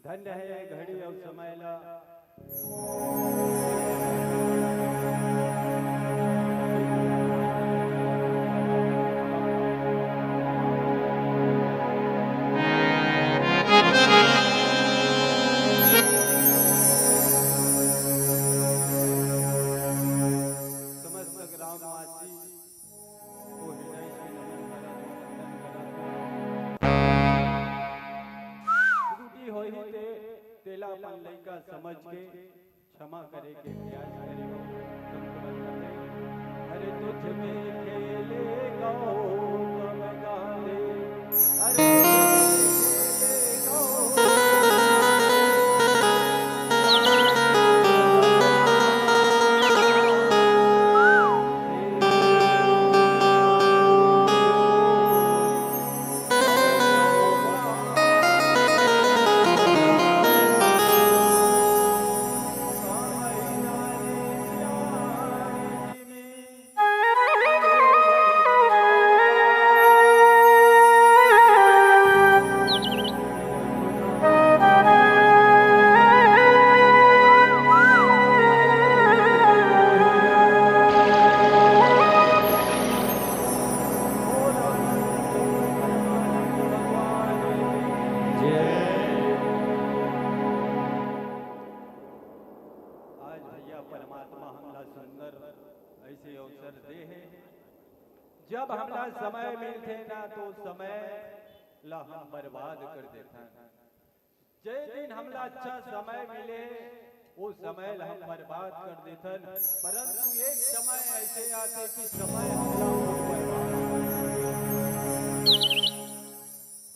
धन्य है घड़ी और समयला समस्त ग्रामवासी को हृदय से नमन त्रुटि होई ते तेला अपन लइका समझ के क्षमा करे के प्रयास करे अरे तुझ में खेले गौतम गाले अरे परमात्मा हमला सुंदर ऐसे अवसर दे है जब हमला समय मिलते ना तो समय ला हम बर्बाद कर देता जय दिन हमला अच्छा समय मिले वो समय ला हम बर्बाद कर देता परंतु एक समय ऐसे आते कि समय हमला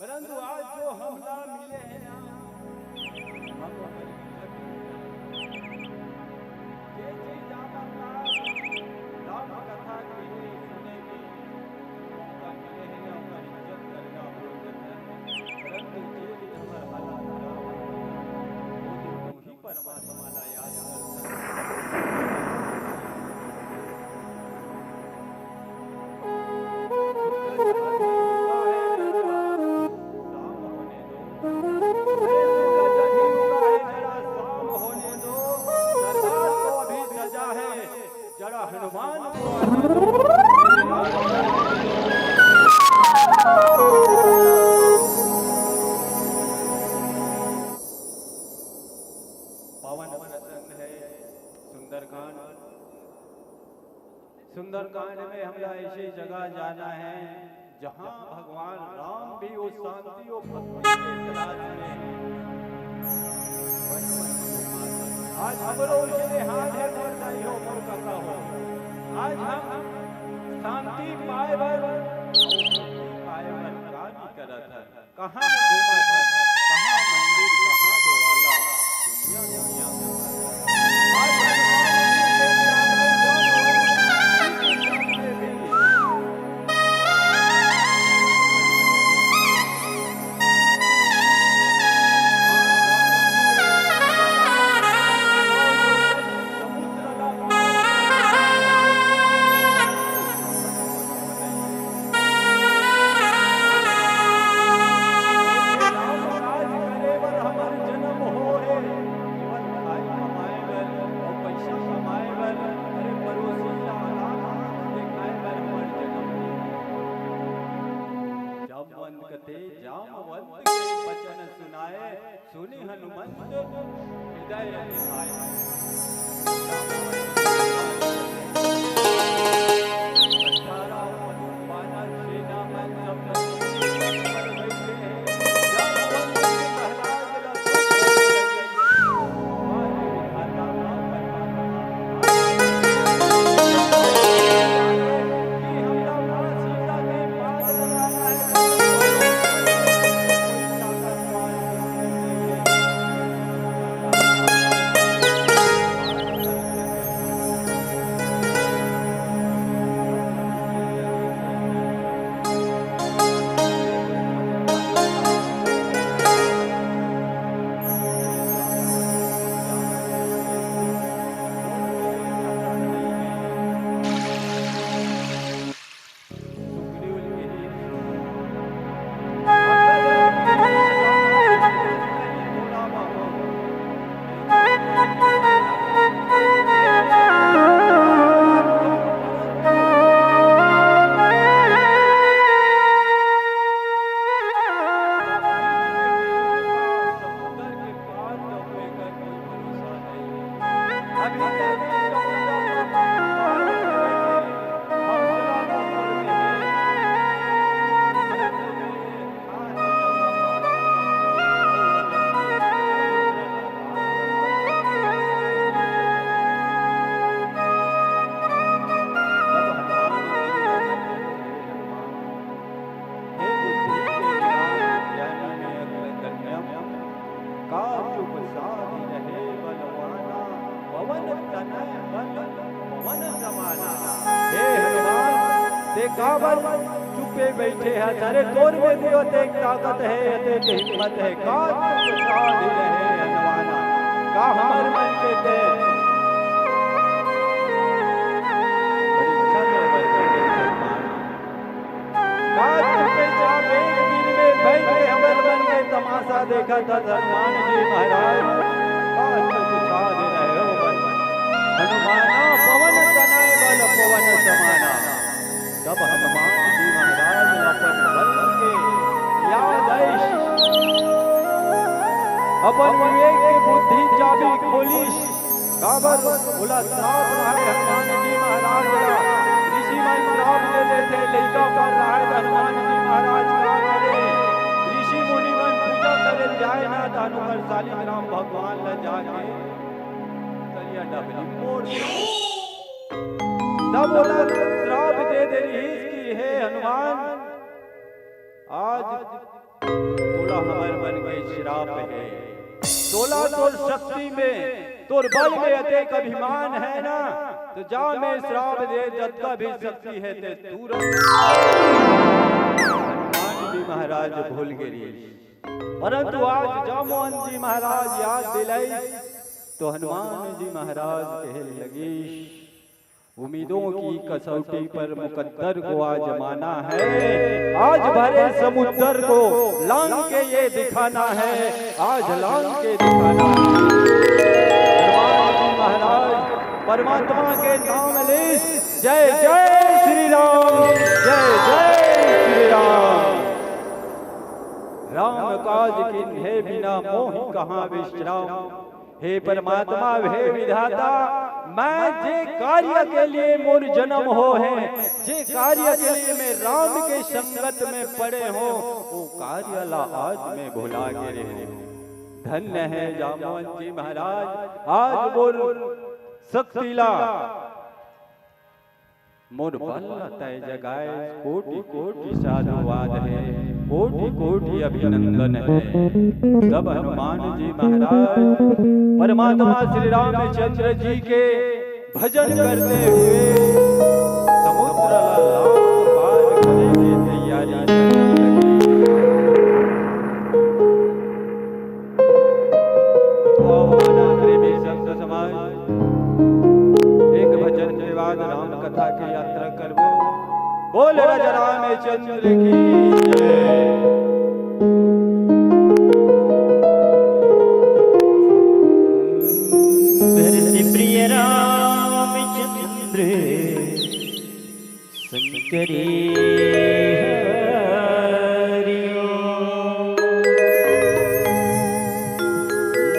परंतु आज जो हमला मिले हैं ना हम जहां भगवान राम भी उस शांति और भक्ति के तलाश में आज हमरो उसने हाथ है और नहीं हो मोर का हो। आज हम शांति पाए बर पाए बर का नहीं करत है, कहां घूमा था, कहां मंदिर, कहां देवाला, दुनिया दुनिया आज जामवंत के वचन सुनाए, सुनी हनुमंत हृदय निभाए। चुपे बैठे है सारे तोर में दियो तेक ताकत है तेक हिम्मत है का साध रहे हनुमाना का हमर मन के ते परीक्षा में का चुपे जावे दिन में बैठे हमर मन के तमाशा देखा था हनुमान जी महाराज का साध रहे हो हनुमाना पवन तनय बल पवन समाना। जब हनुमान जी महाराज अपन बल के याद अपन विवेक की बुद्धि चाबी खोलिश काबर बोला श्राप रहा है हनुमान जी महाराज ऋषि मन श्राप दे देते लड़का पर रहा है हनुमान जी महाराज का करे ऋषि मुनि मन पूजा करे जाए ना हनुमान शालिग्राम भगवान ल जाके करिया डबली मोड़ तब बोला श्राप दे दे की है हनुमान आज तोला हमार मन के श्राप है तोला तोर शक्ति में तोर बल में अतेक अभिमान है ना तो जा मैं श्राप दे जत का भी शक्ति है ते तुरंत हनुमान जी महाराज भूल गए परंतु आज जामवंत जी महाराज याद दिलाई तो हनुमान जी महाराज कहने लगे उम्मीदों की कसौटी पर मुकद्दर को आजमाना है आज भरे समुद्र को लांग के ये दिखाना है आज लांग के दिखाना है। हनुमान जी महाराज परमात्मा के नाम ले जय जय श्री राम जय जय श्री राम। राम काज किन्हे बिना मोहि कहाँ विश्राम हे परमात्मा हे विधाता मैं जे कार्य के लिए मोर जन्म हो है, जे कार्य के लिए मैं राम के संगत में पड़े हो, वो कार्य ला आज मैं भुला गिरे हूँ। धन्य है जामवंत जी महाराज, आज मोर शक्तिला मोर बल तय जगाए, कोटि कोटि साधुवाद है, कोटि कोटि अभिनंदन है। तब हनुमान जी महाराज परमात्मा श्री रामचंद्र जी के भजन करते हुए समुद्र लांग पार करने की तैयारी करने लगे। प्रेमी संत समाज, एक भजन के बाद राम कथा की यात्रा करबो। बोल राजा रामचंद्र की जय। प्रिय रामचंद्र शंकरी हरिओ,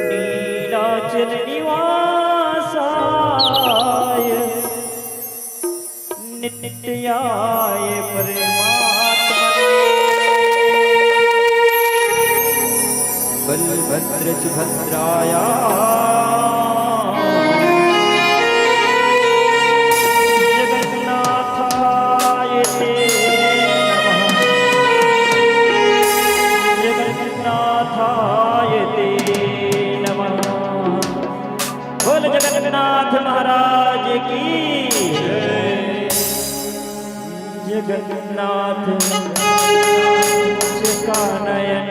नीलाचल निवासाय नित्याय परमात्मने, बलभद्र सुभद्राय जगन्नाथ महाराज की जगन्नाथ का नयन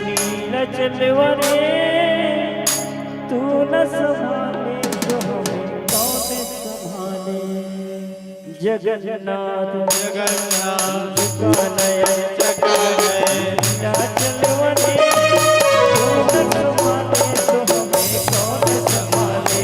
नीलचलवरे, तू न संभाले तो हमें कौन संभाले। जगन्नाथ जगन्नाथ का नयन नीलचलवरे, तू न संभाले तो हमें कौन संभाले।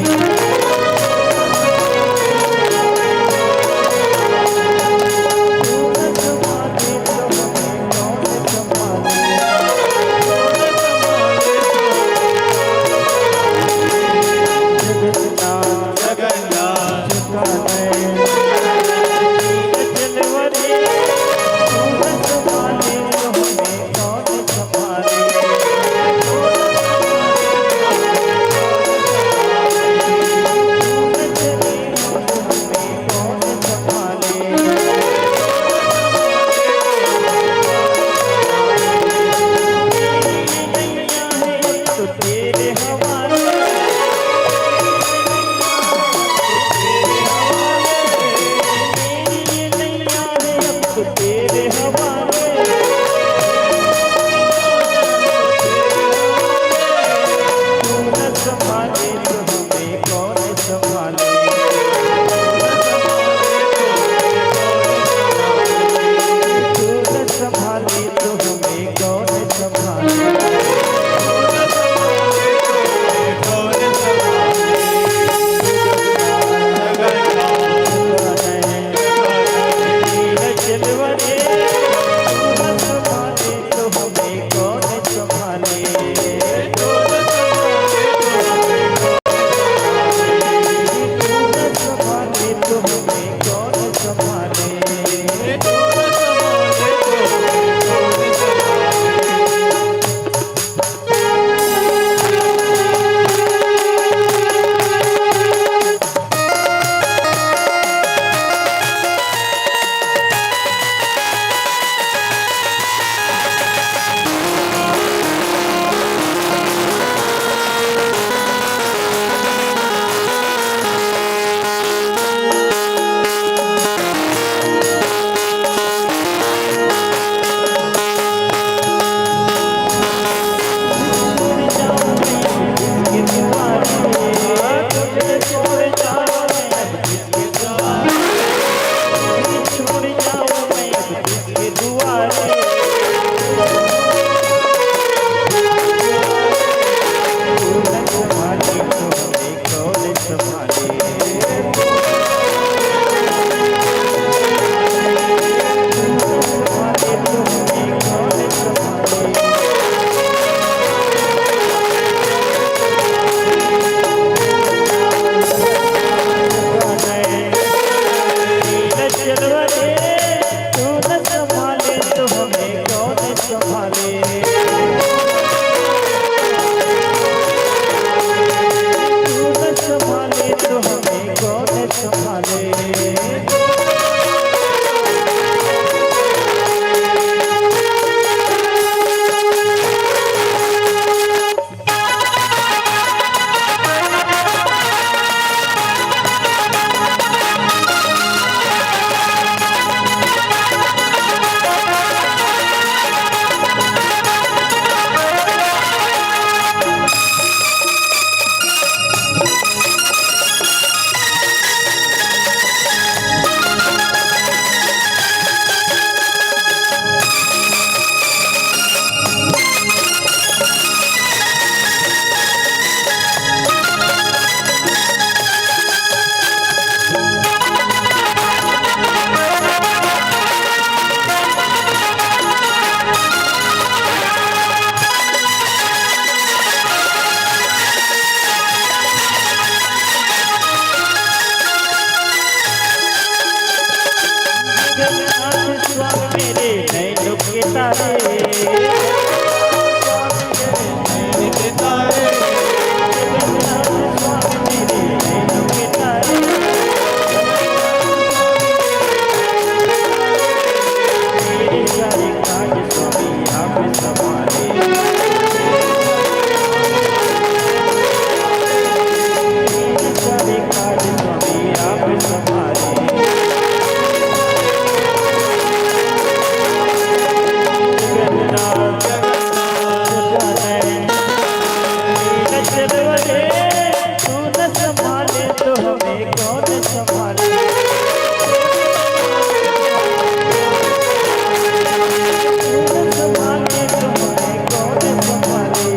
जगन्नाथ के तारे के तारे स्वामी मेरे नैनों के तारे मेरे सारे काज स्वामी आप संभाले मेरे सारे काज स्वामी आप संभाले जगन्नाथ चलवरे तू न संभाले तो हमें कौन संभाले तू न संभाले तो हमें कौन संभाले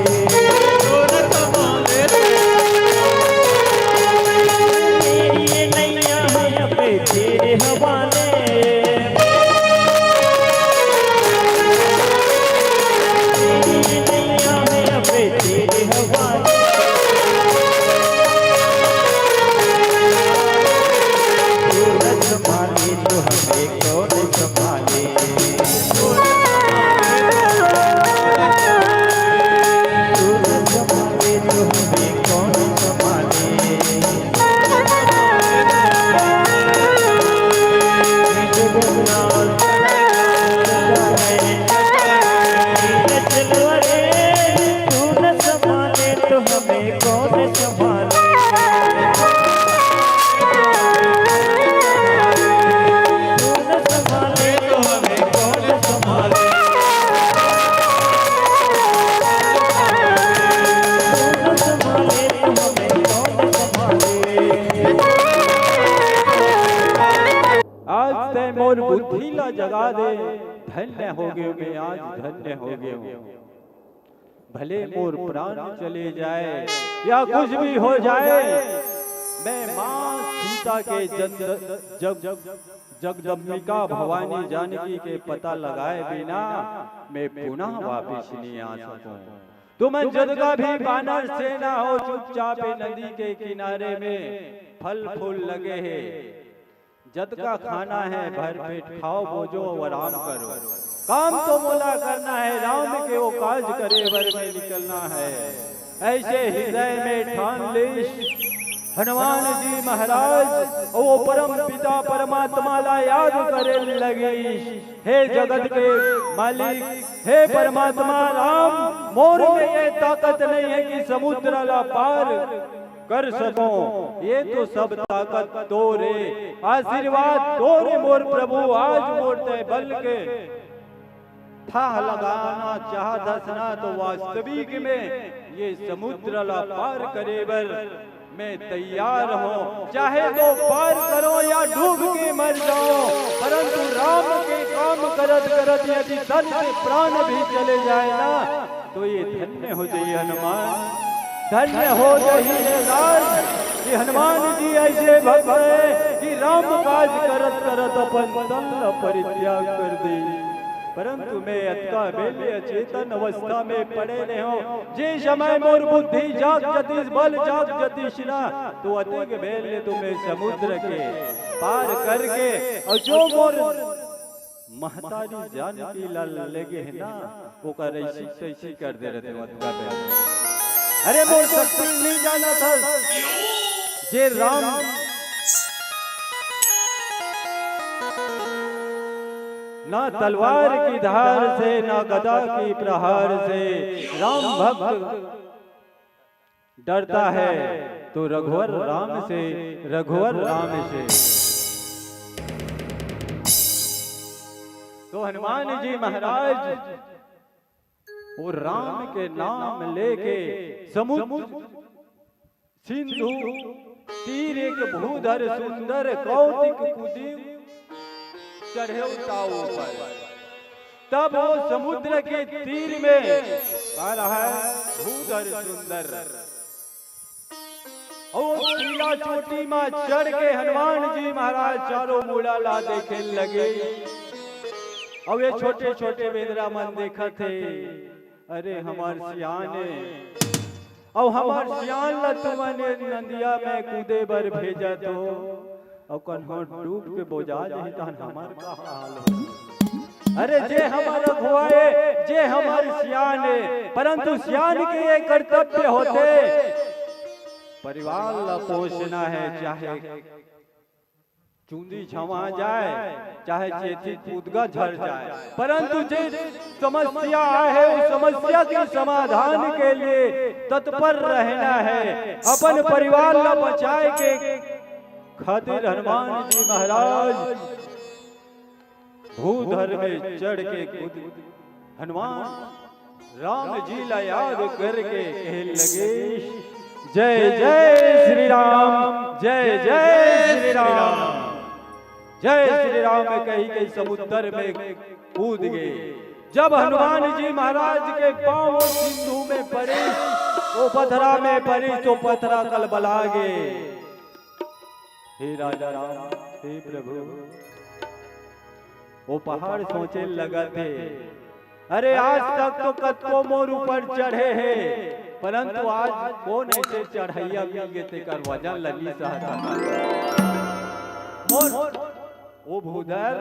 मेरी ये नैया है अपने तेरे हवाले मेरी ये नैया है अपने तेरे हवाले संभाले तो हमें कौन संभाले तू न संभाले तो हमें कौन संभाले जगन्नाथ चलवरे तू न संभाले तो हमें कौन संभाले आज ते मोर बुद्धि ला जगा दे, धन्य हो गए मैं आज धन्य हो गए हूँ। भले मोर प्राण चले जाए या कुछ भी हो जाए, मैं माँ सीता के जगदम्बिका भवानी जानकी के पता लगाए बिना मैं पुनः वापिस नहीं आ सकूं। तुम जद का भी बानर सेना हो, चुपचाप नदी के किनारे में फल फूल लगे हैं। जद का खाना है भर पेट खाओ, बोझो आराम करो। काम तो मोला करना है, राम के वो काज करे वर में निकलना है। ऐसे हृदय में ठान ले हनुमान जी महाराज, वो परम पिता परमात्मा ला याद करे लगे। हे जगत के मालिक, हे परमात्मा राम, मोर में ये ताकत नहीं है कि समुद्र ला पार कर सको। ये तो सब ताकत तोरे, आशीर्वाद तोरे मोर प्रभु। आज मोरते बल के था लगाना चाह दसना, तो वास्तविक में ये समुद्र ला पार करे बर मैं तैयार हूँ। चाहे तो पार करो या डूब के मर जाओ, परंतु राम के काम करत करत यदि तन से प्राण भी चले जाए ना, तो ये धन्य हो जाइए हनुमान, धन्य हो जाइए राज। कि हनुमान जी ऐसे भक्त है कि राम काज करत करत अपन तन परित्याग कर दे। परंतु मैं अतका बेले अचेतन अवस्था में पड़े रहे हो। जे समय मोर बुद्धि जाग जतिस बल जाग जतिशना, तो अतिक बेले तुम्हें समुद्र के पार करके और जो मोर महतारी जानकी लाल लगे है ना, वो कर ऐसी तैसी कर दे रहे थे अतका बेले। अरे मोर शक्ति नहीं जाना था जे राम ना तलवार की धार से ना गदा की प्रहार से राम भक्त डरता है, तो रघुवर राम से, रघुवर राम से। तो हनुमान जी महाराज वो राम के नाम लेके समुद्र सिंधु तीर एक भूधर सुंदर कौतिक कुदी चढ़े उठाओ ऊपर। तब वो समुद्र के तीर में आ रहा है भूधर सुंदर, और टीला चोटी में चढ़ के हनुमान जी महाराज चारों मूला ला देखे लगे। और ये छोटे छोटे बेदरा मन देखा थे, अरे हमार सियाने और हमार सियान ला तुमने नदिया में कूदे बर भेजा, तो और कन्हर डूब के बोझा जाता हमार का हाल है। अरे जे हमारा घुआए जे हमारे सियान परंतु सियान के ये कर्तव्य होते परिवार ला पोषना है, चाहे चूंदी छवा जाए चाहे चेती कूदगा झड़ जाए, परंतु जे समस्या है उस समस्या के समाधान के लिए तत्पर रहना है। अपन परिवार ला बचाए के खातिर हनुमान जी महाराज भूधर में चढ़ के खुद हनुमान राम जी ला याद करके कहे लगे जय जय श्री राम, जय जय श्री राम, जय श्री राम कही के समुद्र में कूद गए। जब हनुमान जी महाराज के पांव सिंधु में पड़े वो पथरा में पड़ी तो पथरा कलबला गए। हे राजा राम, हे प्रभु, वो पहाड़ सोचे लगा थे अरे आज तक तो कतको मोर ऊपर चढ़े हैं परंतु आज कौन ऐसे चढ़ैया मिल गए कर वजन लगी सहता मोर वो भूधर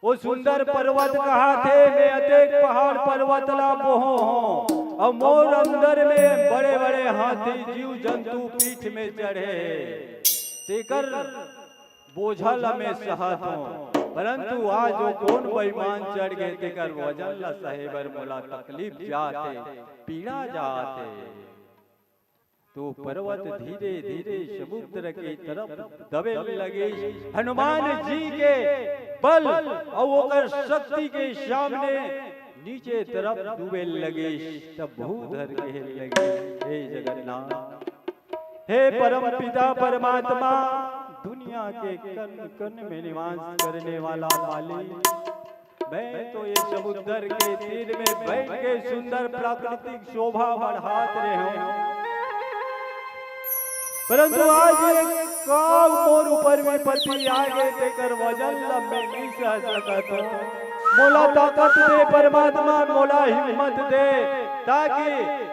वो सुंदर पर्वत कहा थे मैं अतेक पहाड़ पर्वत ला मोहो हूँ और मोर अंदर में बड़े बड़े हाथी जीव जंतु पीठ में चढ़े तेकर बोझल में सहत हूँ परंतु आज वो कौन बेईमान चढ़ गए तेकर वजन ला साहेबर मोला तकलीफ जाते पीड़ा जाते। तो पर्वत धीरे धीरे समुद्र की तरफ दबे लगे। हनुमान जी के बल और शक्ति के सामने नीचे तरफ डूबे लगे। तब भूधर कहे लगे हे जगन्नाथ, हे परम पिता परमात्मा, दुनिया के कण कण में निवास करने वाला मालिक, मैं तो ये समुद्र के तीर में बैठ के सुंदर प्राकृतिक शोभा बढ़ाते रहे हूँ परंतु आज ये काव मोर ऊपर में पति आगे देकर वजन लंबे नहीं सह सकता। मोला ताकत दे परमात्मा, मोला हिम्मत दे ताकि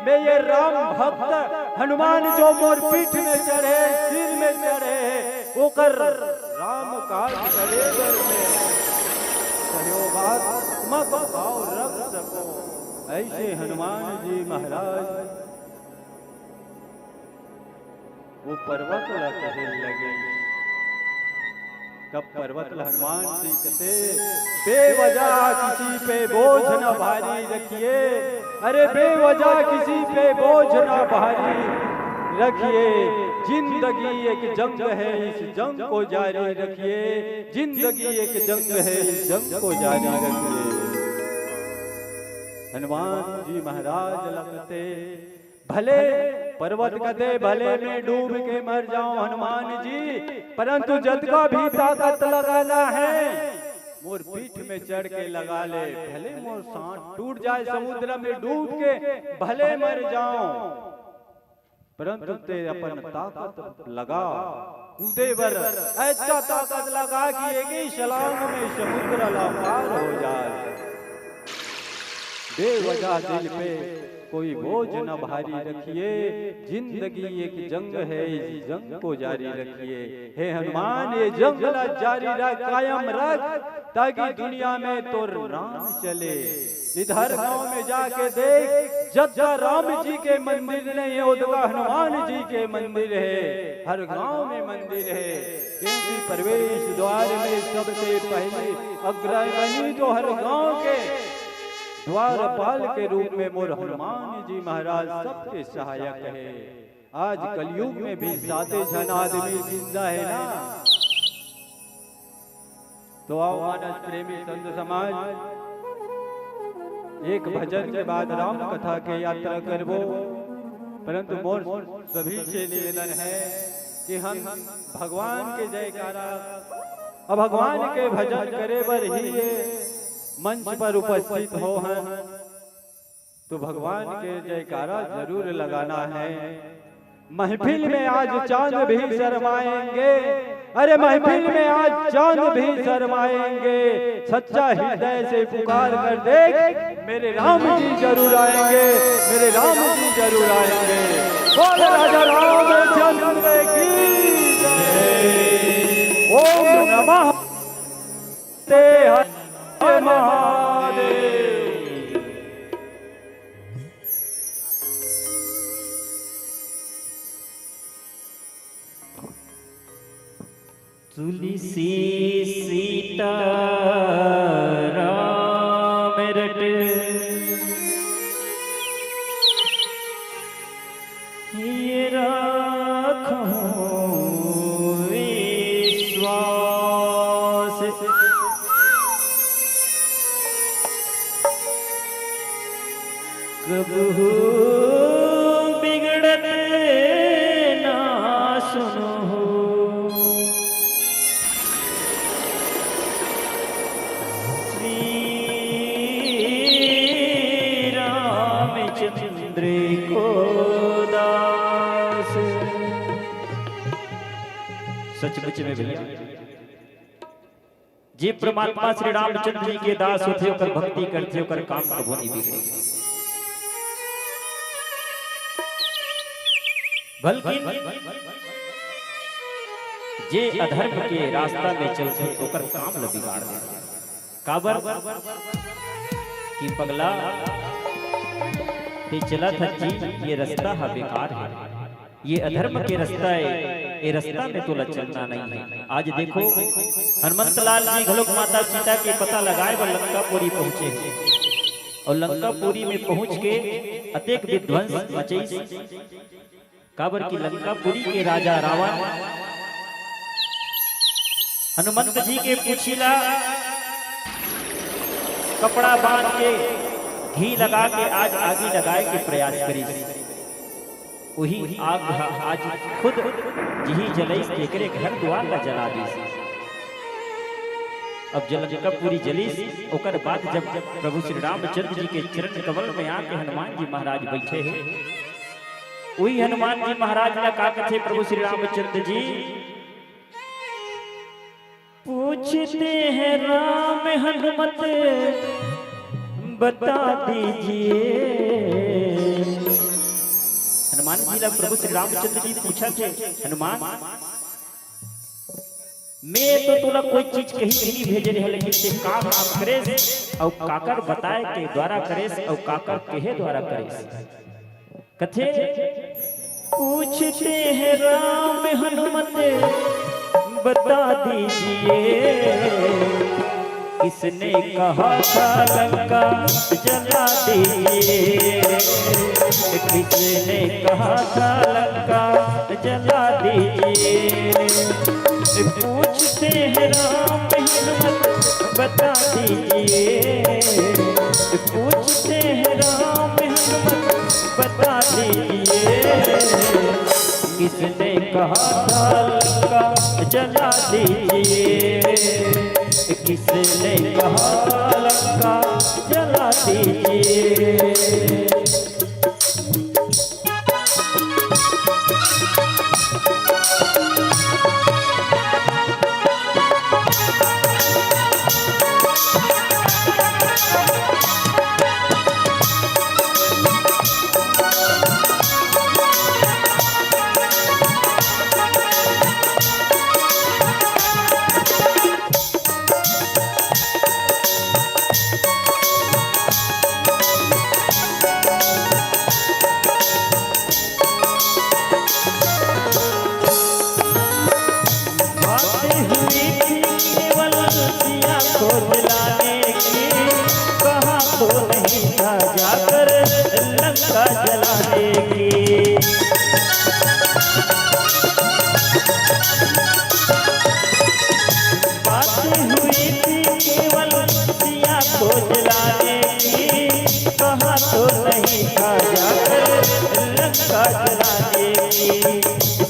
मैं ये राम भक्त हनुमान जो मोर पीठ में चढ़े सिर में चढ़े वो कर राम काज करे घर में सहयोगात्मक भाव रख सको। ऐसे हनुमान जी महाराज वो पर्वत कहे लगे। तब पर्वत हनुमान जी कहते बेवजह किसी पे बोझ न भारी रखिए, अरे बेवजह किसी पे बोझ न भारी रखिए। जिंदगी एक जंग है इस जंग को जारी रखिए, जिंदगी एक जंग है इस जंग को जारी रखिए। हनुमान जी महाराज लगते भले पर्वत कदे भले में डूब के मर जाऊं हनुमान जी, परंतु जद का भी ताकत लगाना है मोर पीठ में चढ़ के लगा ले। भले मोर सांस टूट जाए समुद्र में डूब के भले मर जाऊं परंतु ते अपन ताकत लगा कूदे बर ऐसा ताकत लगा कि एक ही छलांग में समुद्र पार हो जाए। बेवजह दिल पे कोई बोझ न भारी रखिए, जिंदगी एक जंग है इस जंग को जारी रखिए। हे हनुमान ये जंग जारी रख कायम रख ताकि दुनिया में तो राम चले। इधर गांव में जाके देख जद्दा राम जी के मंदिर नहीं है उधर हनुमान जी के मंदिर है। हर गांव में मंदिर है क्योंकि प्रवेश द्वार में सबसे पहले अग्रगणी तो हर गांव के द्वारपाल के रूप में मोर हनुमान जी महाराज सबके सहायक है। आज कलयुग में भी 7 जन आदमी जिंदा है ना। तो आओ मानस प्रेमी संत समाज एक भजन के बाद राम कथा के यात्रा करबो, परंतु मोर सभी से निवेदन है कि हम भगवान के जयकारा और भगवान के भजन करे बर ही मंच पर उपस्थित हो हैं तो भगवान के जयकारा जरूर लगाना है। महफिल में आज चांद भी शर्माएंगे, अरे महफिल में आज चांद भी शर्माएंगे। सच्चा हृदय से पुकार कर देख मेरे राम जी जरूर आएंगे, मेरे राम जी जरूर आएंगे। बोल राजा रामचंद्र की जय। ओम नमः ते महादेव। तुलसी सीता राम रट ये राखो विश्वास कबहू बिगड़त ना सुनो चंद्र को दास। सचमुच में भैया जी परमात्मा श्री रामचंद्र जी के दास होते होकर भक्ति करते होकर काम कबो नहीं बिगड़े, बल्कि जे अधर्म के रास्ता में चलते होकर काम ल बिगाड़ देते। काबर कि पगला ते चला था जी ये रास्ता है बेकार है, ये अधर्म के रास्ता है, ये रास्ता में तो चलना नहीं है। आज देखो हनुमंतलाल जी घलोक माता सीता के पता लगाए व लंकापुरी पहुंचे हैं और लंकापुरी में पहुंच के अतेक विध्वंस मचे। काबर की लंकापुरी के राजा रावण हनुमंत जी के पूछिला कपड़ा बांध के घी लगा के आज आगे लगाए के प्रयास करी, वही आग आज खुद जी जलई एकरे घर द्वार ला जला दी। अब लंकापुरी जली ओकर बाद जब प्रभु श्री रामचंद्र जी के चरण कमल में आके हनुमान जी महाराज बैठे हैं, वही हनुमान जी महाराज ने कहा कथे प्रभु श्री रामचंद्र जी पूछते हैं राम हनुमत बता दीजिए। हनुमान जी ने प्रभु श्री रामचंद्र जी पूछा थे हनुमान मैं तो तुला कोई चीज कहीं नहीं भेजे रहे, लेकिन ते काम आप करे और काकर बताए के द्वारा करे और काकर कहे द्वारा करे। कथे पूछते हैं राम हनुमत बता दीजिए किसने कहा था लंका जला दीजिए, किसने कहा था लंका जला दीजिए। पूछते हैं राम हनुमत बता दीजिए, पूछते हैं राम हनुमत बता दीजिए किसने कहा था लंका जला दीजिए, किसने कहा लंका जला दीजिए।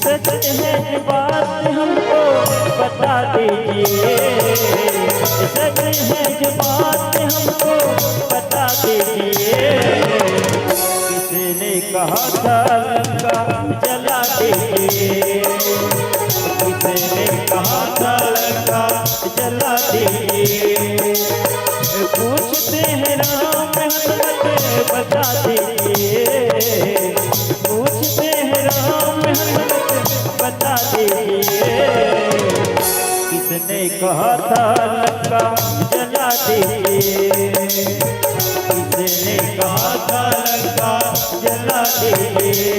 सच है बात हमको बता दीजिए, सच है जो बात हमको बता दीजिए। किसने कहा था लंका जला दीजिए, किसने कहा था लंका जला दीजिए। पूछते हैं राम हनुमत बता दीजिए, पूछते हैं राम हनुमत बता दीजिए। किसने कहा था लंका जला दीजिए। किसने कहा था लंका जला दीजिए।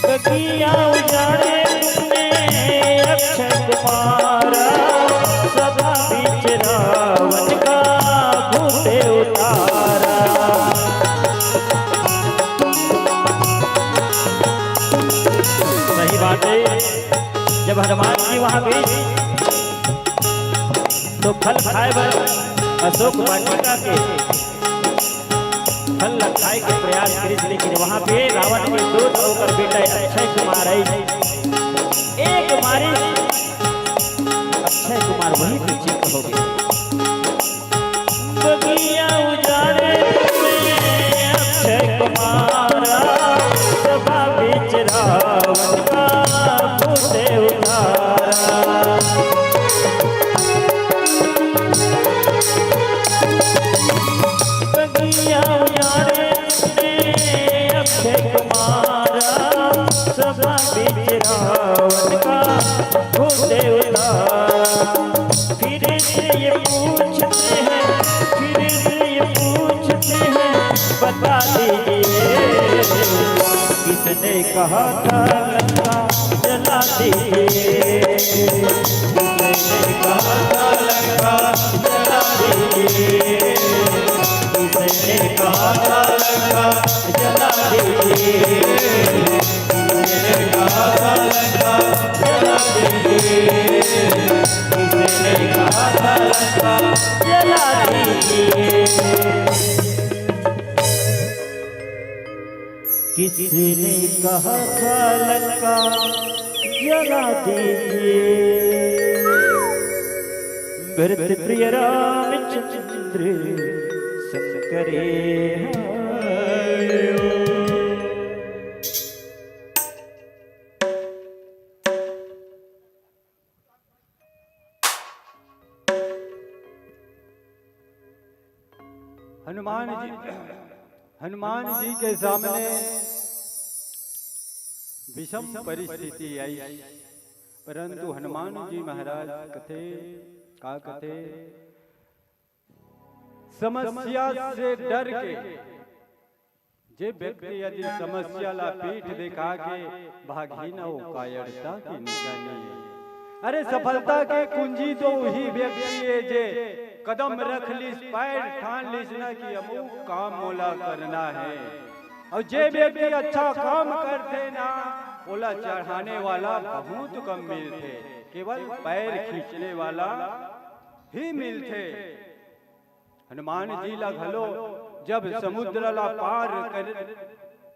बगिया उजाड़े तुमने अक्षय कुमारा, सभा बीच रावण का भूते उतारा। सही बात है, जब हनुमान जी वहां गए तो फल खाए बर अशोक वाटिका के फल खाए के प्रयास करिस, लेकिन वहां पे रावण के दूत होकर बेटा अक्षय कुमार है, एक मारे अक्षय कुमार वही पे चित्त हो गए। बगिया उजाड़े अक्षय कुमारा, सभा बीच रावण का भूते उतारा। बगिया उजाड़े अक्षय कुमारा, सभा बीच रावण का भूते उतारा। फिर से ये पूछते हैं, फिर से ये पूछते हैं, बता दीजिए। किसने कहा था लंका जला दीजिए। किसने कहा था लंका जला दीजिए। किसने कहा था लंका जला दीजिए। किसने कहा था लंका जला दीजिए। किसने कहा था लंका जला दीजिए। किसने कहा था लंका जला दीजिए। भरत प्रिय रामचंद्र संकरे हायो। हनुमान जी के सामने विषम परिस्थिति आई, परंतु हनुमान जी महाराज कथे का कथे समस्या से डर के जे व्यक्ति यदि समस्या ला पीठ दिखा के भागी न हो कायरता की निशानी है। अरे सफलता के कुंजी तो वही व्यक्ति है जे कदम रख लिस, पैर ठान लिस ना कि अमुक काम मोला करना है। और जे व्यक्ति अच्छा काम करते ना ओला चढ़ाने वाला बहुत कम मिलते, केवल पैर खींचने वाला ही मिलते। हनुमान जी ला घलो जब समुद्र ला पार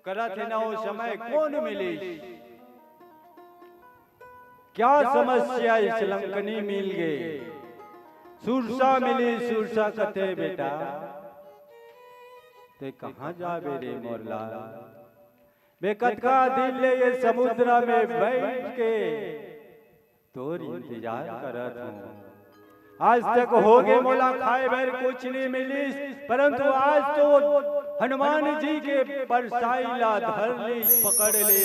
करत है ना वो समय कौन मिली, क्या समस्या इस लंकनी मिल गई। सुरसा मिली, सुरसा कथे बेटा ते कहाँ जाबे रे मोरला। बेकत का दिल ले ये समुद्र में बैठ के तोर इंतजार करत हूँ। आज तक हो गए मोला खाए भर कुछ नहीं मिली, परंतु आज तो हनुमान जी के परसाई ला धर ली, पकड़ ली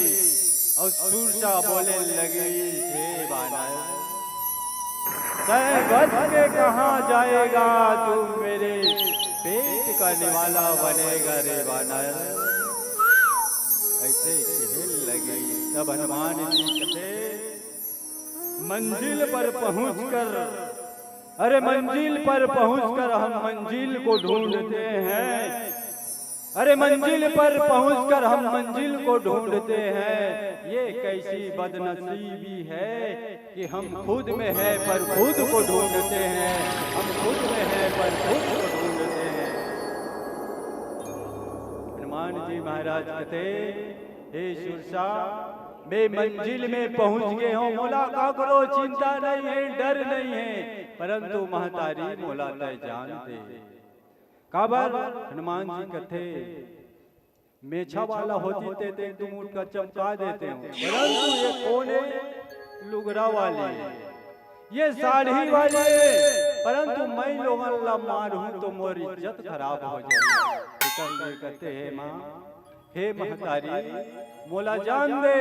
और सुरसा बोले लगी हे बानर बच के कहाँ जाएगा तू, मेरे पेट का निवाला बनेगा रे बानर। ऐसे कहने लगी। तब हनुमान जी कहते मंजिल पर पहुंचकर, अरे मंजिल पर पहुंचकर हम मंजिल को ढूंढते हैं। अरे मंजिल पर पहुंचकर हम मंजिल को ढूंढते हैं। ये कैसी बदनसीबी है कि हम खुद में है पर खुद को ढूंढते हैं। हम खुद में है पर खुद को ढूंढते हैं। हनुमान जी महाराज कहते हे सुरसा मैं मंजिल में पहुंच गए हो मोला काकरो चिंता नहीं है डर नहीं है परंतु महतारी मोला तय जान दे काबर हनुमान जी कथे मेछा वाला होती थे तुम उठकर चमका देते हो परंतु ये कौन है लुगरा वाली ये साड़ी वाली परंतु मैं लोगन ला मारूं तो मोरी इज्जत खराब हो जाए कहते हे माँ हे महतारी मोला जान दे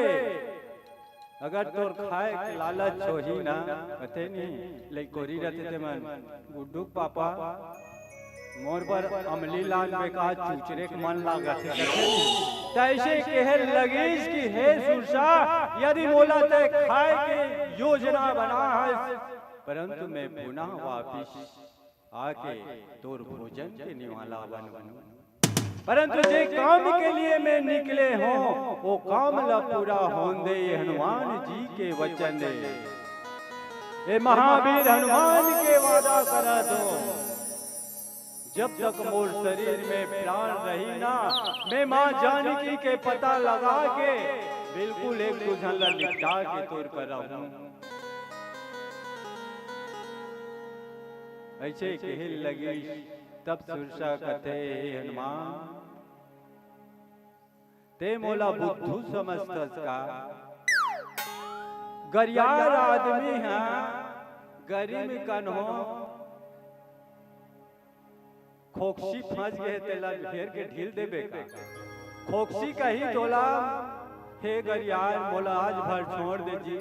अगर तोर खाए के लालच होही ना कहते नहीं लेकोरी रहते थे मन गुड्डू पापा मोर पर अमली लाल बेकार चूचरे के मन लागत तैसे कहे लगीस कि हे सुरसा यदि मोला तय खाए के योजना बना है परंतु मैं पुनः वापिस आके तोर भोजन के निवाला बनूं परंतु जे काम के लिए मैं निकले हो वो काम ला पूरा होन दे ये हनुमान जी के वचन दे ए महावीर हनुमान के वादा करा दो जब तक मोर शरीर में प्राण रही ना मैं माँ जानकी के पता लगा के बिल्कुल एक दुल्हन ला निपटा के तोर कर रहूं ऐसे कहे लगी तब सुरसा कथे हनुमान ते मोला बुद्धू समझतस का गरियार आदमी है गरीब कन्हो खोक्सी फंस गए तेला घेर के ढील देबे का खोक्सी का ही तोला हे गरियार मोला आज भर छोड़ दे जी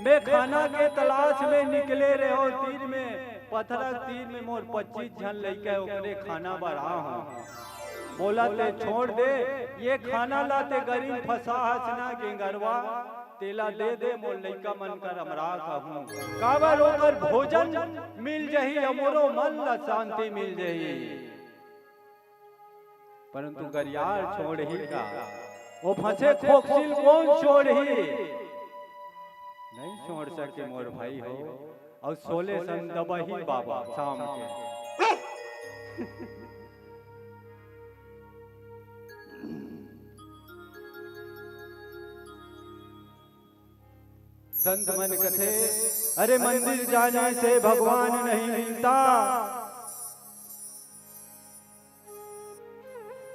मैं खाना के तलाश में निकले रहे हो तीर में पत्थर तीर में मोर 25 जन लेके ओकरे खाना बढ़ा हूँ बोला ते छोड़ दे ये खाना लाते गरीब फंसा हसना गेंगरवा तेला दे दे मोर लइका मन कर हमरा कहूं काबर ओकर भोजन मिल जही हमरो मन ला शांति मिल जही परंतु गरियार छोड़ ही का वो फंसे खोखसिल कौन छोड़ ही नहीं छोड़ सके मोर भाई हो और 16 सन दबही बाबा शाम के संत मन कथे अरे मंदिर जाने से भगवान नहीं मिलता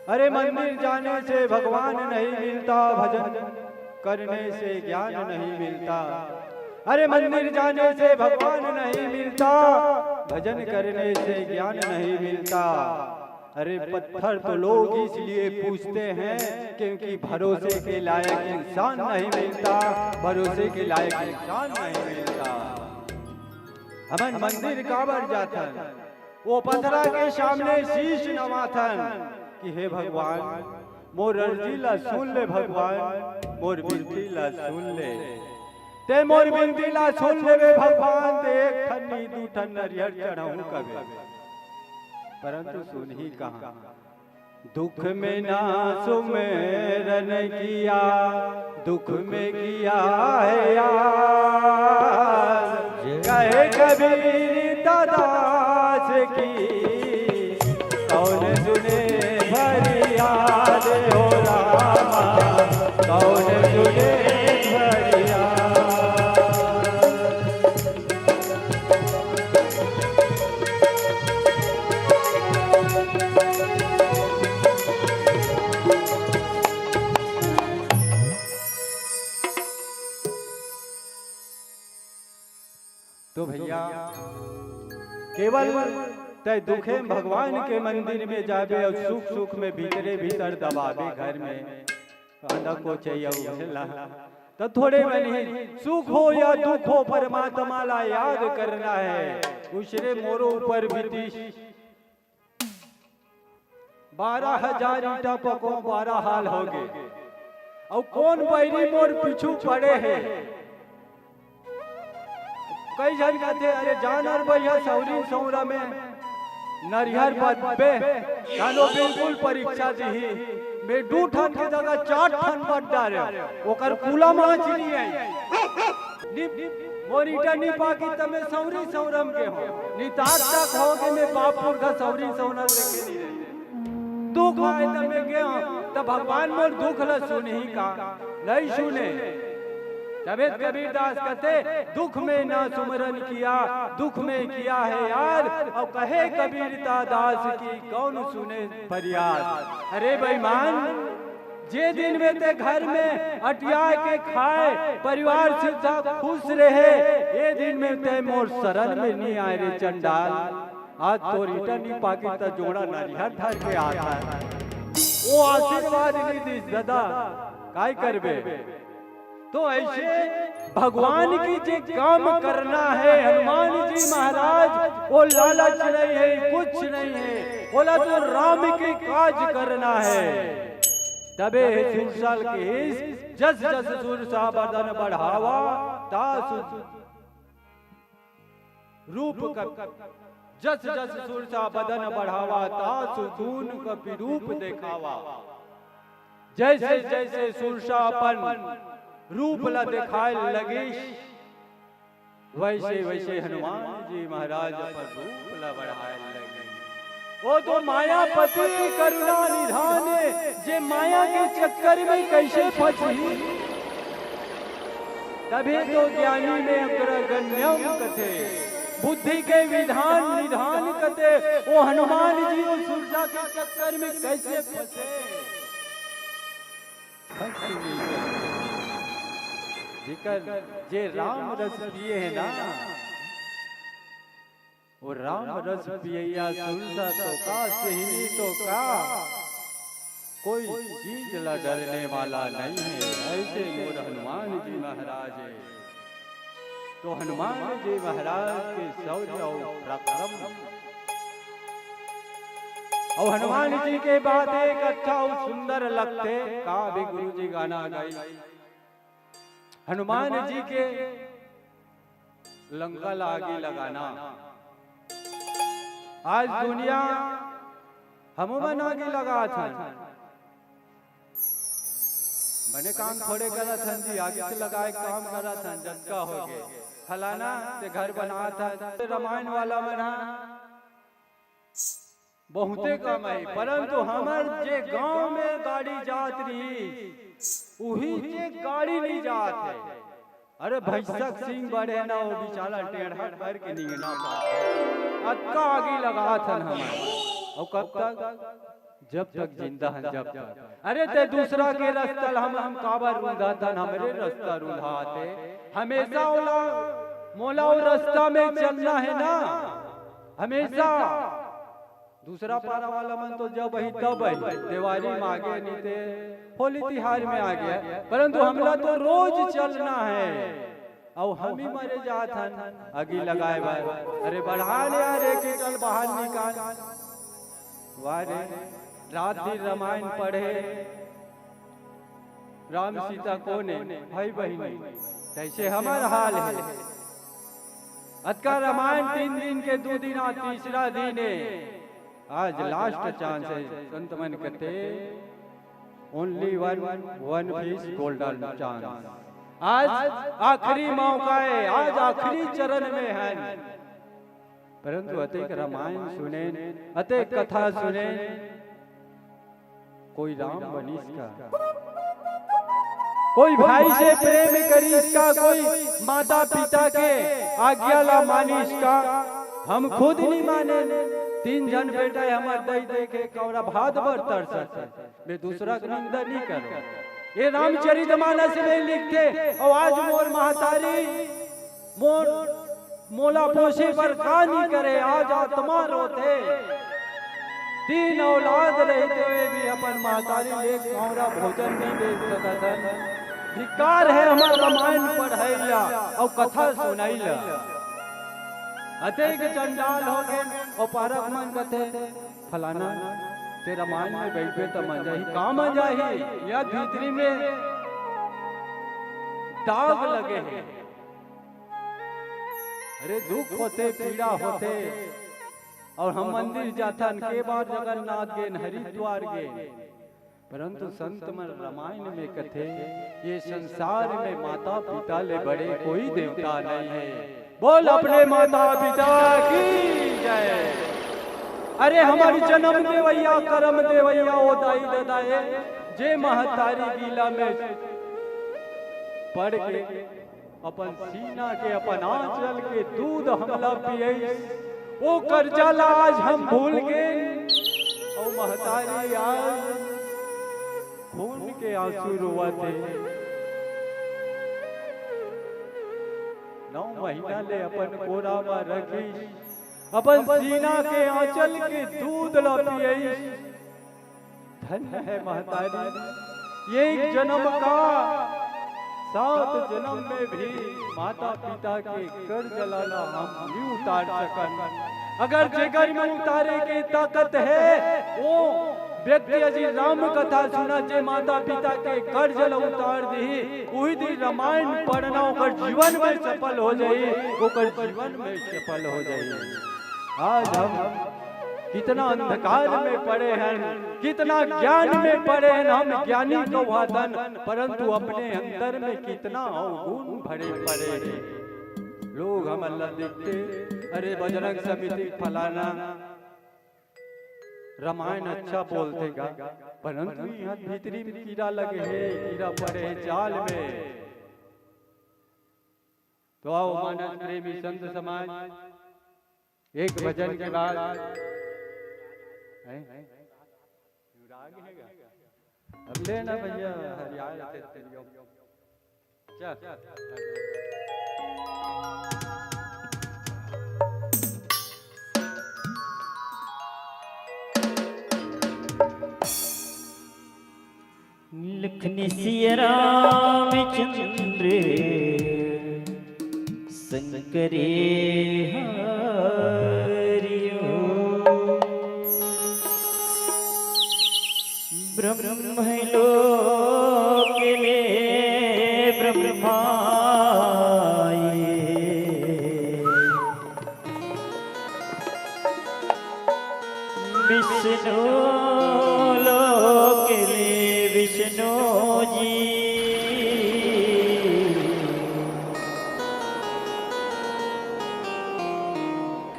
अरे मंदिर जाने से भगवान नहीं मिलता भजन करने से ज्ञान नहीं मिलता अरे मंदिर जाने से भगवान नहीं मिलता भजन करने से ज्ञान नहीं मिलता अरे पत्थर तो लोग इसलिए पूछते हैं क्योंकि भरोसे के लायक इंसान नहीं मिलता भरोसे के लायक इंसान नहीं मिलता हमन मंदिर काबर जाथन वो पत्थरा के सामने शीश नवाथन कि हे भगवान मोर अर्जी ला सुन ले भगवान मोर विनती ला सुन ले ते मोर विनती ला सुन ले भगवान ते एक ठन्नी दू ठन नरियर चढ़ाऊं कबे परंतु सुन ही कहा दुख में ना सुमेरन किया दुख में किया है यार कहे कबीर दास की कौन सुने फरियाद हो रामा कौन सुने फरियाद तो भैया केवल तय दुखे भगवान के मंदिर में जाबे और सुख सुख में भीतरे भीतर दबावे घर में आधा को चाहिए तो थोड़े बनी सुख हो या दुख हो परमात्मा ला याद करना है उसरे मोरो ऊपर बीती 12,000 ईटा पको 12 हाल हो गए और कौन बैरी मोर पीछू पड़े है कई जन कहते अरे जानर भैया सौरी सौरा में नरिहर पदबे कानो बिल्कुल परीक्षा दी मैं 2 ठन के जगह 4 ठन बट डारे ओकर कुला माछ नहीं आई मोरीटा नी पाकी तमे सौरी सौरम के हो नितात तक हो के मैं बापुर का सौरी सौनर लेके नहीं रहे दुख आए तमे के हो तब भगवान मोर दुख ल सुनही का नहीं सुने। तबे कबीर दास कहते दुख में ना सुमरन किया, दुख में किया है यार, और कहे कबीरता दास की कौन सुने फरियाद। अरे बेईमान, जे दिन में ते घर में अटिया के खाए, परिवार से खुश रहे, ये दिन में ते मोर शरण में नहीं आए रे चंडाल। आज तो रिटर्न नहीं पाकी ता जोड़ा नारिहर धर के आता है, वो आशीर्वाद नहीं दी दादा, काय करबे। तो ऐसे भगवान की जे काम करना है, हनुमान जी महाराज वो लालच नहीं है, कुछ नहीं है, बोला तो राम के काज करना है। तबे सुरसाल के जस जस सुरसा बदन बढ़ावा, तास रूप जस जस सुरसा बदन बढ़ावा, तास धून कपि रूप देखावा। जैसे जैसे सुरसापन रूप ला दिखाए लगे, वैसे वैसे हनुमान जी महाराज पर रूप ला बढ़ाए लगे। वो तो मायापति करुणा निधान, जे माया के चक्कर में कैसे फंसी। तभी तो ज्ञानी में अग्रगण्यम कथे, बुद्धि के विधान निधान कथे। वो हनुमान जी उस सुरसा के चक्कर में कैसे फंसे। जिकर जे राम रस पिए है ना, वो राम रस पिया सुरसा तो का सही तो का, कोई चीज ला डरने वाला नहीं है। ऐसे मोर हनुमान जी महाराज है। तो हनुमान जी महाराज के शौर्य और पराक्रम, और हनुमान जी के बाद एक अच्छा और सुंदर लगते का भी गुरु जी गाना गाई। हनुमान जी के लंका लागी लगाना, आज दुनिया हमुमन आगे लगा था, बने काम थोड़े करा था जी, आगे से लगाए काम करा था, जटका हो गए फलाना से घर बना था। रामायण वाला बना बहुते कम है, परंतु हमार जे गांव में गाड़ी जात रही, वही जे गाड़ी नहीं जात है। अरे भैंसक सिंह बढ़े ना, वो बेचारा टेढ़ा कर के निगना पाता, अक्का आगे लगा था हमारे। और कब तक? जब तक जिंदा है, जब तक। अरे ते दूसरा के रास्ता हम काबर रूंधा था, हमरे रास्ता रूंधाते। हमेशा ओला मोला और रास्ता में चलना है ना, हमेशा। दूसरा पारा वाला मन तो जब वही तब है, दिवाली में आ गया, नहीं थे होली तिहार में आ गया, परंतु हमला तो रोज चलना है। और हम ही मरे जात हन अगी लगाए बार। अरे बढ़ा ले यार, कि चल बाहर निकाल। वारे रात दिन रामायण पढ़े, राम सीता कोने भाई बहनी, तैसे हमारा हाल है। अतका रामायण 3 दिन के 2 दिन, तीसरा दिन है आज लास्ट चांस है। संत मन कहते only one fish golden chance, आज आखिरी मौका है, आज आखिरी चरण में है। परंतु अतेक रामायण सुने, अतेक कथा सुने, कोई राम बनिस का, कोई भाई से प्रेम करीस का, कोई माता पिता के आज्ञा ला मानिस का। हम खुद नहीं माने, 3 जन बेटा हमार दई दे के कौरा भात भर तरसत, मैं दूसरा की निंदा नहीं कर। ये रामचरितमानस में लिखते, और आज मोर महतारी मोर मोला पोसे पर का नहीं करे, आज आत्मा रोते। 3 औलाद रहते हुए भी अपन महतारी ले कौरा भोजन नहीं दे सकत। धिक्कार है हमार रामायण पढ़ैया और कथा सुनाइला। अतेक चंडाल हो गए, और पारक मन कहते फलाना ते रामायण में बैठे तो मजा ही का मजा ही, या भीतरी में दाग लगे हैं। अरे दुख होते, पीड़ा होते, और हम मंदिर जाथन के बार जगन्नाथ गे, हरिद्वार गे, परंतु संत मन रामायण में कथे ये संसार में माता पिता ले बड़े कोई देवता नहीं है। बोल अपने माता पिता की जय। अरे हमारी जन्म देवैया, कर्म देवैया, ओ दाई ददाए, जे महतारी गीला में पढ़ के अपन सीना के अपन आंचल के दूध हमला पिए वो कर्जा आज हम भूल गए और महतारी आज खून के आंसू रोवाते 9 महीना ले अपन कोरा में रखी अपन सीना के आंचल के दूध ला पिए धन्य है महतारी ये एक जन्म का 7 जन्म में भी माता पिता के कर्ज लाना हम नहीं उतार सकन अगर जेकर में उतारे के ताकत है वो व्यक्ति अजी राम कथा सुना जे माता पिता के कर्ज ला उतार दी वही दिन रामायण पढ़ना ओकर जीवन में सफल हो जाई ओकर जीवन में सफल हो जाई। आज हम कितना अंधकार में पड़े हैं कितना ज्ञान में पड़े हैं हम ज्ञानी कौहादन परंतु अपने अंदर में कितना अवगुण भरे पड़े हैं। लोग हम अल्लाह देखते अरे बजरंग समिति फलाना रामायण अच्छा बोलते गा परंतु यहाँ भीतरी में कीड़ा लगे है कीड़ा पड़े है जाल में। तो आओ मानस प्रेमी संत समाज एक भजन के बाद अब लेना भैया हरियाणा लिखने सिया रामचंद्र शंकरे हरियो ब्रह्मलोक में ब्रह्माए विष्णु लोक में विष्णु जी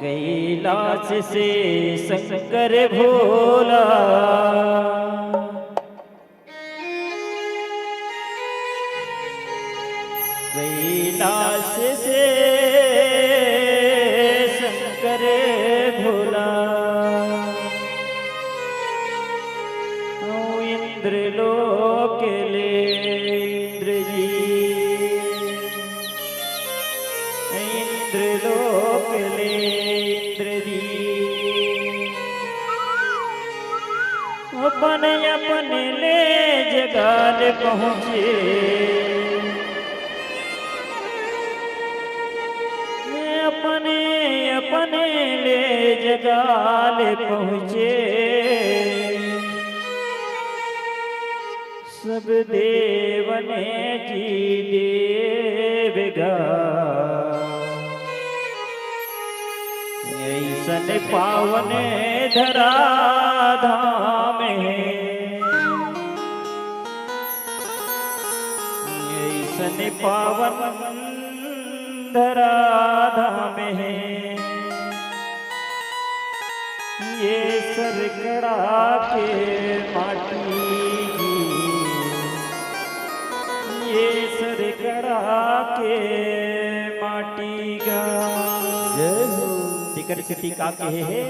कैलाश से शंकर भोला कैलाश से शंकर भोला इंद्रलोक ले इंद्र जी इंद्रलोक ले इंद्र जी अपने अपने ले जगाल पहुँचे अपने अपने ले जगाल पहुँचे सब देवने की देवगा ऐसन पावन धरा धाम ऐसन पावन धरा धाम है ये सरकड़ा के माटी ये सरकड़ा के माटी का टिकर से टीका के है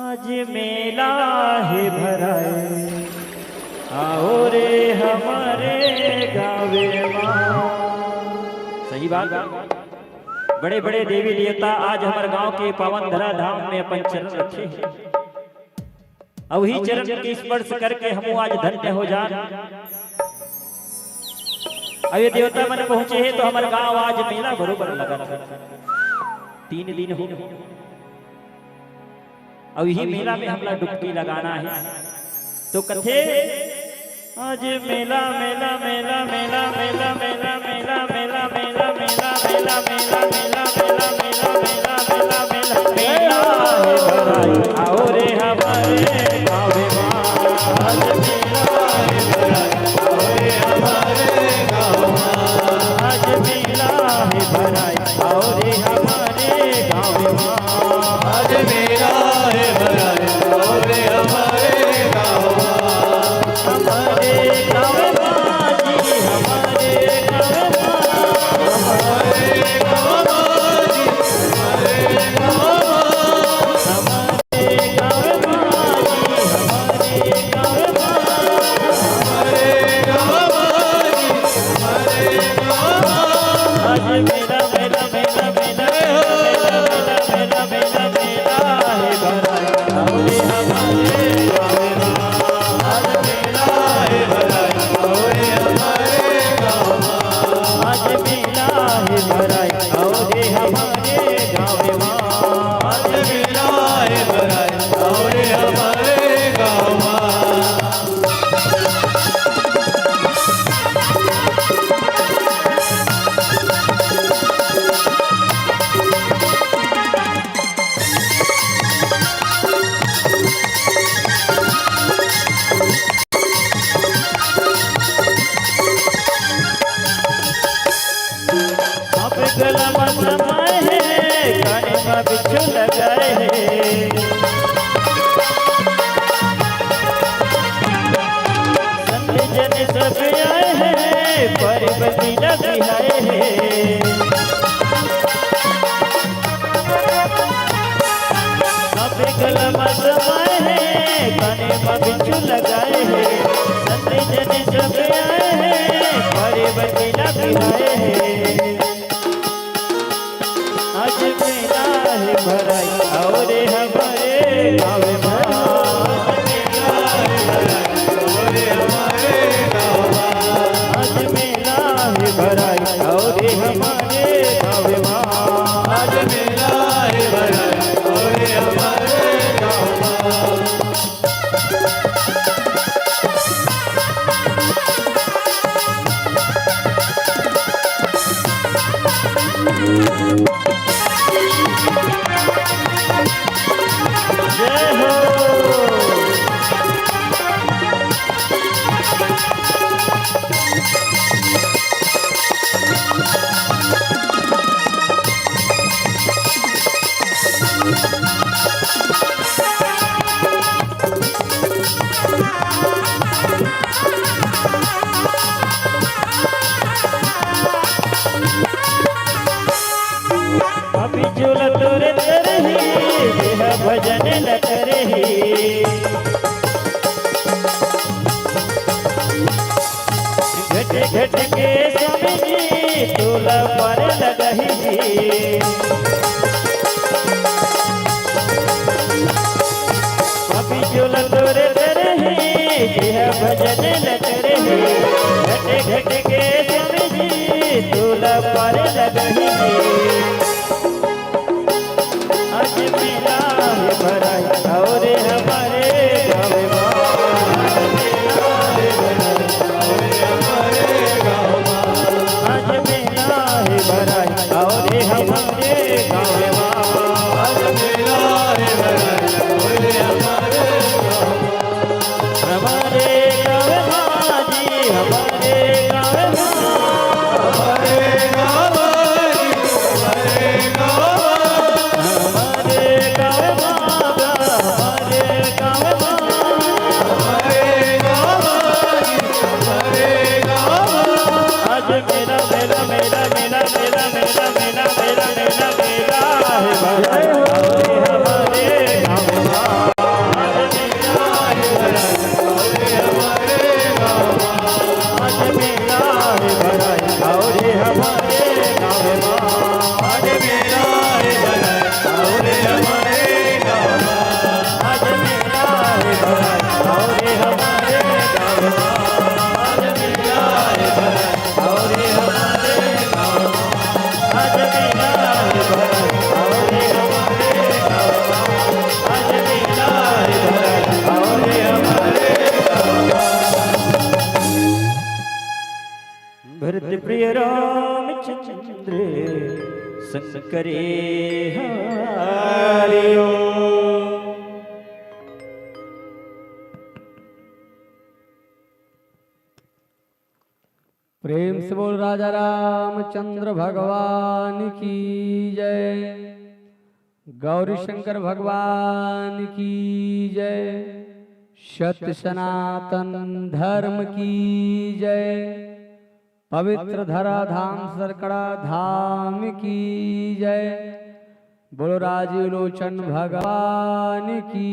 आज मेला है भराए आओ रे हमारे गावे माँ। सही बात बड़े बड़े देवी देवता आज हमारे गांव के पावन धरा धाम में अपन चरण रखे हैं अब ही चरण के स्पर्श करके हम आज धन्य हो जाए। अब ये देवता मन पहुंचे हैं तो हमारे गांव आज मेला बरोबर लगा 3 दिन हो अब यही मेला में हमला डुबकी लगाना है तो कथे आज मेला मेला मेला मेला मेला मेला मेला मेला मेला मेला मेला मेला मेला मेला मेला मेला मेला मेला मेला आओ रे हमारे गाँव आज मेला आओ रे हमारे गाँव आज मेला है भराई आओ रे हमारे गाँव आज मेला है भराई आओ रे हमारे गाँव हमारे गाँव जी हमारे माँ बिच्छू लगाए हैं। संत जन सब आए हैं, पार्वती न बिहाए हैं। सबे गला में समाए हैं, काने में बिच्छू लगाए हैं। संत जन सब आए हैं, पार्वती न बिहाए हैं। आज मेला है भराई और हमारे गाँव में, आज मेला है भराई और हमारे गाँव में, आज मेला है भराई और हमारे गाँव में। जय हो। अभी झूला तोरे तरही, यह भजन न करही। घट घट के स्वामी जी तोला पर लगही जी। अभी झूला तोरे तरही, यह भजन न करही। घट घट के स्वामी जी तोला पर लगही जी। आज मेला है भराई और हमारे गाँव में, आज मेला है भराई और हमारे गाँव में, आज मेला है भराई और हमारे गाँव में। हमारे गाँव में जी, हमारे गाँव में, हमारे गाँव में, हमारे गाँव में, हमारे गाँव में, हमारे गाँव में, हमारे गाँव में, हमारे गाँव में। आज मेला मेला मेला मेला मेला मेला मेला मेला मेला मेला है भराई और हमारे गाँव में, आज मेला है भराई और हमारे गाँव में, आज मेला है भराई और हमारे गाँव में, आज मेला है भराई और हमारे गाँव में। आज मेला है भराई और हमारे गाँव में, आज मेला है भराई और हमारे गाँव में। आज मेला है भराई और हमारे गाँव में, आज मेला है भराई और हमारे भरत प्रिय रामचंद्र शंकरे हरि ओम। प्रेम से बोल राजा रामचंद्र भगवान की जय, गौरी शंकर भगवान की जय, सत्य सनातन धर्म की जय, पवित्र धरा धाम सरकड़ा धाम की जय, बोलो राजीव लोचन भगवान की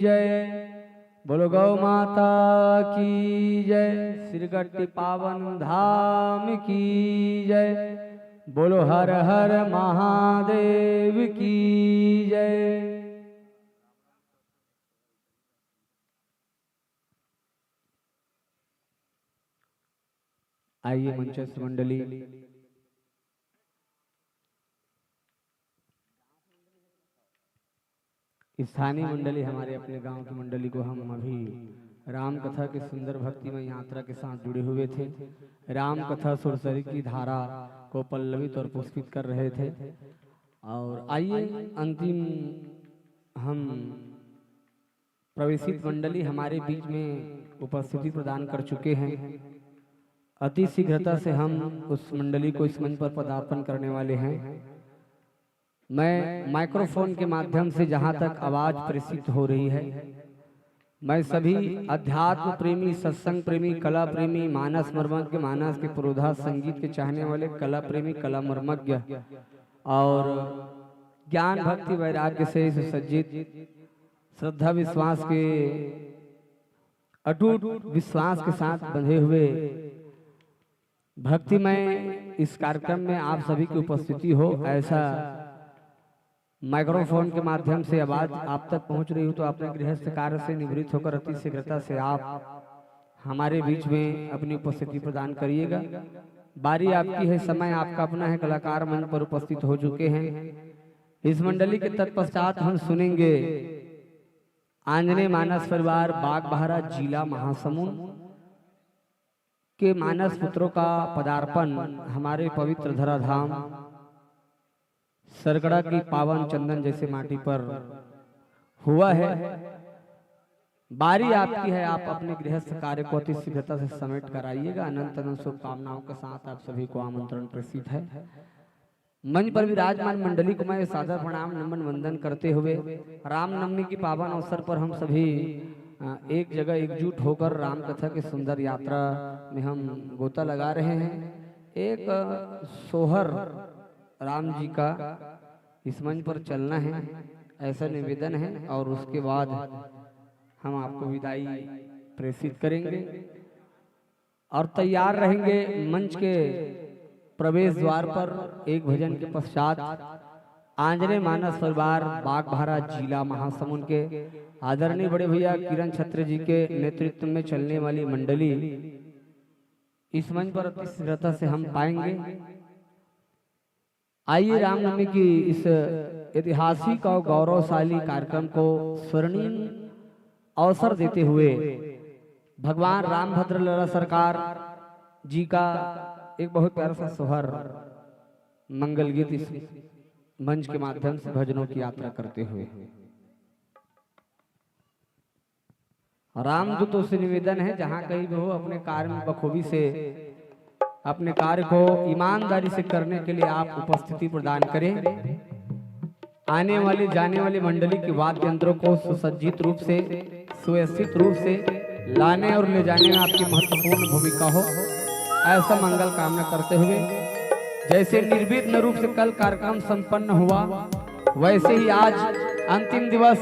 जय, बोलो गौ माता की जय, सिरगट्टी पावन धाम की जय, बोलो हर हर महादेव की जय। आइए मंचस्थ मंडली, स्थानीय मंडली हमारे अपने गांव की मंडली को हम अभी राम कथा के सुंदर भक्तिमय यात्रा के साथ जुड़े हुए थे। राम कथा सुरसरी की धारा को पल्लवित और पुष्पित कर रहे थे। और आइए अंतिम हम प्रवेशित मंडली हमारे बीच में उपस्थिति प्रदान कर चुके हैं। अति शीघ्रता से हम उस मंडली को इस मंच पर पदार्पण करने वाले हैं। मैं माइक्रोफोन के माध्यम से जहां तक आवाज प्रेषित हो रही है, मैं सभी अध्यात्म प्रेमी, सत्संग प्रेमी, कला प्रेमी, मानस मर्मज्ञ, मानस के पुरोधा, संगीत के चाहने वाले, कला प्रेमी, कला मर्मज्ञ और ज्ञान भक्ति वैराग्य से सुसज्जित, श्रद्धा विश्वास के अटूट विश्वास के साथ बंधे हुए भक्तिमय इस कार्यक्रम में आप सभी की उपस्थिति हो, ऐसा माइक्रोफोन के माध्यम से आवाज आप तक पहुंच रही हो तो अपने गृहस्थ कार्य से निवृत्त होकर अति शीघ्रता से आप हमारे बीच में अपनी उपस्थिति प्रदान करिएगा। बारी आपकी है, समय आपका अपना है। कलाकार मंच पर उपस्थित हो चुके हैं। इस मंडली के तत्पश्चात हम सुनेंगे आंजनेय मानस परिवार बागबाहरा जिला महासमुंद के मानस पुत्रों का पदार्पण हमारे पवित्र धराधाम सरगड़ा की पावन चंदन जैसे माटी पर हुआ है। बारी आपकी है, आप अपने गृहस्थ कार्य को अति शीघ्रता से समेट कर आइएगा। अनंत अनंत शुभकामनाओं के साथ आप सभी को आमंत्रण प्रेषित है। मंच पर विराजमान मंडली को मैं सादर प्रणाम नमन वंदन करते हुए रामनवमी की पावन अवसर पर हम सभी एक जगह एकजुट होकर राम कथा की सुंदर यात्रा में हम गोता लगा रहे हैं। एक सोहर राम जी का इस मंच पर चलना है, ऐसा निवेदन है, और उसके बाद हम आपको विदाई प्रेषित करेंगे और तैयार रहेंगे मंच के प्रवेश द्वार पर। एक भजन के पश्चात आंजनेय मानस परिवार बागबाहरा जिला महासमुंद के आदरणीय बड़े भैया किरण छत्र जी के नेतृत्व में चलने वाली मंडली इस मंच पर अति शीघ्रता से हम पाएंगे। आइए रामनवमी की इस ऐतिहासिक और गौरवशाली कार्यक्रम को स्वर्णिम अवसर देते हुए भगवान रामभद्र लला सरकार जी का एक बहुत प्यारा सा सोहर मंगल गीत इस मंच के माध्यम से भजनों की यात्रा करते हुए रामदूतों से निवेदन है, जहां कहीं भी हो अपने कार्य में बखूबी से अपने कार्य को ईमानदारी से करने के लिए आप उपस्थिति प्रदान करें। आने वाले जाने वाले मंडली के वाद्य यंत्रों को सुसज्जित रूप से, सुव्यवस्थित रूप से लाने और ले जाने में आपकी महत्वपूर्ण भूमिका हो, ऐसा मंगल कामना करते हुए जैसे निर्विघ्न रूप से कल कार्यक्रम संपन्न हुआ, वैसे ही आज अंतिम दिवस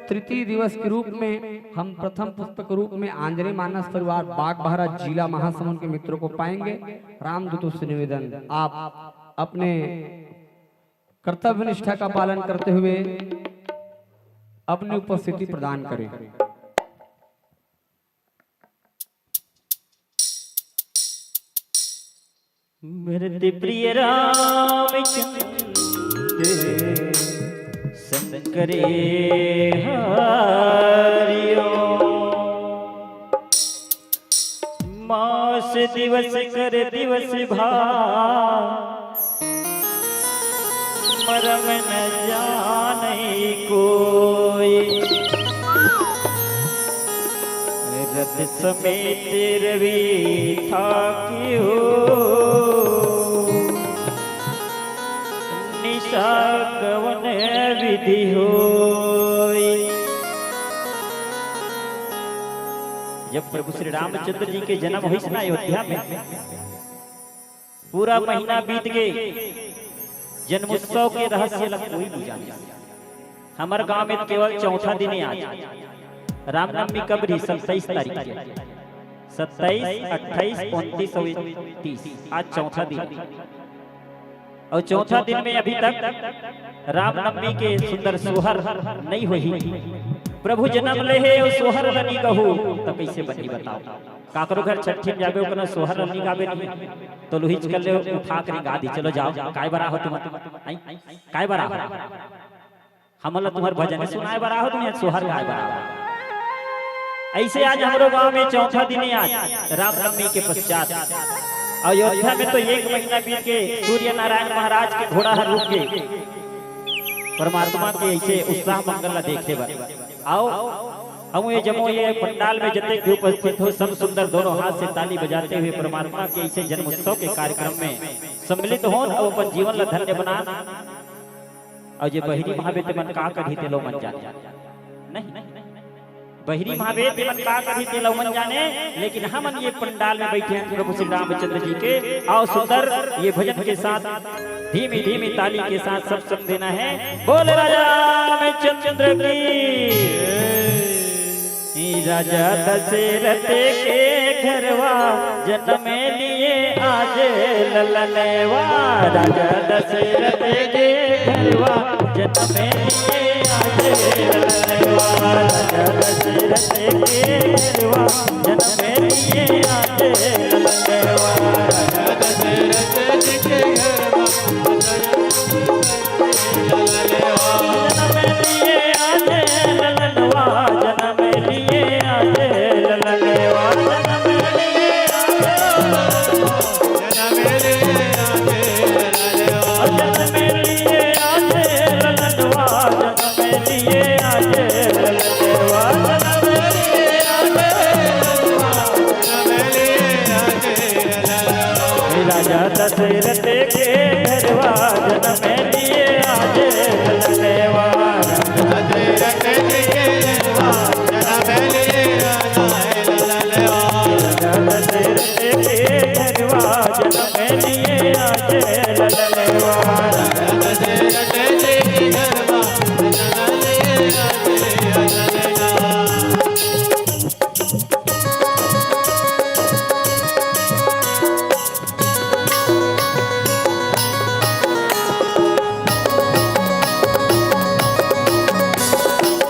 तृतीय दिवस के रूप में हम प्रथम पुस्तक रूप में आंजनेय मानस परिवार बागबाहरा जिला महासमुंद के मित्रों को पाएंगे। रामदूतों से निवेदन, आप अपने कर्तव्य निष्ठा का पालन करते हुए अपनी उपस्थिति प्रदान करें। मेरे प्रिय रामचंद्र शंकरे हरिओ, मास दिवस कर दिवस भा मरम न जाने कोई, रथ समेत रवि था क्यों निशा कवन विधि होई। जब प्रभु श्री रामचंद्र जी के जन्म हुई ना अयोध्या में, पूरा महीना बीत गए, जन्मोत्सव के रहस्य लग कोई नहीं जानता। हमारे गांव में केवल चौथा दिन है आज। रामनवमी कब रही? 27 तारीख को। 27, 28, 29 और 30, आज चौथा दिन। और चौथा दिन में अभी तक रामनवमी के सुंदर सोहर नहीं हुई। प्रभु जन्म ले है और सोहर बनी कहू तो कैसे बनी बताओ। काकरो घर छठी में जाबे ओकरा सोहर नहीं गावे नहीं तो लोहिच कर ले उठा कर गा दी। चलो जाओ, काय बरा हो तुम, काय बरा हो हमला तुम्हार भजन सुनाए बरा हो, तुम सोहर गाय बरा हो। ऐसे आज हमारे गांव में चौथा दिन है आज रामनवमी के पश्चात। अयोध्या में तो एक महीना बीत के सूर्य नारायण महाराज के घोड़ा रुक गए। परमात्मा के ऐसे उत्साह मंगल देखे बर आओ हम ये जमो ये पंडाल में जते भी उपस्थित हो, सब सुंदर दोनों हाथ से ताली बजाते हुए परमात्मा के ऐसे जन्मोत्सव के कार्यक्रम में सम्मिलित हो और अपन जीवन ला धन्य बना। और ये बहिरी महावेद मन का कही ते लो मन जाने नहीं बहिरी महावेद मन का कही ते लो मन जाने, लेकिन हम ये पंडाल में बैठे हैं प्रभु श्री रामचंद्र जी के। आओ सुंदर ये भजन के साथ धीमी धीमी ताली के साथ सब देना है। बोल राजा रामचंद्र की। राजा दशरथ के घरवा जन्म लिए आज ललनवा, राजा दशरथ के घरवा जन्म लिए आज ललनवा, राजा दशरथ के घरवा जन्म लिए आज ललनवा, राजा दशरथ के घरवा जन्म लिए आज ललनवा, जन्म लिए आज ललनवा, राजा दशरथ के घरवा जन्म लिए आज ललनवा, दशरथ के घरवा जन्म लिए आज ललनवा, दशरथ के घरवा जन्म लिए आज ललनवा, दशरथ के घरवा जन्म लिए आज ललनवा।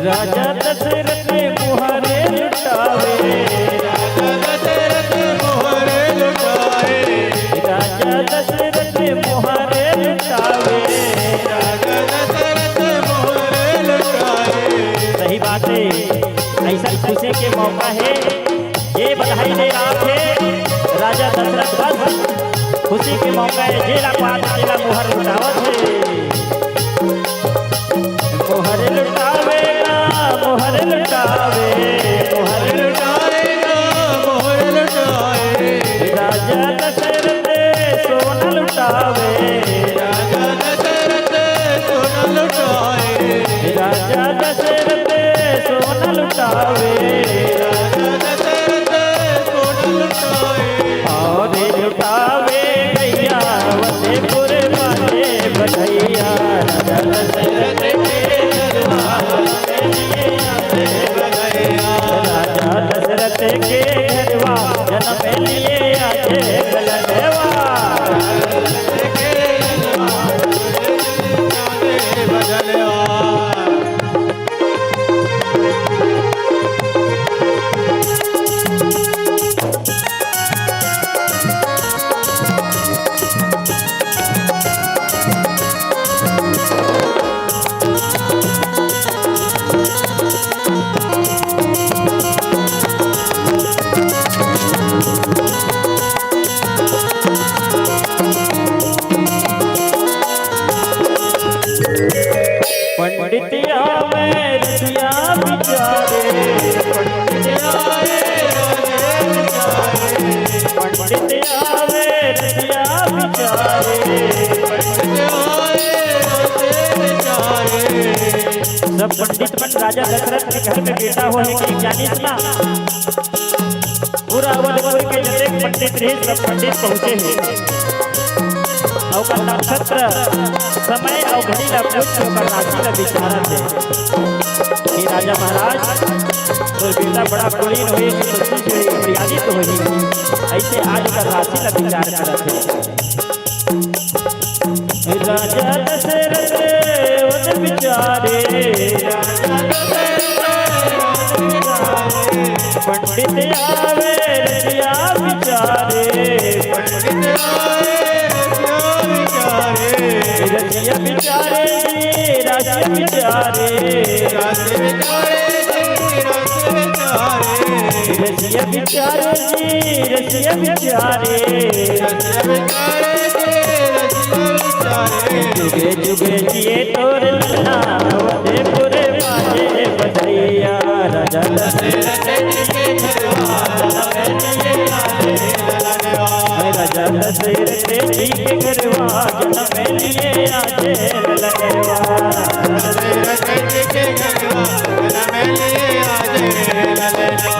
राजा दशरथ मुहारे लुटावे, राजा दशरथ मुहारे लुटावे, राजा दशरथ मुहारे लुटावे, राजा दशरथ मुहारे लुटावे। सही बात है, ऐसा खुशी के मौका है, ये बधाई दे रहा थे राजा दशरथ बस खुशी के मौका है, जेला पात जेला मुहर लुटावत है, मुहर लुटावे मोहर लुटावे, मोहर लुटाएगा मोहर लुटाए, राजा दशरथ सोना लुटावे, राजा दशरथ सोना लुटाए, राजा दशरथ सोना लुटावे, राजा दशरथ सोना लुटाए, और लुटावे गैया वतेपुर वाले बधैया, राजा दशरथ के घरवा राजा दशरथ के घरवा जन्म लिए आज ललनवा, पंडितिया में रसिया बिचारे, पंडितिया में रसिया बिचारे, सब पंडित बन राजा दशरथ के घर में बेटा होने की जानिस ना, पूरा अवधपुर के जतेक पंडित रहे सब पंडित पहुंचे हैं, और का नक्षत्र समय और घड़ी ला पूछ और राशि ला विचारत है कि राजा महाराज तो बेटा बड़ा कुलीन होए कि सोची से मर्यादित तो होई, ऐसे आज का राशि ला विचार करत है। राजा दशरथ उन विचारे, राजा पंडित आवे रसिया विचारे, पंडित रसिया विचारे राजा विचारे, रसिया विचारे रसिया विचारे, जुगे जुगे जिए तोर ललना अवधपुर बाजे बधैया राजा दशरथ जी के घरवा राजा दशरथ जी के घरवा जन्म लिए आजे ललनवा दशरथ जी के घरवा जन्म लिए आजे ललनवा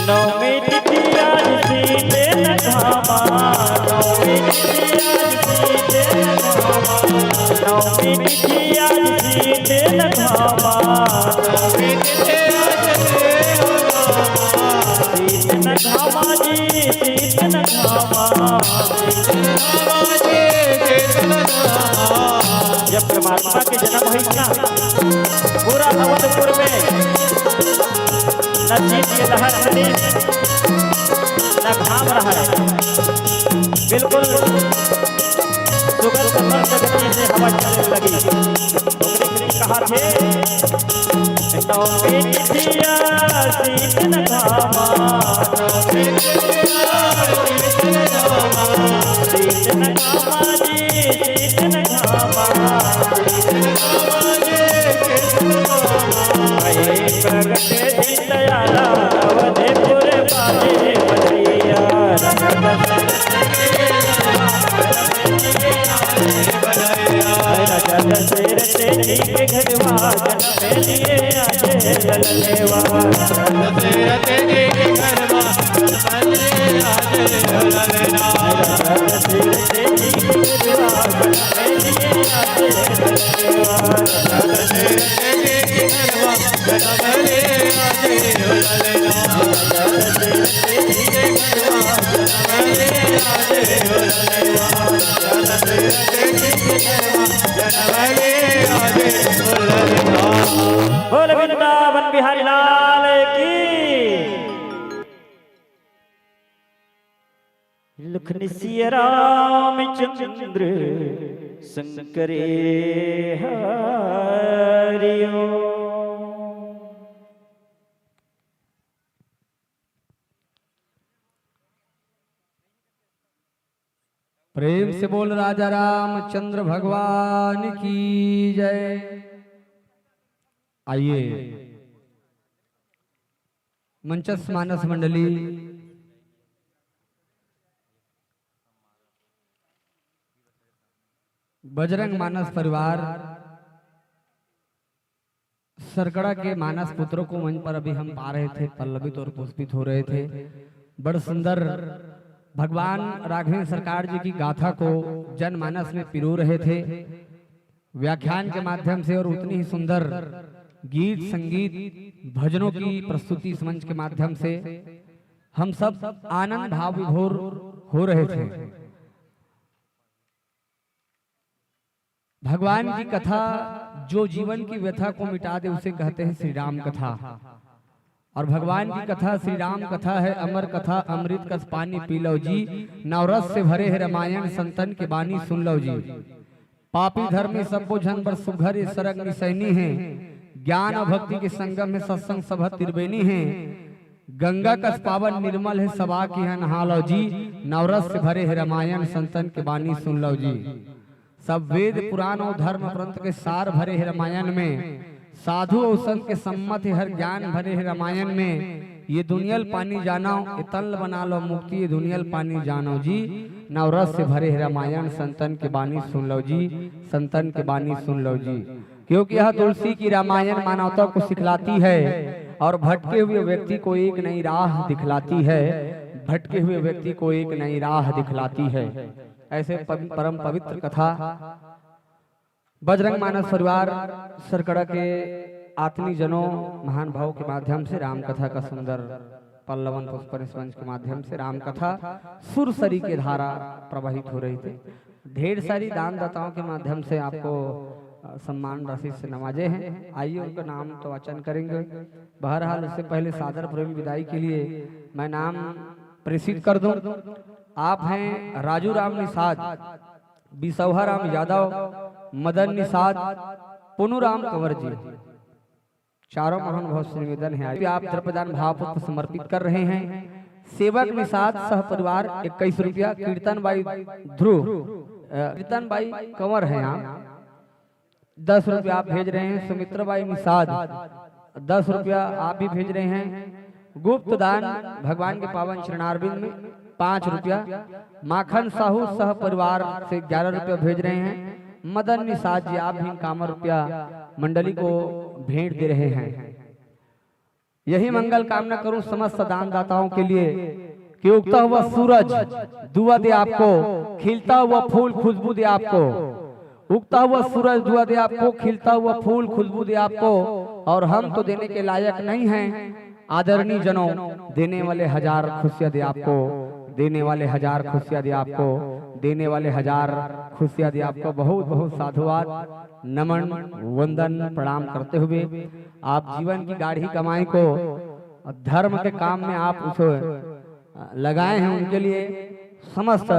नौमी तिथि आज सीते न धामा नौमी तिथि आज सीते न धामा नौमी तिथि आज सीते न धामा नौमी तिथि आज सीते न धामा जी सीते न धामा जब परमात्मा के जन्म हुई ना पूरा अवधपुर में न शीत की लहर चली न घाम रहा है बिल्कुल सुगंध कमल गति से हवा चलने लगी कहा थे नौमी तिथिया शीत न घामा शीत न घामा जी शीत न घामा प्रगट दयाला अवधपुर बाजे बधैया राजा दशरथ जी के घरवा जन्म लिए आजे ललनवा दशरथ जी के घरवा जन्म लिए आजे ललनवा दशरथ जी के घरवा जन्म लिए आजे ललनवा दशरथ जी के घरवा जन्म लिए आजे ललनवा दशरथ जी के घरवा जन्म लिए आजे ललनवा दशरथ जी के घरवा जन्म लिए आजे ललनवा बोल वृंदावन बिहारी लाल की लखन सिया रामचंद्र शंकरे हरिओ प्रेम से बोल राजा रामचंद्र भगवान की जय। आइए मंचस्थ मानस मंडली बजरंग मानस परिवार सरकड़ा के मानस पुत्रों को मंच पर अभी हम पा रहे थे, पल्लवित और पुष्पित हो रहे थे। बड़ सुंदर भगवान राघवेंद्र सरकार जी की गाथा को जनमानस में पिरो रहे थे व्याख्यान के माध्यम से, और उतनी ही सुंदर गीत संगीत भजनों की प्रस्तुति इस मंच के माध्यम से हम सब आनंद भाव विभोर हो रहे थे। भगवान की कथा जो जीवन की व्यथा को मिटा दे उसे कहते हैं श्री राम कथा। और भगवान की कथा श्री राम कथा है, अमर कथा अमृत कस पानी पी लो जी, नवरस से भरे है रामायण संतन के बानी सुन लो जी। पापी धर्मी सबो जन बर सुघर ये सरग निसैनी है, ज्ञान और भक्ति के संगम में सत्संग सभा त्रिवेणी है। गंगा कस पावन निर्मल है सबा की है नहा लो जी, नवरस से भरे है रामायण संतन के बानी सुन लो जी। सब वेद पुराण और धर्म ग्रंथ के सार भरे है रामायण में, साधु और संत के सम्मत हर ज्ञान भरे है रामायण में। ये दुनियल पानी जानो इतल बना लो मुक्ति, ये दुनियल पानी जानो जी, नवरस से भरे है रामायण संतन के बानी सुन लो जी, संतन के बानी सुन लो जी। क्योंकि यह तुलसी की रामायण मानवता को सिखलाती है और भटके हुए व्यक्ति को एक नई राह दिखलाती है, भटके हुए व्यक्ति को एक नई राह दिखलाती है। ऐसे परम पवित्र कथा बजरंग मानस परिवार सरकड़ा के आत्मी जनों महान भाव के माध्यम से राम कथा का सुंदर पल्लवन पुष्पर इस मंच के माध्यम से राम कथा सुरसरी के धारा प्रवाहित हो रही थी। ढेर सारी दान दाताओं के माध्यम से आपको सम्मान राशि से नवाजे हैं। आइए उनका नाम तो वाचन करेंगे। बहरहाल उससे पहले सादर प्रेम विदाई के लिए मैं नाम प्रेषित कर दूं। आप हैं राजू राम निषाद, बिसौहा राम यादव, मदन निषाद, पुनुराम कंवर जी, चारों महानुभाव से निवेदन है आप द्रव्यदान भावपुष्प समर्पित कर रहे हैं। सेवक निषाद सह परिवार 21 रुपया, कीर्तन बाई ध्रुव, कीर्तन बाई कंवर है यहाँ 10 रुपया आप भेज रहे हैं। सुमित्रा बाई निषाद 10 रुपया आप भी भेज रहे हैं। गुप्त दान भगवान के पावन चरणारविंद में 5 रुपया। माखन साहू सह परिवार से 11 रुपया भेज रहे हैं। मदन निषाद जी आप भी 51 रुपया मंडली को भेंट दे रहे हैं। यही मंगल कामना करूं समस्त दान दाताओं के लिए कि उगता हुआ सूरज दुआ दे आपको, खिलता हुआ फूल खुशबू दे आपको। उगता हुआ सूरज दुआ दे आपको, खिलता हुआ फूल खुशबू दे आपको। और हम तो देने के लायक नहीं हैं, आदरणीय जनों देने वाले 1000 खुशियां दे आपको, देने वाले 1000 खुशियां दे आपको, देने वाले 1000 खुशियां दे आपको। बहुत बहुत साधुवाद, नमन, वंदन, प्रणाम करते हुए आप जीवन की गाढ़ी कमाई को धर्म के काम में आप उसे लगाए हैं, उनके लिए समस्त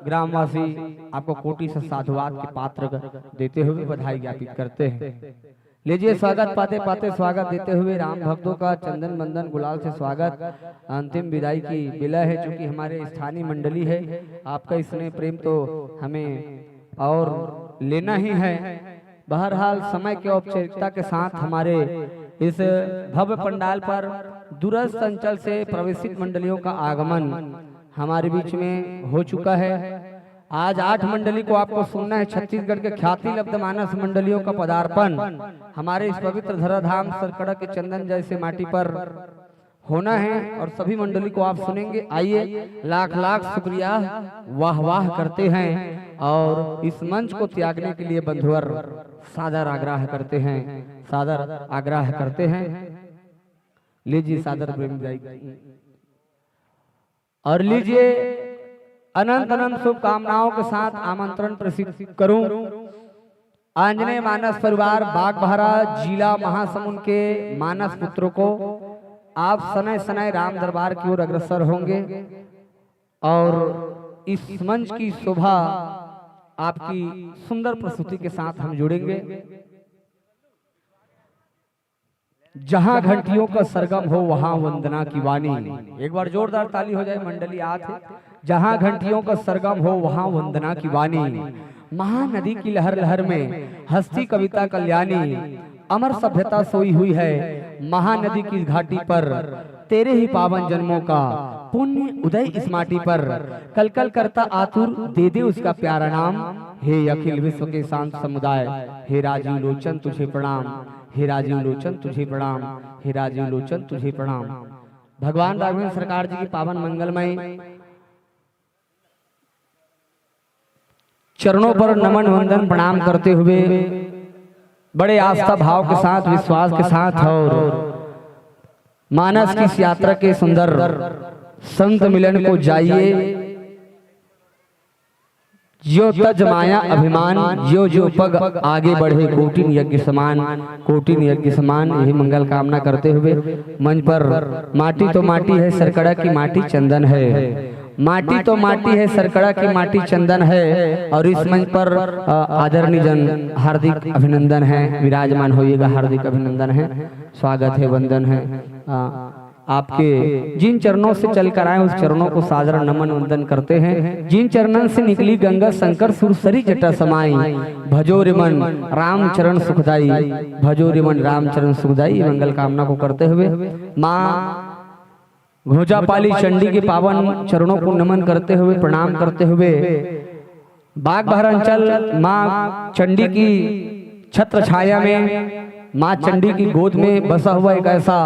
ग्रामवासी आपको कोटि से साधुवाद के पात्र देते हुए बधाई ज्ञापित करते हैं। लीजिए स्वागत पाते पाते स्वागत देते हुए राम भक्तों का चंदन बंदन गुलाल से स्वागत। अंतिम विदाई की विलय है, चूंकि हमारे स्थानीय मंडली है। आपका स्नेह प्रेम तो हमें और लेना ही है। बहरहाल समय के औपचारिकता के साथ हमारे इस भव्य पंडाल पर दूरस्थ अंचल से प्रवेशित मंडलियों का आगमन हमारे बीच में हो चुका है। आज 8 मंडली को आपको सुनना है। छत्तीसगढ़ के ख्याति लब्ध मानस मंडलियों का पदार्पण हमारे इस पवित्र धराधाम सरकड़ा के चंदन जैसे माटी पर होना है और सभी मंडली को आप सुनेंगे। आइए लाख लाख शुक्रिया, वाह वाह करते हैं और इस मंच को त्यागने के लिए बंधुवर सादर आग्रह करते हैं, सादर आग्रह करते हैं। लीजिए सादर प्रेम और लीजिए अनंत अनंत शुभकामनाओं के साथ आमंत्रण प्रेषित करूं आंजनेय मानस परिवार बागबाहरा जिला महासमुंद के मानस पुत्रों को। आप सनय सनय राम दरबार की ओर अग्रसर होंगे और इस मंच की शोभा आपकी सुंदर प्रस्तुति के साथ हम जुड़ेंगे। जहां घंटियों का सरगम हो वहां वंदना की वाणी। एक बार जोरदार ताली हो जाए मंडली आते। जहां घंटियों का सरगम हो वहां वंदना की वाणी। महानदी की लहर लहर में हस्ती कविता कल्याणी। अमर सभ्यता सोई हुई है महानदी की घाटी पर। तेरे ही पावन जन्मों का पुण्य उदय इस माटी पर। कल कल करता आतुर दे दे उसका प्यारा नाम। हे अखिल विश्व के शांत समुदाय, हे राजीव लोचन तुझे प्रणाम, हे राजीव लोचन तुझे प्रणाम, हे राजीव लोचन तुझे प्रणाम। भगवान राघवेंद्र सरकार जी की पावन मंगलमय चरणों पर नमन वंदन प्रणाम करते हुए बड़े आस्था भाव के साथ, विश्वास के साथ और मानस की इस यात्रा के सुंदर संत मिलन को जाइए। जो तज माया अभिमान, जो जो पग आगे बढ़े कोटिन यज्ञ समान, कोटिन यज्ञ समान। यही मंगल कामना करते हुए मंच पर माटी तो माटी है सरकड़ा की माटी चंदन है। माटी तो माटी है सरकड़ा की माटी चंदन है। और इस मंच पर आदरणीय जन हार्दिक अभिनंदन है, विराजमान होइएगा, हार्दिक अभिनंदन है, स्वागत है, वंदन है। आपके जिन चरणों से चल कर आए उस चरणों को सादर नमन वंदन करते हैं। जिन चरणों से निकली गंगा शंकर सुरसरी जटा समाई। भजो रिमन राम चरण सुखदाई, भजो रिमन राम चरण सुखदाई। मंगल कामना को करते हुए माँ घोजापाली चंडी के पावन चरणों को नमन करते हुए, प्रणाम करते हुए बागबाहरा अंचल माँ चंडी की छत्र छाया में, माँ चंडी की गोद में बसा हुआ एक ऐसा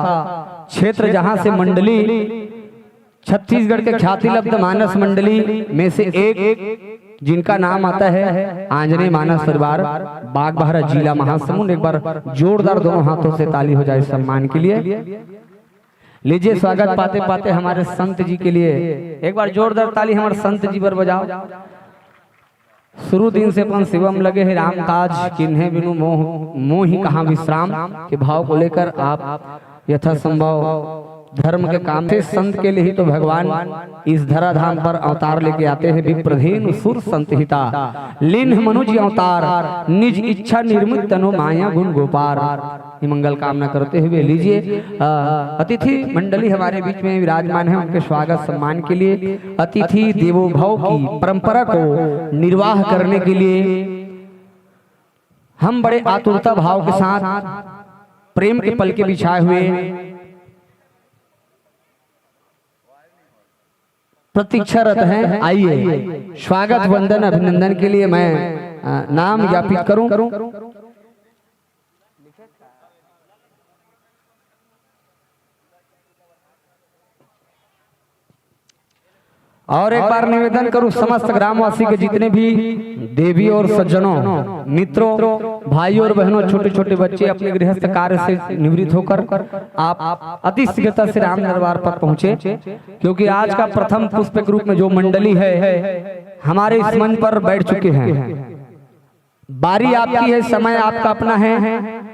क्षेत्र जहां से मंडली छत्तीसगढ़ के ख्याति लब्ध मानस मंडली में से एक जिनका नाम आता है आंजनेय मानस परिवार बागबाहरा जिला महासमुंद। एक बार जोरदार दोनों हाथों से ताली हो जाए सम्मान के लिए। लीजिए स्वागत पाते पाते हमारे संत जी के लिए एक बार जोरदार ताली हमारे संत जी पर बजाओ। शुरू दिन से अपन शिवम लगे हैं राम काज किन्हें बिनु मोह ही कहाँ विश्राम के भाव को लेकर आप यथासंभव धर्म के काम से संत के लिए ही तो भगवान इस धराधाम पर अवतार लेके आते हैं। विप्रधेनु सुर संत हिता लीन मनुज अवतार निज इच्छा निर्मित तनो माया गुण गोपार। ये मंगल कामना करते हुए लीजिए अतिथि मंडली हमारे बीच में विराजमान है, उनके स्वागत सम्मान के लिए अतिथि देवो भव की परंपरा को निर्वाह करने के लिए हम बड़े आतुरता भाव के साथ प्रेम के पल के बिछाए हुए प्रतीक्षारत हैं। आइए स्वागत वंदन अभिनंदन के लिए मैं नाम ज्ञापित करूं। और एक बार निवेदन करूं समस्त ग्रामवासी के जितने भी देवी और सज्जनों मित्रों भाइयों और बहनों छोटे छोटे बच्चे अपने गृहस्थ कार्य से निवृत्त होकर आप अति शीघ्रता से राम दरबार पर पहुंचे, क्योंकि आज का प्रथम पुष्पक रूप में जो मंडली है हमारे इस मंच पर बैठ चुके हैं। बारी आपकी है, समय आपका अपना है।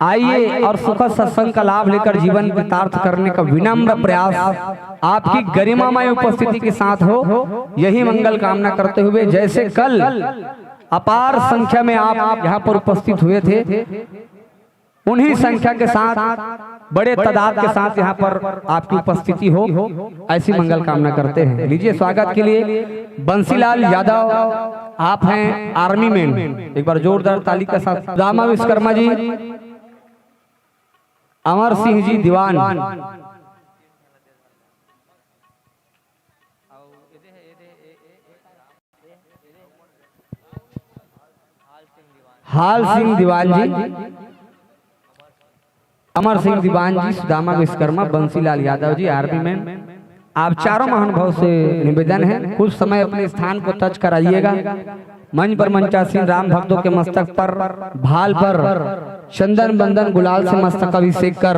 आइए और सुखद सत्संग का लाभ लेकर जीवन व्यतीत करने का विनम्र प्रयास आपकी गरिमामय उपस्थिति के साथ हो, यही मंगल कामना करते हुए जैसे कल अपार संख्या में आप यहाँ पर उपस्थित हुए थे, उन्हीं संख्या के साथ बड़े तादाद के साथ यहाँ पर आपकी उपस्थिति हो, ऐसी मंगल कामना करते हैं। लीजिए स्वागत के लिए बंसीलाल यादव, आप हैं आर्मी मैन, एक बार जोरदार ताली के साथ। रामा विश्वकर्मा जी, अमर सिंह जी दीवान, हाल सिंह दीवान जी, अमर सिंह दीवान जी, सुदामा विश्वकर्मा, बंसीलाल यादव जी आर्मी मैन, आप चारों महानुभाव से निवेदन है कुछ समय अपने स्थान को टच कराइएगा। मंच पर मंचासीन राम भक्तों के मस्तक पर भाल पर चंदन बंदन गुलाल से मस्तक अभिषेक कर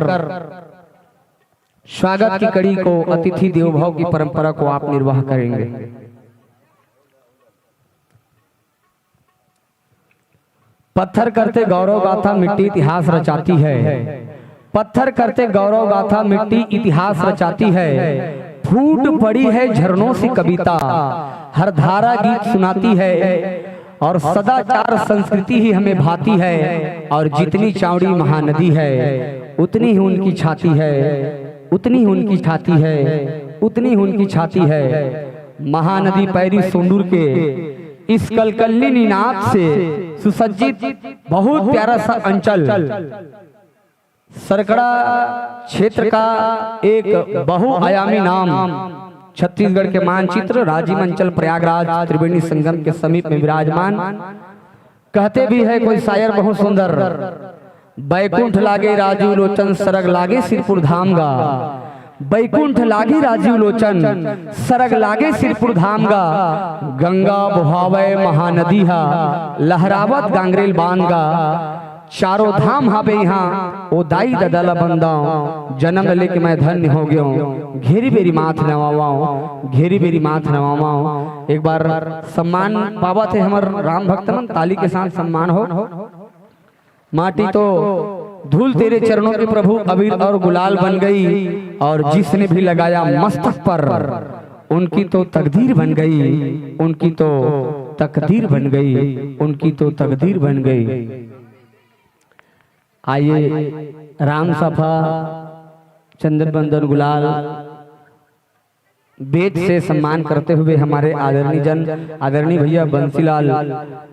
स्वागत की कड़ी को अतिथि देवभाव की परंपरा को आप निर्वाह करेंगे। पत्थर करते गौरव गाथा मिट्टी इतिहास रचाती है, पत्थर करते गौरव गाथा मिट्टी इतिहास रचाती है। फूट पड़ी है झरनों से कविता, हर धारा गीत सुनाती है, और सदाचार संस्कृति ही हमें भाती है। और जितनी चौड़ी महानदी है उतनी ही उनकी छाती है, उतनी ही उनकी छाती है, उतनी ही उनकी छाती है। महानदी पैरी सोंडूर के इस कलकल्ली निनाद से सुसज्जित बहुत प्यारा सा अंचल सरकड़ा क्षेत्र का एक बहुआयामी नाम छत्तीसगढ़ के मानचित्र राजीव अंचल प्रयागराज त्रिवेणी संगम के समीप में विराजमान। कहते भी है कोई शायर बहुत सुंदर, बैकुंठ लागे राजीव लोचन सरग लागे सिरपुर धाम गा, बैकुंठ लागे राजीव लोचन सरग लागे सिरपुर धाम गा। गंगा बुहावे महानदी हा लहरावत गांगरेल बांध गा, चारों धाम हावे यहाँ ओ दाई ददला बंदाओ, जन्म लेके मैं धन्य हो गया हूँ, घेरी बेरी माथ नवावाओ, घेरी बेरी माथ नवावाओ। एक बार सम्मान पावा थे हमर राम भक्तमन, ताली के साथ सम्मान हो। माटी तो धूल तेरे चरणों के प्रभु अबीर और गुलाल बन गई, और जिसने भी लगाया मस्तक पर उनकी तो तकदीर बन गई, उनकी तो तकदीर बन गई, उनकी तो तकदीर बन गई। आइए राम सफा चंदन बंदन गुलाल वेद से सम्मान करते हुए हमारे आदरणीय जन आदरणीय भैया बंसीलाल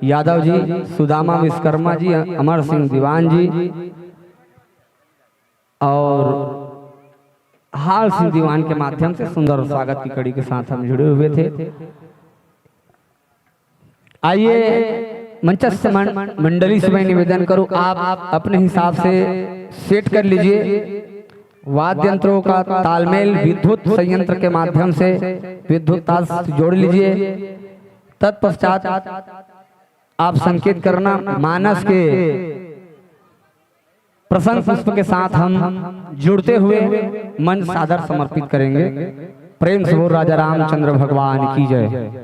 यादव जी, सुदामा विश्वकर्मा जी, अमर सिंह दीवान जी और हाल सिंह दीवान के माध्यम से सुंदर स्वागत की कड़ी के साथ हम जुड़े हुए थे। आइए मंचस्थ मंडली से मैं निवेदन करूं, आप अपने हिसाब से सेट कर लीजिए। वाद्य यंत्रों का तालमेल विद्युत संयंत्र के माध्यम से विद्युत ताल जोड़ लीजिए। तत्पश्चात आप संकेत करना, मानस के प्रसन्न पुष्प के साथ हम जुड़ते हुए मन सादर समर्पित करेंगे। प्रेम से बोल राजा रामचंद्र भगवान की जय।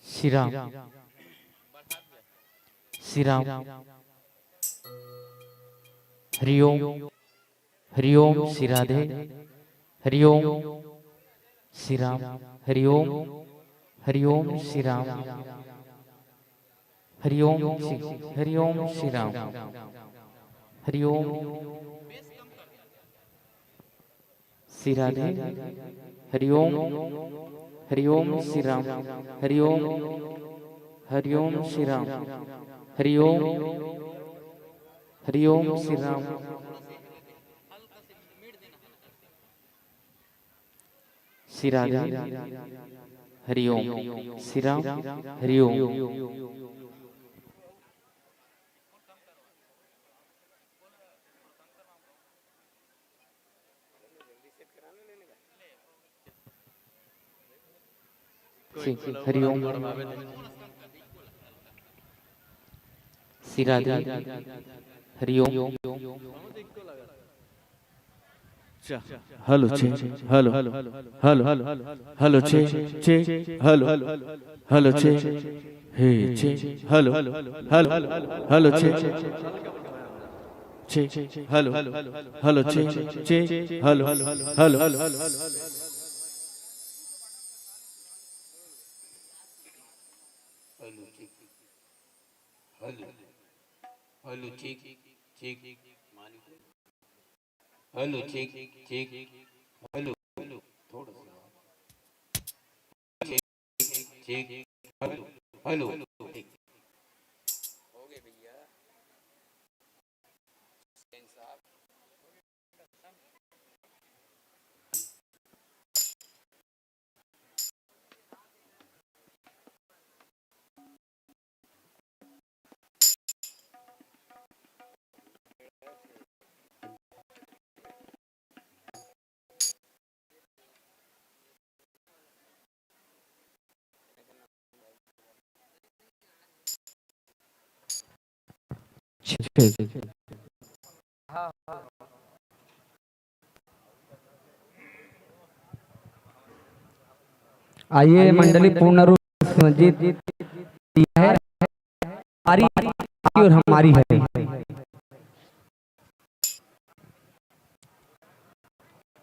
श्री राम श्री राम हरिओम हरिओम श्री राधे हरिओम श्री राम हरिओम हरिओम श्री राम हरिओम हरिओम श्री राम हरिओम श्री राधे हरिओम हरिओम श्री राम हरिओम हरिओम श्री राम हरिओम हरिओम श्री राम श्री राधे हरिओम श्री राम हरिओम हरिओम श्री राधे हरिओम हेलो चे हेलो हेलो हेलो चे चे हेलो हेलो चे हे चे हेलो हेलो हेलो चे चे हेलो हेलो चे चे हेलो हेलो हेलो ठीक ठीक हेलो ठीक ठीक हेलो हेलो थोड़ा सा ठीक हेलो हेलो हो गए भैया साहब आइए मंडली पूर्ण रूप से संजीत है, हमारी और हमारी है।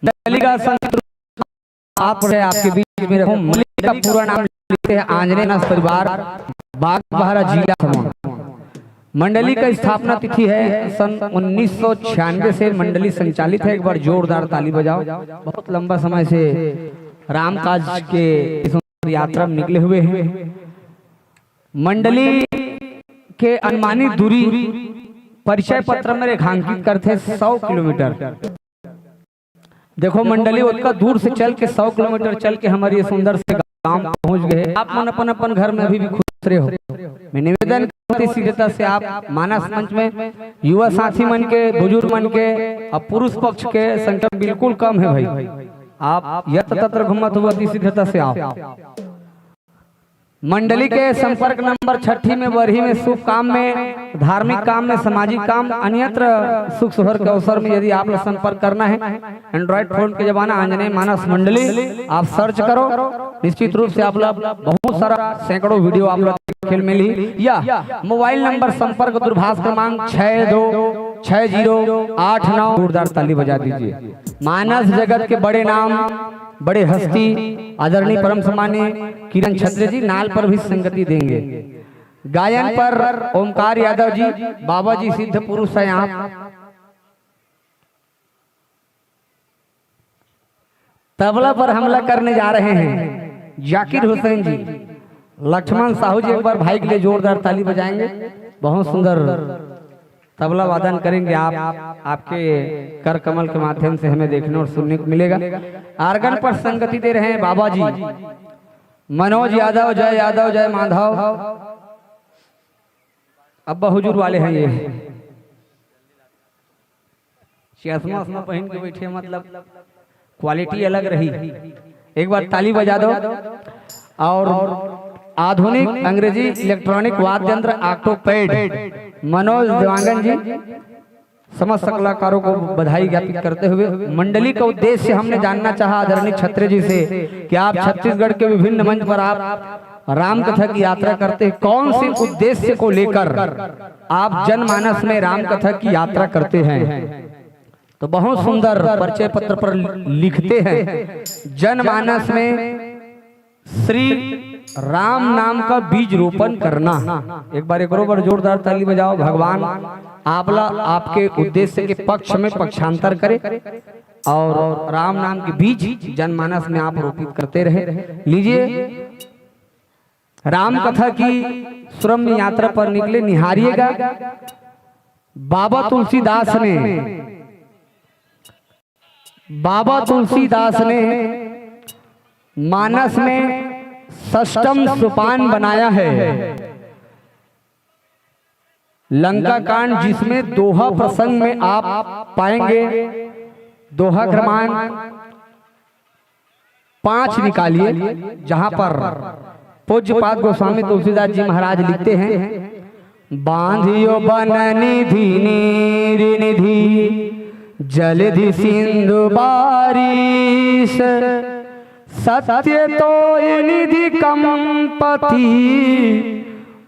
मंडली का संगीत आप आपके बीच में रखूं। मंडली का पूरा नाम लिखते हैं आंजनेय परिवार, बागबाहरा जिला समूह। मंडली का स्थापना तिथि है सन 1996 से मंडली संचालित है। एक बार जोरदार ताली बजाओ। बहुत लंबा समय से रामकाज के इस यात्रा में निकले हुए हैं। मंडली के अनुमानित दूरी परिचय पत्र में रेखांकित करते 100 किलोमीटर। देखो मंडली उतना दूर से चल के 100 किलोमीटर चल के हमारे सुंदर से गांव पहुंच गए। आप मन अपन घर में अभी भी खुश रहे हो। मैं निवेदन शीघ्रता से आप मानस मंच में युवा साथी मन के, बुजुर्ग मन के और पुरुष पक्ष के संख्या बिल्कुल कम है भाई। आप यत्र तत्र घुमत हुआ शीघ्रता से आओ। मंडली के संपर्क नंबर 6 में बरही में शुभ काम में, धार्मिक काम में, सामाजिक काम, अन्यत्र सुख सुहर के अवसर में यदि आप लोग संपर्क करना है, एंड्रॉइड फोन के जमाना आंजनेय मानस मंडली आप सर्च करो। निश्चित रूप से आप लोग बहुत सारा सैकड़ों वीडियो आप लोग खेल में ली। या मोबाइल नंबर संपर्क दूरभाष क्रमांक 626089। जोरदार ताली बजा दीजिए। मानस जगत के बड़े नाम, बड़े हस्ती आदरणीय परम सम्मानीय किरण छत्र जी नाल पर भी संगति देंगे। गायन पर ओमकार यादव जी, बाबा जी सिद्ध पुरुष है यहाँ। तबला पर हमला करने जा रहे हैं जाकिर हुसैन जी। लक्ष्मण साहू जी एक बार भाई के लिए जोरदार ताली बजाएंगे। बहुत सुंदर तबला वादन करेंगे आप। आपके कर कमल के माध्यम से हमें देखने और सुनने को मिलेगा। आर्गन पर संगति दे रहे हैं बाबा जी मनोज यादव, जय यादव, जय माधव। अब्बा हुजूर वाले हैं ये। चश्मा पहन के बैठे, मतलब क्वालिटी अलग रही। एक बार ताली बजा दो। और आधुनिक अंग्रेजी इलेक्ट्रॉनिक वाद्य यंत्र ऑक्टोपैड मनोज देवांगन जी, समस्त कलाकारों को बधाई ज्ञापित करते हुए मंडली का उद्देश्य हमने जानना चाहा आदरणीय छत्र जी से कि आप छत्तीसगढ़ के विभिन्न मंच पर आप राम कथा की यात्रा करते हैं। कौन से उद्देश्य को लेकर आप जनमानस में राम कथा की यात्रा करते हैं? तो बहुत सुंदर परिचय पत्र पर लिखते हैं, जनमानस में श्री राम नाम का बीज रोपण करना। एक बार एक बार जोरदार ताली बजाओ। भगवान आपला आपके उद्देश्य के पक्ष में पक्षांतर करे और राम नाम के बीज जनमानस में आप रोपित करते रहे। लीजिए राम कथा की सुरम्य यात्रा पर निकले, निहारिएगा। बाबा तुलसीदास ने मानस में षष्ठम सोपान बनाया है, लंका कांड, जिसमें दोहा प्रसंग में आप पाएंगे। दोहा क्रमांक 5 निकालिए, जहां पर पूज्यपाद गोस्वामी तुलसीदास जी महाराज लिखते हैं, बांधियो बन निधि नीर निधि जलधि सिंधु बारिश, सत्य तो निधि कंपति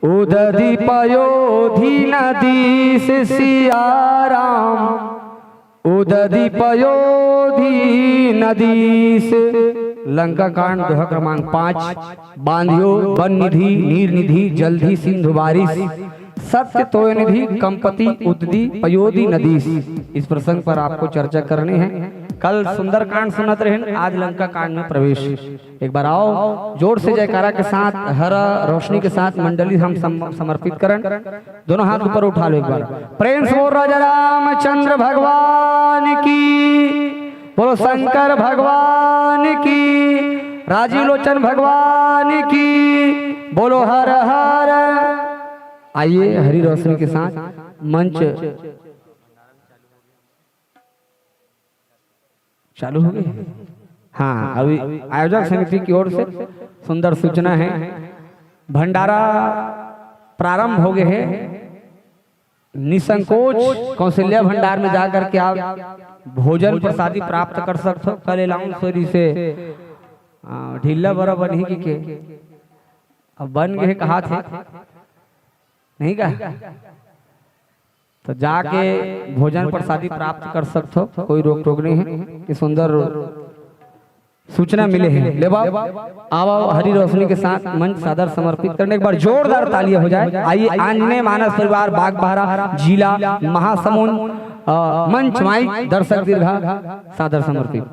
उदधि पयोधि नदी से सिया राम, उदधि पयोधि नदी से। लंका कांड दोहा क्रमांक 5। बांधियो वन निधि नीर निधि जलधि सिंधु बारिश, सत्य तो निधि कंपति उदधि पयोधि नदी। इस प्रसंग पर आपको चर्चा करनी है। कल सुंदर कांड सुनत रहे, आज लंका कांड में प्रवेश। एक बार आओ जोर से जयकारा के साथ, हरा रोशनी के साथ मंडली हम समर्पित करें। दोनों हाथ ऊपर उठा लो एक बार। प्रेम से बोल राजा रामचंद्र भगवान की, बोलो शंकर भगवान की, राजीव लोचन भगवान की, बोलो हर हर। आइए हरी रोशनी के साथ मंच चालू हो गई। हाँ, अभी आयोजक समिति की ओर से सुंदर सूचना है। भंडारा प्रारंभ हो गए हैं। निसंकोच कौशल्या भंडार में जाकर के आप भोजन प्रसादी प्राप्त कर सकते हो। कल एलाउंसरी से ढीला बड़ा बन ही के अब बन गए कहा थे नहीं का, तो जाके भोजन प्रसादी प्राप्त कर सकते हो, कोई रोक टोक नहीं है। कि सुंदर सूचना मिले हैं। ले आओ हरी रोशनी के साथ मंच सादर समर्पित करने, एक बार जोरदार तालियां हो जाए। आइए आंजनेय मानस परिवार बागबाहरा जिला महासमुंद मंच माइक दर्शक दीर्घा सादर समर्पित।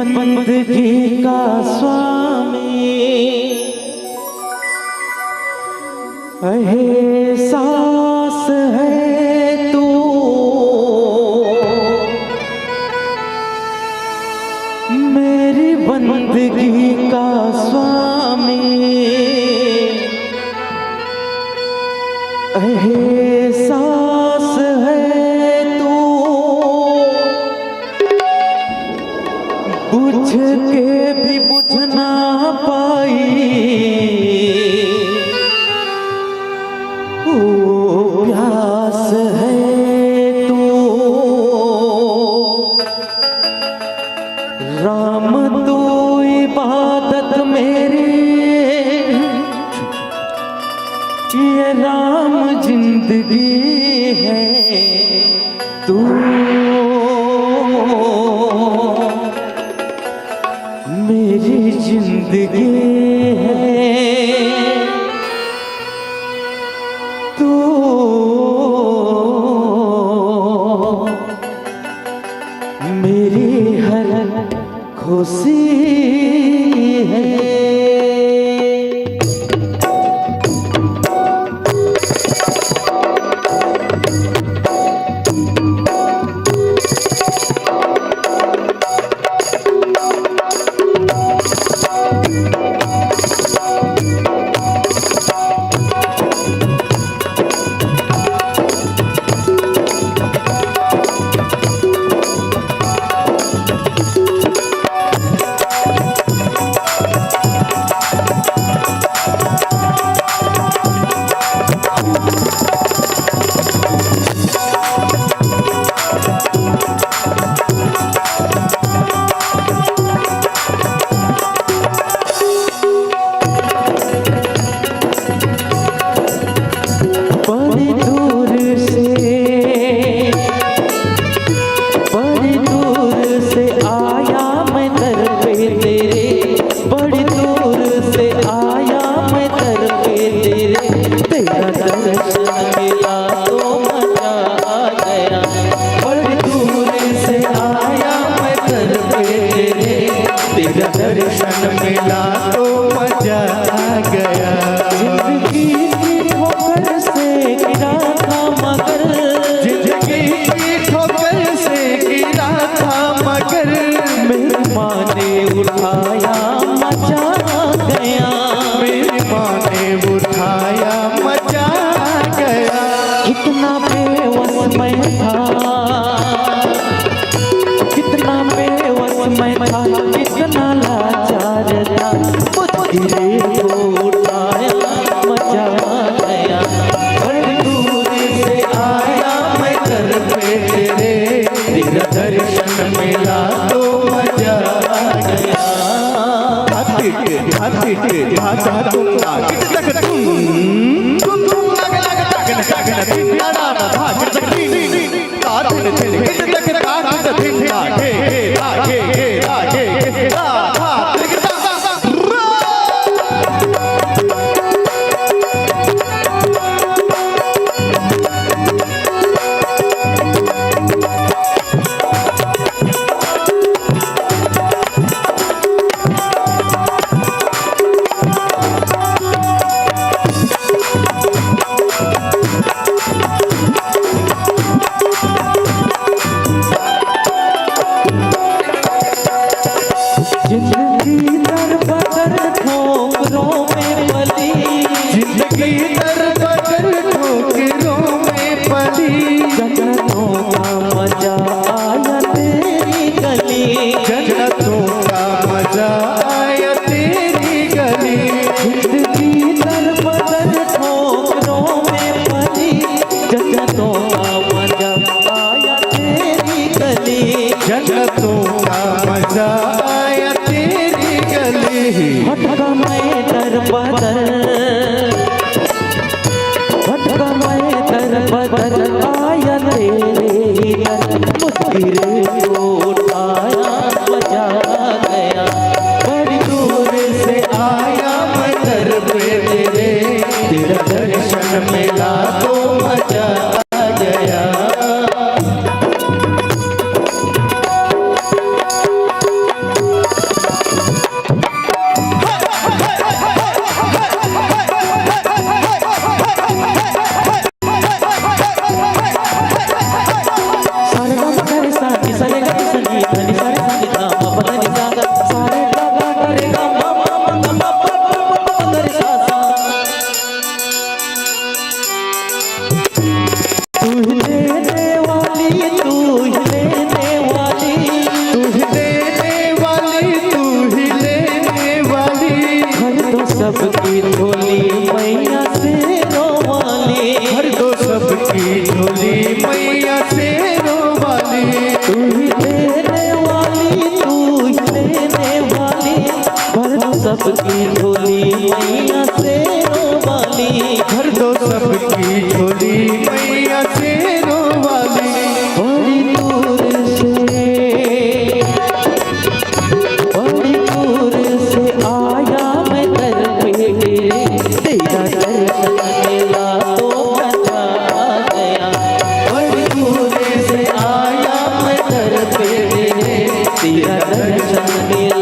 बंदगी का स्वामी एहसास है तू, मेरी बंदगी का स्वामी एहसास है तू, बुझ के भी बुझ ना पाई ओ प्यास है तू, राम तू इबादत मेरी, ये राम जिंदगी है तू, मेरी जिंदगी है खुशी है। दर्शन मिला तो मजा आ गया। जिंदगी की ठोकर से गिरा था मगर, जिंदगी की ठोकर से गिरा था मगर, मेरी माँ ने उठाया मचा गया। मेरी माँ ने उठाया मजा आ गया। कितना बेवस मैं था, कितना बेवस मैं था, कितना लाचार था, गिरे को उठाया मचा गया। बड़ी दूर से आया मैं दर पे तेरे, तेरा दर्शन मिला तो मजा आ गया। हाथी के भाषा तुम जिंदगी दर बदर ठोकरों में पली, जिंदगी दर बदर ठोकरों में पली, जन्नतों का मजा आया तेरी गली, जन्नतों का मजा आया तेरी गली। जिंदगी दर बदर ठोकरों में पली, जन्नतों का मजा आया तेरी गली, जन्नतों का मजा आया तेरी गली। भटका मैं दर बदर, भटका मैं दर बदर आया तेरे दर, मुस्किरे को उठाया मजा गया। बड़ी दूर से आया मैं दर पे तेरे, तेरा दर्शन मिला तो मजा आ गया। सारे गा गा रे सा नी सारे गा नी सा नी धा नी सारे सा नी धा मा पा धा नी सा गा, सारे गा गा रे गा मा मा मा गा मा पा पा पा पा धा रे सा सा। तू ही लेने वाली, तू ही लेने वाली, तू ही लेने वाली, तू ही लेने वाली, हर तो सबकी झोली मैया से रोवाली, हर दो सबकी झोली मैया से रोवाली। तू ही लेने वाली, तू ही लेने वाली, हर तो सबकी झोली मैया से रोवाली, हर दो सबकी झोली मैया से रोवाली। बड़ी दूर से, बड़ी दूर से आया मैं दर पे, तेरा दर्शन मिला तो मजा आ गया। बड़ी दूर से आया मैं दर पे तेरे, तेरा दर्शन मिला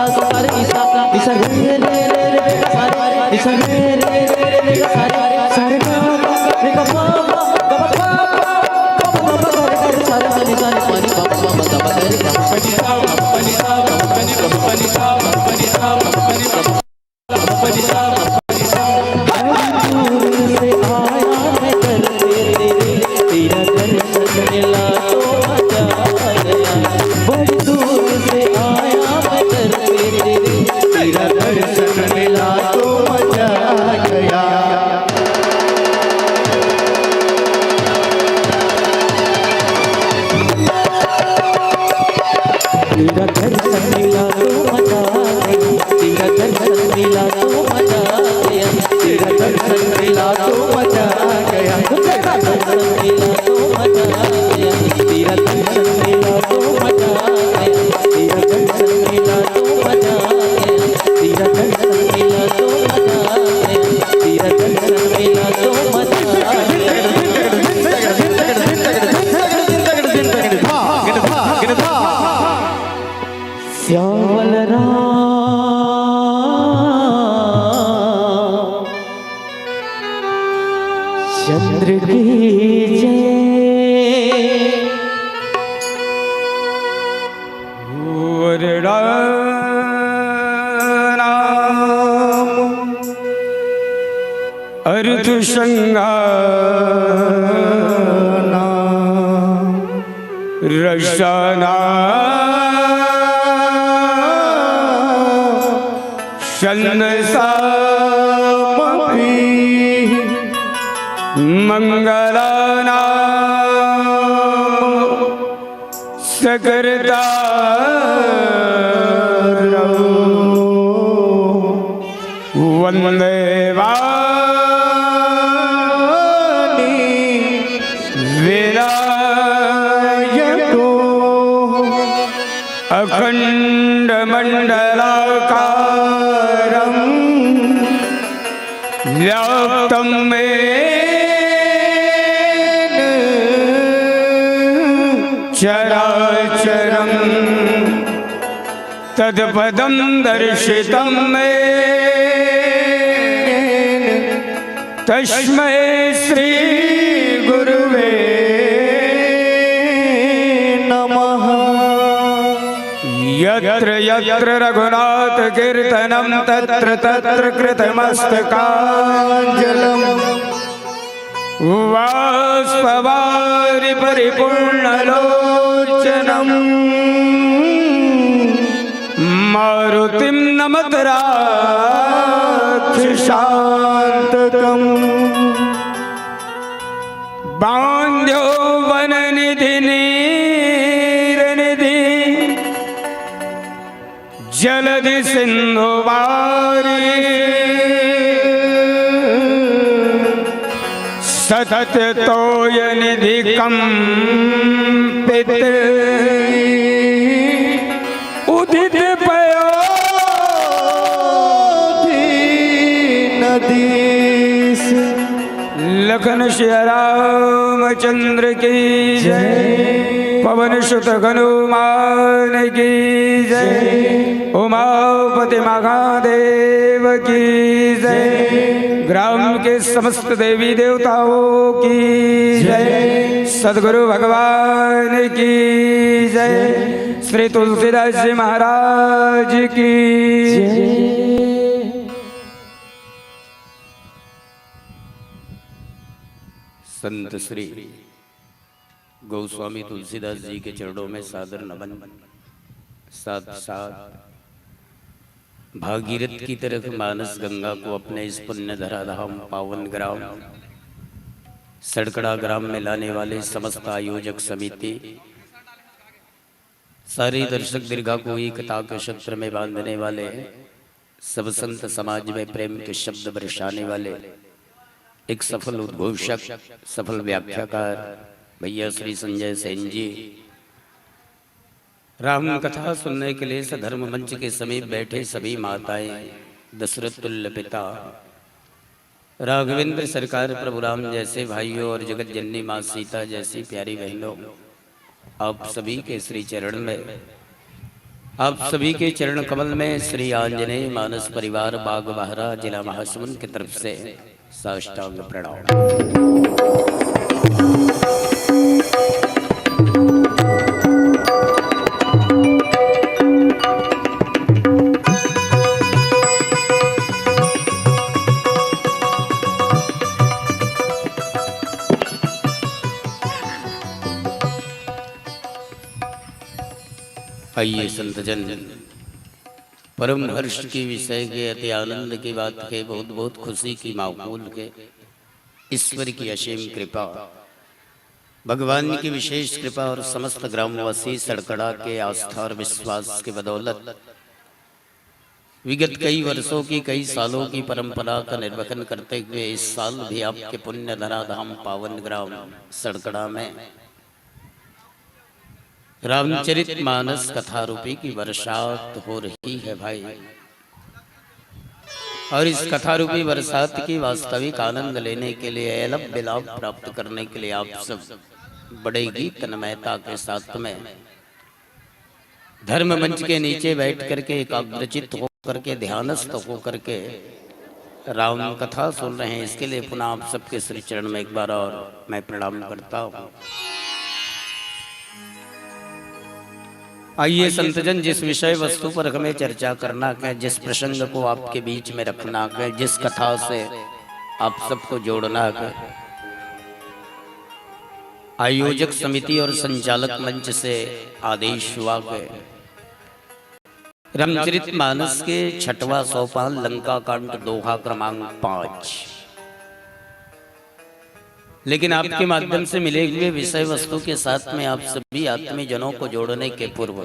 सा सा रे सा निसा रे रे रे रे सा रे निसा रे रे रे रे सा रे सा रे गा रे गा पा गा पा पा पा रे रे सा रे निसा नि पानी पा पा गा पा रे गा pani sa pani sa pani sa pani sa pani sa pani sa pani sa pani sa दूर से आया मैं कर तेरा दर्शन मिला तो मजा आ गया बड़ी दूर से आया मैं कर तेरा दर्शन मिला तो मजा आ गया तेरा दर्शन मिला तो मजा आ गया तेरा दर्शन मिला तो मजा आ गया तेरा दर्शन मिला तो मजा आ गया तेरा दर्शन मिला तो मजा आ गया तेरा दर्शन मिला तो मजा आ गया तेरा दर्शन मिला तो मजा आ गया तेरा दर्शन मिला तो मजा आ गया तेरा दर्शन मिला तो मजा आ गया श्यामल राम चंद्र की जय राम अर्थ संगाना रसना शन्नसामपि मंगलानाम सकर्तारं वन्दे वाणी विनायको अखण्डमण्डलाकारं व्याप्तं येन चराचरं तत्पदं दर्शितं येन तस्मै श्री गुरुवे नमः यत्र यत्र रघुनाथ कीर्तनं तत्र तत्र कृतमस्तकाञ्जलिं वाष्पवारि परिपूर्णलोचनं मारुतिं नमत राक्षसान्तकम् बान्ध्यो वननिधि नीरनिधि जलधि सिन्धुवारि सतत तोयनिधि कंपित उदित पयोधि नदीस लखन श्री रामचंद्र की जय पवन सुत हनुमान की जय उमापति महादेव की जय ग्राम के समस्त देवी देवताओं की जय सद्गुरु भगवान की जय श्री तुलसीदास जी महाराज की जय। संत श्री गोस्वामी तुलसीदास जी के चरणों में सादर नमन। साथ साथ भागीरथ की तरफ मानस गंगा को अपने इस पुण्य धराधाम पावन ग्राम सड़कड़ा ग्राम में लाने वाले समस्त आयोजक समिति, सारे दर्शक दीर्घा को एकता के सूत्र में बांधने वाले, सब संत समाज में प्रेम के शब्द बरसाने वाले, एक सफल उद्घोषक, सफल व्याख्याकार भैया श्री संजय सेन जी, राम कथा सुनने के लिए सधर्म मंच के समीप बैठे सभी माताएं, दशरथ तुल्य पिता, राघवेंद्र सरकार प्रभु राम जैसे भाइयों और जगत जननी माँ सीता जैसी प्यारी बहनों, आप सभी के श्री चरण में आप सभी के चरण कमल में श्री आंजनेय मानस परिवार बाग बहरा जिला महासमुंद की तरफ से साष्टांग प्रणाम। आइए संतजन, परम हर्ष की विषय के, अति आनंद की बात के, बहुत बहुत खुशी की माहौल के, ईश्वर की असीम कृपा, भगवान की विशेष कृपा और समस्त ग्रामवासी सड़कड़ा के आस्था और विश्वास के बदौलत विगत कई वर्षों की, कई सालों की परंपरा का निर्वहन करते हुए इस साल भी आपके पुण्य धराधाम पावन ग्राम सड़कड़ा में रामचरित मानस कथा रूपी की बरसात हो रही है भाई। और इस कथा रूपी बरसात की वास्तविक आनंद लेने के लिए, अलग लाभ प्राप्त करने के लिए आप सब बड़े ही तन्मयता के साथ में धर्म मंच के नीचे बैठ करके एकाग्रचित होकर के, ध्यानस्थ होकर के राम कथा सुन रहे हैं। इसके लिए पुनः आप सबके श्री चरण में एक बार और मैं प्रणाम करता हूँ। आइए संतजन, जिस विषय वस्तु पर हमें चर्चा करना है, जिस प्रसंग को आपके बीच में रखना है, जिस कथा से आप सबको जोड़ना है, आयोजक समिति और संचालक मंच से आदेश हुआ है रामचरित मानस के 6वां सोपान लंका कांड दोहा क्रमांक 5। लेकिन आपके माध्यम से मिले हुए विषय वस्तु के साथ में आप सभी आत्मी जनों को जोड़ने के पूर्व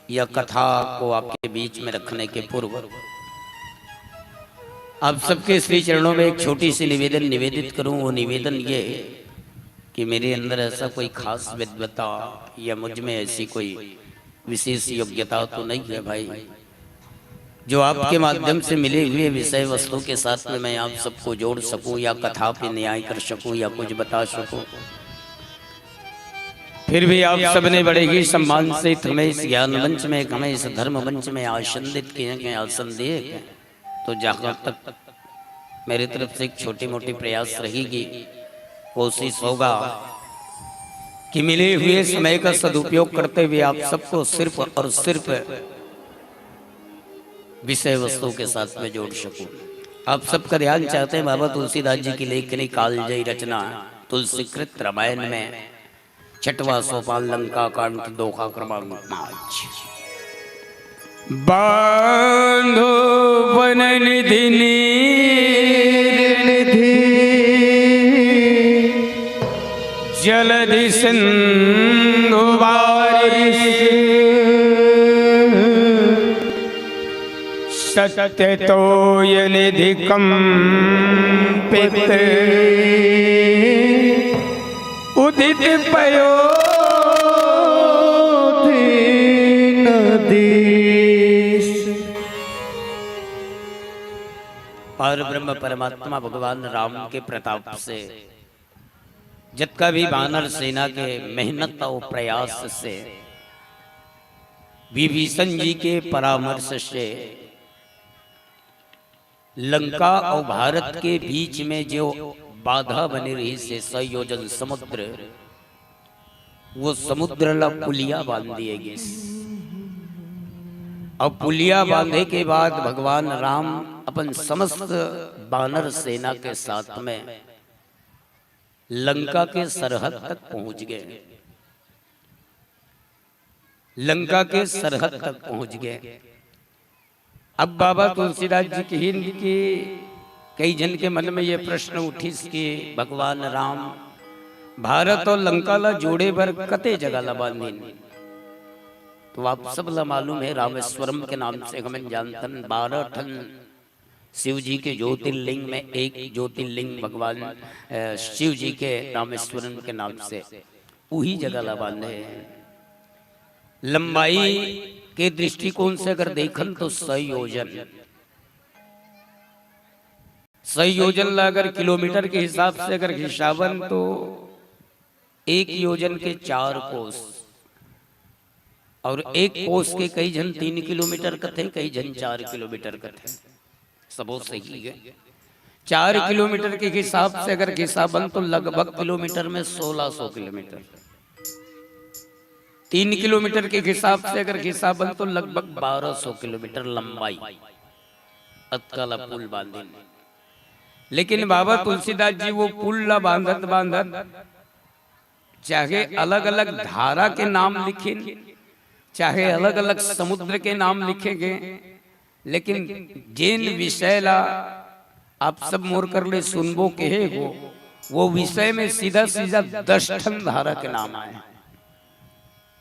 या कथा को आपके बीच में रखने के पूर्व आप सबके श्री चरणों में एक छोटी सी निवेदन निवेदित करूं। वो निवेदन ये कि मेरे अंदर ऐसा कोई खास विद्वता या मुझ में ऐसी कोई विशेष योग्यता तो नहीं है भाई, जो आपके माध्यम से मिले हुए विषय वस्तु के साथ में मैं आप सबको जोड़ सकूं या कथा पे न्याय कर सकूं या कुछ बता सकूं। फिर भी आप सबने बड़े ही सम्मान से हमें इस ज्ञान मंच में, हमें इस धर्म मंच में आसंदित किए, आसन दिए, तो जहां तक मेरी तरफ से एक छोटी मोटी प्रयास रहेगी, कोशिश होगा कि मिले हुए समय का सदुपयोग करते हुए आप सबको सिर्फ और सिर्फ विषय वस्तु के साथ में जोड़ सकूं। आप सबका ध्यान चाहते हैं बाबा तुलसीदास जी की लेखनी कालजयी रचना तुलसीकृत रामायण में 6वां सोपान लंका कांड दोहा क्रमांक 5। बांधो वन निधि जलधि सिंधु बारिश, सत्य तोय निधि कंपित, उदित पयो और ब्रह्म परमात्मा भगवान राम के प्रताप से जब भी वानर सेना के मेहनत और प्रयास से विभीषण जी के परामर्श से लंका और भारत के बीच में जो बाधा बनी रही से 100 योजन समुद्र, वो समुद्र ला पुलिया बांध दिए गए। और पुलिया बांधे के बाद भगवान राम अपन समस्त वानर सेना के साथ में लंका के सरहद तक पहुंच गए। लंका के सरहद तक पहुंच गए। अब बाबा तुलसीदास जी की हिंद की कई जन के मन में ये प्रश्न उठी कि भगवान राम भारत और लंका ला जोड़े भर कते जगह ला बांधी। तो आप सब ला मालूम है रामेश्वरम के नाम से हमें जानतन 12 ठन शिव जी के ज्योतिर्लिंग में एक ज्योतिर्लिंग भगवान शिव जी के रामेश्वरम के नाम से वही जगह ला बांधे। लंबाई के दृष्टिकोण से अगर देखन तो 100 योजन, 100 योजन ला अगर किलोमीटर के हिसाब से अगर हिसाबन तो 1 योजन के 4 कोस और एक कोस के कई जन 3 किलोमीटर कथे, कई जन 4 किलोमीटर कथे। सबो सही है। 4 किलोमीटर के हिसाब से अगर हिसाब बन तो लगभग किलोमीटर में 1600 किलोमीटर। 3 किलोमीटर के हिसाब से अगर हिसाब बन तो लगभग 1200 किलोमीटर लंबाई अतकाला पुल बांधे। लेकिन बाबा तुलसीदास जी वो पुल ला बांधत बांधत चाहे अलग अलग धारा के नाम लिखे, चाहे अलग अलग समुद्र के नाम लिखे गए, लेकिन जिन विषय ला आप सब मोर कर ले सुनबो के है वो विषय में सीधा सीधा 10 ठन धारा के नाम आए।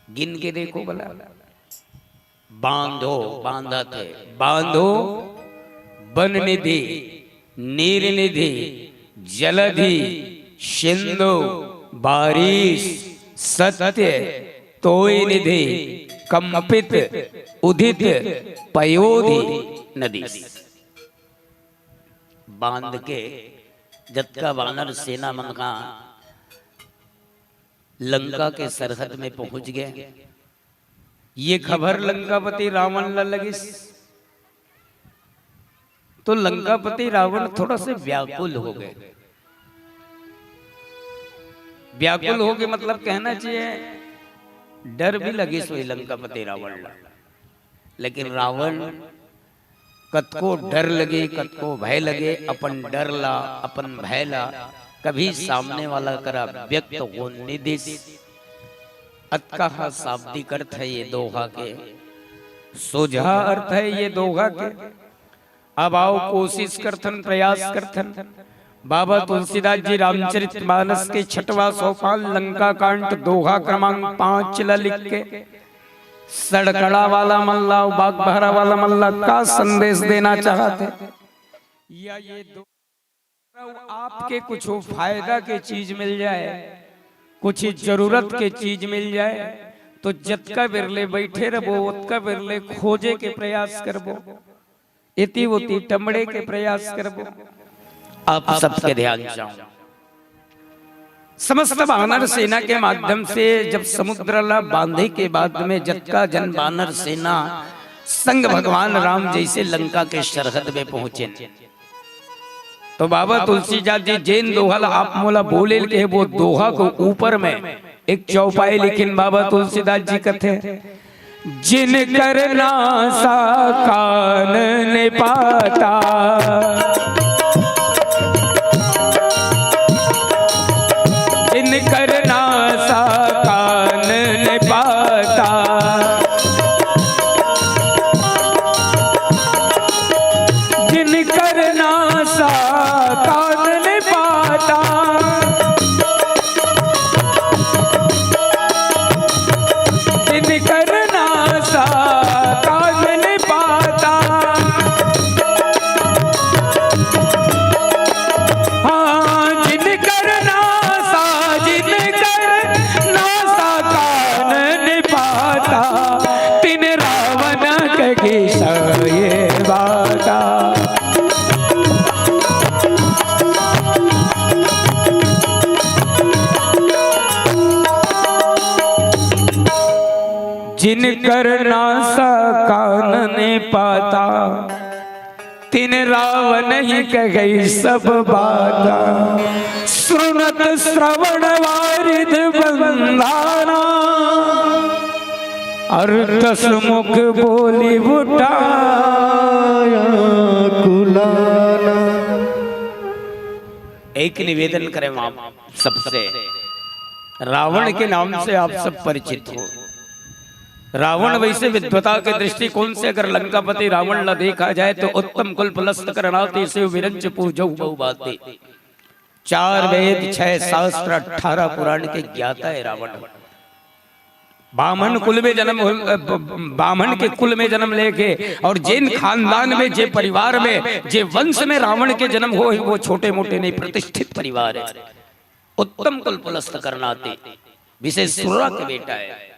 गिन के देखो भला। बांधो बांधा थे, बांधो बन निधि, नीर निधि, जलधि, सिंधु, बारिश, सत्य, तोय निधि, कंपित, उदित, पयोधि, नदी। बांध के जत्का वानर सेना मन का लंका के सरहद में पहुंच गए। ये खबर लंकापति रावण ला लगी तो लंकापति रावण थोड़ा से व्याकुल हो गए। व्याकुल हो गए मतलब कहना चाहिए डर भी लगे सोई लंकापति रावण ला। लेकिन रावण कतको डर लगे, कतको भय लगे, अपन डर ला अपन भय ला कभी सामने वाला करा व्यक्त हो निदेश। अतका शाब्दिक अर्थ है ये दोहा के, सोझा अर्थ है ये दोहा के। अब आओ कोशिश करथन, प्रयास करथन। बाबा तुलसीदास जी रामचरितमानस के 6वां सोपान लंका कांड दोहा क्रमांक 5 ला लिख के सड़कड़ा वाला मल्ला, बाग बहरा वाला मल्ला का संदेश देना चाहते या ये दो आपके कुछ फायदा के चीज मिल जाए, कुछ जरूरत के चीज मिल जाए तो जतका बिरले बैठे रहो उतका बिरले खोजे के प्रयास करबो, इति उति टमड़े के प्रयास करबो। आप सबके ध्यान चाहूं समस्त वानर सेना के माध्यम से जब समुद्र ला बांधे के बाद में जत्का जन वानर सेना संग भगवान राम जैसे लंका के सरहद में पहुंचे तो बाबा तुलसीदास जी जैन दोहा आप मोला बोले के वो दोहा को ऊपर में एक चौपाई लिखिन बाबा तुलसीदास जी कथे जिन करना सा कान ने पाता जिन करना सा कान ने पाता जिन करना सा कान ने पाता जिन करना सा कान ने पाता हाँ जिन करना तिन रावण के ये बाता जिन करना सा कान ने पाता तिन रावण ही कही सब बाता सुनत श्रवण वारिद बंधाना और 10 मुख बोली उठाया कुलाना। एक निवेदन करें आप सबसे, रावण के नाम से आप सब परिचित हो। रावण वैसे विद्वता के दृष्टिकोण से अगर लंकापति रावण ला देखा जाए तो उत्तम कुलपलस्त करनाते से विरंच पूजौ बहुबाते 4 वेद 6 शास्त्र 18 पुराण के ज्ञाता है रावण। बामन कुल में जन्म, बामन के कुल में जन्म लेके और जिन खानदान में जे परिवार में जे वंश में रावण के जन्म हो वो छोटे मोटे नहीं प्रतिष्ठित परिवार है। उत्तम कुलपलस्त करनाते विशेष सुरा के बेटा है।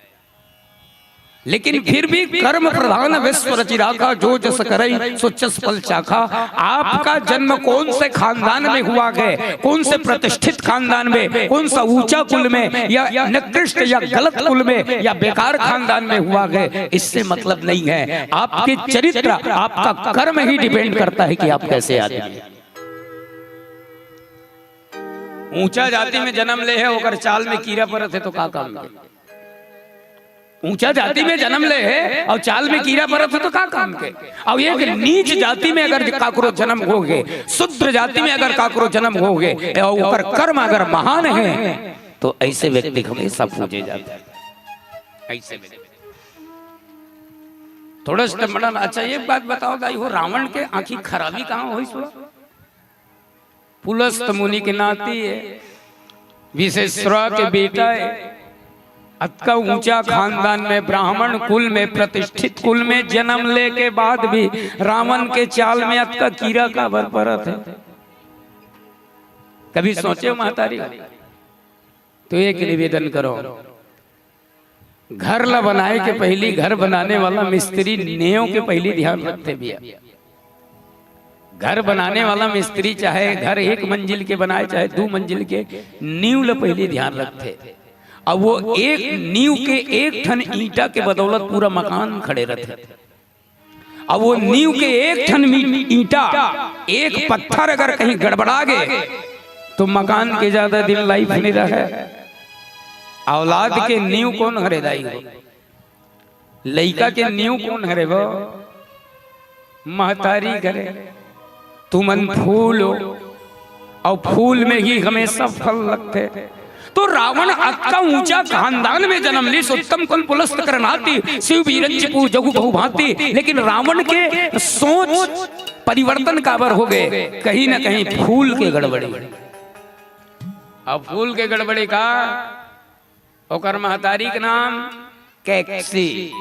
लेकिन फिर भी कर्म प्रधान विश्व रचि राखा, जो जस करई सो चस फल चाखा। आपका जन्म कौन से खानदान में हुआ है, कौन से प्रतिष्ठित खानदान में, कौन सा ऊंचा कुल में या निकृष्ट या गलत कुल में या बेकार खानदान में हुआ है, इससे मतलब नहीं है। आपके चरित्र, आपका कर्म ही डिपेंड करता है कि आप कैसे आदमी हैं। ऊंचा जाति में जन्म ले है, अगर चाल में कीड़ा परत है तो का काम के। ऊंचा जाति में जन्म ले है और चाल में कीड़ा परत है तो का काम के। और एक नीच जाति में अगर काकरो जन्म हो गए, शूद्र जाति में अगर काकरो जन्म हो गए और कर्म अगर महान है तो ऐसे व्यक्ति हमेशा पूजे जाते हैं। ऐसे थोड़ा स्टम्बड़न। अच्छा एक बात बताओ दाई, हो रावण के आंखी खराबी कहाँ हुई? सो पुलस्त मुनि के नाती है, विशेश्वरा के बेटा है, अतका ऊंचा खानदान में ब्राह्मण कुल में प्रतिष्ठित कुल में जन्म ले के बाद भी रावण के चाल में अतका कीड़ा का भर परत है। कभी सोचे महतारी? तो एक निवेदन करो, घर ला बनाए के पहली घर बनाने वाला मिस्त्री नेव के पहली ध्यान रखते भी। घर बनाने वाला मिस्त्री चाहे घर एक मंजिल के बनाए चाहे 2 मंजिल के, नींव ला पहली ध्यान रखते। अब वो एक नींव के एक ठन ईंटा के बदौलत पूरा मकान खड़े रहते। अब वो नींव के एक ठन ईंटा, एक पत्थर अगर कहीं गड़बड़ा गए तो मकान के ज्यादा दिन लाइफ नहीं रहे। औलाद के नींव कौन हरेदाई हो? लड़का के नींव कौन हरे वो? महतारी करे। तुमन फूल हो और फूल में ही हमेशा फल लगते। तो रावण अक्का ऊंचा खानदान में जन्म ली, उत्तम कुल पुलस्त करनाती, शिव बीरज पू जगु बहु भांति। लेकिन रावण के सोच परिवर्तन काबर हो गए, कहीं ना कहीं फूल के गड़बड़ी। अब फूल के गड़बड़ी का ओकर महतारी के नाम कैक्सी।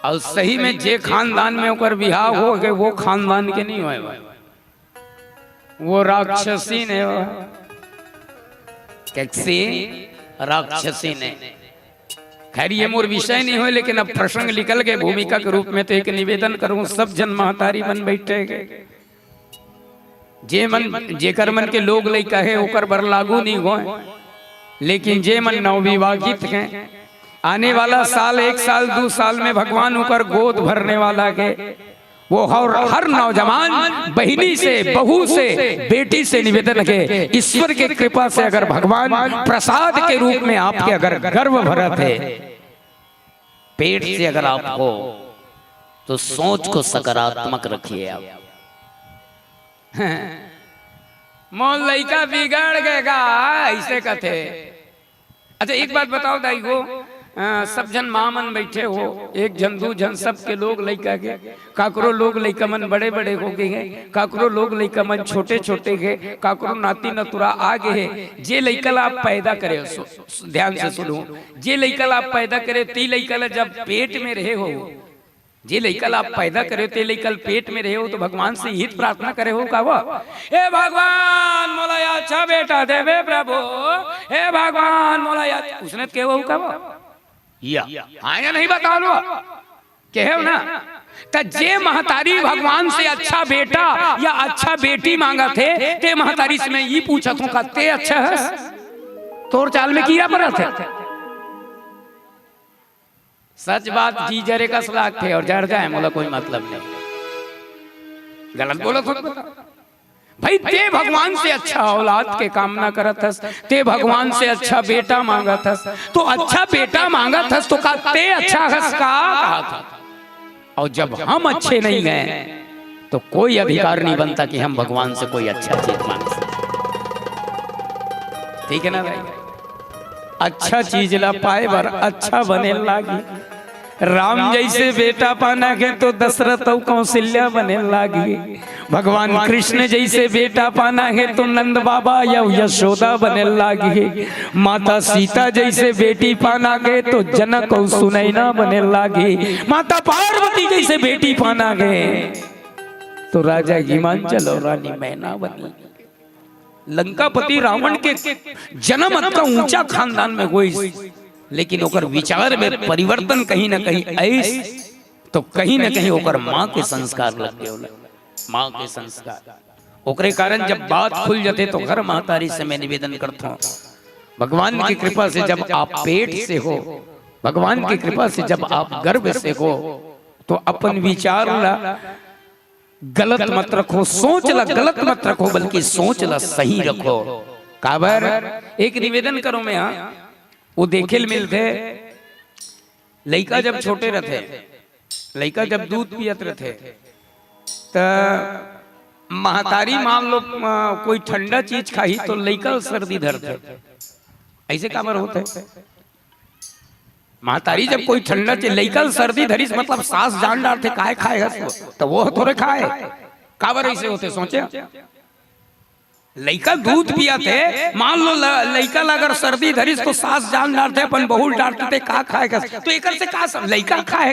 और सही में जे खानदान में ओकर बिहाव हो गए वो खानदान के नहीं हुए, वो राक्षसी ने, कैक्सी राक्षसी ने। खैर ये मोर विषय नहीं हो, लेकिन अब प्रसंग निकल गए भूमिका के रूप में तो एक निवेदन करूं, सब जन महतारी मन बैठे गए। जे मन जेकर मन के लोग लई कहे ओकर बर लागू नहीं हो, लेकिन जे मन नवविवाहित हैं, आने वाला साल 1 साल 2 साल में भगवान ऊपर गोद भरने वाला के, वो हर नौजवान बहिनी से, बहू से, बेटी से निवेदन है, ईश्वर के कृपा से अगर भगवान प्रसाद के रूप में आपके अगर गर्व भरत है, पेट से अगर आप हो तो सोच को सकारात्मक रखिए। आप मोल लइका बिगड़ गएगा ऐसे कहते। अच्छा एक बात बताओ दाई को, सब जन माँ मन बैठे हो, 1 जन 2 जन सब के लोग लइका के, काकरो लोग लइका मन बड़े बड़े हो गए हैं, काकरो लोग लइका मन छोटे छोटे गए, काकरो नाती नतुरा आ गए हैं। जे लइका आप पैदा करे, ध्यान से सुनो, जे लइका आप पैदा करे ती लइका जब पेट में रहे हो, जे लइका आप पैदा करे ते लइका पेट में रहे हो तो भगवान से हित प्रार्थना करे हो का? हे भगवान मोला अच्छा बेटा देवे प्रभु, हे भगवान मोला उसने के हो का? या नहीं बताओ लो कहे ना। तो जे महतारी भगवान से अच्छा बेटा या अच्छा बेटी मांगा थे, ते महतारी से मैं ये पूछा तू का ते अच्छा है, तोर चाल में कीड़ा पड़ा थे। सच बात जी जरे का सलाह थे और जड़ जाए मोला कोई मतलब नहीं, गलत बोलो खुद भाई। ते भगवान से अच्छा औलाद के कामना करत हस, ते भगवान से अच्छा बेटा मांगत हस, तो अच्छा बेटा मांगत हस तो का ते अच्छा हस का कहा था। और जब हम अच्छे नहीं गए तो कोई अधिकार नहीं बनता कि हम भगवान से कोई अच्छा चीज मांग सके। ठीक है ना भाई? अच्छा चीज ला पाए बर अच्छा बने लागी। राम जैसे बेटा पाना के तो दशरथ और कौशल्या बने लागी। भगवान कृष्ण जैसे बेटा पाना है तो नंद बाबा या यशोदा बने लागी। माता सीता जैसे बेटी पाना गए तो जनक और सुनैना बने लागी। माता पार्वती जैसे बेटी पाना गए तो राजा हिमांचल और रानी मैना बनी। लंकापति रावण के जन्म अतका ऊंचा खानदान में हुई, लेकिन ओकर विचार में परिवर्तन कहीं ना कहीं ऐस तो कहीं ना कहीं ओकर माँ के संस्कार लग गए होला, माँ के संस्कार। ओकरे कारण जब बात खुल जाते तो घर महतारी से मैं निवेदन करता हूँ, भगवान की कृपा से जब आप पेट से हो, भगवान की कृपा से जब आप गर्भ से हो, तो अपन विचार ला गलत मत रखो, सोच ला गलत मत रखो, बल्कि सोच ला सही रखो। काबर एक निवेदन करो मैं, वो देखे मिलते लड़का जब छोटे रहते, लड़का जब दूध पियत रहते तो महतारी मान लो कोई ठंडा चीज खाई तो लड़का सर्दी धरते, ऐसे काबर होते? महतारी जब कोई ठंडा चीज लड़का सर्दी धरी मतलब सांस जान डालते, काय खाए तो वो थोड़े खाए, काबर ऐसे होते? सोचे लड़का दूध पिया थे, मान लो लड़का अगर सर्दी धरिस तो सांस जान डालते, अपन बहुत डांटते थे का खाएगा, तो एकर से का लड़का खाए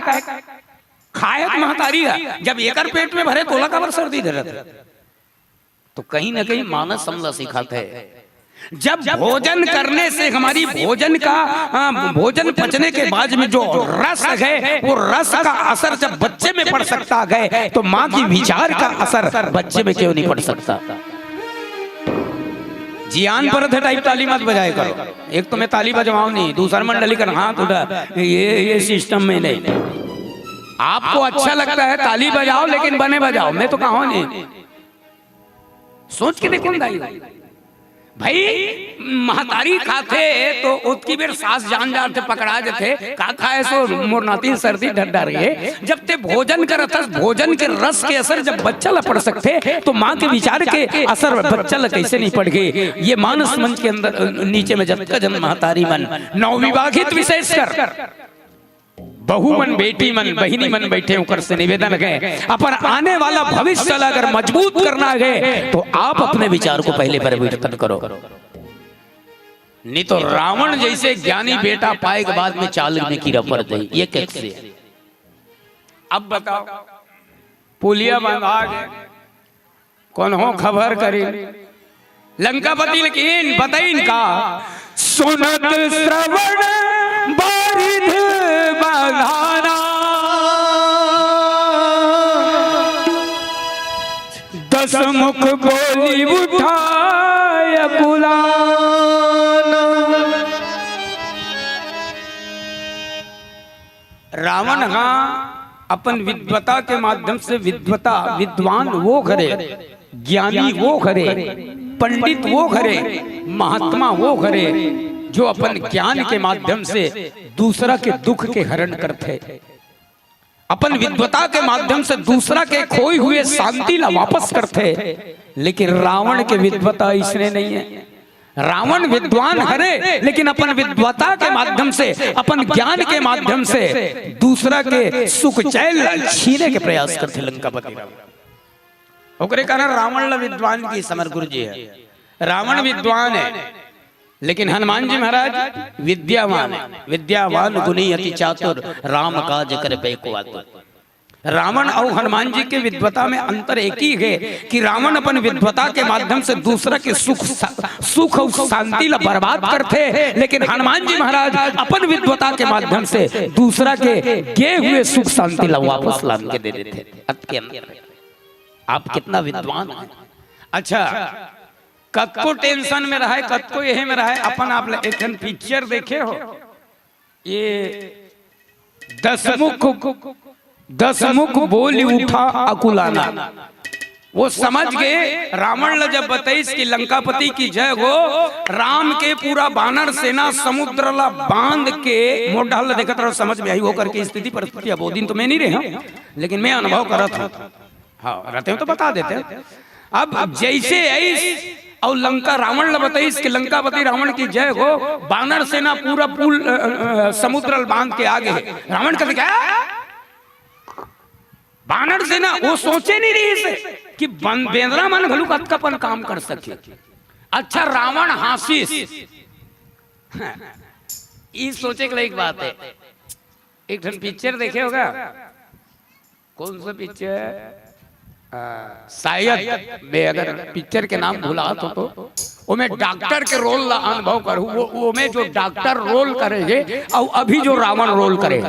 खाए महतारी है, जब एकर पेट में भरे तोला काबर सर्दी धरत? तो कहीं ना कहीं मानस हमला सिखाते है, जब भोजन करने से हमारी भोजन का भोजन पचने के बाद में जो रस है, वो रस का असर जब बच्चे में पड़ सकता है, तो माँ की विचार का असर बच्चे में क्यों नहीं पड़ सकता? जियान पर टाइप ताली मत बजाए करो, एक तो मैं ताली बजवाऊं नहीं, दूसरा मंडली कर हाथ उठा, ये सिस्टम में नहीं। आपको अच्छा लगता है ताली बजाओ, लेकिन बने बजाओ, मैं तो कहा नहीं। सोच के देखो भाई, महतारी खाते तो उसकी बेर सांस जान जाते पकड़ा जाते, का खाए सो मोर नाती सर्दी डर रही है। जब ते भोजन करत, भोजन के रस के असर जब बच्चा ला पड़ सकते, तो माँ के विचार के असर बच्चा ला कैसे नहीं पड़ गए? ये मानस मंच के अंदर नीचे में जब का जन्म महतारी मन नवविवाहित विशेषकर बहु मन, बेटी मन, बहिनी मन बैठे ऊपर से निवेदन है, अपन आने वाला भविष्य अगर मजबूत करना है तो आप अपने विचार को पहले परिवर्तन करो, नहीं तो रावण जैसे ज्ञानी बेटा पाए के बाद में चाल में कीड़ा पड़ जाए। ये कैसे? अब बताओ, पुलिया बंधा गए, कौन हो खबर करे लंकापति, लेकिन बताइन का सुनत श्रवण बारिध बंधाना, दस मुख बोली उठाय बुलाना। रावण हाँ अपन विद्वता के माध्यम से विद्वान वो करे, ज्ञानी वो करे, पंडित वो करे, महात्मा वो करे, जो अपन ज्ञान के माध्यम से दूसरा के दुख के हरण करते, अपन विद्वता के माध्यम से दूसरा के खोई हुए शांति ला वापस करते। लेकिन रावण के विद्वता इसने नहीं है। रावण विद्वान हरे, लेकिन अपन विद्वता के माध्यम से, अपन ज्ञान के माध्यम से दूसरा के सुख चैन छीने के प्रयास करते लंकापति रावण। ओकरे कारण रावण ला विद्वान की समर गुरु जी है। रावण विद्वान है, लेकिन हनुमान जी महाराज विद्यावान है। विद्यावान गुणी अति चातुर, राम काज कर बेको आतुर। रावण और हनुमान जी के विद्वता में अंतर एक ही है कि रावण अपन विद्वता के माध्यम से दूसरा के सुख और शांति ला बर्बाद करते, लेकिन हनुमान जी महाराज अपन विद्वता के माध्यम से दूसरा के गए हुए सुख शांति ला वापस ला के दे देते। आप कितना विद्वान है। अच्छा, कद को टेंशन में रहा है, कद को यही में रहा है। अपन आप एक पिक्चर देखे हो, ये दसमुख बोली उठा अकुलाना। वो समझ गए, रावण ने जब बताइस कि लंकापति की जय हो, राम के पूरा बानर सेना समुद्र ला बांध के मोटा ला देखत रहो, समझ में आई हो करके स्थिति परिस्थिति। अब वो दिन तो मैं नहीं रहे, लेकिन मैं अनुभव कर रहा था। हाँ रहते हो तो बता देते। अब जैसे ऐस और लंका रावण ने बताइस कि लंकापति रावण की जय हो, बानर सेना पूरा पुल समुद्र बांध के आगे। रावण कहते क्या बानर सेना, वो सोचे नहीं रही से कि बेंद्रा मन घलू कतकापन काम कर सके। अच्छा रावण हासिस, ये सोचे के एक बात है। एक ठन पिक्चर देखे होगा, कौन सा पिक्चर शायद मैं अगर पिक्चर के नाम भुला तो वो मैं डॉक्टर के रोल ला अनुभव करूँ, वो में जो डॉक्टर रोल करेंगे और अभी जो रावण रोल करे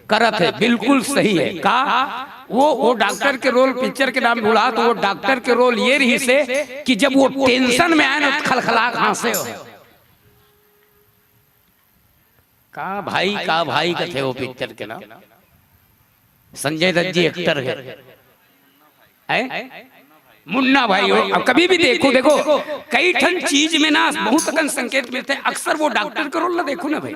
करत है बिल्कुल सही है। का वो डॉक्टर के रोल पिक्चर के नाम भूला, तो वो डॉक्टर के रोल ये रही से कि जब वो टेंशन में आए ना खलखला हंसे हो। का भाई का थे वो पिक्चर के नाम, संजय दत्त जी एक्टर है मुन्ना भाई हो। अब कभी भी देखो कई ठन चीज में ना बहुत अकन संकेत मिलते हैं। अक्सर वो डॉक्टर का रोल ना देखो ना भाई,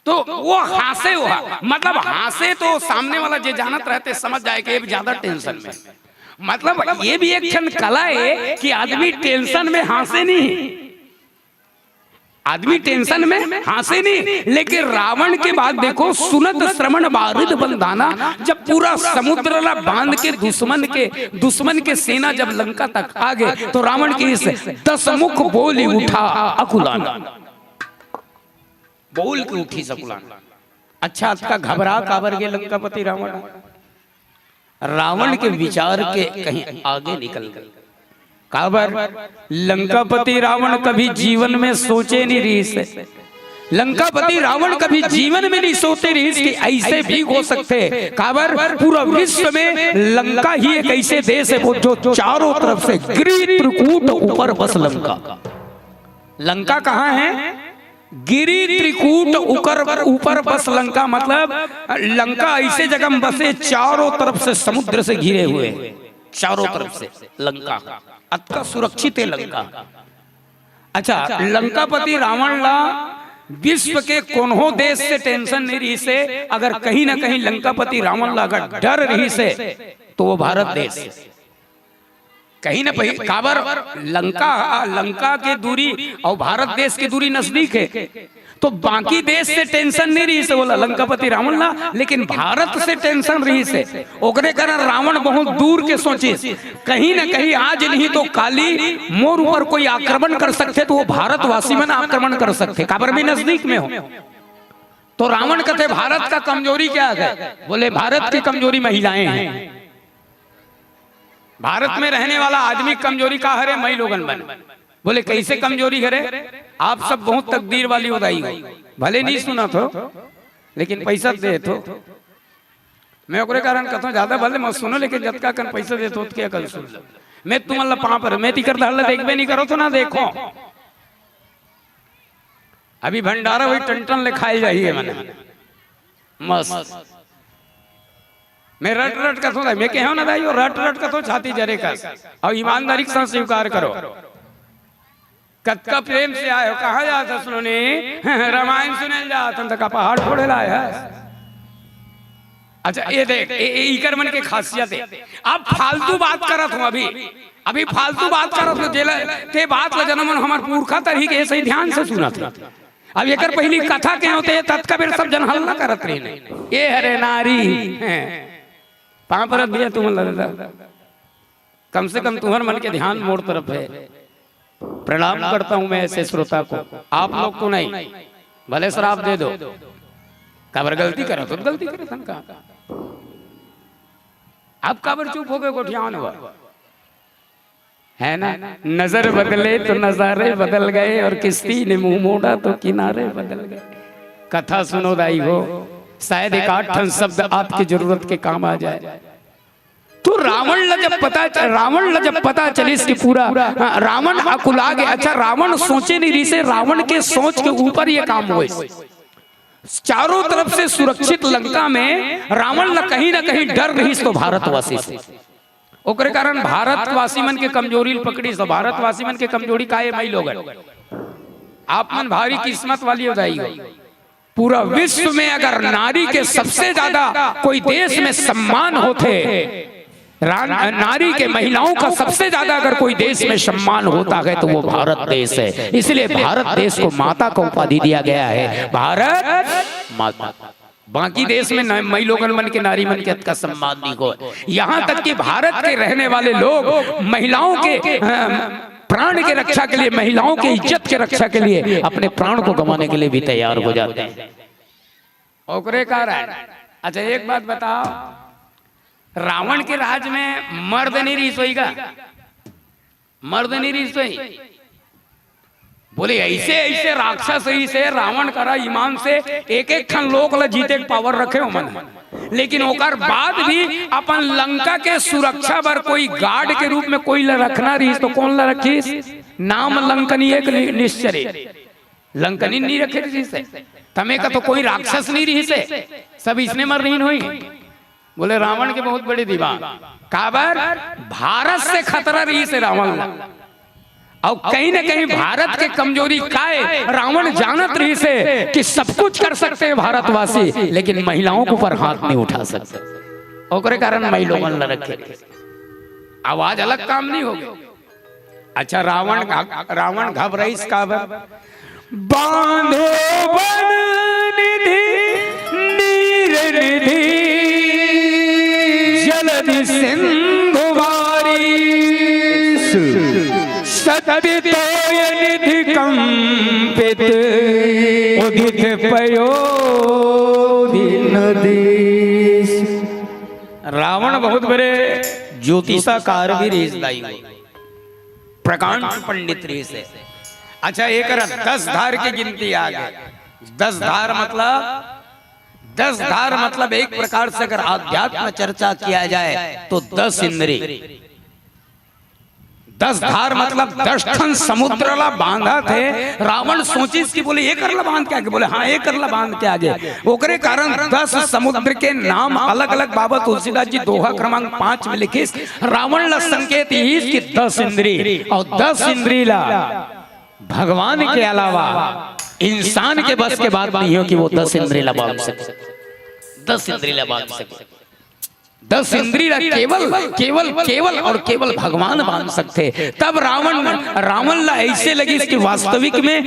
तो वो हासे हुआ मतलब हासे तो सामने वाला जे जानत रहते समझ जाए कि ये ज्यादा टेंशन में, मतलब ये भी एक क्षण कला है कि आदमी टेंशन में हासे नहीं, आदमी टेंशन में हासे नहीं। लेकिन रावण के बाद देखो सुनत श्रवण बारिद बंधाना, जब पूरा समुद्र ला बांध के दुश्मन के सेना जब लंका तक आ गए तो रावण की इस 10 मुख बोली उठा अकुलाना, बोल के उठी सकुलाना। अच्छा का घबरा काबर के लंकापति रावण के विचार के कहीं आगे निकल गए। काबर लंकापति रावण कभी जीवन में सोचे नहीं रही से, लंकापति रावण कभी जीवन में नहीं सोते रही कि ऐसे भी हो सकते। काबर पूरा विश्व में लंका ही एक ऐसे देश है वो जो चारों तरफ से गिरि त्रिकूट ऊपर बस लंका कहाँ है? गिरि त्रिकूट ऊपर बस लंका, मतलब लंका ऐसे जगह में बसे चारों तरफ से समुद्र से घिरे हुए, चारों तरफ से लंका अतका सुरक्षित है लंका। अच्छा लंकापति रावण ला विश्व के कोन्हों देश से टेंशन नहीं रही से, अगर कहीं ना कहीं लंकापति रावण ला अगर डर रही से तो वो भारत देश कहीं ना कहीं। काबर लंका के दूरी और भारत देश की दूरी नजदीक है, तो बाकी देश से टेंशन नहीं रही से बोला लंकापति रावण ला, लेकिन भारत से टेंशन रही से ओकरे कारण रावण बहुत दूर के सोचे कहीं ना कहीं आज नहीं तो काली मोर ऊपर कोई आक्रमण कर सकते, तो वो भारतवासी में आक्रमण कर सकते, काबर भी नजदीक में हो। तो रावण कहते भारत का कमजोरी क्या है? बोले भारत की कमजोरी महिलाएं हैं, भारत में रहने वाला आदमी कमजोरी का हरे मई लोगन बन। बोले कैसे कमजोरी करे? आप सब बहुत तकदीर वाली उदाई हो, भले नहीं सुना तो लेकिन पैसा दे तो मैं ओकरे कारण कहता हूँ ज्यादा भले मत सुनो, लेकिन जब का कन पैसा दे तो क्या कर सुन लो। मैं तुम्हारा पाँव पर मैं तिकर धार देखबे नहीं करो तो ना देखो। अभी भंडारा वही टन ले खाई जाइए मैंने मस्त मैं रट का तो मैं कहो ना भाई रट का तो छाती जरे का और ईमानदारी के साथ स्वीकार करो। कतका प्रेम से आए हो, कहा जाता सुनोने रामायण सुने जाता तो का पहाड़ फोड़े लाए है। अच्छा ये देख इकर मन के खासियत है, आप फालतू बात करत हो, अभी फालतू बात करत हो जेला ते बात ला जन्म हमार पुरखा तरही के सही ध्यान से सुना था। अब एकर पहली कथा के होते तत्का बेर सब जन हल्ला करत रही ये हरे नारी पाँव पर भैया तुम कम से कम तुम्हारे मन के ध्यान मोड़ तरफ है। प्रणाम करता हूं मैं ऐसे श्रोता को, आप लोग को नहीं, भले शराब दे दो, काबर गलती करो तो गलती करे तन का आप काबर चुप हो गए गोठियान हुआ है ना। नजर बदले तो नजारे बदल गए और किस्ती ने मुंह मोड़ा तो किनारे बदल गए। कथा सुनो दाई हो, शायद एक 8 शब्द आपकी जरूरत के काम आ जाए। तो रावण ला जब पता चली इसकी पूरा रावण अकुला गया। अच्छा रावण सोचे नहीं रही से, रावण के सोच के ऊपर ये काम हुए। चारों तरफ से सुरक्षित लंका में रावण ला कहीं ना कहीं डर रही तो भारतवासी से, ओकरे कारण भारतवासी मन के कमजोरी पकड़ी। तो भारतवासी मन के कमजोरी काहे भाई लोग आप मन भारी किस्मत वाली हो जाएगी। पूरा विश्व में अगर नारी के सबसे ज्यादा कोई देश में सम्मान होते, नारी के महिलाओं का सबसे ज्यादा अगर कोई देश में सम्मान होता है तो वो भारत देश है। इसलिए भारत देश को माता का उपाधि दिया गया है, भारत माता। बाकी देश में मई लोगन मन के नारी मन के का सम्मान नहीं हो। यहाँ तक कि भारत के रहने वाले लोग महिलाओं के प्राण के रक्षा के लिए, महिलाओं की इज्जत के रक्षा के लिए अपने प्राण को गंवाने के लिए भी तैयार हो जाते हैं। ओकरे कारण अच्छा एक बात बताओ, रावण के राज में मर्द नहीं रही सोई का, मर्द नहीं रही सोई, बोले ऐसे ऐसे राक्षस ही से रावण करा ईमान से एक एक खन लोक ला जीते के पावर रखे हो मन, लेकिन ओकर बाद भी अपन लंका के सुरक्षा बर कोई गार्ड के रूप में कोई ला रखना रही तो कौन ला रखीस? नाम लंकनी एक निश्चरे, लंकनी नहीं रखे रही से तमे का तो कोई राक्षस नहीं रही से, सब इसने मर नहीं हुई। बोले रावण के बहुत बड़े दीवान काबर भारत से खतरा रही से रावण, और कहीं ना कहीं भारत के कमजोरी काए रावण जानत रही से कि सब कुछ कर सकते हैं भारतवासी, लेकिन महिलाओं के ऊपर हाथ नहीं उठा सकते, ओकरे कारण महिलों मन रखे आवाज अलग काम नहीं होगी। अच्छा रावण घबराइस काबर बांधो बन निधि नीर निधि जलधि सिंधु वारी सत्य तोय निधि कंपित उदित पयोधि नदीश। रावण बहुत बड़े ज्योतिषाकार भी रेसदाई प्रकांड पंडित रेस है। अच्छा एक 10 धार की गिनती आ गई। 10 धार मतलब एक प्रकार से अगर आध्यात्म चर्चा किया जाए तो 10 इंद्रिय। 10 धार मतलब 10 खन समुद्र ला बांधा थे। रावण सोचिस की बोले एक करला बांध के आगे, बोले हाँ एक करला बांध के आगे। ओकरे कारण 10 समुद्र के नाम अलग अलग बाबा तुलसीदास जी दोहा क्रमांक 5 में लिखिस। रावण ला संकेत ही कि 10 इंद्रिय, और 10 इंद्रिय ला भगवान के अलावा इंसान के बस के बात नहीं हो कि वो 10 इंद्रिय ला बांध सके। 10 इंद्रिय ला बांध सके। 10 इंद्रिय केवल और केवल भगवान बांध सकते। तब रावण ला ऐसे लगी इसकी वास्तविक में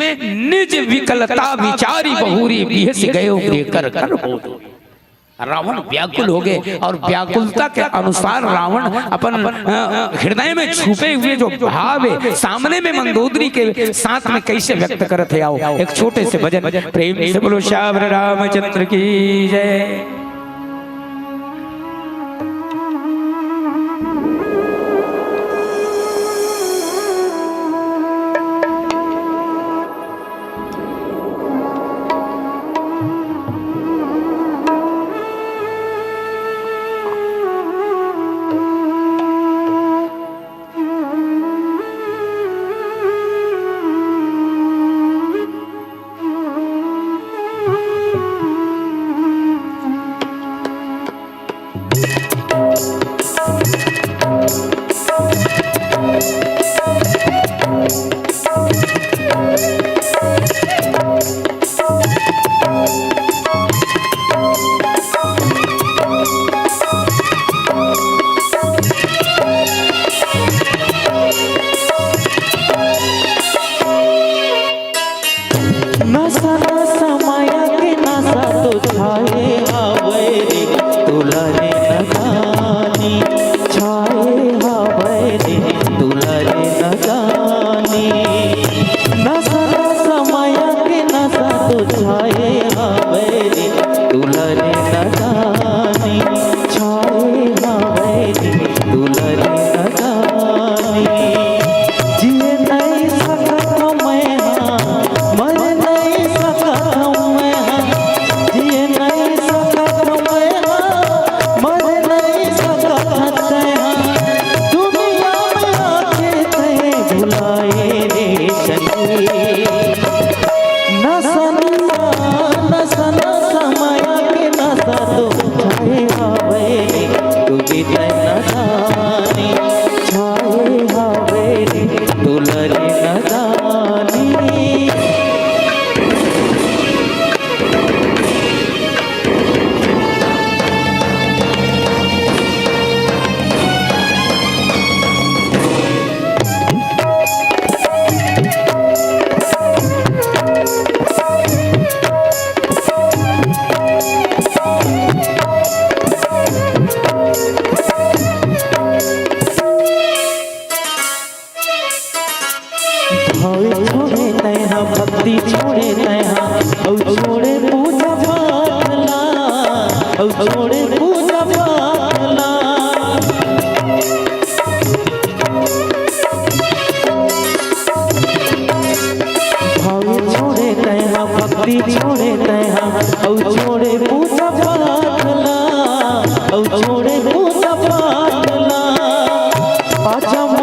निज विकलता विचारी बहुरी बिहस गए कर कर हो। रावण व्याकुल हो गए, और व्याकुलता के अनुसार रावण अपन हृदय में छुपे हुए जो भाव है सामने में मंदोदरी के साथ में कैसे व्यक्त करते। आओ एक छोटे से भजन प्रेम से बोलो श्याम रामचंद्र की जय।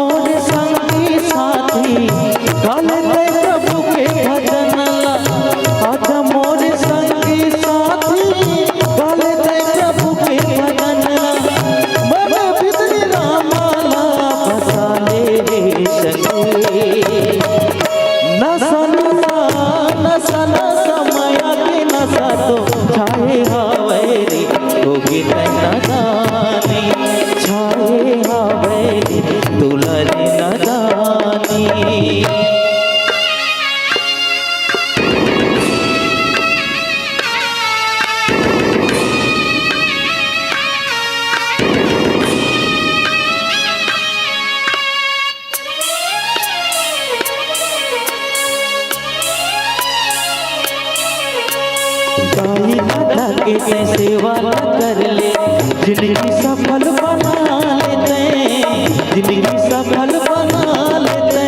मोर संगी साथी गाले दे प्रभु के भजन ला। आजा मोर संगी साथी गाले दे प्रभु के भजन ला। मन बिदरी रामाला बसा ले रे संगी। नसा नसा नसा माया के नसा तो छाए हवे रे होगी न जानी। छाए हवे रे दुलारी न जानी। गाई दादा के मैं सेवा न कर ले जिंदगी सफल बना लेते। जिंदगी सफल बना लेते।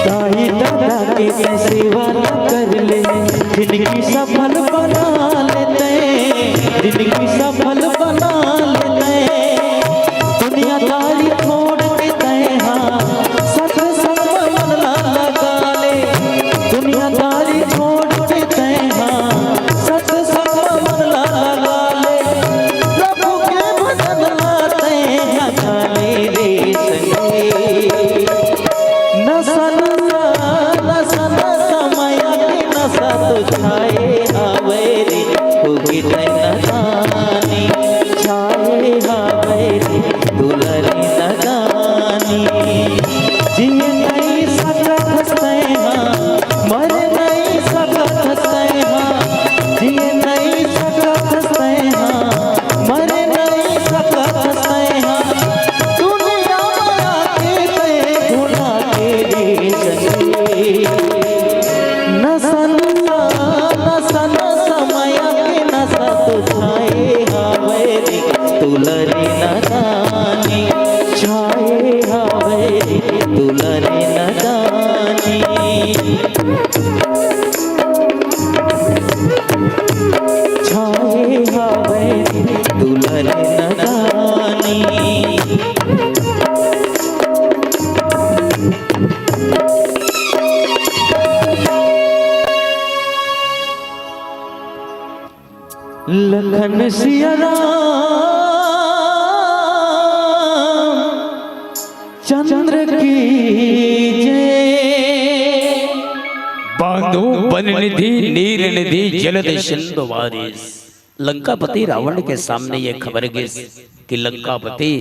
गाई दादा के मैं सेवा न कर ले जिंदगी सफल बना लेते। जिंदगी सफल बना लेते। दुनियादारी छोड़ के तय हाँ सत्संग मन ला लगा ले। दुनियादारी छोड़ के तय हाँ सत्संग मन ला लगा ले। प्रभु के भजन लाते हैं गाले रे संगी। नसा नसा नसा माया के नसा तो छाए हवे रे होगी न जानी। छाए हवे रे दुलारी न जानी। जिए नहीं सकत हंसते हाँ मरे नहीं सकत हंसते हाँ। जिए नहीं सकत हंसते हाँ मरे नहीं सकत हंसते हाँ। दुनिया माया के ते गुना के रे संगी। नसा नसा नसा माया के नसा तो छाए हवे रे दुलारी न जानी। छाए हवे रे दुलारी न जानी। छाए हवे रे दुलारी न जानी। लखन सिया राम चंद्र की जय। बांधो वन निधि नीर निधि जलद सिंधु वारिस। लंकापति रावण के सामने ये खबर गई कि लंकापति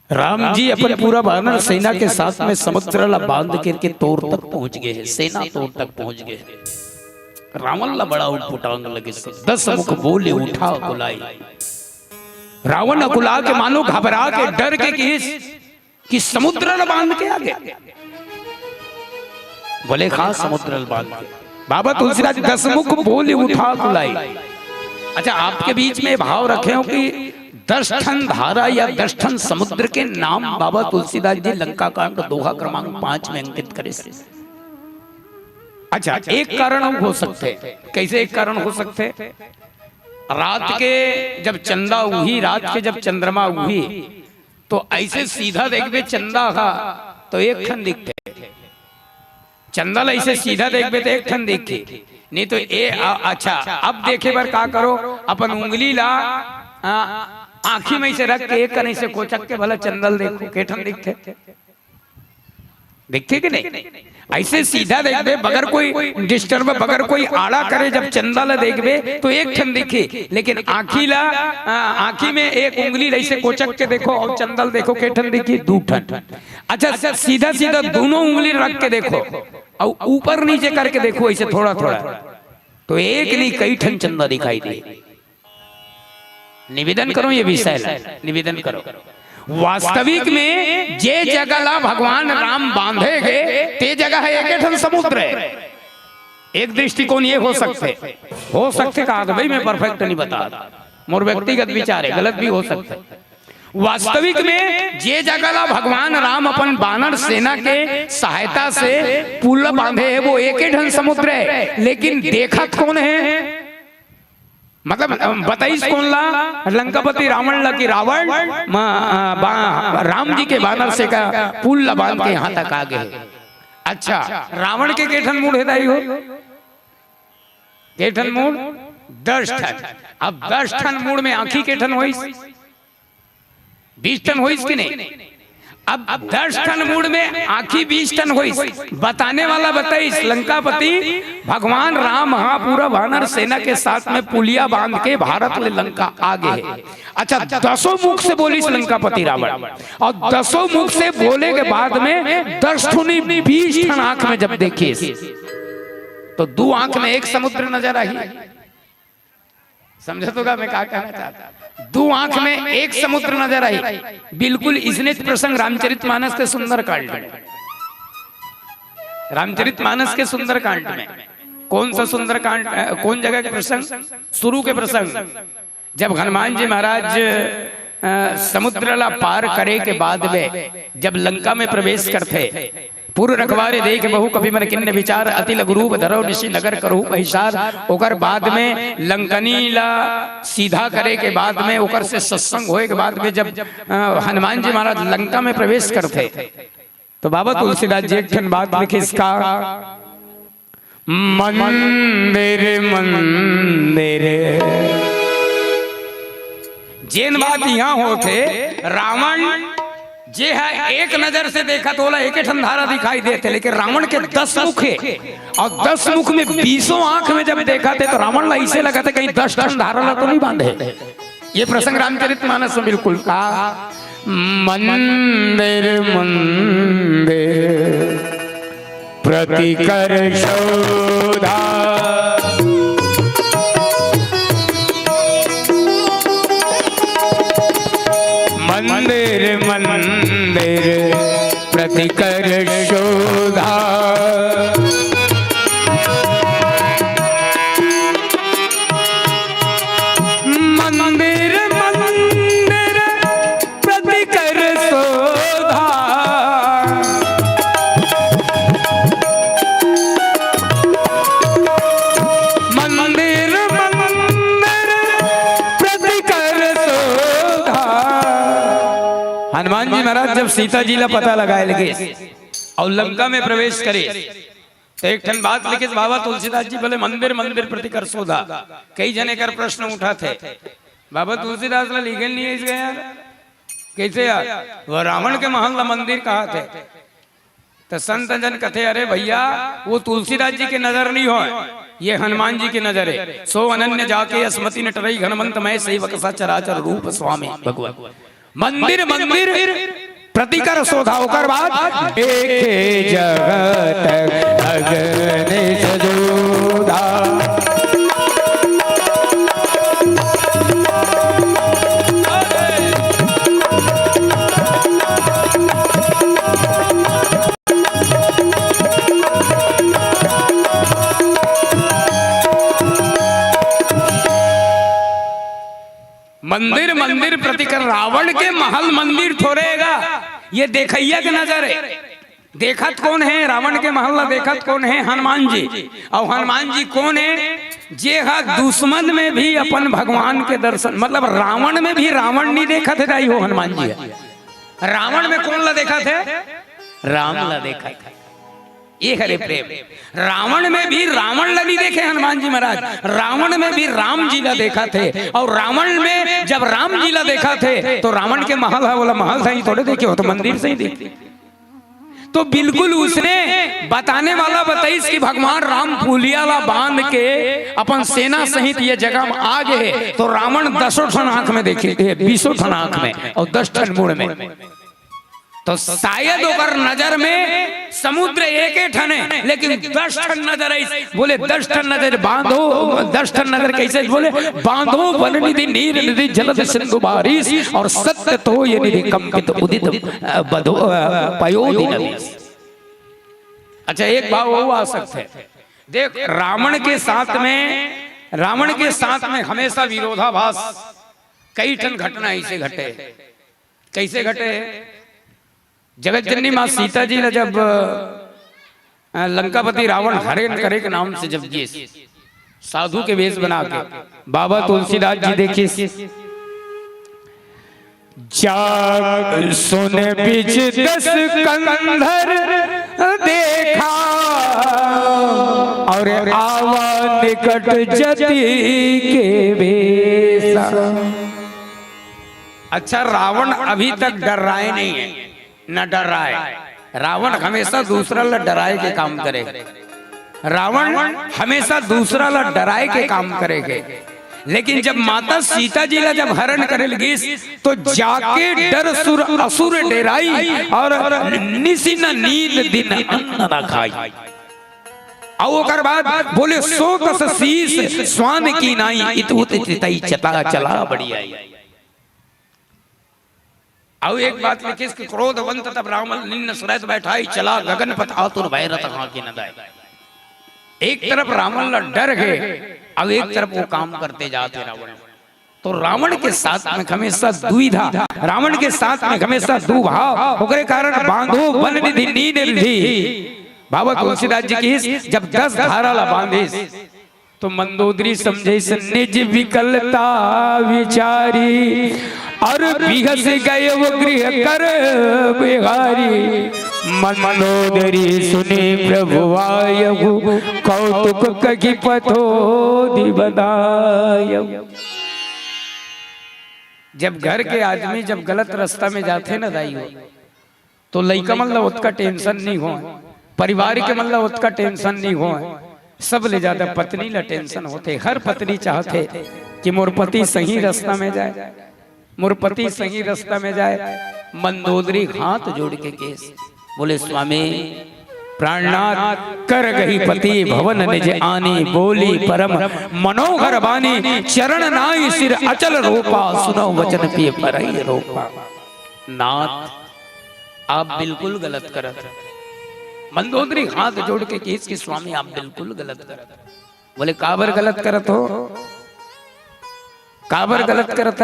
राम जी अपन पूरा वानर सेना के साथ में समुद्र ला बांध करके तोर तक पहुंच गए हैं। सेना तोर तक पहुंच गए। रावण ला बड़ा उठपुटांग लगे। 10 मुख बोले उठा कुलाई। रावण अकुला के मानो घबरा के डर के कि समुद्र ला बांध के आ गया। बोले खास समुद्र ला बांध के। बाबा तुलसीदास 10 मुख बोले उठा कुलाई। अच्छा, आपके बीच में भाव रखे हो कि 10 ठन धारा या 10 ठन समुद्र के नाम बाबा तुलसीदास जी लंका कांड दोहा क्रमांक 5 में अंकित करे। अच्छा, एक कारण हो सकते। कैसे एक कारण हो सकते? रात के जब चंदा उही, रात के जब चंद्रमा उही, तो ऐसे सीधा देखबे चंदा का तो एक ठन दिखते। चंदा ऐसे सीधा देखबे तो एक ठन दिखे, नहीं तो अच्छा अब देखे बार का करो, अपन उंगली ला आंखी में से रख के एक कने से कोचक के भला चंदल देखो के ठन दिखते। देखते कि नहीं? ऐसे सीधा देखबे, बगैर कोई डिस्टर्ब, बगैर कोई आड़ा करे, जब चंदा ला देखबे तो एक ठन दिखे। लेकिन आंखी में एक उंगली ऐसे कोचक के देखो और चंदल देखो के ठन दिखी? 2 ठन। अच्छा, सीधा सीधा दोनों उंगली रख के देखो और ऊपर नीचे करके देखो ऐसे थोड़ा थोड़ा, तो एक नहीं कई ठन चंदा दिखाई दे। निवेदन करो, ये विषय निवेदन करो। वास्तविक में जे जगह ला भगवान राम बांधे गए ते जगह है एक ठन समुद्र है। एक दृष्टिकोण ये हो सकते कहा भाई मैं परफेक्ट नहीं बता रहा, मोर व्यक्तिगत विचार है, गलत भी हो सकता है। वास्तविक में जे जगह ला भगवान राम अपन बानर सेना के सहायता से पुल बांधे है वो एक ही ठन समुद्र है। लेकिन देखत कौन है? मतलब बताइस कौन ला लंकापति रावण ला की रावण राम जी के बानर से का पुल ला बांध के यहाँ तक आ गए। अच्छा रावण के केठन मूड है दाई हो केठन मूड 10 टन। अब 10 टन मूड में आंखी केठन होइस 20 टन होइस कि नहीं। अब 10 टन मूड में आंखी 20 टन होइस। बताने वाला बताइस लंकापति भगवान राम महापूरा वानर सेना के साथ में पुलिया बांध के भारत ले लंका आगे है। अच्छा 10 मुख से बोलिस लंकापति रावण और 10 मुख से बोले के बाद में 10 ठुनी 20 टन आंख में जब देखिए तो 2 आंख में एक समुद्र नजर आई। समझा तो मैं क्या कहना चाहता। 2 आंख में एक समुद्र नजर आई। बिल्कुल इसने प्रसंग रामचरितमानस के सुंदरकांड में रामचरितमानस के सुंदरकांड में कौन सा सुंदरकांड कौन जगह के प्रसंग शुरू के प्रसंग जब हनुमान जी महाराज समुद्र ला पार करे के बाद में जब लंका में प्रवेश करते पूर्व रखवारे देख बहु कभी मन किन्न विचार अति लघु रूप धरो ऋषि नगर करू बहिषार। ओकर बाद में लंकनी ला सीधा करे के बाद में ओकर से सत्संग होए के बाद में जब हनुमान जी महाराज लंका में प्रवेश करते तो बाबा तुलसीदास जी एक ठन बात लिखे इसका मंदिर मंदिर जेन बात यहाँ होते रावण जे है एक नजर से देखा तो एक ठंडारा दिखाई देते लेकिन रावण के 10 मुख है और 10 मुख में 20 आंख में जब देखा थे तो रावण ला ऐसे लगा था कहीं 10 ठंडारा ला तो नहीं बांधे। ये प्रसंग रामचरितमानस में बिल्कुल कहा मंदिर मंदिर प्रतिकर शोधा मंदिर मंदिर प्रतिकर शोधा मंदिर मंदिर प्रतिकर शोधा मंदिर मंदिर प्रतिकर शोधा। हनुमान जी महाराज जब सीता जी ला पता लगाए लगे और लंका में प्रवेश करे तो एक ठन बात लिखे बाबा तुलसीदास जी बोले मंदिर मंदिर प्रतिकर शोधा। कई जने कर प्रश्न उठा थे बाबा तुलसीदास ला लिखे नहीं है इसका यार कैसे यार वह रावण के महल ला मंदिर कहा थे तो संत जन कथे अरे भैया वो तुलसीदास जी के नजर नहीं हो ये हनुमान जी की नजर है। सो अनन्य जाके स्मृति न टरई घनमंत मय सेवक सा चराचर रूप स्वामी भगवान मंदिर मंदिर प्रतिकर शोधा होकर बाद एक जगत अगने सजोधा मंदिर मंदिर प्रतिकर रावण के महल मंदिर थोड़ेगा ये देखैया के नजर है। देखत कौन है रावण के महल ला देखत कौन है हनुमान जी और हनुमान जी कौन है जे दुश्मन में भी अपन भगवान के दर्शन मतलब रावण में भी रावण नहीं देखा थे दाई हो हनुमान जी रावण में कौन ला देखा थे राम ला देखा था। ये हरे प्रेम रावण में भी रावण ला नहीं देखे हनुमान जी महाराज रावण में भी राम जी ला देखा थे और रावण में जब राम जी ला देखा थे तो रावण के महल है बोला महल था थोड़े देखे हो तो मंदिर से ही देखे तो बिल्कुल उसने बताने वाला बताइस कि भगवान राम पुलिया ला बांध के अपन सेना सहित ये जगह में आ गए तो रावण 10 ठन आंख में देखे 20 ठन आंख में और 10 ठन मुड़ में तो शायद ओकर नजर में समुद्र एक ठन है लेकिन 10 ठन नजर आई बोले 10 ठन नजर बांधो 10 ठन नजर कैसे बोले बांधो वन निधि नीर निधि जलद सिंधु बारिश और सत्य तो ये निधि कंपित उदित बधो पयोधि नवीस। अच्छा एक भाव वो आ सकते हैं देख रावण के साथ में हमेशा विरोधाभास कई ठन घटना ऐसे घटे कैसे घटे जगत जननी माँ सीता जी ने जब लंकापति रावण हरण करे के नाम से जब ये साधु के वेश बना के। बाबा तुलसीदास जी देखिए, जाग सुन बिच दस कंधर देखा और आवा निकट जति के बेसा। अच्छा, रावण अभी तक डर रहा है नहीं है, न डर रहा है। रावण हमेशा दूसरा ला डराए के काम करेगा। रावण हमेशा दूसरा ला डराए के काम करेगा। लेकिन जब माता सीता जी ला जब हरण करे लगी तो जाके डर सुर असुर डेराई और निसी न नींद दिन अन्न न खाई। और ओकर बाद बोले सो कस शीस स्वान की नाई इत उत चितई चता चला बड़ी आई। और एक बात लिखी कि क्रोधवंत तब रावण निन्न सुरत बैठाई चला गगन पथ आतुर भैरत हाँ की नदाई। एक तरफ रावण ला डर गए, अब एक तरफ वो काम करते जाते रावण। तो रावण के साथ में हमेशा दुविधा, रावण के साथ में हमेशा दुभाव, ओकरे कारण बांधो बन निधि नींद निधि। बाबा तुलसीदास जी की जब 10 धारा ला बांधे तो मंदोदरी समझे से निज विकलता विचारी और बिहस गए वो गृह कर बिहारी। मनोदरी सुने प्रभु आयहु कौतुक कहि पथोधि बदायहु। जब घर के आदमी जब गलत रास्ता में जाते ना दाई हो तो लइका मतलब उसका टेंशन नहीं हो, परिवार के मतलब उसका टेंशन नहीं हो, सब ले जाता पत्नी ला टेंशन होते। हर पत्नी चाहते कि मोर पति सही रास्ता में जाए, मोर पति सही रास्ता में जाए। मंदोदरी हाथ जोड़ के केस बोले स्वामी प्राणनाथ कर गही पति भवन निज आनी। बोली परम मनोहर बानी चरण नाई सिर अचल रूपा। सुनो वचन पिए परई रूपा। नाथ आप बिल्कुल गलत करत। मंदोदरी हाथ जोड़ के केस की स्वामी आप बिल्कुल गलत करत। बोले काबर गलत करत हो, काबर गलत करत।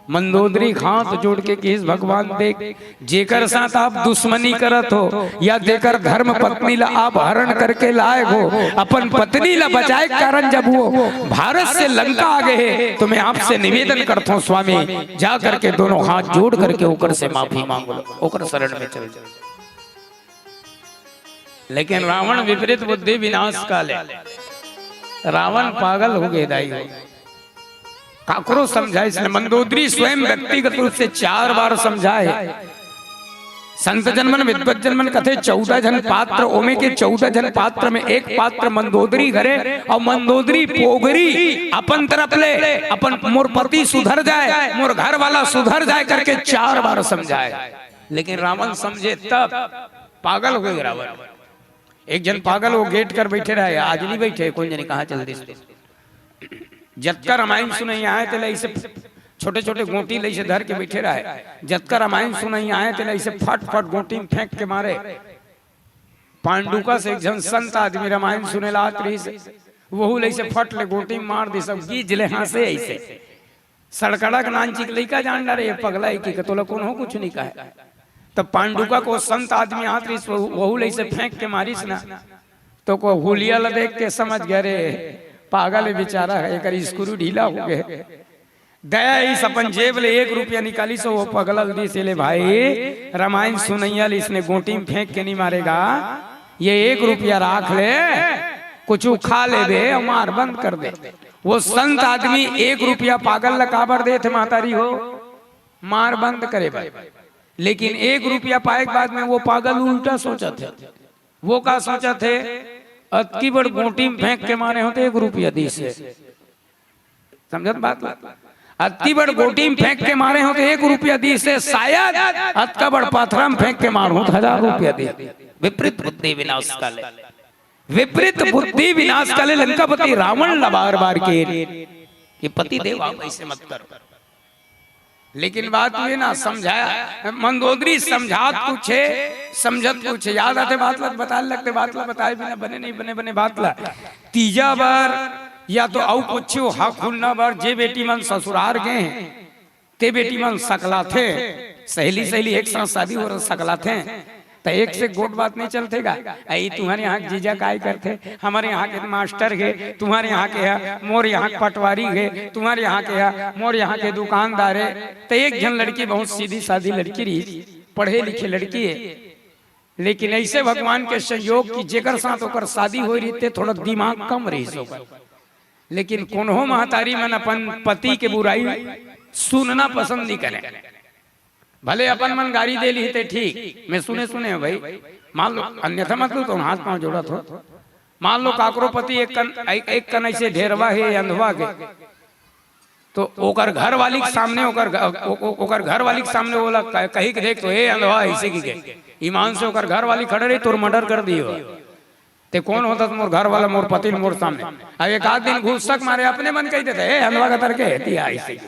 मंदोदरी हाथ जोड़ के केस भगवान देख, जेकर साथ आप दुश्मनी करत हो या जेकर धर्म पत्नी ला आप हरण करके लाए हो, अपन पत्नी ला बचाए कारण जब वो भारत से लंका आ गए तो मैं आपसे निवेदन करता हूँ स्वामी जा करके दोनों हाथ जोड़ करके ओकर से माफी मांगो, ओकर शरण में चल जाओ। लेकिन रावण विपरीत बुद्धि विनाश काले, रावण पागल हो गए दाई हो। काकरो समझाए इसने मंदोदरी स्वयं व्यक्तिगत रूप से 4 बार समझाए। संत जनमन विद्वत जनमन कथे 14 जन पात्र, ओमे के 14 जन पात्र में एक पात्र मंदोदरी घरे और मंदोदरी पोगरी अपन तरफ ले, अपन मोर पति सुधर जाए, मोर घर वाला सुधर जाए करके 4 बार समझाए। लेकिन रावण समझे तब पागल हो गए रावण। एक जन पागल वो गेट कर बैठे रहे, आज नहीं बैठे, कौन जाने कहाँ चल दी। जतका रामायण सुनाई आए थे ऐसे छोटे छोटे गोटी ले से धर के बैठे रहे। जतका रामायण सुनाई आए थे ऐसे फट फट गोटी में फेंक के मारे। पांडुका से एक जन संत आदमी रामायण सुने ला से वहू ले से फट ले गोटी में मार दी, सब गीज ले हासे ऐसे सड़कड़ा का नानची के लइका जान डरे पगला की तोला कौन हो कुछ नहीं कहे। तब पांडुका को संत आदमी हाथ रही वहू ले से फेंक के मारिस ना तो को हुलिया ला देख के समझ गए रे पागल बेचारा है, एक स्क्रू ढीला हो गए। दया इस अपन जेब ले 1 रुपया निकाली सो वो पगला दी से ले भाई रामायण सुनैया ले इसने गोटी में फेंक के नहीं मारेगा, ये 1 रुपया राख ले कुछ खा ले दे और मार बंद कर दे। वो संत आदमी 1 रुपया पागल ला काबर दे थे मातारी हो मार बंद करे भाई। लेकिन 1 रुपया पाए के बाद में वो पागल उल्टा सोचा थे। वो का सोचा थे अतकी बड़ गोटी में फेंक के मारे होते 1 रुपया दी से, समझत बात। अतकी बड़ गोटी में फेंक के मारे होते 1 रुपया दी से, शायद अतका बड़ पाथरा में फेंक के मार हो 1000 रुपया दी। विपरीत बुद्धि विनाश काले, विपरीत बुद्धि विनाश काले लंकापति रावण ला बार बार के पति देव आप ऐसे मत करो। लेकिन बात ये ना समझाया मंदोदरी समझात कुछ है समझत कुछ है। याद आते बात बताए लगते बात बताए बिना बने नहीं बने बने बात ला। तीजा बार या तो औ कुछ हा खुलना बार जे बेटी मन ससुरार गए ते बेटी मन सकला थे, सहेली सहेली एक साथ शादी हो सकला थे तो एक से गोट बात नहीं चलतेगा। आई तुम्हारे यहाँ जीजा काय करते, हमारे यहाँ के मास्टर गए, तुम्हारे यहाँ के है मोर यहाँ पटवारी गए, तुम्हारे यहाँ के है मोर यहाँ के दुकानदार है। तो एक जन लड़की बहुत सीधी सादी लड़की रही, पढ़े लिखे लड़की है, लेकिन ऐसे भगवान के संयोग की जेकर साथ होकर शादी हो रही थे थोड़ा दिमाग कम रही सोकर, लेकिन कोनो महतारी मन अपन पति के बुराई सुनना पसंद नहीं करे। भले अपन मन गाड़ी दे ली थे ठीक, मैं सुने भाई, मान लो अन्यथा मतलब तो हाथ पांव जोड़ा थो, मान लो काकरो पति एक कन ऐसे ढेरवा है अंधवा के, तो ओकर घर वाली के सामने ओकर घर वाली के सामने बोला कही के देख तो हे अंधवा ऐसे की के ईमान से ओकर घर वाली खड़े रही तोर मर्डर कर दियो। ते कौन होता मोर घर वाला मोर पति मोर सामने, अब एक आध दिन घूसक मारे अपने मन कही देते अंधवा का तरके है ऐसे।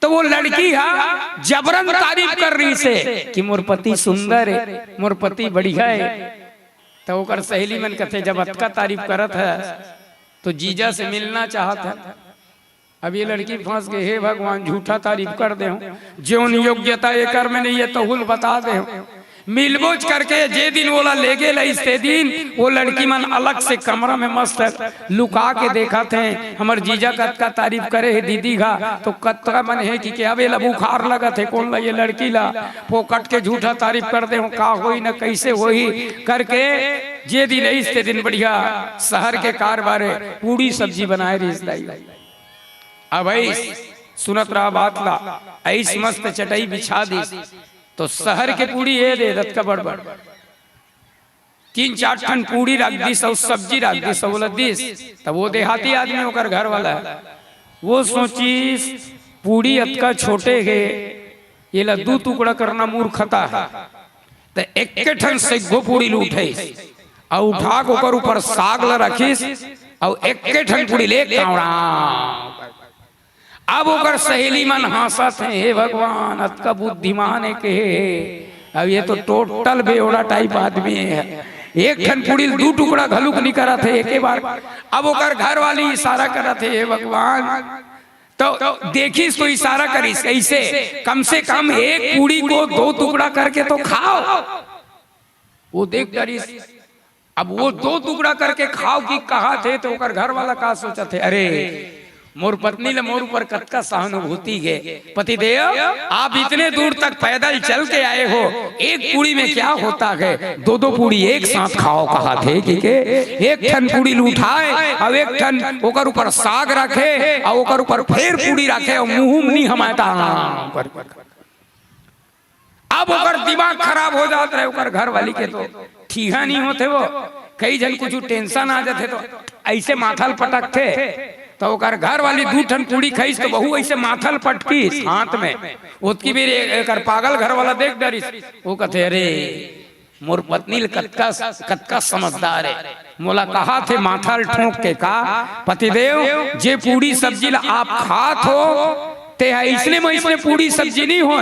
तो वो लड़की है जबरन तारीफ कर रही से कि मोर पति सुंदर है, मोर पति बढ़िया है। तो ओकर सहेली मन कहते जब अतका तारीफ करत है तो जीजा से मिलना चाहत है। अब ये लड़की फंस गई, हे भगवान झूठा तारीफ कर दे, जो योग्यता ये कर में नहीं है तो हुल बता दे। मिलबोच करके जे दिन बोला ले गेला इसते दिन वो लड़की मन अलग से कमरा में मस्त लुका के देखा थे हमर जीजा कत का तारीफ करे है दीदी का, तो कतका मन है कि क्या बेला बुखार लगा थे कौन ला ये लड़की ला पोकट के झूठा तारीफ कर दे का होई ना कैसे होई करके जे दिन इसते दिन बढ़िया शहर के कारबार पूरी सब्जी बनाए रही। अब सुनत रहा बात ला ऐस मस्त चटाई बिछा दी तो शहर के पूड़ी ये दे दत का बड़बड़ 3-4 ठन पूड़ी रख दी, सब सब्जी रख दी, सहूलत दिस। तब वो देहाती आदमी होकर घर वाला है, वो सोची पूड़ी अतका छोटे है ये ला 2 टुकड़ा करना मूर्खता है। तो एक ठन से गो पूड़ी लूटे और उठा कर ऊपर साग ला रखीस और एक ठन पूड़ी ले अब ओकर सहेली मन हंसत है, हे भगवान अतका बुद्धिमान है के अब ये तो टोटल बेओड़ा टाइप आदमी है, एक ठन पूड़ी 2 टुकड़ा घलुक नहीं करा थे एक बार। अब ओकर घर वाली इशारा करा थे, हे भगवान तो देखिस तो इशारा करिस कैसे कम से कम एक पूड़ी को 2 टुकड़ा करके तो खाओ। वो देख करिस अब वो 2 टुकड़ा करके खाओ की कहा थे, तो ओकर घर वाला का सोचा थे, अरे मोर पत्नी ले मोर ऊपर कतका सहानुभूति है, पतिदेव आप इतने दूर तक पैदल चल के आए हो, एक पूड़ी में क्या होता है 2-2 पूड़ी एक साथ खाओ कहा थे कि एक ठन पूड़ी उठाए और एक ठन ओकर ऊपर साग रखे और ओकर ऊपर फिर पूड़ी रखे और मुंह नहीं हमाता। अब ओकर दिमाग खराब हो जाता है, ओकर घर वाली के तो ठीका नहीं होते, वो कई जन कुछ टेंशन आ जाते तो ऐसे माथल पटकते, तो ओकर घर वाली 2 ठन पूड़ी खाइस तो बहू ऐसे माथल पटकी हाथ में, उसकी भी एक पागल घर वाला देख डरिस, वो कहते अरे मोर पत्नी कतका समझदार है, मोला कहा थे माथल ठोक के का पतिदेव जे पूड़ी सब्जी ला आप खात हो ते इसने में इसमें पूरी सब्जी नहीं हो,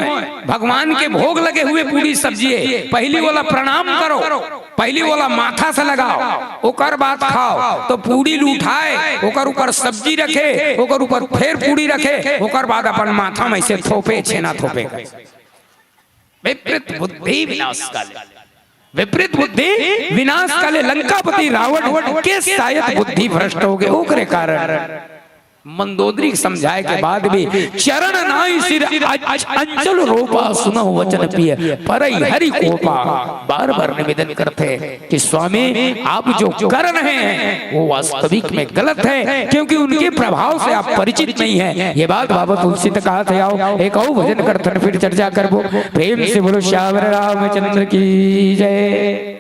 भगवान के भोग लगे हुए पूरी सब्जी है, पहली वाला प्रणाम करो, पहली वाला माथा से लगाओ ओकर बाद खाओ। तो पूड़ी उठाए ओकर ऊपर सब्जी रखे ओकर ऊपर फिर पूड़ी रखे ओकर बाद अपन माथा में से थोपे छेना थोपे। विपरीत बुद्धि विनाश काले, विपरीत बुद्धि विनाश काले, लंकापति रावण के शायद बुद्धि भ्रष्ट हो गए ओकरे कारण मंदोदरी समझाए के बाद भी चरण नाई सिर अंचल रोपा सुनो वचन पिए पर हरि कोपा, बार बार निवेदन करते कि स्वामी आप जो कर रहे हैं वो वास्तविक में गलत है, क्योंकि उनके प्रभाव से आप परिचित नहीं है। ये बात बाबा तुलसी तक कहा थे, आओ एक और भजन करते फिर चर्चा करबो। प्रेम से बोलो श्याम रामचंद्र की जय।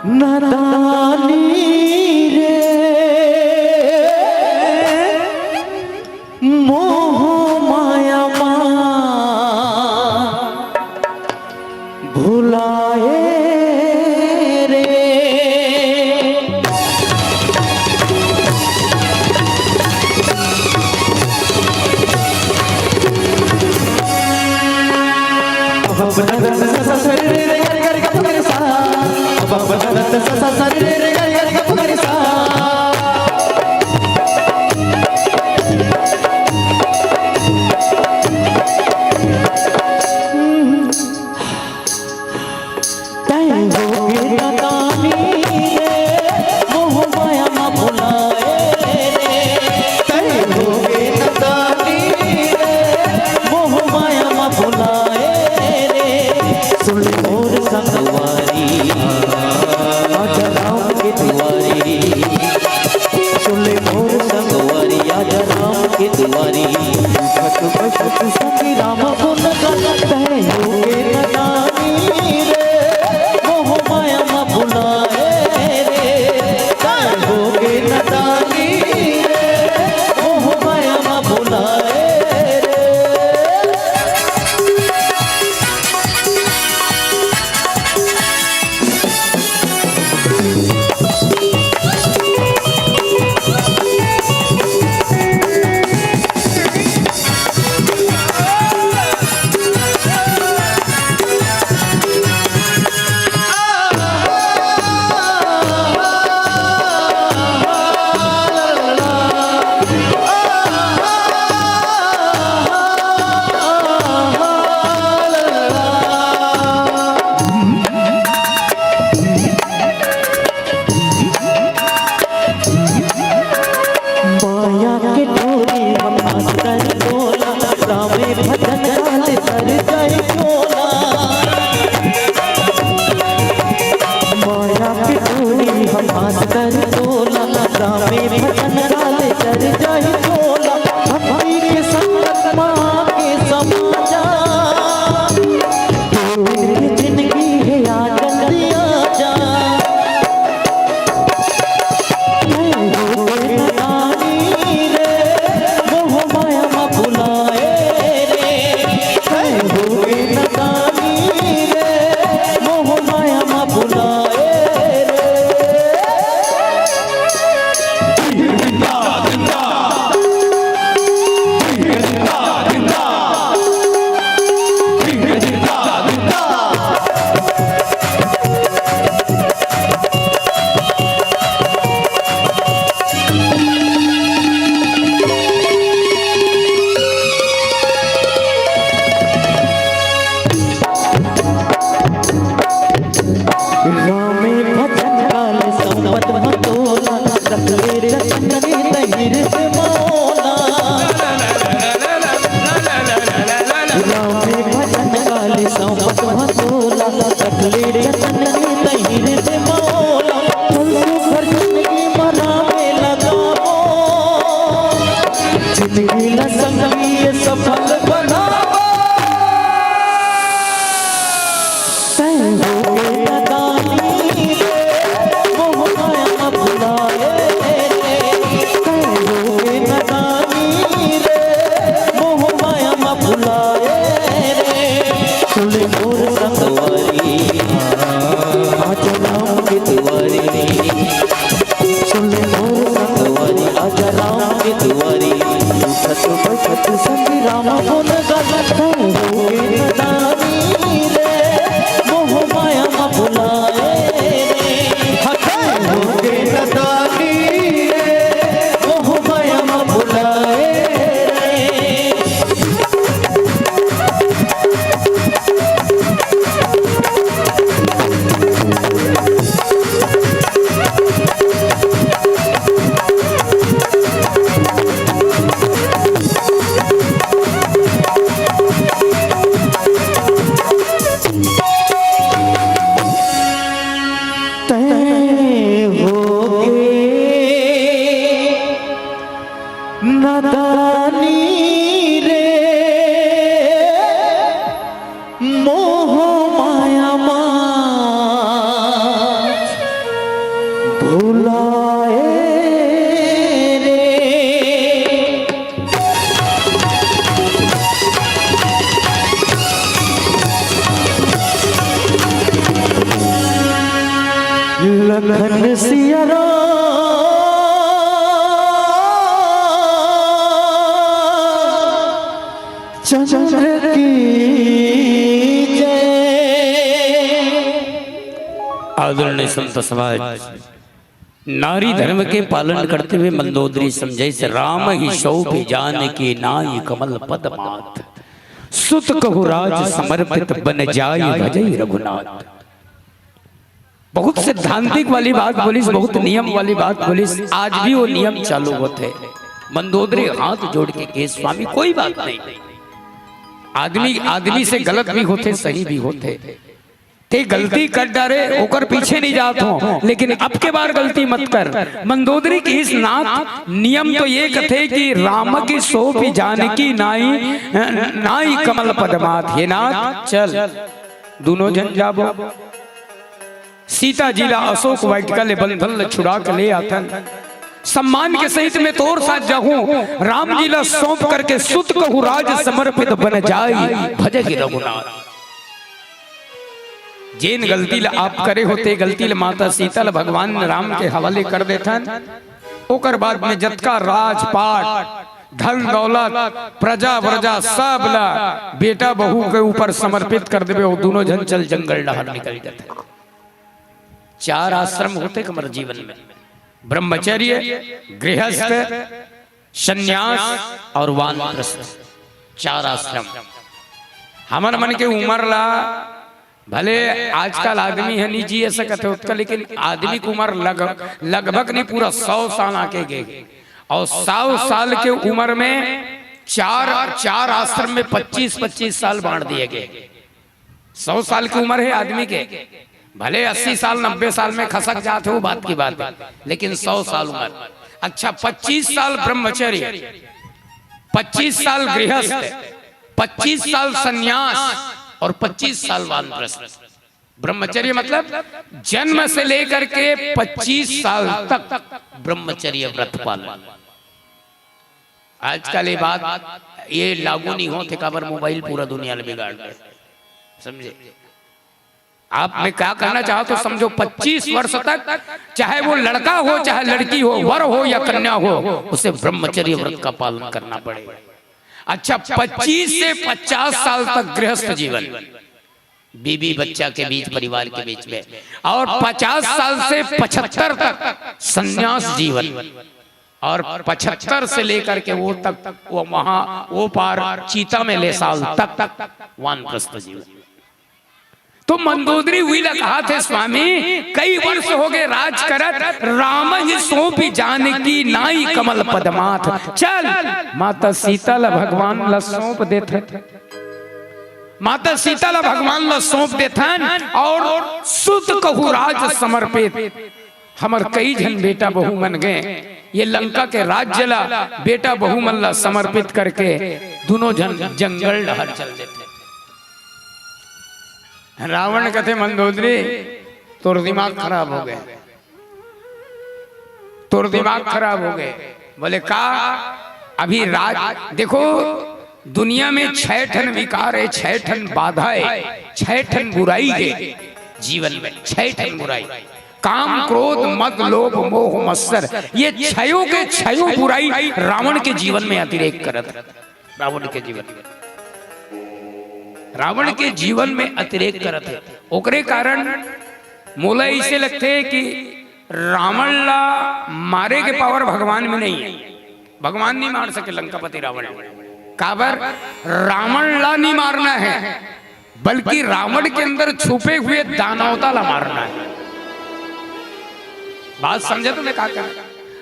नादानी रे लखन सिया चंद्र की आदरणीय संत समाज, नारी धर्म के पालन करते हुए मंदोदरी समझे से राम ही शोभ जान के नाई कमल पद मात, सुत कहु राज समर्पित बन जाई भजई रघुनाथ। बहुत सिद्धांतिक वाली बात बोलिस, बहुत नियम वाली बात बोलिस। आज भी वो नियम चालू होते। मंदोदरी हाथ जोड़ के कहे स्वामी कोई बात नहीं, आदमी आदमी से गलत भी होते सही भी होते, ते गलती कर डारे होकर पीछे नहीं जात हो, लेकिन अब के बार गलती मत कर। मंदोदरी की इस नाथ नियम तो ये कथे कि राम की सोपी जानकी नाई नाई कमल पदमात। हे नाथ चल दोनों जन जाबो, सीता जी ला अशोक वाटिका ले बंधन छुड़ा के ले आतन, सम्मान के सहित में तोर साथ जाऊं, राम जी ला सौंप करके सुत कहु राज समर्पित बन जाई भजहि रघुनाथ। जेन गलती ला आप करे होते, गलती ला माता सीता ला भगवान राम के हवाले कर देथन। ओकर बाद में जतका राजपाट धन दौलत प्रजा व्रजा सब ला बेटा बहू के ऊपर समर्पित कर देवे, वो दोनों जन चल जंगल डहर निकल जाते। 4 आश्रम होते कमर जीवन में, ब्रह्मचर्य, गृहस्थ, संन्यास और वानप्रस्थ। 4 आश्रम। हमार मन के उम्र ला भले आजकल आदमी है नहीं जी ऐसा कहते उसका, लेकिन आदमी की उम्र लगभग नहीं पूरा 100 साल आके गए, और 100 साल के उम्र में 4 आश्रम में 25-25 साल बांट दिए गए। 100 साल की उम्र है आदमी के, भले 80 साल 90 साल में खसक जाते हो बात की बात है, लेकिन 100 साल उम्र। अच्छा 25 साल ब्रह्मचर्य, 25 साल गृहस्थ, 25 साल संन्यास और 25 साल वानप्रस्थ। ब्रह्मचर्य मतलब जन्म से लेकर के 25 साल तक ब्रह्मचर्य व्रत पालन। आजकल ये बात ये लागू नहीं होते, काबर मोबाइल पूरा दुनिया में बिगाड़ दे, समझे। आप में क्या करना चाहो तो समझो 25 वर्ष तक, चाहे वो लड़का हो चाहे लड़की हो, वर हो या कन्या हो, उसे ब्रह्मचर्य व्रत का पालन करना पड़ेगा। अच्छा 25 से 50 साल तक गृहस्थ जीवन, बीबी बच्चा के बीच, परिवार के बीच में, और 50 साल से 75 तक संन्यास जीवन, और 75 से लेकर के वो तक वो वहां वो पार चीता में ले साल तक वानप्रस्थ जीवन। तो मंदोदरी हुई कहा थे स्वामी कई वर्ष हो गए राज करत, राम ही सौंपी जानकी नाई कमल पदमाथ। चल माता सीता ला भगवान ला सौंप देते, माता सीता ला भगवान ला सौंप देथन, और सुत कहु राज समर्पित। हमर कई जन बेटा बहू मन गए, ये लंका के राज्य ला बेटा बहू मन ला समर्पित करके दोनों जन जंगल डहर चल देते। रावण कहते मंदोदरी तोर दिमाग खराब हो गए, तोर दिमाग खराब हो गए। बोले का अभी राज देखो, दुनिया में 6 ठन विकार है, 6 ठन बाधा है, 6 ठन बुराई है जीवन में, 6 ठन बुराई, काम क्रोध मद लोभ मोह मत्सर, ये 6 के 6 बुराई रावण के जीवन में अतिरेक करत। रावण के जीवन में, रावण के जीवन में अतिरेक करत है। ओकरे कारण मोला इसे लगते है कि रावण ला मारे के पावर भगवान में नहीं है, भगवान नहीं मार सके लंकापति रावण। काबर रावण ला नहीं मारना है, बल्कि रावण के अंदर छुपे हुए दानवता ला मारना है। बात समझे तो मैं क्या कह,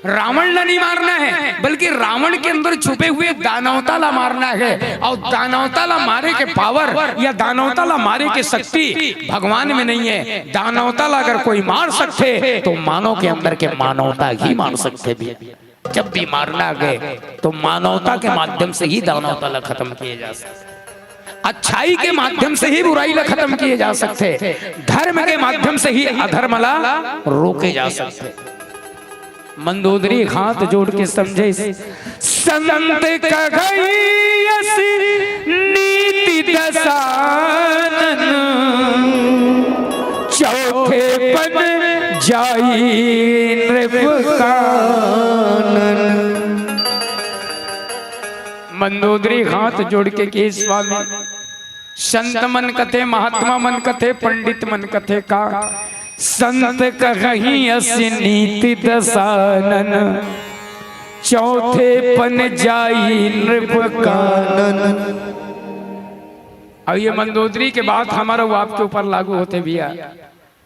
रावण ला नहीं मारना है, बल्कि रावण के अंदर छुपे हुए दानवता ला मारना है। और दानवता ला मारे के पावर या दानवता ला मारे के शक्ति भगवान में नहीं है। दानवता ला अगर कोई मार सकते तो मानव के अंदर के मानवता ही मार सकते भी। जब भी मारना गए तो मानवता के माध्यम से ही दानवता ला खत्म किए जा सकते, अच्छाई के माध्यम से ही बुराई ला खत्म किए जा सकते, धर्म के माध्यम से ही अधर्म ला रोके जा सकते। मंदोदरी हाथ जोड़ के समझे, संत कगई नीति दसानन, चौथे पन जाई नृप कानन। मंदोदरी हाथ जोड़ के कि स्वामी संत मन कथे, महात्मा मन कथे, पंडित मन कथे का संत कहीं असि नीति दसानन, चौथे पन जाई नृप कानन। अब ये मंदोदरी के बात हमारा वो आपके ऊपर लागू होते भैया।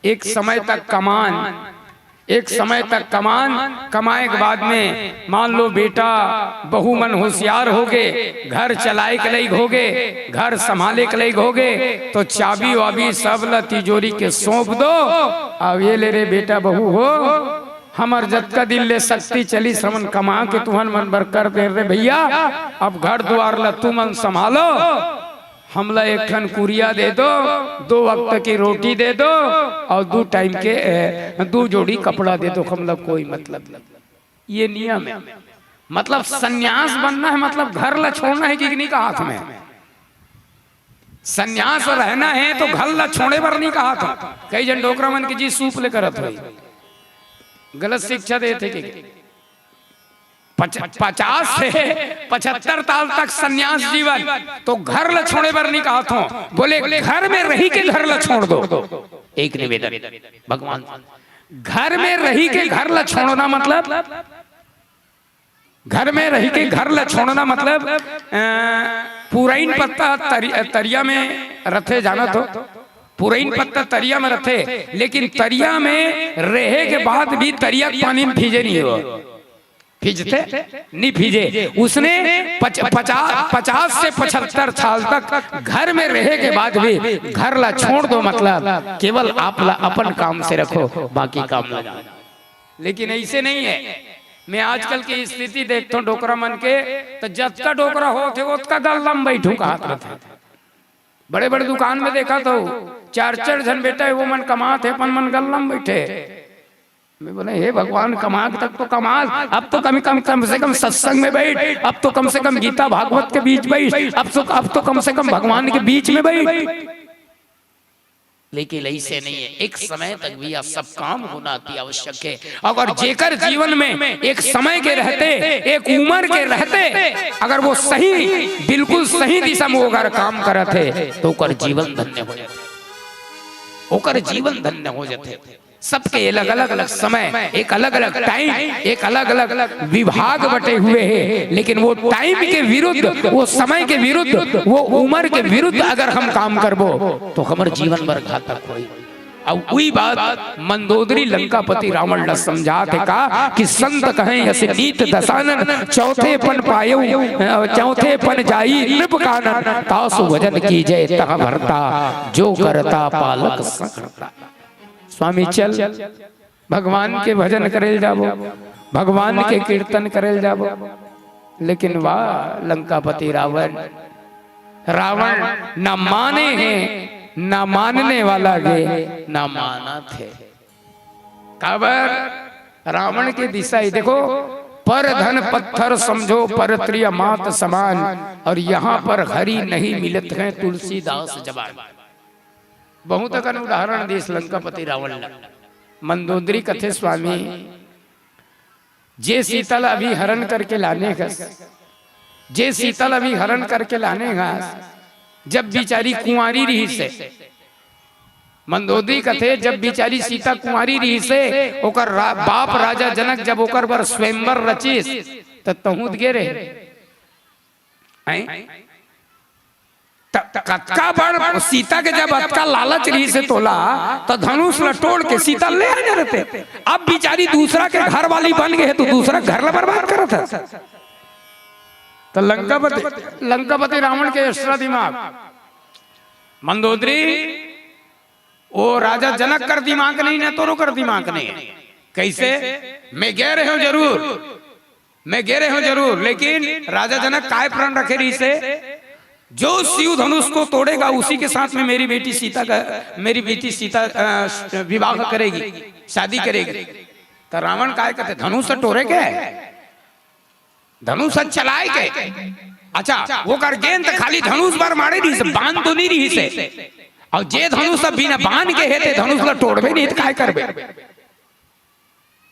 एक समय तक कमान कमाए के बाद में मान लो बेटा बहू मन होशियार हो गए, घर चलाए के लायक हो गए, घर संभाले के लायक हो गए, तो चाबी वाबी सब ला तिजोरी के सौंप दो। अब ये ले रे बेटा बहू हो, हमर जत का दिल ले शक्ति चली समन कमा के तुहन मन बर कर दे रे भैया। अब घर द्वार ला तू मन संभालो, हमला एक ठन कुरिया दे दो, 2 वक्त की रोटी दे दो और 2 टाइम के 2 जोड़ी कपड़ा दे दो, हमला कोई मतलब नहीं। ये नियम है। मतलब सन्यास बनना है, मतलब घर ला छोड़ना है किगनी का हाथ में। सन्यास रहना है तो घर ला छोड़े पर नहीं कहा था। कई जन डोकरा मन की जी सूप लेकर गलत शिक्षा देते कि 50 से 75 साल तक सन्यास जीवन, तो घर ल छोड़े पर नहीं कहा था। बोले घर में रही के घर ल छोड़ दो। एक निवेदन भगवान, घर में रही के घर ल छोड़ना मतलब, घर में रही के घर ल छोड़ना मतलब पुरैन पत्ता तरिया में रथे जाना, तो पुरैन पत्ता तरिया में रथे, लेकिन तरिया में रहे के बाद भी तरिया पानी में भीजे नहीं हो, भीजते नहीं भीजे। उसने 50 से 75 साल तक घर में रहे के बाद भी घर ला छोड़ दो, मतलब केवल आप ला अपन काम से रखो, बाकी काम ला जाओ। लेकिन ऐसे नहीं है। मैं आजकल की स्थिति देखता हूँ डोकरा मन के, तो जब का डोकरा हो थे उसका गल्ला में बैठू कहा था। बड़े बड़े दुकान में देखा तो 4-4 जन बेटा वो मन कमाते अपन मन गल्ला में बैठे। मैं बोले हे भगवान, कमा तक तो कमा, अब तो कम से कम सत्संग में बैठ, अब तो कम से कम गीता भागवत के बीच बैठ, अब तो कम से कम भगवान के बीच में बैठ। लेकिन ऐसे नहीं है। एक समय तक भी सब काम होना अति आवश्यक है। अगर जेकर जीवन में एक समय के रहते, एक उम्र के रहते, अगर वो सही बिल्कुल सही दिशा में अगर काम करते तो ओकर जीवन धन्य हो जाते, ओकर जीवन धन्य हो जाते। सबके अलग अलग समय, एक अलग अलग टाइम, एक अलग अलग विभाग बटे हुए हैं, लेकिन वो टाइम के विरुद्ध, वो समय के विरुद्ध, वो उम्र के विरुद्ध अगर हम काम करबो तो हमारे जीवन भर घातक होई। अब वही बात मंदोदरी लंकापति रावण ने समझाते का कि संत कहें ऐसे नीत दसानन, चौथे पन पायो चौथे पन जाई नृप कानन, तासु भजन कीजे तह भरता, जो करता पालक सकरता। स्वामी चल भगवान के भजन करेल जाबो, भगवान के कीर्तन करेल जाबो। लेकिन वाह लंकापति रावण न माने हैं, न मानने वाला गे न माना थे। काबर रावण की दिशा ही देखो, पर धन पत्थर समझो पर त्रिय मात समान, और यहाँ पर हरि नहीं मिलत है तुलसीदास जबान। बहुत अकन उदाहरण देश लंकापति रावण मंदोदरी कथे स्वामी जे शीतल अभी हरण करके लाने का, जे शीतल अभी हरण करके लाने का, जब बिचारी कुंवारी रही से, मंदोदरी कथे जब बिचारी सीता कुंवारी रही से, ओकर बाप राजा जनक जब ओकर बर स्वयंवर रचिस त तहुत गेरे कतका बड़ सीता के जब अतका लालच रही से तोला तो धनुष लटोड़ के सीता ले आने रहते। अब बिचारी दूसरा के घर वाली बन गए तो दूसरा घर ला बर्बाद करत है। तो लंकापति रावण के एक्स्ट्रा दिमाग, मंदोदरी वो राजा जनक कर दिमाग नहीं ना तोरो कर दिमाग नहीं। कैसे? मैं गए रहे हूं जरूर, मैं गए रहे हूं जरूर, लेकिन राजा जनक काय प्रण रखे रही से, जो शिव धनुष को तोड़ेगा उसी के साथ में मेरी बेटी सीता विवाह करेगी, शादी करेगी। तो रावण काय कहते धनुष टोरे के, धनुष चलाए के, अच्छा वो कर गेंद खाली धनुष बार मारे नहीं से, बांध तो नहीं रही से, और जे धनुष बिना बांध के हेते धनुष ला तोड़बे नहीं तो काय करबे।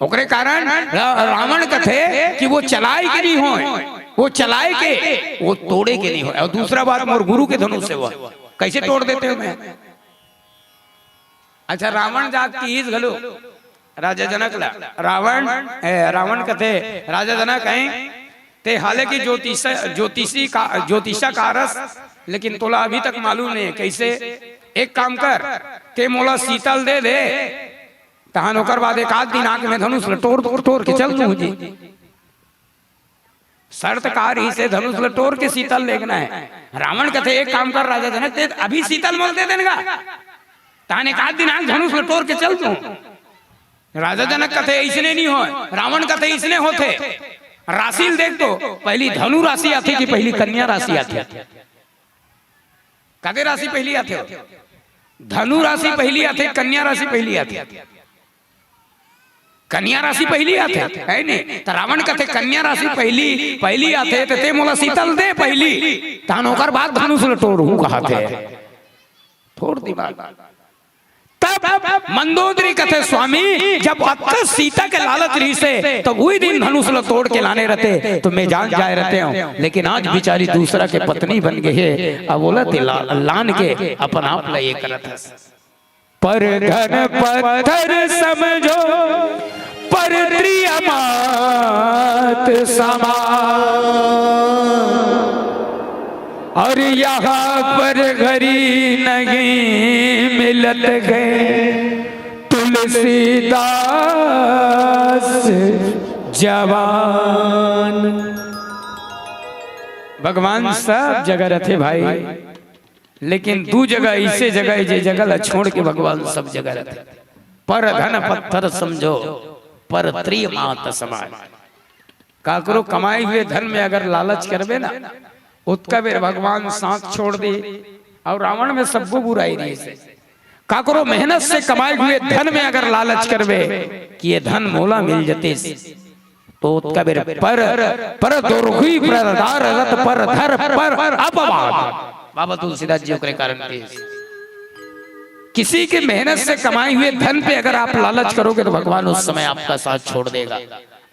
ओकरे कारण रावण कथे कि वो चलाए के नहीं हो, वो चलाए के वो तोड़े के नहीं हो। और दूसरा बात मोर गुरु के धनुष से वो कैसे तोड़ देते हो मैं, अच्छा रावण जात की ईज घलो राजा जनक ला रावण कथे राजा जनक हैं ते हालांकि ज्योतिषा कारस, लेकिन तोला अभी तक मालूम नहीं है कैसे। एक काम कर, ते मोला शीतल दे दे, तहन ओकर बाद एक आध दिन आके मैं धनुष तोड़ के चल दूं जी। शर्त कार ही से धनुष तोड़ के शीतल लेना है। रावण कथे एक काम कर राजा जनक, ते अभी शीतल मोल दे देगा, तहन एक आध दिन आके धनुष तोड़ के चल दूं। राजा जनक कथे इसने नहीं हो, रावण कथे इसने होते। राशि देख तो पहली धनु राशि आती कि पहली कन्या राशि आती? कदे राशि पहली आते हो? धनु राशि पहली आते, कन्या राशि पहली आती। कन्या राशि पहली आते है नहीं, तो रावण कथे कन्या राशि पहली आते ते मोला शीतल दे पहली, तहन ओकर बाद धनुष तोड़ू कहते थोड़ दी बात। तब मंदोदरी कथे स्वामी जब अक्का सीता के लालच रही से तो वही दिन धनुष तोड़ के लाने रहते तो मैं जान जाए रहते हूँ, लेकिन आज बेचारी दूसरा के पत्नी बन गई है। अब बोला लान के अपन आप ला ये करत है। पर धन पत्थर समझो पर त्रियमात समा, और यहाँ पर घड़ी नहीं मिलत गए तुलसीदास जवान। भगवान सब जगह रहते भाई, लेकिन दू जगह ऐसे जगह जे जगह छोड़ के भगवान सब जगह रहते। पर धन पत्थर समझो पर त्रियमात समान। काकरो कमाए हुए धन में अगर लालच करबे ना, उत्का बेर भगवान साथ छोड़ दे। और रावण में सबको बुराई रही है। काकरो मेहनत से कमाए हुए धन में अगर लालच करबे कि ये धन मोला मिल जते तो उत्का बेर पर दुर्घी प्रदार रत पर धर पर अपवाद। बाबा तुलसीदास जी के कारण किसी के मेहनत से कमाए हुए धन पे अगर आप लालच करोगे तो भगवान उस समय आपका साथ छोड़ देगा।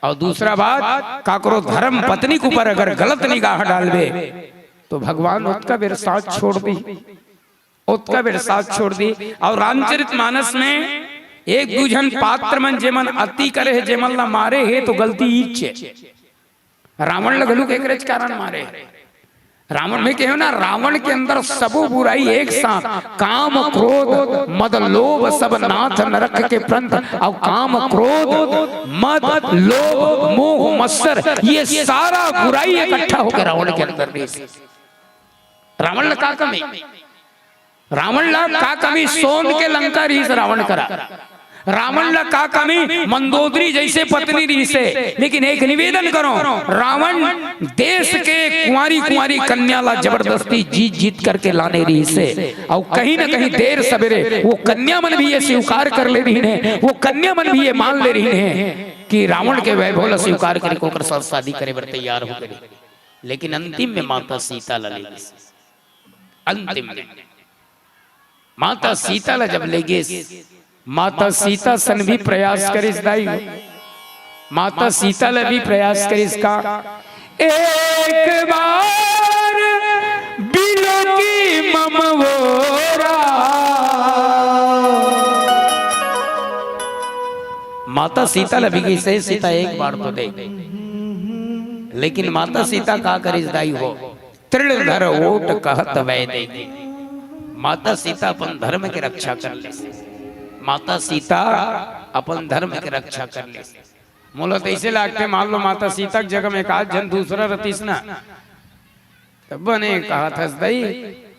और दूसरा बात, काकरो धर्म पत्नी के ऊपर अगर गलत निगाह डालबे तो भगवान उसका बेर साथ छोड़ दी, उसका बेर साथ छोड़ दी। और रामचरितमानस में एक दूजन पात्र मन जेमन अति करे है, जेमन ला मारे है तो गलती इच्छे। रावण लगलू के कारण मारे। रावण में कहो ना, रावण के अंदर सबो बुराई एक साथ, काम क्रोध मद लोभ सब नाथ नरक के पंथ। और काम क्रोध मद लोभ मोह मत्सर ये सारा बुराई इकट्ठा होकर रावण के अंदर। रावण ला का कमी? रावण ला का कमी? सोन के लंका रही से रावण करा। रावण ला का कमी? मंदोदरी जैसे पत्नी रही से। लेकिन एक निवेदन करो, रावण देश के कुंवारी कन्या ला जबरदस्ती जीत करके लाने रही से। और कहीं न कहीं देर सवेरे वो कन्या मन भी ये स्वीकार कर ले रही है, वो कन्या मन भी ये मान ले रही है कि रावण के वैभव ला स्वीकार करके ओकर साथ शादी करे बर तैयार हो गई। लेकिन अंतिम में माता सीता ला ले गई। अंतिम में माता सीता ला जब ले गई, माता सीता सन भी प्रयास करिस दाई, माता सीता ला भी प्रयास करिस का एक बार बिलो की ममवोरा। माता सीता ला भी से सीता एक बार तो दे, लेकिन माता सीता का करिस दाई हो तृणधर ओट कहत वै देगी। माता सीता अपन धर्म के रक्षा कर ले। माता सीता अपन धर्म की रक्षा कर ले। मोला तो ऐसे लागते, मान लो माता सीता की जगह में एक जन दूसरा रतीस ना, तब बने कहा था दई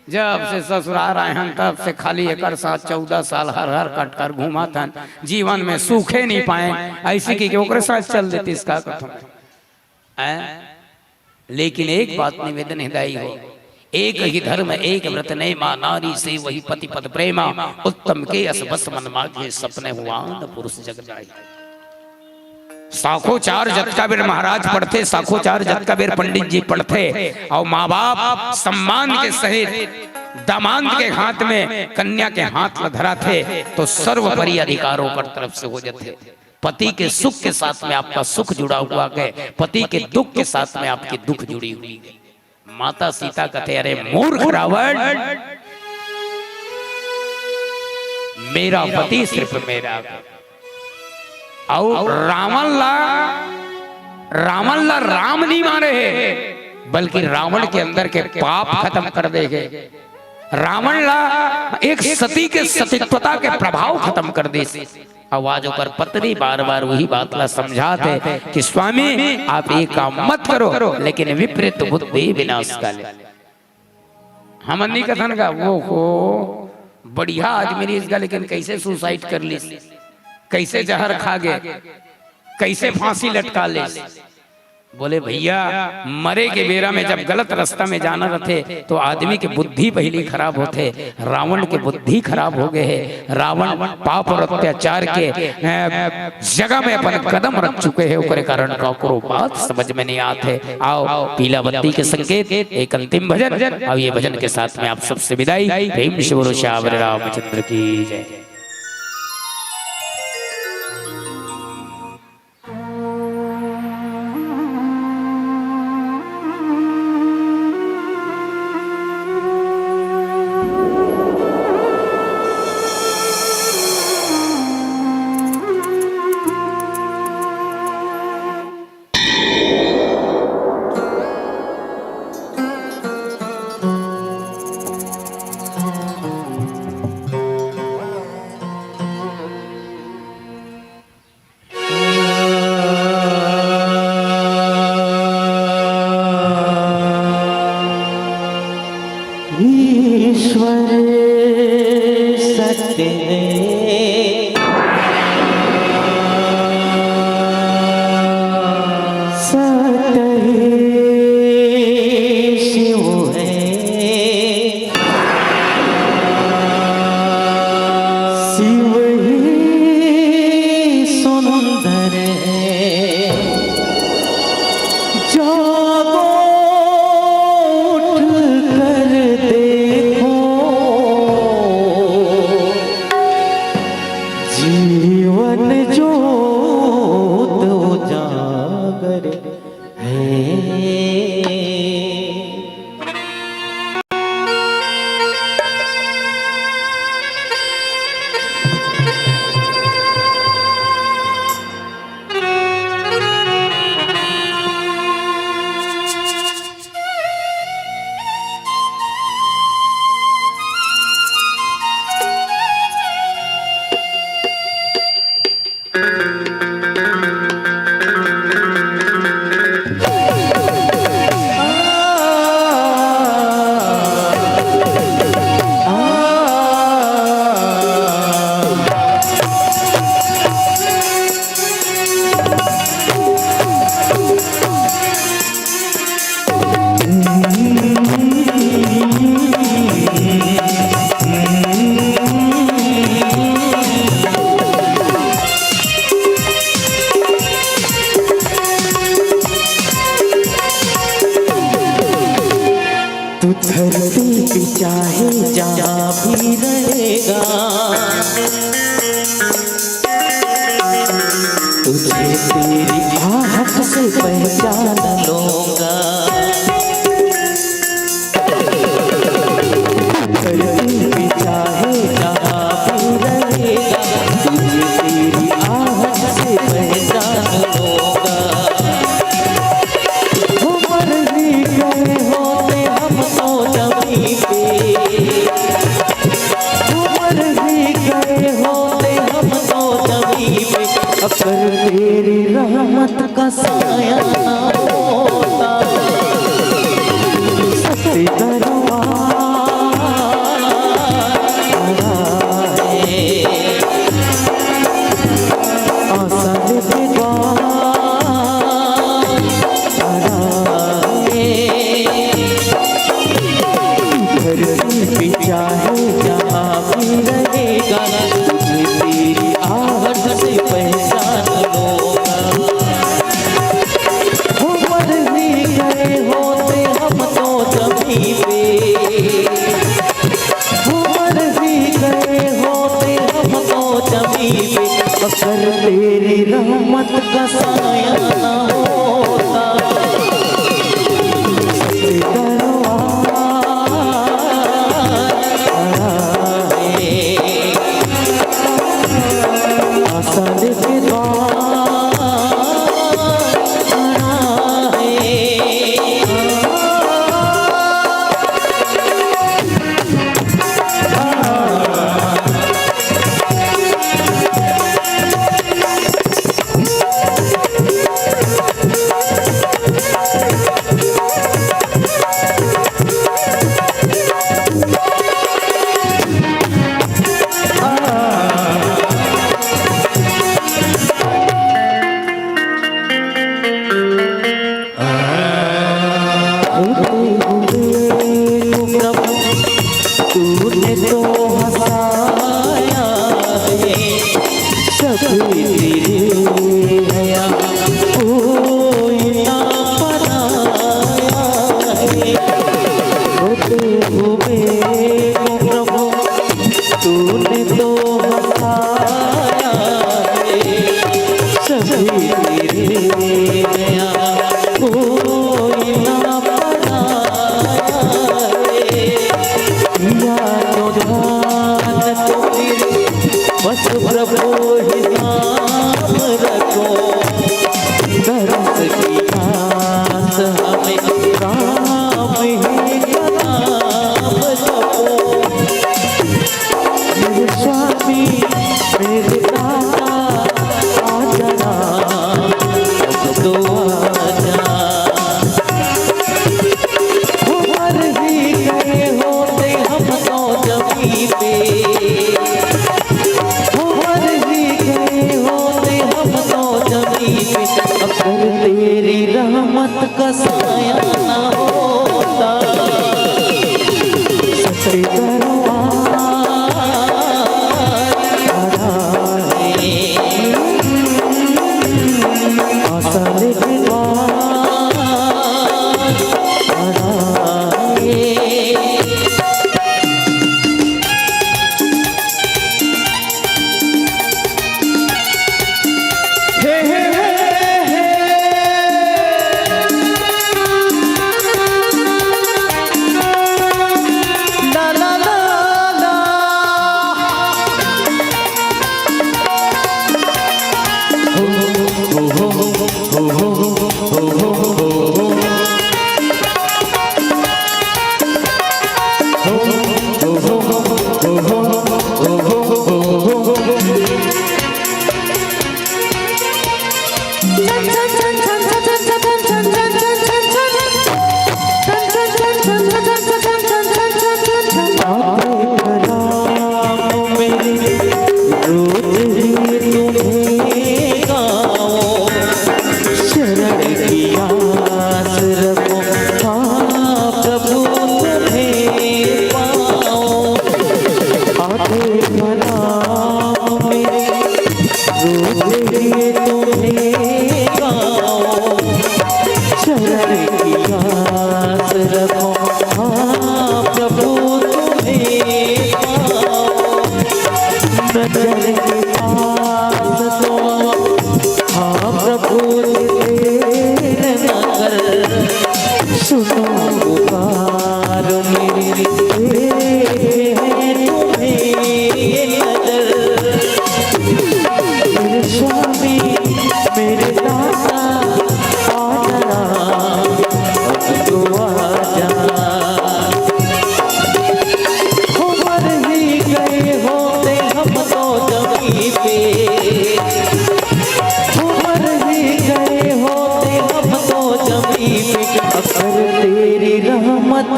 जब से ससुराल आए हैं तब से खाली एक साथ 14 साल हर कट कर घूमा था, जीवन में सूखे नहीं पाए। ऐसी की ओकरे साथ चल देती इसका कथन। लेकिन एक बात निवेदन हृदय हो, एक ही धर्म एक व्रत ने मां नारी से वही पति पद प्रेमा। उत्तम के अस बस मन मागे सपने हुआ पुरुष जग जाए। साखो चार जत का बेर महाराज पढ़ते, साखो चार जत का बेर पंडित जी पढ़ते। और माँ बाप सम्मान के सहित दामाद के हाथ में कन्या के हाथ धरा थे तो सर्वोपरि अधिकारों पर तरफ से हो जाते। पति के सुख के साथ में आपका सुख जुड़ा हुआ है, पति के दुख के साथ में आपकी दुख जुड़ी हुई है। माता सीता कहते अरे मूर्ख रावण, मेरा पति सिर्फ मेरा। और रावण ला राम नहीं मारे है, बल्कि रावण के अंदर के पाप खत्म कर देगे। रावण ला एक सती के सतीत्वता के प्रभाव खत्म कर दे। आवाज पर पत्नी बार बार वही बात ला समझाते कि स्वामी आप ये काम मत करो, लेकिन विपरीत बुद्धि विनाश का ले। हम नहीं कथन का वो हो बढ़िया आदमी इसका, लेकिन कैसे सुसाइड कर ली, कैसे जहर खा गए, कैसे फांसी लटका ले। बोले भैया मरे के बेरा में जब गलत रास्ता में जाना रहते तो आदमी के बुद्धि पहले खराब होते। रावण के बुद्धि खराब हो गए है। रावण पाप और अत्याचार के जगह में अपन कदम रख चुके हैं, उसके कारण काकरो बात समझ में नहीं आते। आओ पीला बत्ती के संकेत एक अंतिम भजन, और ये भजन के साथ में आप सबसे विदाई। प्रेम से बोलो श्यावर रामचंद्र की जय। ईश्वर सत्य सत्य शिव है, शिव ही सुंदर है। जागो उठ कर देखो, जीवन ज्योत उजागर है। तू धरती पे चाहे जहाँ भी रहेगा, तुझे तेरी आहट से पहचान लूंगा। धरती पे चाहे जहाँ भी रहेगा, तुझे तेरी आहट से पहचान लूंगा। मर ही गए होते हम तो जमीन पे, मर ही गए होते हम तो जमीन पे। अगर तेरी रहमत का साया ना होता, सत्य दरबार है, आसान बेकार धरती चाहे जहाँ भी रहेगा, तुझे तेरी आहट से पहचान लूंगा। वो मर ही गए होते हम तो जमीन पे, वो मर ही गए होते हम तो जमीन पे। अगर तेरी रहमत का साया ना होता, बस प्रभु ही नाम रखो, दरस की आस हमें राम ही का नाम जपो। मेरे स्वामी मेरे दाता आजा राम, अब तो आजा। मर ही गए होते हम तो जमीन पे, मर ही गए होते हम तो जमीन पे, अगर तेरी रहमत का साया ना होता, सच्चे दरबार आसाने के द्वार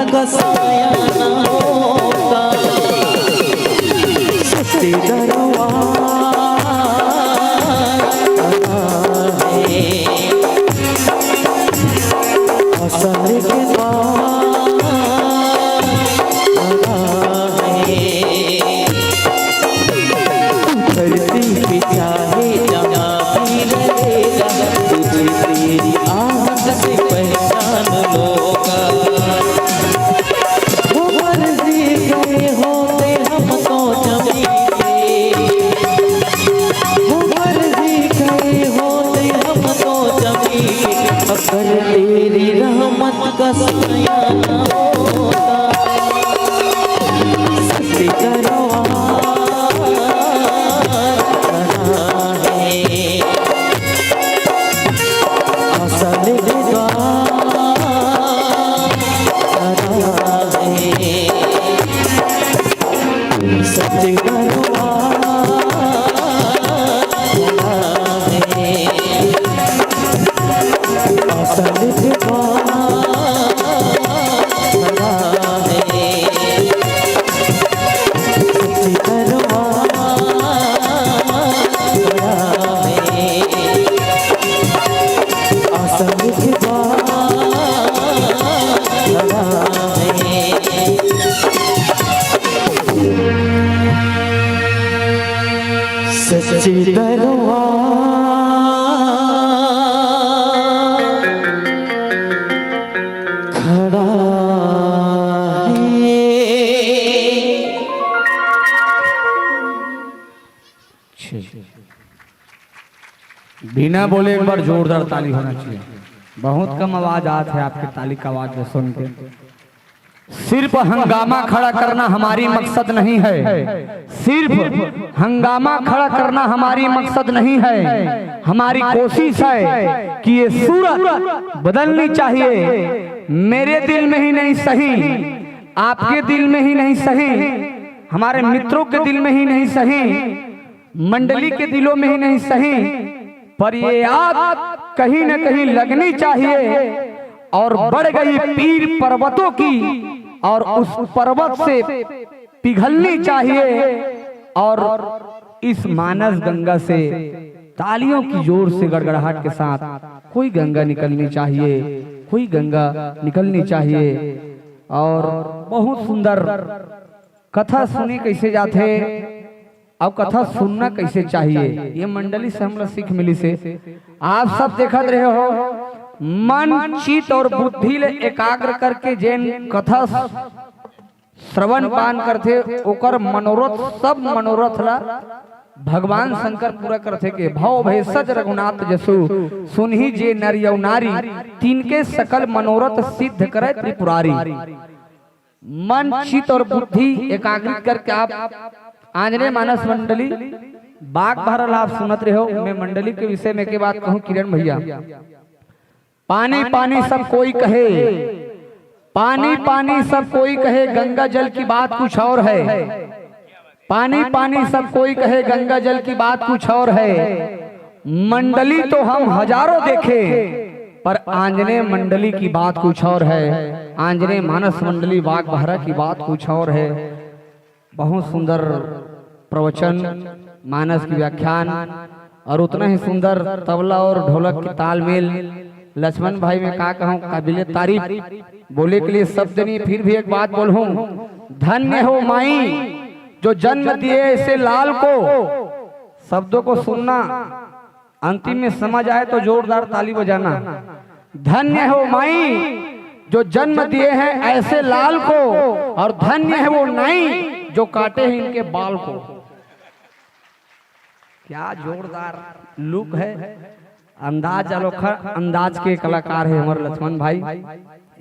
का साया ना होता, सच्चे दरबार है, आसाने के द्वार है। धरती पे चाहे जहाँ भी रहेगा, तुझे तेरी आँख से पहचान लोगा। अगर तेरी रहमत का साया ना होता, सच्चे दरबार है, आसाने के द्वार है, सच्चे दरबार है, आसाने के द्वार है, सच्चे दरबार है, आसाने के द्वार है। सच्चे दरबार खड़ा है। बिना बोले एक बार जोरदार ताली होना चाहिए। बहुत कम आवाज आती है आपकी ताली का आवाज सुन के। सिर्फ हंगामा खड़ा करना हमारी मकसद नहीं है, सिर्फ हंगामा खड़ा करना हमारी मकसद नहीं है। हमारी कोशिश है कि ये सूरत बदलनी चाहिए। मेरे दिल में ही नहीं सही, आपके दिल में ही नहीं सही, हमारे मित्रों के दिल में ही नहीं सही, मंडली के दिलों में ही नहीं सही, पर ये आग कहीं न कहीं लगनी चाहिए और बढ़ गई पीर पर्वतों की और उस पर्वत से पिघलनी चाहिए और इस मानस गंगा से तालियों की जोर से गड़गड़ाहट के साथ कोई गंगा निकलनी चाहिए, कोई गंगा निकलनी चाहिए। और बहुत सुंदर कथा सुनी कैसे जाते, अब कथा सुनना कैसे चाहिए, ये मंडली से हम लोग सीख मिली से। आप सब देखत रहे हो, मन चित और बुद्धि ले एकाग्र करके जैन कथा श्रवण पान करते ओकर मनोरथ, सब मनोरथ ला भगवान शंकर पूरा करते के भव भेषज रघुनाथ जसु सुनहि जे नर यौ नारी तिनके सकल मनोरथ सिद्ध करे त्रिपुरारी। मन चित और बुद्धि एकाग्रित करके आप आंजनेय मानस मंडली बाग भरल आप सुनत रहे हो। मैं मंडली के विषय में के बात कहूं किरण भैया, पानी पानी सब कोई कहे, पानी पानी सब कोई कहे, गंगा जल की बात कुछ और है। पानी पानी सब कोई कहे, गंगा जल की बात कुछ और है। मंडली तो हम हजारों देखे, पर आंजनेय मंडली की बात कुछ और है। आंजनेय मानस मंडली बाग बहरा की बात कुछ और है। बहुत सुंदर प्रवचन, मानस की व्याख्यान और उतना ही सुंदर तबला और ढोलक की तालमेल। लक्ष्मण भाई में क्या कहूँ, काबिले तारीफ, बोले के लिए शब्द नहीं, फिर भी एक बात बोलूं, धन्य हो माई जो जन्म दिए ऐसे लाल को। शब्दों को सुनना, अंतिम में समझ आए तो जोरदार ताली बजाना। धन्य हो माई जो जन्म दिए हैं ऐसे लाल को, और धन्य है वो नाई जो काटे हैं इनके बाल को। क्या जोरदार लुक है, अंदाज अनोखा अंदाज के कलाकार है हमारे लक्ष्मण भाई।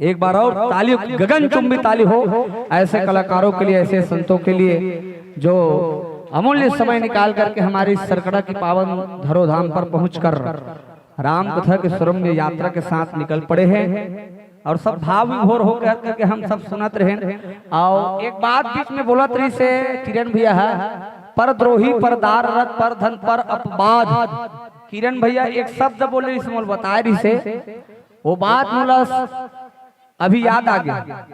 एक बार और ताली, गगनचुंबी ताली हो ऐसे कलाकारों के लिए, ऐसे संतों के लिए जो अमूल्य समय निकाल करके हमारी सरकड़ा की पावन धरोधाम पर पहुंचकर राम कथा के सुरम्य यात्रा के साथ निकल पड़े हैं। और सब भाव विभोर हो गया करके हम सब सुनत रहे। और एक बात बीच में बोलत रही से किरण भैया है, पर द्रोही पर दार रथ पर धन पर अपवाद। किरण भैया एक शब्द बोले इस मोल बता रही से, वो बात मोला अभी याद आ गया।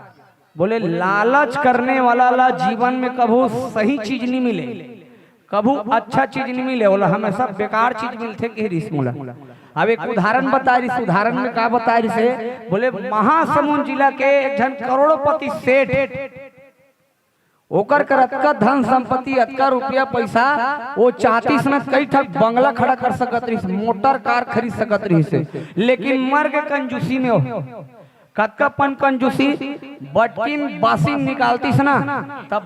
बोले लालच करने वाला ला जीवन में कभू सही चीज नहीं मिले, कभू अच्छा चीज नहीं मिले, बोला हमेशा बेकार चीज मिलते के रिस मोला। अब एक उदाहरण बता रही, उदाहरण में क्या बता रही से, बोले महासमुंद जिला के एक जन करोड़पति सेठ, ओकर कर अतका धन संपत्ति, अतका रुपया पैसा, वो चाहतीस में कई ठक बंगला खड़ा कर सकत रही, मोटर कार खरीद सकत रही, लेकिन मर के कंजूसी में हो। कतकापन कंजूसी, बटकी बासी निकालतीस ना, तब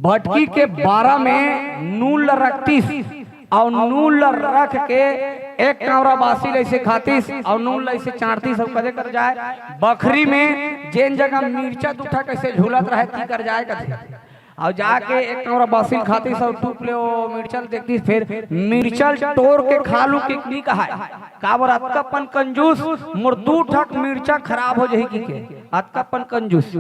बटकी के 12 में नूल रखतीस और नूल रख के एक कावरा बासी ऐसे खातीस और नूल ऐसे चाटतीस और कदे कर जाए बखरी में जेन जगह मिर्चा दूठा कैसे झूलत रहे ती कर जाए कथे, और जाके एक कावरा बासी खातीस और टूप ले वो मिर्चल देखतीस, फिर मिर्चल तोड़ के खालू के नहीं कहा काबर अतकापन कंजूस, मोर 2 ठक मिर्चा खराब हो जाएगी के अतकापन कंजूस।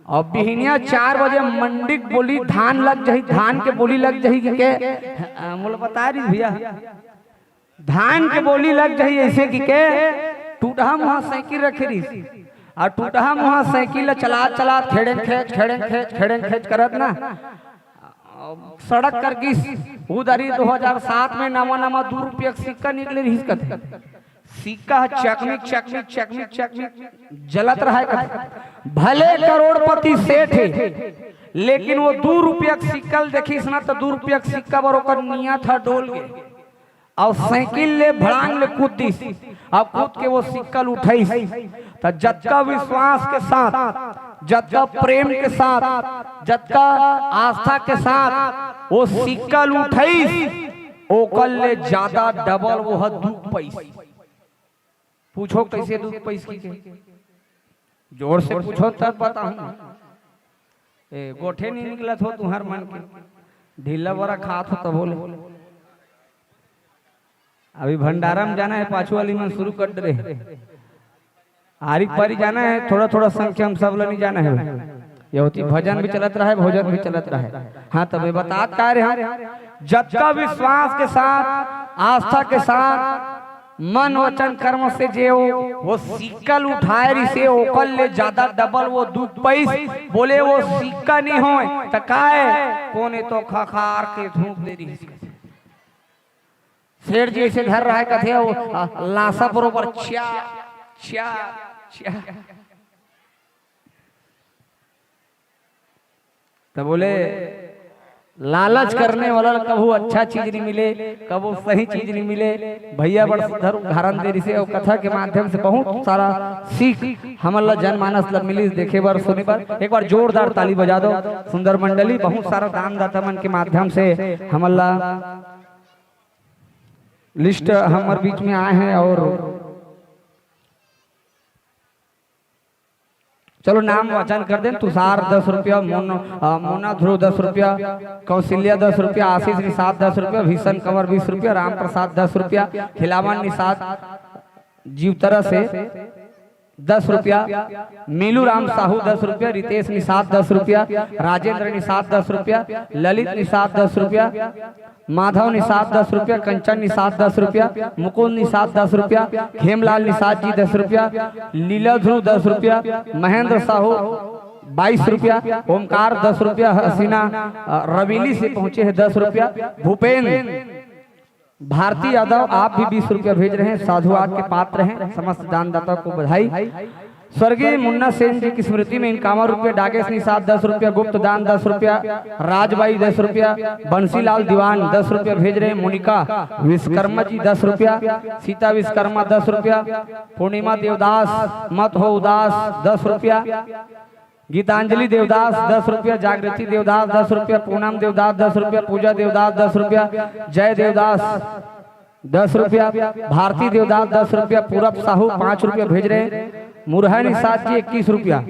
और बिहनिया 4 बजे मंडी बोली धान लग जाही, धान के बोली लग जाएगी के मोला बता रही भैया, धान के बोली लग जाही ऐसे की के टूटहा मुहा साइकिल रखे रही, और टूटहा मुहा साइकिल चला चला खेड़े खेच करत ना सड़क कर गिस उधरी 2007 में नवा नवा 2 रुपया सिक्का निकले रही कथे, सिक्का चकमिक चकमिक चकमिक चकमिक जलत रहा है। भले करोड़पति सेठ है, लेकिन वो 2 रुपया सिक्का देखिस ना तो 2 रुपया सिक्का बरोकर निया था डोल के, और साइकिल ले भड़ांग ले कूद दिस, अब कूद के वो सिक्का उठाईस। तो जत्का विश्वास के साथ, जत्का प्रेम के साथ, जत्का आस्था के साथ वो सिक्का उठाईस, ओकल ले ज्यादा डबल वो 2 पैसे। पूछो कैसे 2 पैसे की जोर से पूछो तब बताऊं। ए गोठे नहीं निकलत हो तुम्हार मन के, ढीला बड़ा खात हो तो बोले। अभी भंडारा में जाना है, पाछू वाली मन शुरू कर दे। आरी पारी जाना है, थोड़ा थोड़ा संख्या में सब नहीं जाना है। ये होती भजन भी चलत रहा है, भोजन भी चलत रहा है। हाँ तब बता का रहे हम जब का विश्वास के साथ, आस्था के साथ, मन वचन कर्म से जे वो सिक्कल उठाए रिसे ओकल ले ज्यादा डबल वो दू पैस बोले वो सिक्का नहीं हो तो काहे कोने तो खखार के धूप दे रही। शेर जी ऐसे धर रहा है कथे वो लाशा बरोबर च्या च्या च्या। तो बोले लालच करने वाला कबू अच्छा चीज नहीं मिले, कबू सही चीज नहीं मिले। भैया बड़ सुधर उदाहरण दे रही और कथा के माध्यम से बहुत सारा सीख हमला जनमानस ला मिली देखे बार सुने बार। एक बार जोरदार ताली बजा दो। सुंदर मंडली बहुत सारा दानदाता मन के माध्यम से हमला लिस्ट हमारे बीच में आए हैं। और चलो नाम वचन कर दें। तुषार 10 रुपया, मोना ध्रुव 10 रुपया, कौशल्या 10 रुपया, आशीष निषाद 10 रुपया, भीषण कंवर 20 रुपया, राम प्रसाद 10 रुपया, खिलावन निषाद जीवतरा से 10 रुपया, मीलू राम साहू 10 रुपया, रितेश निषाद 10 रुपया, राजेंद्र निषाद 10 रुपया, ललित निषाद 10 रुपया, माधव निषाद 10 रुपया, कंचन निषाद 10 रुपया, मुकुंद निषाद 10 रुपया, खेमलाल निषाद जी 10 रुपया, लीला ध्रुव 10 रुपया, महेंद्र साहू 22 रुपया, ओमकार 10 रुपया, हसीना रवीली से पहुंचे हैं 10 रुपया, भूपेंद्र भारती यादव आप भी 20 रुपया भेज रहे हैं। साधुवाद के पात्र हैं, समस्त दानदाता को बधाई। स्वर्गीय मुन्ना सेन जी की स्मृति में 51 रुपया, डागेश निषाद 10 रुपया, गुप्त दान 10 रुपया, राजबाई 10 रुपया, बंसीलाल दीवान 10 रुपया भेज रहे हैं, मोनिका विश्वकर्मा जी 10 रुपया, सीता विश्वकर्मा 10 रुपया, पूर्णिमा देवदास मत हो उदास 10 रुपया, गीतांजलि देवदास 10 रुपया, जागृति देवदास 10 रुपया, पूनम देवदास 10 रुपया, पूजा देवदास 10 रुपया, जय देवदास 10 रुपया, भारती देवदास 10 रुपया, पूरब साहू 5 रुपया भेज रहे हैं, मुरहा निषाद जी 21 रुपया,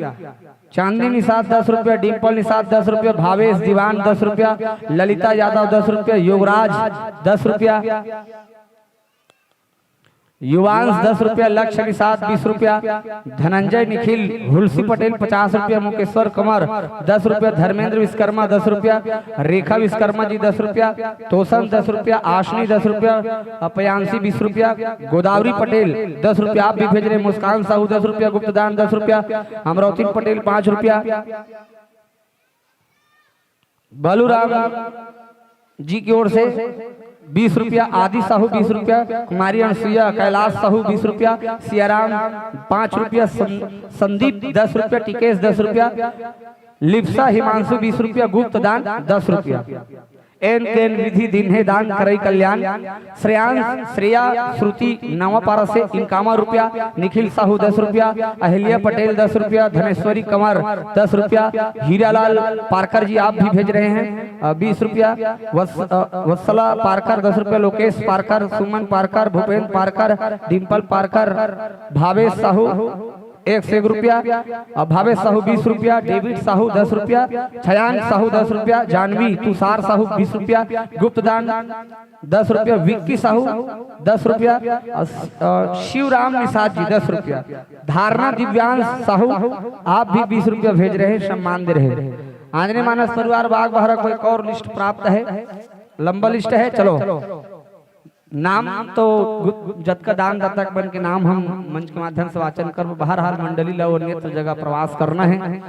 चांदनी निषाद 10 रुपया, डिम्पल निषाद 10 रुपया, भावेश दीवान 10 रुपया, ललिता यादव 10 रुपया, योगराज 10 रुपया, युवांश 10 रुपया, लक्ष्य निषाद 20 रुपया, धनंजय निखिल, हुलसी पटेल 50 रुपया, मुकेश्वर कंवर 10 रुपया, धर्मेंद्र विश्वकर्मा 10 रुपया, रेखा विश्वकर्मा जी 10 रुपया, तोसन 10 रुपया, आशनी 10 रुपया, अपयांशी 20 रुपया, गोदावरी पटेल 10 रुपया आप भी भेज रहे, मुस्कान साहू 10 रुपया, गुप्तदान 10 रुपया, अमरावती पटेल 5 रुपया, बालूराम जी की ओर से 20 रुपया, आदि साहू 20 रुपया, कुमारी अनसुईया कैलाश साहू 20 रुपया, सियाराम 5 रुपया, संदीप 10 रुपया, टिकेश 10 रुपया, लिप्सा हिमांशु 20 रुपया, गुप्त दान 10 रुपया। एन केन विधि दिन है दान करई कल्याण, श्रेयांश श्रेया श्रुति नवापारा से 51 रुपया, निखिल साहू 10 रुपया, अहिल्या पटेल 10 रुपया, धनेश्वरी कंवर 10 रुपया, हीरालाल पारकर जी आप भी भेज रहे हैं 20 रुपया, वत्सला पारकर 10 रुपया, लोकेश पारकर, सुमन पारकर, भूपेंद्र पारकर, डिम्पल पारकर, भावेश साहू 101 रुपया, भावेश साहू 20 रुपया, डेविड साहू 10 रुपया, छयान साहू 10 रुपया, जानवी तुषार साहू 20 रुपया, गुप्तदान 10 रुपया, विक्की साहू 10 रुपया, शिवराम निषाद जी 10 रुपया, धारणा दिव्यांश साहू आप भी 20 रुपया भेज रहे हैं, सम्मान दे रहे हैं। आंजने मानस परिवार बाग बहरा कोई और लिस्ट प्राप्त है, लंबा लिस्ट है। चलो नाम तो जत का दान दाता बन के नाम हम मंच के माध्यम से वाचन कर बहरहाल मंडली ला अन्य जगह प्रवास करना है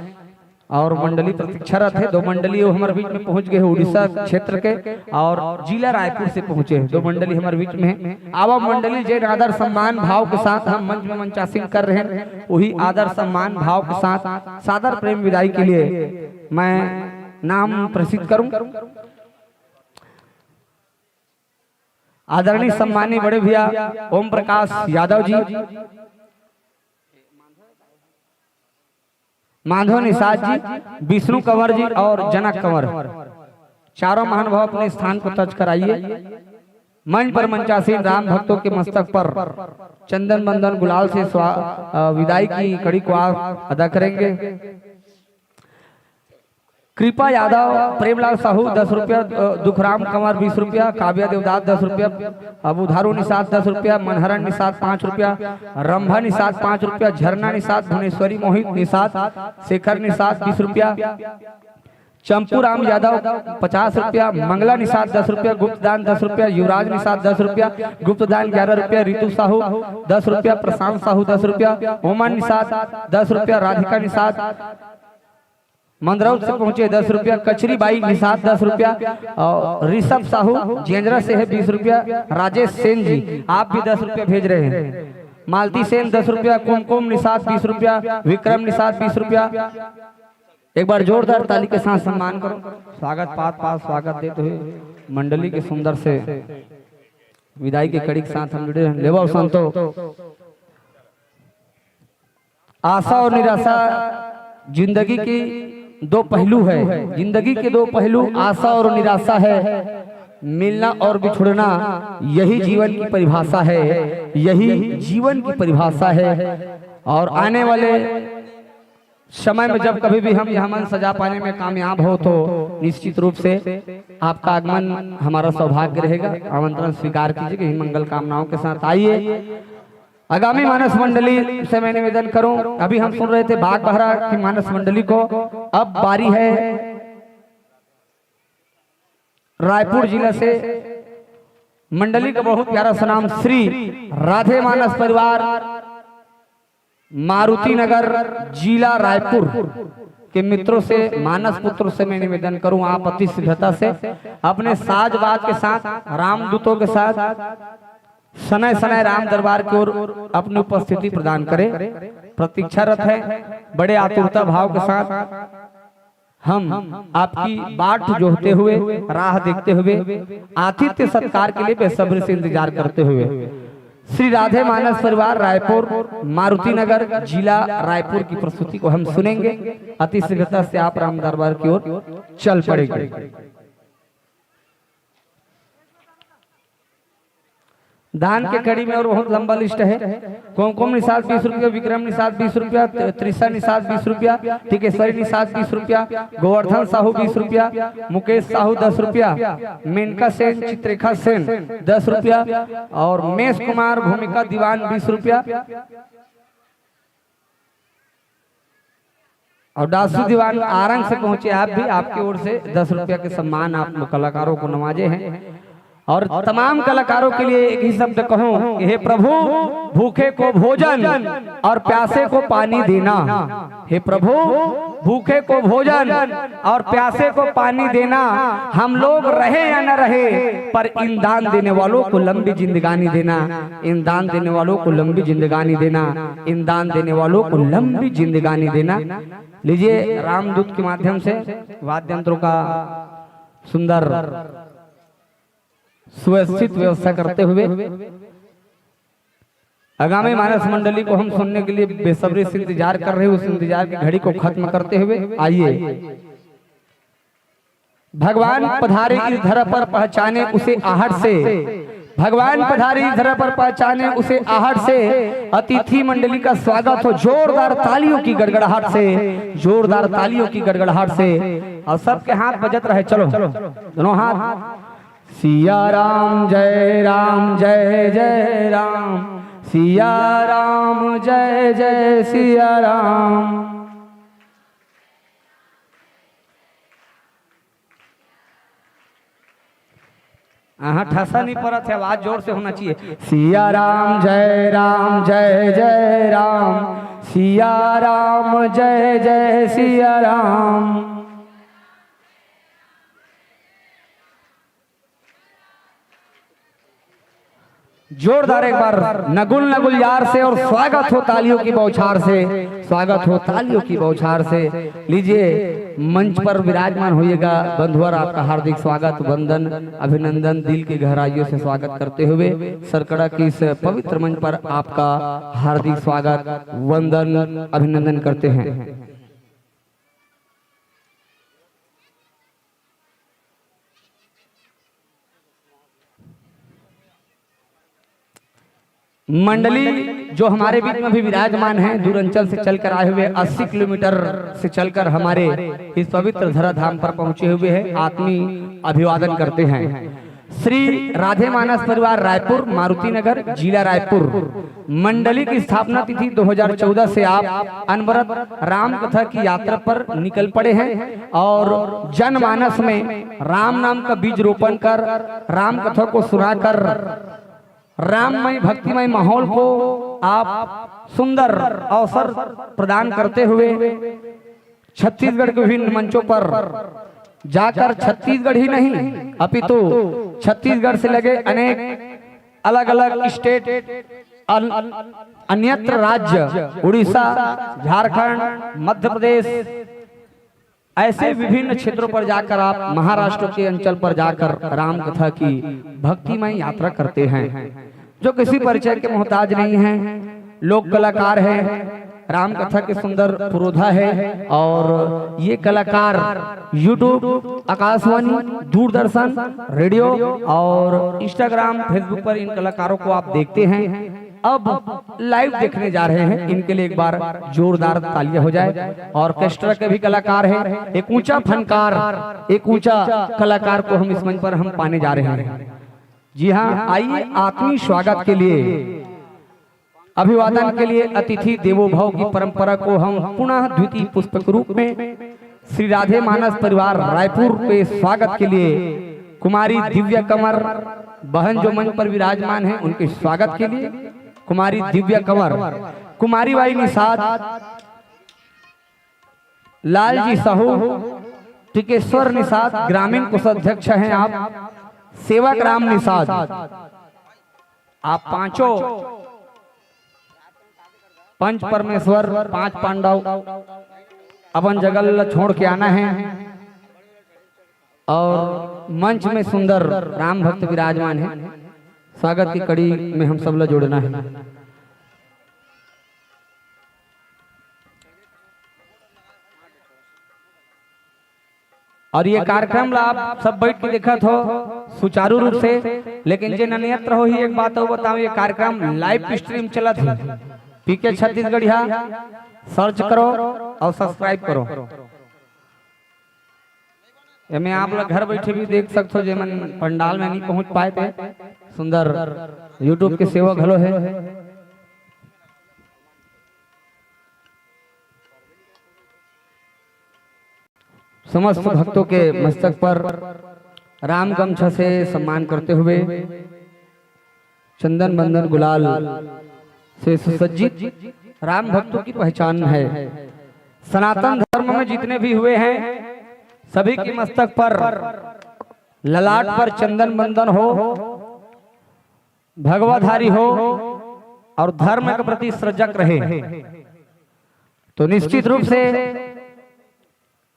और मंडली प्रतीक्षारत है। 2 मंडली हमारे बीच में पहुंच गए हैं उड़ीसा क्षेत्र के और जिला रायपुर से पहुंचे हैं। 2 मंडली हमारे बीच में है। आवा मंडली जैन आदर सम्मान भाव के साथ हम मंच में मंचासीन कर रहे हैं, वही आदर सम्मान भाव के साथ सादर प्रेम विदाई के लिए मैं नाम प्रसिद्ध करूं। आदरणीय सम्मानी बड़े भैया ओम प्रकाश यादव जी, माधव निषाद जी, विष्णु कंवर जी और जनक कंवर, चारों महानुभाव अपने स्थान को तज कराइए। मंच पर मंचासीन राम भक्तों के मस्तक पर चंदन बंदन गुलाल से विदाई की कड़ी को आप अदा करेंगे। कृपा यादव, प्रेमलाल साहू 10 रुपया, दुखराम कंवर 20 रुपया, काव्या देवदास 10 रुपया, अबुधारू निषाद 10 रुपया, मनहरन निषाद 5 रुपया, रंभा निषाद 5 रुपया, झरना निषाद, भुवनेश्वरी मोहित निषाद, शेखर निषाद 20 रुपया, चंपू राम यादव 50 रुपया, मंगला निषाद 10 रुपया, गुप्तदान 10 रुपया, युवराज निषाद 10 रुपया, गुप्तदान 11 रुपया, रितु साहू 10 रुपया, प्रशांत साहू 10 रुपया, ओमन निषाद 10 रुपया, राधिका निषाद मंदरौद से पहुंचे 10 रुपया, कचरी बाई निषाद 10 रुपया, और ऋषभ साहू जेंद्रा से है 20 रुपया, राजेश सेन जी आप भी 10 रुपया भेज रहे हैं, मालती सेन 10 रुपया, कुमकुम निषाद 20 रुपया, विक्रम निषाद 20 रुपया। एक बार जोरदार ताली के साथ सम्मान करो। स्वागत पात स्वागत देते हुए मंडली के सुंदर से विदाई के कड़ी के साथ हम जुड़े हैं। लेवा संतो, आशा और निराशा जिंदगी की दो पहलू है, जिंदगी के दो पहलू आशा और निराशा है, मिलना और बिछुड़ना यही जीवन की परिभाषा है, यही जीवन की परिभाषा है। और आने वाले समय में जब कभी भी हम यह मन सजा पाने में कामयाब हो तो निश्चित रूप से आपका आगमन हमारा सौभाग्य रहेगा। आमंत्रण स्वीकार कीजिए, मंगल कामनाओं के साथ आइए। आगामी मानस मंडली से मैं निवेदन करूं, अभी हम सुन रहे थे बाग बहरा की मानस मंडली को, अब बारी है रायपुर जिला से मंडली का बहुत प्यारा सा नाम श्री राधे मानस परिवार मारुति नगर जिला रायपुर के मित्रों से, मानस पुत्र से मैं निवेदन करूं आप अति शीघ्रता से अपने साजबाज के साथ, रामदूतों के साथ सनय सनय राम दरबार की ओर अपनी उपस्थिति प्रदान करें। प्रतीक्षारत है बड़े आतुरता भाव के साथ हम आपकी बाट जोहते हुए, राह देखते हुए, आतिथ्य सत्कार के लिए बेसब्री से इंतजार करते हुए श्री राधे मानस परिवार रायपुर मारुति नगर जिला रायपुर की प्रस्तुति को हम सुनेंगे। अति शीघ्रता से आप राम दरबार की ओर चल पड़ेंगे। दान के कड़ी में और बहुत लंबा लिस्ट है। कुमकुम निषाद 20 रुपया, विक्रम निषाद 20 रुपया, त्रिशा निषाद 20 रुपया, टिकेश्वरी निषाद 20 रुपया, गोवर्धन साहू 20 रुपया, मुकेश साहू 10 रुपया, मेनका सेन, चित्रेखा सेन 10 रुपया, और मेष कुमार भूमिका दीवान 20 रुपया, और दासू दीवान आरंग से पहुंचे आप भी, आपकी ओर से 10 रुपया के सम्मान आप कलाकारों को नवाजे हैं। और तमाम कलाकारों के लिए एक ही शब्द कहूं, हे प्रभु भूखे को भोजन और प्यासे को पानी देना, हे प्रभु भूखे को भोजन और प्यासे को पानी देना, हम लोग रहे या न रहे पर इन दान देने वालों को लंबी जिंदगानी देना, इन दान देने वालों को लंबी जिंदगानी देना, इन दान देने वालों को लंबी जिंदगानी देना। लीजिए रामदूत के माध्यम से वाद्य यंत्रों का सुंदर सुव्यवस्थित व्यवस्था करते हुए आगामी मानस मंडली को हम सुनने के लिए बेसब्री से इंतजार कर रहे हैं। उस इंतजार की घड़ी को खत्म करते हुए आइए भगवान पधारे इस धरा पर पहचाने उसे आहट से, भगवान पधारे इस धरा पर पहचाने उसे आहट से, अतिथि मंडली का स्वागत हो जोरदार तालियों की गड़गड़ाहट से, जोरदार तालियों की गड़गड़ाहट से, और सबके हाथ बजत रहे। चलो दोनों हाथ। सिया राम जय जय राम, सिया राम जय जय सिया राम। ठसा नहीं पड़ा था, आवाज जोर से होना चाहिए। सिया राम जय जय राम, सिया राम जय जय सिया राम। जोरदार एक बार नगुल नगुल यार से, और स्वागत हो तालियों की बौछार से, स्वागत हो तालियों की बौछार से। लीजिए मंच पर विराजमान होइएगा बंधुवर, आपका हार्दिक स्वागत, वंदन, अभिनंदन, दिल की गहराइयों से स्वागत करते हुए सरकड़ा की इस पवित्र मंच पर आपका हार्दिक स्वागत, वंदन, अभिनंदन करते हैं। मंडली जो हमारे बीच में अभी विराजमान है, दूर अंचल से चलकर आए हुए 80 किलोमीटर से चलकर हमारे इस पवित्र धराधाम पर पहुंचे हुए हैं, आत्मीय अभिवादन करते हैं। श्री राधे मानस परिवार रायपुर, मारुति नगर, जिला रायपुर। मंडली की स्थापना तिथि 2014 से आप अनवरत राम कथा की यात्रा पर निकल पड़े हैं और जनमानस में राम नाम का बीज रोपण कर, राम कथा को सुनाकर, राममय भक्तिमय माहौल को आप सुंदर अवसर प्रदान करते हुए छत्तीसगढ़ के विभिन्न मंचों पर जाकर, छत्तीसगढ़ ही नहीं अपितु छत्तीसगढ़ से लगे अनेक अलग अलग स्टेट, अन्यत्र राज्य, उड़ीसा, झारखंड, मध्य प्रदेश, ऐसे विभिन्न क्षेत्रों पर जाकर आप महाराष्ट्र के अंचल पर जाकर राम कथा की भक्तिमय यात्रा करते हैं, जो किसी परिचय के मोहताज नहीं हैं, लोक कलाकार हैं, राम कथा के सुंदर पुरोधा है। और ये कलाकार यूट्यूब, आकाशवाणी, दूरदर्शन, रेडियो और इंस्टाग्राम, फेसबुक पर इन कलाकारों को आप देखते हैं। अब लाइव देखने जा रहे हैं, इनके लिए एक बार जोरदार तालियां हो जाए। ऑर्केस्ट्रा के भी कलाकार हैं, एक ऊंचा फनकार, एक ऊंचा कलाकार को हम इस मंच पर हम पाने जा रहे हैं। जी हाँ, आइए आत्मीय स्वागत के लिए, अभिवादन के लिए अतिथि देवो भव की परंपरा को हम पुनः द्वितीय पुष्पक रूप में श्री राधे मानस परिवार रायपुर के स्वागत के लिए कुमारी दिव्या कंवर बहन जो मंच पर विराजमान है, उनके स्वागत के लिए कुमारी दिव्या कंवर, कुमारी बाई निषाद, लालजी साहू, टिकेश्वर निषाद, ग्रामीण कोषाध्यक्ष हैं आप, सेवक राम निषाद, आप पांचों पंच परमेश्वर, 5 पांडव अपन जगह छोड़ के आना है और मंच में सुंदर राम भक्त विराजमान है। स्वागत की कड़ी में हम सब लोग जोड़ना है। और ये कार्यक्रम आप सब बैठ के देखा हो सुचारू रूप से, लेकिन जे ननियत रहो ही एक बात बताओ, ये कार्यक्रम लाइव स्ट्रीम चला था, पीके छत्तीसगढ़ सर्च करो और सब्सक्राइब करो। एमे आप लोग घर बैठे भी देख सकते हो, जेमन पंडाल में नहीं पहुंच पाए थे, सुंदर यूट्यूब के सेवक हलो है। समस्त भक्तों के मस्तक पर राम गमछा से सम्मान करते हुए चंदन बंदन गुलाल से सुसज्जित राम भक्तों की पहचान है। सनातन धर्म में जितने भी हुए हैं सभी के मस्तक पर ललाट पर चंदन बंदन हो, भगवाधारी हो और धर्म के प्रति सजग रहे, तो निश्चित रूप से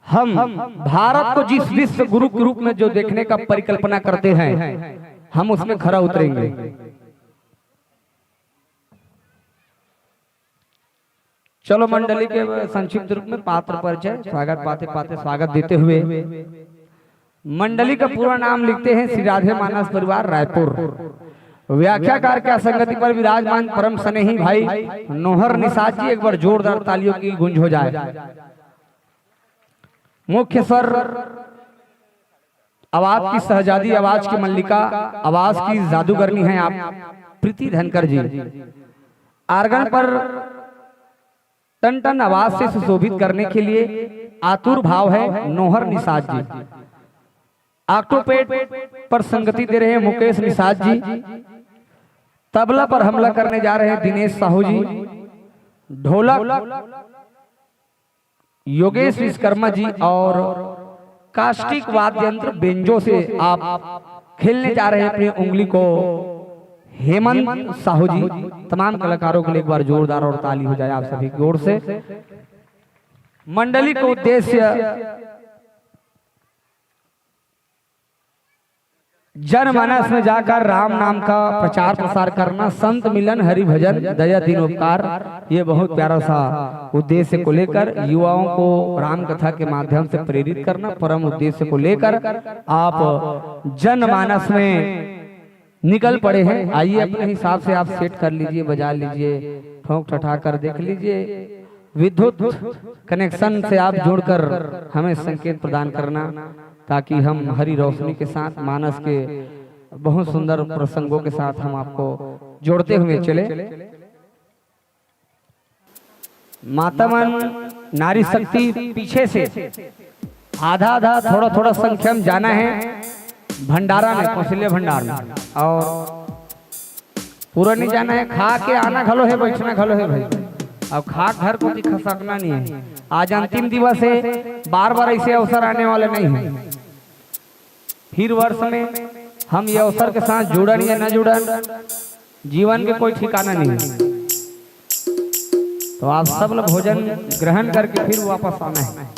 हम भारत को जिस विश्व गुरु के रूप में जो देखने का परिकल्पना करते हैं, हम उसमें खरा उतरेंगे। चलो मंडली के संक्षिप्त रूप में पात्र परिचय, स्वागत पाते पाते स्वागत देते हुए मंडली का पूरा नाम लिखते हैं श्री राधे मानस परिवार रायपुर। व्याख्याकार के संगति पर विराजमान परम स्नेही भाई नोहर निषाद जी, एक बार जोरदार तालियों की गूंज हो जाए। मुख्य स्वर आवाज की शहजादी, आवाज की मल्लिका, आवाज की जादूगरनी है आप प्रीति धनकर जी। आर्गन पर टन टन आवाज से सुशोभित करने के लिए आतुर भाव है नोहर निषाद जी। ऑक्टोपेड पर संगति दे रहे हैं मुकेश निषाद जी। तबला पर हमला करने जा रहे हैं दिनेश साहू जी। ढोलक योगेश विश्वकर्मा जी और कास्टिक वाद्य यंत्र बेंजो से आप खेलने जा रहे हैं अपनी उंगली को हेमंत साहू जी। तमाम कलाकारों के लिए एक बार जोरदार और ताली हो जाए आप सभी की ओर से। मंडली का उद्देश्य जनमानस में जाकर राम नाम का प्रचार प्रसार करना, संत मिलन, हरि भजन, दया दीन उपकार, ये बहुत प्यारा सा उद्देश्य को लेकर युवाओं को राम कथा के माध्यम से प्रेरित करना, परम उद्देश्य को लेकर आप जनमानस में निकल पड़े हैं। आइए अपने हिसाब से आप सेट कर लीजिए, बजा लीजिए, ठोक ठठा कर देख लीजिए। विद्युत कनेक्शन से आप जुड़कर हमें संकेत प्रदान करना, ताकि हम हरी रोशनी के साथ मानस के बहुत सुंदर प्रसंगों के साथ हम आपको जोड़ते हुए चले। माता मन नारी शक्ति पीछे से आधा आधा थोड़ा थोड़ा संख्या में जाना है भंडारा में, कौशल्य भंडार में, और पूरा नहीं जाना है। खा के आना घलो है, बैठना घलो है भाई। अब खा घर को दिखा सकना नहीं है। आज अंतिम दिवस है, बार बार ऐसे अवसर आने वाले नहीं है। फिर वर्ष में हम ये अवसर के साथ जुड़न या न जुड़न, जीवन के कोई ठिकाना नहीं है। तो आप सब लोग भोजन ग्रहण करके फिर वापस आना है।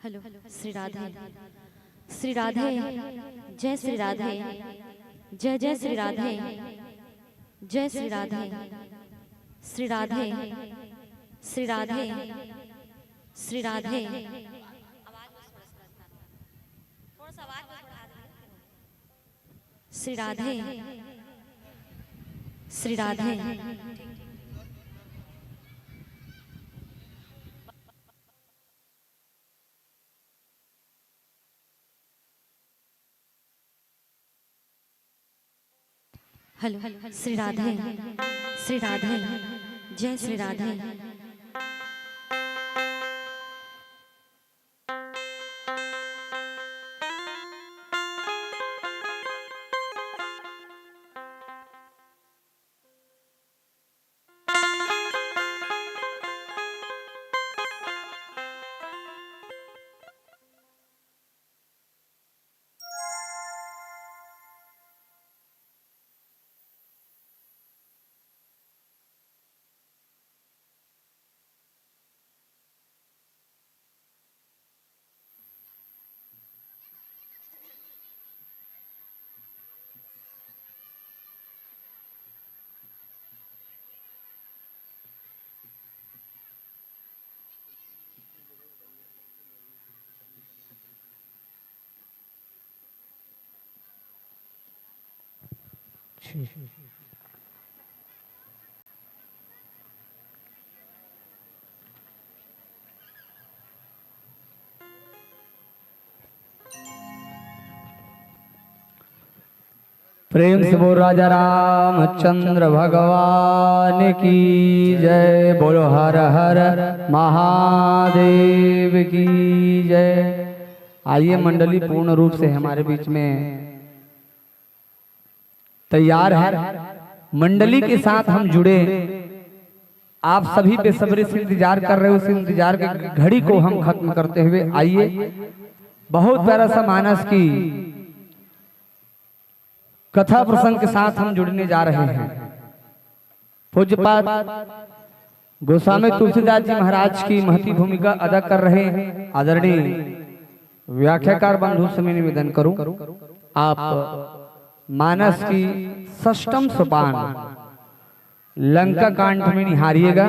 हेलो श्री राधे, श्री राधे, जय श्री राधे, जय जय श्री राधे, जय श्री राधे, श्री राधे, श्री राधे, श्री राधे, श्री राधे, श्री राधे, हेलो श्री राधे, श्री राधे, जय श्री राधे, प्रेम से बोल राजा रामचंद्र भगवान की जय, बोलो हर हर महादेव की जय। आइए मंडली पूर्ण रूप से हमारे बीच में तैयार है। मंडली के साथ हम जुड़े, आप सभी बेसब्री से इंतजार कर रहे हो। उस इंतजार के घड़ी को हम खत्म करते हुए आइए बहुत प्यारा सा मानस की कथा प्रसंग के साथ हम जुड़ने जा रहे हैं। पूज्यपाद गोस्वामी तुलसीदास जी महाराज की महती भूमिका अदा कर रहे हैं आदरणीय व्याख्याकार बंधु से मैं निवेदन करूं, आप मानस की षष्ठम सोपान लंका कांड में निहारिएगा,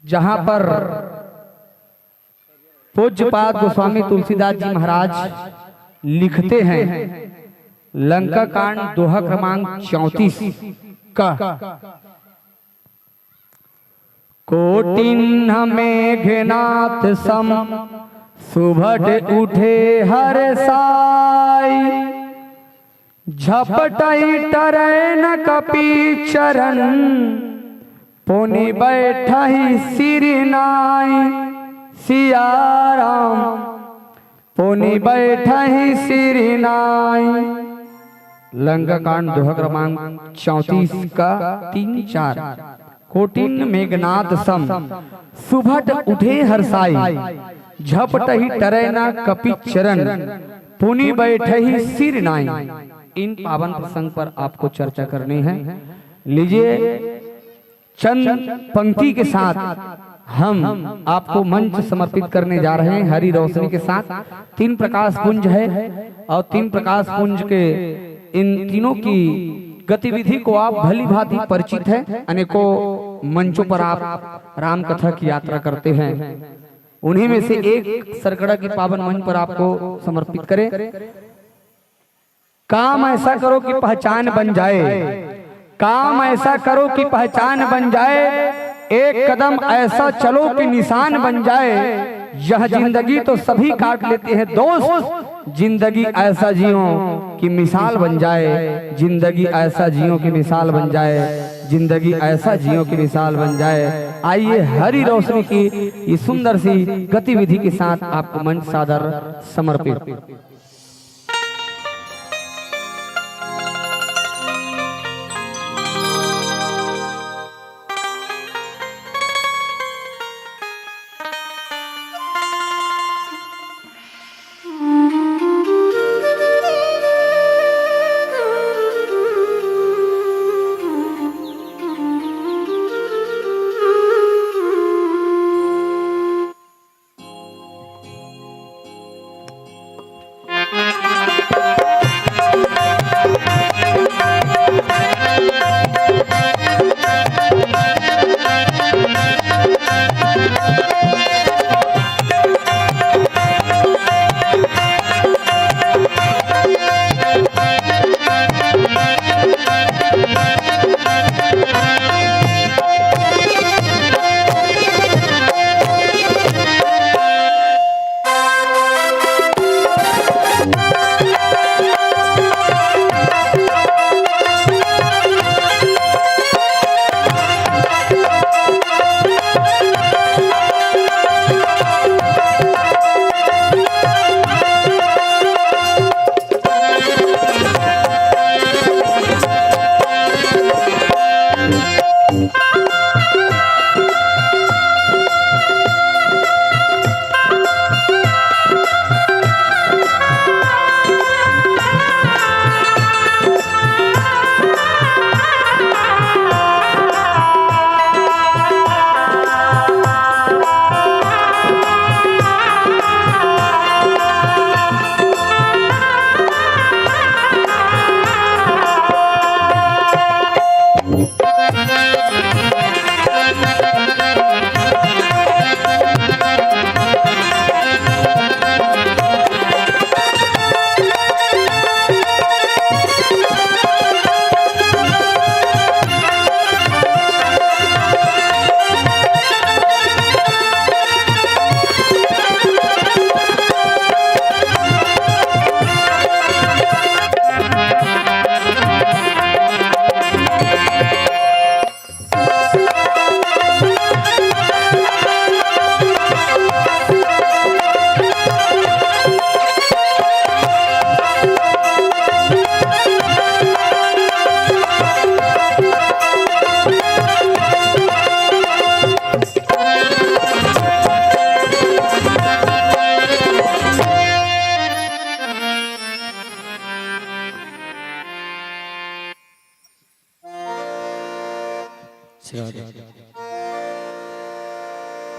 जहां पर पूज्यपाद गोस्वामी तुलसीदास जी महाराज लिखते हैं लंका कांड दोहा क्रमांक 34 का। कोटिन मेघनाथ सम सुभट उठे हर साई, झपटई टरै न कपि चरण, पुनि बैठहि सिर नाई। सिया राम पुनि बैठहि सिर नाई। लंका कांड दोहा क्रमांक 34 का 3-4। कोटिन मेघनाथ सम सुभट उठे हर्षाई, झपटहि टरै न कपि चरण, पुनि बैठहि सिर नाई। इन पावन प्रसंग पर आपको चर्चा करनी है। लीजिए चंद पंक्ति के साथ हम आपको मंच समर्पित करने जा रहे हैं हरी रोशनी के साथ। 3 प्रकाश पुंज है और 3 प्रकाश पुंज के इन तीनों की गतिविधि को आप भली भांति परिचित है। अनेकों मंचों पर आप राम कथा की यात्रा करते हैं, उन्हीं में से एक सरकड़ा के पावन मंच पर आपको समर्पित करें। काम ऐसा करो कि पहचान बन जाए, काम ऐसा करो कि पहचान बन जाए, एक कदम ऐसा चलो कि निशान बन जाए। यह जिंदगी तो सभी काट लेते हैं दोस्त, जिंदगी ऐसा जियो कि मिसाल बन जाए, जिंदगी ऐसा जियो कि मिसाल बन जाए, जिंदगी ऐसा जियो कि मिसाल बन जाए। आइए हरी रोशनी की इस सुंदर सी गतिविधि के साथ आपको मंच सादर समर्पित।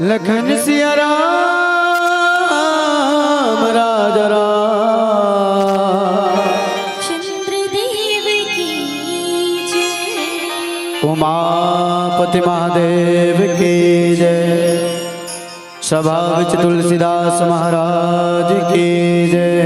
लखन सिया राम राजा राम चंद्रदेव की जय उमापति महादेव की जय सभा विच तुलसीदास महाराज की जय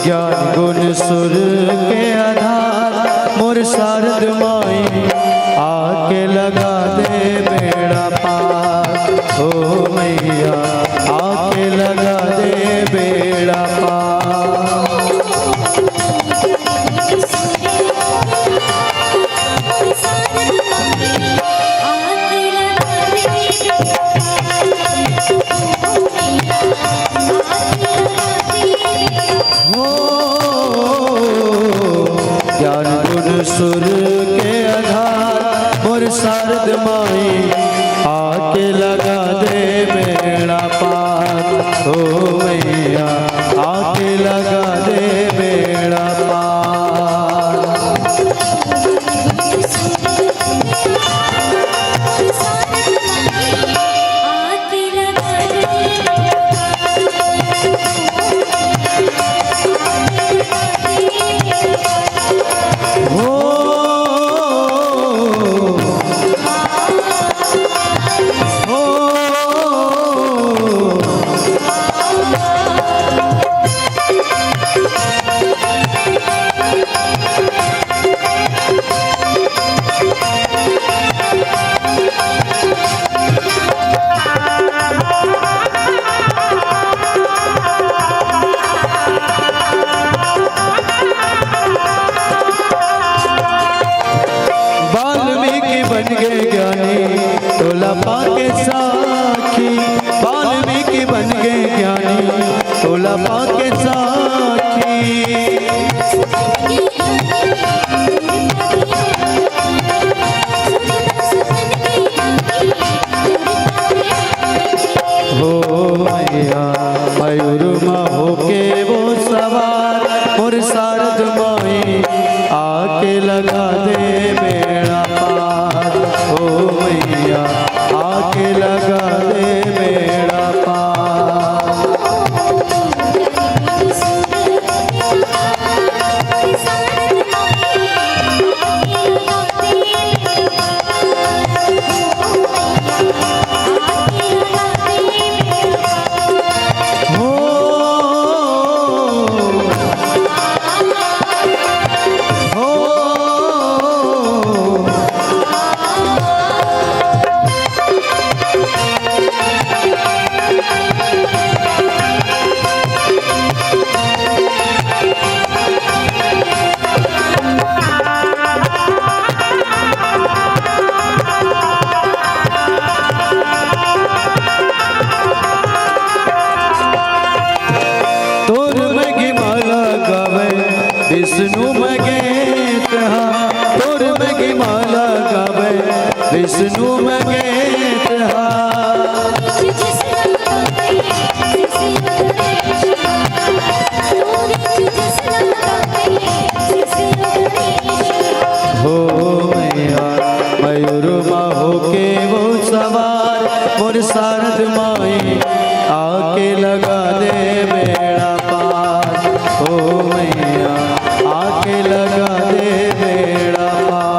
ज्ञान गुण सुर के आधार मोर शारद माई आके लगा दे बेड़ा पार ओ मैया आके लगा दे बेड़ा पार ज्ञान गुण सुर के आधार मोर शारद माई आके लगा दे बेड़ा पार ओ मैया आके लगा दे बेड़ा पार मोर शारद माई आके लगा दे बेड़ा पार। ओ मैया आके लगा दे बेड़ा पार। विष्णु मगे तोर मगे माला गावे विष्णु मगे हो मैया मयूर बाहो के वो सवार मोर शारद माई आके लगा दे बेड़ा पार। हो मैया आके लगा दे बेड़ा पार।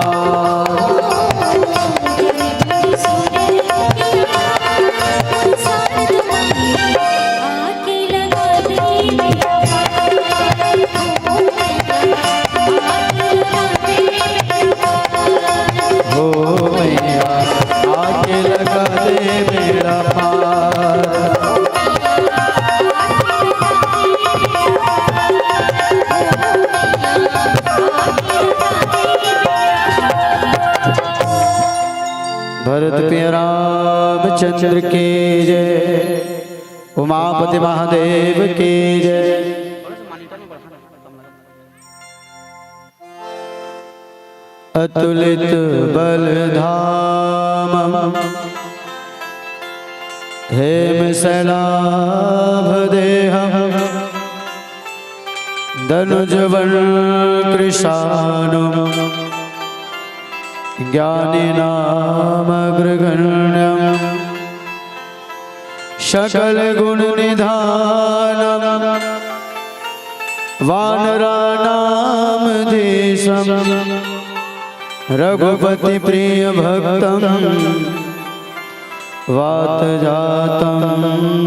हो मैया आके लगा दे बेड़ा पार। भरत प्रिय रामचंद्र के जय, उमापति महादेव के जय। अतुलित बल धाम हेम सैलाभ देहम धनुजवन कृशानुम ज्ञानी नामग्रगण्यम सकल गुण निधानम वानराणाम देशम रघुपति प्रिय भक्तम वात जातम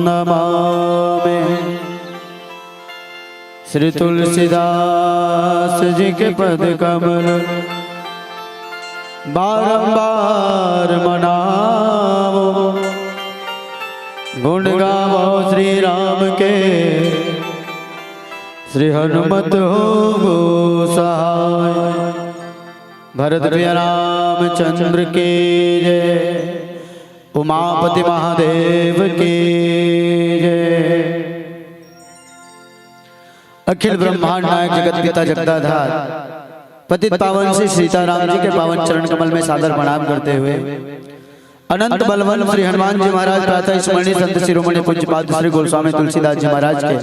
नमामि। श्री तुलसीदास जी के पद कमल बारंबार मनावो, गुण गावो श्री राम के, श्री हनुमत हो गो सहाय। भरत प्रिय रामचंद्र के जय, उमापति महादेव के जय। अखिल ब्रह्मांड नायक जगत पिता जगदाधार पतित पावन श्री सीताराम जी के पावन चरण कमल में सादर प्रणाम करते हुए अनंत बलवन श्री हनुमान जी महाराज प्रातः स्मरणीय संत शिरोमणि पूज्यपाद श्री गोस्वामी तुलसीदास जी महाराज के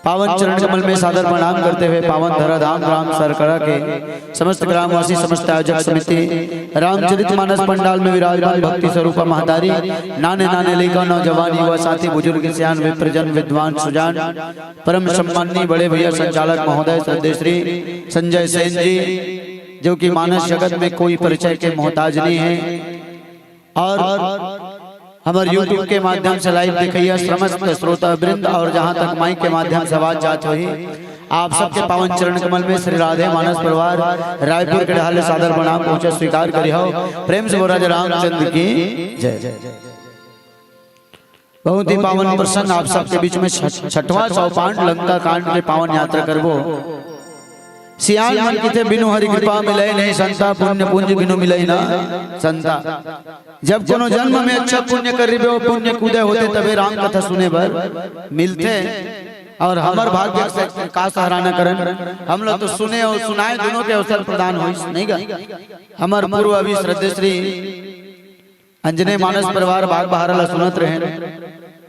पावन चरण कमल में सादर प्रणाम करते हुए पावन धराधाम ग्राम सरकड़ा के समस्त ग्रामवासी समस्त आयोजक समिति रामचरितमानस पंडाल में विराजमान भक्ति स्वरूप महतारी नाने नाने लेकर नौजवान युवा साथी बुजुर्ग सियान विप्रजन विद्वान सुजान परम सम्माननीय बड़े भैया संचालक महोदय श्रद्धेय श्री संजय सेन जी जो कि मानस जगत में कोई परिचय के मोहताज नहीं है और हमारे YouTube के माध्यम से लाइव देखिए समस्त श्रोता वृंद और जहां तक माइक के माध्यम से आवाज जात हुई आप सबके पावन चरण कमल में श्री राधे मानस परिवार रायपुर के ढाले सादर प्रणाम पहुंचे स्वीकार करियो। प्रेम से बोला रामचंद्र की जय। बहुत ही पावन प्रसंग आप सबके बीच में छठवां सोपान लंका कांड के पावन यात्रा करबो। सियाल मन किते बिनु हरि कृपा मिले नहीं संता पुण्य पुंज बिनु मिले ना संता। जब कोनो जन्म में अच्छा पुण्य करिबे वो पुण्य कूदे होते तबे राम कथा सुने भर मिलते और हमर भाग्य से का सराहना करन हम लोग तो सुने और सुनाए दोनों के अवसर प्रदान होई नहीं गा। हमर पूर्व अभी श्रद्धेय श्री अंजने मानस परिवार भाग बहारला सुनत रहे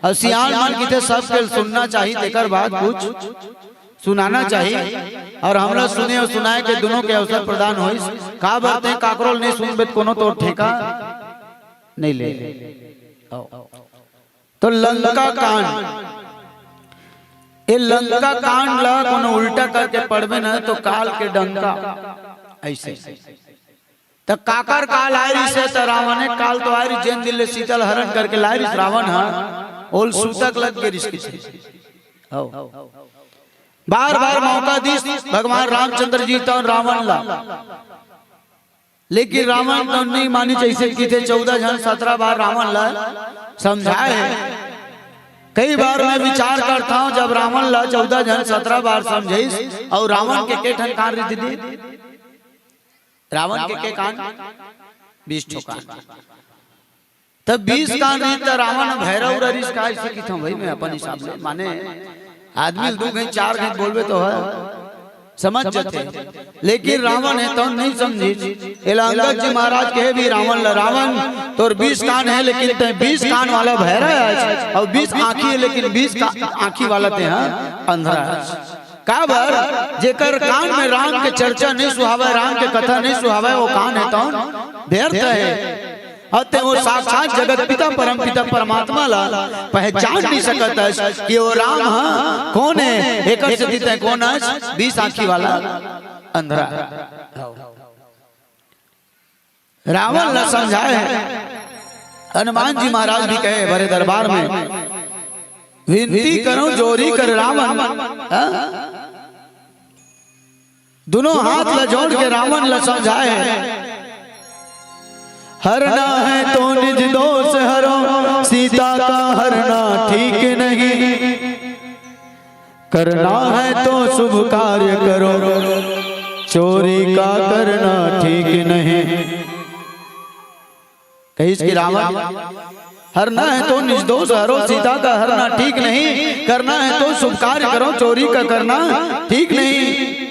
और सियाल मन किते सब के सुनना चाहिए तेकर बाद कुछ सुनाना चाहिए और हम लोग सुने और सुनाए के दोनों के अवसर प्रदान हो। का बात है काकरोल नहीं सुनबे कोनो तो ठेका नहीं ले। तो लंका कांड, ये लंका कांड ला कोनो उल्टा करके पढ़बे ना तो काल के डंका ऐसे तो काकर काल आयरी से तो रावण काल तो आयरी जैन दिल शीतल हरण करके लायरी रावण हा ओल सूतक लग के रिश्क बार बार मौका दी भगवान रामचंद्र जी तो रावण ला, लेकिन रावण तो नहीं मानी जैसे की थे 14 जन 17 बार रावण ला समझाए। कई बार मैं विचार करता हूँ जब रावण ला 14 जन 17 बार समझे और रावण के ठन कान रीति दी रावण के कान 20 ठोकान तब 20 कान रीत रावण भैरव ररिस का ऐसे की था भाई मैं अपन हिसाब से माने आदमी 2 घंटे 4 घंटे बोलबे तो है समझ जाते, लेकिन रावण है तो नहीं समझी। अंगद जी महाराज कहे भी रावण ला रावण तोर 20 कान है लेकिन 20 कान वाला भैरा है और 20 आंखी है लेकिन 20 आंखी वाला ते अंधा है। काबर जेकर कान में राम के चर्चा नहीं सुहावे, राम के कथा नहीं सुहावे, वो कान है तो व्यर्थ है। अतः वो साक्षात जगत पिता परम पिता परमात्मा ला पहचान नहीं सकता है कि वो राम हाँ कौन है, एक है कौन है 20 आंखी वाला अंधरा। रावण ला समझाए हनुमान जी महाराज भी कहे बड़े दरबार में विनती करो जोरी कर रावण, दोनों हाथ ला जोड़ के रावण ला समझाए हरना है तो निज दोष हरो, सीता का हरना ठीक नहीं, करना है तो शुभ कार्य करो, चोरी का करना ठीक नहीं। कहीं इसकी रावण हरना है तो निज दोष हरो, सीता का हरना ठीक नहीं, करना है तो शुभ कार्य करो, चोरी का करना ठीक नहीं।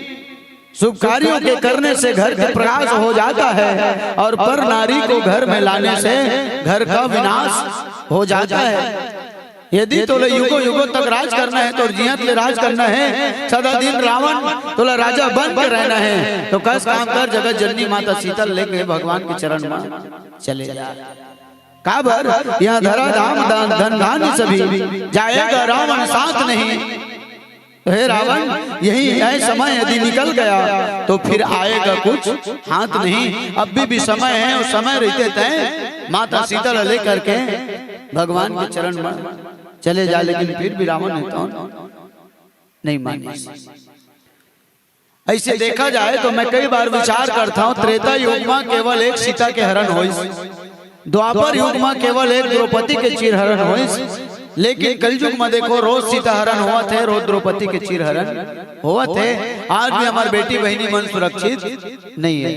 शुभ कार्यों के करने से घर का प्रकाश हो जाता है और पर नारी को घर में लाने से घर का विनाश हो जाता है। यदि तोले युगों युगों तक राज करना है तो जियत ले राज करना है, सदा दिन रावण तोला राजा बन के रहना है तो कस काम कर जगत जननी माता शीतल लेके भगवान के चरण में चले जा। काबर यहाँ धरा धाम धन धान्य सभी जाएगा रावण साथ नहीं। हे रावण यही है समय यदि निकल गया तो फिर आएगा कुछ हाथ नहीं। अब भी समय है और समय रहते तय माता शीतल लेकर के भगवान के चरण में चले जा, लेकिन फिर भी रावण ने तो नहीं माने। ऐसे देखा जाए तो मैं कई बार विचार करता हूँ त्रेता युग में केवल एक सीता के हरण हुई, द्वापर युग में केवल एक द्रौपदी के चीर हरण हुई, लेकिन कलयुग में देखो रोज सीता हरण हुआ थे, रोज द्रौपदी के चीर हरण हुआ थे। आज भी हमारी बेटी बहनी मन सुरक्षित नहीं है,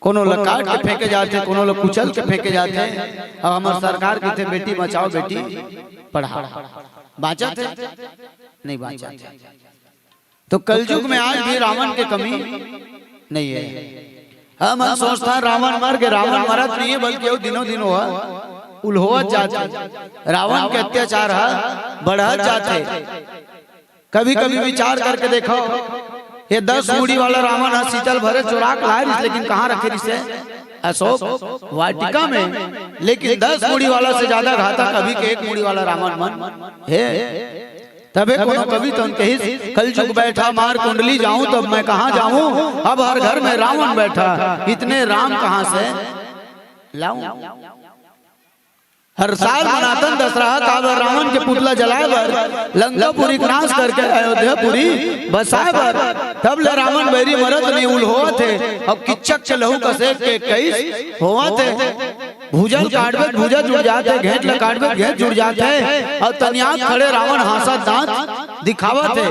कोनो लोग काट के फेंके जाते, कोनो लोग कुचल के फेंके जाते। और हमारे सरकार की थे बेटी बचाओ बेटी पढ़ाओ, बाँचा थे नहीं बाँचा थे। तो कलयुग में आज भी रावण के कमी नहीं है। हम सोचता रावण मर के रावण मरत नहीं है बल्कि वो दिनों दिन हुआ उल्होत जाते, रावण के अत्याचार बढ़त जाते। कभी कभी विचार करके देखो ये 10 मुड़ी वाला रावण है शीतल भरे चुरा के लाए, लेकिन कहाँ रखे इसे अशोक वाटिका में, लेकिन 10 मुड़ी वाला से ज्यादा घाता कभी के 1 मुड़ी वाला रावण मन है। तबे कोनो कभी तो कही कलयुग बैठा मार कुंडली जाऊं तब मैं कहाँ जाऊं, अब हर घर में रावण बैठा, इतने राम कहाँ से लाऊं। हर साल मनातन दशहरा काबर रावण के पुतला जलाए बर, लंकापुरी नाश करके अयोध्यापुरी बसाए बर, तब ले रावण बैरी मरत नहीं उल हुआ थे। अब किच्चक के लहू कसे के कई हुआ थे, भूजल काटबे भूजा जुड़ जाते, घेंट ल काटबे घेंट जुड़ जाते। और तनियात खड़े रावण हासा दांत दिखावा थे।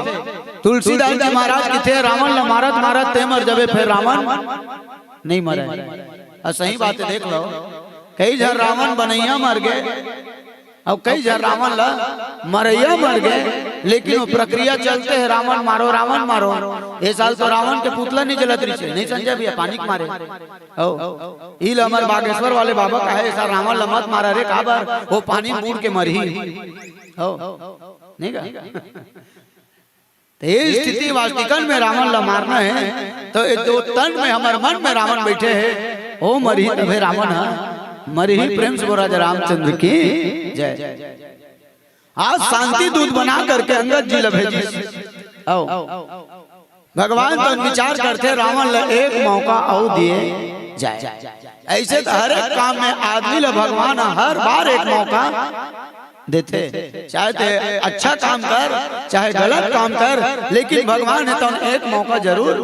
तुलसीदास जी महाराज की थे रावण ल मारत मारत ते मर जबे, फिर रावण नहीं मरे। सही बात देख लो, कई जन रावण बनैया मर गए और कई जन रावण ला मरैया मर गए, लेकिन वो प्रक्रिया चलते है रावण मारो रावण मारो। ये साल तो रावण के पुतला नहीं जलत रही से, नहीं समझा भैया पानी मारे इल अमर बागेश्वर वाले बाबा का है ऐसा रावण लमत मारा रे काबर वो पानी बूढ़ के मरी हो नहीं का। तो ये स्थिति वास्तिकन में रावण ला मारना है तो ये दो तन में हमारे मन में रावण बैठे है ओ मरी तभे रावण मरी ही प्रेम से बोल राजा रामचंद्र की जय। आज शांति दूत बना करके अंगद जी ला भेजी आओ भगवान तो विचार करते रावण ला एक मौका और दिए जाए। ऐसे तो हर एक काम में आदमी ला भगवान हर बार एक मौका देते, चाहे ते अच्छा काम कर चाहे गलत काम कर, लेकिन भगवान है तो एक मौका जरूर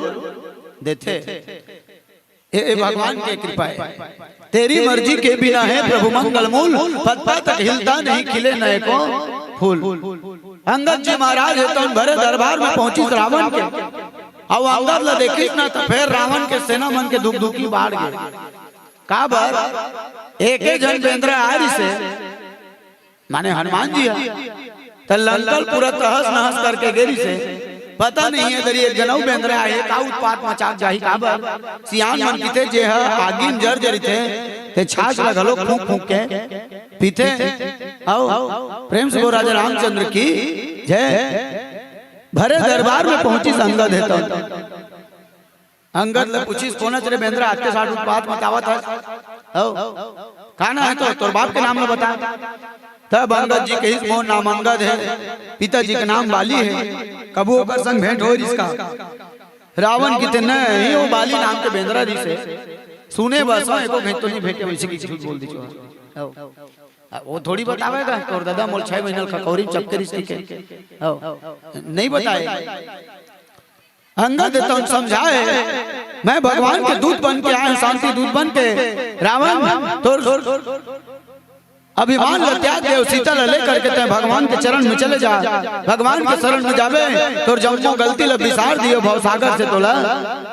देते। ये भगवान की कृपा है। तेरी मर्जी के बिना है प्रभु मंगल मूल, पत्ता तक हिलता नहीं खिले नए को फूल। अंगद जी महाराज है तो भरे दरबार में पहुंची रावण के, अब अंगद ला देखी ना तो फिर रावण के सेना मन के दुख दुखी बाढ़ गए। काबर एक जन बेंद्रा आरी से माने हनुमान जी तो लंकल पूरा तहस नहस करके गेरी से पता नहीं है दरी एक जनऊ बेंद्रा है का उत्पात मचा जाही। काबर सियान मन किते जे आगिन जर जरी थे ते छाछ लगलो फूंक फूंक के पीते। आओ प्रेम से राजा रामचंद्र की जय। भरे दरबार में पहुंची अंगद है तो अंगद ले पूछी कौन तेरे बेंद्रा आते साठ उत्पात मचावत है खाना है तो तोर बाप के नाम में बता। तब अंगद जी के मोह नाम अंगद है, पिताजी का नाम बाली है, कबू का संग भेंट हो इसका। रावण की नहीं वो बाली नाम के बेंद्रा री से सुने बस एको भेंट तो नहीं भेटे वैसे की झूठ बोल दी वो थोड़ी बतावेगा तोर दादा मोल 6 महीना खकौरी चपके रिश्ते के नहीं बताए। अंगद तो समझाए मैं भगवान के दूत बन के आया, शांति दूत बन के। रावण तो अभिमान ल त्याग दे, सीता ल लेकर के ते भगवान के चरण में चले जा। भगवान के शरण में जावे तो जम्मो गलती ल बिसार दियो भव सागर से तोला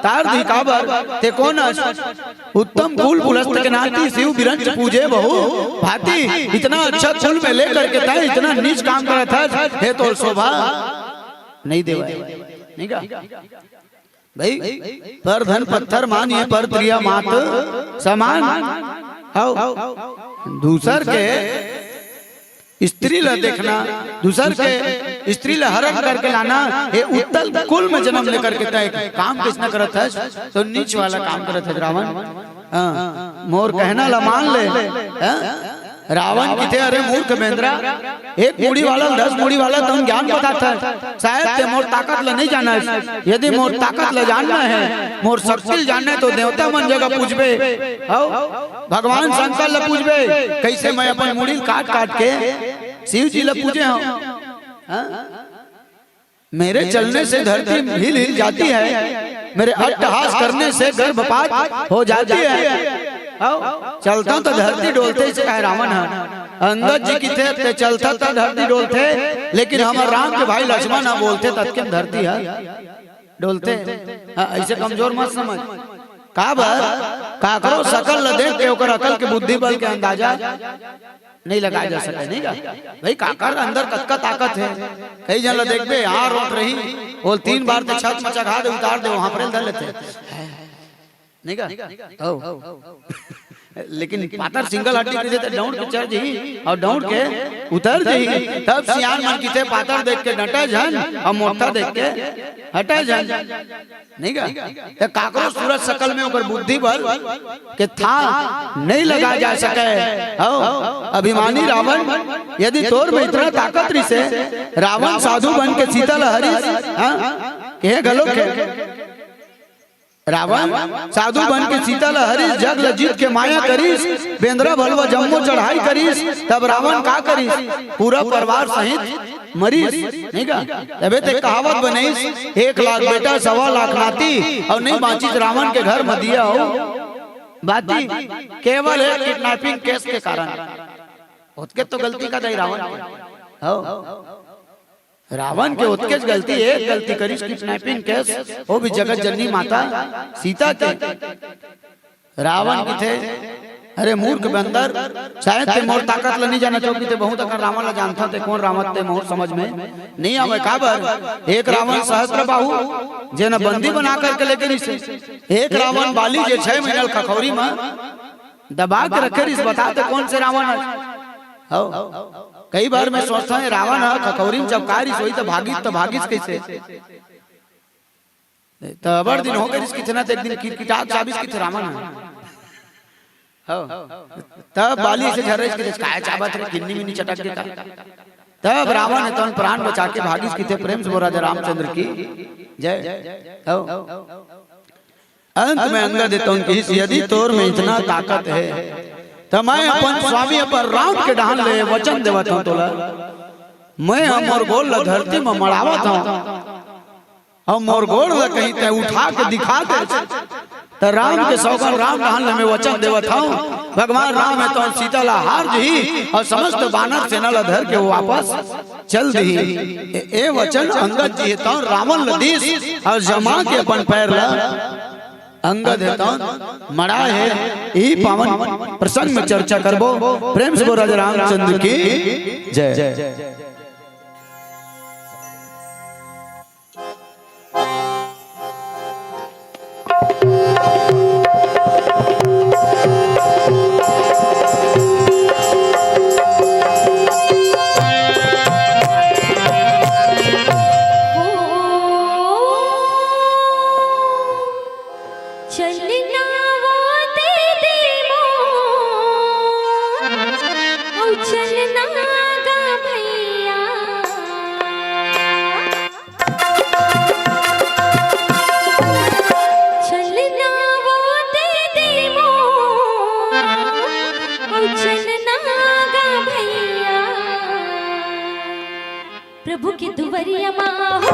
तार दी। काबर ते कौन उत्तम कुल पुलस्त के नाती शिव बिरंच पूजे बहु भांति। इतना अच्छा कुल में लेकर के ते इतना नीच काम करत है, हे तो शोभा नहीं देवा नहीं का भाई। पर धन पत्थर मानिए पर प्रिया मात समान। दूसर के स्त्री ला देखना, दूसर के स्त्री ला हरक करके लाना, ये उत्तल कुल में जन्म लेकर के तय काम किसने करत है तो नीच वाला काम करत है रावण। मोर कहना ला मान ले रावण की थे अरे मूर्ख बेंद्रा, एक मुड़ी वाला 10 मुड़ी वाला तो ज्ञान बताता है। शायद ते मोर ताकत ला नहीं जाना है, यदि मोर ताकत ला जानना है मोर शक्ति जानना है तो देवता मन जगह पूछबे भगवान शंकर ला पूछबे कैसे मैं अपन मुड़ी काट काट के शिव जी ला पूजे हूँ। मेरे चलने से धरती हिल हिल जाती है, मेरे अट्टहास करने से गर्भपात हो जाती है। चलता तो धरती डोलते से कहे रावण है। अंगद जी की थे चलता था धरती डोलते, लेकिन हमारे राम के भाई लक्ष्मण ना बोलते तब के धरती है डोलते। ऐसे कमजोर मत समझ। काकरो सकल ल देख के ओकर अकल के बुद्धि बल के अंदाजा नहीं लगाया जा सके नहीं का भाई। काकर अंदर कतका ताकत है, कई जन ल देखबे यहाँ रोट रही बोल 3 बार ते छत मचा घा दे उतार दे वहां पर धर लेते नहीं का। लेकिन पातर सिंगल हड्डी पे देते डाउन के चढ़ जी और डाउन के उतर जी। तब सियान मन की थे पातर देख के डटा जन और मोटा देख के हटा जन नहीं का। तो काकरो सूरज सकल में ओकर बुद्धि बल के था नहीं लगा जा सके। अभिमानी रावण यदि तोर में इतना ताकत रही से रावण साधु बन के सीता लहरी के गलो के रावण साधु बन के सीता लहरीस जग ल जीत के माया करीस, बेंद्रा भलवा जम्मो चढ़ाई करीस। तब रावण का करीस पूरा परिवार सहित मरीस नहीं का। तबे ते कहावत बनईस 1 लाख बेटा 1.25 लाख नाती और नहीं बांची रावण के घर में दिया हो बाती। केवल एक किडनैपिंग केस के कारण उसके तो गलती का दई रावण रावण के उत्केज गलती एक गलती करी किडनैपिंग केस वो भी जगत जननी माता सीता के। रावण की थे अरे मूर्ख बंदर शायद ते मोर ताकत ल नहीं जाना चौकी थे बहुत अगर रावण ला जानता थे कौन रावण ते मोर समझ में नहीं आवे। काबर एक रावण सहस्त्र बाहु जे न बंदी बना करके लेके एक रावण बाली जे 6 महीना खखौरी में दबा के रखे रिस बताते कौन से रावण है। कई बार मैं सोचता हूँ रावण ककौरी जब कारिस हुई तो भागिस कैसे तो अबर दिन हो गए इसकी तना तो एक दिन किताब चाबिस की रावण तब बाली से झरे इसके काय चाबत रे गिन्नी मिनी चटक देता तब रावण ने तो प्राण बचा के भागिस की थे प्रेम से राजा रामचंद्र की जय। अंत में अंगद देता उनकी यदि तोर में इतना ताकत है तो मैं अपन स्वामी पर राम के डाल ले वचन देवत हूं तोला मैं मोर गोल धरती में मड़ावत हूं और मोर गोल कहीं ते उठा के दिखा दे तो राम के सौगन राम डाल में वचन देवत हूं भगवान राम है तो सीता ला हार जी और समस्त बानर सेना ला धर के वापस चल दी ए वचन अंगद जी तो रावण लदीस और जमा के अपन पैर ला अंगद है तो मड़ा है ई पावन प्रसंग में चर्चा करबो प्रेम से राजा रामचंद्र की जय। प्रभु की दुवरिया माँ हो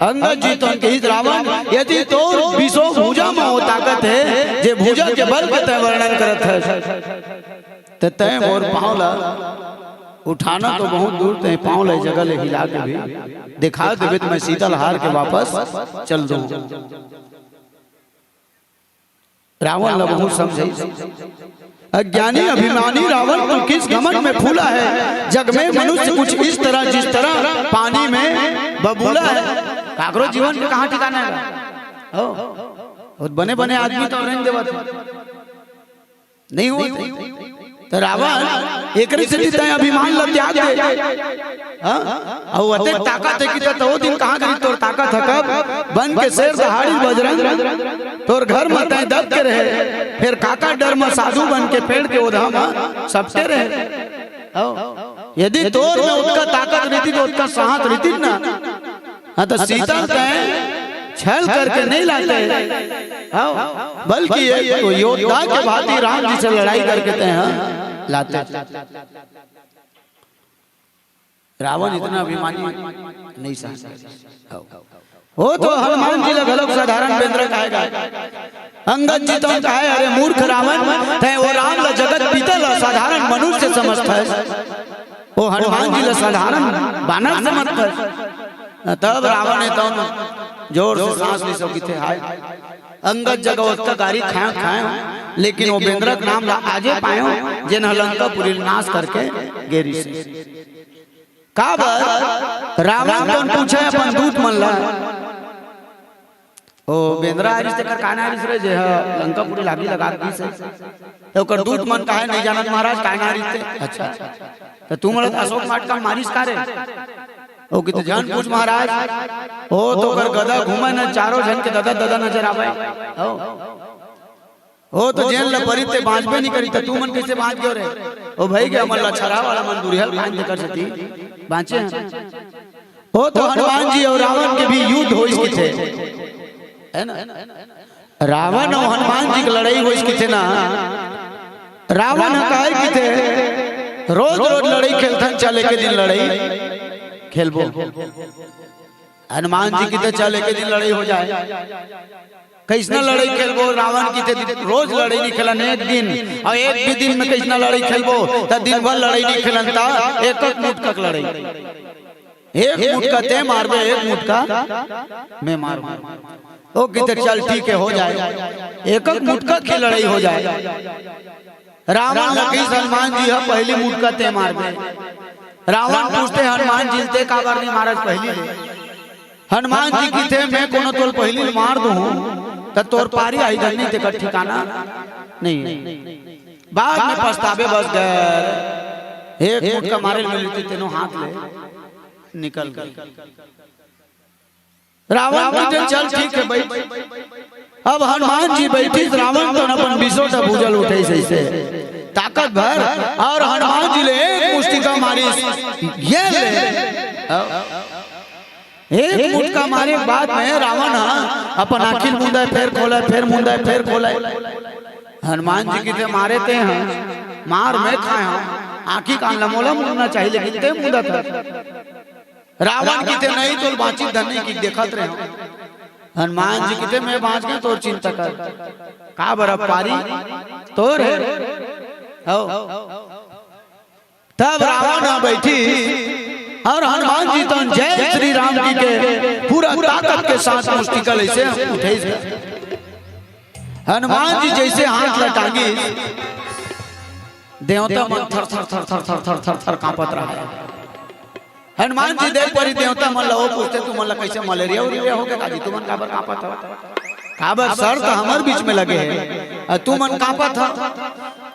अंगद जी तो कहित रावण यदि तो विशो भुजा में हो ताकत है जे भुजा के बल के तय वर्णन करत है ते तय मोर पाँव ला उठाना तो बहुत दूर तय पाँव ले जगह ले हिला के भी दिखा देवे तो मैं शीतल हार के वापस चल दूं। रावण ला बहुत समझे अज्ञानी अभिमानी रावण तो किस घमंड में फूला है जग में मनुष्य कुछ इस तरह जिस तरह पानी में बबूला है काकरो जीवन में कहाँ ठिकाना है और बने बने आदमी तो रहने देवा नहीं होते तो रावण एक अभिमान लग त्याग दे और अते ताकत है कि तो वो दिन कहाँ गई तोर ताकत है कब बन के शेर दहाड़ी बजरंग तोर घर में तय दब के रहे फिर काका डर में साधु बन के पेड़ के ओढ़ा में सबसे रहे यदि तोर में उसका ताकत रहती तो उसका साहस रहती ना। हाँ तो सीता तय छल करके नहीं लाते बल्कि योद्धा के भांति राम जी से लड़ाई करके तय लाते। रावण इतना अभिमानी नहीं समझता वो तो हनुमान जी लगभग साधारण बेंद्र कहेगा अंगद जी तो कहे अरे मूर्ख रावण है वो राम ला जगत पीतल साधारण मनुष्य समझता है वो हनुमान जी ला साधारण बानर समझता है। तब रावण ने तो जोर से सांस ली सब किथे हाय अंगद जगह उसका गाड़ी खाए लेकिन वो बेंद्र नाम ला आजे पायो जिन लंकापुरी नाश करके गेरी से का बात रावण तो पूछे अपन दूत मन ला ओ बेंद्रा आरिस ते कर काना आरिस रे जे लंकापुरी लागी लगा दी से तो कर दूत मन काहे नहीं जानत महाराज काना आरिस ते अच्छा तो तू मला अशोक माट का मारिस का रे ओ किते जान पूछ महाराज ओ तो कर गदा घुमे न चारों जन के दादा दादा नजर आवे ओ तो जेल ला परिते बांचबे नहीं करी त तू मन कैसे बांच गयो रे ओ भाई के अमल लछरा वाला मन दुरिहल बांध कर सती बांचे ओ तो हनुमान जी और रावण के भी युद्ध होइस के थे है ना रावण और हनुमान जी की लड़ाई होइस के थे ना रावण कहे कि थे रोज रोज लड़ाई खेलथन चले के दिन लड़ाई खेलबो हनुमान जी की तो चले के दिन लड़ाई हो जाए कैसना लड़ाई खेलबो रावण की थे रोज लड़ाई नहीं खेलन एक दिन और एक भी दिन में कैसना लड़ाई खेलबो त दिन भर लड़ाई नहीं खेलन ता एक एक मुटका लड़ाई एक मुटका ते मारबे एक मुटका मैं मारबो ओ किते चल ठीक है हो जाए एक एक मुटका की लड़ाई हो जाए रावण लगी हनुमान जी है पहली मुटका ते मारबे रावण पूछते हनुमान जी ते का बार नहीं महाराज पहली हनुमान जी की थे मैं कोनो तोल पहली मार दूं तो तोर पारी आई धरनी ते का ठिकाना नहीं बाद में पछतावे बस गए एक मुटका मारे मिलती तेनो हाथ ले निकल गई रावण बोलते चल ठीक है भाई अब हनुमान जी बैठी रावण तो अपन बिसोटा भूजल उठे से ताकत भर और हनुमान जी ले एक मुष्टिका मारी ये ले एक मुटका मारे बाद में रावण अपन आखिर मुंदा फिर खोला फिर मुंदा फिर खोला हनुमान जी की मारे थे हैं मार में खाए आखी का लमोला मुड़ना चाहिए लेकिन ते मुंदा था रावण की थे नहीं तो बातचीत धरने की देखत रहे हनुमान जी की थे मैं बाँच गया तो चिंता कर का बर्फ पारी तोर है तब रावण बैठी और हनुमान जी तो जय श्री राम जी के पूरा ताकत के साथ मुष्टिकल ऐसे उठे हनुमान जी जैसे हाथ लटांगी देवता मन थर थर थर थर थर थर थर थर कांपत रहा है हनुमान जी देख परी देवता मन लो पूछते तू मन कैसे मलेरिया उरिया हो गया जी तू मन काबर कांपत हो काबर सर तो हमारे बीच में लगे है तू मन कांपत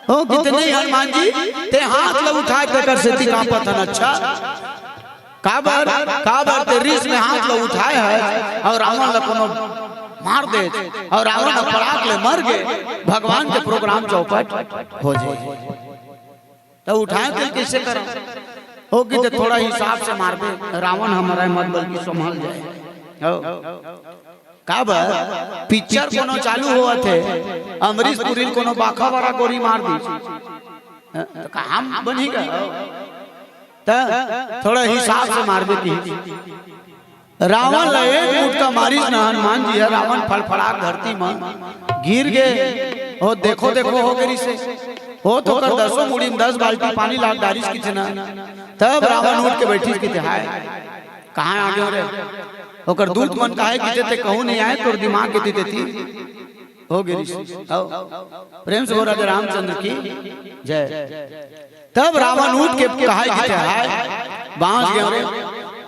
हो कितने हनुमान जी ते हाथ ल उठा कर से ती कांपत हन अच्छा काबर काबर ते रिस में हाथ ल उठाए है और रावण ल कोनो मार दे और रावण पड़ाक ले मर गए भगवान के प्रोग्राम चौपट हो जाए तो उठाए तो कैसे कर होगी तो थोड़ा हिसाब से मार दे रावण हमारा मत बल्कि संभल जाए काबर पिक्चर कोनो चालू हुआ थे अमरीश पुरी कोनो बाखा वाला गोरी मार दी तो हम बनी गए थोड़ा हिसाब से मार देती रावण ला एक मुठ का मारिस ना हनुमान जी है, रावण फड़फड़ाक धरती में गिर गए। ओ देखो देखो हो गई से हो तो कर 10 मुड़ी में 10 बाल्टी पानी लाग डारिस कितना। तब रावण उठ के बैठी किते हाय कहां आ गयो रे, ओकर दूत मन काहे किते ते कहू नहीं आए, तोर दिमाग के देती हो गई। आओ प्रेम से बोल राजा रामचंद्र की जय। तब रावण उठ के कहा कि हाय बांस गयो रे,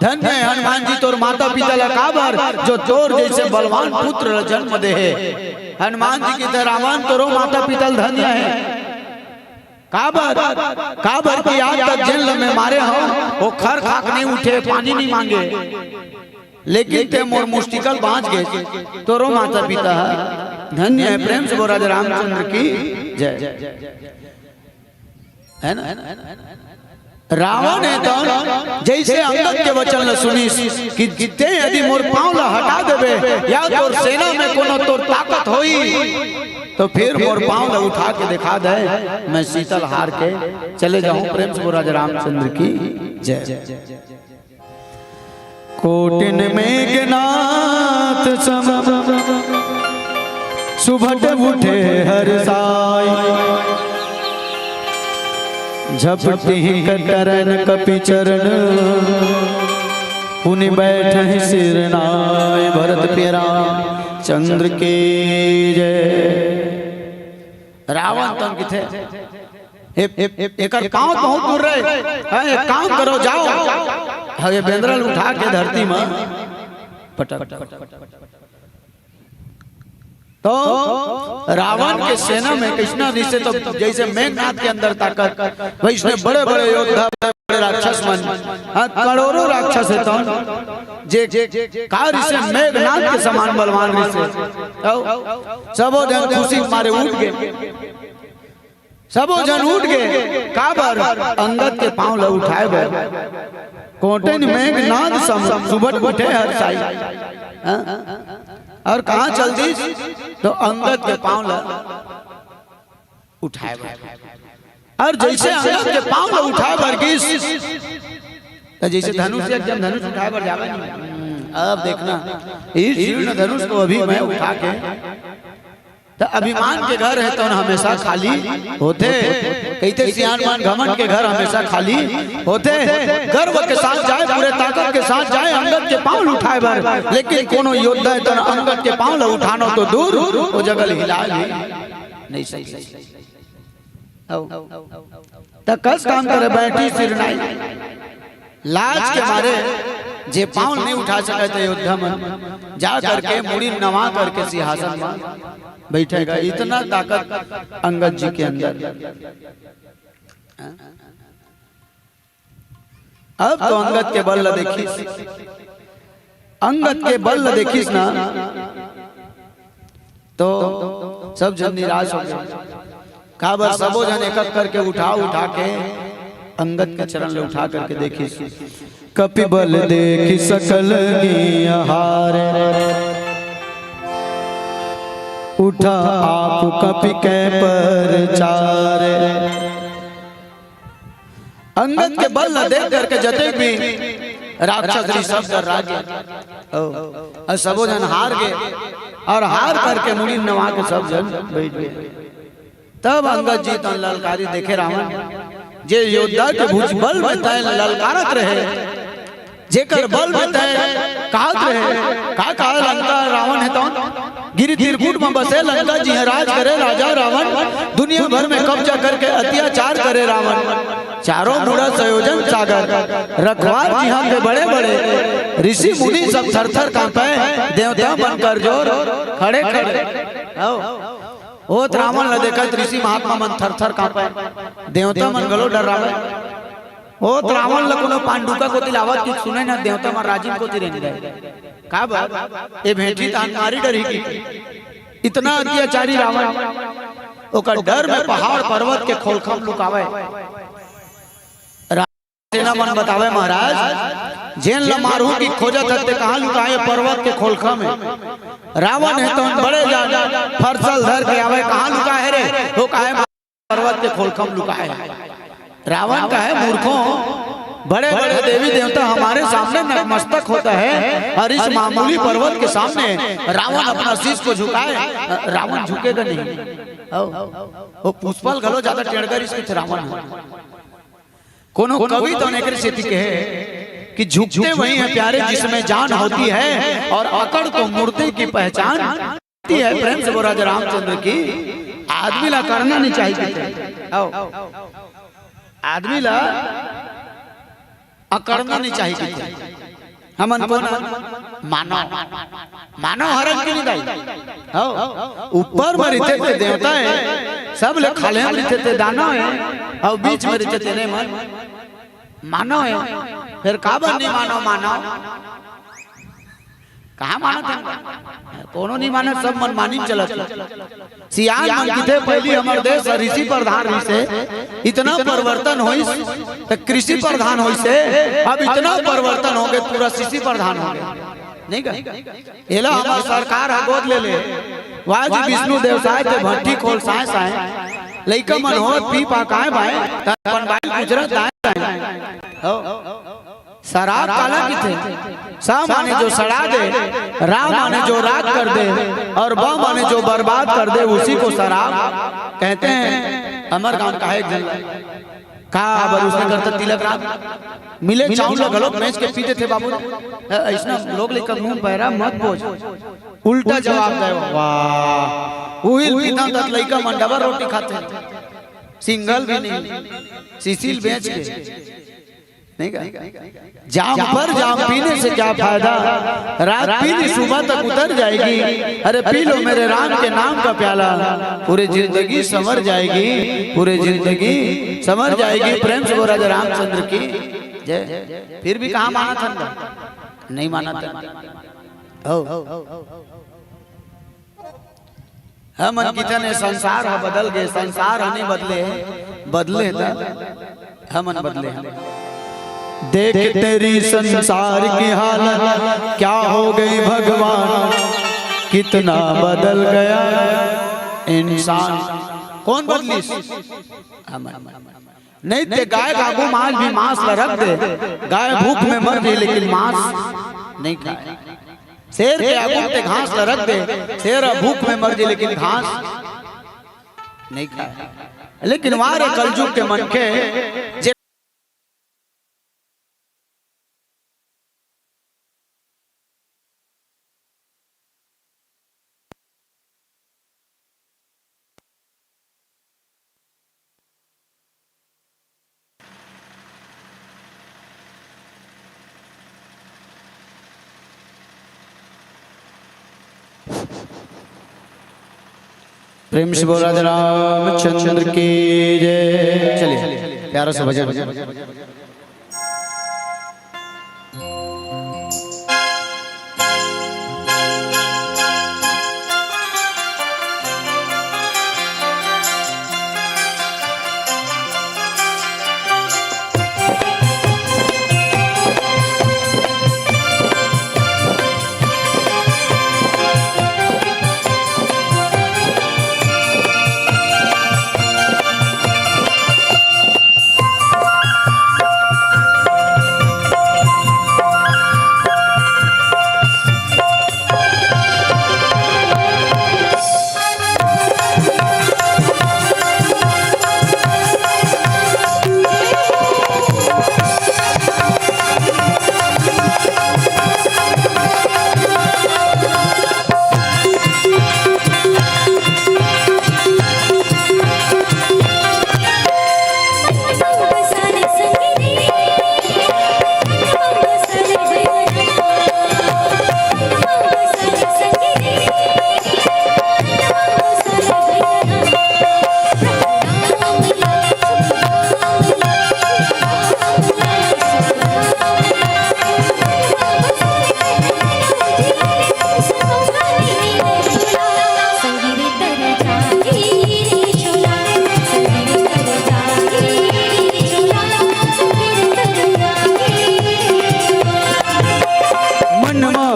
धन्य है हनुमान जी तोर माता पिता ला काबर जो तोर जैसे बलवान पुत्र जन्म दे है। हनुमान जी की रावण तोरो माता पिता धन्य है, काबर की आज तक जेल में मारे हो, वो खर खाक नहीं उठे, पानी नहीं मांगे, लेकिन ते मोर मुष्टिकल बांच गए, तोरो माता पिता धन्य है। प्रेम से बोल राजा रामचंद्र की जय। है ना रावण है तो जैसे अंगद के वचन ल सुनी कि जिते यदि मोर पांव ला हटा देबे या तोर सेना में कोनो तोर ताकत होई तो फिर मोर पांव ला उठा के दिखा दे, मैं शीतल हार के चले जाऊं। प्रेम से बोल राजा रामचंद्र की जय। कोटिन मेघनाथ सम सुभट उठे हर साई, झपटी कटरन कपि चरण पुनि बैठहि सिर नाय। भरत प्यारा चंद्र के जय। रावण तन किथे एकर कांव बहुत दूर रहे हैं, एक काम करो जाओ ये बेंद्रल उठा के धरती में पटक। तो रावण के सेना में कृष्णा जी से तो जैसे मेघनाथ के अंदर ताकत, वैसे बड़े बड़े योद्धा बड़े राक्षस मन करोड़ों राक्षस है तो जे कार्य से मेघनाथ के समान बलवान से सबो जन खुशी मारे उठ गए, सबो जन उठ गए। काबर अंगद के पांव ला उठाए गए, कोटिन मेघनाथ सम सुभट उठे हर साई। और कहां चल दी तो अंगद के पांव ला उठाए गए। और जैसे अंगद के पांव ला उठाए वर्गीस तो जैसे धनुष जब धनुष उठाए बर जावे नहीं, अब देखना इस जीर्ण धनुष को अभी मैं उठा के तो अभिमान के घर है तो हमेशा खाली होते, कहते सियानमान घमंड के घर हमेशा खाली होते। गर्व के साथ जाए, पूरे ताकत के साथ जाए, अंगद के पांव उठाए बार, लेकिन कोनो योद्धा है तो अंगद के पांव उठाना तो दूर वो जगह हिला नहीं सही। कस काम करे बैठी सिर नहीं, लाज के मारे जे पांव नहीं उठा सके योद्धा में जा करके मुड़ी नवा करके सिंहासन में बैठेगा। इतना ताकत अंगद जी के अंदर। अब तो अंगद के बल देखिस, अंगद के बल देखिस ना तो सब जन निराश हो गए। काबर सबो जन एक करके उठा के अंगद के चरण ले उठा करके देखिस। कपि बल देखि सकल हारे, उठा आप कपि के पर चारे। अंगद के बल देख करके जते भी राक्षस सब कर राजे और सबो जन हार गए, और हार करके मुड़ी नवा के सब जन बैठ गए। तब अंगद जी तो ललकारी देखे रावण जे योद्धा के भुज बल बताए ललकारत रहे, जेकर बल बताए कहत रहे का लंका रावण है तो गिरि त्रिकूट में बसे लंका जी राज करे राजा रावण, दुनिया भर में कब्जा करके अत्याचार करे रावण। चारों मुड़ा संयोजन सागर, रखवार जी हम के बड़े बड़े ऋषि मुनि सब थर-थर कांपे, देवता बनकर जोर खड़े खड़े। ओ रावण ल देखत ऋषि महात्मा मन थर-थर कांपे, देवता मन गलो डरावे। ओ रावण ल कोनो पांडुका को तिलावत की सुने ना, देवता मन राजीव को तिरेन गए। का बात ए भेंटी तान मारी डरी की, इतना अत्याचारी रावण ओकर डर में पहाड़ पर्वत के खोलखम लुकावे। सेना मन बतावे महाराज जेन ल मारू की खोजत हते कहां लुकाए, पर्वत के खोलखा में। रावण है तो बड़े फरसल धर के आवे, कहां लुका है रे, वो काहे पर्वत के खोलखा में लुकाए। रावण का है मूर्खों बड़े बड़े देवी देवता हमारे सामने नतमस्तक होता है और इस मामूली पर्वत के सामने रावण अपना शीश को झुकाए, रावण झुकेगा नहीं। वो पुष्पल गलो ज्यादा टेढ़कर इसके रावण कोनो कवि तो ने खेती के है कि झुकते वही है प्यारे जिसमें जान होती है और अकड़ को मुर्दे की पहचान होती है। प्रेम से बोला रामचंद्र की आदमी ला करना नहीं चाहिए, आदमी ला अकड़ना नहीं चाहिए। हमन को मानव हरण की नहीं दाई ऊपर में रहते थे देवता है, सब लोग खाले में रहते थे दानव है और बीच में रहते थे मन मानव है। फिर काबर नहीं मानव कहाँ माना था कोनो नहीं माना, सब मनमानी चलत। सियान मन की थे पहली हमारे देश ऋषि प्रधान से इतना परिवर्तन हुई तो कृषि प्रधान हुई से अब इतना परिवर्तन हो गए पूरा कृषि प्रधान हो गए नहीं का एला हमारी सरकार गोद ले वाजी विष्णु देव साए थे भट्टी खोल साए साए लइका मन हो पी पाकाए भाई तन बाइल गुजरात आए शराब काला की थे सा माने जो सड़ा दे, राम माने जो राग कर दे और ब माने जो बर्बाद कर दे उसी को शराब कहते हैं। अमर गांव का है एक जन कहा बर उसने करता तिलक रात मिले चावल गलोक मैच के पीते थे बाबू ऐसा लोग लेकर मुंह पैरा मत बोझ उल्टा जवाब दे वाह उहिल पीता तक लइका मंडवा रोटी खाते सिंगल भी नहीं सीसील बेच के नहीं का जाम पर जाम पीने से क्या फायदा, रात पीनी सुबह तक उतर जाएगी। अरे पी लो मेरे राम के नाम का प्याला, पूरी जिंदगी संवर जाएगी, पूरी जिंदगी संवर जाएगी। प्रेम से बोला रामचंद्र की जय। फिर भी कहाँ माना था, नहीं माना था। हम अंकिता ने संसार है बदल गए, संसार नहीं बदले बदले हम बदले हैं। देख तेरी संसार की हालत क्या हो गई भगवान, कितना बदल गया इंसान। कौन बदली नहीं ते गाय काबू मांस भी मांस रख दे, गाय भूख में मर गई लेकिन मांस नहीं खाए। शेर के आगू ते घास रख दे, शेर भूख में मर गई लेकिन घास नहीं खाए। लेकिन वारे कलयुग के मन के प्रेम से बोला रामचंद्र की जय। चलिए प्यारा सा भजन।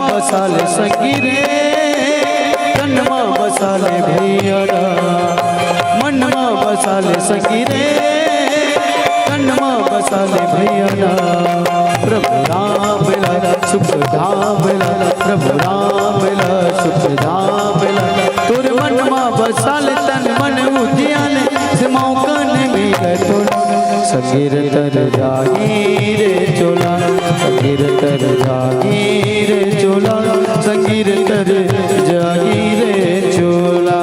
बसाले संगीरे कन्नमा बसाले भैया मनमा बसाले संगीरे कन्नमा बसाले भैया ना प्रभु राम लाला सुख धाम लाला प्रभु राम लाला सुख धाम लाला तुर मन मा बसाले तन मन उद्यान से मौकन मिले तुर सगीर तर जागी रे चोला सगीर तर जागी रे चोला सगीर तर जागी रे चोला।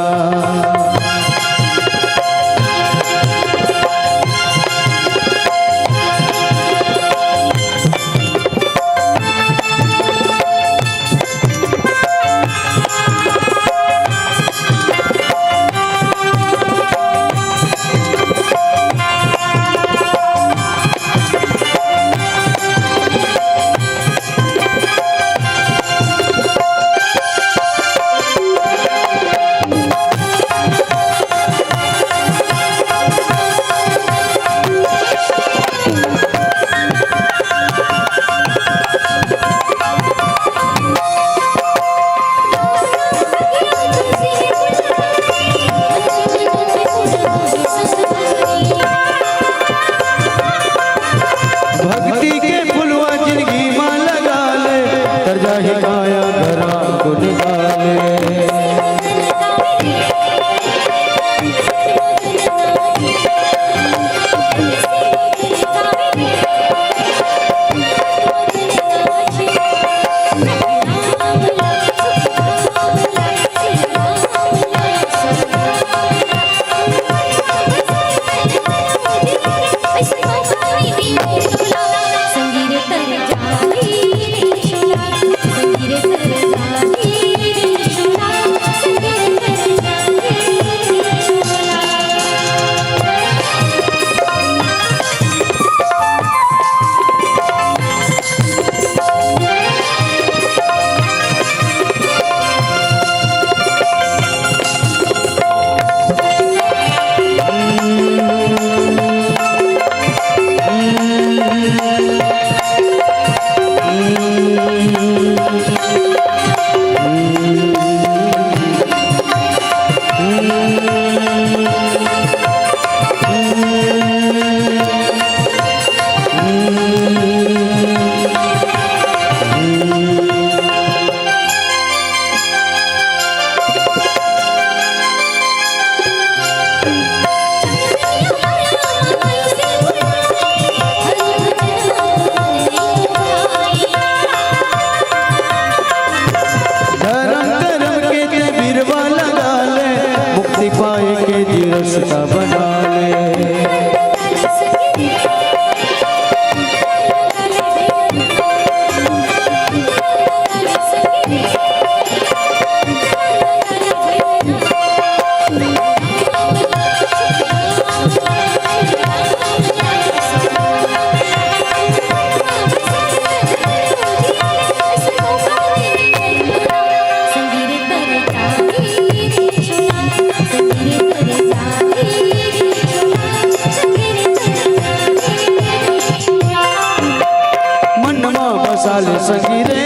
बसाले संगीरे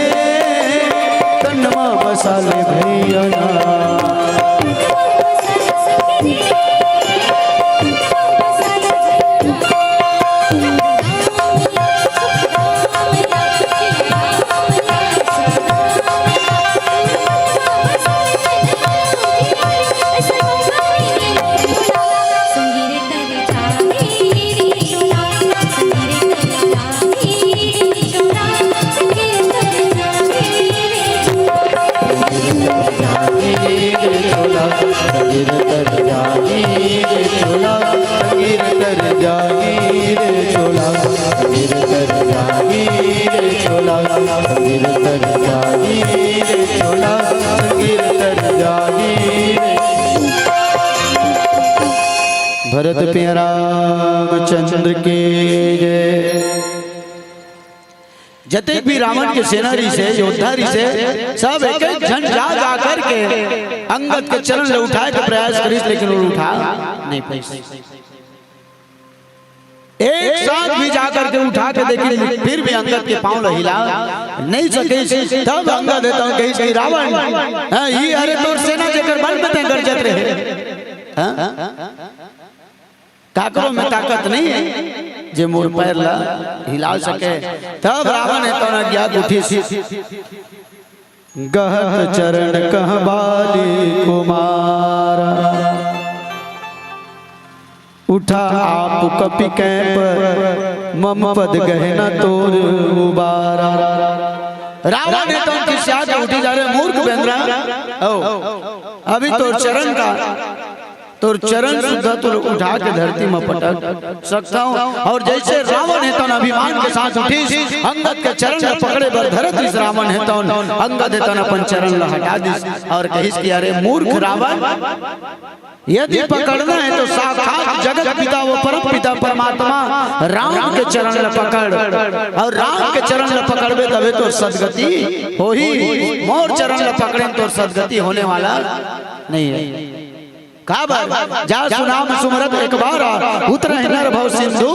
कन्नमा बसाले भैया भरत प्यारा रामचंद्र के जय। जते भी रावण के सेनारी से योद्धारी से सब एक एक जन जा जाकर के अंगद के चरण ले उठाए के प्रयास करिस, लेकिन वो उठा नहीं पाई। एक साथ भी जाकर के उठा के देखी, फिर भी अंगद के पांव हिला नहीं सके। तब अंगद देता हूं कहीं रावण ये अरे तोर सेना जेकर बल पे ते गरजत रहे, काकरों में ताकत नहीं है, जे मोर पैर ला हिला सके। तब रावण है तो ज्ञात उठी सी गहत चरण कह बाली कुमारा, उठा आप कपि पर मम पद गहना तोर उबारा। रावण ने तो उनकी स्याद उठी जा रहे मूर्ख बेंद्रा, अभी तो चरण का तो चरण सुधा तो उठा के धरती में पटक सकता हूँ। और जैसे रावण है तो अभिमान के साथ उठी अंगद के चरण पकड़े बर धरत इस रावण है तो अंगद है तो अपन चरण हटा दी और कहिस कि अरे मूर्ख रावण, यदि पकड़ना है तो साक्षात जगत पिता वो परम पिता परमात्मा राम के चरण पकड़, और राम के चरण पकड़बे तबे तो सदगति हो ही। मोर चरण पकड़े तो सदगति होने वाला नहीं है। का बार जा सुनाम सुमरत एक बार उतरा नर भव सिंधु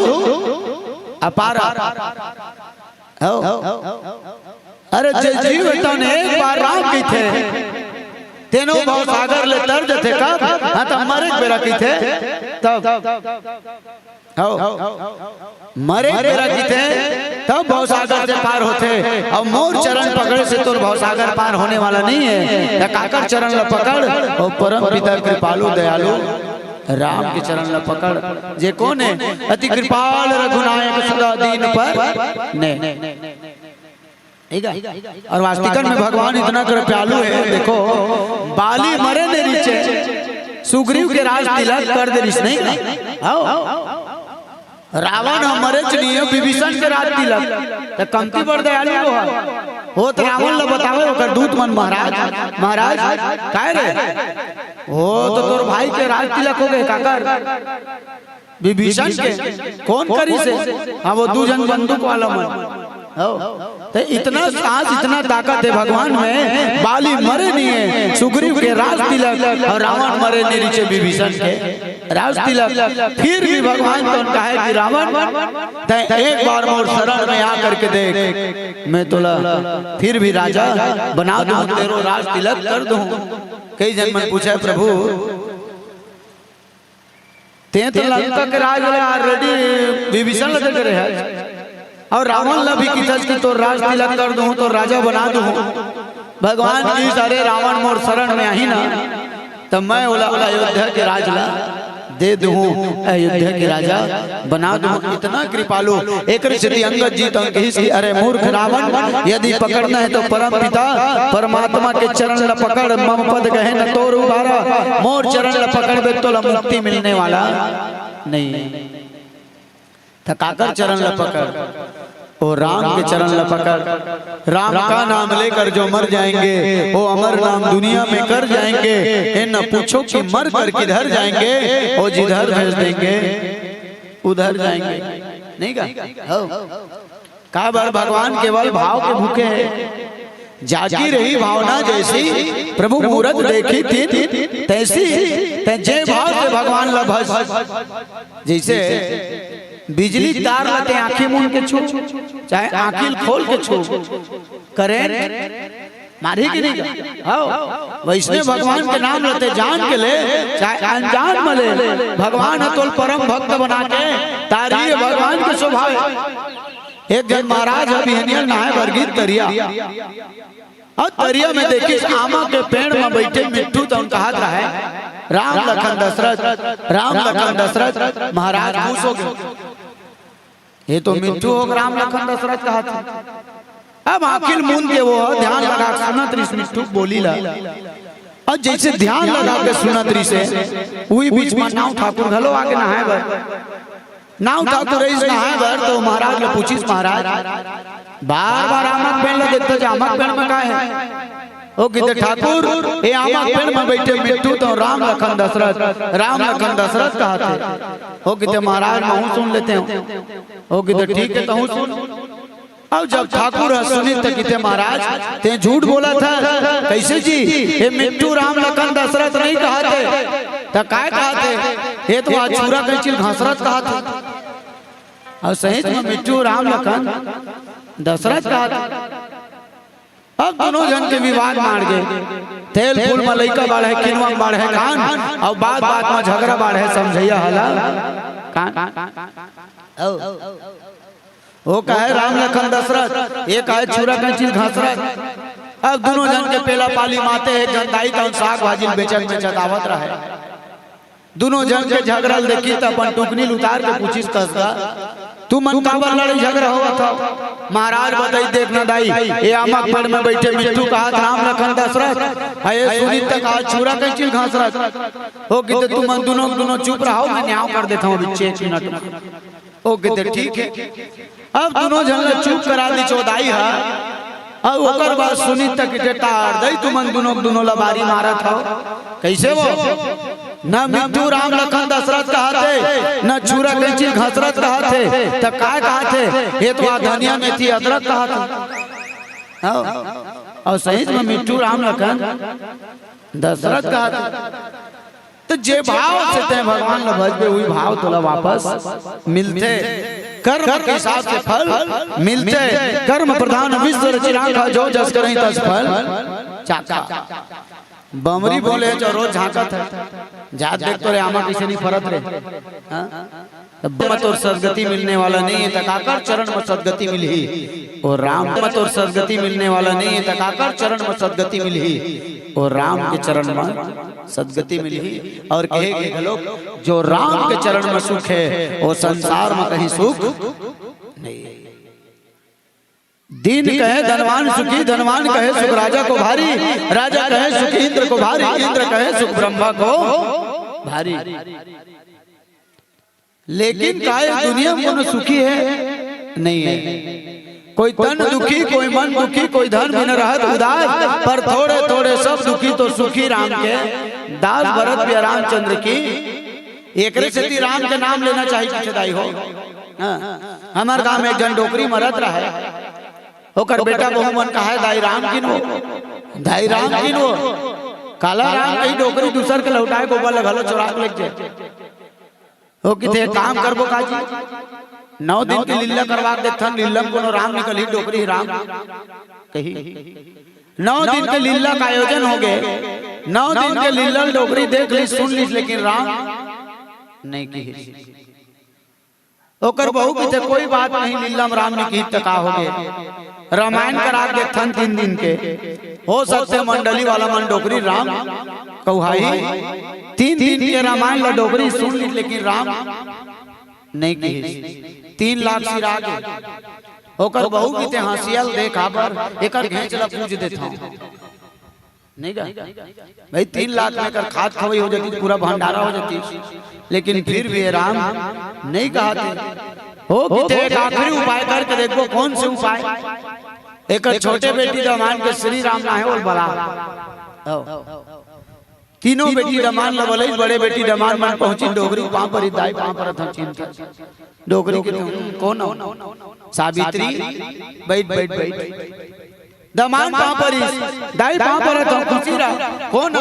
अपारा। अरे जे जीव तने एक बार राम की थे तेनो भव सागर ले तर्ज थे कब हाँ तो मरे बेरा की थे तब मरे बेरा की थे तब भव सागर से पार होते। और मोर चरण पकड़े से तो भव सागर पार होने वाला नहीं है। काकर चरण ल पकड़ और परम पिता कृपालु दयालु राम के चरण ल पकड़। जे कौन है अति कृपाल रघुनायक सदा दीन पर ने। और वास्तविकन में भगवान इतना कृपालु है। देखो बाली मरे ने नीचे सुग्रीव के राज तिलक कर दे नहीं, रावण मरे चलिए विभीषण के राज तिलक तो कमती बढ़ दयालु हो तो रावण ल बतावे ओकर दूत मन महाराज महाराज काहे रे हो तो तोर भाई के राज तिलक हो गए काकर विभीषण के कौन करी से। हाँ वो दू जन बंदूक वाला मन तो इतना साहस इतना ताकत है भगवान में। बाली मरे नहीं है सुग्रीव के राज तिलक और रावण मरे नहीं नीचे विभीषण के राज तिलक। फिर भी भगवान तो कहे कि रावण एक बार मोर शरण में आ करके देख मैं तोला फिर भी राजा बना दूं तेरो राज तिलक कर दूं। कई जन मन पूछा प्रभु ते तो लंका के राज ऑलरेडी विभीषण लगे करे है और रावण ला भी की तो राज तिलक कर दूं तो राजा बना दूं। भगवान की सारे रावण मोर शरण में आई ना तब मैं अयोध्या के राज ला दे दूं, अयोध्या के राजा बना दूं। इतना कृपालु एक अंगद जी तो अरे मूर्ख रावण यदि पकड़ना है तो परम पिता परमात्मा के चरण ल पकड़ मम पद गहे न तोर उबारा। मोर चरण ल पकड़ तो मुक्ति मिलने वाला नहीं। थकाकर चरण ल पकड़ और राम के चरण ल पकड़। राम का नाम लेकर जो मर जाएंगे वो अमर नाम दुनिया में कर जाएंगे। न पूछो कि मर कर किधर जाएंगे वो जिधर भेज देंगे उधर जाएंगे। नहीं का बार भगवान केवल भाव के भूखे हैं। जागी रही भावना जैसी प्रभु मूरत देखी थी तैसी जय भाव से भगवान लभस। जैसे बिजली तार लते आंखें मूंद के छू चाहे आंखें खोल के छू करें मारी की नहीं वैष्णव भगवान के नाम लेते जान के ले चाहे अनजान में ले। भगवान है तो परम भक्त बना के तारी भगवान के स्वभाव। एक जन महाराज अभिहनियल नहाए वर्गीत तरिया और तरिया में देखी आमा के पेड़ में बैठे मिट्टू तो उनका हाथ रहा है राम लखन दशरथ महाराज खुश हो गए। ये तो मिट्टू हो राम लखन दशरथ का हाथ। अब आखिर मूंद के वो ध्यान लगा सुना त्रिस मिट्टू बोली ला और जैसे ध्यान लगा के सुना त्रिस वही बीच में नाव ठाकुर घलो आके नहाए बर नाव ठाकुर नहाए बर तो महाराज ने पूछिस महाराज बार बार आमक पेड़ लगे तो आमक पेड़ में का है ओ किधर ठाकुर ये आमक पेड़ में बैठे मिट्टू तो राम लखन दशरथ कहा थे। ओ किधर महाराज मैं सुन लेते हैं। ओ किधर ठीक है तो सुन। अब जब ठाकुर सुनी तो किते महाराज ते झूठ बोला था कैसे जी ये मिट्टू राम लखन दशरथ नहीं कहा थे तो काय कहा थे ये तो आज छुरा कैचिल घासरथ कहा था और सही में मिट्टू राम लखन दशरथ कहा था। अब दोनों जन के विवाद मार गए। तेल फूल में लइका बाढ़ है, किनवा बाढ़ है कान, और बात बात में झगड़ा बाढ़ है, समझैया हला वो कहे राम लखन दशरथ, एक कहे छुरा कंचिल घसरत। अब दोनों जन के पेला पाली माते है, जनदाई का साग भाजी बेचत आवत रहे। दोनों जन के झगड़ल देखी तो अपन टुकनी उतार के पूछिस कसगा तू मन काबर लड़ाई झगड़ा हुआ था। महाराज बताई देखना दाई, ये आमक पेड़ में बैठे मिट्टू का हाथ राम लखन दशरथ, ये सुनी तक आज छुरा कंचिल घसरत हो कि तू मन दोनों चुप रहो, मैं न्याय कर देता हूँ 1 मिनट में। ओ कहते ठीक है। अब दोनों जन चुप करा दी चौदाई है। अब ओकर बात सुनी तक टार दई तू मन दोनों लबारी मारा था। कैसे वो न मिट्टू राम लखन दशरथ कहते, न छुरा कंचिल घसरत कहते, तब काय कहते ये तो धनिया में थी अदरक कहते। और सही में मिट्टू राम लखन दशरथ कहते। तो जे भाव से ते भगवान ल भजबे वही भाव तोला वापस मिलते। कर्म के हिसाब से फल मिलते। कर्म प्रधान विश्व रचिरांखा, जो जस करहि तस फल चाका। बमरी बोले जो रोज झांकत है, जात देख तो रे आमा किसे नहीं फरत रे। मत और सदगति मिलने वाला नहीं है, तकाकर चरण में सदगति मिली। और राम मत और सदगति मिलने वाला नहीं है, तकाकर चरण में सदगति मिली। और राम के चरण में सदगति मिली। और कहे लोग जो राम के चरण में सुख है, वो संसार में कहीं सुख नहीं। दीन कहे धनवान सुखी, धनवान कहे सुख राजा को भारी, राजा कहे सुख इंद्र को भारी, इंद्र कहे सुख ब्रह्मा को भारी। लेकिन काय दुनिया में सुखी है नहीं है। कोई तन दुखी, कोई मन दुखी, कोई धन बिन रहत उदास, पर थोड़े थोड़े सब दुखी तो सुखी राम के दास भरत भी रामचंद्र की। एक से राम के नाम लेना चाहिए चदाई हो। हमारे गांव में एक जन डोकरी मरत रहा है, होकर बेटा बहु मन कहा दाई राम किनो, दाई राम किनो। काला राम कहीं डोकरी दूसर के लौटाए गोबर लगलो चोरा के लेके हो कि थे काम करबो काजी। 9 दिन की लीला करवा देखथन, लीला में कोनो राम निकली, डोकरी राम कही। 9 दिन के लीला का आयोजन हो गए। 9 दिन के लीला डोकरी देख ली, सुन ली, लेकिन राम नहीं की। ओकर बहू की थे कोई बात नहीं, लीला में राम ने की तका हो गए। रामायण करा देखथन 3 दिन के, हो सकते मंडली वाला मन डोकरी राम कौहाई। 3 दिन के रामायण ला डोकरी सुन ली, लेकिन राम नहीं की। 3 लाख सिरा के ओकर बहू की थे हंसियल देखा पर एकर घेंचला पूछ देता हूं नहीं का भाई 3 लाख में कर खाद खवाई हो जाती, पूरा भंडारा हो जाती, लेकिन फिर भी राम नहीं कहते। हो कि एक आखिरी उपाय करके देखो कौन से उपाय। एक छोटे बेटी रमान के श्री राम ना है और बड़ा तीनों बेटी रमान लबले, बड़े बेटी रमान मन पहुंची डोगरी पांव पर दाई पांव पर था चिंता। डोगरी के कौन सावित्री बैठ बैठ बैठ दमान पांव पर दाई पांव पर था खुशीरा। कौन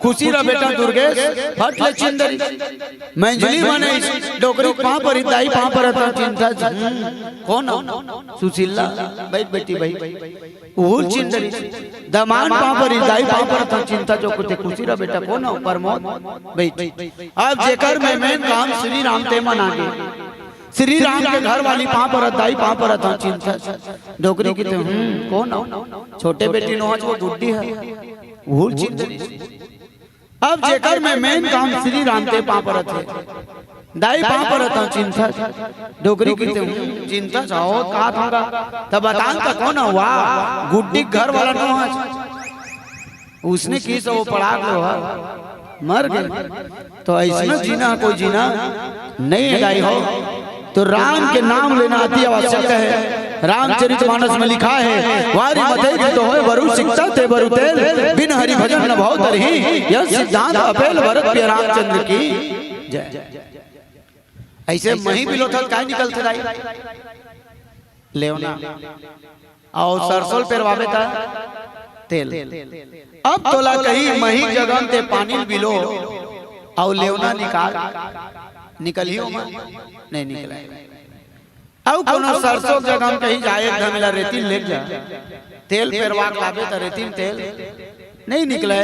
खुशी रा बेटा दुर्गेश फट ले चिंदरी मंजली माने डोगरी पांव पर दाई पांव पर था चिंता। कौन सुशीला बैठ बेटी बैठ उहुल चिंदरी दमान पांव पर दाई पांव पर था चिंता। जो कुछ खुशी रा बेटा कौन प्रमोद बैठ। अब जेकर में मैं काम श्री राम ते मना के श्री राम के घर वाली पांव पर दाई पांव पर था चिंता। डोगरी की तो कौन छोटे बेटी नोहज वो बुद्धि है उहुल चिंदरी। अब जेकर में मेन काम श्री राम ते पांव पर थे दाई पांव पर था चिंता। डोगरी की तो चिंता चाहो कहा था तब बतान का कौन हुआ गुड्डी घर वाला नोहज उसने की सो पड़ा लो मर गए। तो ऐसा जीना कोई जीना नहीं है दाई हो। तो राम के नाम लेना अति आवश्यक है। रामचरितमानस में लिखा है वारी मते तो होए वरु सिकता ते वरु तेल, बिन हरि भजन न भाव तरही, यह सिद्धांत अपेल भरत प्रिय रामचंद्र की जय। ऐसे मही बिलोथल काय निकलते दाई लेवना और सरसों पेरवावे ता तेल। अब तोला कही मही जगह ते पानी बिलो और लेवना निकल ही नहीं निकला। अब कोनो सरसों जगह कहीं जाए धमिला रेती ले जा तेल पेरवा लावे तो रेतीम तेल नहीं निकले।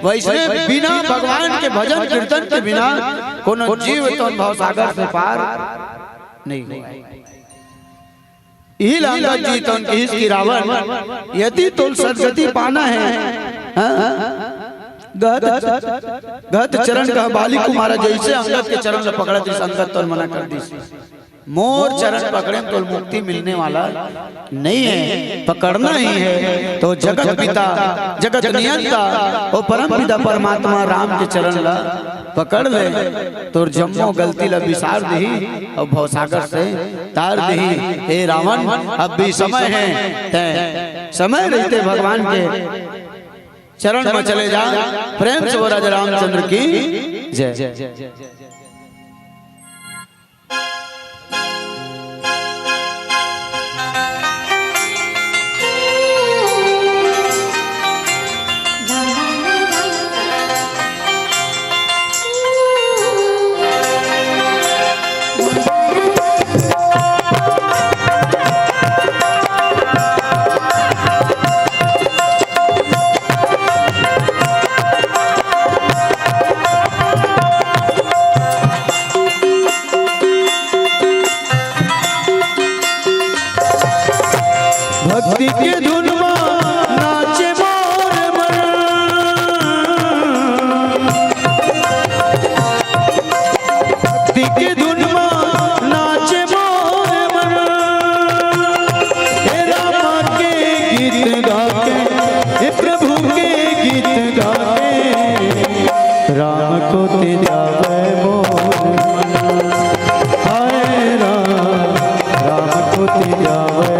वैसे बिना भगवान के भजन कीर्तन के बिना कोनो जीव तो भव सागर से पार नहीं हुआ। यही लाला जी तो की रावण यदि तो सदगति पाना है गत चरण का बाली कुमारा जैसे अंगद के चरण में पकड़ा थी अंगद तो मना कर दी। मोर चरण पकड़े तो मुक्ति मिलने वाला नहीं है, पकड़ना ही है तो जगत पिता जगत नियंता वो परम पिता परमात्मा राम के चरण ला पकड़ ले तो जम्मो गलती ला विसार दही और भवसागर से तार दही। हे रावण अब भी समय है, समय रहते भगवान के चरण में चले जा। प्रेम से वो राजा रामचंद्र की जय। भक्ति के धुन नाचे मोर मन, भक्ति के धुन नाचे मोर मन। हे राम के गीत गा के, हे प्रभु के गीत गा के राम को ते जावे मोर मन। हाय राम, राम को ते जावे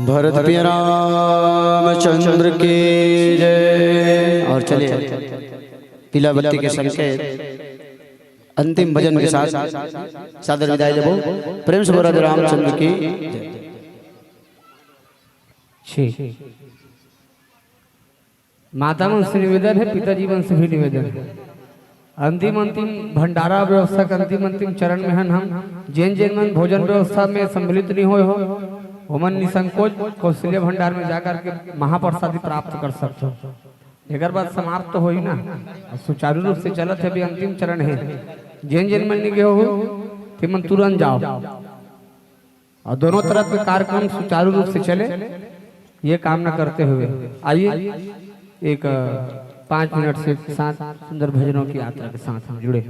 भरत प्रिय रामचंद्र की जय। और चलिए पीला बत्ती के संकेत अंतिम भजन के साथ सादर विदाई देबो। प्रेम से बोला रामचंद्र की जय। माता मन से निवेदन है, पिताजी मन से भी निवेदन है। अंतिम भंडारा व्यवस्था के अंतिम चरण में हम जैन मन भोजन व्यवस्था में सम्मिलित नहीं हुए हो, ओमन निसंकोच कौशल्य भंडार में जाकर के महाप्रसादी प्राप्त कर सकते हो। एक बार समाप्त तो हो ही ना, सुचारू रूप से चलत है। अभी अंतिम चरण है, जैन मन निगे हो तिमन तुरंत जाओ और दोनों तरफ के कार्यक्रम सुचारू रूप से चले, ये कामना करते हुए आइए एक 5 मिनट से साथ सुंदर भजनों की यात्रा के साथ हम जुड़े।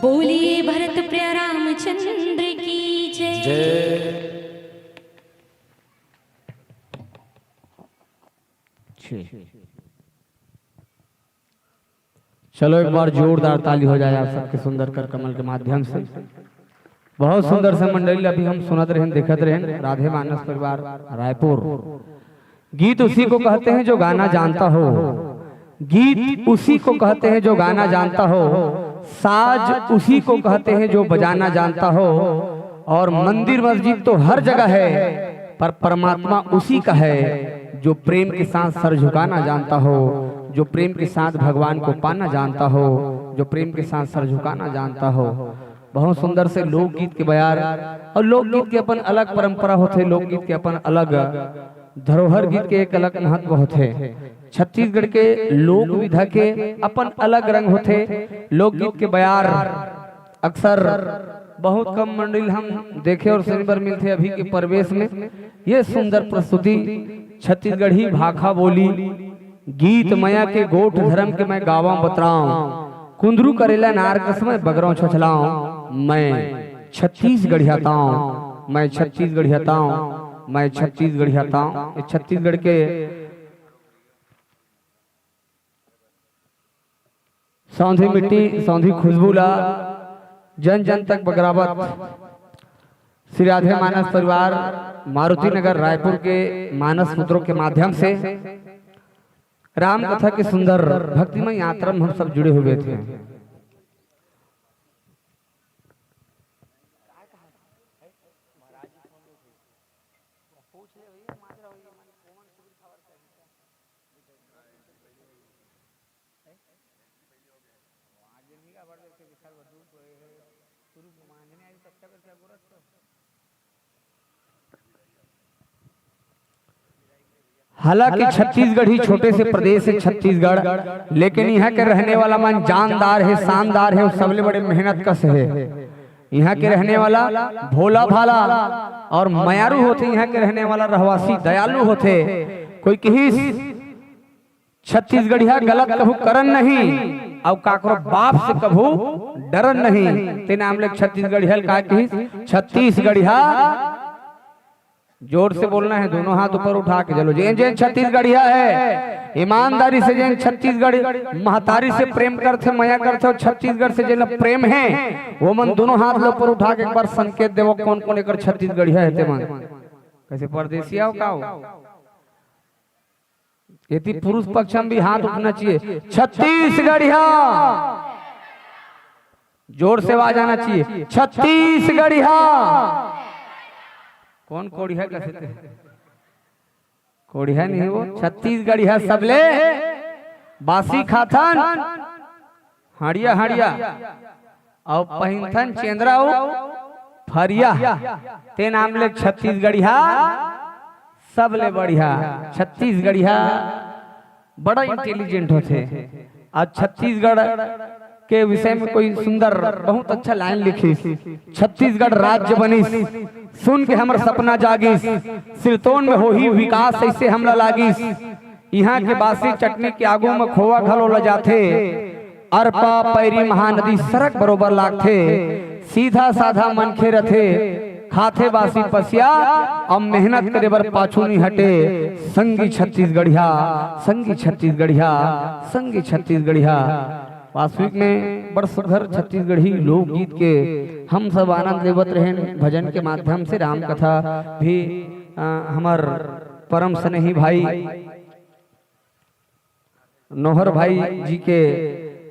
बोलिए भरत प्रिय रामचंद्र की जय। चलो एक बार जोरदार ताली हो जाए आप सबके सुंदर कर कमल के माध्यम से। बहुत सुंदर से मंडली अभी हम सुनत रहे देखत रहे। राधे मानस परिवार रायपुर। गीत उसी को कहते हैं जो गाना जानता हो, गीत उसी को कहते हैं जो गाना जानता हो, साज उसी को कहते हैं जो बजाना जानता हो। और मंदिर मस्जिद तो हर जगह है, पर परमात्मा उसी का है जो प्रेम के साथ सर झुकाना जानता हो, जो प्रेम के साथ भगवान को पाना जानता हो, जो प्रेम के साथ सर झुकाना जानता हो। बहुत सुंदर से लोकगीत के बयार, और लोकगीत के अपन अलग परंपरा होते, लोकगीत के अपन अलग धरोहर, गीत के एक अलग महत्व होते। छत्तीसगढ़ के लोक विधा के अपन अलग रंग होते। लोकगीत के बयार अक्सर बहुत कम मंडल हम देखे और सुनने पर मिलते अभी के परिवेश में। ये सुंदर प्रस्तुति छत्तीसगढ़ी भाखा बोली गीत मया के गोठ धर्म के मैं गावा बतराऊं, कुंदरू करेला नार कसम बगरों छछलाऊं, मैं छत्तीसगढ़ियाताऊं, मैं छत्तीसगढ़ियाताऊं, मैं छत्तीसगढ़ियाताऊं। ये छत्तीसगढ़ के सौंधी मिट्टी सौंधी खुशबू ला जन जन तक बगरावत श्री राधे मानस परिवार मारुति नगर रायपुर के मानस पुत्रों के माध्यम से राम कथा के सुंदर भक्तिमय यात्रा में हम सब जुड़े हुए थे। हालांकि छत्तीसगढ़ ही छोटे से प्रदेश है छत्तीसगढ़, लेकिन यहाँ के रहने वाला मन जानदार है, शानदार है और सबले बड़े मेहनत कश है। यहाँ के रहने वाला भोला भाला और मयारू होते, यहाँ के रहने वाला रहवासी दयालु होते। कोई कहीं छत्तीसगढ़िया गलत कभू करन नहीं और काकरो बाप से कभू डरन नहीं। ते नाम ले छत्तीसगढ़िया का कही छत्तीसगढ़िया। जोर से बोलना है, दोनों हाथ ऊपर उठा के चलो। जैन जैन छत्तीसगढ़िया है, ईमानदारी से जैन छत्तीसगढ़ महतारी से प्रेम करते मया करते, और छत्तीसगढ़ से जैन प्रेम है वो मन दोनों हाथ ऊपर उठा के एक बार संकेत देवो कौन कौन एक छत्तीसगढ़िया है। मन कैसे परदेसिया हो का हो, यदि पुरुष पक्ष में भी हाथ उठना चाहिए। छत्तीसगढ़िया जोर से आवाज आना चाहिए, छत्तीसगढ़िया। कौन कोढ़िया कहते हैं? कोढ़िया नहीं, वो छत्तीसगढ़िया सबले बासी खाथन हड़िया हड़िया और पहिनथन चेंद्रा फरिया, ते नाम ले छत्तीसगढ़िया सबले बढ़िया। छत्तीसगढ़िया बड़ा इंटेलिजेंट होते। आज छत्तीसगढ़ के विषय में कोई सुंदर बहुत अच्छा लाइन लिखी, छत्तीसगढ़ राज्य बनी सुन के हमर सपना जागिस, सिरतोन में हो ही विकास ऐसे हमला लागिस। यहाँ के बासी चटनी के आगू में खोआ घलो ल जाथे, अरपा पैरी महानदी सड़क बरोबर लागथे, सीधा साधा मनखे रथे, खाथे बासी पसिया अब मेहनत करे बर पाछू नहीं हटे। संगी छत्तीसगढ़िया, संगी छत्तीसगढ़िया, संगी छत्तीसगढ़िया। वास्तविक में बड़ सुघर छत्तीसगढ़ी लोकगीत के हम सब आनंद लेवत रहे भजन के माध्यम से। राम कथा भी हमार परम स्नेही भाई नोहर भाई जी के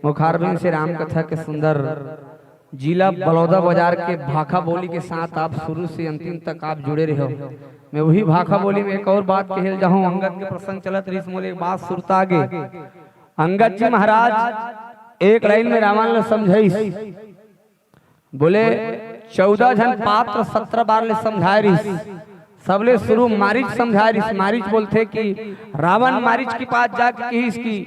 मुखारबिन से राम कथा के सुंदर जिला बलौदा बाजार के भाखा बोली के साथ आप शुरू से अंतिम तक आप जुड़े रहो। मैं वही भाखा बोली में एक और बात कहल जाऊं, अंगद के प्रसंग चलत रही, मोले एक बात सुरता आगे। अंगद जी महाराज एक लाइन में रामायण ने समझाई, बोले 14 जन पात्र 17 बार ले समझाए रही। सबले शुरू मारिच समझाए रही। मारिच बोलते कि रावण मारिच के पास जाके कही इसकी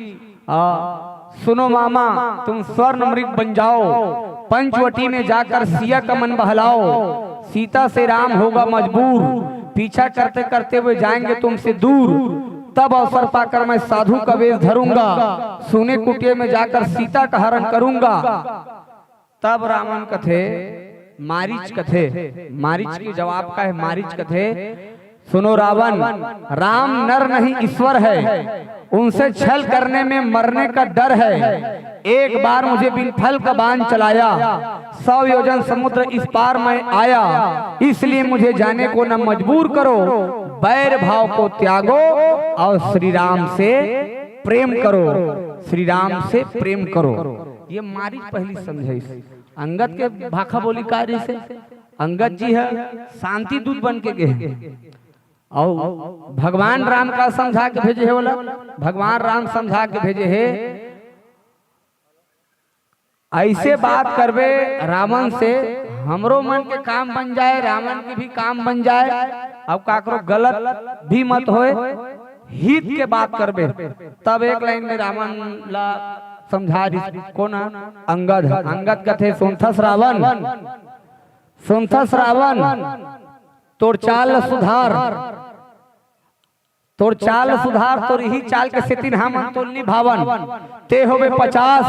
सुनो मामा तुम स्वर्ण मृग बन जाओ, पंचवटी में जाकर सिया का मन बहलाओ, सीता से राम होगा मजबूर, पीछा करते करते हुए जाएंगे तुमसे दूर, तब अवसर पाकर मैं साधु का वेश धरूंगा, सोने कुटिया में जाकर सीता का हरण करूंगा। तब रावण कथे मारिच कथे, मारिच के जवाब का है मारिच कथे, सुनो रावण, राम नर नहीं ईश्वर है, उनसे छल करने में मरने का डर है। एक बार मुझे बिनफल का बाण चलाया, 100 योजन समुद्र इस पार मैं आया, इसलिए मुझे जाने को न मजबूर करो, बैर भाव को त्यागो और श्री राम से प्रेम करो, श्री राम से प्रेम करो। ये मारी पहली समझाई। अंगद के भाखा बोली कार्य से अंगद जी है शांति दूत बन के गए और भगवान राम का समझा के भेजे है, बोला भगवान राम समझा के भेजे है, ऐसे बात करबे रावण से हमरो मन के काम बन जाए, रावण के भी काम बन जाए, अब काकरो गलत भी मत होए, हित के बात करबे। तब एक लाइन में रावण ला समझा कौन अंगद, अंगद कथे सुनथस रावण, सुनथस रावण तोर चाल सुधार, तोर चाल सुधार, तोर ही चाल के सेतिन हमन तोल निभावन, ते होबे 50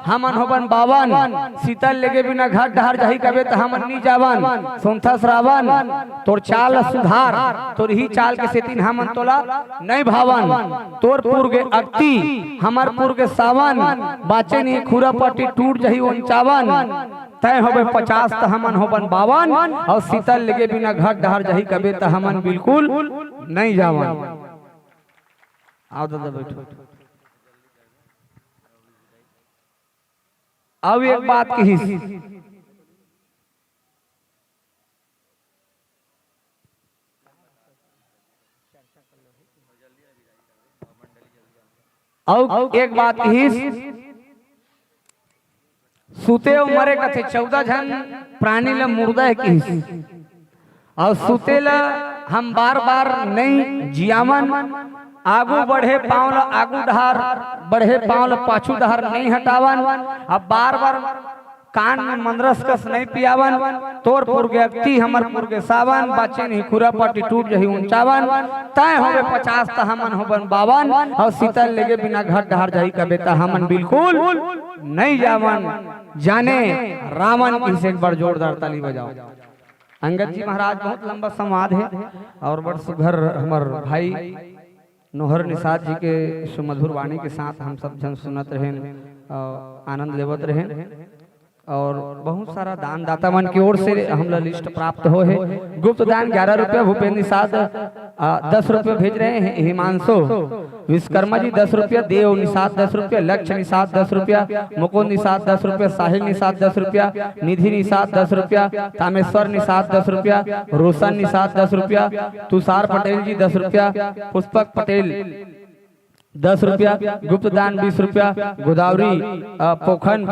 हमन होबन 52, शीतल लेगे बिना घाट डहर जाही कबे त हमन नी जावन। सुनथस रावण तोर चाल सुधार, तोर ही चाल के सेतिन हमन तोला नहीं भावन, तोर पुरगे अक्ति हमर पुरगे सावन, बाचे नी खुरा पट्टी टूट जही 51, तय होबे 50 त हमन होबन 52, और शीतल लेगे बिना घाट डहर जाही कबे त हमन बिल्कुल नहीं जावन। आओ दादा बैठो। अब एक बात कही, अब एक बात कही, सुते मरे कथे 14 जन प्राणी ल मुर्दा है कही, और सुते ला हम बार बार नहीं जियावन, आगू बढ़े पाँव आगू डहार, बढ़े पाँव पाछू डहार नहीं हटावन, अब बार बार कान में मंदरस कस नहीं पियावन, तोर पुरगे अक्ति हमर पुरगे सावन, बाचे नहीं खुरा पट्टी टूट जही 51, तय होबे 50 त हमन होबन 52, और शीतल लेगे बिना घाट डहार जाही कबे त हमन बिल्कुल नहीं जावन। जाने रावण की से एक बार जोरदार ताली बजाओ। अंगद जी महाराज बहुत लंबा संवाद है और बड़ सुघर हमर भाई नोहर निषाद जी के सुमधुर वाणी के साथ हम सब जन सुनत रहे, आनंद लेवत रहे, और बहुत सारा दान दाता मन की ओर से हमला लिस्ट प्राप्त हो है। गुप्त दान 11 रुपया, भूपेंद्र निषाद 10 रुपये भेज रहे हैं, हिमांशु विश्वकर्मा जी 10 रुपया, देव निषाद 10 रुपया, लक्ष्य निषाद 10 रुपया, मुकुंद निषाद 10 रुपया, साहिल निषाद 10 रुपया, निधि निषाद 10 रुपया, तामेश्वर निषाद 10 रुपया, रोशन निषाद 10 रुपया, तुषार पटेल जी 10 रुपया, पुष्पक पटेल 10 रुपया, गुप्त दान 20 रुपया, गोदावरी पोखन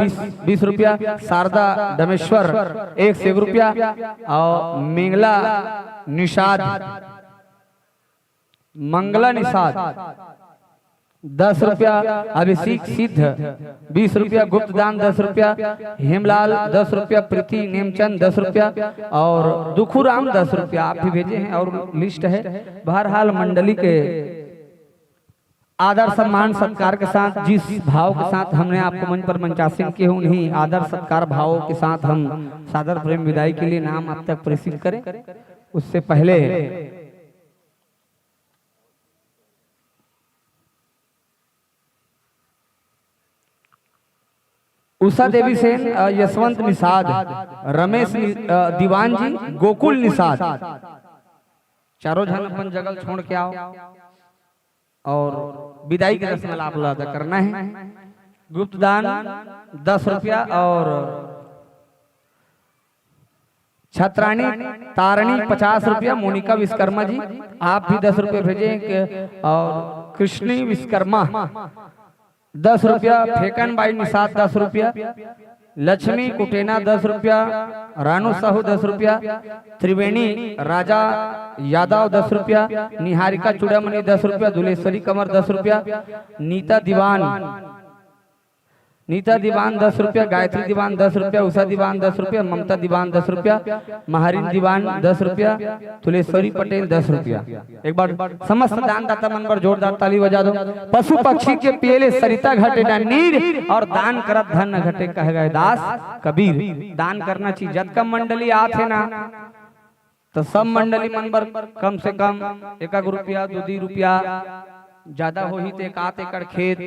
20 रुपया, शारदा दमेश्वर 1 रुपया, और मेंगला निषाद मंगला निषाद 10 रुपया, अभिषेक सिद्ध 20 रुपया, गुप्त दान 10 रुपया, हेमलाल 10 रुपया, प्रीति नेमचंद 10 रुपया, और दुखुराम 10 रुपया आप भी भेजे हैं, और लिस्ट है। बहरहाल मंडली के आदर सम्मान सत्कार के साथ, जिस भाव के साथ हमने आपको मंच पर मंचासीन किए, उन्हीं आदर सत्कार भावों के साथ हम सादर प्रेम विदाई के लिए नाम आप तक प्रेषित करें। उससे पहले उषा देवी सेन, यशवंत निषाद, रमेश दीवान जी, गोकुल निषाद, चारों जन अपन जगह छोड़ के आओ और विदाई की रस्म आप अदा करना है। गुप्त दान 10 रुपया, और छत्राणी तारणी 50 रुपया, मोनिका विश्वकर्मा जी आप भी 10 रुपये भेजे, और कृष्णी विश्वकर्मा 10 रुपया, फेकन बाई निषाद 10 रुपया, लक्ष्मी कुटेना 10 रुपया, रानू साहू 10 रुपया, त्रिवेणी राजा यादव 10 रुपया, निहारिका चूड़ामणि 10 रुपया, दुलेश्वरी कंवर 10 रुपया, नीता दीवान 10 रुपया, गायत्री दीवान 10 रुपया, उषा दीवान 10 रुपया, ममता दीवान 10 रुपया, महारिन दीवान 10 रुपया, तुलेश्वरी पटेल 10 रुपया। एक बार समस्त दान दाता मन पर जोरदार ताली बजा दो। पशु पक्षी के पियले सरिता घटे ना नीर, और दान करत धन न घटे कह गए दास कबीर। दान करना चाहिए। जब कम मंडली आते ना तो सब मंडली मन पर कम से कम 1 रुपया 2 रुपया ज्यादा हो ही तो 1 एकड़ खेत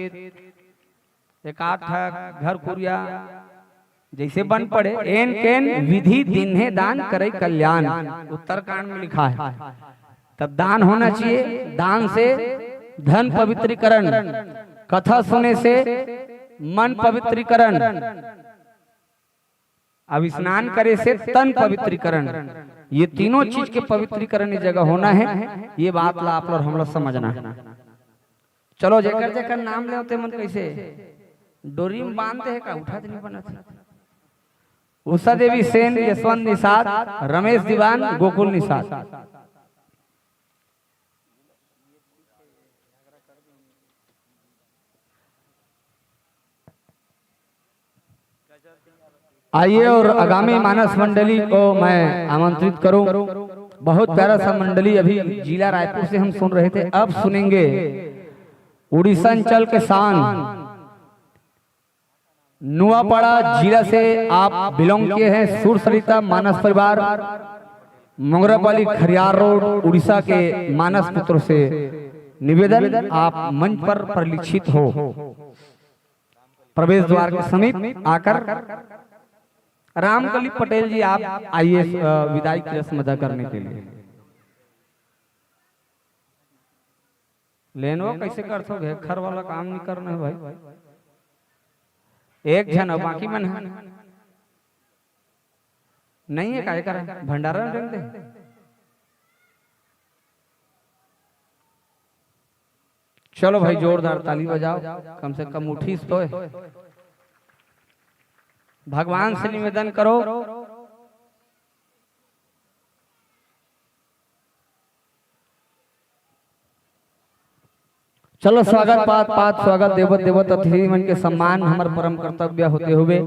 1 घर कुरिया जैसे बन पड़े एन केन विधि दिन्हे दान करे कल्याण उत्तरकांड में लिखा है। तब दान होना चाहिए, दान से धन पवित्रीकरण, कथा सुने से मन पवित्रीकरण, अब स्नान करे से तन पवित्रीकरण, ये तीनों चीज के पवित्रीकरण की जगह होना है। ये बात ला आप लोग हम लोग समझना। चलो जेकर जेकर नाम ले होते मन कैसे डोरी में बांधते है का उठा नहीं बना था। उषा देवी सेन, यशवंत निषाद, रमेश दीवान, गोकुल निषाद। आइए और आगामी मानस मंडली को मैं आमंत्रित करूं। बहुत प्यारा सा मंडली अभी जिला रायपुर से हम सुन रहे थे, अब सुनेंगे उड़ीसा अंचल के शान नुआपाड़ा जिला से आप बिलोंग किए हैं। सुरसरिता मानस परिवार, मोगरापाली, खरियार रोड, उड़ीसा के मानस पुत्र से निवेदन आप मंच पर परिलक्षित हो, प्रवेश द्वार के समीप आकर। रामकली पटेल जी आप आइए विदाई की रस्म अदा करने के लिए। लेनो कैसे कर सो घर वाला काम नहीं करना है भाई, एक जन बाकी मन है नहीं है काय करें भंडारा रख दे। चलो भाई जोरदार ताली बजाओ, कम से कम उठी तो भगवान से निवेदन करो। चलो स्वागत पात पात स्वागत देवत देवत अतिथि मन के सम्मान हमार परम कर्तव्य होते हुए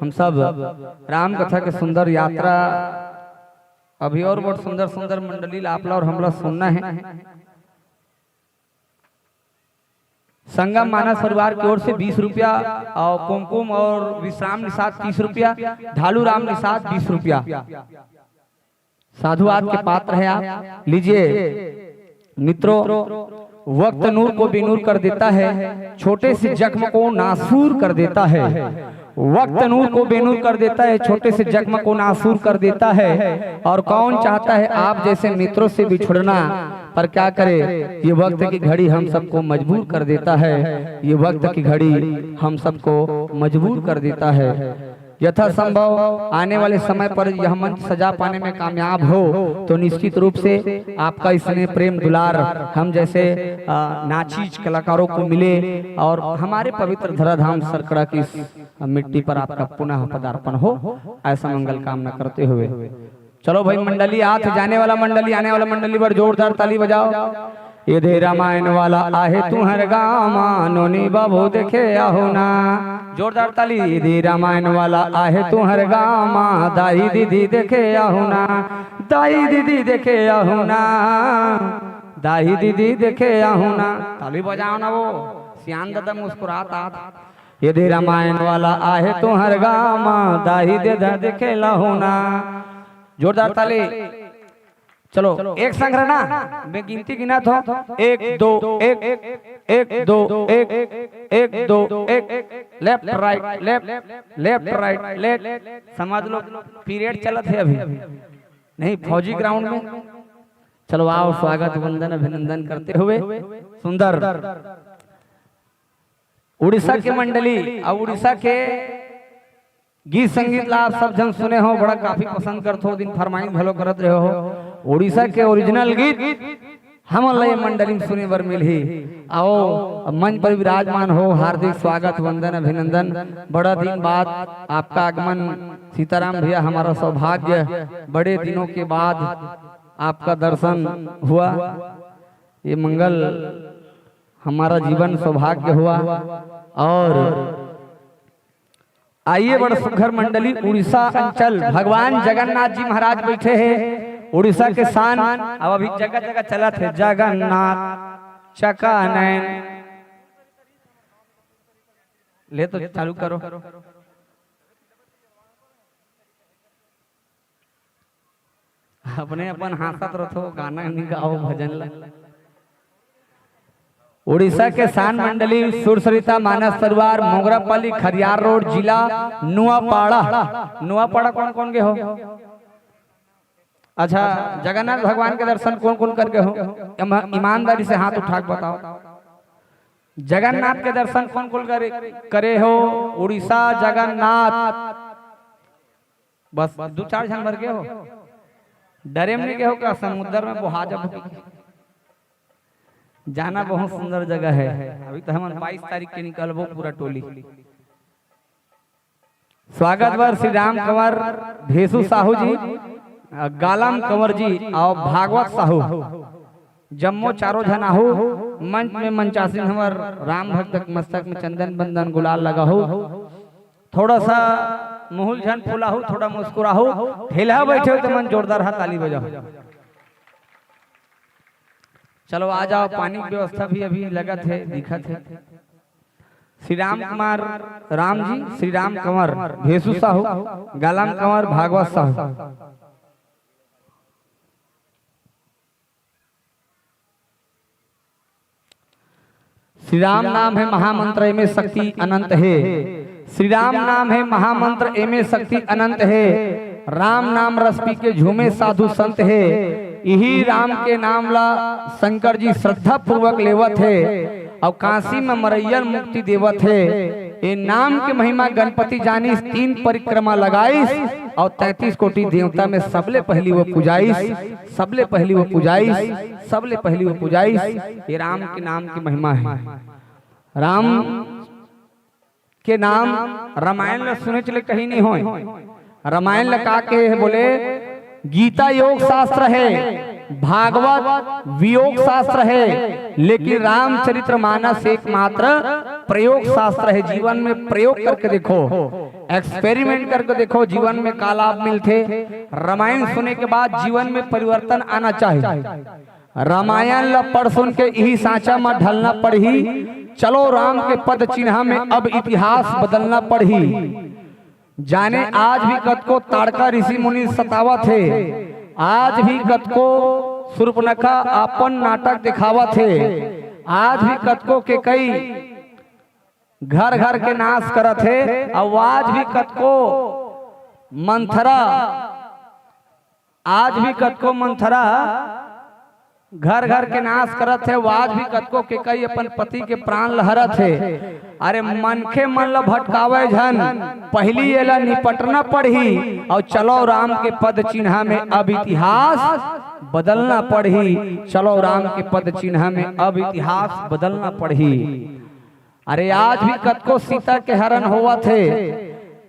हम सब राम कथा के सुंदर यात्रा अभी और बहुत सुंदर सुंदर मंडली लापला और हमला सुनना है। संगम मानस परिवार की ओर से 20 रुपया और कुमकुम और विश्राम निषाद 30 रुपया, ढालू राम निषाद 20 रुपया। साधुवाद के पात्र है आप, लीजिए मित्रों। वक्त नूर को बेनूर कर देता है, छोटे से जख्म को नासूर कर देता है। वक्त नूर को बेनूर कर देता है, छोटे से जख्म को नासूर कर देता है। और कौन चाहता है आप जैसे मित्रों से बिछुड़ना, पर क्या करे ये वक्त की घड़ी हम सबको मजबूर कर देता है। ये वक्त की घड़ी हम सबको मजबूर कर देता है। यथासंभव आने वाले समय पर यह मंच सजा पाने में कामयाब हो तो निश्चित रूप से आपका इसने प्रेम दुलार हम जैसे नाचीज कलाकारों को मिले और हमारे पवित्र धराधाम सरकड़ा की मिट्टी पर आपका पुनः पदार्पण हो, ऐसा मंगल कामना करते हुए चलो भाई मंडली हाथ जाने वाला मंडली आने वाला मंडली पर जोरदार ताली बजाओ। ये दे रामायण वाला आहे तुहर गामा नोनी बाबू देखे आहो ना, जोरदार ताली। ये दे रामायण वाला आहे तुहर गामा दाई दीदी देखे आहो ना, दाई दीदी देखे आहो ना, दाई दीदी देखे आहो ना। ताली बजाओ ना, वो सियान दादा मुस्कुराता। ये दे रामायण वाला आहे तुहर गामा दाई दीदा देखे लाहो ना, जोरदार ताली। चलो एक संग रहना, मैं गिनती गिना था 1 2 1 1 2 1 1 2 1 left right left right left. समझ लो पीरियड चलत है अभी नहीं फौजी ग्राउंड में। चलो आओ स्वागत वंदन अभिनंदन करते हुए सुंदर उड़ीसा के मंडली और उड़ीसा के गीत संगीत ला आप सब जन सुने हो, बड़ा काफी पसंद करते हो, दिन फरमाइश भलो करत रहे हो। उड़ीसा के ओरिजिनल गीत हम मंडली में सुने बर मिल ही। आओ मंच पर विराजमान हो, हार्दिक स्वागत वंदन अभिनंदन। बड़ा दिन बाद आपका आगमन सीताराम भैया, हमारा सौभाग्य बड़े दिनों के बाद आपका दर्शन हुआ। ये मंगल हमारा जीवन सौभाग्य हुआ। और आइए बड़ सुघर मंडली उड़ीसा अंचल भगवान जगन्नाथ जी महाराज बैठे हैं, उड़ीसा के शान। अब अभी जगह जगह चला थे जगन्नाथ चका नैन ले तो चालू करो। अपने अपन हाथत रथो गाना नहीं गाओ भजन ला। उड़ीसा के शान मंडली सुरसरिता मानस सरोवर मोगरापाली खरियार रोड जिला नुआपाड़ा। नुआपाड़ा कौन कौन के हो? अच्छा, जगन्नाथ भगवान के दर्शन कौन कौन करके हो? ईमानदारी से हाथ उठा के बताओ। जगन्नाथ के दर्शन कौन कौन करे हो? उड़ीसा जगन्नाथ बस 2-4 जन भर के हो। डरे में नहीं के हो का? समुद्र में बुहाजब जाना बहुत सुंदर जगह है। अभी तो हम 22 तारीख के निकलबो पूरा टोली। स्वागत बर श्री राम कंवर भेसु साहू जी, गालम कंवर जी और भागवत साहू जम्मो चारों जन आहू। मंच में मंचासीन हमार राम भक्त मस्तक में चंदन बंदन गुलाल लगा हो। थोड़ा सा मुहुल झन फूला हो, थोड़ा मुस्कुरा हो, ठेला बैठे हो तो मन जोरदार हाथ ताली बजाओ। चलो आ जाओ, पानी की व्यवस्था भी अभी लगत है, दिखत है। श्री राम कुमार राम जी, श्री राम कंवर भेसु साहू, गालम कंवर भागवत साहू। श्री राम नाम है महामंत्र में शक्ति अनंत है। श्री राम नाम है महामंत्र एमे शक्ति अनंत है। राम नाम रस पी के झूमे साधु संत है। यही राम के नाम ला शंकर जी श्रद्धा पूर्वक लेवत है और काशी में मरैयर मुक्ति देवत है। ये नाम के महिमा गणपति जानिस, 3 परिक्रमा लगाइस और 33 कोटि देवता में सबले पहली वो पूजाइस, सबले पहली वो पूजाइस, सबले पहली वो पूजाइस। ये राम के नाम की महिमा है। राम के नाम रामायण ला सुने चले कहीं नहीं हो। रामायण लगा के बोले गीता योग शास्त्र है, भागवत वियोग शास्त्र है, लेकिन रामचरित्र मानस एकमात्र प्रयोग शास्त्र है। जीवन में प्रयोग करके देखो, एक्सपेरिमेंट करके देखो, जीवन में का लाभ मिलते। रामायण सुने के बाद जीवन में परिवर्तन आना चाहिए। रामायण ला पढ़ सुन के यही सांचा में ढलना पड़ी। चलो राम के पद चिन्ह में अब इतिहास बदलना पड़ी। जाने आज भी कद को ताड़का ऋषि मुनि सतावत है, आज भी कद को शूर्पणखा अपन नाटक दिखावत है, आज भी कद को के कई घर घर के नाश करत है, और आज भी कद को मंथरा, आज भी कद को मंथरा घर घर के नाश करत है। आज भी कतको के कई अपन पति के प्राण लहरत है। अरे मनखे मन ला भटकावे झन, पहली एला निपटना पड़ी और चलो राम के पद चिन्ह में अब इतिहास बदलना पड़ी। चलो राम के पद चिन्ह में अब इतिहास बदलना पड़ी। अरे आज भी कतको सीता के हरण हुआ थे,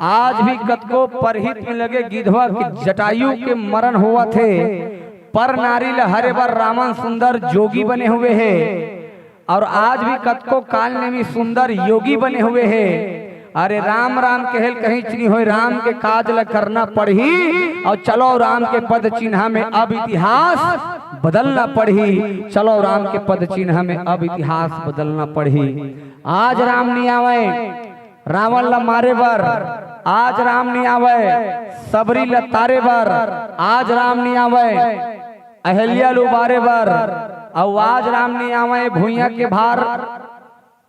आज भी कतको परहित में लगे गिधवा के जटायु के मरण हुआ थे। पर नारी लहरे बर रामन सुंदर जोगी बने हुए हैं, और आज भी कतको काल ने भी सुंदर योगी बने हुए हैं। अरे राम राम कहल कहीं चनी हो, राम के काज ल करना पड़ी और चलो राम के पद चिन्ह में अब इतिहास बदलना पड़ी। चलो राम के पद चिन्ह में अब इतिहास बदलना पड़ी। आज राम नहीं आवे रावण ला मारे बर, आज राम नहीं आवे सबरी ला तारे बर, आज राम नहीं आवे अहल्या लुबारे बर, और आज राम नहीं आवे भूइया के भार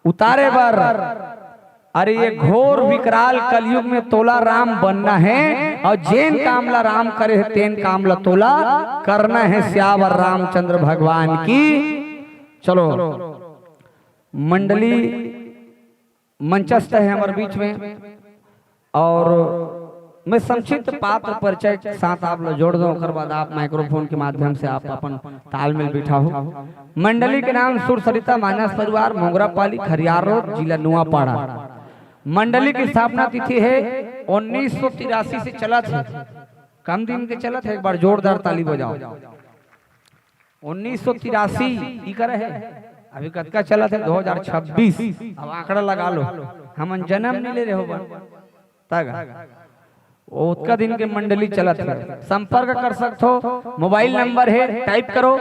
उतारे बर। अरे ये घोर विकराल कलयुग में तोला राम बनना है, और जेन काम ला राम करे है तेन काम ला तोला करना है। श्यावर रामचंद्र भगवान की। चलो मंडली मंचस्थ है हमारे बीच में, और मैं संक्षिप्त पात्र परिचय के साथ आप लोग जोड़ दो, उसके बाद आप माइक्रोफोन के माध्यम से आप अपन तालमेल बिठा हो। मंडली के नाम सुरसरिता मानस परिवार मोगरापाली खरियार रोड जिला नुआपाड़ा। मंडली की स्थापना तिथि है 1983 से चला था, कम दिन के चला था। एक बार जोरदार ताली बजाओ। 1983 की करे है, अभी कद का चला था 2026। अब आंकड़ा लगा लो, हम जन्म नहीं ले रहे हो तक उसका दिन के मंडली चला था। संपर्क कर सकते हो, मोबाइल नंबर है, टाइप करो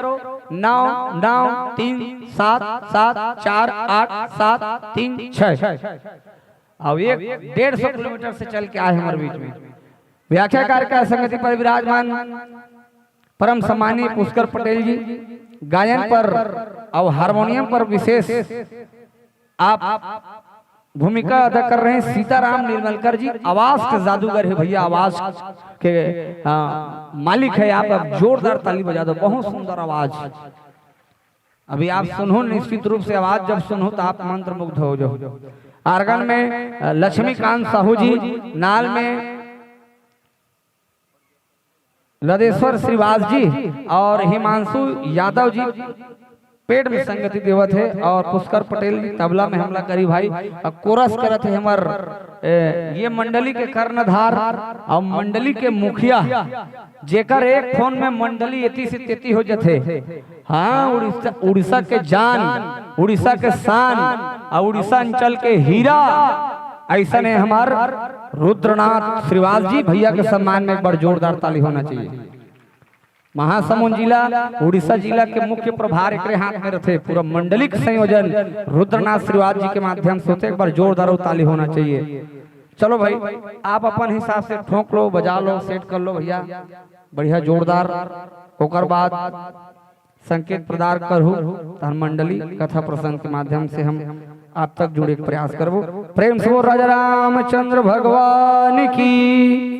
9937748736। अब 150 किलोमीटर से चल के आए हमारे बीच में। व्याख्याकार का संगति पर विराजमान परम सम्मानीय पुष्कर पटेल जी गायन पर और हारमोनियम पर विशेष आप भूमिका अदा कर रहे हैं। सीताराम निर्मलकर जी आवाज के जादूगर है भैया, आवाज के मालिक है आप। अब जोरदार ताली बजा दो, बहुत सुंदर आवाज। अभी आप सुनो, निश्चित रूप से आवाज जब सुनो तो आप मंत्र मुग्ध हो जाओ। आर्गन में लक्ष्मीकांत साहू जी, नाल में लदेश्वर श्रीवास जी और हिमांशु यादव जी पेड़ में संगति देवत है, और पुष्कर पटेल जी तबला में हमला करी भाई, और कोरस करत है हमार ये मंडली के कर्णधार और मंडली के मुखिया, जेकर एक फोन में मंडली एती से तेती हो जाते। हाँ, उड़ीसा के जान, उड़ीसा के शान और उड़ीसा अंचल के हीरा, ऐसा ने हमार रुद्रनाथ श्रीवास जी भैया के सम्मान में एक बार जोरदार ताली होना चाहिए। महासमुंद जिला उड़ीसा जिला के मुख्य प्रभार एक हाथ में रहते, पूरा मंडलिक संयोजन रुद्रनाथ श्रीवास जी के माध्यम से होते। एक बार जोरदार ताली होना चाहिए। चलो भाई, आप अपन हिसाब से ठोक लो, बजा लो, सेट कर लो भैया, बढ़िया जोरदार। ओकर बाद संकेत प्रदान करू तहन मंडली कथा प्रसंग के माध्यम से हम आप तक जुड़े के प्रयास करबो। प्रेम से वो राजा रामचंद्र भगवान की।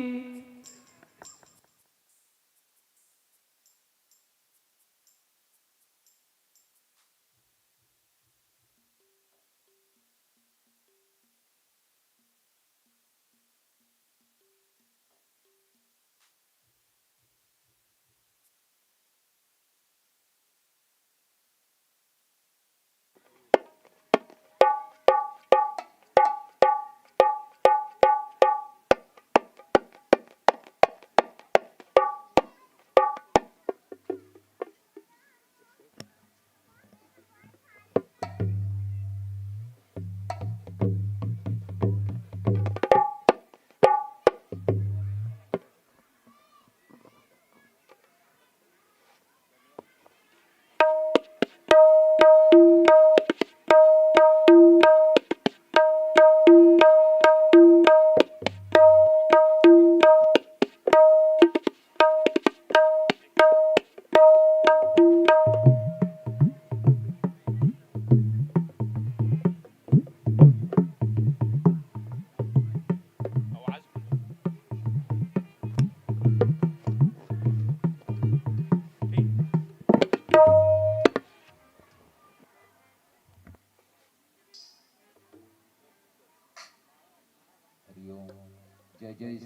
जय जय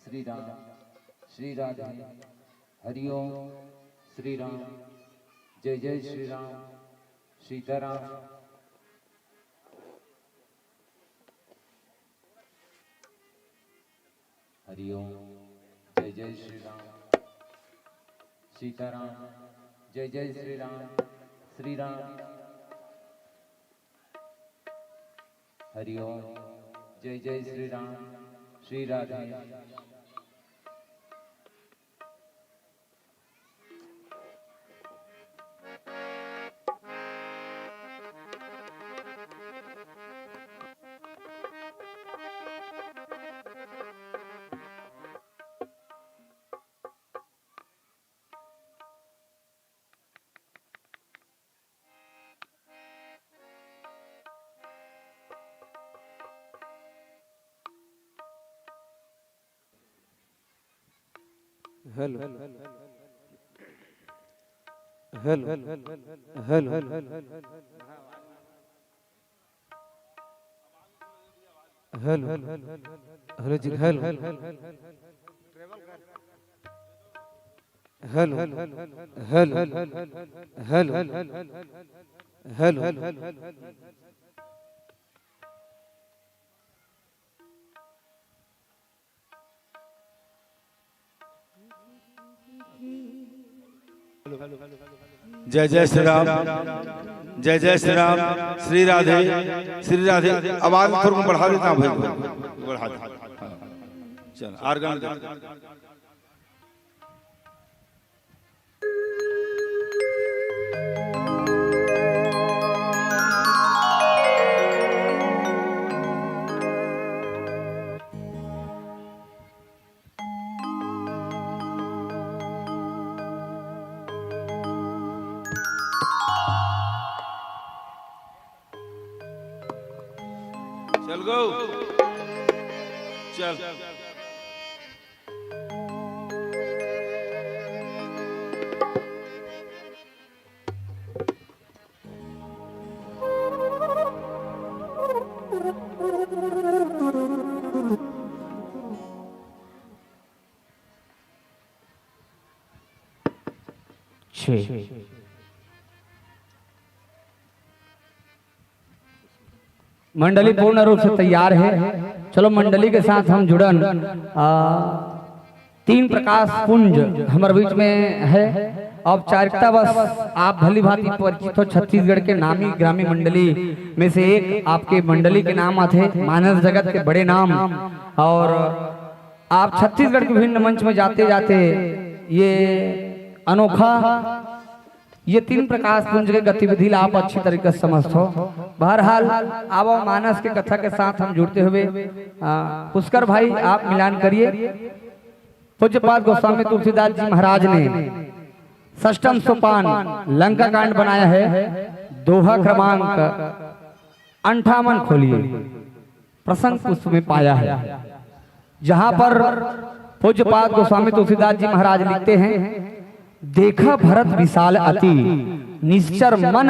श्री राम श्री राधे। हरिओम श्री राम, जय जय श्री राम सीताराम। हरिओम जय जय श्री राम सीताराम, जय जय श्री राम। हरिओम जय जय Shri Ram Shri Radhe. Hello hello hello hello hello जी, hello hello hello hello hello. जय जय श्री राम, जय जय श्री राम श्री राधे श्री राधे। आवाज थोड़ा बढ़ा देता भाई, बढ़ा दे। चल आर्गन मुर्गो चल मंडली पूर्ण रूप से तैयार है। चलो मंडली के साथ हम जुड़न। तीन प्रकाश पुंज हमारे बीच में है। औपचारिकता बस आप भली भांति परिचित हो, छत्तीसगढ़ के नामी ग्रामी मंडली में से एक आपके मंडली के नाम आते, मानस जगत के बड़े नाम। और आप छत्तीसगढ़ के विभिन्न मंच में जाते जाते ये अनोखा ये तीन प्रकाश पुंज के गतिविधि आप अच्छी तरीके से समझते हो। बहरहाल अब मानस के कथा के साथ हम जुड़ते हुए पुष्कर भाई आप मिलान करिए। पूज्यपाद गोस्वामी तुलसीदास जी महाराज ने षष्ठम सोपान लंका कांड बनाया है। दोहा क्रमांक 58 खोलिए, प्रसंग पुष्प में पाया है, जहां पर पूज्यपाद गोस्वामी तुलसीदास जी महाराज लिखते हैं, देखा भरत विशाल अति निश्चर मन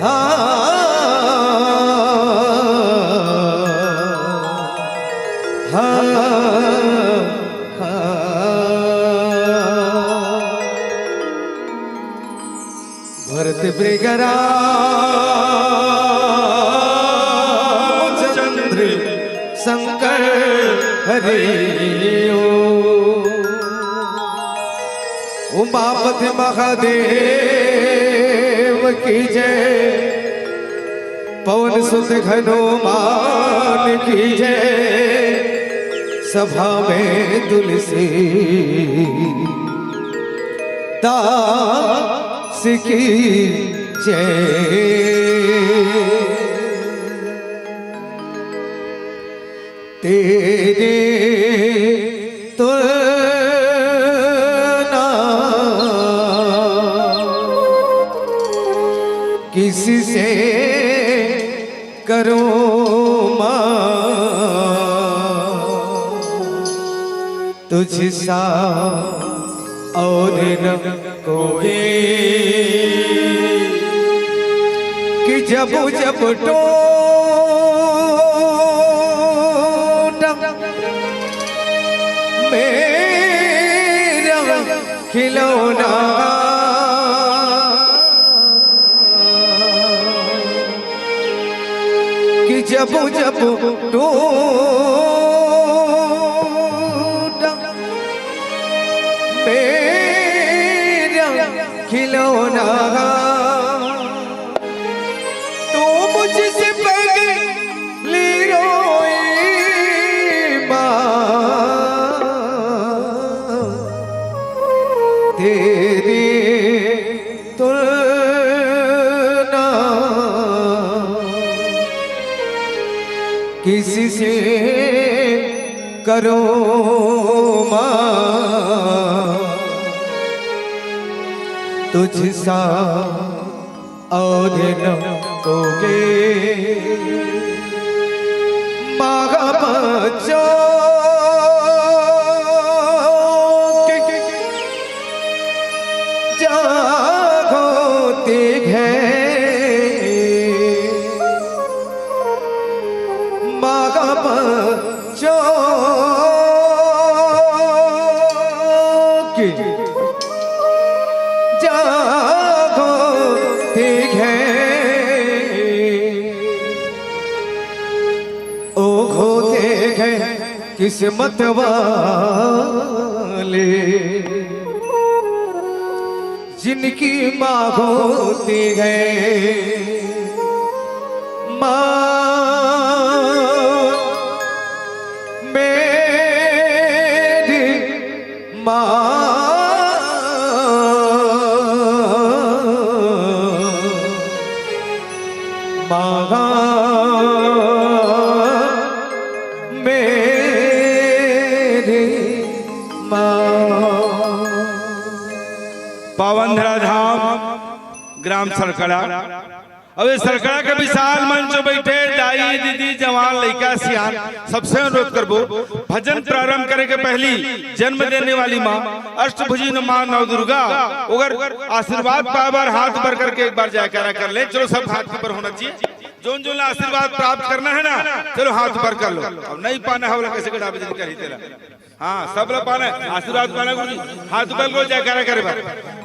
हाँ रामचंद्र शंकर हरे उमापति महादेव की जय, पवन सुत हनुमान की जय, सभा में तुलसी दास की जय। तेरे तुलना किसी से करो मां, तुझसा और न कोई कि जब जब टूटा मेरा खिलौना, कि जब जब टूटा मेरा खिलौना, तो मुझसे पहले रोए मां, तेरी तुलना किसी से करो मां, तुझसा और न कोगे मागा बच्चों के जागो देख है मागा बच्चों के जागो देखे ओ खो देखे किस्मत वाले, जिनकी माँ होती है माँ मेरी माँ, पावन धराधाम ग्राम सरकड़ा। अब ये सरकड़ा के विशाल मंच पे बैठे दाई दीदी जवान लड़का सियान सबसे अनुरोध करबो भजन प्रारंभ करे के पहली जन्म देने वाली माँ अष्टभुजी माँ नव दुर्गा अगर आशीर्वाद पावर हाथ भर करके एक बार जयकारा कर ले। चलो सब हाथ पर होना चाहिए, जोन जोन आशीर्वाद प्राप्त करना है ना, चलो हाथ भर कर लो। अब नहीं पाना है कैसे गड़ा भजन कर ही तेरा, हाँ सब लोग पाना आशीर्वाद पाना गुरुजी, हाथ पर लो जयकारा करे बार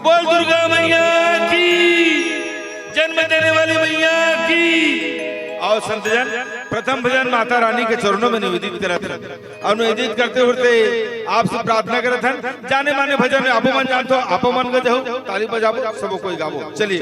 बोल दुर्गा मैया की, जन्म देने वाली मैया की। और संतजन प्रथम भजन माता रानी के चरणों में निवेदित करत हन और निवेदित करते होते आपसे प्रार्थना करत हन। जाने माने भजन में आपो मन जानतो आपो मन गजो ताली बजाबो सबो कोई गावो। चलिए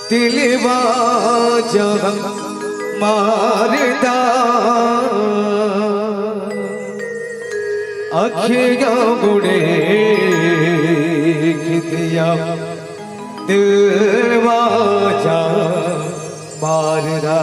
दिलवा जब मारदा अखियां बुढ़े कितिया दिलवा जब मारदा।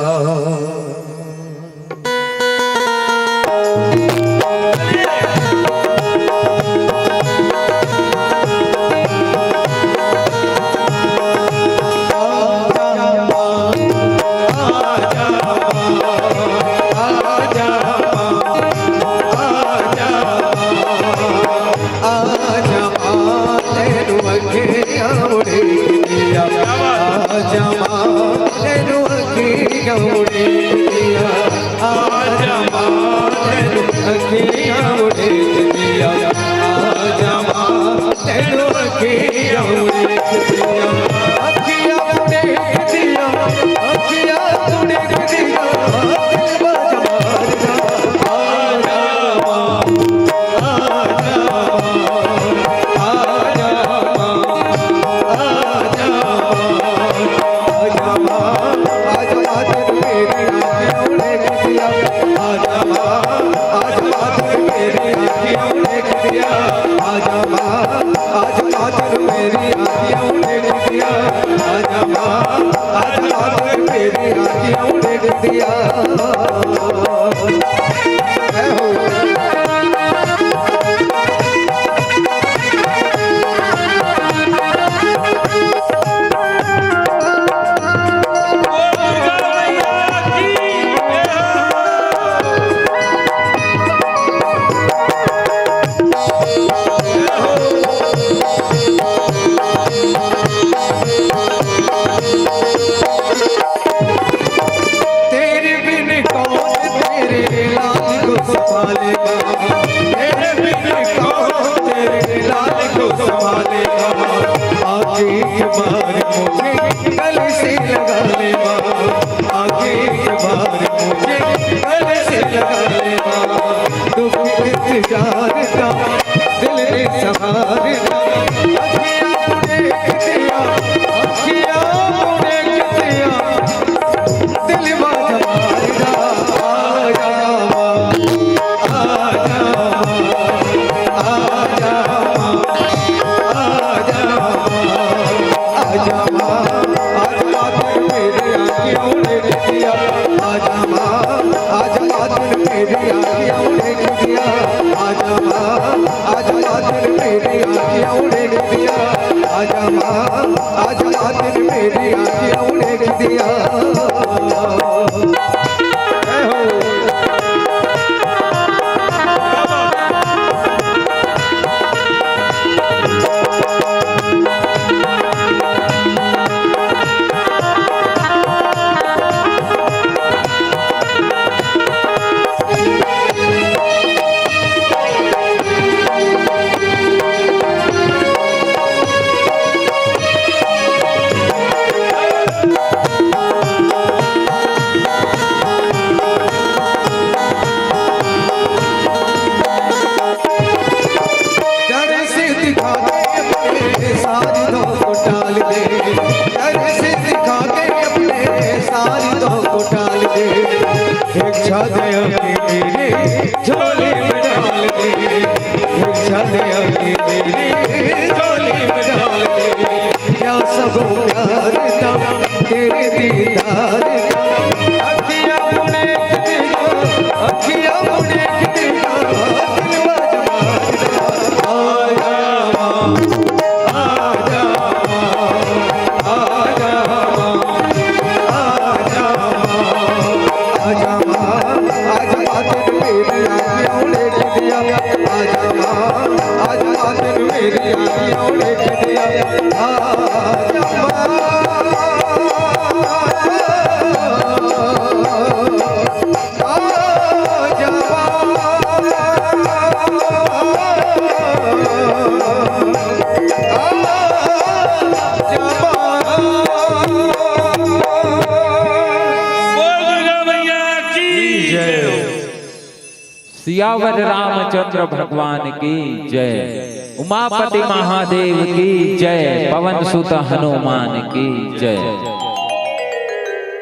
सियावर रामचंद्र भगवान की जय, उमापति महादेव की जय, पवन सुत हनुमान की जय।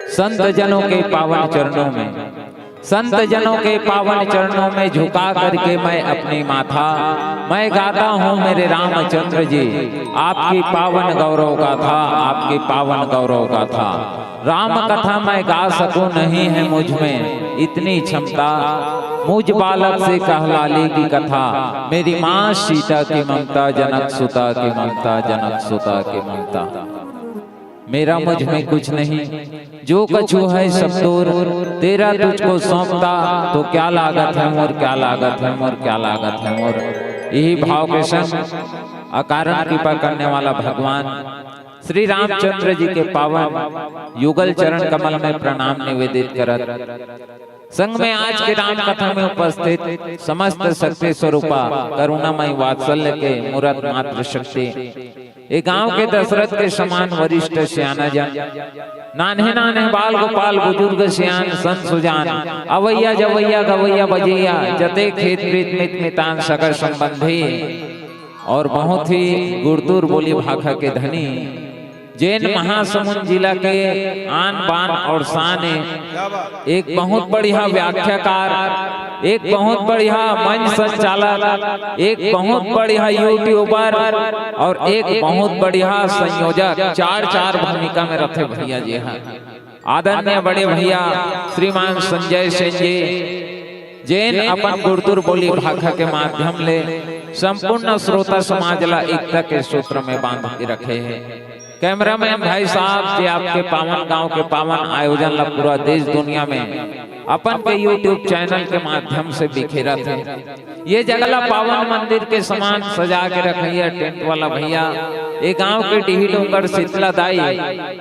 संत जनों के पावन चरणों में, संत जनों के पावन चरणों में झुका करके मैं अपनी माथा मैं गाता हूँ मेरे रामचंद्र जी, आपकी पावन गौरव का था, आपकी पावन गौरव का था। राम कथा मैं गा सकूं नहीं है मुझ में इतनी क्षमता, मुझ बालक से कहला लेगी कथा, मेरी माँ सीता की ममता, जनक सुता की ममता, जनक सुता की ममता। मेरा मुझ में कुछ नहीं, जो कछु है सब दूर, तेरा तुझको सौंपता तो क्या लागत है मोर, क्या लागत है मोर, क्या लागत है मोर। यही भाव के संग अकारण कृपा करने वाला भगवान श्री रामचंद्र जी के पावन युगल चरण कमल में प्रणाम निवेदित करत संग में आज के राम कथा में उपस्थित समस्त शक्ति स्वरूपा करुणामय वात्सल्य के मूरत मात्र शक्ति, ये गांव के दशरथ के समान वरिष्ठ सियाना जन, नान्हे नान्हे बाल गोपाल बुजुर्ग सियान संत सुजान, अवैया जवैया गवैया बजैया, जते खेत प्रीत मित मितान सकर संबंधी और बहुत ही गुरदुर बोली भाखा के धनी, जैन महासमुंद जिला के आन बान और शान, एक बहुत बढ़िया व्याख्याकार, एक बहुत बढ़िया मंच संचालक, एक बहुत बढ़िया यूट्यूबर और एक बहुत बढ़िया संयोजक, चार भूमिका में रखे भैया जी हाँ। आदरणीय बड़े भैया श्रीमान संजय सिंह जी, जैन अपन गुरदुर बोली भाखा के माध्यम ले संपूर्ण श्रोता समाज ला एकता के सूत्र में बांध के रखे हैं। कैमरामैन भाई साहब जी आपके पावन गांव के पावन आयोजन ला पूरा देश दुनिया में अपन के YouTube चैनल के माध्यम से बिखेरा थे। ये जगला पावन मंदिर के समान सजा के रखिए टेंट वाला भैया, ये गांव के टीही डोंगर शीतला दाई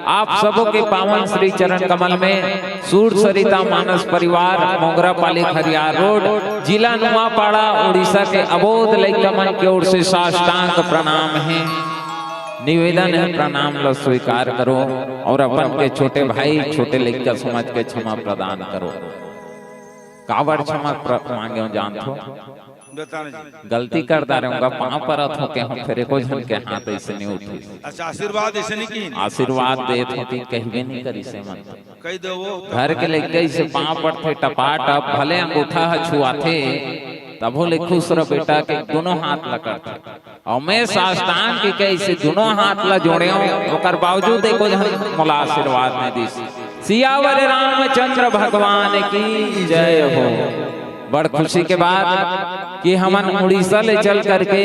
आप सबों के पावन श्री चरण कमल में सूर सरिता मानस परिवार मोगरा पाली खरियार रोड जिला नुआपाड़ा उड़ीसा के अबोध लइका मन की ओर से साष्टांग प्रणाम है, निवेदन है प्रणाम लो स्वीकार करो और अपन के छोटे भाई छोटे लइका समाज के क्षमा प्रदान करो। कावर क्षमा मांगे जान थो गलती करता रहूंगा पाँव पर हो के हम फिर को झन के हाथ ऐसे नहीं उठी। अच्छा आशीर्वाद ऐसे नहीं की, आशीर्वाद दे थी कहवे नहीं करी से मन कह दो वो घर के लइका से पाँव पर थे टपाट भले अंगूठा छुआ थे तब ले खुश रह बेटा के दोनों हाथ लगा और मैं साष्टांग के कैसे दोनों हाथ ला जोड़े ओकर बावजूद देखो मोला आशीर्वाद में दी। सियावर रामचंद्र भगवान की जय हो। बड़ खुशी के बाद कि हमन उड़ीसा ले चल करके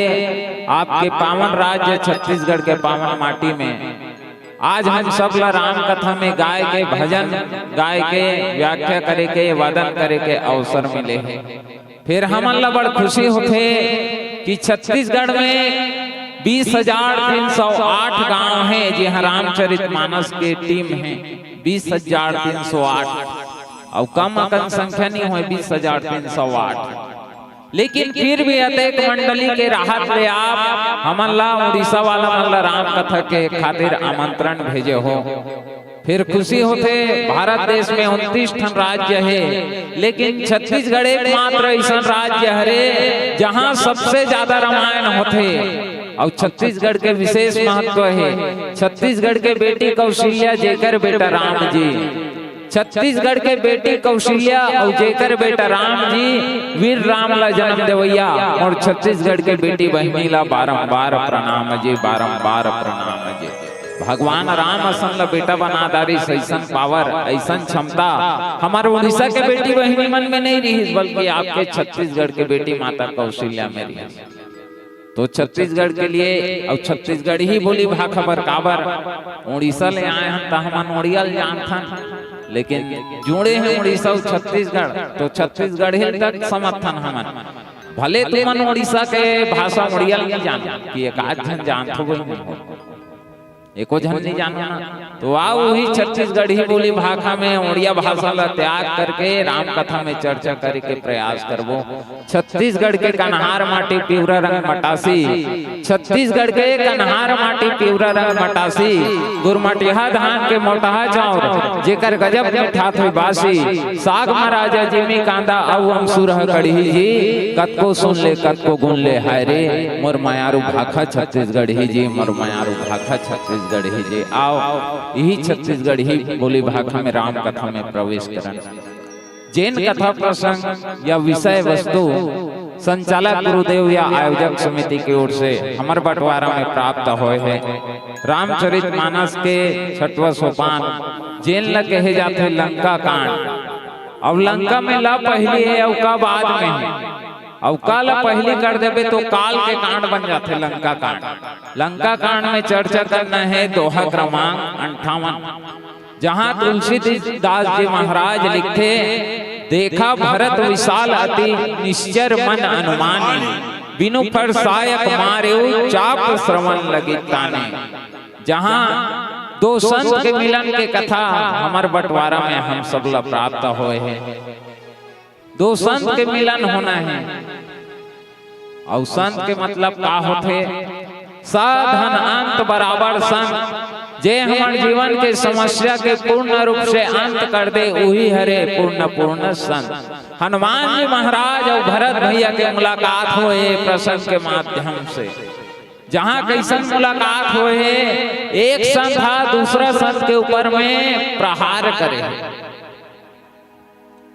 आपके पावन राज्य छत्तीसगढ़ के पावन माटी में आज हम सब ला राम कथा में गाय के भजन गाय के व्याख्या करे के वादन करे के अवसर मिले हैं। फिर हमन ला बड़ खुशी होते कि छत्तीसगढ़ में 20,308 गांव हैं जी हाँ रामचरितमानस के टीम है 20,308 और कम अकन संख्या नहीं हुई 20,308, लेकिन फिर भी अनेक मंडली के राहत ले आप हमन ला उड़ीसा वाला मन ला राम कथा के खातिर आमंत्रण भेजे हो। फिर खुशी होते भारत देश में 29 ठन राज्य है, लेकिन छत्तीसगढ़ एकमात्र ऐसा राज्य है जहां सबसे ज्यादा रामायण होते और छत्तीसगढ़ के विशेष महत्व है। छत्तीसगढ़ के बेटी कौशल्या जेकर बेटा राम जी, छत्तीसगढ़ के बेटी कौशल्या और जेकर बेटा राम जी वीर राम ला जन्म देवैया और छत्तीसगढ़ के बेटी बहनी ला बारंबार प्रणाम जी, बारंबार प्रणाम जी। भगवान राम असन ला बेटा बना दारी ऐसन पावर ऐसन क्षमता हमारे उड़ीसा के बेटी बहनी मन में नहीं रही, बल्कि आपके छत्तीसगढ़ के बेटी माता कौशल्या में रही। तो छत्तीसगढ़ के लिए और छत्तीसगढ़ ही बोली भाखा बर काबर उड़ीसा ले आए हैं तो हमन उड़ियल जानथन, लेकिन जुड़े हैं उड़ीसा और छत्तीसगढ़ तो छत्तीसगढ़ ही तक समर्थन हमन भले तुमन उड़ीसा के भाषा उड़ियल नहीं जान कि एक आध जन जानथो बोल एको झन नहीं जानो ना, तो आओ वही छत्तीसगढ़ ही बोली भाषा में उड़िया भाषा ला त्याग करके राम कथा में चर्चा करे के प्रयास करबो। छत्तीसगढ़ के कन्हार माटी पिवरा रंग मटासी, छत्तीसगढ़ के कन्हार माटी पिवरा रंग मटासी, गुरमटिहा धान के मोटहा चाउर जेकर गजब मीठा थोई बासी, साग महाराजा जिमी कांदा अउ हम सुरह कड़ी जी, कतको सुन ले कतको गुन ले हाय रे मोर मायारू भाखा छत्तीसगढ़ ही जी, मोर मायारू भाखा छत्तीसगढ़ ही जी। आओ यही छत्तीसगढ़ ही बोली भाषा में राम कथा में प्रवेश करन। जैन कथा प्रसंग या विषय वस्तु संचालक गुरुदेव या आयोजक समिति की ओर से हमार बंटवारा में प्राप्त हुए है। रामचरितमानस के 6वां सोपान जैन ल कहे जाते लंका कांड। अब लंका में ला पहली है और का बाद में है, और काल पहली कर देवे तो काल के कांड बन जाते लंका कांड। लंका कांड में चर्चा करना है दोहा क्रमांक 58। जहाँ तुलसीदास जी महाराज लिखते, देखा भरत विशाल अति निश्चर मन अनुमानी, बिनु फर सायक मारे चाप श्रवण लगे ताने। जहाँ दो संत के मिलन के कथा हमार बंटवारा में हम सब ला प्राप्त होए हैं। दो संत के मिलन होना है, और संत के मतलब का होते? साधन अंत बराबर संत, जे हमारे जीवन के समस्या के पूर्ण रूप से अंत कर दे, वही हरे पूर्ण संत। हनुमान जी महाराज और भरत भैया के मुलाकात हुए प्रसंग के माध्यम से। जहाँ कैसन मुलाकात हुए, एक संत था दूसरा संत के ऊपर में प्रहार करे।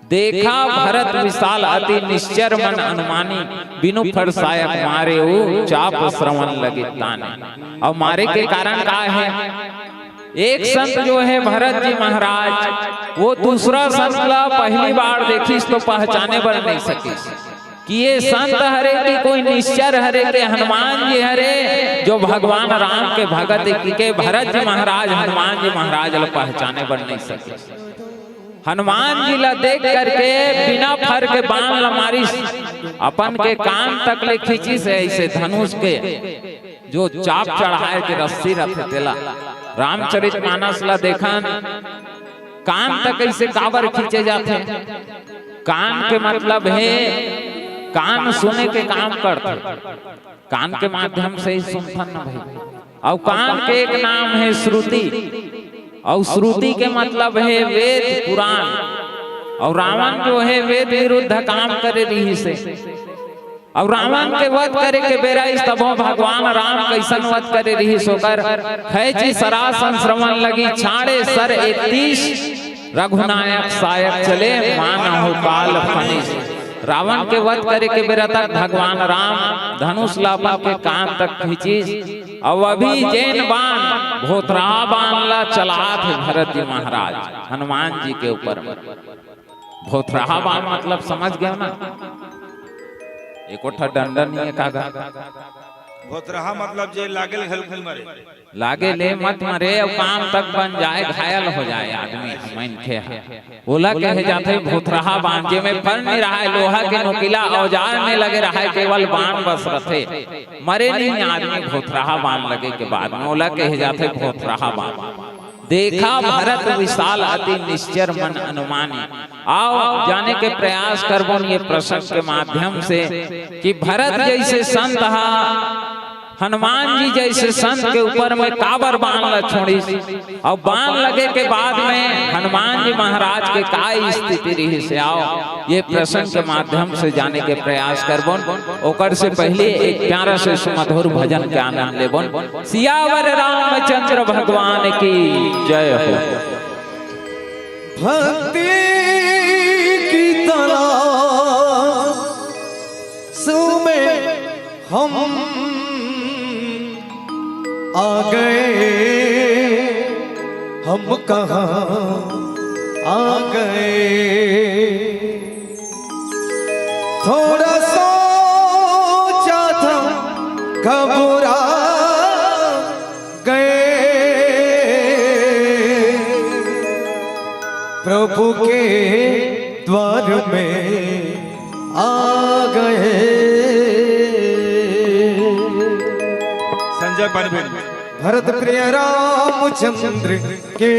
देखा भरत विशाल अति निश्चर मन अनुमानी, बिनु फर सायक मारे वो चाप श्रवण लगे ताने। और मारे के कारण का है? एक संत जो है भरत जी महाराज, वो दूसरा संत ला पहली बार देखिस तो पहचाने बन नहीं सकिस कि ये संत हरे की कोई निश्चर हरे के हनुमान जी हरे, जो भगवान राम के भगत के भरत जी महाराज हनुमान जी महाराज ला पहचाने बन नहीं सकिस। हनुमान जी ला देख करके बिना फर के बाण ला मारिस, अपन के कान तक ले खींची से ऐसे धनुष के जो चाप चढ़ाए के रस्सी रखे तेला। रामचरित मानस ला देखन, कान तक ऐसे काबर खींचे जाते? कान के मतलब है कान सुने के काम करते, कान के माध्यम से ही सुनथन न भाई। और कान के एक नाम है श्रुति, और श्रुति के मतलब है वेद पुराण। और रावण जो है वेद विरुद्ध काम करे रही से, और रावण के वध करे के बेरा इस तबो भगवान राम कैसन वध करे रही सोकर खैची सरासन श्रवण लगी, छाड़े सर 31 रघुनायक सायक चले, माना हो काल फनिस। रावण के वध करे के बेरा तक भगवान राम धनुष लापा के कान तक खींची, और अभी जैन बाण भोथरा बाण ला चला थे भरत जी महाराज हनुमान जी के ऊपर में। भोथरा बाण मतलब समझ गया ना? एक डंडा नहीं है कागा, भोतरहा मतलब जे लागे हल्के मरे, लागे ले मत मरे, और काम तक बन जाए, घायल हो जाए आदमी। मन थे बोला कहे जाते भोथरहा बाण, जे में फर नहीं रहा है, लोहा के नुकीला औजार में लगे रहा है, केवल बाण बस रथे, मरे नहीं आदमी भोथरहा बाण लगे के बाद में। बोला कहे जाते भोथरहा बाण। देखा भरत विशाल अति निश्चर मन अनुमानी। आओ जाने के प्रयास करबो ये प्रसंग के माध्यम से कि भरत जैसे संत हा, हनुमान जी जैसे संत के ऊपर में काबर बाण ल छोड़ी, और बाण लगे के बाद में हनुमान जी महाराज के काय स्थिति रही से। आओ ये प्रसंग के माध्यम से जाने के प्रयास करबो। ओकर से पहले एक प्यारा से सुमधुर भजन के आनंद लेबो। सियावर रामचंद्र भगवान की जय हो। भक्ति की तरह सुमे हम आ गए, हम कहाँ आ गए। थोड़ा सोचा था घबरा गए, प्रभु के द्वार में आ गए। संजय बनबेन भरत प्रिय रामचंद्र के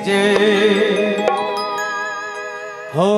जय हो।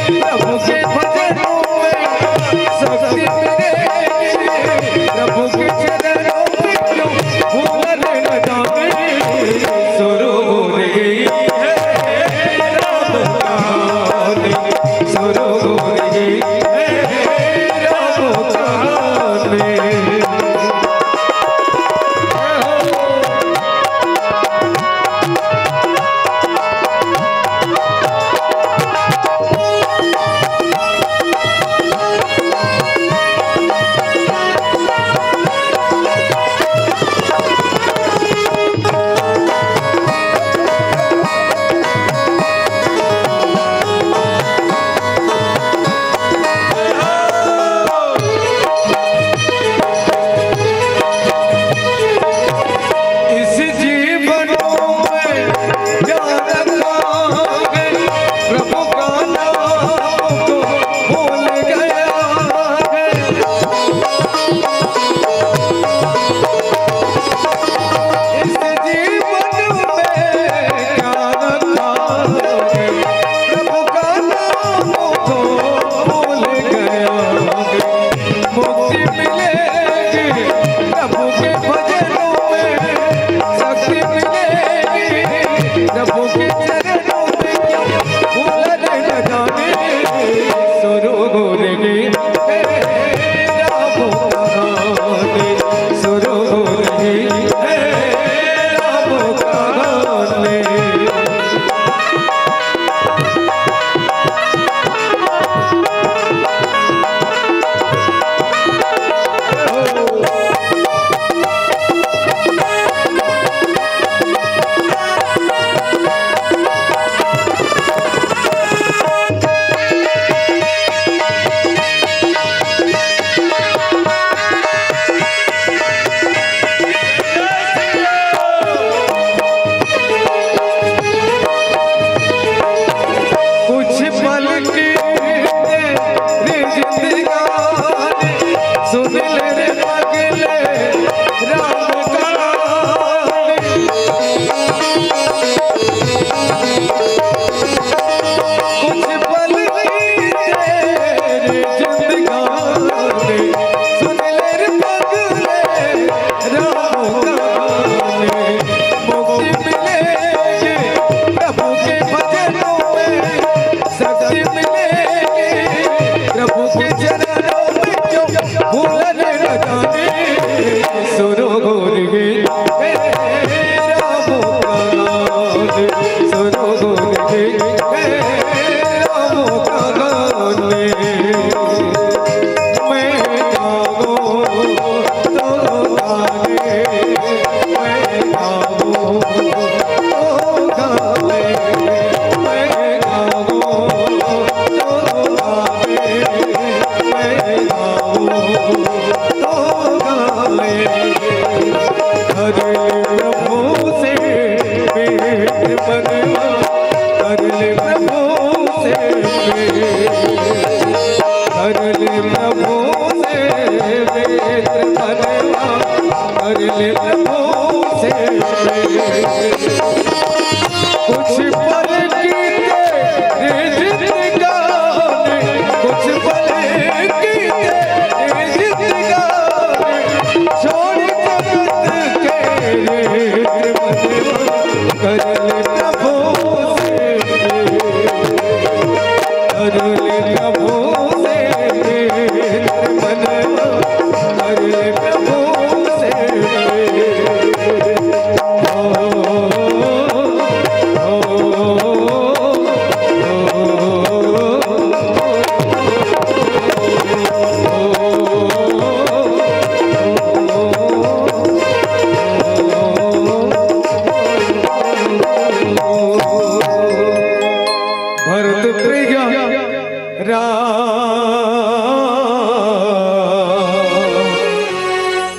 प्रभु के भजनों में शक्ति मिलेगी, प्रभु के चरणों में क्यों भूलने न जावे, सुरो रे राम गाने, सुरो रे राम गाने।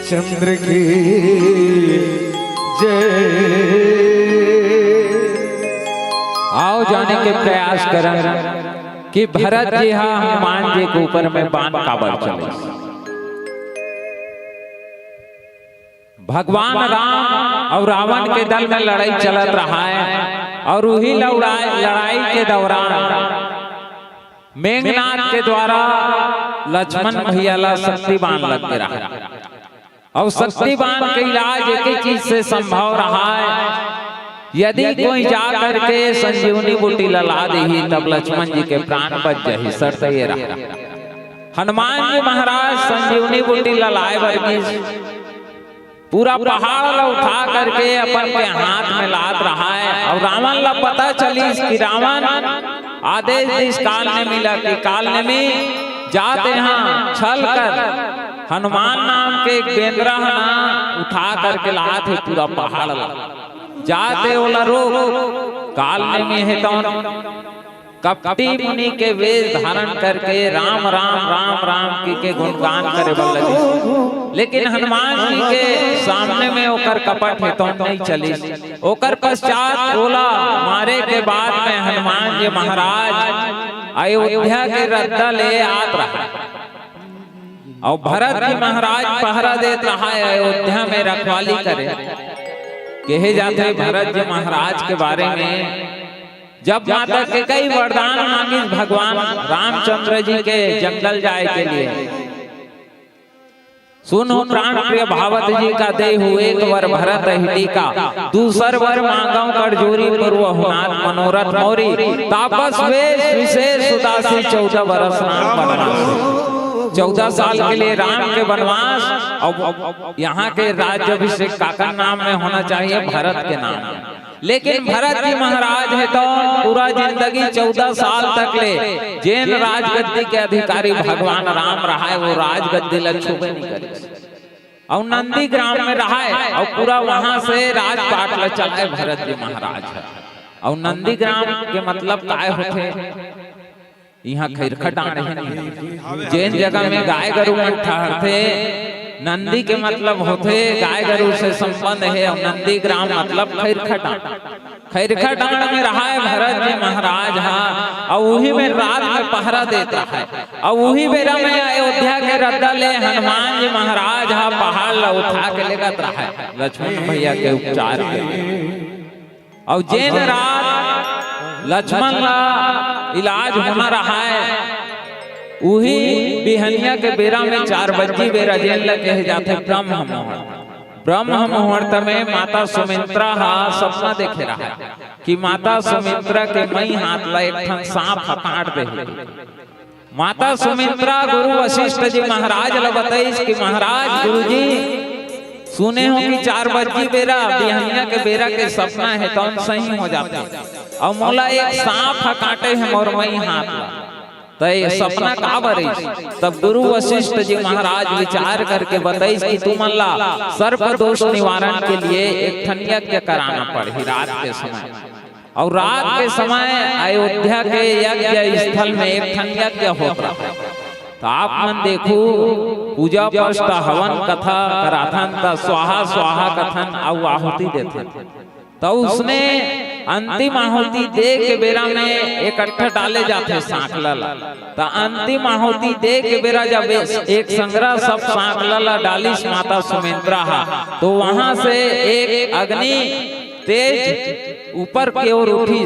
चंद्र की जय। आओ जाने के प्रयास करन कि भरत जी हा हनुमान जी के ऊपर में बाण काबर चले। भगवान राम और रावण के दल में लड़ाई चलत रहा है और वही लड़ाई के दौरान मेघनाथ के द्वारा लक्ष्मण भैया ला शक्तिबान लग के रहा, और शक्तिबान का इलाज एक ही चीज से संभव रहा है, यदि कोई जा करके संजीवनी बूटी लला दी तब लक्ष्मण जी के प्राण बच जाही। शर्त ये रहा। हनुमान जी महाराज संजीवनी बूटी ललाए वर्गीज पूरा पहाड़ ला उठा करके अपन के हाथ में लाद रहा है, और रावण ला पता चली कि रावण आदेश इस काल ने मिला कि काल ने में जाते यहाँ छल कर हनुमान नाम के एक बेंद्रा उठा करके लात है पूरा पहाड़ ला जाते ओला रोक काल ने में है तो कपटी मुनि के वेश धारण करके राम राम राम राम के गुणगान करे लगे, लेकिन हनुमान जी के सामने में ओकर कपट है तो नहीं चली। ओकर पश्चात ओला मारे के बाद में हनुमान जी महाराज अयोध्या के रद्दा ले आत रहा, और भरत जी महाराज पहरा देत रहा है अयोध्या में रखवाली करे। कहे जाते भरत जी महाराज के बारे में जब माता के कई वरदान मांगी भगवान रामचंद्र जी के जंगल जाए के लिए, सुनो प्राण प्रिय भावत जी का दे हुए एक वर भरत हिटी का, दूसर वर मांगो करजोरी पूर्व हुनार मनोरथ मोरी, तापस वेश विशेष सुदासी 14 बरस नाम बनवास। 14 साल के लिए राम के वनवास, और यहाँ के राज्याभिषेक काका नाम में होना चाहिए भरत के नाम, लेकिन भरत जी महाराज है तो पूरा जिंदगी 14 साल तक ले जैन राजगद्दी के अधिकारी भगवान राम रहा है, वो राजगद्दी ला छुपे नहीं करे, और नंदी ग्राम में रहा है, और पूरा वहां से राजपाट ला चलाए भरत जी महाराज है। और नंदी ग्राम के मतलब काय होते, यहाँ खैरखट आने हैं जैन जगह में गाय गरु में ठहरते, नंदी के मतलब होते गाय गरु से संबंध है, और नंदी ग्राम मतलब खैरखटान। खैरखटान में रहा है भरत जी महाराज, हाँ, और वही में रात में पहरा देता है, और वही बेरा में अयोध्या के रद्दा ले हनुमान जी महाराज हाँ पहाड़ ला उठा के लेकर रहा है लक्ष्मण भैया के उपचार के, और जैन रात लक्ष्मण ला इलाज होना रहा है, वही बिहनिया के बेरा में 4 बजे बेरा जेल कहे जाते ब्रह्म मुहूर्त। ब्रह्म मुहूर्त में माता सुमित्रा सपना देखे रहा है कि माता सुमित्रा के मई हाथ ला एक ठन सांप काट दे। माता सुमित्रा गुरु वशिष्ठ जी महाराज ला बताइस कि महाराज गुरु जी सुने हो कि 4 बजे बेरा बिहनिया के बेरा के सपना है तो सही हो जाते, और मोला एक सांप काटे है मोर मई हाथ ला, तो ये सपना का बरी। तब गुरु वशिष्ठ जी महाराज विचार करके बताइस कि तुमला सर्प दोष निवारण के लिए एक ठन यज्ञ कराना पड़ी रात के समय, और रात के समय अयोध्या के यज्ञ स्थल में एक ठन यज्ञ होता। तो आप मन देखो पूजा पष्ट हवन कथा कराथन त स्वाहा स्वाहा कथन और आहुति देते, तो उसने अंतिम आहुति दे के बेरा में इकट्ठा डाले जाते सांकला, तो अंतिम आहुति दे के बेरा जब एक संग्रह सब सांकला डालिस माता सुमित्रा, तो वहां से एक अग्नि तेज ऊपर की ओर उठी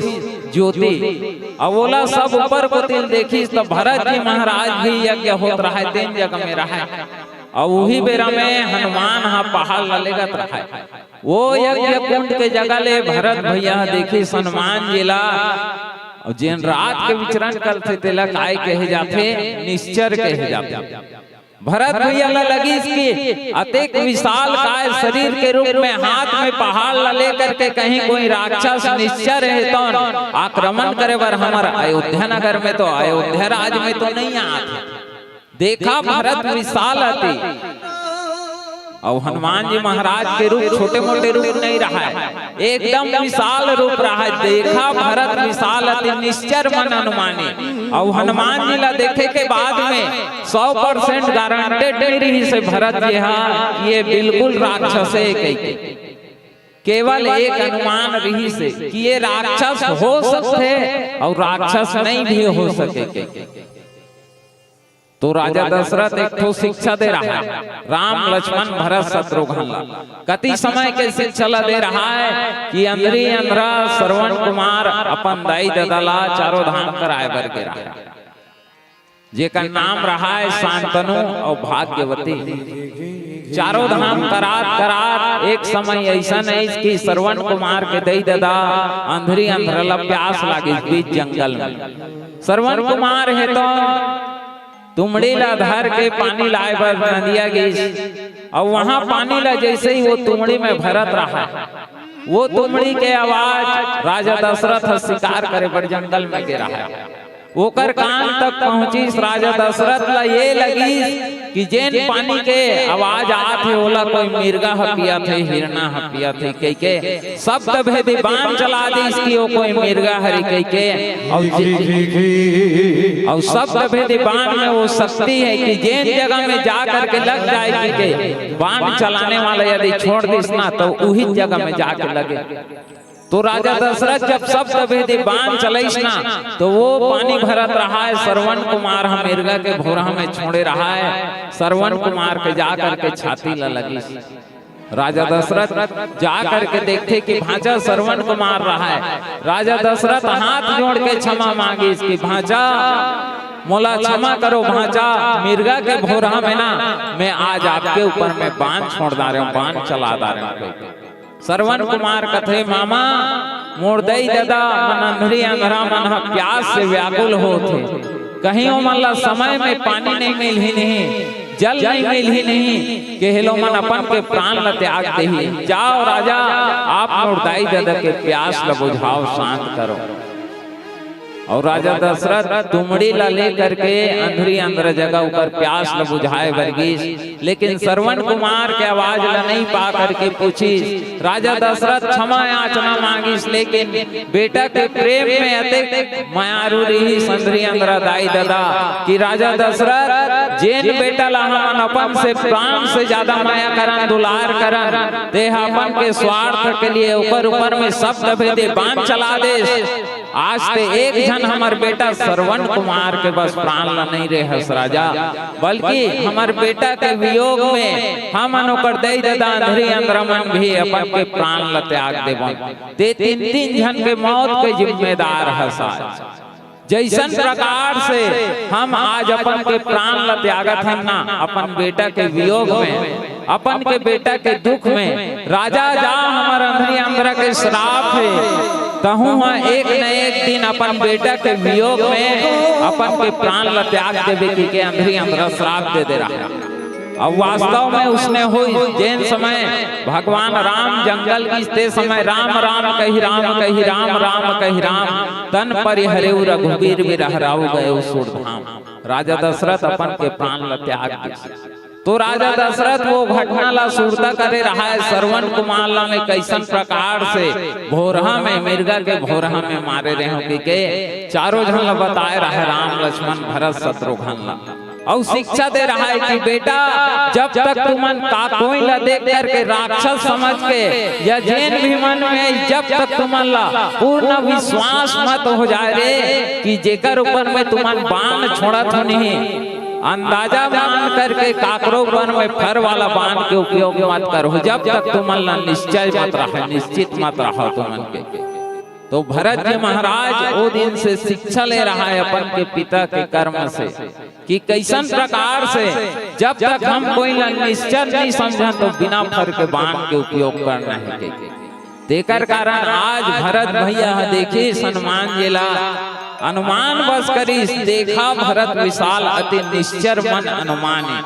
ज्योति, अवोला सब ऊपर को तिल देखी, तो भरत जी महाराज भी यज्ञ होत रहा है 3 जगह में रहा है, और वही बेरा में हनुमान पहाड़ ललेगत रहा है। वो यज्ञ कुंड के जगह ले भरत भैया देखी हनुमान जिला, और जिन रात के विचरण करते तिलक आय कहे जाते निश्चर कहे जाते। भरत भैया लगी इसकी अतिक विशाल काय शरीर के रूप में हाथ में पहाड़ ला लेकर के कहीं कोई राक्षस निश्चर है तो आक्रमण करे बर हमारा अयोध्या नगर में, तो अयोध्या राज में तो नहीं आते। देखा भरत विशाल अति, और हनुमान जी महाराज के रूप छोटे मोटे रूप नहीं रहा है, एकदम विशाल रूप रहा है। देखा भरत विशाल अति निश्चर मन अनुमानी, और हनुमान जी ला देखे के बाद में 100% गारंटेड नहीं रही से भरत जी हाँ ये बिल्कुल राक्षस है, केवल एक अनुमान रही से कि ये राक्षस हो सकते और राक्षस नहीं भी हो सके। तो राजा दशरथ एक ठो शिक्षा दे रहा है राम लक्ष्मण भरत शत्रुघ्न, कति समय के शिक्षा दे रहा है कि अंदरी अंधरा श्रवण कुमार अपन दाई ददला चारों धाम कराए बर के रहा, जेकर नाम रहा है शांतनु और भाग्यवती। चारों धाम करात करात एक समय ऐसा नहीं कि श्रवण कुमार के दई दादा अंधरी अंधरला प्यास लागी बीच जंगल में। श्रवण कुमार है तो तुमड़ी ला धर के पानी लाए बर नदिया गई और वहां पानी ला जैसे ही वो तुमड़ी में भरत रहा, वो तुमड़ी के आवाज राजा दशरथ शिकार करे पर जंगल में गिरा है। ओकर कान तक पहुंची राजा दशरथ ला ये लगी कि जेन पानी के आवाज आत है ओला कोई मिर्गा हपिया थे, हिरना हपिया थे कह के शब्द भेदी बाण चला दी इसकी वो कोई मिर्गा हरी कह के और शब्द भेदी बाण में वो शक्ति है कि जेन जगह में जा करके लग जाए के बाण चलाने वाला यदि छोड़ दिस ना तो उही जगह में जाके लगे। तो राजा दशरथ जब शब्द भेदी बाण चलाइस ना तो वो पानी भरत रहा है। श्रवण कुमार हम मिर्गा के भोरा में छोड़े रहा है, श्रवण कुमार के जा करके छाती ला लगी। राजा दशरथ जा करके देखते कि भांजा श्रवण कुमार रहा है। राजा दशरथ हाथ जोड़ के क्षमा मांगी इसकी, भांजा मोला क्षमा करो भांजा, मिर्गा के भोरा में ना मैं आज आपके ऊपर में बाण छोड़ दा रहा हूँ, बाण चला दा रहा हूँ। श्रवण कुमार कथे मामा मोर दई दादा मन अंधरी अंधरा मन प्यास से व्याकुल होते, कहीं ओ मन ला समय में पानी नहीं मिल ही नहीं, जल नहीं मिल ही नहीं के हेलो मन अपन के प्राण ल त्याग दे ही। जाओ राजा आप मोर दाई दादा के प्यास ल बुझाओ, शांत करो। और राजा दशरथ तुमड़ी ला ले करके अंधरी अंदर जगह ऊपर प्यास ल बुझाए वर्गीस, लेकिन श्रवण कुमार के आवाज ला नहीं पा करके पूछी। राजा दशरथ क्षमा याचना मांगिस, लेकिन बेटा के प्रेम में अतिक मायारू रही संधरी अंदर दाई दादा कि राजा दशरथ जेन बेटा ला हम अपन से प्राण से ज्यादा माया करन दुलार करन ते अपन के स्वार्थ के लिए ऊपर में शब्द भेदे बाण चला दे। आज ते एक जन हमार बेटा श्रवण कुमार के बस प्राण ला नहीं रहे राजा, बल्कि हमार बेटा के वियोग में हम अनुकर दई दादा अंधरी अंधरमन भी अपन के प्राण ला त्याग देवन। ते तीन जन के मौत के जिम्मेदार है साज। जैसन प्रकार से हम आज अपन के प्राण ला त्यागत हैं ना अपन बेटा के वियोग में, अपन के बेटा के दुख में, राजा जा हमार अंधरी अंधरा के श्राप है कहूँ एक न एक दिन अपन बेटा के वियोग में अपन के प्राण ला त्याग देवे के अंधरी अंधरा श्राप दे रहा है। अब वास्तव में उसने हुई जैन समय भगवान राम जंगल की समय राम राम कही राम कही राम राम कही राम तन परिहरे रघुवीर बिरहराऊ गए सुरधाम। राजा दशरथ अपन के प्राण ला त्याग दिए। तो राजा दशरथ वो घटना ला सुरता करे रहा है श्रवण कुमार ला में कैसन प्रकार से भोरहा में मिर्गा के भोरहा में मारे रहे के चारों जन ला बताए रहा है राम लक्ष्मण भरत शत्रुघ्न ला, और शिक्षा दे रहा है कि बेटा जब तक तुमन का कोई ला देख करके राक्षस समझ के या जैन भी मन में जब तक तुमन ला पूर्ण विश्वास मत हो जाए रे कि जेकर ऊपर में तुमन बाण छोड़ा था नहीं, अंदाजा मान करके काकरो वन में फर वाला बाण के उपयोग मत करो जब तक तुमन ला निश्चय मत रहा, निश्चित मत रहा तुमन के। तो भरत जी महाराज वो दिन से शिक्षा ले रहा है अपन के पिता के कर्म से कि कैसन प्रकार से जब तक हम कोई निश्चय नहीं समझा तो बिना फर के बाण के उपयोग करना है। देकर कारण आज भरत भैया देखी सन्मान जिला अनुमान बस करी देखा भरत विशाल अति निश्चर मन अनुमानी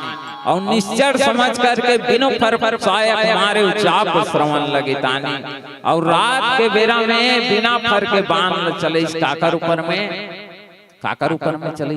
और निश्चर समझ करके बिनो फर सायक मारे चाप श्रवण लगे तानी और रात के बेरा में बिना फर के बाण चले काकर ऊपर में चले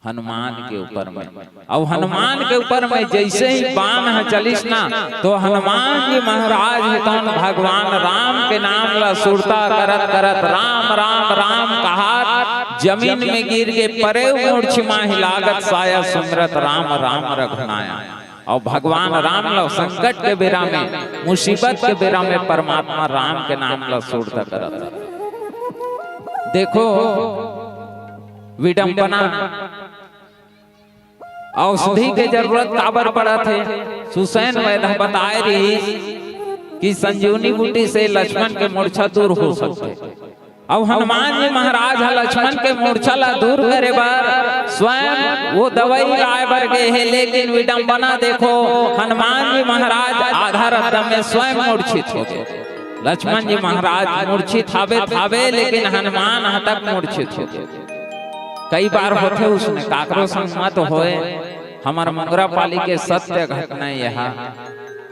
हनुमान के ऊपर में। अब हनुमान के ऊपर में जैसे ही बाण चलिस ना तो हनुमान जी महाराज तौन भगवान राम के नाम ला सुरता करत करत राम राम राम कहा जमीन में गिर के परे मूर्छिमा हिलागत साया सुमरत राम राम रघुनाया। और भगवान राम ला संकट के बेरा में मुसीबत के बेरा में परमात्मा राम के नाम ला सुरता करत। देखो विडंबना औषधि के जरूरत काबर पड़ा थे। सुसैन वैद्य बताए रही कि संजीवनी बूटी से लक्ष्मण के मूर्छा दूर हो सकते। अब हनुमान जी महाराज लक्ष्मण के मूर्छा ला दूर करे बर स्वयं वो दवाई लाए बर गए है, लेकिन विडंबना देखो हनुमान जी महाराज आधा रथ में स्वयं मूर्छित हो गए। लक्ष्मण जी महाराज मूर्छित हावे लेकिन हनुमान हतक मूर्छित हो गए। कई बार होते उसने काकरो संग मत होए। हमार मंगरा पाली के सत्य घटना यहाँ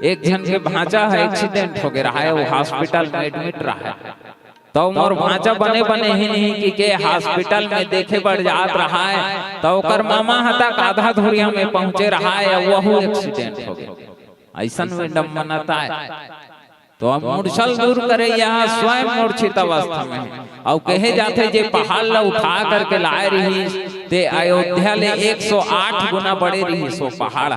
एक जन के भांजा है एक्सीडेंट हो गया है, वो हॉस्पिटल में एडमिट रहा है। तो मोर भांजा बने ही नहीं कि हॉस्पिटल में देखे बढ़ जात रहा है, तो ओकर मामा हता आधा धुरिया में पहुंचे रहा है, वह एक्सीडेंट हो गया। ऐसा विडंबनता है। तो हम मूर्छल दूर करे यहाँ स्वयं मूर्छित अवस्था में और कहे जाते जे पहाड़ ला उठा करके लाए रही ते अयोध्या ले 108 गुना बड़े रही सो पहाड़।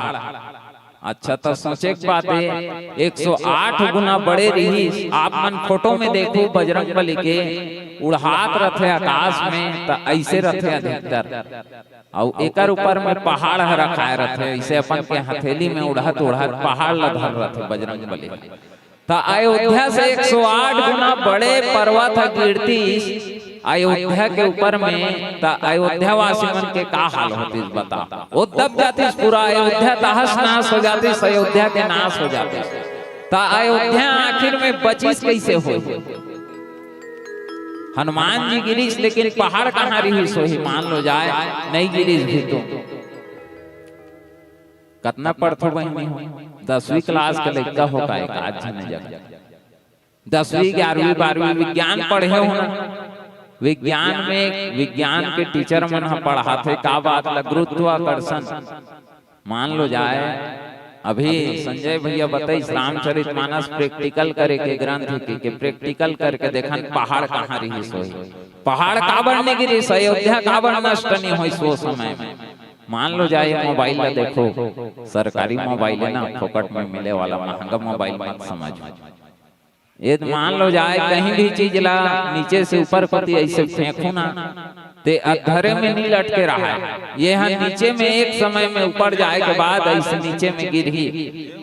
अच्छा तो सोचे बात है 108 गुना बड़े रही। आप मन फोटो में देखो बजरंग बली के उड़ात रथे आकाश में, तो ऐसे रथे अधिकतर और एकर ऊपर में पहाड़ रखाए रथे, ऐसे अपन के हथेली में उड़ात पहाड़ लधर रथे बजरंग बली। तो अयोध्या से 108 गुना बड़े पर्वत गिरती अयोध्या के ऊपर में, तो अयोध्या वासी मन के का हाल होती बता। वो दब जाती पूरा अयोध्या तहस नाश हो जाती, अयोध्या के नाश हो जाते। तो अयोध्या आखिर में बचिस कैसे हो? हनुमान जी गिरीश लेकिन पहाड़ कहाँ रही सो ही मान लो जाए नहीं गिरीश भी तो कितना पढ़तो बहनी हो 10वीं क्लास के लड़का होगा एक आज ने जग 10वीं 11वीं 12वीं विज्ञान पढ़े हो ना। विज्ञान में विज्ञान के टीचर मन पढ़ाते का बात गुरुत्वाकर्षण मान लो जाए। अभी संजय भैया बताई रामचरितमानस प्रैक्टिकल करे के ग्रंथ के प्रैक्टिकल करके देखन पहाड़ कहाँ रही सोई, पहाड़ काबर ने गिरी, अयोध्या काबर नष्ट नहीं हुई सो समय में। मान लो जाए मोबाइल ला देखो, सरकारी मोबाइल है ना फोकट में मिले वाला, महंगा मोबाइल मत समझो। ये मान लो जाए कहीं भी चीज ला नीचे से ऊपर पति ऐसे फेंकू ना ते अधरे में नहीं लटके रहा है, ये यहाँ नीचे में एक समय में ऊपर जाए के बाद ऐसे नीचे में गिर ही,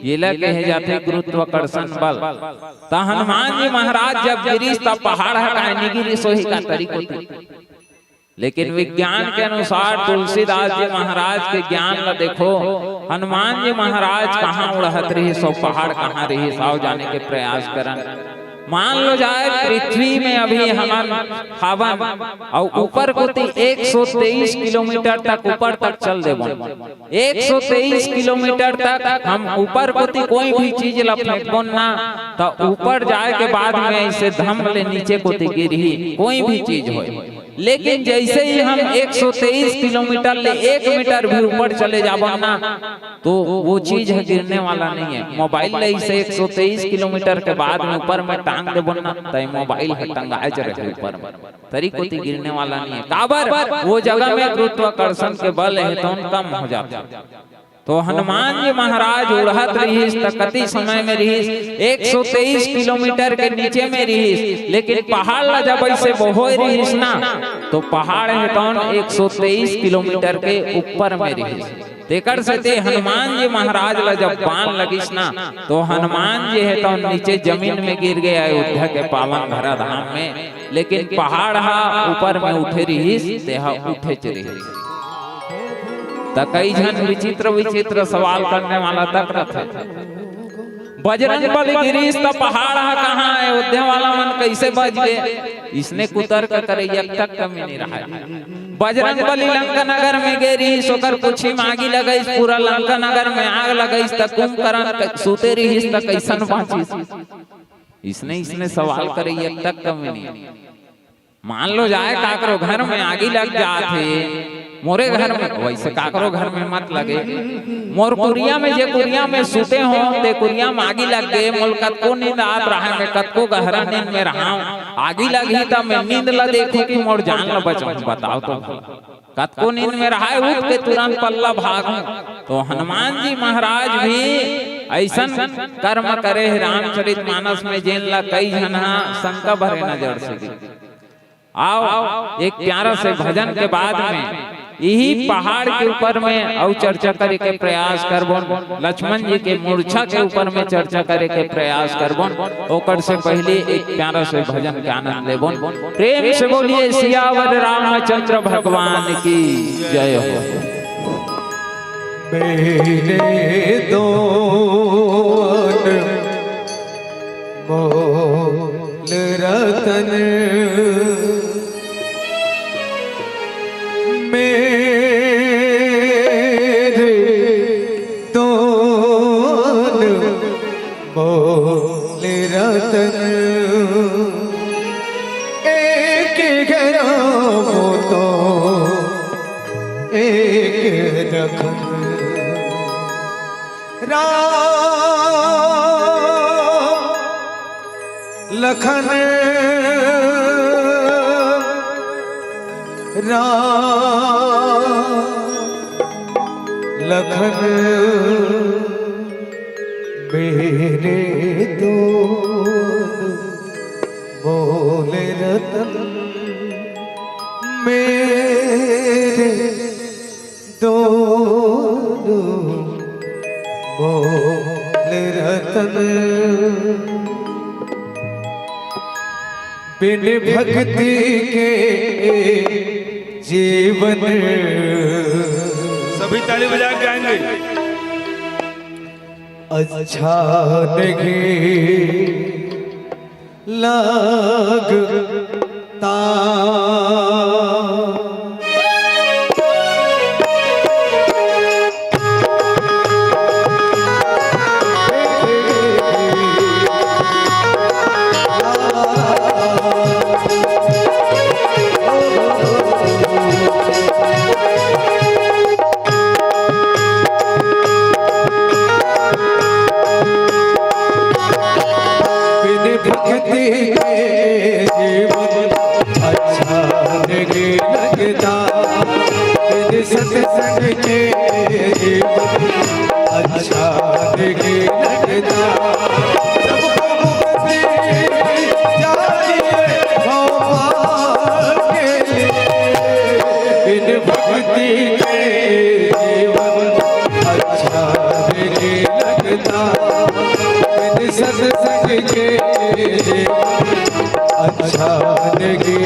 ये ला कहे जाते गुरुत्वाकर्षण बल। तो हनुमान जी महाराज जब गिरीश तब पहाड़ है नहीं गिरी सोही का तरीका। लेकिन विज्ञान के अनुसार तुलसीदास जी महाराज के ज्ञान ला देखो, हनुमान जी महाराज कहाँ उड़हत रही सो पहाड़ कहाँ रही साव जाने के प्रयास करन। मान लो जाए पृथ्वी में अभी हम हवन और ऊपर को 123 किलोमीटर तक ऊपर तक चल देबो, 123 किलोमीटर तक हम ऊपर को कोई भी चीज लपेटबो ना, तो ऊपर जाए के बाद में ऐसे धम ले नीचे को गिरही कोई भी चीज हो। लेकिन जैसे ही हम 123 किलोमीटर ले 1 मीटर भी ऊपर चले जाबो ना, तो वो चीज है गिरने वाला नहीं है। मोबाइल ले इसे 123 किलोमीटर के बाद में ऊपर में टांग देबो ना, तो मोबाइल है टंगाए रहे ऊपर में, तरीको ती गिरने वाला नहीं है। काबर वो जगह में गुरुत्वाकर्षण के बल है तो कम हो जाता। तो हनुमान जी महाराज उड़हत रहीस कति समय में रहीस 123 किलोमीटर के नीचे में रहीस, लेकिन पहाड़ ला जब ऐसे बहोय रहीस ना, तो पहाड़ है कौन 123 किलोमीटर के ऊपर में रहीस। तेकर से ते हनुमान जी महाराज ला जब बाण लगिस ना, तो हनुमान जी है तो नीचे जमीन में गिर गए अयोध्या के पावन धरा धाम में, लेकिन पहाड़ हा ऊपर में उठे रहीस, तेहा उठे रहीस। तो कई जन विचित्र विचित्र सवाल करने वाला तक रखे बजरंग बली गिरीश तो पहाड़ है कहाँ है, अयोध्या वाला मन कैसे बच गए, इसने कुतर्क करे तक कमी नहीं रहा। बजरंग बली लंका नगर में गिरी सोकर कुछ मागी लगई, पूरा लंका नगर में आग लगई, त कुंभकर्ण सूते रही त कैसन बाची। इसने सवाल करे तक कमी नहीं। मान लो जाए काकरो घर में आगी लग जाते, मोरे घर में वैसे काकरो घर में मत लगे, मोर कुरिया में जे कुरिया में सूते हो ते कुरिया में आगी लग गए, मोल कतको नींद आत रहा, मैं कतको गहरा नींद में रहा हूं, आगी लगी तब मैं नींद ला देखू कि मोर जान ला बचाऊं, बताओ तो कतको नींद में रहा है उठ के तुरंत पल्ला भागूं। तो हनुमान जी महाराज भी ऐसन कर्म करे रामचरितमानस में जेन ला कई जना शंका भरे नजर से। आओ एक प्यारा से भजन के बाद में यही पहाड़ के ऊपर में और चर्चा करे के प्रयास करबो। लक्ष्मण जी के मूर्छा के ऊपर में चर्चा करे के प्रयास करबो। ओकर से पहले एक प्यारा से भजन के आनंद लेबो। प्रेम से बोलिए सियावर रामचंद्र भगवान की जय हो। मेरे दोन मोल रतन मेरे दोन मोल रतन एक घरों तो एक रखन लखन लखन मेरे दो बोले रतन मेरे दोनों बोले रतन बिन भक्ति के जीवन सभी ताली बजा के आएंगे। अच्छा नहीं लगता सत्संग के अच्छा नहीं लगता सबको मुक्ति चाहिए भगवान के बिन भक्ति के जीवन अच्छा नहीं लगता बिन सत्संग के जीवन अच्छा नहीं लगता।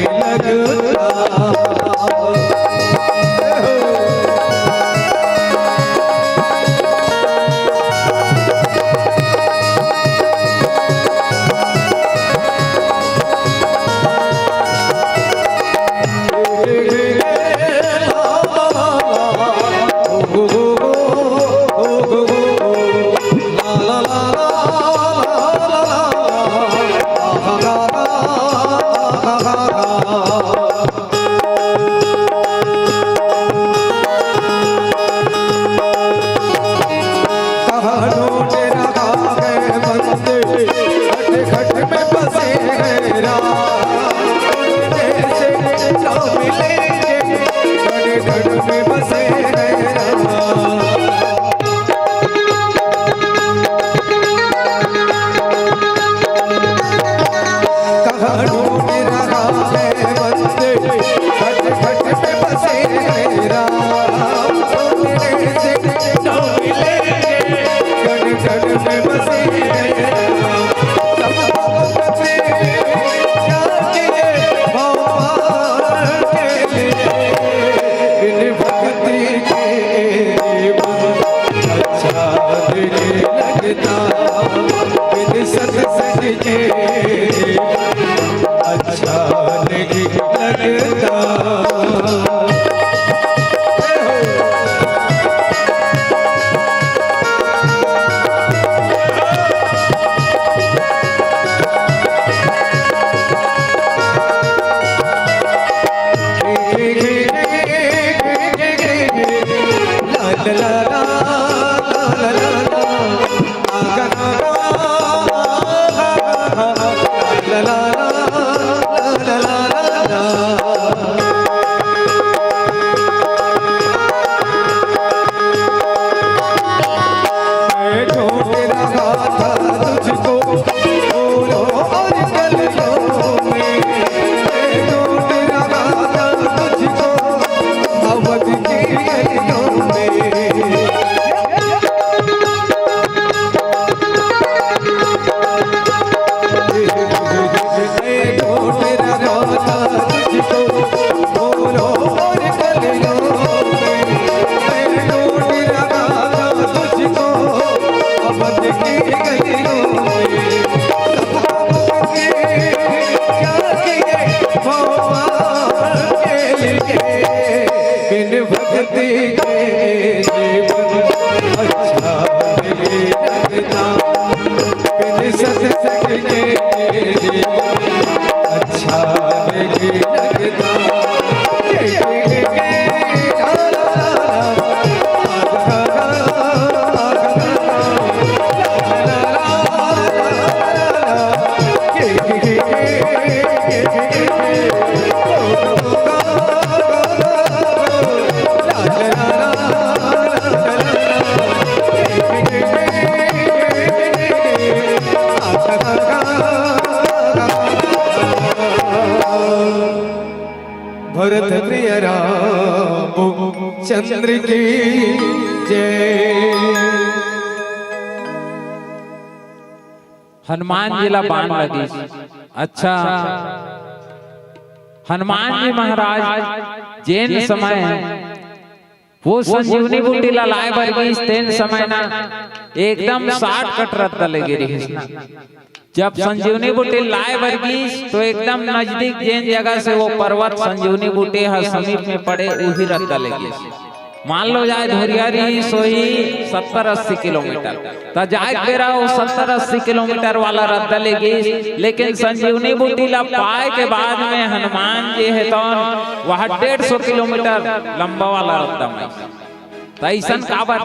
भक्ति के जीवन अच्छा लगे लगता, बिन सत्संग के जीवन अच्छा लगे लगता। भरत प्रिय राम चंद्र की जय। हनुमान जी ला बाण लगी। अच्छा, हनुमान जी महाराज जैन समय वो संजीवनी बूटी ला लाए बरगी तेन समय ना एकदम 60 कटरत लगे रही। जब संजीवनी बूटी लाए बरगी तो एकदम नजदीक जैन जगह से वो पर्वत संजीवनी बूटी है समीप में पड़े उही रद्दा लगी। मान लो जाए धोरियारी सोही 70-80 किलोमीटर तो जाए बेरा वो 70-80 किलोमीटर वाला रद्दा लेगी। लेकिन संजीवनी बूटी ला पाए के बाद में हनुमान जी है तो वह 150 किलोमीटर लंबा वाला रद्दा में तो ऐसा काबर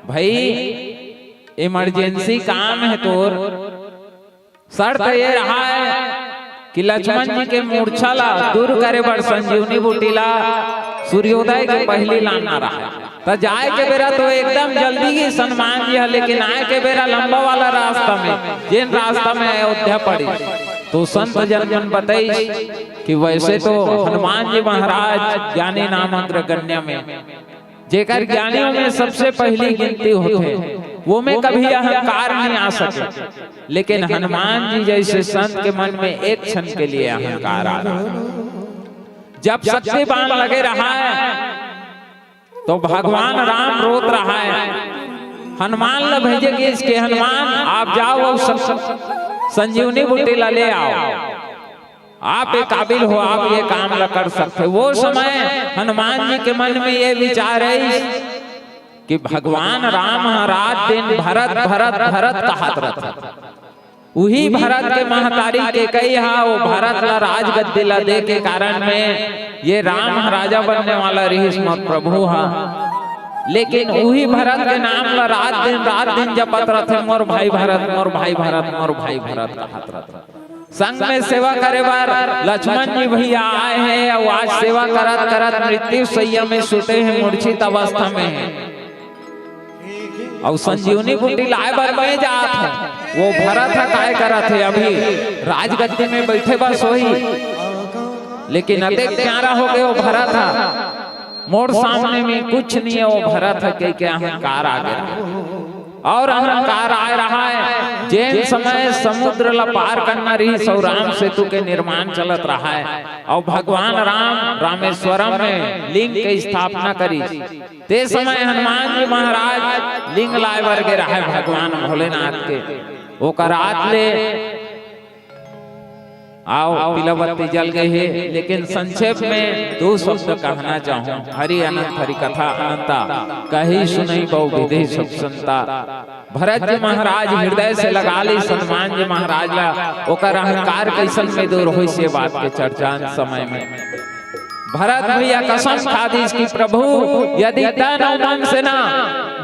भाई इमरजेंसी काम है तोर। शर्त ये रहा है कि लक्ष्मण जी के मूर्छा ला दूर करे बड़ संजीवनी बूटी ला सूर्योदय के पहली लाना रहा तो जाए के बेरा तो एकदम जल्दी ही हनुमान जी है, लेकिन आए के बेरा लंबा वाला रास्ता में जिन रास्ता में अयोध्या पड़ी तो संत जन बताई कि वैसे तो हनुमान जी महाराज ज्ञानी नाम अग्रगण्य में जेकर ज्ञानियों में सबसे पहली गिनती होते वो में कभी अहंकार नहीं आ सके। लेकिन हनुमान जी जैसे संत के मन में एक क्षण के लिए अहंकार आ रहा। जब शक्ति बाण लगे रहा है तो भगवान राम रोत रहा है। हनुमान ला भेजेगी इसके हनुमान आप जाओ और संजीवनी बूटी ला ले आओ, आप एक काबिल हो, आप ये काम ला कर सकते। वो समय हनुमान जी के मन में ये विचार है कि भगवान राम रात दिन भरत भरत भरत कहत रहता। वही भरत के महतारी के कई हा वो भरत ला राजगद्दी ला दे के कारण में ये राम राजा बनने वाला रही मत प्रभु हा। लेकिन वही भरत के नाम ला रात दिन जपत रहते मोर भाई भरत मोर भाई भरत मोर भाई भरत कहत रहता। संग में सेवा करे बार लक्ष्मण जी भैया आए हैं और आज सेवा करत करत मृत्यु शैया में सुते हैं, मूर्छित अवस्था में है और संजीवनी बूटी लाए बार में जात है। वो भरत है काय करत है अभी राजगद्दी में बैठे बस वही, लेकिन अधिक प्यारा हो गए वो भरत है। मोड़ सामने में कुछ नहीं है, वो भरत है के अहंकार आ गया और अहंकार आ रहा है। जैन समय समुद्र ला पार करना रही सौ राम सेतु के निर्माण चलत रहा है और भगवान राम रामेश्वरम में लिंग की स्थापना करी। ते समय हनुमान जी महाराज लिंग लाए वर्गे रहा है भगवान भोलेनाथ के ओकर रात ले आओ तिलवत्ती जल गई है। लेकिन संक्षेप में दो शब्द कहना चाहूं। हरि अनंत हरि कथा अनंता कही सुनई बहु विधि सब संता। भरत जी महाराज हृदय से लगा ली हनुमान जी महाराज ला ओकर अहंकार कैसन में दूर होई से बात के चर्चा समय में भरत भैया कसम खा दी कि प्रभु यदि तन और मन से ना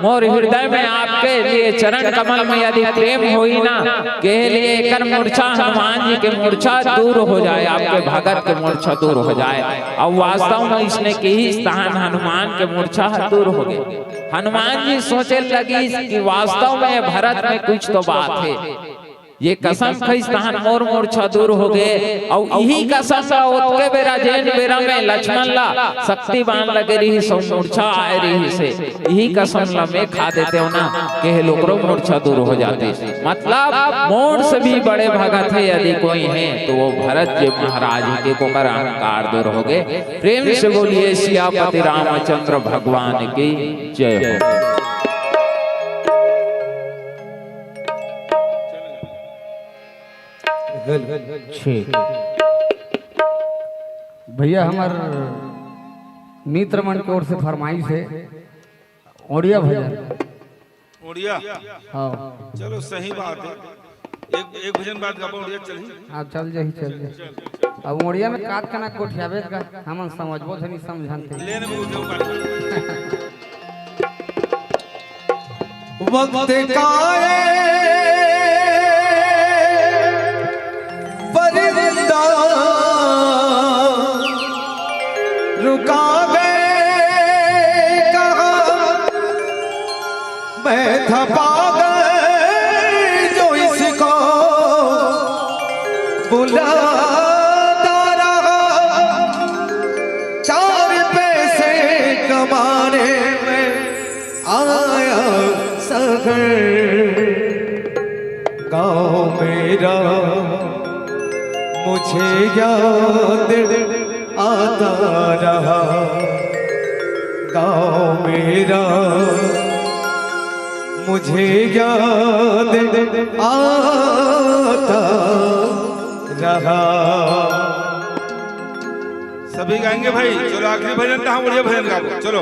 मोर हृदय में आपके लिए चरण कमल में यदि प्रेम होई ना के लिए कर मूर्छा हनुमान जी के मूर्छा दूर हो जाए, आपके भगत के मूर्छा दूर हो जाए। और वास्तव में इसने की ही स्थान हनुमान के मूर्छा दूर हो गए। हनुमान जी सोचे लगी कि वास्तव में भरत में कुछ तो बात है, ये कसम खई स्थान मोर मूर्छा दूर हो गए। और यही कसम सा ओतके बेरा जैन बेरा में लक्ष्मण ला शक्ति बाण लगे रही सो मूर्छा आए रही से यही कसम ला में खा देते हो ना के लोकरो मूर्छा दूर हो जाते। मतलब मोड़ से भी बड़े भगत है यदि कोई है तो वो भरत जी महाराज के को कर अहंकार दूर हो गए। प्रेम से बोलिए सियापति रामचंद्र भगवान की जय हो। भैया हमार मित्र मन की ओर से फरमाइश है ओडिया भजन। उड़िया हाँ चलो सही बात है। एक भजन बाद गाबो उड़िया चली। आप चल जाही चल जाही। अब ओडिया में काट कना कोठियाबे का हम समझबो धनी समझानते लेने में उठो वक्त काए परिंदा रुका गए कहा मैं था पागल जो इसको बुलाता रहा चार पैसे कमाने में आया सगर गाँव मेरा मुझे याद आता रहा गाँव मेरा मुझे याद आता रहा। सभी गाएंगे भाई। चलो आखिरी भजन था, हम उड़िया भजन गाबो चलो।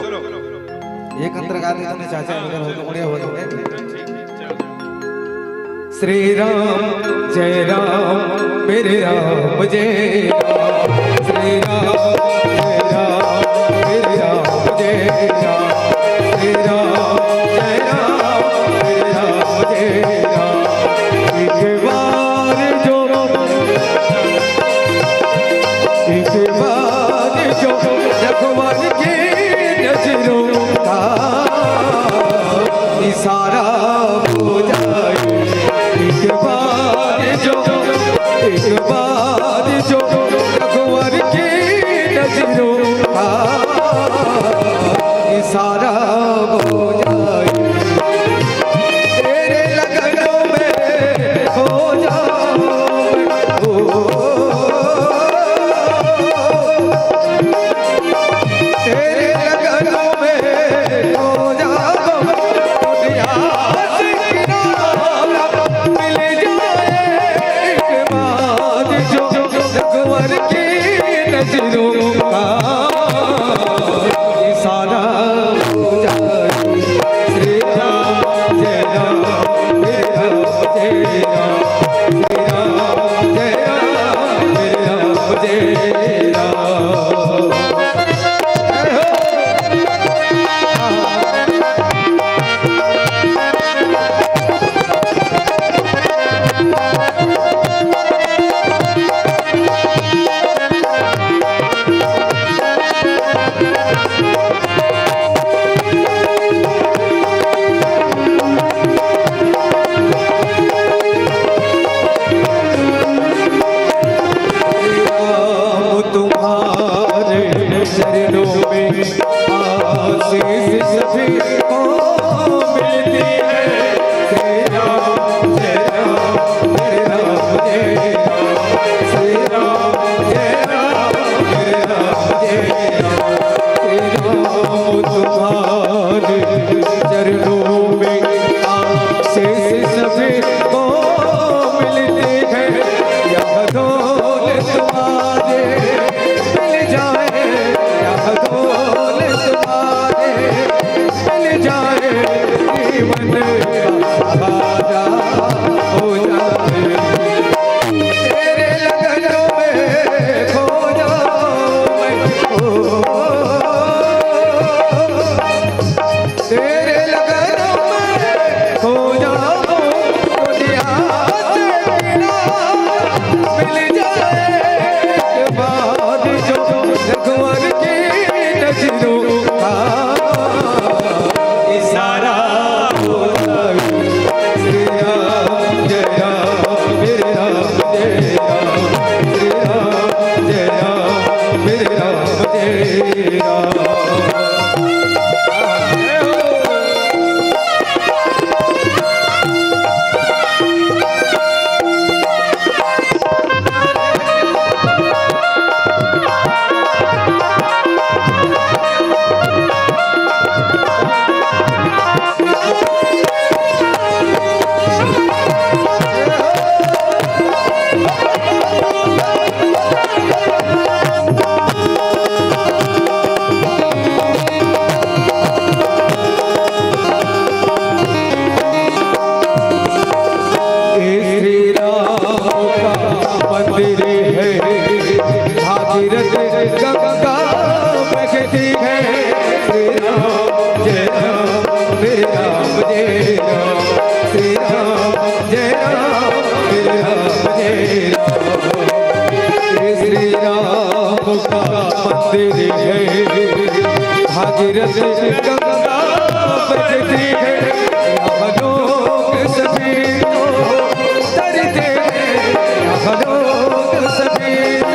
एक अंतर गा देते हैं चाचा अगर हो तो उड़िया हो जाए। श्री राम जय राम मेरे राम जय राम श्री राम जय राम मेरे राम जय राम श्री राम जय राम मेरे राम जय राम। एक बार जो भगवान की नजरों का इशारा हो जाए। एक बार जो भगवान की नजरों का इशारा हो जाए। तेरे लगनों में हो तेरे लगनों में हो जाओ मिल जाए एक बार जो भगवान की नजरों का इशारा हो जाए। श्री राम जय राम जय राम जय राम श्री राम जय राम जय राम जय राम। तुम्हारे चरणों में आशीष सभी को मिलती है। श्री राम जय राम मेरे राम जय राम श्री राम जय राम मेरे राम जय राम। श्री राम तुम्हारे चरणों में आशीष सभी को मिलती है। यह दौलत तुम्हारे मिल जाए यह दौलत तुम्हारे मिल जाए जीवन का सहारा हो जाए। तेरे लगनों में खो जाऊं मैं तेरे लगन तेरी है भागीरथ गंगा बजती है यहाँ लोग सभी तो तरते हैं यहाँ लोग सभी तो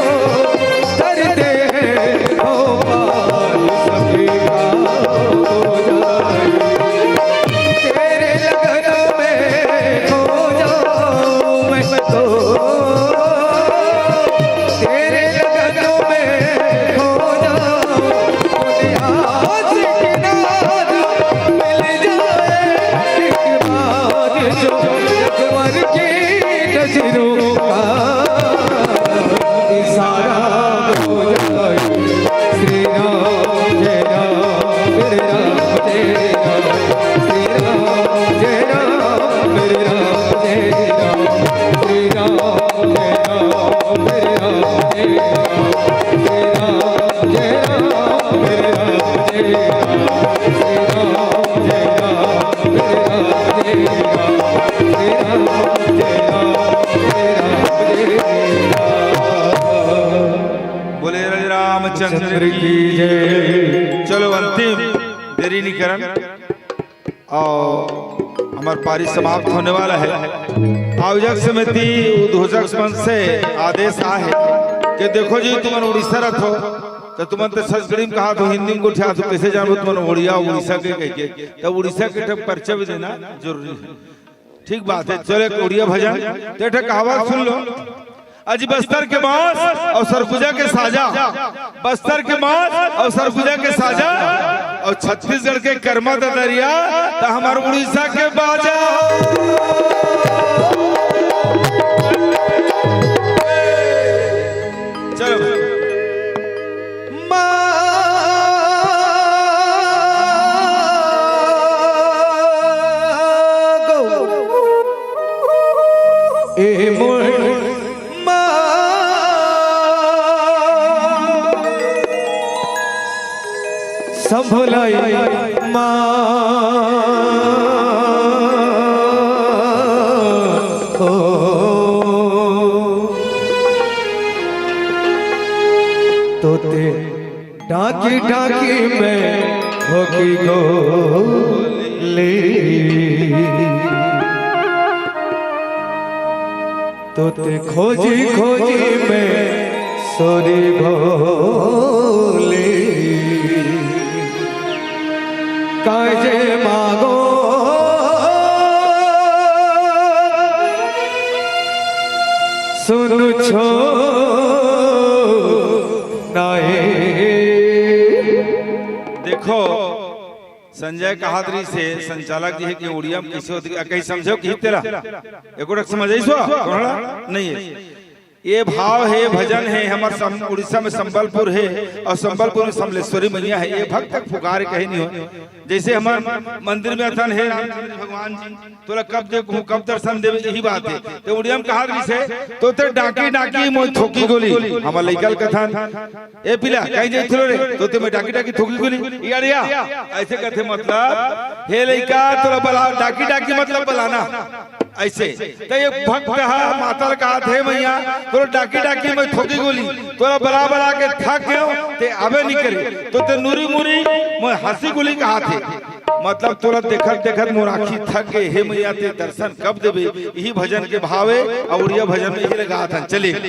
तरते हैं ओ पार सभी का हो जाए तेरे लगन में खो जाऊं मैं तो तेरे लगन में खो जाऊं दुनिया से किनार मिल जाए एक बार जो जगवर की नजरों का इशारा हो जाए श्री राम जय राम मेरे राम जय राम श्री राम जय राम मेरे राम जय राम श्री राम जय राम मेरे राम जय राम श्री राम जय राम मेरे राम जय राम श्री राम जय राम मेरे राम जय राम श्री राम जय राम बोले रामचंद्र की जय। चलो अंतिम देरी नहीं करन और हमार पारी समाप्त होने वाला है। आयोजक समिति उद्घोषक मंच से आदेश आ है कि देखो जी तुम उड़ीसा रथ हो तो तुम तो संस्कृत में कहा तो हिंदी में उठा तो कैसे जानो तुम उड़िया उड़ीसा के कह के तब उड़ीसा के तब परिचय भी देना जरूरी है। ठीक बात है। चलो एक उड़िया भजन तो एक कहावत सुन लो। अज बस्तर के बांस और सरगुजा के साजा, बस्तर के बांस और सरगुजा के साजा और छत्तीसगढ़ के कर्मा दरिया तो हमारे उड़ीसा के बाजा। चलो संभलाई माँ तोते डाकी डाकी में होगी गोली तोते खोजी खोजी में सोरी भोली काजे मागो सुन छो नाए। देखो संजय कहादरी से संचालक जी है कि उड़िया में कैसे होती कहीं समझो कि तेरा एक समझ नहीं है। ये भाव है भजन है हमारे उड़ीसा में संबलपुर है और संबलपुर में समलेश्वरी मैया है। ये भक्त तक पुकार कहीं नहीं हो जैसे हमारे मंदिर में अथन है भगवान जी तोला कब देखूं कब दर्शन देवे यही बात है। तो उड़िया में कहा से तो ते डाकी डाकी मोय थोकी गोली हमार लइकल कथन ए पिला कहीं जे थलो रे तो ते में डाकी डाकी थोकी गोली यार या ऐसे कहते मतलब हे लइका तोला बला डाकी डाकी मतलब बलाना ऐसे। तो ये भक्त माता का हाथ है मैया तोरा डाकी डाकी में थोकी गोली तोरा बला बला के थक गयो ते आवे नहीं करे तो ते नूरी मुरी मैं हंसी गोली का हाथ है मतलब तोरा देखत देखत मोर आँखी थक गए हे मैया ते दर्शन कब देबे। यही भजन के भावे और उड़िया भजन में यही लगा था। चलिए सुन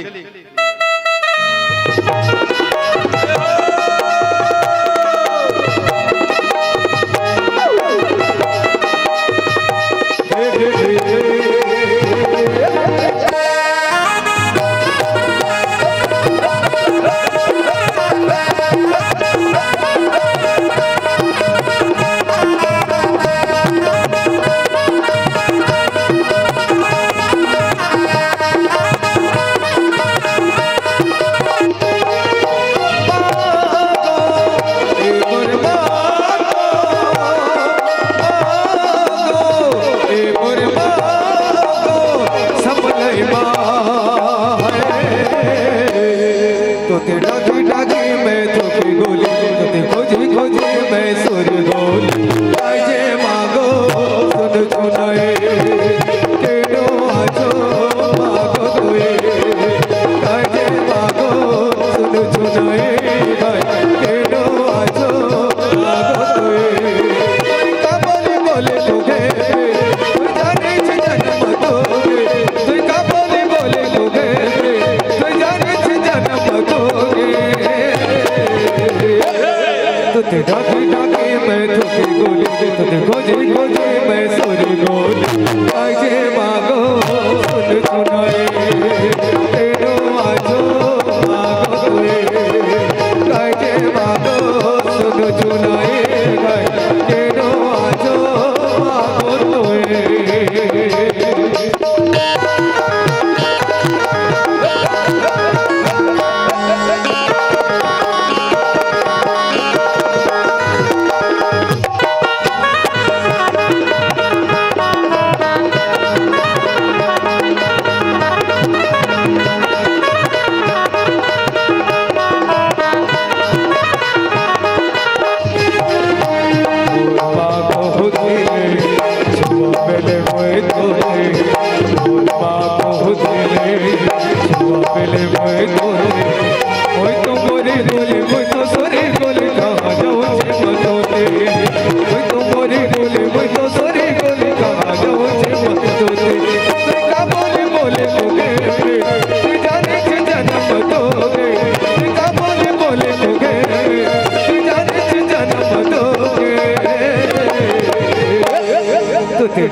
खोजे खोजे मैं सुर गोल आजे मागो सुन सुनाए तेरो आजो मागो तुए आजे मागो सुन सुनाए तेरो आजो मागो तुए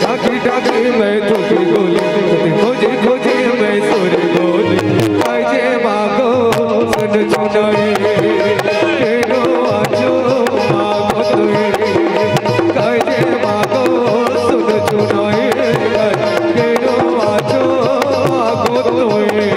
ढाकी ढाकी मैं तुझे गोली खोजे खोजे मैं सुर गोली आजे मागो सुन सुनाए तेरो आजो मागो तुए आजे मागो सुन सुनाए तेरो आजो मागो तुए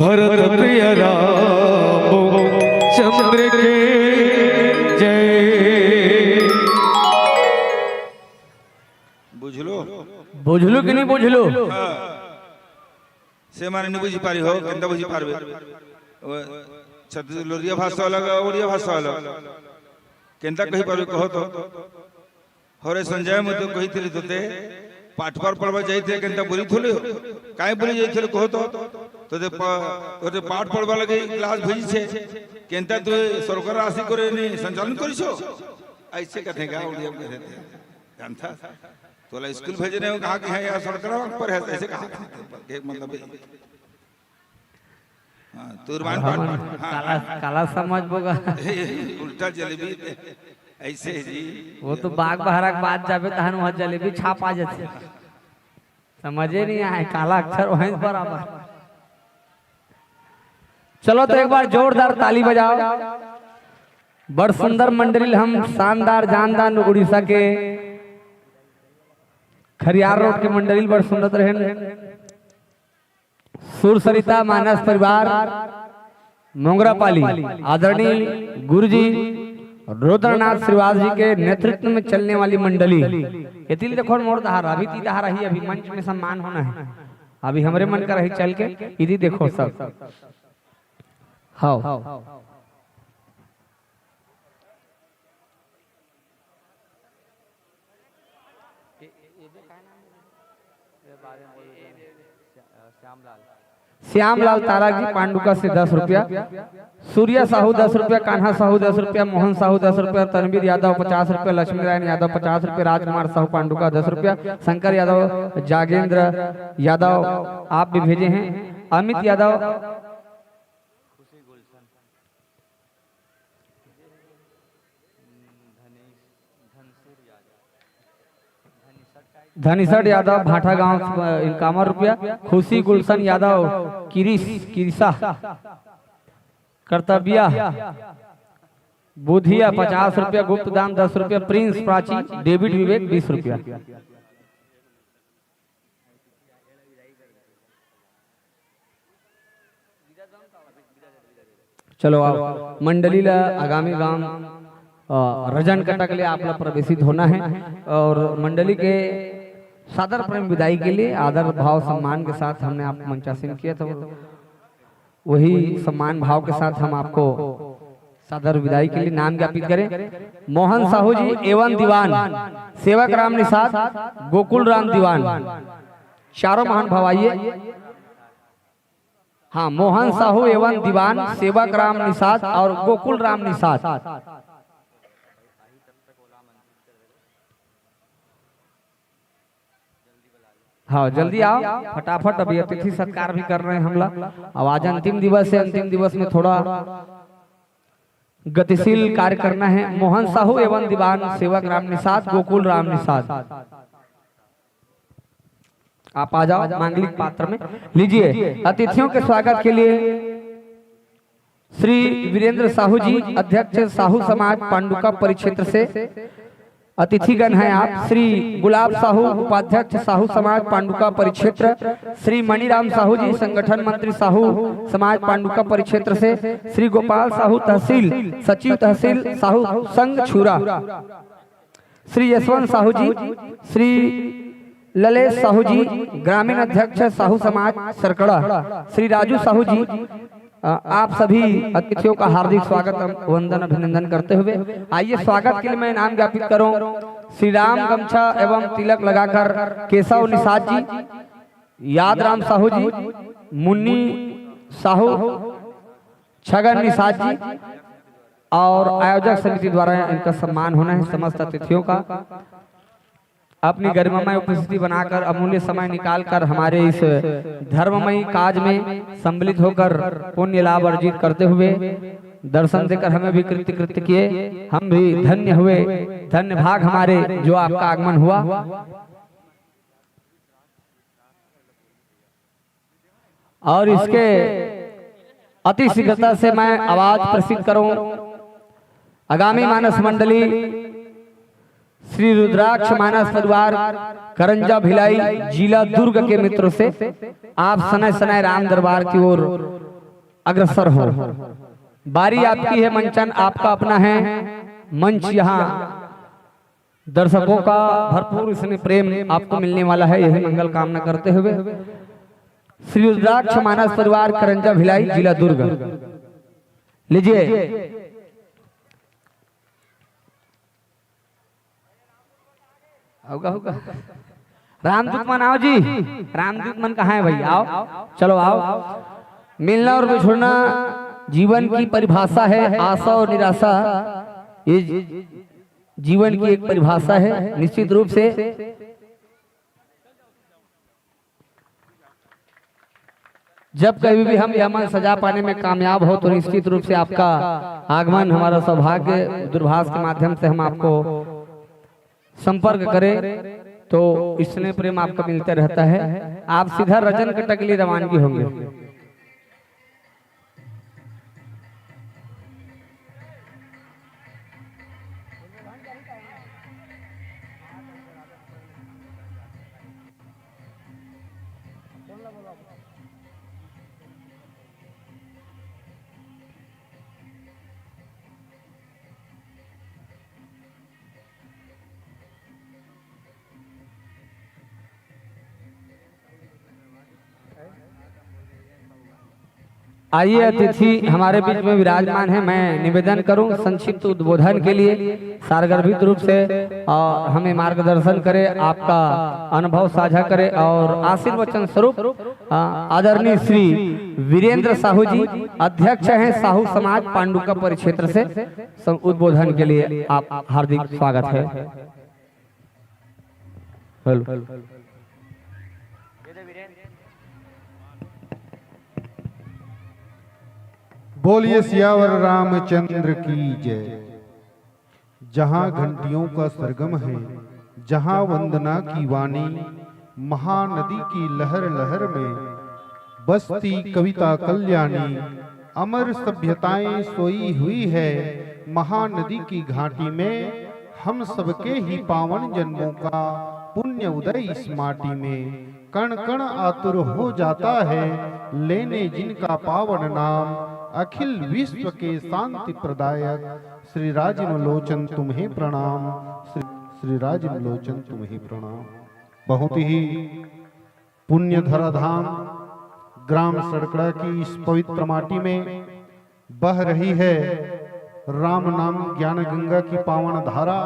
भरत प्रिय राम चंद्र के जय। बुझलो बुझलू कि नहीं बुझलू? से माने नहीं बुझी पारी हो केंदा बुझी पारबे छत्तीसगढ़ लोरिया भाषा अलग ओडिया भाषा अलग केंदा कही पारबे कहो तो हरे संजय मत कही थी तोते पाठ पर पढ़वा जाइते केंदा बोली थोले काहे बोली जाइते कहो तो तोते पाठ पढ़वा लगे क्लास भेजी छे केंदा तू सरकार राशि करे नहीं संचालन करिसो ऐसे कथेगा ओडिया में कहते जानता तोला स्कूल भेजने हो कहा कि है यार सरकार पर है ऐसे कहा एक मतलब हां तुरबान काला काला समझ बोगा उल्टा जलेबी ऐसे जी वो तो बाग बहरा के बाद जाबे तहन वहां जलेबी छाप आ जाते समझे नहीं आए काला अक्षर वहीं बराबर। चलो तो एक बार जोरदार ताली बजाओ। बड़ सुंदर मंडली हम शानदार जानदार उड़ीसा के खरियार रोड के मंडली बड़ सुंदर रहे। सुर सरिता मानस परिवार मोंगरापाली आदरणीय गुरुजी रुद्रनाथ श्रीवास जी के नेतृत्व में चलने वाली मंडली यतिल देखो मोर दहारा अभी ती दहारा ही अभी मंच में सम्मान होना है अभी हमरे मन का रही चल के इधी देखो सब हाँ श्यामलाल ताराजी पांडुका से 10 रुपया, सूर्या साहू 10 रुपया, कान्हा साहू 10 रुपया, मोहन साहू 10 रुपया, तनवीर यादव 50 रुपया, लक्ष्मी नारायण यादव 50 रुपया, राजकुमार साहू पांडुका 10 रुपया, शंकर यादव, जागेंद्र यादव आप भी भेजे हैं, अमित यादव, धनीसर यादव भाटा गांव 51 रुपया, खुशी गुलशन यादव किरिसा कर्तव्या बुधिया 50 रुपया, गुप्त दान 10 रुपया, प्रिंस प्राची, डेविड विवेक 20 रुपया। चलो आप मंडली ला आगामी गांव रजन कटक ले आप लोग प्रवेशित होना है और मंडली के सादर प्रेम विदाई के लिए आदर भाव सम्मान के साथ हमने आप मंचासीन किया था, वही सम्मान भाव के साथ हम आपको सादर विदाई के लिए नाम ज्ञापित करें। मोहन साहू जी एवं दीवान, सेवक राम निषाद, गोकुल राम दीवान, चारों महान भाव आइए। हाँ, मोहन साहू एवं दीवान, सेवक राम निषाद और गोकुल राम निषाद। हाँ जल्दी आओ फटाफट, अभी अतिथि सत्कार भी कर रहे हैं हम लोग। अब आज अंतिम दिवस है, अंतिम दिवस में थोड़ा गतिशील कार्य करना है। मोहन साहू एवं दीवान, सेवक राम निषाद, गोकुल राम निषाद, आप आ जाओ मांगलिक पात्र में। लीजिए अतिथियों के स्वागत के लिए श्री वीरेंद्र साहू जी, अध्यक्ष साहू समाज पांडुका परिक्षेत्र से अतिथिगण हैं आप। श्री गुलाब साहू, उपाध्यक्ष साहू समाज पांडुका परिक्षेत्र, श्री मणिराम साहू जी, संगठन मंत्री साहू समाज पांडुका परिक्षेत्र से, श्री गोपाल साहू तहसील सचिव तहसील साहू संघ छुरा, श्री यशवंत साहू जी, श्री ललेश साहू जी, ग्रामीण अध्यक्ष साहू समाज सरकड़ा, श्री राजू साहू जी, आप सभी अतिथियों का हार्दिक स्वागत वंदन अभिनंदन करते हुए आइए स्वागत के लिए मैं नाम ज्ञापित करूं। श्री राम गमछा एवं तिलक लगाकर केशव निषाद जी, याद राम साहू जी, मुन्नी साहू, छगन निषाद जी और आयोजक समिति द्वारा इनका सम्मान होना है। समस्त अतिथियों का अपनी गरिमामय उपस्थिति बनाकर अमूल्य समय निकालकर हमारे इस धर्ममयी काज में सम्मिलित होकर पुण्य लाभ अर्जित करते हुए दर्शन देकर हमें भी कृत्य किए, हम भी धन्य हुए, धन्य भाग हमारे जो आपका आगमन हुआ। और इसके अति शीघ्रता से मैं आवाज प्रसिद्ध करूं। आगामी मानस मंडली श्री रुद्राक्ष मानस परिवार करंजा भिलाई जिला दुर्ग के मित्रों से आप सनय सनय राम दरबार की ओर अग्रसर हो। बारी आपकी है, मंचन आपका अपना है, मंच यहाँ दर्शकों का भरपूर इसमें प्रेम आपको मिलने वाला है, यही मंगल कामना करते हुए श्री रुद्राक्ष मानस परिवार करंजा भिलाई जिला दुर्ग। लीजिए होगा होगा रामदूत मन आओ जी, रामदूत मन कहाँ है भाई, आओ चलो आओ। मिलना और बिछुड़ना जीवन की परिभाषा है, आशा और निराशा ये जीवन की एक परिभाषा है। निश्चित रूप से जब कभी भी हम यह मन सजा पाने में कामयाब हो तो निश्चित रूप से आपका आगमन हमारा सौभाग्य दूरभाष के माध्यम से हम आपको संपर्क करें तो स्नेह प्रेम आपका मिलता रहता है। आप सीधा रजन कटक के लिए रवानगी होंगे। आइए अतिथि हमारे बीच में विराजमान है। मैं निवेदन करूं संक्षिप्त उद्बोधन के लिए सारगर्भित रूप से और हमें मार्गदर्शन करे, आपका अनुभव साझा करे और आशीर्वचन स्वरूप आदरणीय श्री वीरेंद्र साहू जी अध्यक्ष हैं साहू समाज पांडुका परिक्षेत्र से उद्बोधन के लिए आप हार्दिक स्वागत है। बोलिए सियावर रामचंद्र की जय। जहां घंटियों का सरगम है, जहां वंदना की वाणी, महानदी की लहर लहर में बसती कविता कल्याणी। अमर सभ्यताएं सोई हुई है महानदी की घाटी में, हम सबके ही पावन जन्मों का पुण्य उदय इस माटी में। कण कण आतुर हो जाता है लेने जिनका पावन नाम, अखिल विश्व के शांति प्रदायक श्री राजमलोचन तुम्हें प्रणाम, श्री राजमलोचन तुम्हें प्रणाम। बहुत ही पुण्य धराधाम ग्राम सड़कड़ा की इस पवित्र माटी में बह रही है राम नाम ज्ञान गंगा की पावन धारा,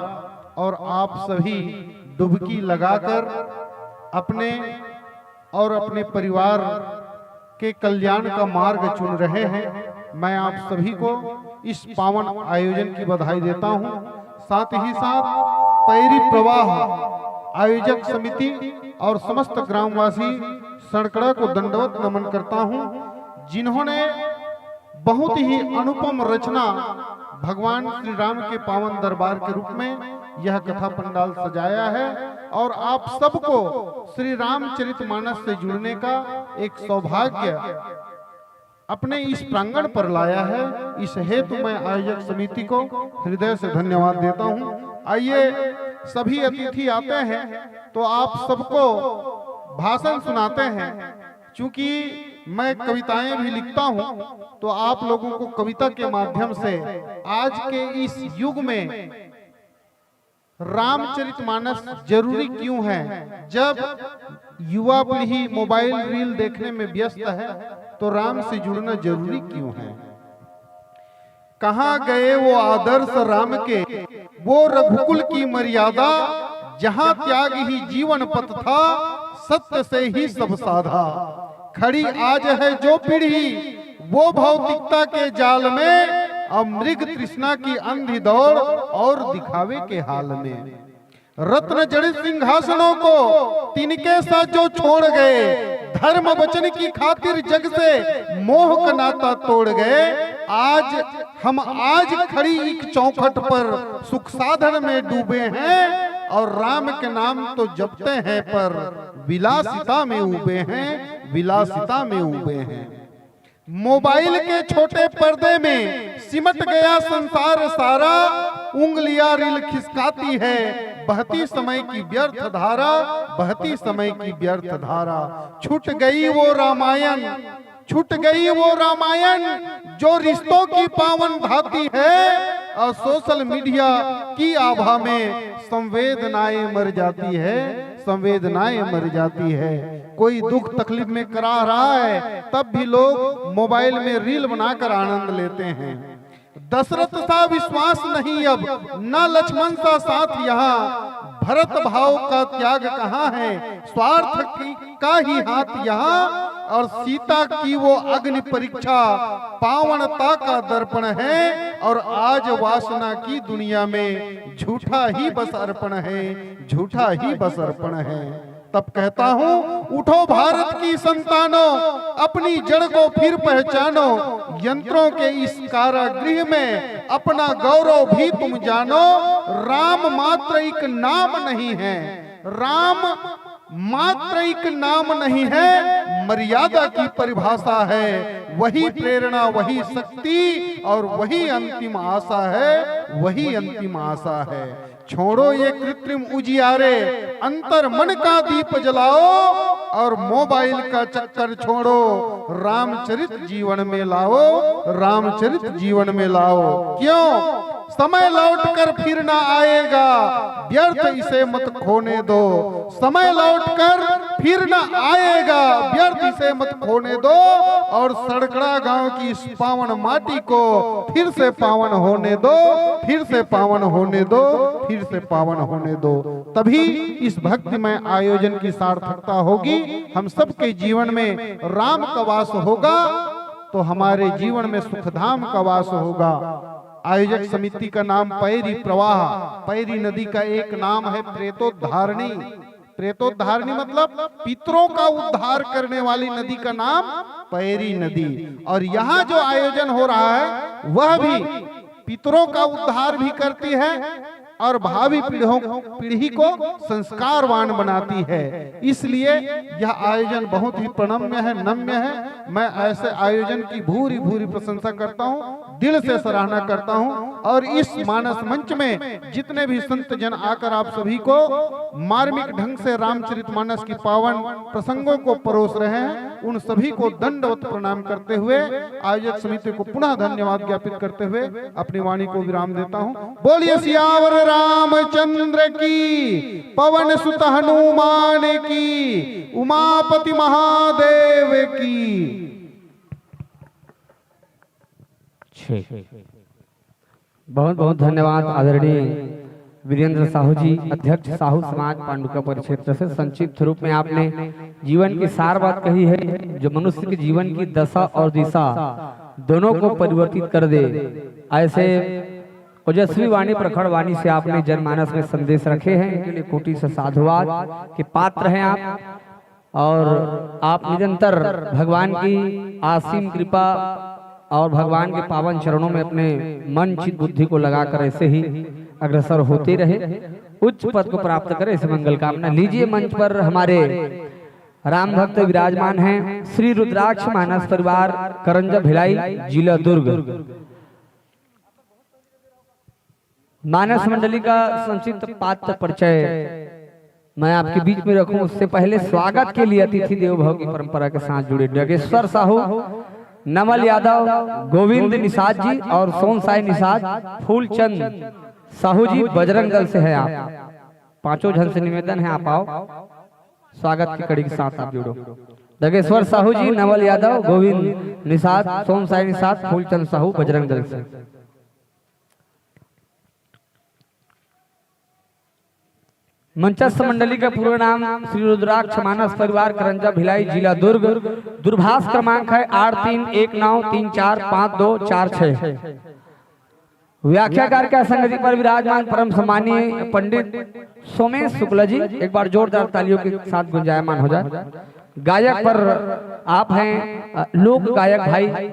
और आप सभी डुबकी लगाकर अपने और अपने परिवार के कल्याण का मार्ग चुन रहे हैं। मैं आप सभी को इस पावन आयोजन की बधाई देता हूं। साथ ही साथ पैरी प्रवाह आयोजक समिति और समस्त ग्रामवासी सड़कड़ा को दंडवत नमन करता हूं, जिन्होंने बहुत ही अनुपम रचना भगवान श्री राम के पावन दरबार के रूप में यह कथा पंडाल सजाया है, और आप सबको श्री रामचरितमानस से जुड़ने का एक सौभाग्य अपने इस प्रांगण पर लाया है। इस हेतु मैं आयोजक समिति को हृदय से धन्यवाद देता हूं। आइए सभी अतिथि आते हैं तो आप सबको भाषण सुनाते हैं। चूंकि मैं कविताएं भी लिखता हूं तो आप लोगों को कविता के माध्यम से आज के इस युग में रामचरितमानस जरूरी क्यों है, जब युवा पीढ़ी मोबाइल रील देखने में व्यस्त है तो राम से जुड़ना जरूरी क्यों है। कहां गए वो आदर्श राम के, वो रघुकुल की मर्यादा, जहां त्याग ही जीवन पथ था, सत्य से ही सब साधा। खड़ी आज है जो पीढ़ी वो भौतिकता के जाल में, अब मृग तृष्णा की अंधी दौड़ और दिखावे के हाल में। रत्न जड़ित सिंहासनों को तिनके साथ जो छोड़ गए, धर्म वचन की खातिर जग से मोह का नाता तोड़ गए। आज खड़ी एक चौखट पर सुख साधन में डूबे हैं, और राम के नाम तो जपते हैं पर विलासिता में उबे हैं, विलासिता में उबे हैं। मोबाइल के छोटे पर्दे में सिमट गया संसार सारा, उंगलियां रील खिसकाती है बहती समय की व्यर्थ धारा, बहती समय की व्यर्थ धारा। छूट गई वो रामायण, छूट गई वो रामायण जो रिश्तों की पावन भाती है, और सोशल मीडिया की आभा में संवेदनाएं मर जाती है, संवेदनाएं मर जाती है। कोई दुख तकलीफ में करा रहा है तब भी लोग मोबाइल में रील बनाकर आनंद लेते हैं। दशरथ सा विश्वास नहीं अब, न लक्ष्मण सा साथ यहाँ, भरत भाव का त्याग कहाँ है, स्वार्थ का ही हाथ यहाँ, और सीता की वो अग्नि परीक्षा पावनता का दर्पण है, और आज वासना की दुनिया में झूठा ही बस अर्पण है, झूठा ही बस अर्पण है। तब कहता हूँ उठो भारत की संतानों, अपनी जड़ को फिर पहचानो, यंत्रों के इस कारागृह में अपना गौरव भी तुम जानो। राम मात्र एक नाम नहीं है, राम मात्र एक नाम नहीं है, मर्यादा की परिभाषा है। वही प्रेरणा, वही शक्ति और वही अंतिम आशा है, वही अंतिम आशा है। छोड़ो ये कृत्रिम उजियारे, अंतर मन का दीप जलाओ, और मोबाइल का चक्कर छोड़ो, रामचरित जीवन में लाओ, रामचरित जीवन में लाओ। क्यों? समय लौटकर फिर ना आएगा, व्यर्थ इसे मत खोने दो। समय लौटकर फिर न आएगा, व्यर्थ से मत खोने दो, और सड़कड़ा गांव की इस पावन माटी को फिर से पावन होने दो, फिर से पावन होने दो, फिर से पावन होने दो। तभी इस भक्तिमय आयोजन की सार्थकता होगी, हम सबके जीवन में राम का वास होगा, तो हमारे जीवन में सुखधाम का वास होगा। आयोजक समिति का नाम पैरी प्रवाह, पैरी नदी का एक नाम है प्रेतोद्धारणी। प्रेतोद्धारणी मतलब पितरों का उद्धार करने वाली नदी का नाम पैरी नदी। और यहाँ जो आयोजन हो रहा है वह भी पितरों का उद्धार भी करती है और भावी पीढ़ी को संस्कारवान बनाती है। इसलिए यह आयोजन बहुत ही प्रणम्य है, नम्य है। मैं ऐसे आयोजन की भूरी भूरी प्रशंसा करता हूँ, दिल से सराहना करता हूँ। और इस मानस मंच में जितने भी संत जन आकर आप सभी को मार्मिक ढंग से रामचरितमानस की पावन प्रसंगों को परोस रहे हैं, उन सभी को दंडवत प्रणाम करते हुए आयोजक समिति को पुनः धन्यवाद ज्ञापित करते हुए अपनी वाणी को विराम देता हूँ। बोलिए सियावर रामचंद्र की, पवन सुत हनुमान की, उमापति महादेव की। बहुत बहुत धन्यवाद आदरणीय वीरेंद्र साहू जी, अध्यक्ष साहू समाज पांडुका परिक्षेत्र से। संक्षिप्त रूप में आपने जीवन की सार बात कही है, जो मनुष्य के जीवन की दशा और दिशा दोनों को परिवर्तित कर दे। ऐसे ओजस्वी वाणी प्रखर वाणी से आपने जनमानस में संदेश रखे हैं, इनके लिए कोटि से साधुवाद के पात्र हैं आप। और आप निरंतर भगवान की असीम कृपा और भगवान के पावन चरणों में अपने मन चित बुद्धि को लगाकर ऐसे ही अग्रसर होते रहे, उच्च पद को प्राप्त करें, इसे मंगल कामना। लीजिए मंच पर हमारे राम भक्त विराजमान हैं, श्री रुद्राक्ष मानस परिवार करंजा भिलाई, जिला दुर्ग। मानस मंडली का संक्षिप्त पात्र परिचय मैं आपके बीच में रखूं, उससे पहले स्वागत के लिए अतिथि देवो भव की परंपरा के साथ जुड़े डगेश्वर साहू, नमल यादव, गोविंद निषाद जी और सोन साई निषाद, फूलचंद साहू जी बजरंग दल से है। आप पांचों जन से निवेदन है आप आओ, स्वागत की कड़ी के साथ आप जुड़ो। डगेश्वर साहू जी, नवल यादव, गोविंद निषाद, सोन साई निषाद, फूलचंद साहू बजरंग दल से। मंचस्थ मंडली का पूरा नाम श्री रुद्राक्ष मानस परिवार करंजा भिलाई, जिला दुर्ग। दूरभाष क्रमांक है 8319345246। व्याख्याकार का संगति पर विराजमान परम सम्मानीय पंडित सोमेश शुक्ला जी, एक बार जोरदार तालियों के साथ गुंजायमान हो जाए। गायक पर आप हैं लोक गायक भाई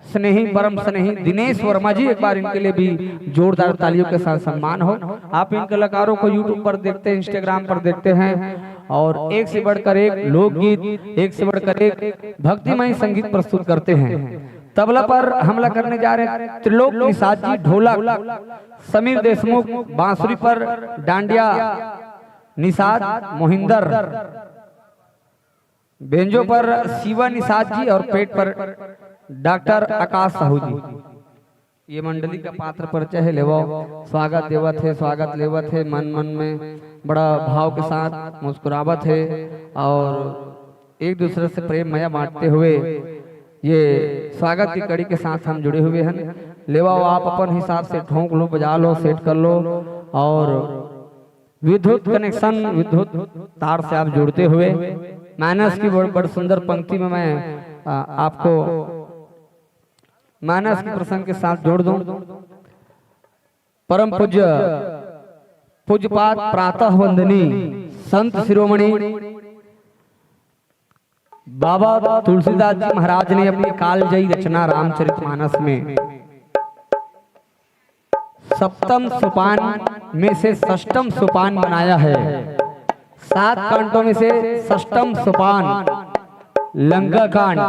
स्नेही, परम स्नेही दिनेश वर्मा जी, एक बार इनके लिए भी जोरदार तालियों के साथ सम्मान हो। आप इन कलाकारों को यूट्यूब पर देखते हैं, इंस्टाग्राम पर देखते हैं, और एक से बढ़कर एक लोकगीत, एक से बढ़कर एक भक्तिमय संगीत प्रस्तुत करते हैं। तबला पर हमला करने जा रहे हैं त्रिलोक निषाद जी, ढोलक समीर देशमुख, बांसुरी पर डांडिया निषाद मोहिंदर, बेंजो पर शिवा निषाद जी और पेट पर डॉक्टर आकाश साहू जी। ये मंडली का पात्र परिचय है। लेवो स्वागत देवत है, स्वागत लेवत है, मन मन में बड़ा भाव के साथ मुस्कुरावत है और एक दूसरे से प्रेम मया बांटते हुए ये स्वागत की कड़ी के साथ हम जुड़े हुए हैं। लेवा आप अपन हिसाब से ठोंक लो, बजा लो, सेट कर लो, और विद्युत कनेक्शन, विद्युत तार से आप जुड़ते हुए मानस की बड़ सुंदर पंक्ति में मैं आपको मानस के प्रसंग के साथ जोड़ दूं। परम पूज्यपाद प्रातः वंदनी संत शिरोमणि बाबा तुलसीदास जी महाराज ने अपनी कालजयी रचना रामचरितमानस में सप्तम सोपान में से षष्ठम सोपान बनाया है। 7 कांडों में से षष्ठम सोपान लंका कांड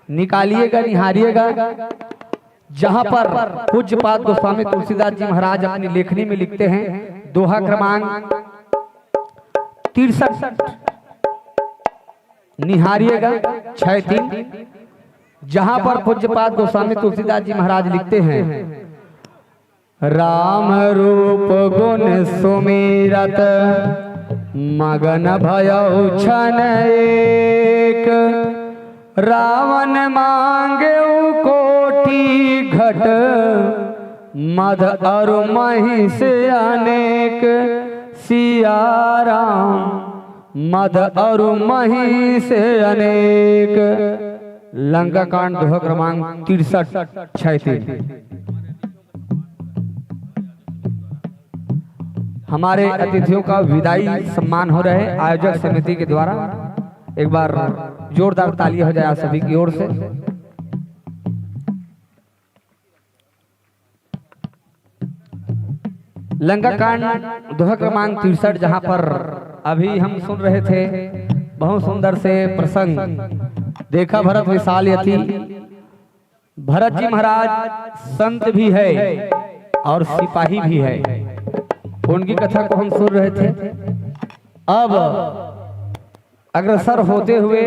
निकालिएगा, निहारिएगा, जहां पर पूज्यपाद गोस्वामी तुलसीदास जी महाराज अपनी लेखनी में लिखते हैं, दोहा क्रमांक 63, निहारिएगा 6-3, जहां पर पूज्यपाद गोस्वामी तुलसीदास जी महाराज लिखते हैं, राम रूप गुण सुमिरत मगन भयौ छन एक रावण मांगे कोटि घट मद अरु मही से अनेक सिया राम मद अरु मही से अनेक। लंका कांड दोहा क्रमांक 63-36। हमारे अतिथियों का विदाई सम्मान हो रहे हैं आयोजक समिति के द्वारा। एक बार जोरदार ताली हो जाए सभी की ओर से। लंका कांड दोहा क्रमांक 63, जहां पर अभी हम सुन रहे थे बहुत सुंदर से प्रसंग। देखा भरत विशाल यति, भरत जी महाराज संत भी है और सिपाही भी है, उनकी कथा को हम सुन रहे थे। अब अग्रसर होते हुए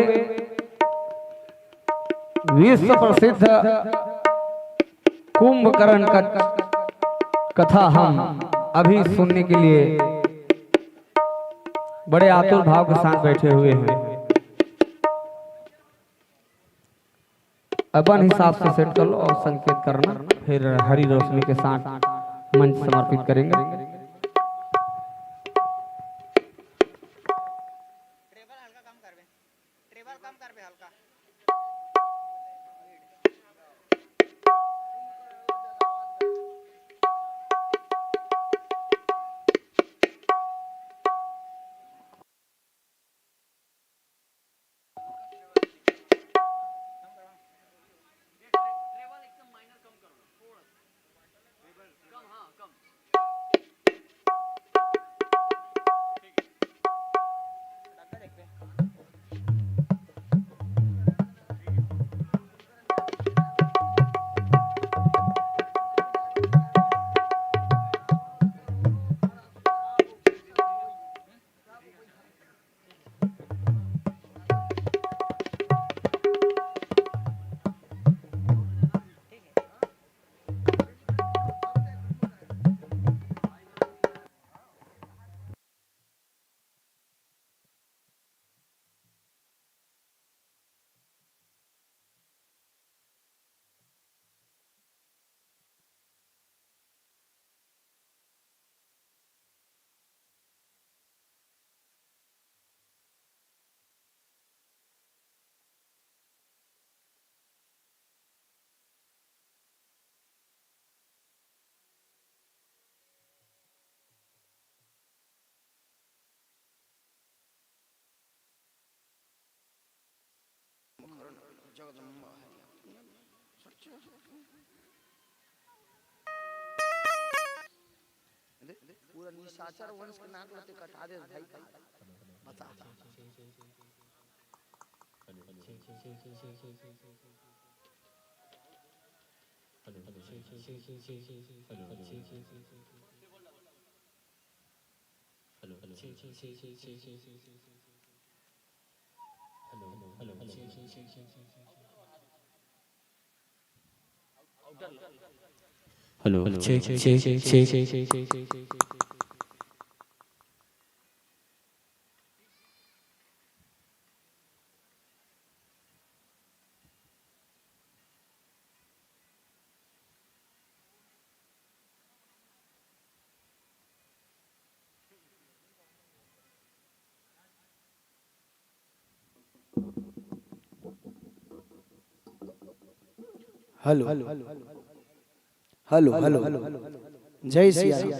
विश्व प्रसिद्ध कुंभकर्ण का कथा हम अभी सुनने के लिए बड़े आतुर भाव के साथ बैठे हुए हैं। अपन हिसाब से सेट कर लो और संकेत करना, फिर हरी रोशनी के साथ मंच समर्पित करेंगे। पूरा निशाचर वंश के नाक लते कटा दे भाई बता। हेलो हेलो हेलो हेलो जय सिया राम,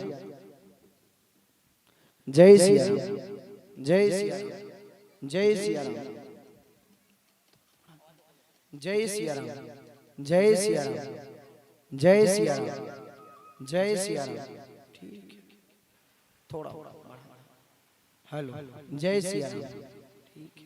जय सिया राम, जय सिया राम, जय सिया राम, जय सिया राम, जय सिया राम, जय सिया राम, जय सिया राम। ठीक है, थोड़ा हेलो जय सिया राम। ठीक है,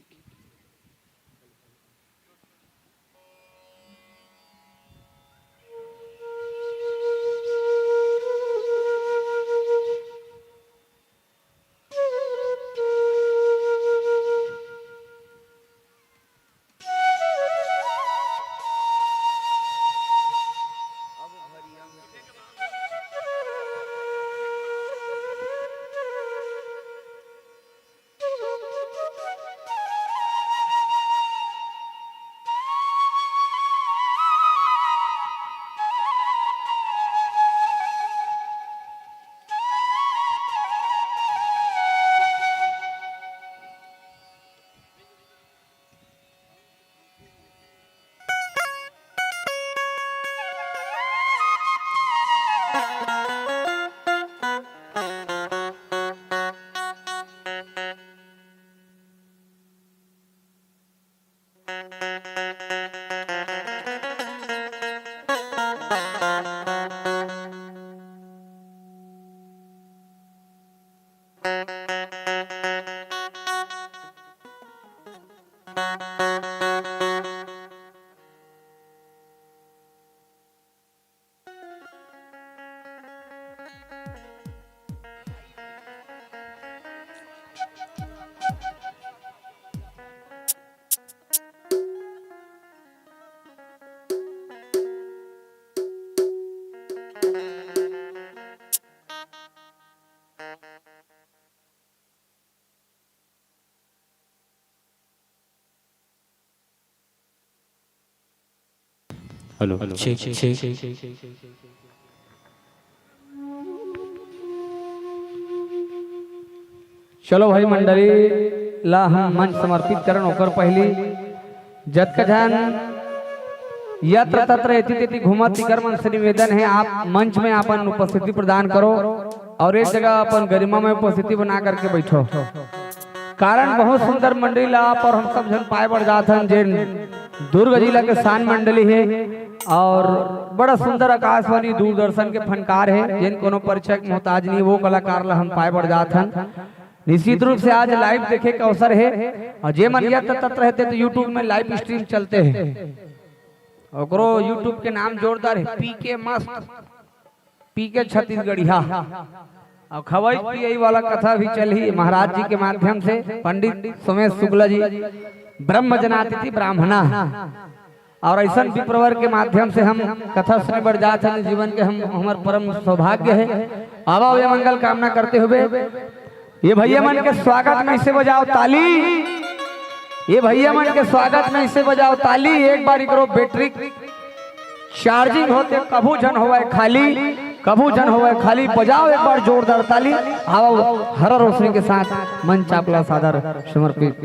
हेलो चेक चेक। चलो भाई मंडली ला हम मंच समर्पित करन ओकर पहली जत कजन यत्र तत्र एति तेति घुमत तिकर मन से निवेदन है आप मंच में अपन उपस्थिति प्रदान करो और एक जगह अपन गरिमा में उपस्थिति बना करके बैठो। कारण बहुत सुंदर मंडली ला पर हम सब जन पाए बढ़ जात हन जे दुर्ग जिला के शान मंडली है और बड़ा सुंदर आकाशवाणी दूरदर्शन के फनकार है जिन कोनो परिचय के मोहताज नहीं वो कलाकार ला हम पाए बढ़ जात हन। निश्चित रूप से आज लाइव देखे का अवसर है और जे मन तत्र रहते तो यूट्यूब में लाइव स्ट्रीम चलते हैं ओकरो यूट्यूब के नाम जोरदार है पीके मस्त पीके छत्तीसगढ़िया और खवाई पियई वाला कथा भी चली महाराज जी के माध्यम से पंडित सोमेश शुक्ला जी ब्रह्म जनातिथि ब्राह्मणा और ऐसा विप्रवर के माध्यम से हम कथा सुने बढ़ जाते हैं जीवन के हम हमार परम सौभाग्य है। आवा ये मंगल कामना करते हुए ये भैया मन के स्वागत में इसे बजाओ ताली। ये भैया मन के स्वागत में इसे बजाओ ताली। एक बार करो बैटरी चार्जिंग होते कभू जन होवे खाली कभू जन होवे खाली बजाओ एक बार जोरदार ताली। आओ हर रोशनी के साथ मंच आपला सादर समर्पित।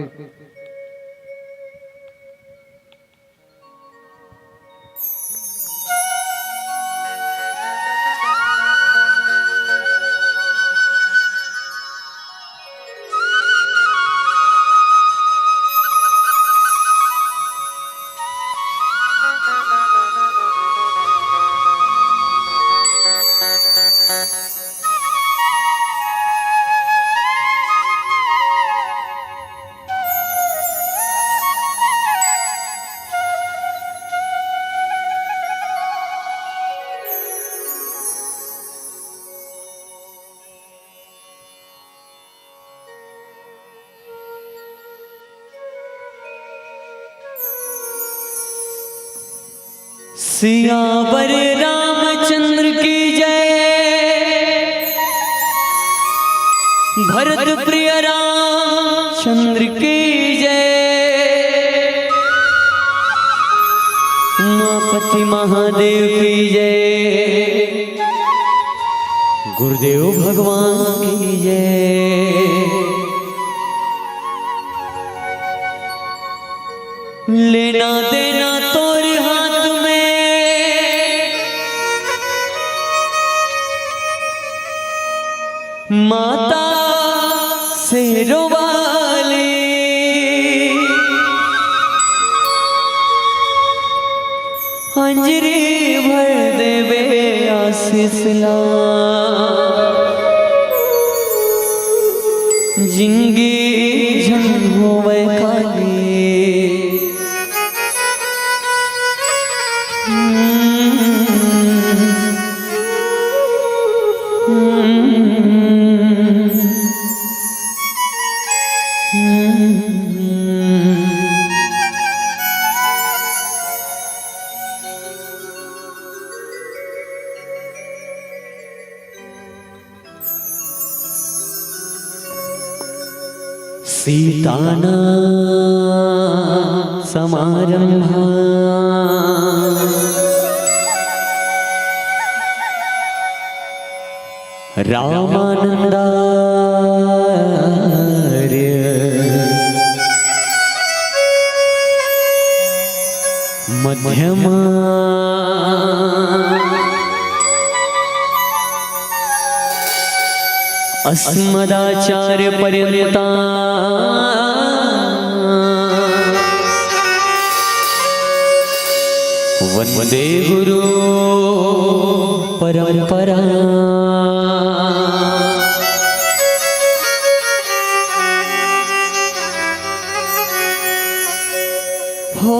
सियावर रामचंद्र की जय, भरत प्रिय रामचंद्र की जय, उमापति महादेव की जय, गुरुदेव भगवान की जय। लेना देना तोरे हाथ में, माता शेरों वाली अंजरी भर देवे आशीष ला, जिंदगी जन होवे खाली। सीताना समारंभा रामानंदार्य मध्यमा अस्मदाचार्य पर्यंता वंदे गुरु परंपरा हो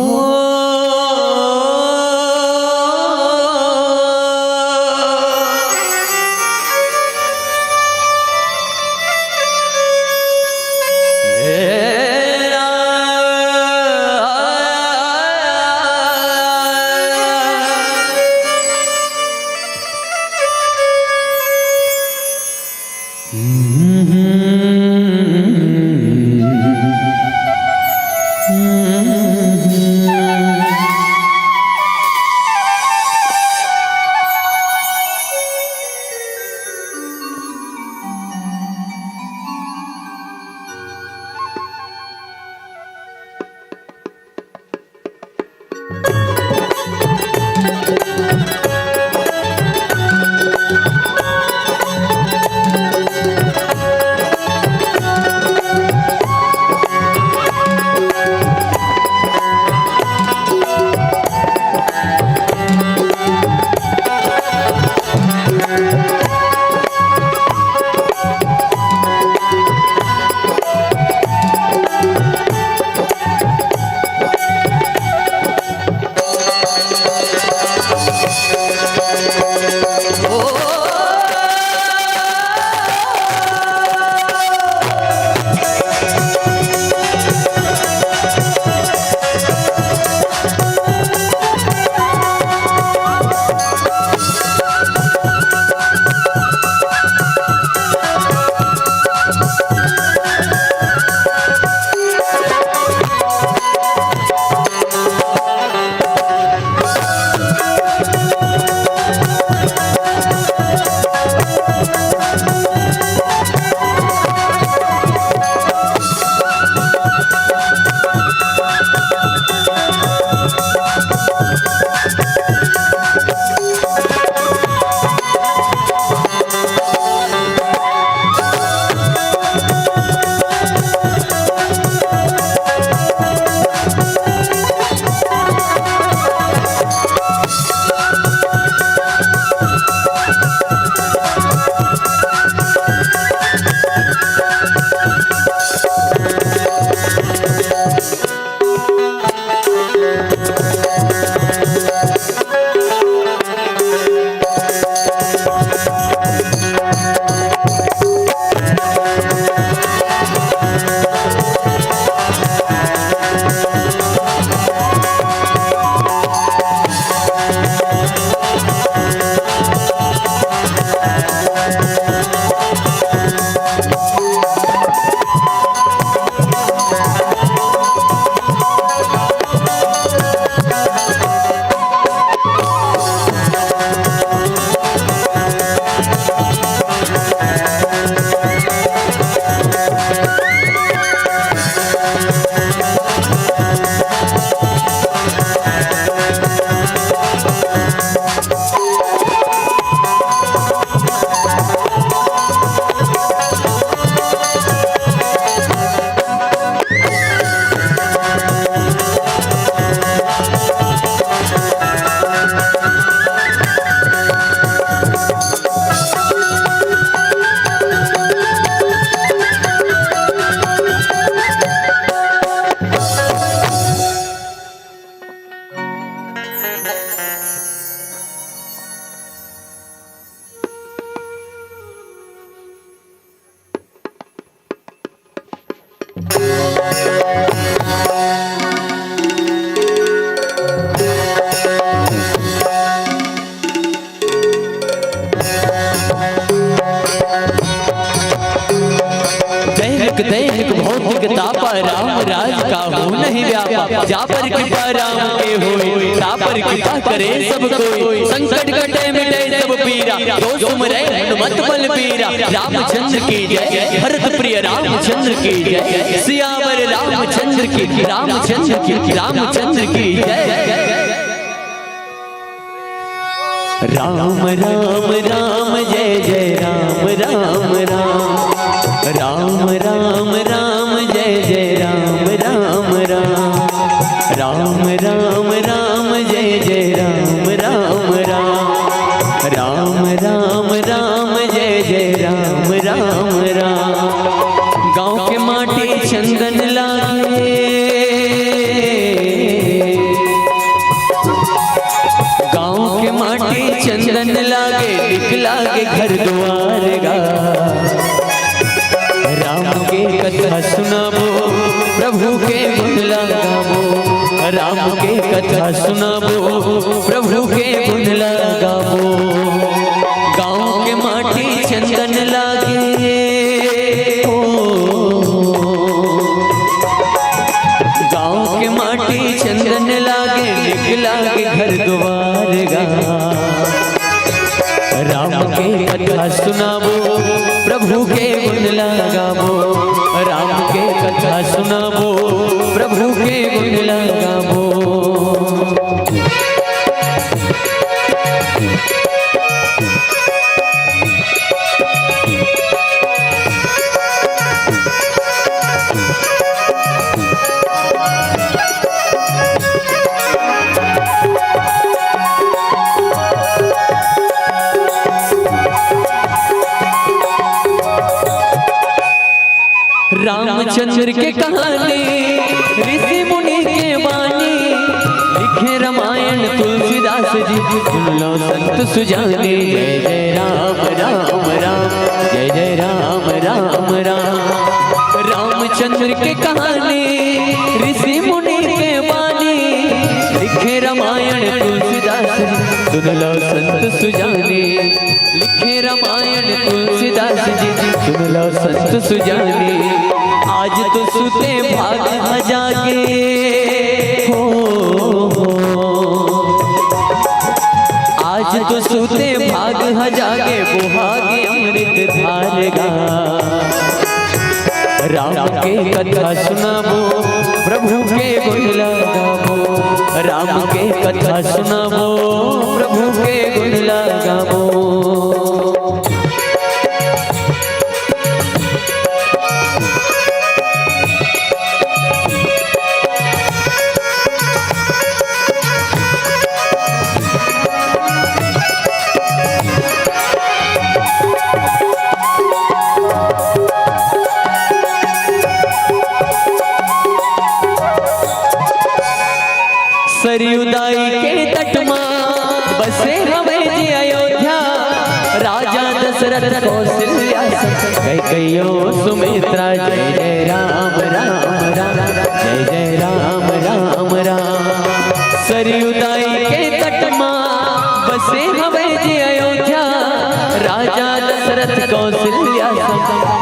दैनिक भौतिक तापा राम राज का हो नहीं व्यापा जा पर कृपा राम के होए तापर कृपा करे सब कोई संकट कटे मिटे सब पीरा जो सुमरे हनुमत बल पीरा रामचंद्र की जय भरत प्रिय रामचंद्र की जय सियावर रामचंद्र की रामचंद्र की जय। राम राम राम जय जय राम राम राम राम राम राम जय जय राम राम राम राम राम राम जय जय राम। प्रभु के गुण लगावो, राम के कथा सुनावो, प्रभु के गुण लगावो। गाँव के माटी चंदन लागे, गाँव के माटी चंदन लागे, निकला के घर द्वार गा। राम के कथा सुनावो, प्रभु के गुण लगावो, राम के कथा सुनावो, प्रभु के गुण लगावो। रामचंद्र के कहानी ऋषि मुनि के वाणी, लिखे रामायण तुलसीदास जी, सुन लो संत सुजाने। जय जय राम राम राम, जय जय राम राम राम। रामचंद्र के कहानी ऋषि मुनि के वाणी, लिखे रामायण तुलसीदास जी, सुन लो संत सुजाने। लिखे रामायण तुलसीदास जी, सुन लो संत सुजाने। आज तो सुते भाग जागे हो, आज तो सुते भाग जागे, बुहागे अमृत धारेगा। राम के कथा सुनावो, प्रभु के गुण लगावो, राम के कथा सुनावो, प्रभु के गुण लगावो। सरयुदाई के तट मां बसे हमें जी अयोध्या, राजा दशरथ कौशल्या कैकेयो सुमित्रा। जय जय राम राम राम, जय जय राम राम राम। सरयुदाई के तट मां बसे हमें जी अयोध्या, राजा दशरथ कौशल्या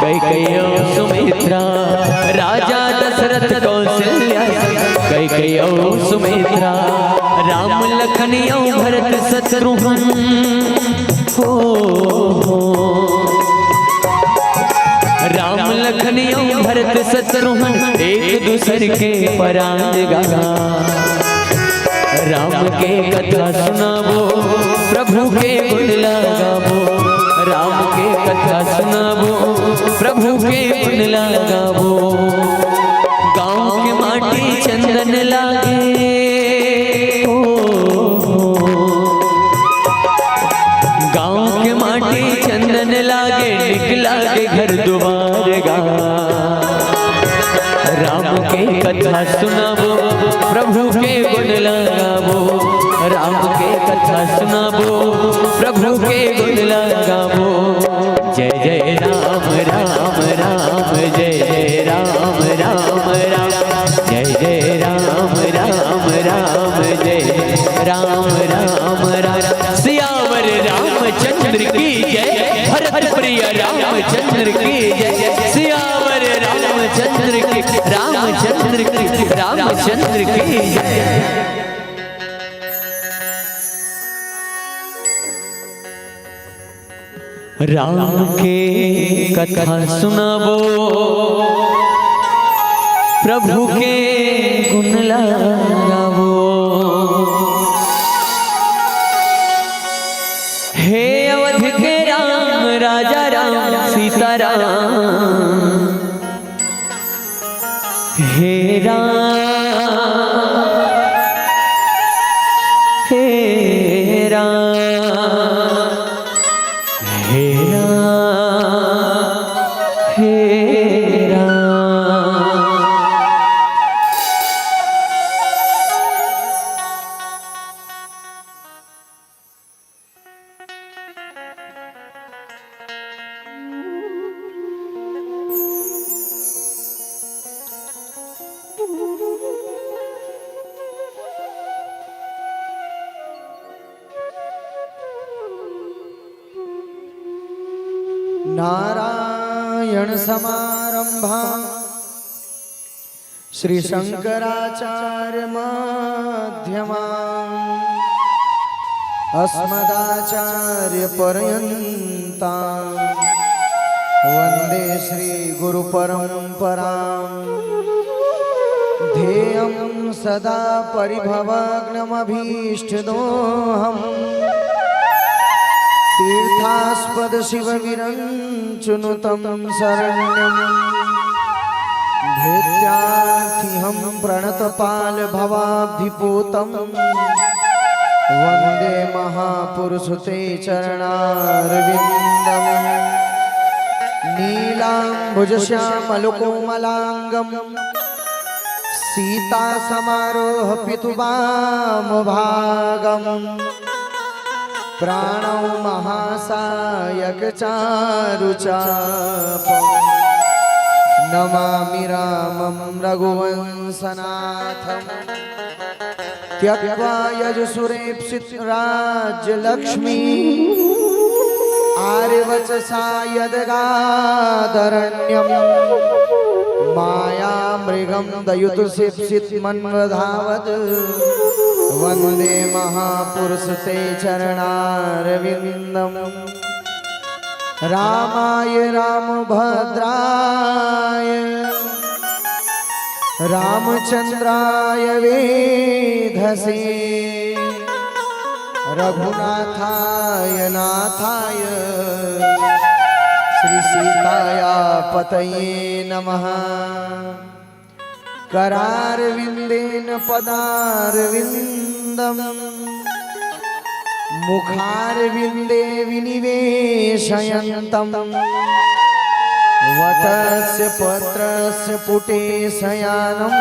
कैकेयो सुमित्रा। राजा दशरथ कौशल्या कैकेयो सुमित्रा। राम लखन भरत शत्रुघ्न हो, राम लखन भरत शत्रुघ्न एक दूसरे के परान गा। राम के कथा सुनावो, प्रभु के गुण लगावो, राम के कथा सुनावो, प्रभु के गुण लगावो। गाँव के माटी चंदन लागे हो, गाँव के माटी चंदन लागे, निकला के घर द्वार गा। राम के कथा सुनावो, प्रभु के गुण लगावो, राम के कथा सुनावो, प्रभु के गुण लगावो। जय जय राम राम राम, जय जय राम राम राम, जय जय राम राम राम, जय राम राम राम। सियावर रामचंद्र की जय, भरत प्रिय रामचंद्र की जय। सियावर रामचंद्र की, रामचंद्र की, रामचंद्र की जय। राम के कथा सुनावो, प्रभु के गुण लगावो। हे अवध के राम, राजा राम, सीता राम। हे राम, हे राम, हे राम, हे राम। नारायण समारंभा श्री शंकराचार्य मध्यमा अस्मदाचार्य पर्यंता वंदे श्री गुरु परंपरा ध्येयं सदा परिभवग्नमभीष्टदोहम् तीर्थास्पद शिव विरंचुनुतं शरण्यं भेत्यार्थिहं प्रणतपाल भवाब्धिपूतं वंदे महापुरुष ते चरणारविंदम् नीलांबुजश्यामलकोमलांगं सीता समारोह पितुवामभागम् प्राणौ महासायक चारुचापम् नमामि रामं रघुवंशनाथम् त्यक्त्वा यजुसुरेप्सित राज्यलक्ष्मी आर्यवचसा यदगादरण्यम् मायामृगं दयुतुसेप्सित मन्वधावत् वंदे महापुरुष ते चरणारविंदम् रामाय रामभद्राय रामचंद्राय वेधसे रघुनाथाय नाथाय श्री सीताया पतये नमः करारविंदेन पदारविंदम मुखारविंदे विनिवेशयन्तम् वटस्य पत्रस्य पुटे शयानं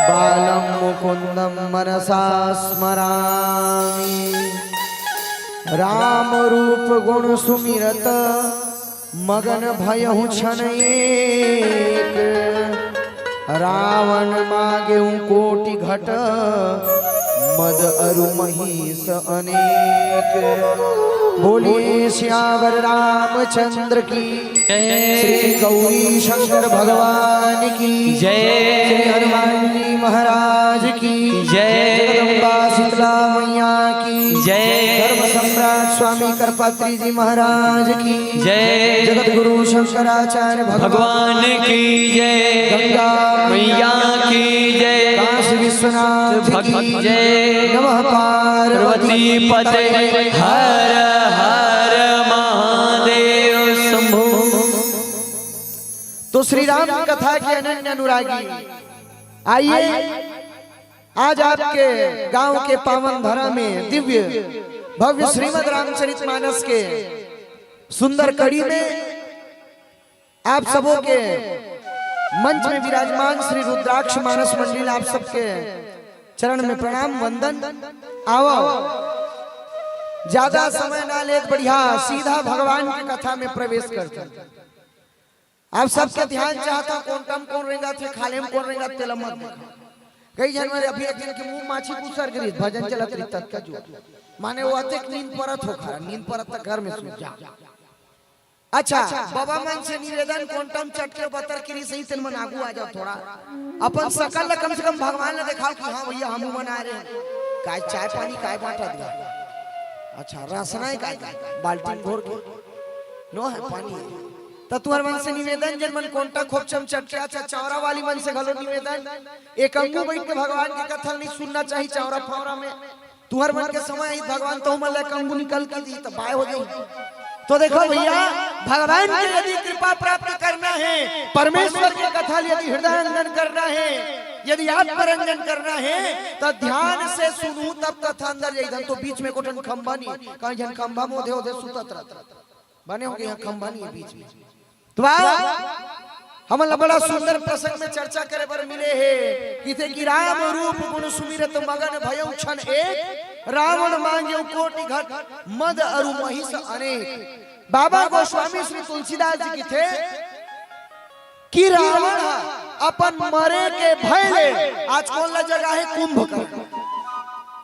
बालं मुकुन्दं मनसा स्मरामि राम रूप गुण सुमिरत मगन भयहु क्षण एक रावण मागे कोटि घट मद अरु महिष अनेक बोलिए श्यावर रामचंद्र की श्री गौरी शंकर भगवान की जय श्री हनुमान जी महाराज की जय जगदम्बा शीतला मैया की जय धर्म सम्राट स्वामी करपात्री जी महाराज की जय जगत गुरु शंकराचार्य भगवान की जय गंगा मैया की जय काशी विश्वनाथ की जय नमः पार्वती पते हर हर महादेव शंभो। तो श्री राम कथा के अनन्य अनुरागी आइए आज आपके गांव के पावन धरा में दिव्य भव्य श्रीमद् रामचरितमानस के सुंदर कड़ी में आप सबों के मंच में विराजमान श्री रुद्राक्ष मानस मंडल आप सबके चरण में प्रणाम वंदन। आओ ज्यादा समय ना ले बढ़िया सीधा भगवान की कथा में प्रवेश करते हैं। आप सबके ध्यान चाहता कौन कम कौन रहेगा थे खाले में कौन रहेगा तेल मत कई जनवरी अभी एक दिन के मुंह माछी कुसर गिरी भजन चलत रही तक का जो माने वो अतिक नींद परत हो खा नींद परत तक घर में सो जा। अच्छा बाबा मन से निवेदन क्वांटम चटके बतर की सही तेल मन आगू आ जाओ थोड़ा अपन सकल कम से कम भगवान ने दिखाओ कि हां भैया हम बना रहे हैं काय चाय पानी काय बांटा दिया। अच्छा रासना काय बाल्टी भर के नो है पानी तो तुहर मन से निवेदन जन मन कोंटा खोपचम चटके अच्छा चौरा वाली मन से घलो निवेदन एक अंगू बैठ के भगवान की कथा नहीं सुनना चाहिए चौरा फौरा में तुहर मन के समय भगवान तो मन ले कंगू निकल के दी तो बाय हो जाई। तो देखो भैया भगवान की यदि कृपा प्राप्त करना है परमेश्वर की कथा यदि हृदयंगन करना है यदि आत्मरंजन करना है तो ध्यान से सुनू तब कथा अंदर जाइए। तो बीच में कोटन खंबा नहीं कहीं जन खंबा मोधे होधे सुतत बने होंगे यहाँ खंबा नहीं है बीच में। तो हम बड़ा सुंदर प्रसंग में चर्चा करे पर मिले है कि राम रूप गुण सुमिरत मगन भयउ क्षण एक रावण मांगे कोटि घट मद अरु महिष अनेक। बाबा गोस्वामी श्री तुलसीदास जी की थे कि रावण अपन मरे के भय ले आज कौन ला जगह है कुंभकर्ण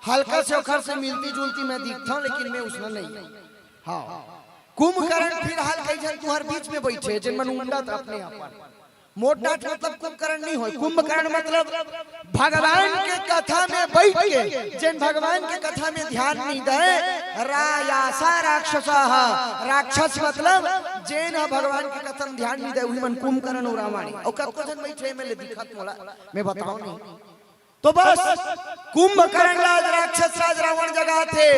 हल्का से उखर से मिलती जुलती मैं दिखता हूं लेकिन मैं उसमें नहीं। हाँ कुंभकर्ण फिलहाल कई जन तुहर बीच में बैठे जिन मन उंडा था अपने आप मोट डाट मतलब कुंभकर्ण नहीं हो। कुंभकर्ण मतलब भगवान के कथा में बैठ के जिन भगवान के कथा में ध्यान नहीं दे रायासा राक्षसा राक्षस मतलब जिन भगवान के कथा में ध्यान नहीं दे वही मन कुंभकर्ण और रावण और कतो जन बैठे में ले दिखत मोला मैं बताऊं नहीं तो बस कुंभकर्ण राज राक्षस राज रावण जगह थे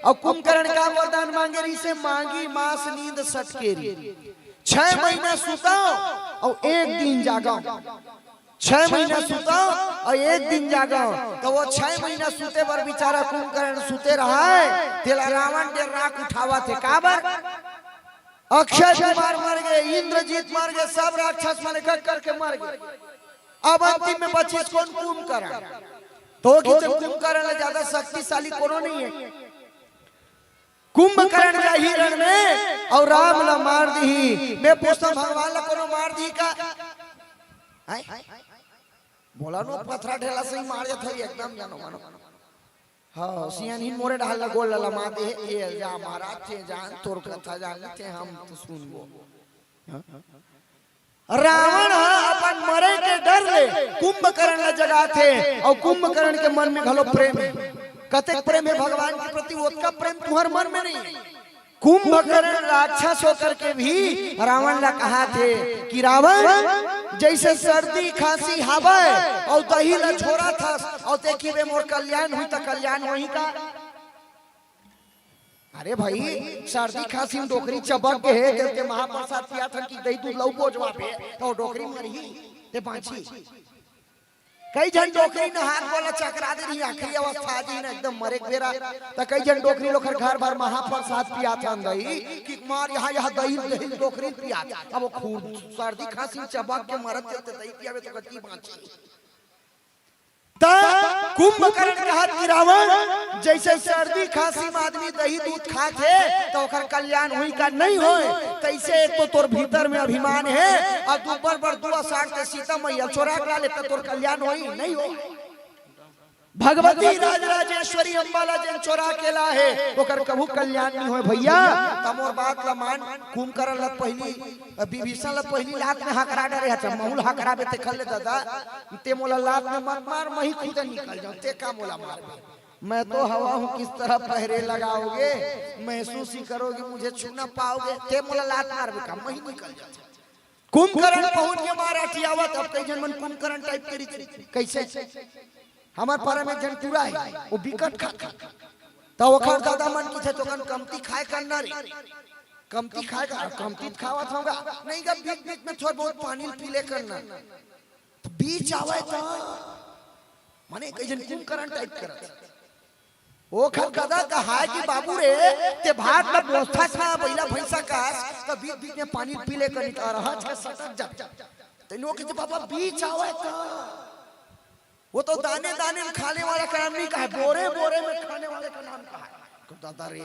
और कुंभकर्ण का वरदान मांगे रही से मांगी मास नींद सटकेरी 6 महीना सुताओ और 1 दिन जागाओ 6 महीना सुताओ और 1 दिन जागाओ तो वो 6 महीना सुते पर बेचारा कुंभकर्ण सुते रहा है तेला रावण देर राख उठावा थे काबर अक्षय कुमार मर गए इंद्रजीत मर गए सब राक्षस माने करके मर गए अब अंतिम में बची कौन कुंभकर्ण तो कुंभकर्ण ज्यादा शक्तिशाली कोनो नहीं है कुंभकर्ण जा हिरण में और राम ला मार दी मैं पूछता भगवान ला कोनो मार दी का बोला नो पथरा ढेला से ही मार देता एकदम जानो मानो हाँ सियान ही मोरे ढाल ला गोल ला मार दे ये जा महाराज थे जान तोर कथा जान थे हम तो सुनबो रावण अपन मरे के डर ले कुंभकर्ण ला जगा थे और कुंभकर्ण के मन में घलो प्रेम है कते प्रेम है भगवान के प्रति उसका प्रेम तुम्हारे मन में नहीं। कुंभकर्ण राक्षस होकर के भी रावण ला कहा थे कि रावण जैसे सर्दी खांसी हवा और दही ला छोड़ा था और देखी वे मोर कल्याण हुई तो कल्याण वही का अरे भाई सर्दी खांसी में डोकरी चबक के है जब के महाप्रसाद पिया था कि दही दूध लऊ पोजवा पे तो डोकरी मरी ते बांची कई जन डोकरी ने हाथ बोला चकरा दे रही आखिरी अवस्था जी ने एकदम मरे बेरा तो कई जन डोकरी लोग घर भर महाप्रसाद पिया था दही कि मार यहाँ दही दही डोकरी पिया अब वो खून सर्दी खांसी चबक के मरत चलते दही पियावे तो कति बांची कुंभकर्ण कहा कि रावण जैसे सर्दी खांसी में आदमी दही दूध खाते तो ओकर कल्याण हुई का नहीं होए तैसे एक तो तोर भीतर में अभिमान है और ऊपर पर दुआ साठ के सीता मैया चोरा करा ले तो तोर कल्याण होई नहीं हो भगवती राजराजेश्वरी अम्बाला जन चोरा केला है ओकर कभू कल्याण नहीं होए भैया तमोर बात ला मान कुंभकर्ण ला पहली विभीषण ला पहली लात में हकरा डरे है महुल हकरा बे ते खले दादा ते मोला लात में मत मार मही खुद निकल जाऊं ते का मोला मार मैं तो हवा हूं किस तरह पहरे लगाओगे महसूस ही करोगे मुझे छू ना पाओगे ते मोला लात मार बे का मही निकल जा कुंभकर्ण पहुंच के माराठियावत अब कई जन मन कुंभकर्ण टाइप करी कैसे हमार पारा में जन पूरा है वो बिकट खा तो वो खाओ दादा मन की थे तो कमती खाए करना रे कमती खाए का कमती खावा थाऊंगा नहीं का बीच बीच में थोड़ा बहुत पानी पी ले करना तो बीच आवे तो माने कई जन कुंभकर्ण टाइप कर वो खा दादा कहा कि बाबू रे ते भात में व्यवस्था खा पहिला भैंसा का तो बीच बीच में पानी पी ले कर निकल रहा है सटक जा ते लोग के बाबा बीच आवे तो वो तो दाने दाने में खाने वाला का नाम नहीं कहा बोरे बोरे में खाने वाले का नाम कहा दादा रे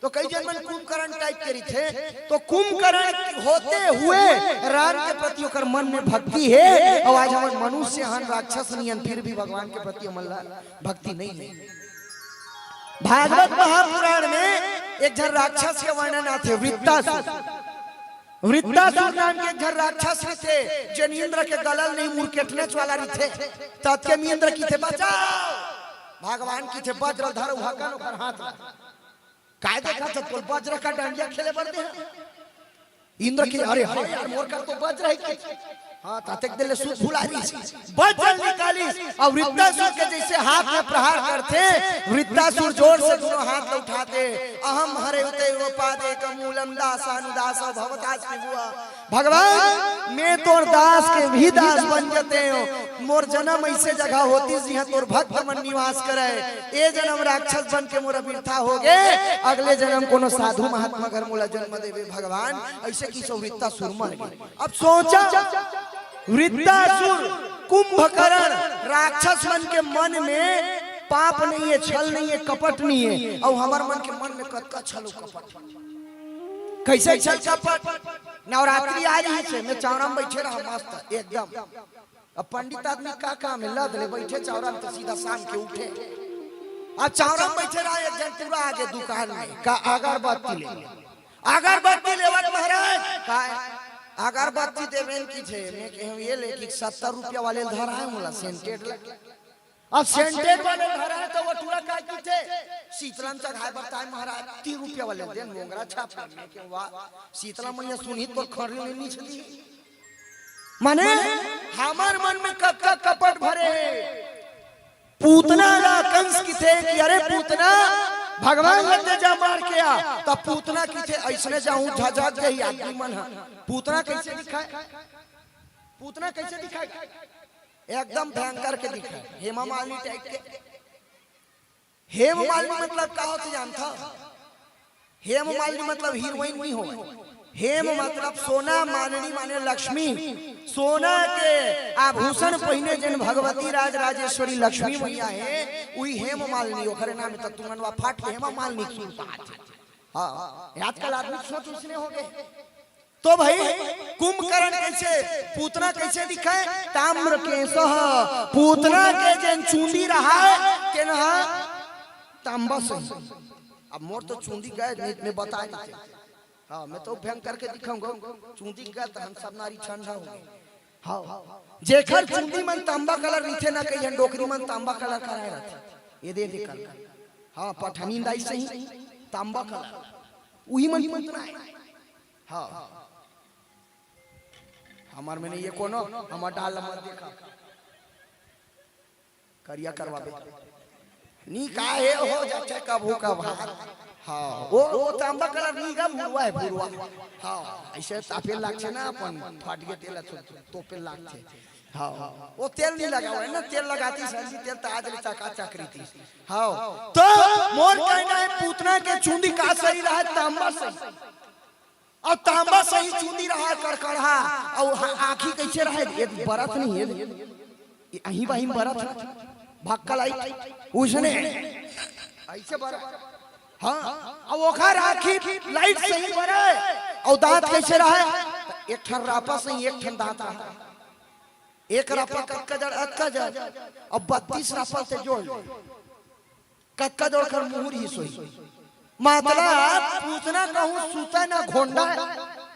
तो कई जन मन कुंभकर्ण टाइप करी थे तो कुंभकर्ण होते हुए राम के प्रति होकर मन में भक्ति है और आज हम मनुष्य हन राक्षस नहीं फिर भी भगवान के प्रति हमारा भक्ति नहीं है। भागवत महापुराण में एक जन राक्षस के वर्णन आते वृत्तासुर वृत्तासुर नाम के घर राक्षस थे जन इंद्र के गलल नहीं मुर केटने वाला थे तत्के इंद्र की थे बचाओ भगवान की थे वज्र धर हकन ऊपर हाथ काय देखा था तो वज्र का डांडिया खेले पड़ते हैं इंद्र की अरे हां यार मोर का तो वज्र है कि हां तातक दिल सूत भुला दी वज्र निकाली और वृत्तासुर के जैसे हाथ में प्रहार करते वृत्तासुर जोर से दोनों हाथ उठाते अहम हरे उते उपादे कमूलम दासानुदास भवदास की हुआ भगवान मैं तोर दास के भी दास बन जाते हो मोर जन्म ऐसे जगह होती जहां तोर भक्त मन निवास करे ए जन्म राक्षस बन के मोर बिरथा हो गए अगले जन्म कोनो साधु महात्मा घर मोला जन्म देवे भगवान ऐसे की सो वृत्तासुर मर गए। अब सोचा वृत्तासुर कुंभकर्ण राक्षस मन के मन में पाप नहीं है छल नहीं है कपट नहीं है और हमार मन के मन में कतका छल कपट कैसे छल कपट नवरात्रि आ रही है मैं चौरा में बैठे रहा मस्त एकदम अब पंडित आदमी का काम है लद ले बैठे चौरा में तो सीधा शाम के उठे अब चौरा में बैठे रहा एक जन पूरा आगे दुकान में का अगरबत्ती ले अगरबत्ती लेवत महाराज काय अगरबत्ती देवेन की छे मैं कहूं ये ले कि 70 रुपया वाले धर है मोला सेंटेड अब सेंटेड वाले धर है तो वो टूरा काय की छे शीतलम चढ़ाए बताए महाराज 30 रुपया वाले देन मोंगरा छाप मैं कहूं वाह शीतला मैया सुनी तो खरी लेनी छली माने हमार मन में कक्का कपट भरे पूतना ला कंस की थे कि अरे पूतना भगवान लगे जा मार के आ तब पूतना की थे ऐसने जाऊं झझक गई आदमी मन पूतना कैसे दिखाए पूतना कैसे दिखाए एकदम भयंकर के दिखाए हेमा मालिनी टाइप के हेम मालिनी मतलब क्या होता जानता हेम मालिनी मतलब हीरोइन नहीं हो हेम मतलब सोना मालिनी माने लक्ष्मी सोना के आभूषण पहने जन भगवती राज राजेश्वरी लक्ष्मी मैया है वही हेम मालिनी ओखरे नाम त तुमनवा फाट के हेमा मालिनी की बात हां आजकल आदमी सोच उसने हो गए तो भाई कुंभकर्ण कैसे पूतना कैसे दिखाए ताम्र केसह पूतना के जन चूंदी रहा के ना तांबा से अब मोर तो चूंदी गए नीत में बता देते हाँ मैं तो भयंकर के दिखाऊंगा चूंदी गए तो हम सब नारी ठंडा होंगे हाँ जेखर चूंदी मन तांबा कलर रीथे ना कहीं डोकरी मन तांबा कलर कराए रहते ये दे कल हाँ पठानी दाई सही तांबा कलर वही मन मंतना है हाँ हमार मैंने ये कोनो हमार डाल मत देखा करिया करवाबे नी काहे हो जाते कबू कब हाँ वो तांबा कलर नी का भुरवा है भुरवा हाँ ऐसे तापे लागছে ना अपन फाट के तेल तोपे लागছে हाँ वो तेल नहीं लगा हुआ है ना तेल लगाती सरसी तेल तो आज चका चक्री थी हाँ तो मोर कहना है पूतना के चूंदी का सही रहा तांबा सही और तांबा सही चूंदी रहा कड़कड़ा और आँखी कैसे रहे ये बरत नहीं है अहीं बाहीं बरत भक्कल आई उसने ऐसे बरत हाँ और ओखर आँखी लाइट सही बरे और दांत कैसे रहे एक ठन रापा सही एक ठन दांत रहा एक रापा कक्का जड़ अक्का जड़ और 32 रापा से जोड़ कक्का जोड़ कर मुहूर ही सोई मतलब पूछना कहूँ सूता ना घोंडा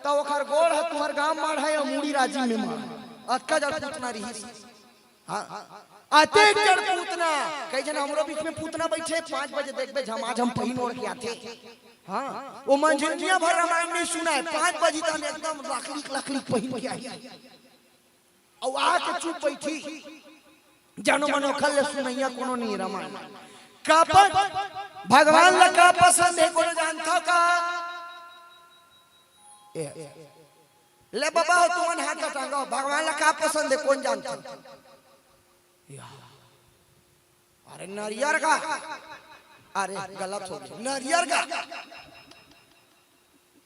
तो ओखर गोड़ है तुम्हार गांव मार है मूड़ी राजी में मार अक्का जड़ पूछना रही हाँ आते जड़ पूतना कई जन हमरो बीच में पूतना बैठे 5 बजे देखबे झमाझम पहिन ओढ़ के आते हाँ वो मंझंडिया भर रामायण नहीं सुना है 5 बजे तक एकदम लकड़ी पहिन के आई और आके चुप बैठी जानो मनो खल सुनैया कोनो नहीं रामायण कापन भगवान ला का पसंद है कोनो जानता का ले बाबा हो तुमन हाथ टांगो भगवान ला का पसंद है कौन जानता अरे नारियर का अरे गलत हो गया नारियर का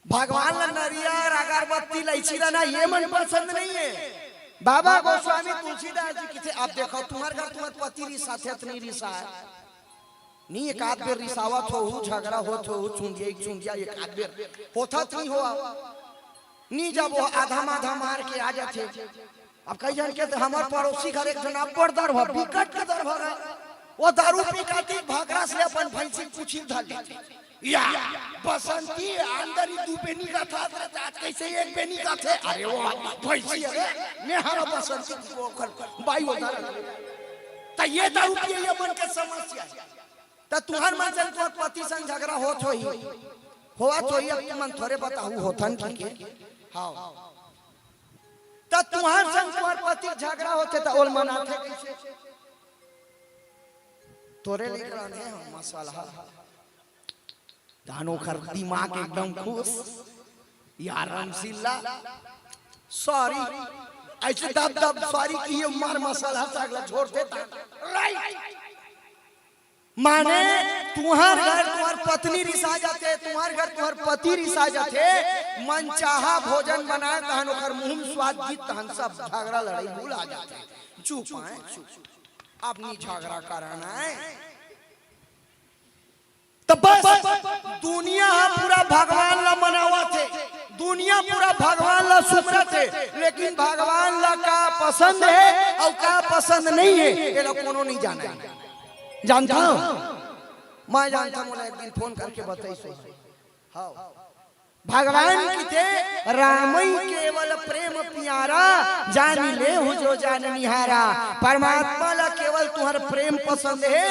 भगवान ला नारियर अगरबत्ती इलायची ना ये मन पसंद नहीं है बाबा गोस्वामी तुलसीदास जी किथे आप देखो तुम्हारे घर तुम्हारे पति रिसा थे इतनी रिसा है नहीं एक आध बेर रिसावत हो झगड़ा होत हो चुंदिया एक आध बेर होता नहीं हो नहीं जब वो आधा माधा मार के आ जाते अब कई जन के हमारे पड़ोसी घर एक जना बड़ दर भ बिकट के दर भगा वो दारू पी काती भागरा से अपन भैंसी पूछी धर या बसंती अंदर ही 2 पेनी का था आज कैसे 1 पेनी का थे अरे वो भैंसी अरे मैं हरा बसंती को कर बाई उधर त ये दारू पिए ये मन के समस्या त तुहर मन से तो पति संग झगड़ा होत होआ तो ये मन थोड़े बताऊ होथन के हां त तुहर संग तुहर पति झगड़ा होते त ओल मनाथे कैसे तोरे लेकर आने हम मसाला दानो खर दिमाग एकदम खुश यार रमसिल्ला सॉरी ऐसे दब सॉरी की ये मार मसाला सागला छोड़ देता राइट माने तुम्हार घर तुम्हार पत्नी रिसा जाते तुम्हार घर तुम्हार पति रिसा जाते मनचाहा भोजन बनाए तहन ओकर मुंह स्वाद जीत तहन सब झगड़ा लड़ाई भूल आ जाते चुप आए चुप अपनी झगड़ा करना है तो बस दुनिया पूरा भगवान ला मनावा थे दुनिया पूरा भगवान ला सुमरा थे लेकिन भगवान ला का पसंद है और का पसंद नहीं है ये लोग कोनो नहीं जाना है जानता हूँ मैं जानता हूँ एक दिन फोन करके बताई सो हाँ भगवान की थे रामई केवल प्रेम प्यारा जान ले हो जो जान निहारा। परमात्मा ला केवल तुम्हार प्रेम पसंद है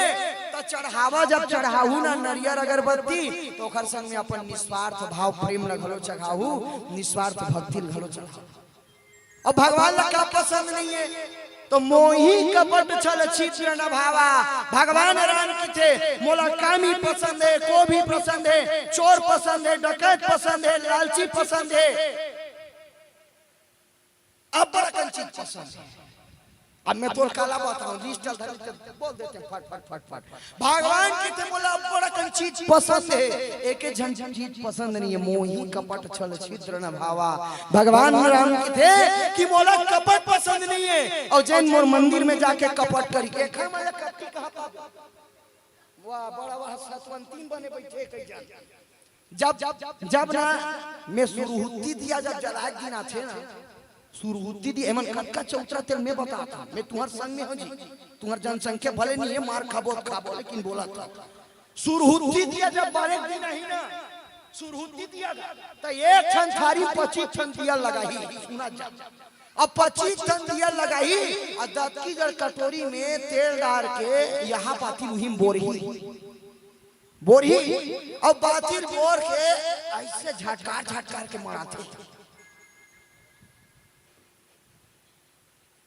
तो चढ़ावा जब चढ़ाऊ ना नरियर अगरबत्ती तो ओकर संग में अपन निस्वार्थ भाव प्रेम न घलो चढ़ाऊ, निस्वार्थ भक्ति घलो चढ़ाऊ। और भगवान ला क्या पसंद नहीं है तो मोही कपट छल छिद्र न भावा। भगवान राम की थे मोला कामी पसंद है, को भी पसंद है, चोर पसंद है, डकैत पसंद है, लालची पसंद है, अब बड़ा चीज पसंद है। अब मैं तो काला बताऊं डिजिटल बोल देते हैं फट फट फट फट। भगवान की थे मोला बड़ा चीज पसंद है, एक झंझन चीज पसंद नहीं है, मोही कपट छल छिद्र न भावा। भगवान राम की थे कि मोला कपट पसंद नहीं है और जैन मोर मंदिर में जाके कपट करी वाह बड़ा वाह सतवंतीन बने बैठे कई जान। जब ना मैं सुरुहुत्ती दिया जब जला गिना थे ना सुरहुत्ती दी एमन कटका चौतरा तेल में बताता मैं तुम्हार संग में हो जी। तुम्हार जनसंख्या भले नहीं है मार खाबो लेकिन बोला था सुरहुत्ती दिया जब बारे दिन नहीं ना सुरहुत्ती दिया तो एक छन थारी 25 छन दिया लगाई सुना जा। अब 25 छन दिया लगाई और दत की जड़ कटोरी में तेल डाल के यहाँ पाती मुहिम बोरी और बातिर बोर के ऐसे झटकार के मारते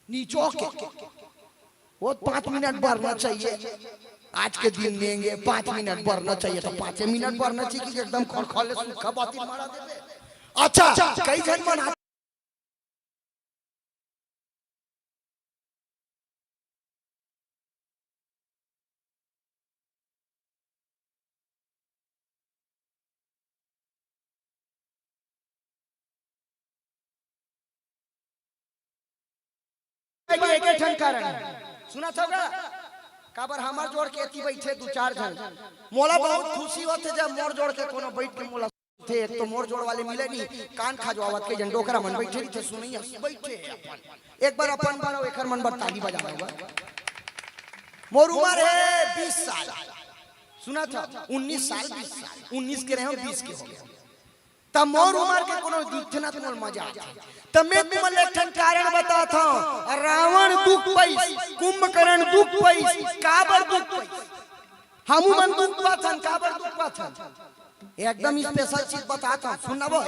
नीचो के वो 5 मिनट बढ़ना चाहिए। आज के दिन लेंगे 5 मिनट बढ़ना चाहिए तो 5 मिनट बढ़ना चाहिए कि एकदम खड़खड़े सूखा बाती मारा देते। अच्छा कई जन मना एक कारण सुना था काबर हमार जोड़ के एती बैठे 2-4 जन मोला बहुत खुशी होते जब मोर जोड़ के कोनो बैठ के मोला थे। एक तो मोर जोड़ वाले मिले नहीं कान खाजवावत के जन डोकरा मन बैठे थे सुनैया बैठे अपन एक बार अपन बारो एकर मन बर ताली बजावा होगा। मोर उम्र है 20 साल सुना था 19 साल 20 साल 19 के रहे 20 के हो गए तब मोर उम्र के कोनो दिखते ना तो मजा आता। तब मैं तुम्हें एक कारण बताता हूँ रावण दुख पैस कुंभकर्ण दुख पैस काबर दुख पैस हमू मन दुख पाथन काबर दुख पाथन एकदम स्पेशल चीज बताता हूँ सुनना वो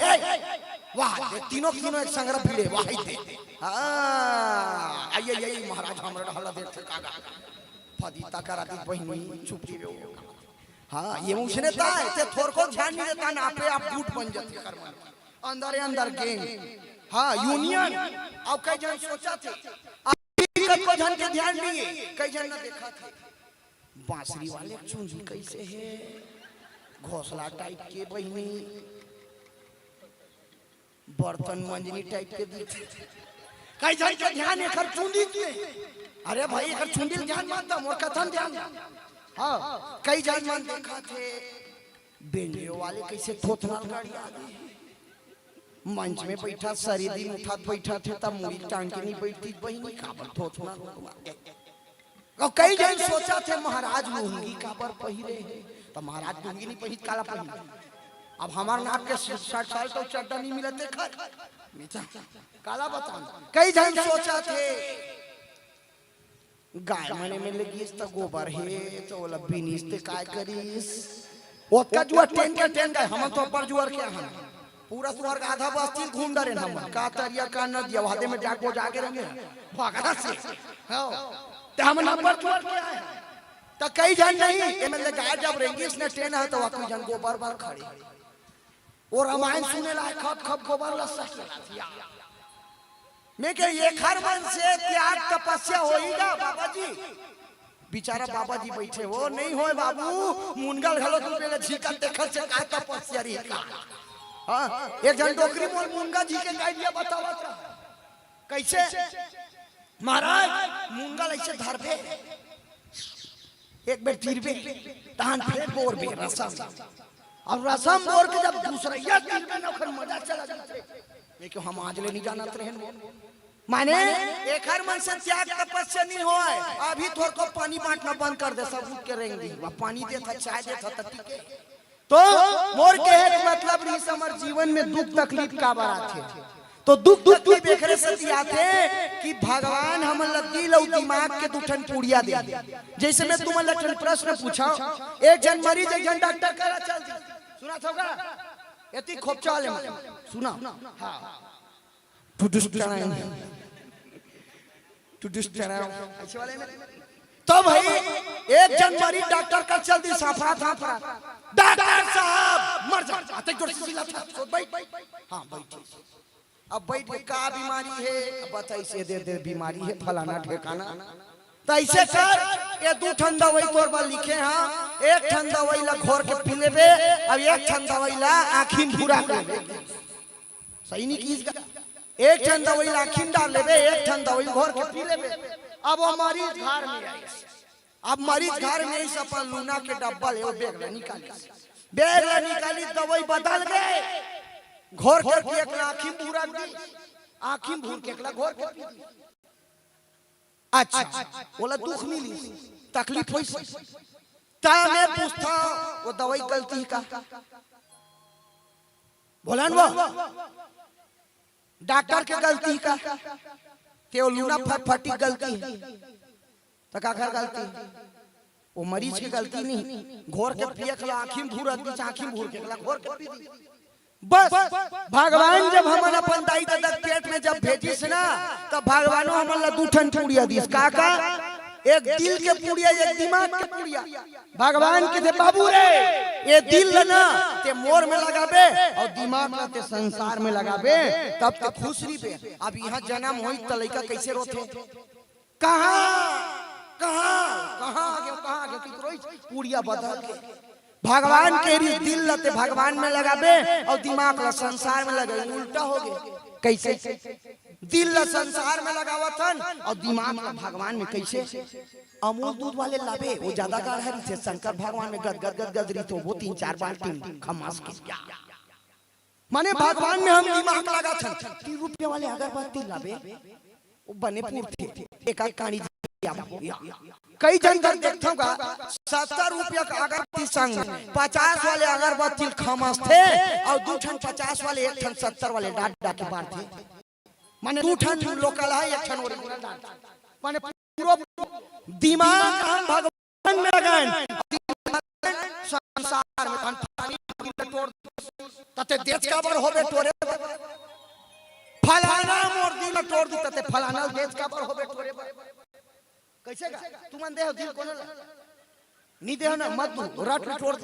वाह तीनों एक संग्रह भिड़े वाह दे आइए महाराज हमरा हल्ला देखते कागा फदीता कराती बहिनी चुप रहो। हाँ ये मुझे ता ऐसे थोड़ को ध्यान नहीं देता ना पे आप झूठ बन जाते कर्म अंदर गैंग। हाँ यूनियन अब कई जन सोचा थे को जन के ध्यान नहीं है कई जन ने देखा थे बांसुरी वाले चुंजी कैसे है घोसला टाइप के बहिनी बर्तन मंजनी टाइप के दिखे कई जन के ध्यान एकर चुंदी के अरे भाई एकर चुंदी ध्यान मानता मोर कथन ध्यान। हाँ कई जन मन देखा थे बेंडियो वाले कैसे थोथना गाड़ी आ गई मंच में बैठा सरीदी उठा बैठा थे तब मुड़ी टांग के नहीं बैठती बहिनी काबर थोथना और कई जन सोचा थे महाराज लुंगी काबर पहिरे तो महाराज लुंगी नहीं पहित काला पहिरे। अब हमार नाप के 60 साल तो चड्डा नहीं मिलते खर काला बता। कई जन सोचा थे गाय मने में लगी तो गोबर है तो बोला बिनीस ते काय करीस ओका जुआ टेन का हम तो पर जुआर के हम पूरा तुमार का आधा बस्ती घूम डरे हम का तरिया का न दिया वादे में जाको जाके रहेंगे भागना से हां ते हम नंबर जुआर के आए तो कई जन नहीं एमएलए गाय जब रहेंगे इसने ट्रेन है तो वाकई जन गोबर बार खड़ी और रामायण सुने लायक खप गोबर लसा मैं के ये हर मन से त्याग तपस्या होएगा बाबा जी बेचारा बाबा जी बैठे हो नहीं होए बाबू मुनगल घलो तू पहले झीका देखल से का तपस्या रे का। हां एक जन डोकरी मोल मुनगा जी के आइडिया बतावा कैसे महाराज मुनगल ऐसे धरबे एक बेर तीरबे तान फेर बोर बे रसम और रसम बोर के जब दूसरा या तीरबे न ओखर मजा चला जाते मैं क्यों हम आज ले नहीं जानत रहे माने एक हर मन से त्याग तपस्या नहीं होए अभी थोड़ को पानी बांटना बंद कर दे सब उठ के रहेंगे पानी देता चाय देता तटी के तो मोर के एक मतलब नहीं समर जीवन में दुख तकलीफ का बात है। तो दुख तकलीफ एकरे से आते कि भगवान हम दिल और दिमाग के दुठन पूड़िया दे। जैसे मैं तुम लटन प्रश्न पूछा, एक जन मरीज एक जन डॉक्टर करा चल सुना था यति खोपचा वाले सुना हाँ ऐसे वाले में तो भाई एक जन मरीज डॉक्टर का चल दी साफरा था डॉक्टर साहब मर जाते हाँ बैठ अब बैठ के का बीमारी है बताई से दे बीमारी है फलाना ठेकाना तो ऐसे कर ये 2 ठन दवाई तोर बा लिखे हाँ 1 ठन दवाई ला घोर के पी लेबे अब 1 ठन दवाई ला आँखिन पूरा कर लेबे सही नहीं की 1 ठन दवाई ला आँखिन डाल लेबे 1 ठन दवाई घोर के पी लेबे। अब वो मरीज घर में आई, अब मरीज घर में इस अपन लूना के डब्बा ले बैग निकाली दवाई बदल गए घोर के पी एक आँखिन पूरा दी आँखिन भूर के एकला घोर के पी दी। अच्छा बोला दुख मिली तकलीफ हुई ता मैं पूछता वो दवाई गलती का बोला वो डॉक्टर के गलती का के लूना फटी गलती है तो का गलती वो मरीज की गलती नहीं घोर के पिए के आँखिन भूर आँखिन भूर के घोर के पी दी। बस भगवान जब हमन अपन दाई दादा पेट में जब भेजिस ना तब भगवानो हमन ला 2 ठन पूड़िया दिस का एक दिल के पूड़िया एक दिमाग के पूड़िया। भगवान के थे बाबू रे ये दिल ना ते मोर में लगाबे और दिमाग ना ते संसार में लगाबे तब ते खुश रही। अब यहाँ जन्म होई त लइका कैसे रोथे कहाँ कहाँ कहाँ आगे की पूड़िया बदल के भगवान के भी दिल लते भगवान में लगाबे और दिमाग ला संसार में लगे उल्टा हो गए कैसे दिल ला संसार में लगावतन और दिमाग ला भगवान में कैसे अमूल दूध वाले लाबे वो ज्यादा गाढ़ा से शंकर भगवान में गद रही तो वो 3-4 बाल्टी खमास के माने भगवान में हम दिमाग लगा था 3 रुपये वाले अगरबत्ती लाबे वो बने पूर्ति एक कहानी कई जन देखता हूँ 70 रुपया का अगरबत्ती संग 50 वाले अगरबत्ती खमास थे और 2 ठन 50 वाले 1 ठन 70 वाले डाट के बाहर थे माने 2 ठन लोकल है 1 ठन ओरिजिनल डाट माने पूरा दिमाग हम भगवान में लगाएं संसार में पानी तोड़ तते देश का बर होबे तोरे फलाना मोर दिल तोड़ दी तते फलाना देश का बर होबे तोरे कैसे का तुम दे हो दिल कोनो नी दे ना मत दू रट तोड़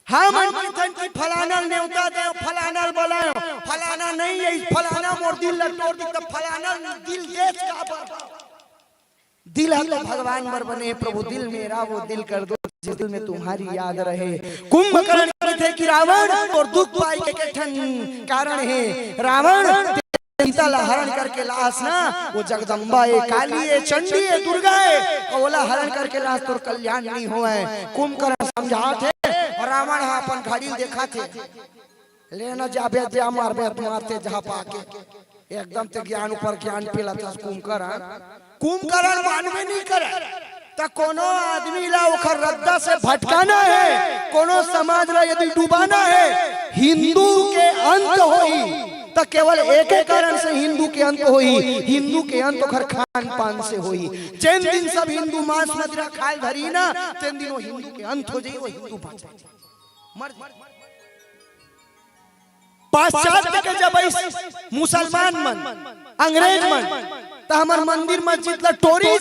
हां मन थन की फलाना नेवता दे फलाना बोलायो फलाना नहीं है फलाना मोर दिल तोड़ दी तब फलाना दिल देश का बर दिल हम भगवान बर बने प्रभु दिल मेरा वो दिल कर दो जिस दिल में तुम्हारी याद रहे। कुंभकर्ण थे कि रावण और दुख पाई के ठन कारण है रावण सीता ला हरण करके लाश ना वो जगदम्बा है काली है चंडी है दुर्गा है और ओला हरण करके लाश तोर कल्याण नहीं होए। कुंभकर्ण समझाते और रावण अपन घड़ी देखा थे लेना जाबे जा मारबे मारते जहां पाके एकदम ते ज्ञान ऊपर ज्ञान पेला था कुंभकर्ण मानवे नहीं करे तो कोनो आदमी ला ओखर रद्दा से भटकाना है कोनो समाज ला यदि डुबाना है हिंदू के अंत होई तो केवल एक कारण से हिंदू के अंत होई हिंदू के अंत ओखर खान पान से होई। जिन दिन सब हिंदू मांस मदिरा खाए धरी ना तेन दिन वो हिंदू के अंत हो जाई वो हिंदू बच मर पाश्चात्य के जब मुसलमान मन अंग्रेज मन तो हमार मंदिर मस्जिद ला टोरी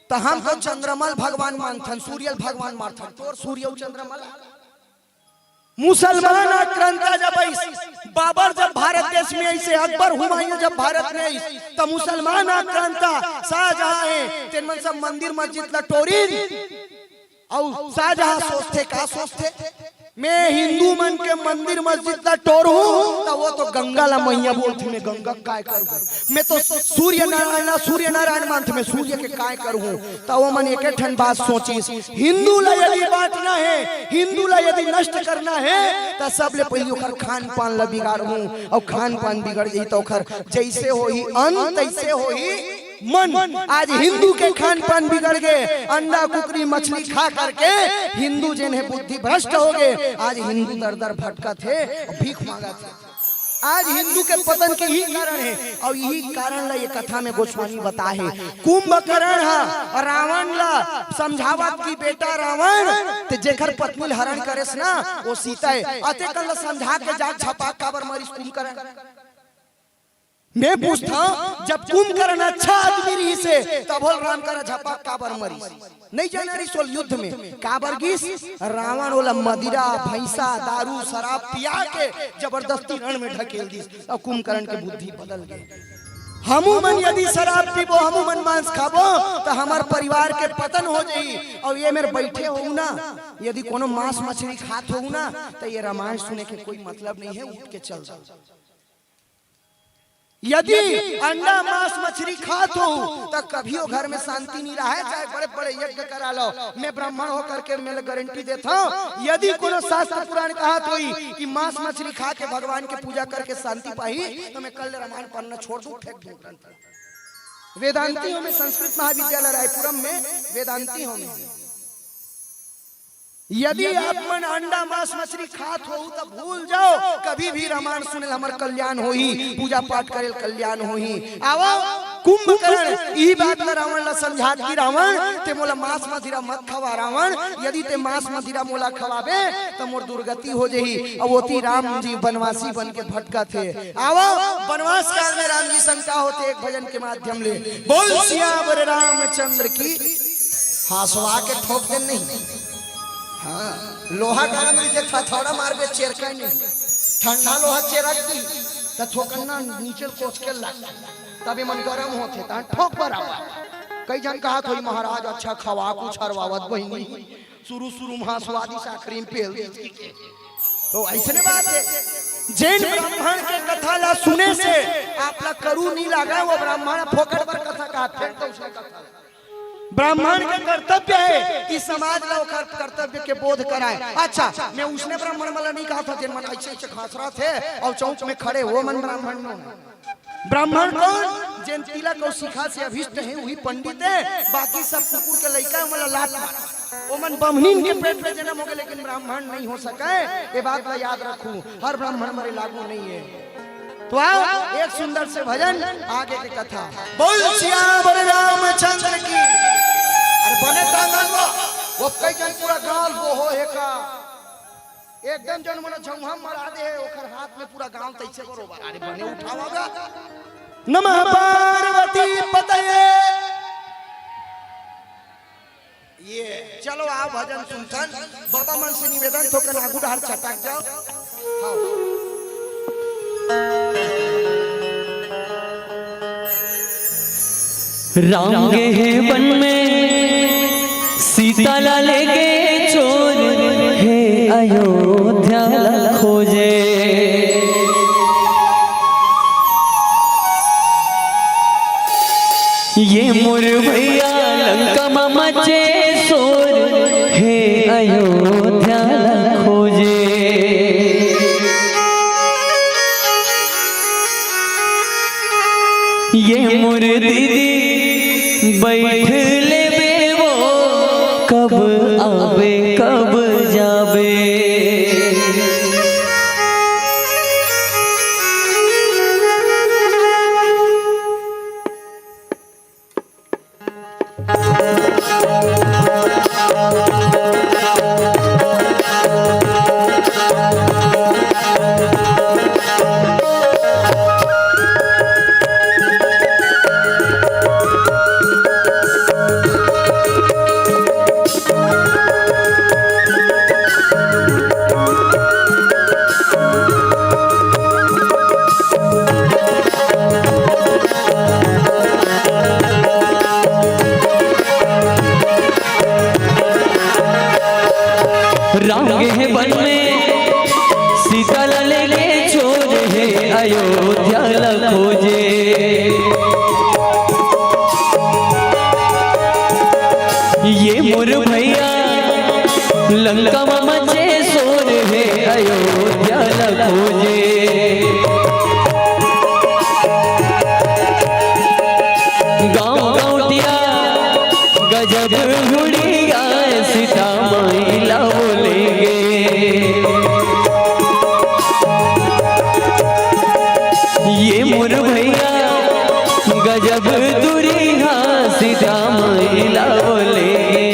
तो हम तो चंद्रमल भगवान मानथन सूर्य भगवान मानथन तोर सूर्य चंद्रमल मुसलमान आक्रांता जब बाबर जब भारत देश में ऐसे अकबर हुमायूं जब भारत में आई तो मुसलमान आक्रांता शाहजहां है तेन मन सब मंदिर मस्जिद ला टोरी और शाहजहां सोचते का सोचते मैं हिंदू मन के मंदिर मस्जिद ला टोरू तो वो तो गंगा ला मैया बोलती मैं गंगा काय करूं मैं तो सूर्य नारायण मानते मैं सूर्य के काय करूं तो वो मन एक ठन बात सोची हिंदू ला यदि बांटना है हिंदू ला यदि नष्ट करना है तो सबले पहले ओखर खान पान ला बिगाड़ूं और खान पान बिगड़ जाई तो ओखर जैसे होई अन तैसे होई मन। आज हिंदू के खान पान बिगड़ गए, अंडा कुकरी मछली खा करके हिंदू जिन्हें बुद्धि भ्रष्ट हो गए। आज हिंदू दर दर भटका थे और भीख मांगा थे। आज हिंदू के पतन के ही कारण है और यही कारण ला ये कथा में गोस्वामी बता है। कुंभकर्ण हा रावण ला समझावत की बेटा रावण ते जेकर पत्नी हरण करेस ना वो सीता है। अते कल समझा के जाग छपा काबर मरिस कुंभकर्ण। मैं पूछता हूं जब कुंभकर्ण अच्छा आदमी रही से तब बोल राम का झपा काबर मरी नहीं जाना रही सोल युद्ध में काबर गिस रावण वाला मदिरा भैंसा दारू शराब पिया के जबरदस्ती रण में ढकेल दी और कुंभकर्ण के बुद्धि बदल गई। हमू मन यदि शराब पीबो हमू मन मांस खाबो तो हमार परिवार के पतन हो जाई। और ये मेरे बैठे हो ना यदि कोनो मांस मछली खात हो ना तो ये रामायण सुने के कोई मतलब नहीं है, उठ के चल जाओ। यदि अंडा मांस मछली खात हो तो कभी घर में शांति नहीं रहा है, चाहे बड़े बड़े यज्ञ करा लो। मैं ब्राह्मण होकर के मैं गारंटी देता हूँ यदि कोनो शास्त्र पुराण कहा तो कि मांस मछली खा के भगवान के पूजा करके शांति पाई तो मैं कल रामायण पढ़ना छोड़ दूं, फेंक दूं ग्रंथ। वेदांती हो में संस्कृत महाविद्यालय रायपुरम में वेदांती हो में यदि आप मन अंडा मांस मछली खात हो तो भूल जाओ कभी भी रामायण सुने हमर कल्याण होही, पूजा पाठ करे कल्याण होही। आओ कुंभकर्ण यही बात में रावण ला समझात की रावण ते मोला मांस मदिरा मत खवा रावण, यदि ते मांस मदिरा मोला खवाबे तो मोर दुर्गति हो जही। और वोती राम जी वनवासी बन के भटका थे। आओ वनवास काल में राम जी शंका होते एक भजन के माध्यम ले बोल सियावर रामचंद्र की हासवा के ठोक दे नहीं। हाँ लोहा गरम रही थे थोड़ा मार के चेरका नहीं, ठंडा लोहा चेरक दी तो ठोकना नीचे कोच के लग तभी मन गरम होते ता ठोक बराबर। कई जन कहा कोई महाराज अच्छा खवा कुछ हरवावत बहिनी शुरू शुरू में स्वादी साखरी में पेल तो ऐसे बात है। जैन ब्राह्मण के कथा ला सुने से आप ला करू नहीं लगा वो ब्राह्मण फोकट पर कथा कहा फेंक दो उसने कथा। ब्राह्मण का कर्तव्य है कि समाज ला कर्तव्य के बोध कराए। अच्छा मैं उसने ब्राह्मण वाला नहीं कहा था जिन मन ऐसे ऐसे खास रहा थे और चौक में खड़े वो मन ब्राह्मण न ब्राह्मण कौन जिन तिलक और शिखा से अभिष्ट है वही पंडित है, बाकी सब कुकुर के लड़का वाला लात मारा वो मन बमनीन के पेट पे जन्म हो गए लेकिन ब्राह्मण नहीं हो सका। ये बात ला याद रखूं, हर ब्राह्मण मरे लागू नहीं है। तो आओ एक सुंदर से भजन आगे की कथा बोल सियावर रामचंद्र की। अरे बने टांगल वो कई जन पूरा गांव वो हो है का एकदम जन मन झमहम मरा दे ओकर हाथ में पूरा गांव तैसे बरोबर। अरे बने उठावागा नमः पार्वती पतये। ये चलो आओ भजन सुनसन बाबा मन से निवेदन तो कर आगू डाल चटक जाओ। हाँ राम के वन में सीता ला लेके चोर है अयोध्या ला खोजे। ये मोर भैया लंका में मचे शोर है अयोध्या ला खोजे। ये मोर दीदी बैठ ले बे वो कब आवे कब जावे। राम के वन में सीता ला लेके छोड़ है अयोध्या ला खोजे। ये मोर भैया लंका में मचे शोर है अयोध्या ला खोजे। गाँव गजब गुड़िया सीता मैला बोलेंगे ये मोर भैया गजब दुरिया सीता मैला बोलेंगे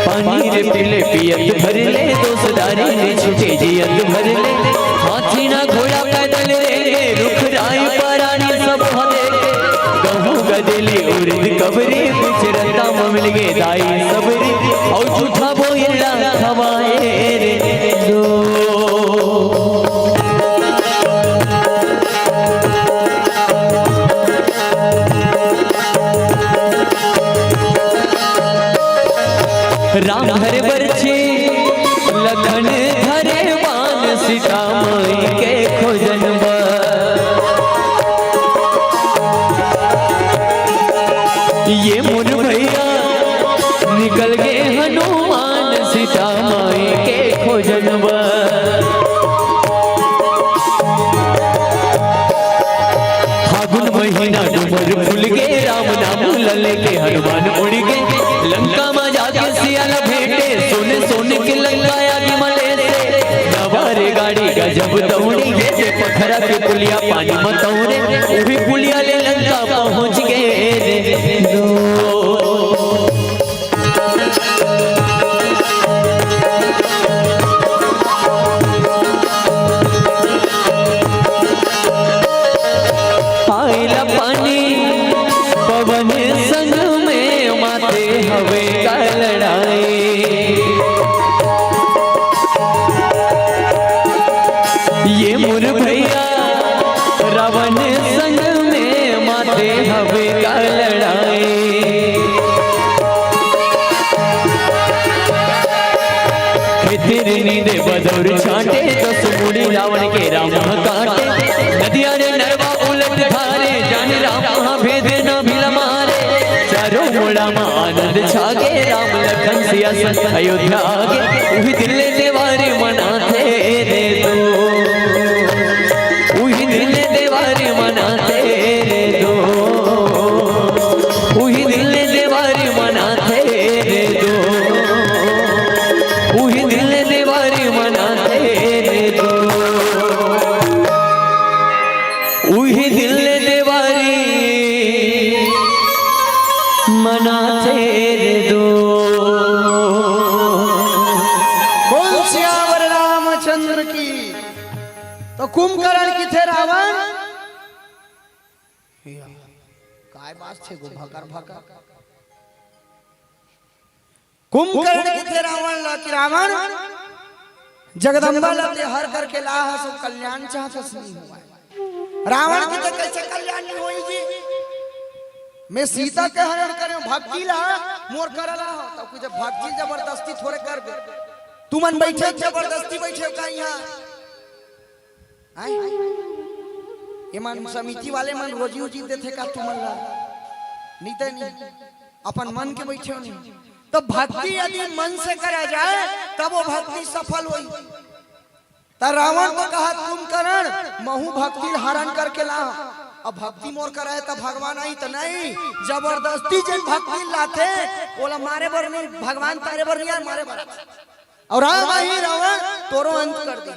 पानी रे पीले पियत भर ले दोस्तदारी ने छुटे जियत भर ले हाथी ना घोड़ा पैदल रेंगे रुख राय परानी सब देखे गहूं गदली उर्द कबरी कुछ रत्ता मिल गे दाई सबरी और झूठा बोला खवाए रे दो राम हर बरछे लखन धरे बान सीता माई के खोजन ये मुन भैया निकल गए हनुमान सीता माई के खोजन फागुन महीना डूमर फूल गए राम नाम लले के हनुमान उड़ गए लंका में जाके सियाल भेंटे सोने सोने के लंकाया विमले से नवारे गाड़ी गजब दौड़ी गे पखरा के पुलिया पानी में तौरे उही पुलिया ले लंका पहुंच गए रे दो आइला पानी पवन संग में माथे हवे का लड़ाई ये मुर भैया रावण संग में माथे हवे का लड़ाई फिर नींदे बदौर छाटे दस मुड़ी रावण के राम काटे नदिया रे नरवा उलट धारे जान राम भेद न भिल मारे चारों मोड़ा में आनंद छागे राम लखन सिया संग अयोध्या आगे उही दिल देवारे मनाते रे दो उही दिल देवारे मनाते रे दो उही दिल देवारे मनाते रे दो उही दिल देवारे मनाते रे दो उही दिल देवारी मनाते रे दो बोल सियावर रामचंद्र की। तो कुंभकर्ण की थे रावण काय बात थे गो भकर भकर कुंभकर्ण की थे रावण लाकी रावण जगदम्बा लते हर करके लाह सब कल्याण चाहत नहीं हुआ रावण की तो कैसे कल्याण नहीं होई जी मैं सीता के हरण करे भक्ति ला मोर करला हो तो कुछ भक्ति जबरदस्ती थोड़े कर दे तुमन बैठे जबरदस्ती बैठे का यहाँ आई ये मन समिति वाले मन रोजी उजी देते का तुमन ला नहीं तो नहीं अपन मन के बैठे हो नहीं तो भक्ति यदि मन से करा जाए तब वो भक्ति सफल हुई। तो रावण को कहा कुंभकर्ण महू भक्ति हरण करके ला अब भक्ति मोर करे तो भगवान आई तो नहीं जबरदस्ती जन भक्ति लाते बोला मारे बर नहीं भगवान तारे बर नहीं मारे बर और राम आई रावण तोरो अंत कर दी।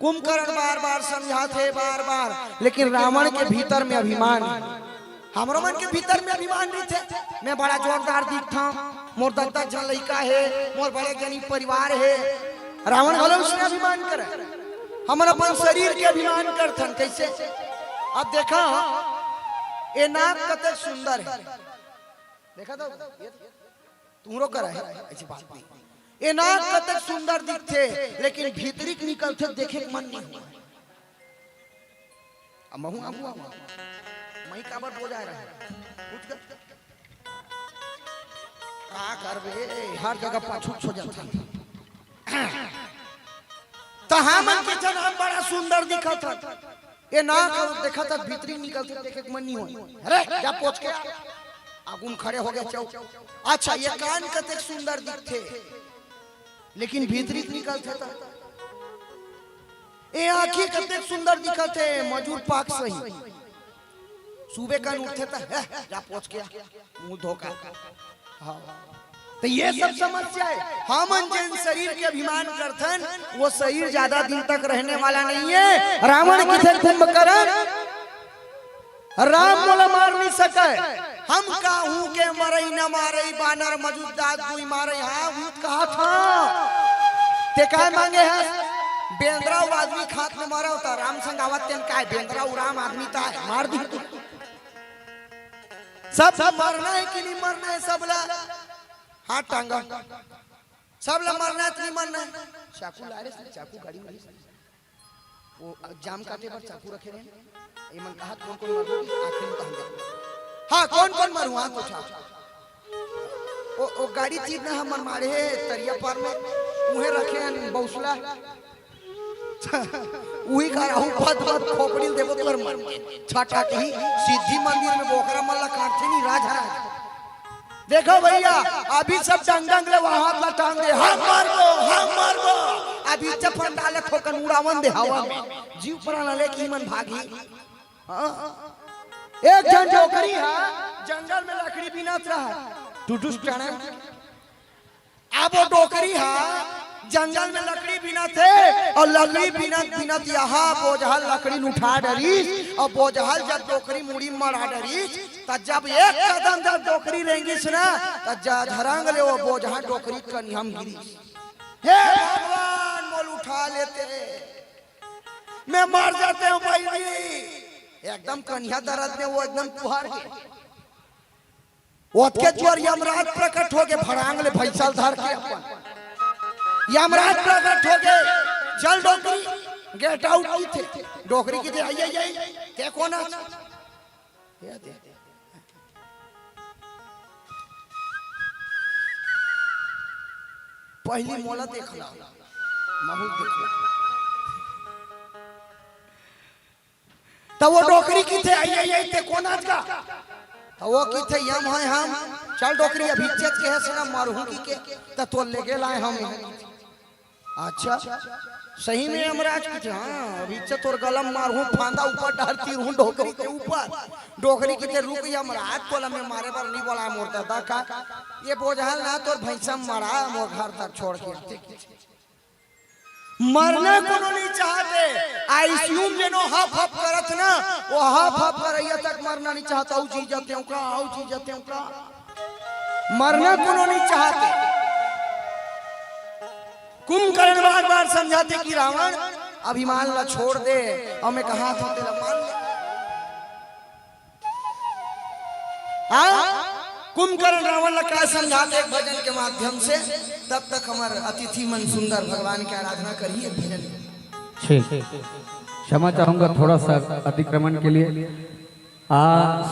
कुंभकर्ण बार बार समझाते बार बार लेकिन रावण के भीतर में अभिमान हमरो मन के भीतर में अभिमान नहीं थे मैं बड़ा जोरदार दिखता मोर दत्ता जन लड़का है मोर बड़े गरीब परिवार है रावण भले उसने अभिमान करे हमर अपन शरीर के अभिमान करथन कैसे। अब देखा ये नाक कते सुंदर है देखा तो तुमरो करे ऐसी बात नहीं ये नाक कते सुंदर दिखते लेकिन भीतरी निकलते देखे के मन नहीं हुआ अब महू आबू मई काबर हो जा रहा है का करबे हर जगह पाछू हो जाता तो हम के जन हम बड़ा सुंदर दिखत था ये नाक देखा था भीतरी निकलते देखे के मन नहीं हो अरे जा पहुंच के आगुन खड़े हो गए चौक अच्छा ये कान कते सुंदर दिखते लेकिन भीतरी निकलते था ये आंखें कते सुंदर दिखते मजूर पाक सही सुबह कन उठते था जा पहुंच गया मुंह धोका। हाँ तो ये सब समस्या है। हम जिन शरीर के अभिमान करथन वो शरीर ज्यादा दिन तक रहने वाला नहीं है। रावण किथे कुंभकर्ण राम मोला मार नहीं सके। हम काहू के मरई न मारई बानर मजुदात कोई मारे। हाँ भूत कहा था ते काय मांगे है बेंद्रा आदमी खात में मारा होता राम संग आवत तेन काय बेंद्रा राम आदमी ता मार दी। सब मरना है कि नहीं मरना है सबला हाथ टांगा सबला मरना है नहीं मरना है। चाकू ला रहे चाकू गाड़ी में वो जाम काटे पर चाकू रखे रहे ये मन कहा कौन कौन मरू आखिर में कहा हाँ कौन कौन मरू हाँ तो ओ गाड़ी चीज ना हम मारे है तरिया पर में उहे रखे हैं बौसला वही का रहू पद पद खोपड़ी देवो तोर मर छाटा कहीं सिद्धि मंदिर में बोकरा मल्ला काटते नहीं राजा। देखो भैया अभी सब डंग डंग ले वहां हाथ ला टांग दे हम मार दो अभी चपन डाले ठोकर उड़ावन दे हवा में जीव प्राण ले की मन भागी। एक जन जोकरी है जंगल में लकड़ी बिनत रहा टूटूस टाणे अब वो डोकरी है जंगल में लकड़ी बिना थे और लकड़ी बिना यहाँ बोझल लकड़ी उठा डरीस और बोझल जब डोकरी मुड़ी मरा डरीस तब जब एक कदम जब डोकरी रेंगिस ना तब झरंग ले वो बोझा डोकरी कनी हम गिरीस। हे भगवान मोल उठा लेते मैं मर जाते हूँ भाई एकदम कन्या दर्द में वो एकदम तुहार के जोर यमराज प्रकट हो गए भड़ांग ले भैसल धर के अपन यमराज प्रकट हो गए चल डोकरी गेट आउट की थे डोकरी की थे आई क्या कौन पहली मोला देखला महू देखला तो वो डोकरी की थे आई थे कौन आज का तो वो की थे यम है हम चल डोकरी अभी चेत के है सुना मारू की के तो ले गेला हम अच्छा सही में यमराज की थे। हाँ अभी से तोर गलम मारू फांदा ऊपर डरती रहूं डोकरी के ऊपर डोकरी की थे रुक यमराज तोला में मारे पर नहीं बोला मोरता दा का ये बोझल ना तोर भैंसा मरा मोर घर तक छोड़ के मरने को नहीं चाहते आईसीयू में नो हफ हफ करत ना वो हफ हफ करैया तक मरना नहीं चाहता ऊ चीज जाते हूं का मरने को नहीं चाहते। कुंभकर्ण बार बार समझाते कि रावण अभिमान ला छोड़ दे और मैं कहा था तेरा मान ले। कुंभकर्ण रावण ला क्या समझाते एक भजन के माध्यम से। तब तक हमारे अतिथि मन सुंदर भगवान की आराधना करिए भजन। ठीक क्षमा चाहूंगा थोड़ा सा अतिक्रमण के लिए।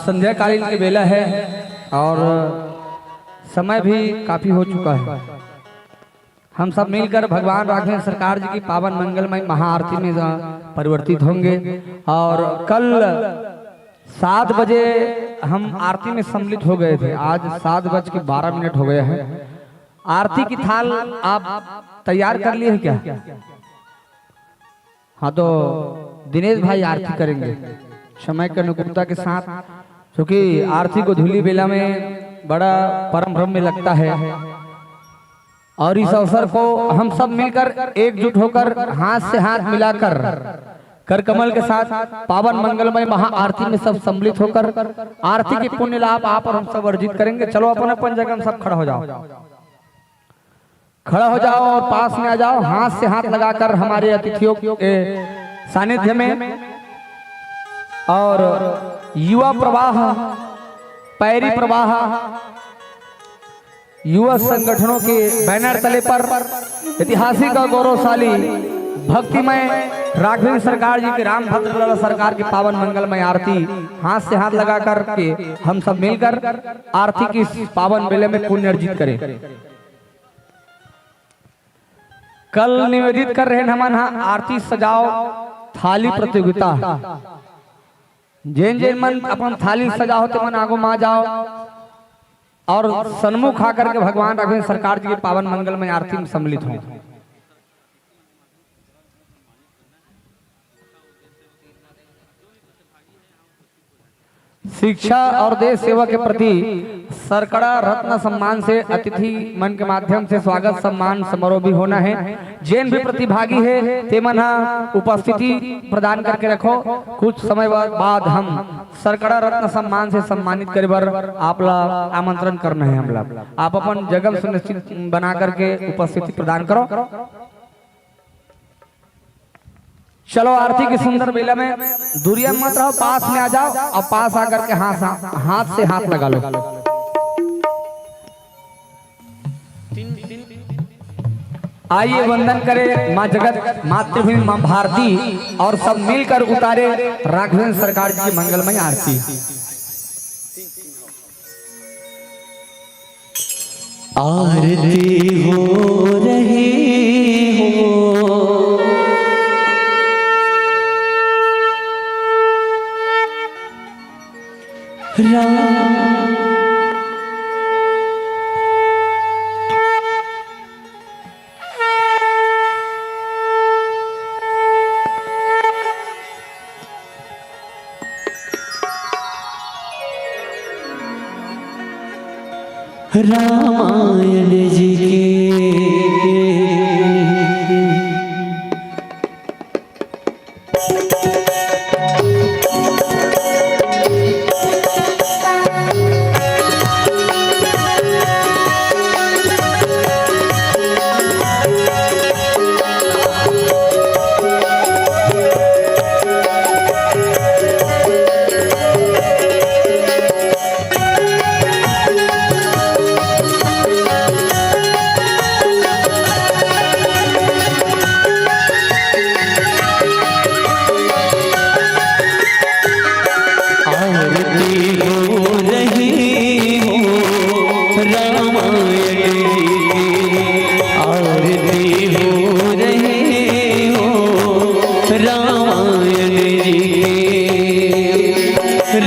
संध्या कालीन की बेला है और समय भी काफी हो चुका है। हम सब मिलकर भगवान राघवेंद्र सरकार जी की पावन मंगलमय महाआरती में परिवर्तित होंगे और कल 7 बजे हम आरती में सम्मिलित हो गए थे। आज 7:12 हो गए हैं। आरती की थाल आप तैयार कर लिए हैं क्या? हाँ तो दिनेश भाई आरती करेंगे समय के अनुकूलता के साथ, क्योंकि आरती को धूली बेला में बड़ा परम ब्रह्म में लगता है। और इस अवसर को हम सब मिलकर एकजुट होकर हाथ से हाथ मिलाकर कर कमल के साथ पावन मंगलमय महाआरती में सब सम्मिलित होकर आरती के पुण्य लाभ आप और हम सब अर्जित करेंगे। चलो अपन अपन जगह सब खड़ा हो जाओ और पास में आ जाओ। हाथ से हाथ लगाकर हमारे अतिथियों के सानिध्य में और युवा प्रवाह, पैरी प्रवाह, युवा संगठनों के बैनर तले पर ऐतिहासिक और गौरवशाली भक्तिमय राघवेंद्र सरकार जी के रामभद्र लाला सरकार की पावन मंगलमय आरती हाथ से हाथ लगा कर के हम सब मिलकर आरती की इस पावन बेले में पुण्य अर्जित करें। कल निवेदित कर रहे हैं हम आरती सजाओ थाली प्रतियोगिता। जैन जैन मन अपन थाली सजाओ तो मन आगो मा जाओ और सन्मुख आकर के भगवान राघवेंद्र सरकार जी की पावन मंगलमय आरती में सम्मिलित हों। शिक्षा और देश सेवा के प्रति सरकड़ा रत्न सम्मान से अतिथि मन के माध्यम से स्वागत सम्मान समारोह भी होना है। जैन भी प्रतिभागी है तेमन उपस्थिति प्रदान करके रखो। कुछ समय बाद हम सरकड़ा रत्न सम्मान से सम्मानित करे बर आप ला आमंत्रण करना है। हम लोग आप अपन जगह सुनिश्चित बना करके उपस्थिति प्रदान करो। चलो आरती की सुंदर बेला में दूरिया मत रहो, पास में आ जाओ और पास आकर के हाथ से हाथ लगा लो। आइए वंदन करें माँ जगत मातृभूमि माँ भारती और सब मिलकर उतारे राघवेंद्र सरकार जी की मंगलमय आरती। आरती हो रही हो रामायण जी के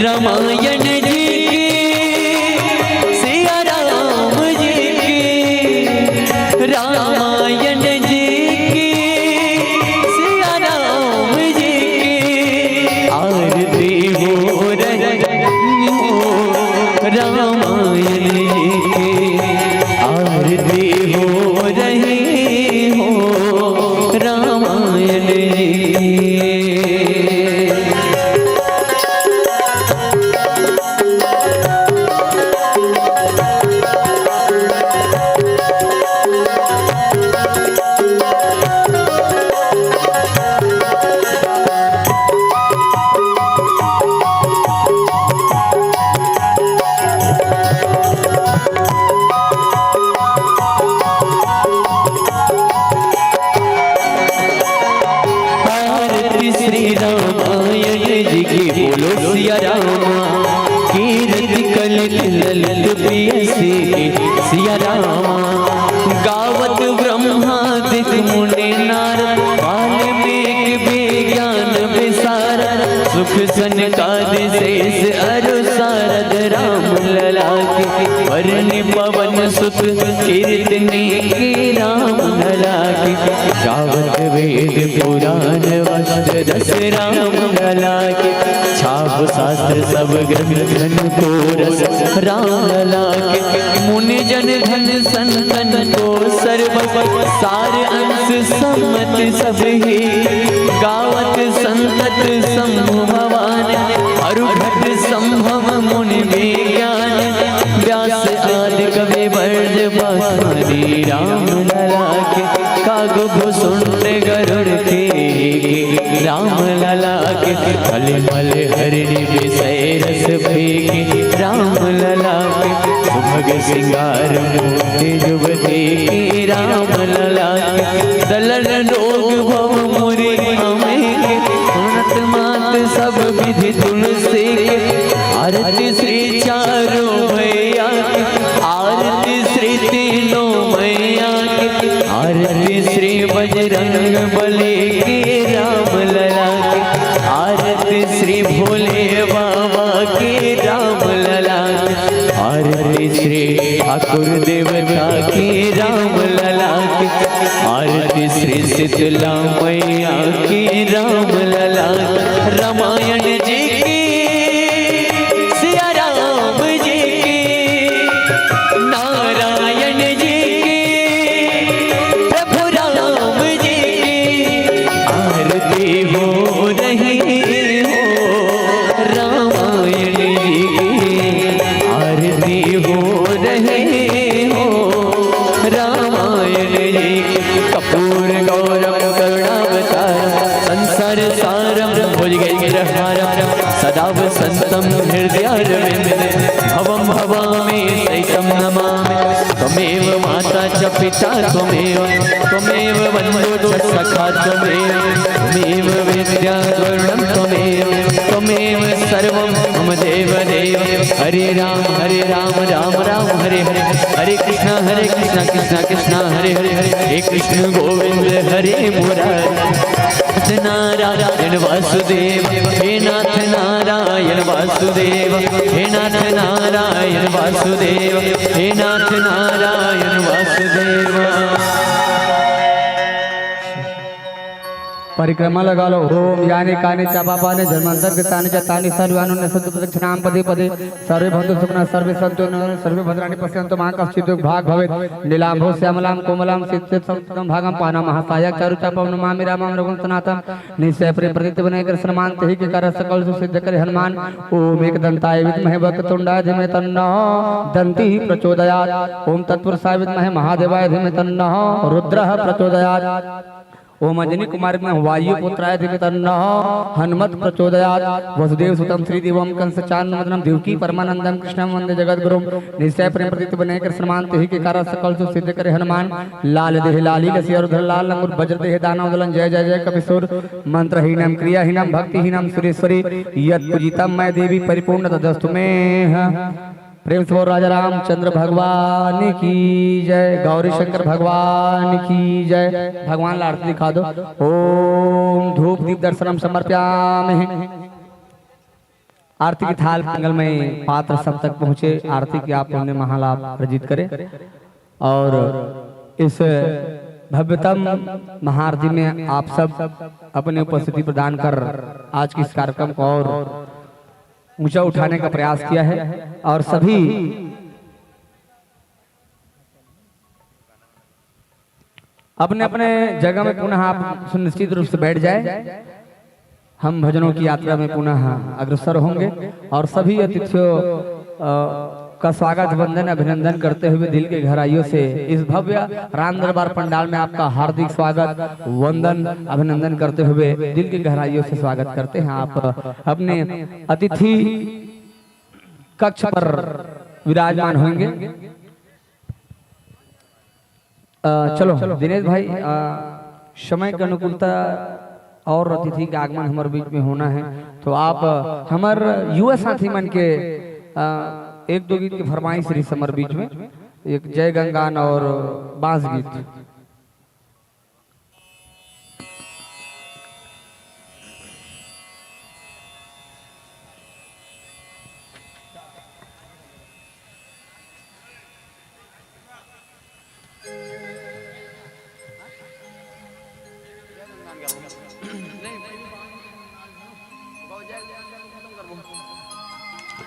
रामायण जी के सिया राम जी के रामायण जी के सिया राम जी के आरती हो रही हो रामायण जी के आरती हो रही हो रामायण जी। श्री रामायण जी की बोलो सिया रामा कीर्ति कलित ललित प्रिय से सिया रामा गावत ब्रह्मादिक मुनि नारद वाल्मीकि विज्ञान विसार सुख सनकाद शेष अरु सारद राम लला के वरनि पवन सुत कीर्तनी की राम लला के गावत वेद पुराण वस्त्र दस राम लला के छाप शास्त्र सब ग्रंथन को रस राम लला के मुनि जन धन संतन को सर्व सार अंश सम्मत सब ही गावत संतत संभवान अरुघट संभव मुनि विज्ञान व्यास आदि कवि वर्ज बखानी राम लला के कागो भुसुंड गरुड़ के राम लला के कलिमल हरिणि विषय रस फेंके राम लला के सुभग सिंगार मोटे जुबते के राम लला के दलन रोग भव मुरि हमें उन्नत मात सब विधि तुलसी के आरती श्री चारों मैया के आरती श्री तीनों मैया के आरती श्री बजरंग बली के राम लला के आरती श्री भोले बाबा के राम लला के आरती श्री ठाकुर देवता के राम लला के आरती श्री शीतला मैया के राम लला रामायण जी की वसन्तं हृदयारविन्दे भवं भवामि सहितं नमामि त्वमेव माता च पिता त्वमेव बन्धुः च सखा त्वमेव विद्या गुरुं त्वमेव सर्वं मम देव हरे राम राम राम हरे हरे हरे कृष्ण कृष्ण कृष्ण हरे हरे हे कृष्ण गोविंद हरे मुरारी नारायण वासुदेव हे नाथ नारायण वासुदेव हे नाथ नारायण वासुदेव हे नाथ नारायण वासुदेव। परिक्रमा लगा लो। ओम यानी कानि चापापाने जन्मांतर कृतानि च तानि सर्वानुन्य सन्तु प्रदक्षिणां पदे पदे सर्वे भवन्तु सुखिनः सर्वे सन्तु सर्वे भद्राणि पश्यन्तु मा कश्चित् भाग भवेत् नीलाम्भो श्यामलां कोमलां सिद्धं भागं पाना महासायक चारु चापं नमामि रामं रघुं सनातन निश्चय प्रेम प्रतीत बने कृष्णमान तेहि के कर सकल सिद्ध करे हनुमान। ओम एकदंताय विद्महे वक्रतुंडाय धीमहि तन्नः दन्तिः प्रचोदयात्। ओम तत्पुरुषाय विद्महे महादेवाय धीमहि तन्नः रुद्रः प्रचोदयात्। ओम अंजनी कुमार में वायु पुत्राय धीमहि तन्नः हनुमत प्रचोदयात्। वसुदेव सुतं श्रीदेवं कंस चान्मदनं देवकी परमानंदं कृष्णं वंदे जगद्गुरुं निश्चय प्रेम प्रतीत बने कृष्णमान तेहि के कारण सकल सु सिद्ध करे हनुमान। लाल देह लाली लसियर लाल लंगुर वज्र देह दानव दलन जय जय जय कपिसुर मंत्रहीनम क्रियाहीनम भक्तिहीनम सुरेश्वरी यत् पूजितं मैं देवी परिपूर्ण तदस्तु में। प्रेम से राजा रामचंद्र भगवान की जय। गौरी शंकर भगवान की जय। भगवान आरती दिखा दो। ओम धूप दीप दर्शनम समर्पयामि। आरती की थाल मंगल में पात्र सब तक पहुँचे। आरती की आप पुण्य महालाभ अर्जित करें और इस भव्यतम महाआरती में आप सब अपनी उपस्थिति प्रदान कर आज के इस कार्यक्रम को और ऊंचा उठाने का प्रयास किया है और सभी अपने अपने जगह में पुनः आप सुनिश्चित रूप से बैठ जाए। हम भजनों की यात्रा में पुनः अग्रसर होंगे और सभी अतिथियों का स्वागत वंदन अभिनंदन करते हुए दिल के गहराइयों से इस भव्य राम दरबार पंडाल में आपका हार्दिक स्वागत वंदन अभिनंदन करते हुए दिल की गहराइयों से स्वागत करते हैं। आप अपने अतिथि कक्ष पर विराजमान होंगे। चलो दिनेश भाई, समय की अनुकूलता और अतिथि का आगमन हमारे बीच में होना है तो आप हमारे युवा साथी मन के एक दो गीत की फरमाइश रही समर बीच में, एक जय गंगान और बांस गीत।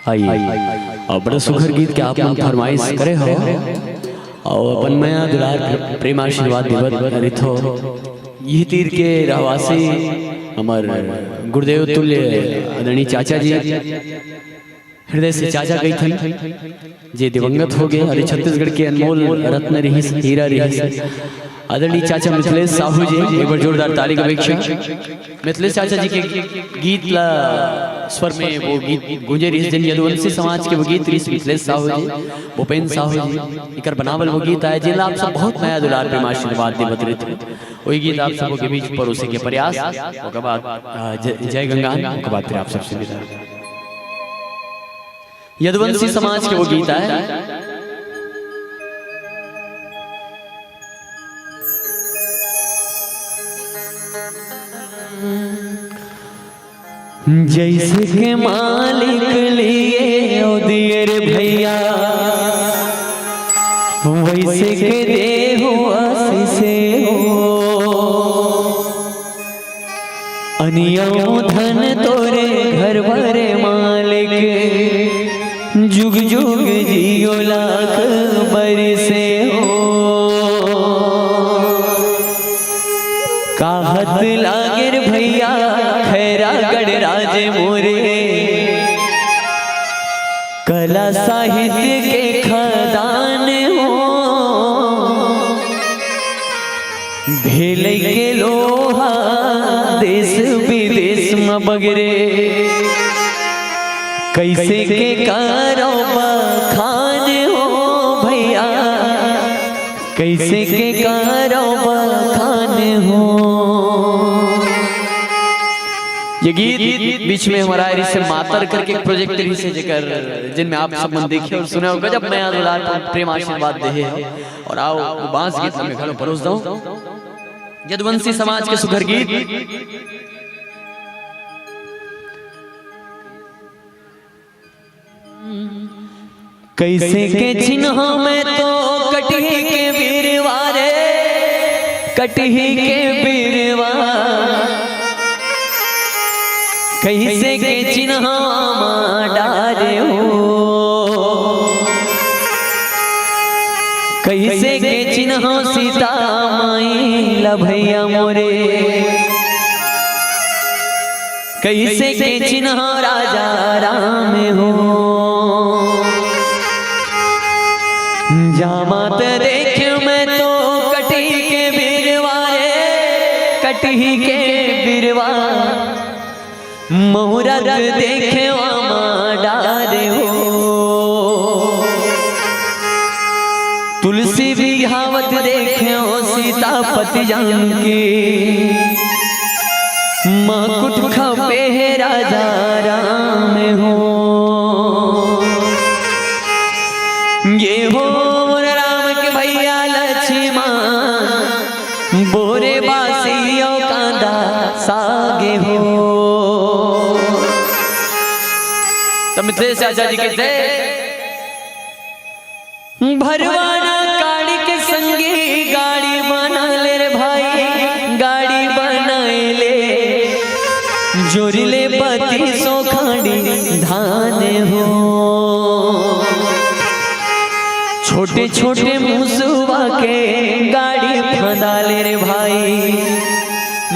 आइए और बड़ा सुखर गीत के आप मन फरमाइश करे हो और अपन मया दुलार प्रेम आशीर्वाद दिवत हरित हो। यह तीर के रहवासी हमार गुरुदेव तुल्य आदरणीय चाचा जी हृदय से चाचा गई थी जे दिवंगत हो गए। और छत्तीसगढ़ के अनमोल रत्न रही हीरा रही आदरणीय चाचा मिथिलेश साहू जी, एक बार जोरदार ताली का अपेक्षा। मिथिलेश चाचा जी के गीत ला स्वर में वो गीत गूंजे रही जन यदुवंशी समाज के वो गीत रही मिथिलेश साहू जी, भूपेन साहू जी इकर बनावल वो गीत आए जिला आप सब बहुत नया दुलार प्रेम आशीर्वाद देवत रहे। वही गीत आप सबों के बीच परोसे के प्रयास उसके बाद जय गंगान उसके बाद फिर आप सबसे विदा। यदुवंशी समाज के वो गीत आए। जैसे के मालिक लिए ओ दिए रे भैया वैसे के दे हो आशीषे हो अनियो धन तोरे घर भरे मालिक जुग जुग जियो लाख बरसे हो कहत लागे रे भैया खैरा गढ़ राज मोरे कला साहित्य के खदान हो भेले के लोहा देश विदेश में बगरे कैसे के करो बखान हो भैया, कैसे के करो बखान हो। ये गीत बीच में हमारा आयरी से मातर करके एक प्रोजेक्ट रही से जेकर जिनमें आप सब मन देखे और सुने होगा। जब मैं दुलार प्रेम आशीर्वाद दे और आओ बांस गीत में घरों परोस दो यदुवंशी समाज के सुघर गीत। कैसे के चिन्ह में तो कटही के बीरवारे, कटही के बीरवा, कैसे के चिन्ह डारे हो, कैसे के चिन्ह सीता माई लभैया मोरे, कैसे के चिन्ह राजा राम हो। जामात देख मैं तो कटही के बीरवारे, कटही के बीरवा, मुहूर्त देखे वामा डारे हो। तुलसी बिहावत देखे हो सीतापति जानकी, मकुट खपे है राजा राम हो। ये हो राम के भैया लक्ष्मण, बोरे बासियों कांदा सागे हो। मिथिलेश आचार्य जी के जय। भरवाना गाड़ी के संगी गाड़ी बना ले रे भाई, गाड़ी बनाए ले, जोरिले पति सो खाड़ी धान हो। छोटे छोटे मुसुआ के गाड़ी फंदा ले रे भाई,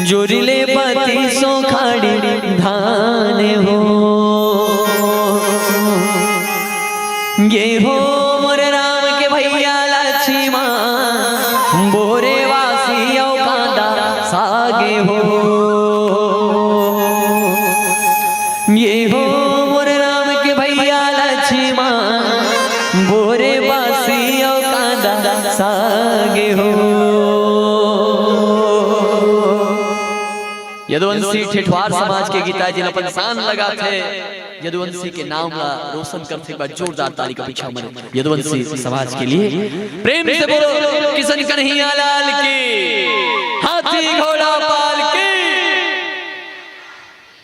जोरिले पति सो खाड़ी धान हो। ये हो मोरे राम के भैया लक्ष्मण, बोरे वासियों कांदा सागे हो। ये हो मोरे राम के भैया लक्ष्मण, बोरे वासियों कांदा सागे हो। यदुवंशी ठेठवार समाज के गीता जी अपन शान लगा थे। यदुवंशी के नाम ला रोशन करते एक बार जोरदार ताली का पीछा मरे यदुवंशी समाज के लिए। प्रेम से बोलो किशन कन्हैया लाल की, हाथी घोड़ा पाल की।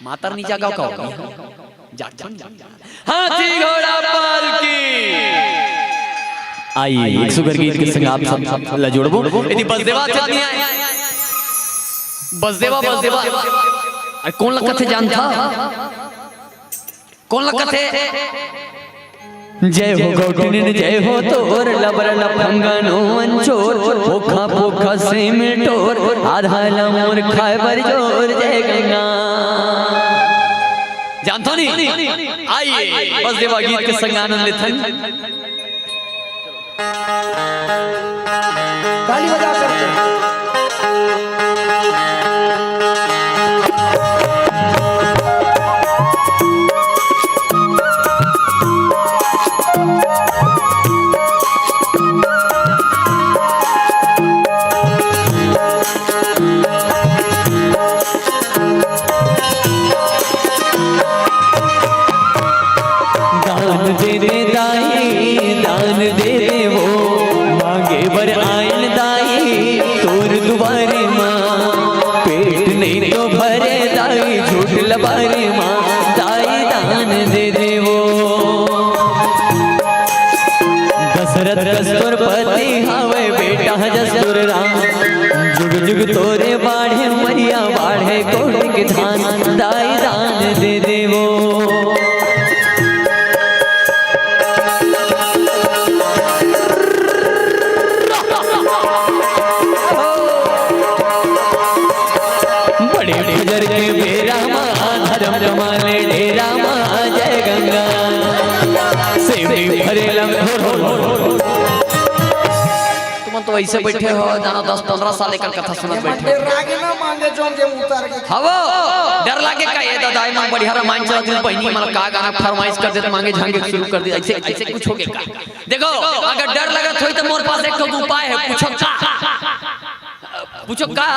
मातर नीचा गाँव का हाथी घोड़ा पाल की। आइए एक सुगर गीत के संग आप सब ला जोड़बो। यदि बसदेवा चलनी है, बसदेवा बसदेवा अरे कौन लगा थे जान था, कौन लगा थे। जय हो गौटिन जय हो तोर, लबर लफंगनो अंचोर, पोखा पोखा से मिटोर, आधा लमोर खाए बर जोर। जय गंगा जानता नहीं। आइए बसदेवा गीत के संग आनंद लेथन। ताली बजा करके दान दे दे वो, मांगे बर आयल दाई तोर दुबारे माँ। पेट नहीं तो भरे दाई झूठ लबारे माँ, दाई दान दे दे वो। दशरथ दस्तुर पति हवे बेटा जसुर राम, जुग जुग तोरे बाढ़े मैया बाढ़े कोट के धान, दाई दान दे दे वो। जय गंगा तुम तो ऐसे बैठे हो जाना 10-15 साल एक कथा सुनत बैठे। मांगे जोन के उतार के हवो डर लागे का ये दादाई मां बढ़िया रामायण चला दिन पहिनी मला का गाना फरमाइश कर दे मांगे झांगे शुरू कर दे ऐसे ऐसे कुछ हो गया देखो अगर डर लगा थोड़ी तो मोर पास एक तो उपाय है पूछो का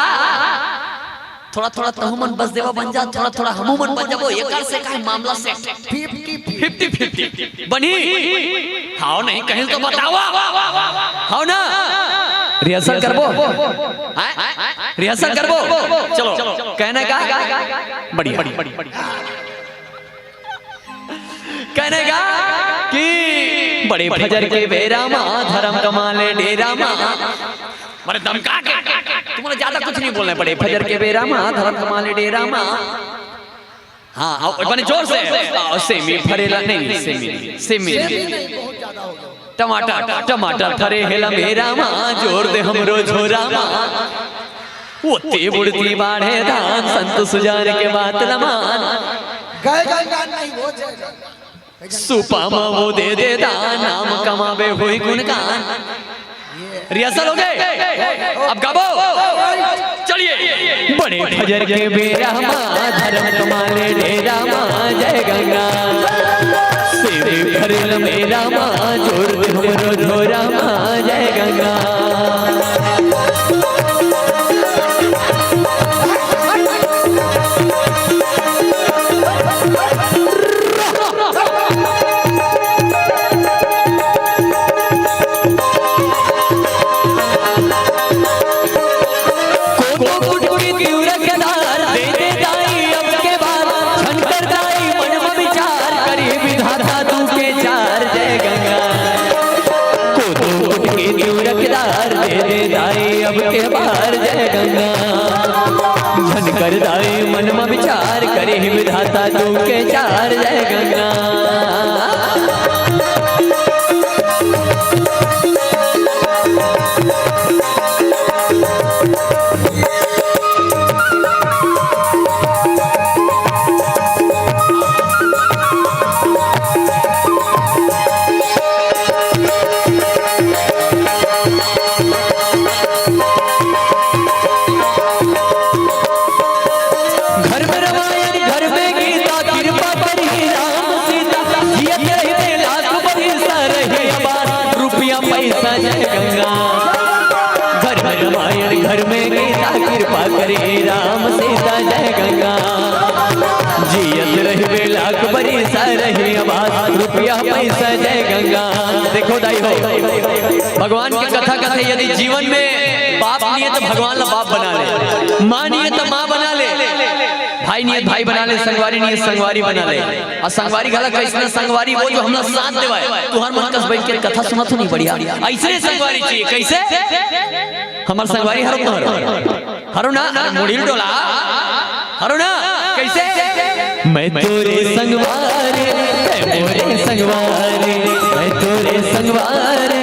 थोड़ा थोड़ा तहु मन बस देवा बन जा थोड़ा थोड़ा हमू मन बन जाबो एकर से का मामला से 50-50 बनी हां नहीं कहीं तो बताओ हां ना रिहर्सल करबो रिहर्सल करबो चलो कहने का बढ़िया कहने का कि बड़े फजर के बेरा मां धर्म कमाले डेरा मां बड़े दमका के तुम्हारे ज्यादा कुछ नहीं बोलना बड़े फजर के बेरा मां धर्म कमाले डेरा मां हाँ बने जोर से सेमी फरेला नहीं सेमी टमाटर टमाटर फरे हेला मेरा मां जोर दे हमरो झोरा मां ओते बुड़ती बाढ़े धान संत सुजार के बात लमान गाय गान नहीं हो जाएगा सुपामा वो दे दान नाम कमावे हुई गुणगान रिहर्सल हो गए अब गाबो चलिए बड़े फजर के बेरा मां धर्म कमाले डेरा मां जय गंगा सेवे फरेल मेरा मां जोर दे हमरो झोरा मां जय गंगा अब के बार जय गंगा झन कर दाई मन में विचार करे विधाता तू के चार जय गंगा घर में गीता कृपा करे राम सीता जय गंगा जियत रहे लाख बरी सा रहे आबाद रुपया पैसा जय गंगा देखो दाई हो भगवान की कथा कथे यदि जीवन में बाप नहीं है तो भगवान ला बाप बना ले माँ नहीं है तो माँ बना ले भाई नहीं है भाई बना ले संगवारी नहीं है संगवारी बना ले और संगवारी गला कैसे संगवारी वो जो हम लोग साथ देवाए तू हर मन कस बैठ के कथा सुना तो नहीं बढ़िया ऐसे संगवारी चाहिए कैसे हमार संगवारी हरो ना मुड़ील डोला हरो ना कैसे मैं तोरे संगवारी मोरे संगवारी मैं तोरे संगवारी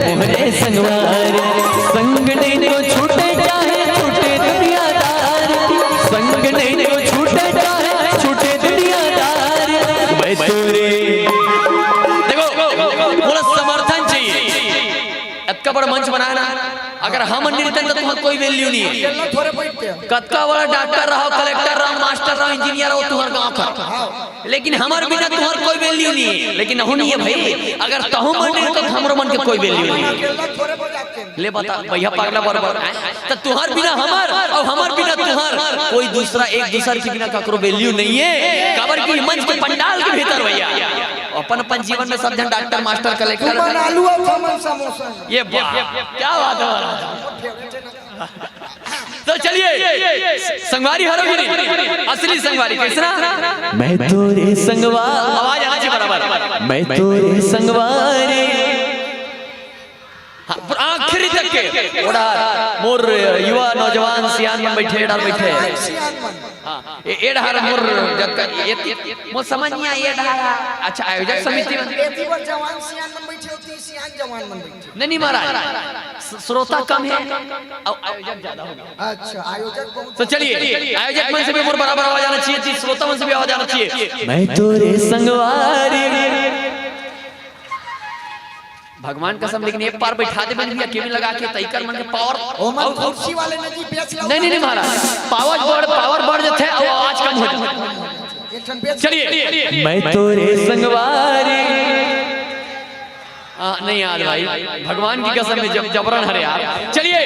मोरे संगवारी संग नहीं तो छूटे चाहे छूटे दुनियादार संग नहीं तो छूटे चाहे छूटे दुनियादार मैं तोरे देखो पूरा समर्थन चाहिए इतना बड़ा मंच बनाना अगर हम नहीं रहते तो तुम्हारा कोई वैल्यू नहीं है कतका वाला डॉक्टर रहो कलेक्टर रहो मास्टर रहो इंजीनियर रहो तुम्हारे गांव का लेकिन हमारे बिना तुम्हारा कोई वैल्यू नहीं है लेकिन नहीं है भाई अगर तहु मन नहीं तो हमरो मन के कोई वैल्यू नहीं है ले बता भैया पागला बराबर तो तुम्हारे बिना हमार और हमारे बिना तुम्हार कोई दूसरा एक दूसरे के बिना ककरो वैल्यू नहीं है कबर की मंच के पंडाल के भीतर भैया अपन अपन जीवन में सब जन डॉक्टर मास्टर कलेक्टर ये क्या बात है तो चलिए संगवारी हरो गिरी असली संगवारी कैसना मैं तोरे संगवार आवाज आना चाहिए बराबर मैं तोरे संगवारी आखिरी तक के ओड़ा मोर युवा नौजवान सियान में बैठे डाल बैठे एडहार मोर मोर समझ नहीं आई एडहार अच्छा आयोजक समिति में जवान सियान में बैठे होती सियान जवान में बैठे नहीं महाराज श्रोता कम है और आयोजक ज्यादा हो गया अच्छा आयोजक बहुत तो चलिए आयोजक मन से भी मोर बराबर आवाज आना चाहिए श्रोता मन से भी आवाज आना चाहिए मैं तोरे संगवारी भगवान कसम, लेकिन एक बार बैठा दे बन अकेले लगा के तईकर मन के पावर ओ मन कुर्सी वाले ने जी बेच लो। नहीं महाराज, पावर बढ़ जाते हैं और आवाज कम हो जाए। चलिए मैं तोरे संगवारी नहीं याद भाई, भगवान की कसम में जब जबरन हरे यार। चलिए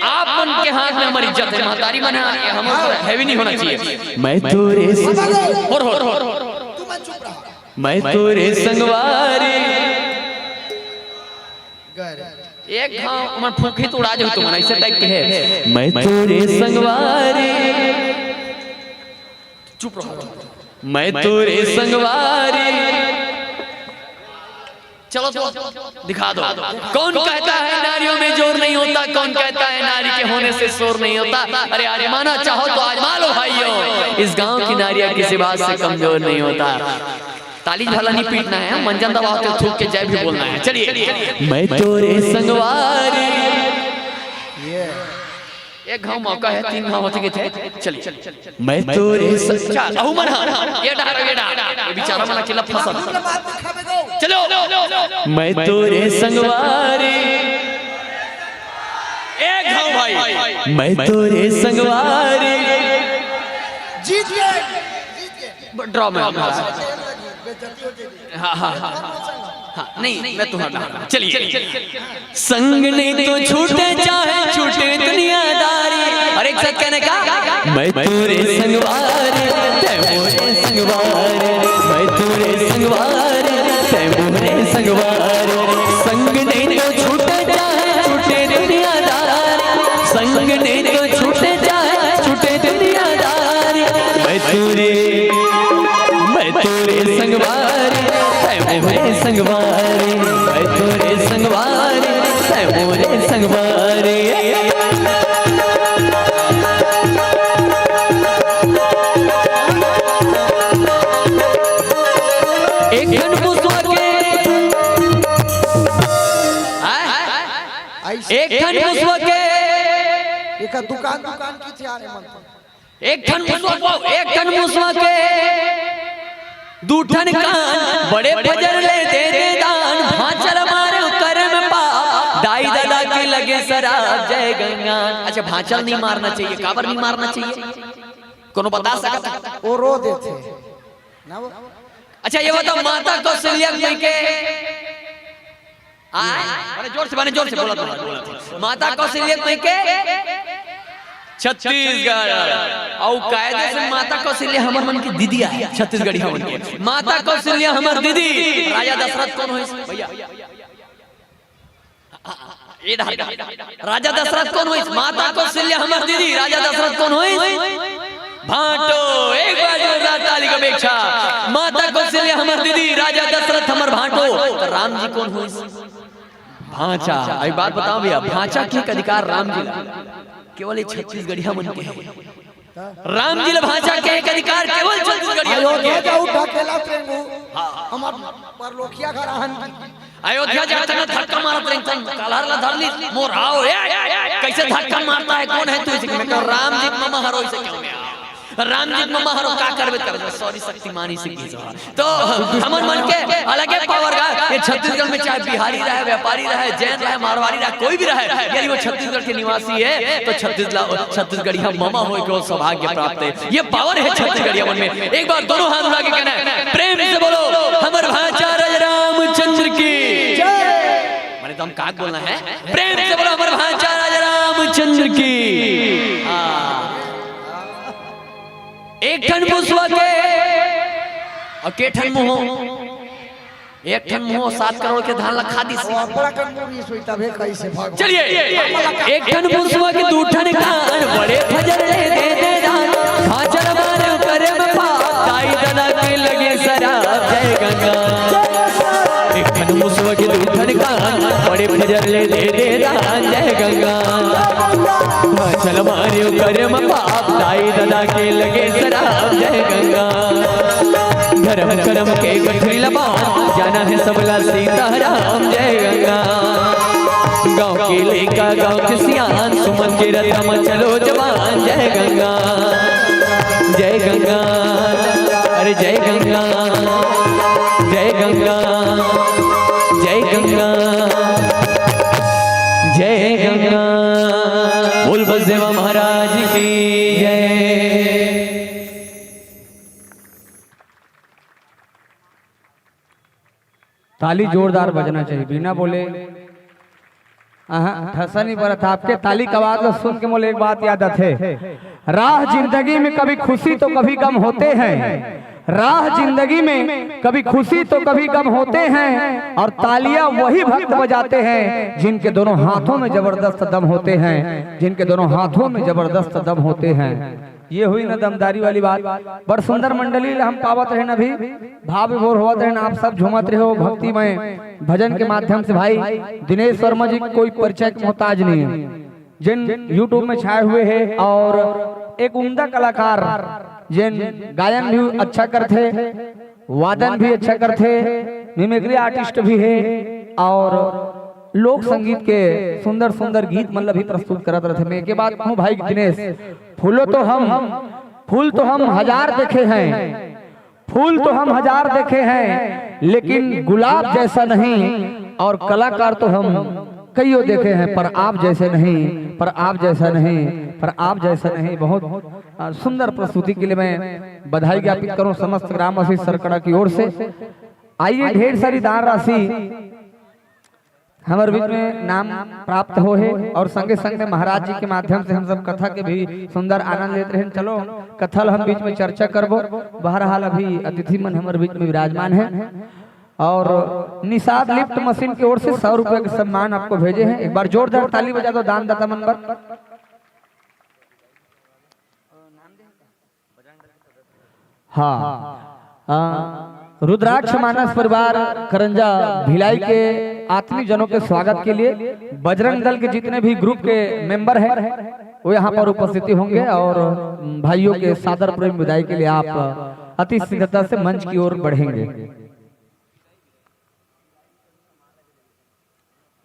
आप उनके हाथ में हमारी इज्जत है, महतारी मन है, हम हैवी नहीं होना चाहिए। मैं तोरे मैं तोरे संगवारी एक घाव मन फूकी तो उड़ा जो तुम ऐसे टाइप के है। मैं तोरे संगवारी, चुप रहो। मैं तोरे संगवारी, चलो दिखा दो। कौन कहता है नारियों में जोर नहीं होता, कौन कहता है नारी के होने से शोर नहीं होता। अरे आजमाना चाहो तो आजमा लो भाइयों, इस गांव की नारियां किसी बात से कमजोर नहीं होता। ताली भला नहीं पीटना है, मंजन दबाते थूक के जय भी बोलना है। चलिए मैं तोरे संगवारी। एक घाव मौका है, 3 घाव होते थे। चलिए मैं तोरे ये बेचारा मन अकेला फंसा। चलो मैं तोरे संगवारी, एक घाव भाई। मैं तोरे संगवारी, जीत गए ड्रॉ में। हाँ, नहीं मैं तुम्हारा। चलिए संग नहीं तो छूटे चाहे छूटे दुनियादारी। और एक साथ कहने का, मैं तोरे संगवारी, ते मोरे संगवारी, मैं तोरे संगवारी, ते मोरे संगवारी। संग नहीं तो छूटे चाहे छूटे दुनियादारी, संग नहीं तो छूटे चाहे छूटे दुनियादारी। मैं तोरे संगवारी, ते मोरे संगवारी, मैं तोरे संगवारी, ते मोरे संगवारी। एक घन पुष्पा के, एक घन पुष्पा के, एक दुकान की थी यार मन। एक घन पुष्पा के दूठन कान, बड़े फजर ले दे दान। भांचर मारे कर्म पाप, दाई दादा के लगे शराब। जय गंगा। अच्छा भांचल नहीं मारना चाहिए, काबर नहीं मारना चाहिए, कोनो बता सकता? वो रो देते ना वो। अच्छा ये बताओ, माता कौशल्या के अरे जोर से बोला। माता कौशल्या के छत्तीसगढ़ और कायदे से माता कौशल्या हमर मन की दीदी है। छत्तीसगढ़ी हमन के माता कौशल्या हमर दीदी। राजा दशरथ कौन होइस भैया? ये राजा दशरथ कौन होइस? माता कौशल्या हमर दीदी। राजा दशरथ कौन होइस? भाटो। एक बार जोरदार ताली का अपेक्षा। माता कौशल्या हमर दीदी, राजा दशरथ हमर भाटो। तो राम जी कौन होइस? भांचा। एक बात बताओ भैया, भांचा के अधिकार राम जी केवल एक छत्तीसगढ़िया मन के है। राम जी भाषा के एक अधिकार केवल छत्तीसगढ़िया अयोध्या जाते ना धक्का मारत रहन कलहर ला धरली मोर आओ कैसे धक्का मारता है, कौन है तू? इसे मैं कह राम जी ममा हरो इसे क्यों में राम जी ममा हरो का करबे कर सॉरी शक्तिमानी से की तो हमन मन के अलग पावर का। ये छत्तीसगढ़ में चाहे बिहारी रहे, व्यापारी रहे, जैन रहे, मारवाड़ी रहे, कोई भी रहे, यदि वो छत्तीसगढ़ के निवासी है तो छत्तीसगढ़िया ममा हो के सौभाग्य प्राप्त है। ये पावर है छत्तीसगढ़िया मन में। एक बार दोनों हाथ उठा के कहना है प्रेम से बोलो हमर भाचा रामचंद्र की मैंने तो हम का बोलना है, प्रेम से बोलो हमर भाचा रामचंद्र की। एक ठन पुष्पा के और के ठन मुंह, एक ठन मुंह 7 करोड़ के धान लखा दी। चलिए एक ठन पुष्पा के 2 ठन कान, बड़े फजर ले दे दान। भाचर मारे करे में पाप, ताई दादा के लगे शराब। जय गंगा। एक ठन पुष्पा के 2 ठन कान, बड़े फजर ले दे दान। जय गंगा। भाचर मारे करे में पाप, ताई दादा के लगे शराब। जय गंगा। धर्म कर्म के गठरी लबान, जाना है सबला सीताराम। जय गंगा। गाँव के लेका गाँव के सियान, सुमन के रतम चलो जवान। जय गंगा। जय गंगा। अरे जय गंगा। जय गंगा। जय गंगा। ताली जोरदार बजना चाहिए, बिना बोले ठसा नहीं पड़ा था। आपके ताली का आवाज सुन के मुझे एक बात याद आते, राह जिंदगी में कभी खुशी तो कभी गम होते हैं, राह जिंदगी में कभी खुशी तो कभी गम होते हैं, और तालियां वही भक्त बजाते हैं जिनके दोनों हाथों में जबरदस्त दम होते हैं, जिनके दोनों हाथों में जबरदस्त दम होते हैं। ये हुई ना दमदारी वाली बात। बड़ सुंदर मंडली हम पावत रहे ना, भी भाव विभोर होवत रहे ना, आप सब झूमत रहे हो भक्ति में भजन के माध्यम से। भाई दिनेश वर्मा जी कोई परिचय के मोहताज नहीं है, जिन यूट्यूब में छाए हुए हैं और एक उम्दा कलाकार, जिन गायन भी अच्छा करते, वादन भी अच्छा करते, मिमिक्री आर्टिस्ट भी है और लोक संगीत के सुंदर सुंदर गीत मतलब भी प्रस्तुत करत रहे। मैं के बाद कहूँ भाई दिनेश, फूल तो हम हजार देखे हैं, फूल तो हम हजार देखे हैं, लेकिन गुलाब जैसा नहीं, और कलाकार तो हम कईयों देखे हैं, पर आप जैसे नहीं, पर आप जैसा नहीं, पर आप जैसा नहीं। बहुत सुंदर प्रस्तुति के लिए मैं बधाई ज्ञापित करूं समस्त ग्रामवासी सरकड़ा की ओर से। आइए ढेर सारी दान राशि हमारे बीच में नाम प्राप्त हो है, और संगे संग में महाराज जी के माध्यम से हम सब कथा के भी सुंदर आनंद लेते रहे। चलो कथल हम बीच में चर्चा करबो। बहरहाल अभी अतिथि मन हमारे बीच में विराजमान है, और निषाद लिफ्ट मशीन की ओर से 100 रुपए के सम्मान आपको भेजे हैं। एक बार जोरदार ताली बजा दो दानदाता मन पर। हाँ, रुद्राक्ष मानस परिवार करंजा भिलाई के आत्मीय जनों के स्वागत के लिए बजरंग दल के जितने भी ग्रुप के मेंबर हैं वो यहाँ पर उपस्थिति होंगे, और भाइयों के सादर प्रेम विदाई के लिए आप अति शीघ्रता से मंच की ओर बढ़ेंगे।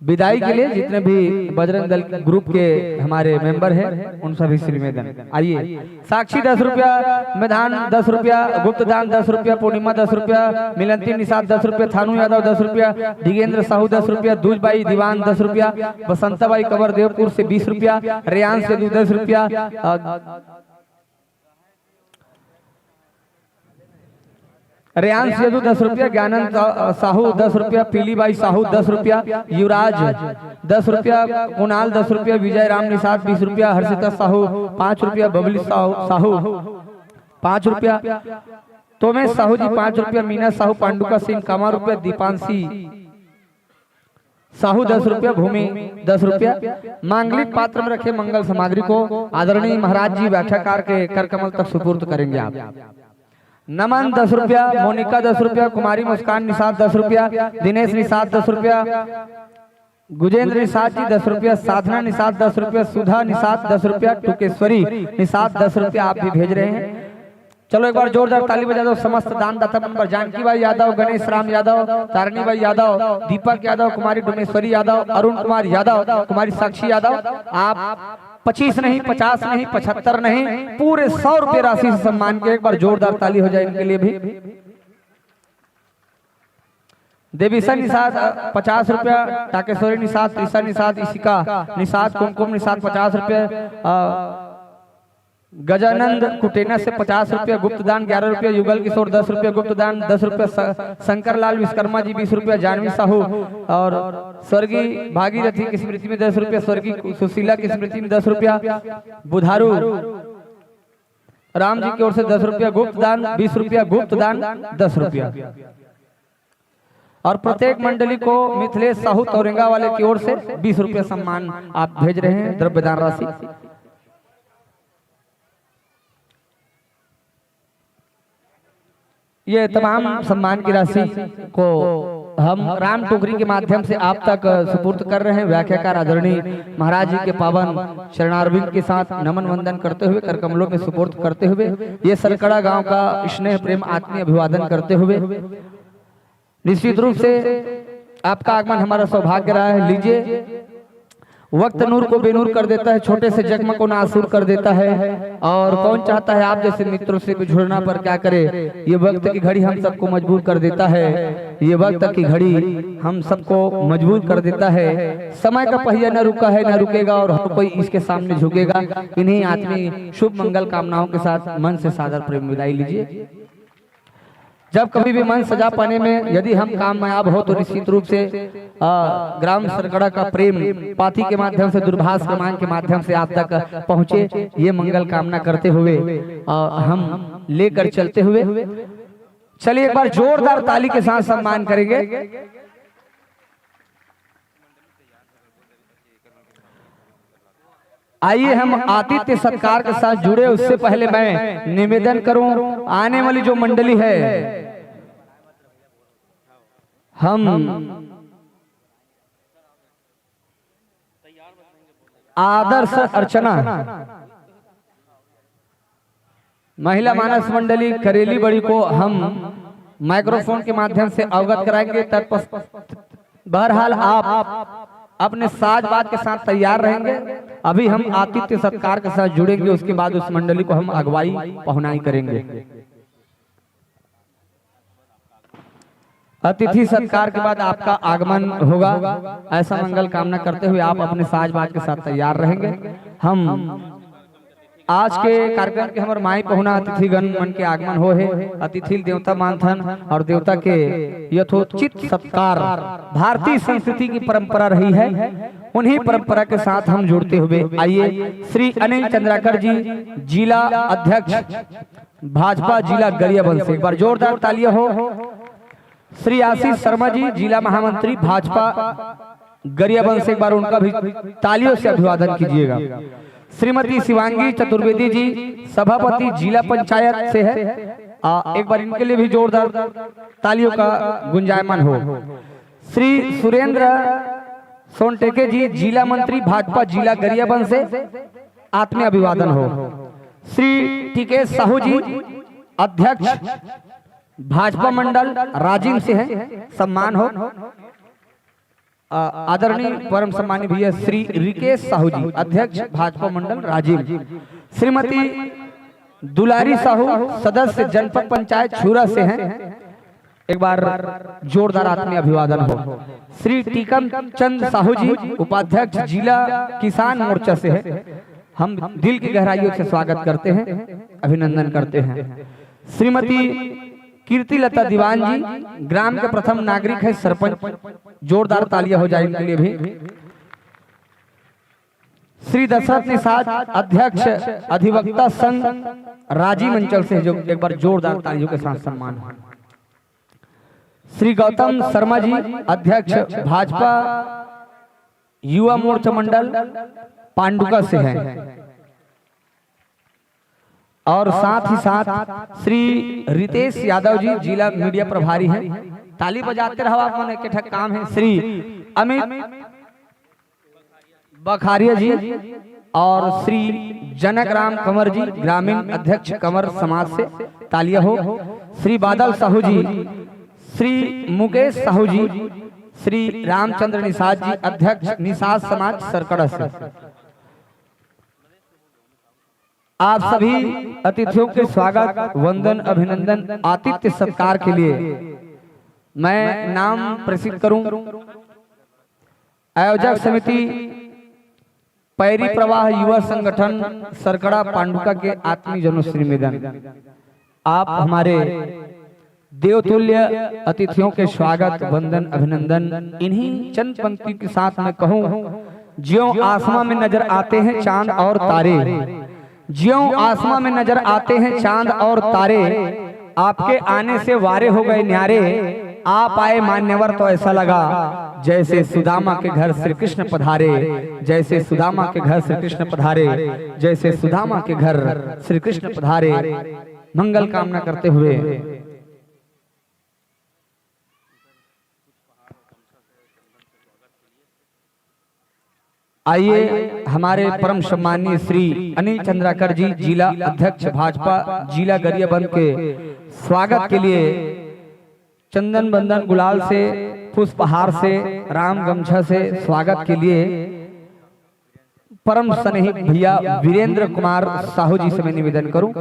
विदाई के लिए जितने भी बजरंग दल ग्रुप के हमारे मेंबर हैं उन सभी से निवेदन। आइए, साक्षी 10 रुपया, मैदान 10 रुपया, गुप्त दान 10 रुपया, पूर्णिमा 10 रुपया, मिलंती निषाद 10 रुपया, थानू यादव 10 रुपया, दिगेंद्र साहू 10 रुपया, दूजबाई दीवान 10 रुपया, बसंताबाई कबर देवपुर से 20 रुपया, रेयांश से 10 रुपया, रेयांश सेदू 10 रुपया, ज्ञानंद साहू 10 रुपया, पीलीबाई साहू 10 रुपया, युवराज 10 रुपया, कुणाल 10 रुपया, विजय राम निषाद 20 रुपया, हर्षिता साहू 5 रुपया, बबली साहू 5 रुपया, तोमेश साहू जी 5 रुपया, मीना साहू, पांडुका सिंह कामा रुपया, दीपांशी साहू 10 रुपया, भूमि 10 रुपया। मांगलिक पात्र में रखे मंगल सामग्री को आदरणीय महाराज जी व्याख्याकार के कर कमल तक सुपुर्द करेंगे आप। नमन 10 रुपया, मोनिका 10 रुपया, कुमारी मुस्कान निषाद 10 रुपया, दिनेश निषाद 10 रुपया, गुजेंद्र निषाद जी 10 रुपया, साधना निषाद 10 रुपया, सुधा निषाद 10 रुपया, टुकेश्वरी निषाद 10 रुपया आप भी भेज रहे हैं। चलो एक बार जोरदार ताली बजा दो समस्त दानदाता पर। जानकी भाई यादव, गणेश राम यादव, तारणी भाई यादव, दीपक यादव, कुमारी डोमेश्वरी यादव, अरुण कुमार यादव, कुमारी साक्षी यादव, आप 25 नहीं, 50 नहीं, 75 नहीं, पूरे 100 रुपये राशि से सम्मान के। एक बार जोरदार ताली हो जाए इनके लिए भी। देवीसा निषाद 50 रुपया, टाकेश्वरी निषाद, त्रिषा निषाद, इशिका निषाद, कुमकुम निषाद 50 रुपया, गजानंद कुटेना से 50 रुपया, गुप्तदान 11 रुपया, युगल किशोर 10 रुपया, गुप्तदान 10 रुपया, शंकर लाल विश्वकर्मा जी 20 रुपया, जानवी साहू और स्वर्गीय भागीरथी की स्मृति में 10 रुपया, स्वर्गीय सुशीला की स्मृति में 10 रुपया, बुधारू राम जी की ओर से 10 रुपया, गुप्तदान 20 रुपया, गुप्तदान 10 रुपया। और प्रत्येक मंडली को मिथिलेश साहू तौरेंगा वाले की ओर से 20 रुपया सम्मान आप भेज रहे हैं द्रव्यदान राशि। ये तमाम सम्मान की राशि को हम राम टोकरी के माध्यम से आप तक सुपुर्द कर रहे हैं। व्याख्याकार आदरणीय महाराज जी के पावन चरणारविंद के साथ नमन वंदन करते हुए, कर कमलों में सुपुर्द करते हुए, ये सरकड़ा गांव का स्नेह प्रेम आत्मीय अभिवादन करते हुए, निश्चित रूप से आपका आगमन हमारा सौभाग्य रहा है। लीजिए, वक्त नूर को बेनूर कर देता है, छोटे से जगमग को नासूर कर देता है, और कौन चाहता है आप जैसे मित्रों से भी जुड़ना, पर क्या करे, ये वक्त की घड़ी हम सबको मजबूर कर देता है, ये वक्त की घड़ी हम सबको मजबूर कर देता है। समय का पहिया न रुका है, न रुकेगा, और हर कोई इसके सामने झुकेगा। इन्हीं आत्मीय शुभ मंगल कामनाओं के साथ मन से सादर प्रेम विदाई लीजिए। जब कभी भी मन सजा पाने में यदि हम कामयाब हो तो निश्चित रूप से ग्राम सरकड़ा का प्रेम पाथी के माध्यम से दूरभाष क्रमांक के माध्यम से आप तक पहुंचे, ये मंगल कामना करते हुए हम लेकर चलते हुए चलिए एक बार जोरदार ताली के साथ सम्मान करेंगे। आइए हम आतिथ्य सत्कार के साथ जुड़े, उससे पहले मैं निवेदन करूं आने वाली जो मंडली है हम आदर्श अर्चना महिला मानस मंडली करेली बड़ी को हम माइक्रोफोन के माध्यम से अवगत कराएंगे। बहरहाल आप अपने साज बाज के साथ तैयार रहेंगे। अभी हम आतिथ्य सत्कार के साथ जुड़ेंगे, उसके बाद उस मंडली को हम अगुवाई पहुनाई करेंगे। अतिथि सत्कार के बाद आपका आगमन होगा, ऐसा मंगल कामना करते हुए आप अपने साज बाज के साथ तैयार रहेंगे। हम आज के कार्यक्रम के हमारे माई पहुना अतिथिगण मन के आगमन हो है। अतिथि देवता मानथन और देवता के यथोचित सत्कार भारतीय संस्कृति की परंपरा रही है, उन्हीं परंपरा के साथ हम जुड़ते हुए आइए श्री अनिल चंद्राकर जी जिला अध्यक्ष भाजपा जिला गरियाबंद से एक बार जोरदार तालियां हो। श्री आशीष शर्मा जी जिला महामंत्री भाजपा गरियाबंद से एक बार उनका भी तालियों से अभिवादन कीजिएगा। श्रीमती शिवांगी चतुर्वेदी जी सभापति जिला पंचायत से है, एक बार इनके लिए भी जोरदार तालियों का गुंजायमान हो। श्री सुरेंद्र सोनटेके जी जिला मंत्री भाजपा जिला गरियाबंद से आत्मीय अभिवादन हो। श्री टीके साहू जी अध्यक्ष भाजपा मंडल राजिम से है, सम्मान हो। आदरणीय परम सम्मानीय भैया श्री रिकेश साहू जी अध्यक्ष भाजपा मंडल राजिम। श्रीमती दुलारी साहू सदस्य जनपद पंचायत छुरा से हैं, एक बार जोरदार आत्मीय अभिवादन हो। श्री टीकम चंद साहू जी उपाध्यक्ष जिला किसान मोर्चा से है, हम दिल की गहराइयों से स्वागत करते हैं, अभिनंदन करते हैं। श्रीमती कीर्ति लता दीवान जी ग्राम के प्रथम नागरिक है, सरपंच, जोरदार तालियां हो जाए इनके लिए भी। श्री दशरथ निषाद अध्यक्ष अधिवक्ता संघ राजीव अंचल से, जो एक बार जोरदार तालियों के साथ सम्मान हो। श्री गौतम शर्मा जी अध्यक्ष भाजपा युवा मोर्चा मंडल पांडुका से हैं, और साथ ही साथ श्री रितेश यादव जी जिला मीडिया प्रभारी हैं, ताली बजाते रहो आप, मन के ठक काम है। श्री अमित बखारिया जी और श्री जनक राम कंवर जी ग्रामीण अध्यक्ष कंवर समाज से, तालियां हो। श्री बादल साहू जी, श्री मुकेश साहू जी, श्री रामचंद्र निषाद जी अध्यक्ष निषाद समाज सरकड़ा से। आप सभी अतिथियों के स्वागत, वंदन, अभिनंदन, आतिथ्य सत्कार के लिए मैं नाम प्रसिद्ध करूं। आयोजक समिति पैरी प्रवाह युवा संगठन सरकड़ा पांडुका के आत्मीय जनों से निवेदन, आप हमारे देवतुल्य अतिथियों के स्वागत, वंदन, अभिनंदन इन्हीं चंद पंक्ति के साथ मैं कहूं, ज्यों आसमां में नजर आते हैं चांद और तारे, ज्यों आसमां में नजर आते हैं चांद और तारे, आपके आने से वारे हो गए न्यारे, आप आए मान्यवर तो ऐसा लगा जैसे सुदामा के घर श्री कृष्ण पधारे, जैसे सुदामा के घर श्री कृष्ण पधारे, जैसे सुदामा के घर श्री कृष्ण पधारे। मंगल कामना करते हुए आइए हमारे परम सम्मानीय श्री अनिल चंद्राकर जी जिला अध्यक्ष भाजपा जिला गरियाबंद के स्वागत के लिए चंदन बंदन गुलाल से, पुष्पहार से, राम गमछा से स्वागत के लिए परम स्नेही भैया वीरेंद्र कुमार साहू जी से मैं निवेदन करूं,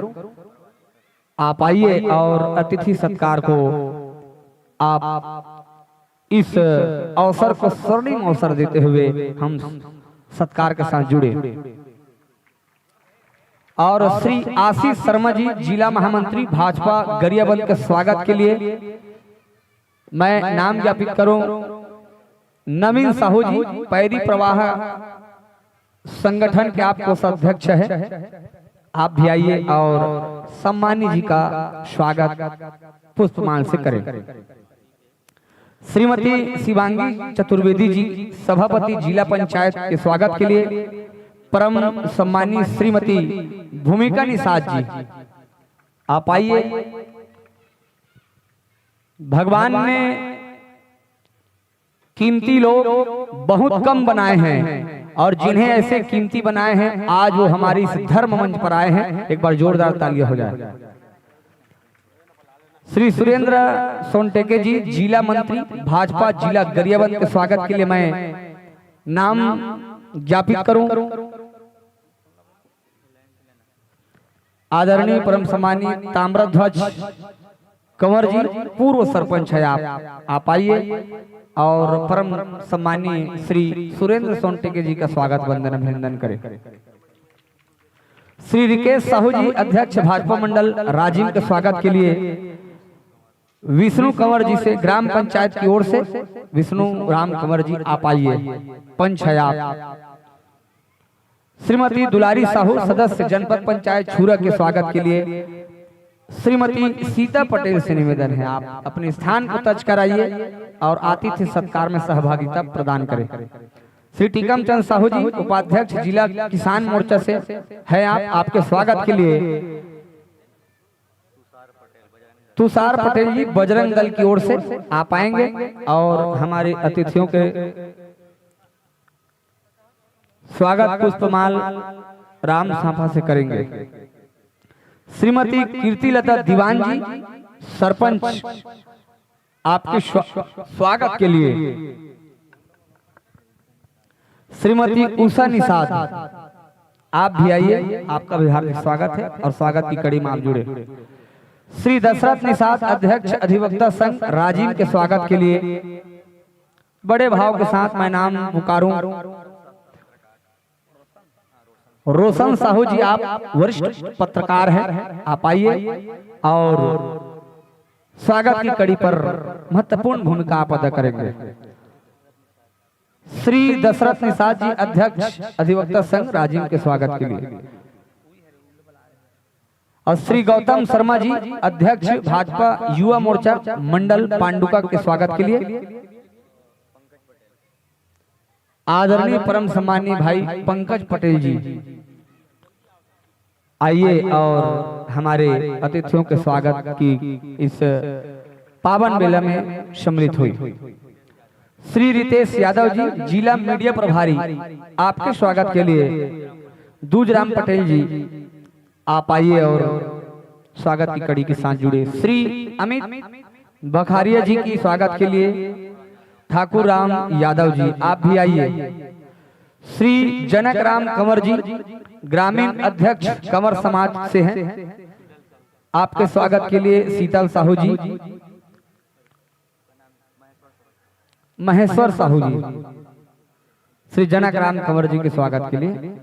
आप आइए और अतिथि सत्कार को आप इस अवसर को स्वर्णिम अवसर देते हुए हम सत्कार के साथ जुड़े। और श्री आशीष शर्मा जी जिला महामंत्री भाजपा गरियाबंद के स्वागत के लिए मैं नाम ज्ञापित करूं। नवीन साहू जी पैरी प्रवाह संगठन के आप कोषाध्यक्ष है, आप भी आइए और सम्मानी जी का स्वागत पुष्पमाल से करें। श्रीमती शिवांगी चतुर्वेदी जी सभापति जिला पंचायत के स्वागत के लिए परम सम्मानी श्रीमती भूमिका निषाद जी आप आइए। भगवान ने कीमती लोग बहुत कम बनाए हैं और जिन्हें ऐसे कीमती बनाए हैं आज वो हमारी इस धर्म मंच पर आए हैं। एक बार जोरदार तालियां हो जाए। श्री सुरेंद्र सोनटेके जी जिला मंत्री भाजपा जिला गरियाबंद के स्वागत के लिए मैं नाम ज्ञापित करूं। आदरणीय परम सम्मानी ताम्रध्वज कंवर जी पूर्व सरपंच है, आप आइए और परम सम्मानी श्री सुरेंद्र सोनटेके जी का स्वागत वंदन अभिनंदन करें। श्री रिकेश साहू जी अध्यक्ष भाजपा मंडल राजीव के स्वागत के लिए विष्णु कंवर जी से ग्राम पंचायत की ओर से विष्णु राम कंवर जी आप आइए, पंच है आप। श्रीमती दुलारी साहू सदस्य जनपद पंचायत छूरा के स्वागत के लिए श्रीमती सीता पटेल से निवेदन है आप अपने स्थान को तज कराइए और आतिथ्य सत्कार में सहभागिता प्रदान करें। श्री टीकम चंद साहू जी उपाध्यक्ष जिला किसान मोर्चा से है आप, आपके स्वागत के लिए तुषार पटेल जी बजरंग दल की ओर से आप आएंगे और हमारे अतिथियों के स्वागत पुष्पमाल राम सांफा से करेंगे। श्रीमती कीर्तिलता दीवान जी सरपंच आपके स्वागत के लिए श्रीमती उषा निषाद आप भी आइए, आपका भी हार्दिक स्वागत है और स्वागत की कड़ी में आप जुड़े। श्री दशरथ निषाद अध्यक्ष अधिवक्ता संघ राजीव के स्वागत के लिए बड़े भाव के साथ मैं नाम पुकारूं। रोशन साहू जी आप वरिष्ठ पत्रकार हैं, आप आइए और स्वागत की कड़ी पर महत्वपूर्ण भूमिका आप अदा करेंगे। श्री दशरथ निषाद जी अध्यक्ष अधिवक्ता संघ राजीव के स्वागत के लिए और श्री गौतम शर्मा जी अध्यक्ष भाजपा युवा मोर्चा मंडल पांडुका के स्वागत के लिए आदरणीय परम सम्मानीय भाई पंकज पटेल जी आइए और हमारे अतिथियों के स्वागत की इस पावन मेला में सम्मिलित हुई। श्री रितेश यादव जी जिला मीडिया प्रभारी आपके स्वागत के लिए दूजराम पटेल जी आप आइए और स्वागत की कड़ी के साथ जुड़े। श्री अमित बखारिया जी की स्वागत के लिए ठाकुर राम यादव जी आप भी आइए। श्री जनक राम कंवर जी ग्रामीण अध्यक्ष कंवर समाज से हैं, आपके स्वागत के लिए शीतल साहू जी महेश्वर साहू जी श्री जनक राम कंवर जी के स्वागत के लिए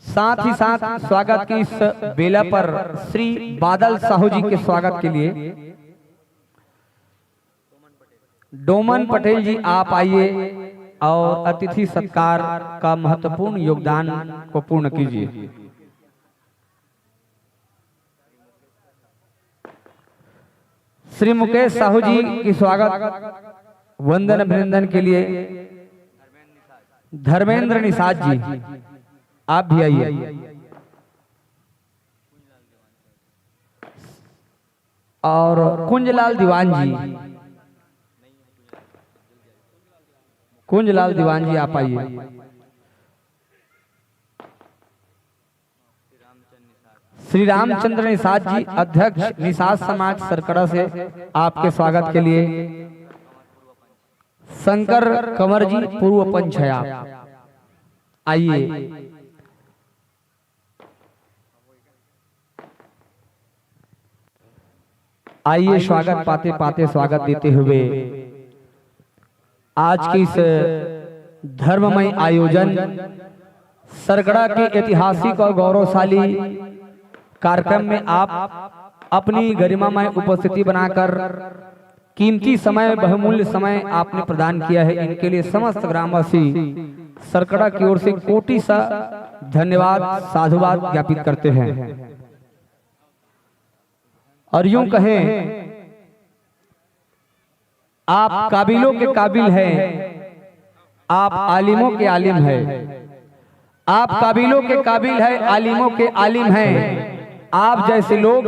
साथ ही साथ स्वागत की इस बेला पर श्री बादल साहू जी के स्वागत के लिए डोमन पटेल जी आप आइए और अतिथि सत्कार का महत्वपूर्ण योगदान को पूर्ण कीजिए। श्री मुकेश साहू जी की स्वागत वंदन अभिनंदन के लिए धर्मेंद्र निषाद जी आप भी आइए और कुंजलाल दीवान जी कुंजलाल दीवान जी आप आइए। श्री रामचंद्र निषाद जी अध्यक्ष निषाद समाज सरकड़ा से आपके स्वागत के लिए शंकर कंवर जी पूर्व पंच है आप आइए। आइए स्वागत पाते पाते स्वागत देते हुए आज के इस धर्ममय आयोजन सरगड़ा के ऐतिहासिक और गौरवशाली कार्यक्रम में आप अपनी गरिमामय उपस्थिति बनाकर कीमती समय, बहुमूल्य समय आपने प्रदान किया है। इनके लिए समस्त ग्रामवासी सरकड़ा की ओर से कोटि सा धन्यवाद, साधुवाद ज्ञापित करते हैं। और यूं कहें, आप काबिलों के काबिल हैं, आप आलिमों के आलिम हैं। आप काबिलों के काबिल हैं, आलिमों के आलिम हैं। आप जैसे लोग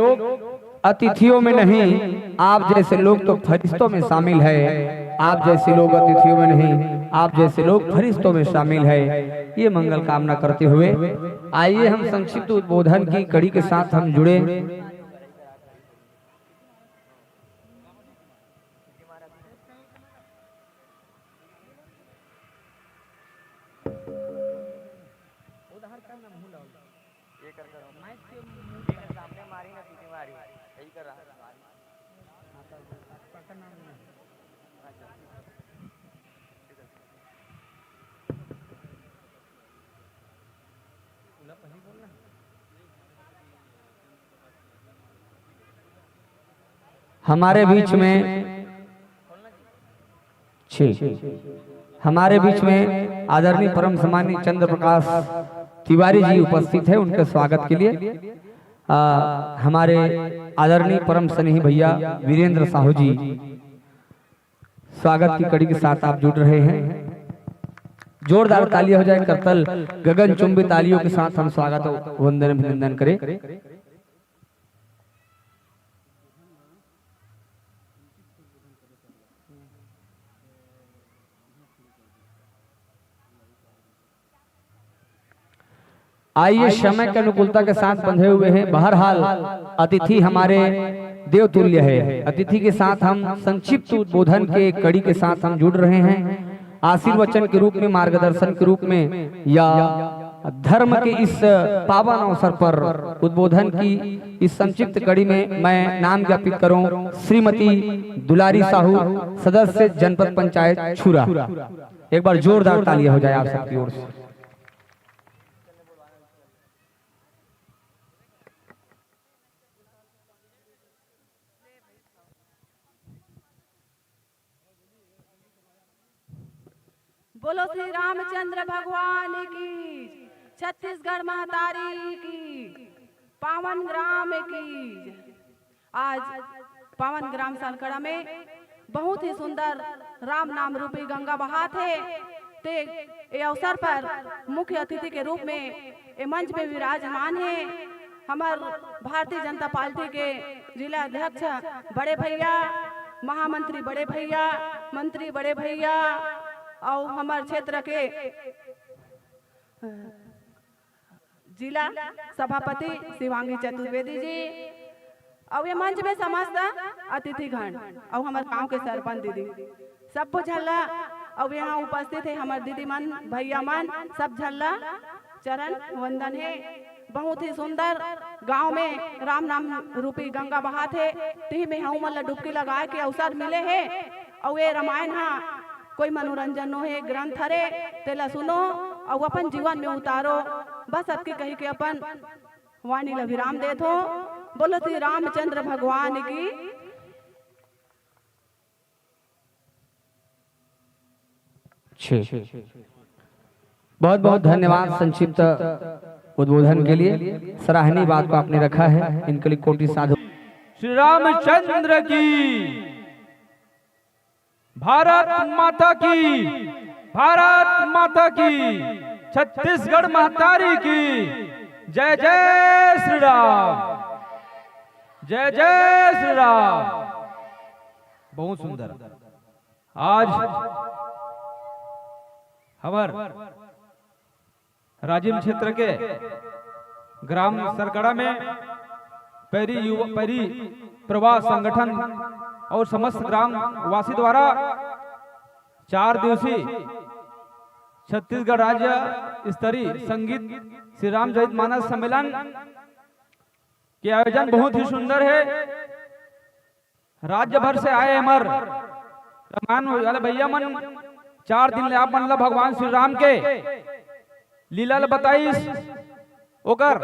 अतिथियों में नहीं, आप जैसे लोग तो फरिश्तों में शामिल है। आप जैसे लोग अतिथियों में नहीं, आप जैसे लोग फरिश्तों में शामिल है। ये मंगल कामना करते हुए आइए हम संक्षिप्त उद्बोधन की कड़ी के साथ हम जुड़े। हमारे बीच में आदरणीय परम सम्मानीय चंद्र प्रकाश तिवारी जी उपस्थित है। उनके स्वागत के लिए हमारे आदरणीय परम स्नेही भैया वीरेंद्र साहू जी स्वागत की कड़ी के साथ आप जुड़ रहे हैं। जोरदार तालियां हो जाए, करतल गगन चुंबी तालियों के साथ हम स्वागत वंदन अभिनंदन करें। आइए समय की अनुकूलता के साथ बंधे हुए हैं। बहरहाल अतिथि हमारे देवतुल्य है। अतिथि के साथ हम संक्षिप्त उद्बोधन के कड़ी के साथ हम जुड़ रहे हैं। आशीर्वचन के रूप में, मार्गदर्शन के रूप में या धर्म के इस पावन अवसर पर उद्बोधन की इस संक्षिप्त कड़ी में मैं नाम ज्ञापित करूं श्रीमती दुलारी साहू, सदस्य जनपद पंचायत छुरा। एक बार जोरदार तालियां हो जाए आप सबकी ओर से। बोलो श्री रामचंद्र भगवान की, छत्तीसगढ़ महतारी की, पावन ग्राम की। आज पावन ग्राम सरकड़ा में बहुत ही सुंदर राम नाम रूपी गंगा बहात है। ते ये अवसर पर मुख्य अतिथि के रूप में ये मंच में विराजमान है हमारे भारतीय जनता पार्टी के जिला अध्यक्ष बड़े भैया, महामंत्री बड़े भैया, मंत्री बड़े भैया और हमारे क्षेत्र के जिला सभापति शिवांगी चतुर्वेदी जी और ये मंच में समस्त अतिथिगण और हमारे गांव के सरपंच दीदी सब झल्ला और यहाँ उपस्थित है हमारे दीदी मन, भैया मन, सब झल्ला चरण वंदन है। बहुत ही सुंदर गांव में राम नाम रूपी गंगा बहात है। ती में हम मतलब डुबकी लगाए के अवसर मिले है और ये रामायण कोई मनोरंजन हो है, ग्रंथ हरे तेला सुनो और अपन जीवन में उतारो। बस अबकी कही के अपन वाणी ला विराम दे दो। बोलो श्री रामचंद्र भगवान की। बहुत बहुत धन्यवाद संक्षिप्त उद्बोधन के लिए। सराहनीय बात को आपने रखा है, इनके लिए कोटि साधु। श्री रामचंद्र की, भारत माता की, भारत माता की, छत्तीसगढ़ महतारी की। जय जय श्री राम, जय जय श्री राम। बहुत सुंदर। आज हमार राजिम क्षेत्र के ग्राम सरकड़ा में परी प्रवास संगठन और समस्त ग्राम वासी द्वारा 4 दिवसीय छत्तीसगढ़ राज्य स्तरीय संगीत श्री राम जयंत मानस सम्मेलन के आयोजन बहुत ही सुंदर है। राज्य भर से आए हमार रामायण वाले भैया मन 4 दिन ले आप मतलब भगवान श्री राम के लीला ल बताइस, ओकर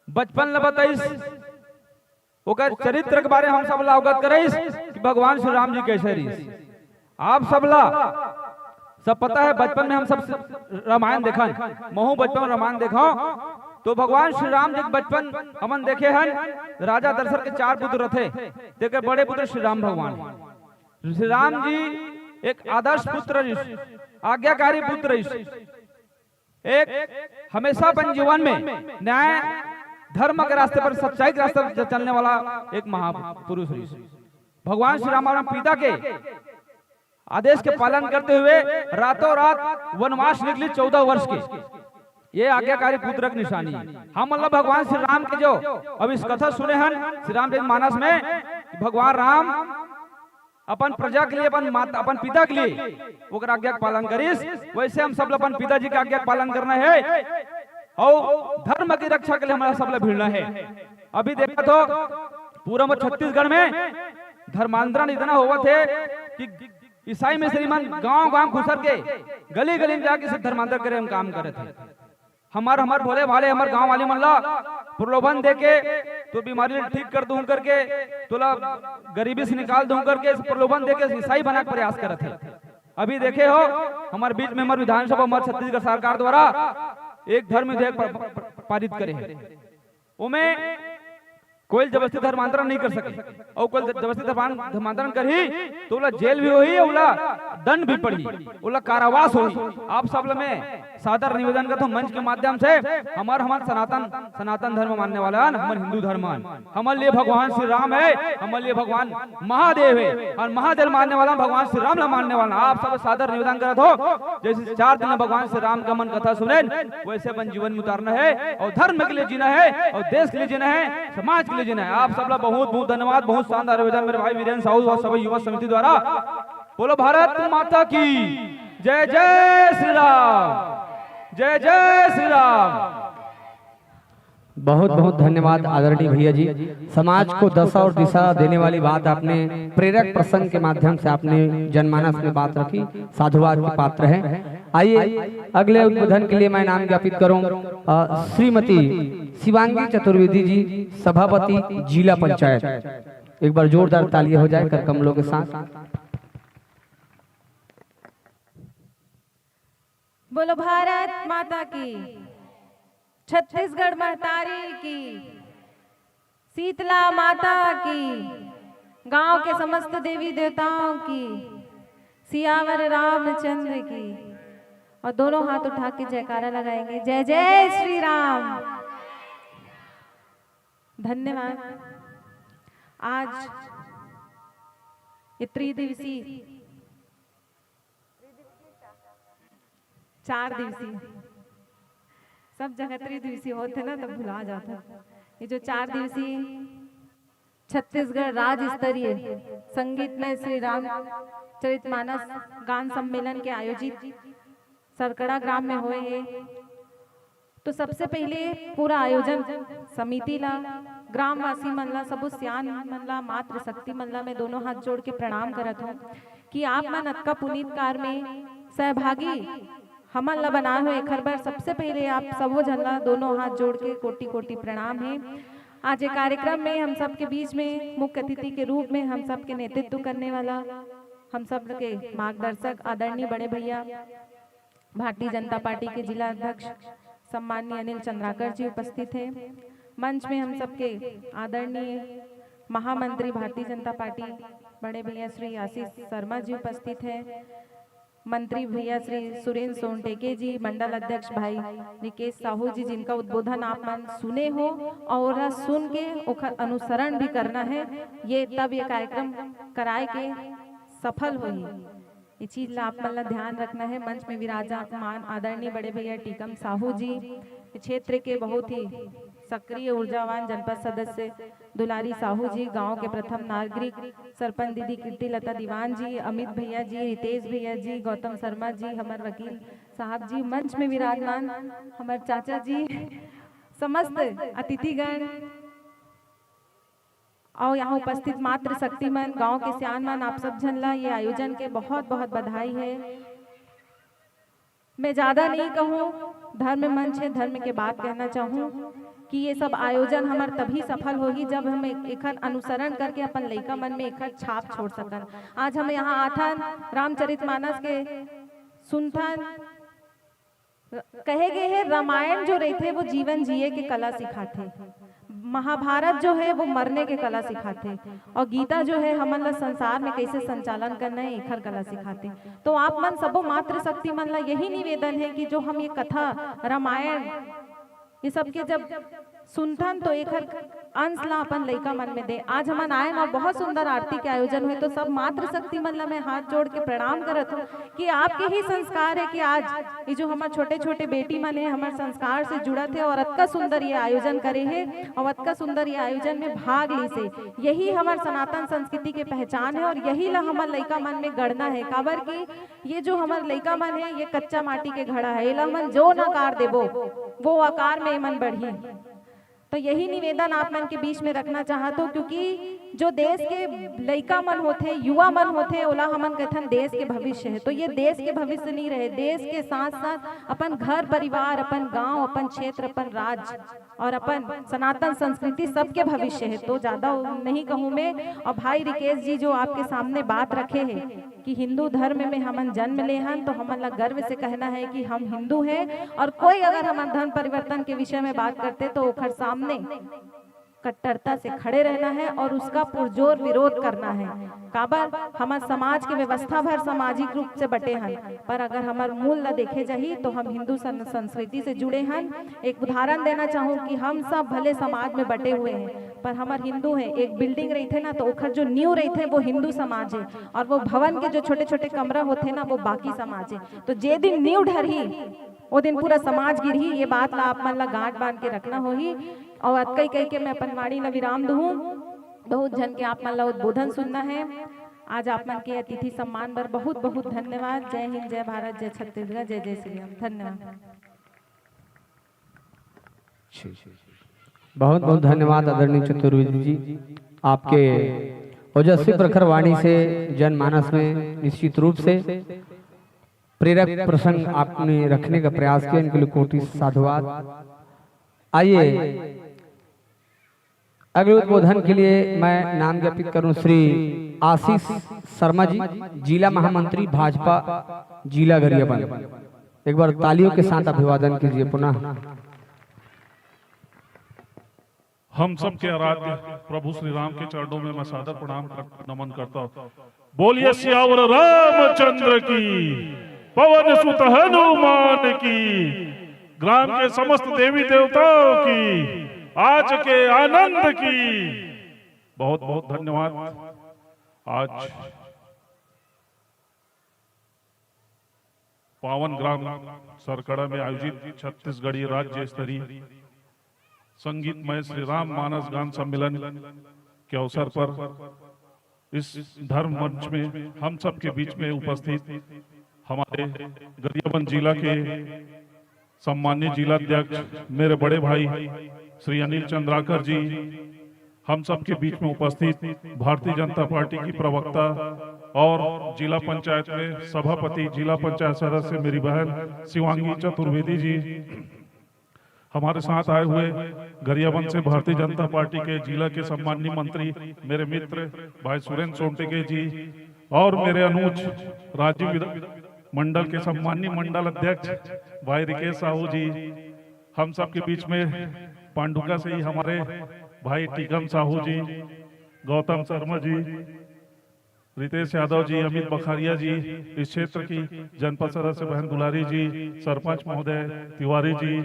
बचपन ल बताइस, ओकर चरित्र के बारे हम सब ला अवगत कराइस कि भगवान श्री राम जी कैसे रहीस। आप सब ला सब पता है, बचपन में हम सब रामायण देखा, महू बचपन में रामायण देखा, तो भगवान श्री राम जी बचपन हमन देखे हन। राजा दशरथ के 4 पुत्र थे, देखे बड़े पुत्र श्री राम भगवान। श्री राम जी एक आदर्श पुत्र, आज्ञाकारी पुत्र, एक हमेशा अपन जीवन में न्याय धर्म के रास्ते पर, सच्चाई के रास्ते पर चलने वाला एक महापुरुष। भगवान श्री राम पिता के आदेश के पालन करते हुए रातों रात वनवास निकली 14 वर्ष के। ये आज्ञाकारी पुत्र की निशानी है। हम मतलब भगवान श्री राम के जो अब इस कथा सुने हैं श्री रामचरित मानस में, भगवान राम अपन प्रजा के लिए, अपन पिता के लिए ओकर आज्ञा के पालन करिस। वैसे हम सब अपन पिताजी के आज्ञा के पालन करना है और धर्म की रक्षा के लिए हमारा सब भिड़ना है। अभी देखा तो पूरा में छत्तीसगढ़ में धर्मांतरण इतना हुआ थे कि ईसाई में श्रीमान गांव गांव घुसर के गली गली में जाके धर्मांतर करे हम काम करे थे। हमार भोले भाले हमार गांव वाले मन ला प्रलोभन देके तो बीमारी ठीक कर दूं करके, तोला गरीबी से निकाल दूं करके प्रलोभन देके ईसाई बना के प्रयास करे थे। अभी देखे हो हमारे बीच में हमारे विधानसभा हमारे छत्तीसगढ़ सरकार द्वारा एक धर्म विधेयक पारित करे हैं। उमें कोई जबरदस्ती धर्मांतरण नहीं कर सके, और कोई जबरदस्ती धर्मांतरण कर ही तो उला जेल भी होई, उला दंड भी पड़ी, उला कारावास होई। आप सब में सादर निवेदन करता हूं मंच के माध्यम से, हमार सनातन धर्म मानने वाला है, हमारे हिंदू धर्म, हमारे लिए भगवान श्री राम है, हमारे लिए भगवान महादेव है, और महादेव मानने वाला भगवान श्री राम मानने वाला। आप सब सादर निवेदन करत हो, जैसे 4 दिन भगवान श्री राम का मन कथा सुने, वैसे अपन जीवन में उतारना है और धर्म के लिए जीना है और देश के लिए जीना है, समाज के लिए जीना है। आप सब बहुत बहुत धन्यवाद, बहुत शानदार आवेदन मेरे भाई वीरेंद्र साहू और सभी युवा समिति द्वारा। बोलो भारत माता की जय, जय श्री राम, जय जय श्री राम। बहुत बहुत धन्यवाद आदरणीय भैया जी। समाज को दशा और दिशा देने वाली बात आपने प्रेरक प्रसंग के माध्यम से आपने जनमानस में बात रखी, साधुवाद के पात्र हैं। आइए अगले उद्बोधन के लिए मैं नाम ज्ञापित करूं श्रीमती शिवांगी चतुर्वेदी जी, सभापति जिला पंचायत। एक बार जोरदार तालियां हो जाए कर कमलों के साथ। बोलो भारत माता की, छत्तीसगढ़ महतारी की, शीतला माता की, गांव के समस्त देवी देवताओं की, सियावर रामचंद्र की। और दोनों हाथ उठा के जयकारा लगाएंगे, जय जय श्री राम। धन्यवाद। आज ये त्रिदिवसीय 4 दिवसीय, सब जगह त्रिदिवसीय होते ना तब भुला जाता। ये जो 4 दिवसीय छत्तीसगढ़ राज्य स्तरीय संगीतमय श्री राम चरितमानस गान सम्मेलन के आयोजित सरकड़ा ग्राम में हुए हैं। तो सबसे पहले पूरा आयोजन समिति ला, ग्रामवासी मन ला, सबो सियान मन ला, मातृ शक्ति मन ला मैं दोनों हाथ जोड़ के प्रणाम करत हूँ कि आप मन अतका पुनीत कार में सहभागी हमन ला बनाए हुए। एक बार सबसे पहले आप सबो जन ला दोनों हाथ जोड़ के कोटि कोटि प्रणाम है। आज ये कार्यक्रम में हम सब के बीच में मुख्य अतिथि के रूप में हम सब के नेतृत्व करने वाला, हम सब के मार्गदर्शक आदरणीय बड़े भैया भारतीय जनता पार्टी के जिला अध्यक्ष सम्माननीय अनिल चंद्राकर जी उपस्थित हैं। मंच में हम सबके आदरणीय महामंत्री भारतीय जनता पार्टी बड़े भैया श्री आशीष शर्मा जी उपस्थित हैं। मंत्री भैया श्री सुरेंद्र सोनटेके जी, मंडल अध्यक्ष भाई निकेश साहू जी, जिनका उद्बोधन आप मन सुने हो और सुन के ओखर अनुसरण भी करना है। ये तब ये कार्यक्रम कराए के सफल हुई, ये चीज ला आप मन ला ध्यान रखना है। मंच में विराजमान आदरणीय बड़े भैया टीकम साहू जी, क्षेत्र के बहुत ही सक्रिय ऊर्जावान जनपद सदस्य दुलारी साहू जी, गांव के प्रथम नागरिक सरपंच दीदी कीर्ति लता दीवान जी, अमित भैया जी, रितेश भैया जी, गौतम शर्मा जी, हमारे वकील साहब जी, मंच में विराजमान हमारे चाचा जी, समस्त अतिथिगण और यहाँ उपस्थित मातृ शक्ति मन, गाँव के सियान मन, आप सब जन ला ये आयोजन के बहुत बहुत बधाई है। मैं ज़्यादा नहीं कहूँ, धर्म मंच है, धर्म के बात कहना चाहूँ कि ये सब आयोजन हमार तभी सफल होगी जब हम एखन अनुसरण करके अपन लइका मन में एखन छाप छोड़ सकन। आज हम यहाँ आथन रामचरितमानस के सुनथन, कहे गए हैं रामायण जो रहते वो जीवन जिए के कला सिखाते, महाभारत जो है वो मरने के कला सिखाते, और गीता जो है हमन ला संसार में कैसे संचालन करना है एखर कला सिखाते। तो आप मन सबो मातृशक्ति मन ला यही निवेदन है कि जो हम ये कथा रामायण ये सब के जब सुनथन तो एक अंश ला अपन लइका मन में दे। आज हमन आए ना, बहुत सुंदर आरती के आयोजन हुए, तो सब मातृशक्ति मन ला मैं हाथ जोड़ के प्रणाम करत हूँ कि आपके ही संस्कार है कि आज ये जो हमारे छोटे छोटे बेटी मन है हमारे संस्कार से जुड़ा थे और अतका सुंदर ये आयोजन करे है और अतका सुंदर ये आयोजन में भाग ली से। यही हमारे सनातन संस्कृति के पहचान है और यही ला हमारे लइका मन में गढ़ना है। काबर की ये जो हमारे लइका मन है ये कच्चा माटी के घड़ा है, एला मन जो नकार देबो वो आकार में मन बढ़ी। तो यही निवेदन आप मन के बीच में रखना चाहता हूँ, क्योंकि जो देश के लइका मन होते, युवा मन होते, ओला हमन कहथन देश के भविष्य है। तो ये देश के भविष्य नहीं रहे, देश के साथ साथ अपन घर परिवार, अपन गांव, अपन क्षेत्र, अपन राज्य और अपन सनातन संस्कृति सबके भविष्य है। तो ज्यादा नहीं कहूँ मैं। और भाई रिकेश जी जो आपके सामने बात रखे हैं कि हिंदू धर्म में हमन जन्म ले हन, तो हमन ला गर्व से कहना है कि हम हिंदू हैं। और कोई अगर हमन धर्म परिवर्तन के विषय में बात करते तो ओखर सामने कट्टरता से खड़े रहना है और उसका पुरजोर विरोध करना है। काबर हमारे समाज के व्यवस्था भर सामाजिक रूप से बटे हन, पर अगर हमार मूल ला देखे जाही तो हम हिंदू संस्कृति से जुड़े हन। एक उदाहरण देना चाहूँ कि हम सब भले समाज में बटे हुए हैं पर हमार हिंदू है। एक बिल्डिंग रही थे ना तो ओखर जो नींव रही थे वो हिंदू समाज है, और वो भवन के जो छोटे छोटे कमरा होते ना वो बाकी समाज है। तो जे दिन नींव ढरही वो दिन पूरा समाज गिरही। ये बात ला आप मन ला गांठ बांध के रखना होही। और कई कई के मैं अपन वाणी ला विराम दूँ। बहुत जन के आप मन ला उद्बोधन सुनना है। आज आप मन के अतिथि सम्मान पर बहुत बहुत धन्यवाद। जय हिंद, जय भारत, जय छत्तीसगढ़, जय जय श्री राम। धन्यवाद। बहुत बहुत धन्यवाद आदरणीय चतुर्वेदी जी, आपके ओजस्वी प्रखर वाणी से जनमानस में निश्चित रूप से प्रेरक प्रसंग आपने रखने का प्रयास किया, इनके लिए कोटि साधुवाद। आइए अगले उद्बोधन के लिए मैं नाम ज्ञापित करूं श्री आशीष शर्मा जी, जिला महामंत्री भाजपा जिला गरियाबंद। एक बार तालियों के साथ अभिवादन कीजिए पुनः। हम सब के आराध्य प्रभु श्री राम के चरणों में मैं सादर प्रणाम नमन करता हूँ। बोलिए सियावर रामचंद्र की, पवन सुत हनुमान की, ग्राम के समस्त देवी देवताओं की, आज के आनंद की बहुत बहुत धन्यवाद। आज पावन ग्राम सरकड़ा में आयोजित छत्तीसगढ़ी राज्य स्तरीय संगीतमय श्री राम मानस गान सम्मेलन के अवसर पर इस धर्म मंच में हम सब के बीच में उपस्थित हमारे गरियाबंद जिला के सम्मानित जिलाध्यक्ष मेरे बड़े भाई श्री अनिल चंद्राकर जी, हम सब के बीच में उपस्थित भारतीय जनता पार्टी की प्रवक्ता और जिला पंचायत में सभापति, जिला पंचायत सदस्य मेरी बहन शिवांगी चतुर्वेदी जी, हमारे साथ आए हुए गरियाबंद से भारतीय जनता पार्टी के जिला के सम्माननीय मंत्री मेरे मित्र भाई सुरेंद्र सोनटेके जी, और मेरे अनुज राजीव मंडल के सम्माननीय मंडल अध्यक्ष भाई रिकेश साहू जी, हम सब के बीच में पांडुका से ही हमारे भाई टीकम साहू जी, गौतम शर्मा जी, रितेश यादव जी, अमित बखारिया जी, इस क्षेत्र की जनपद सदस्य बहन दुलारी जी, सरपंच महोदय तिवारी जी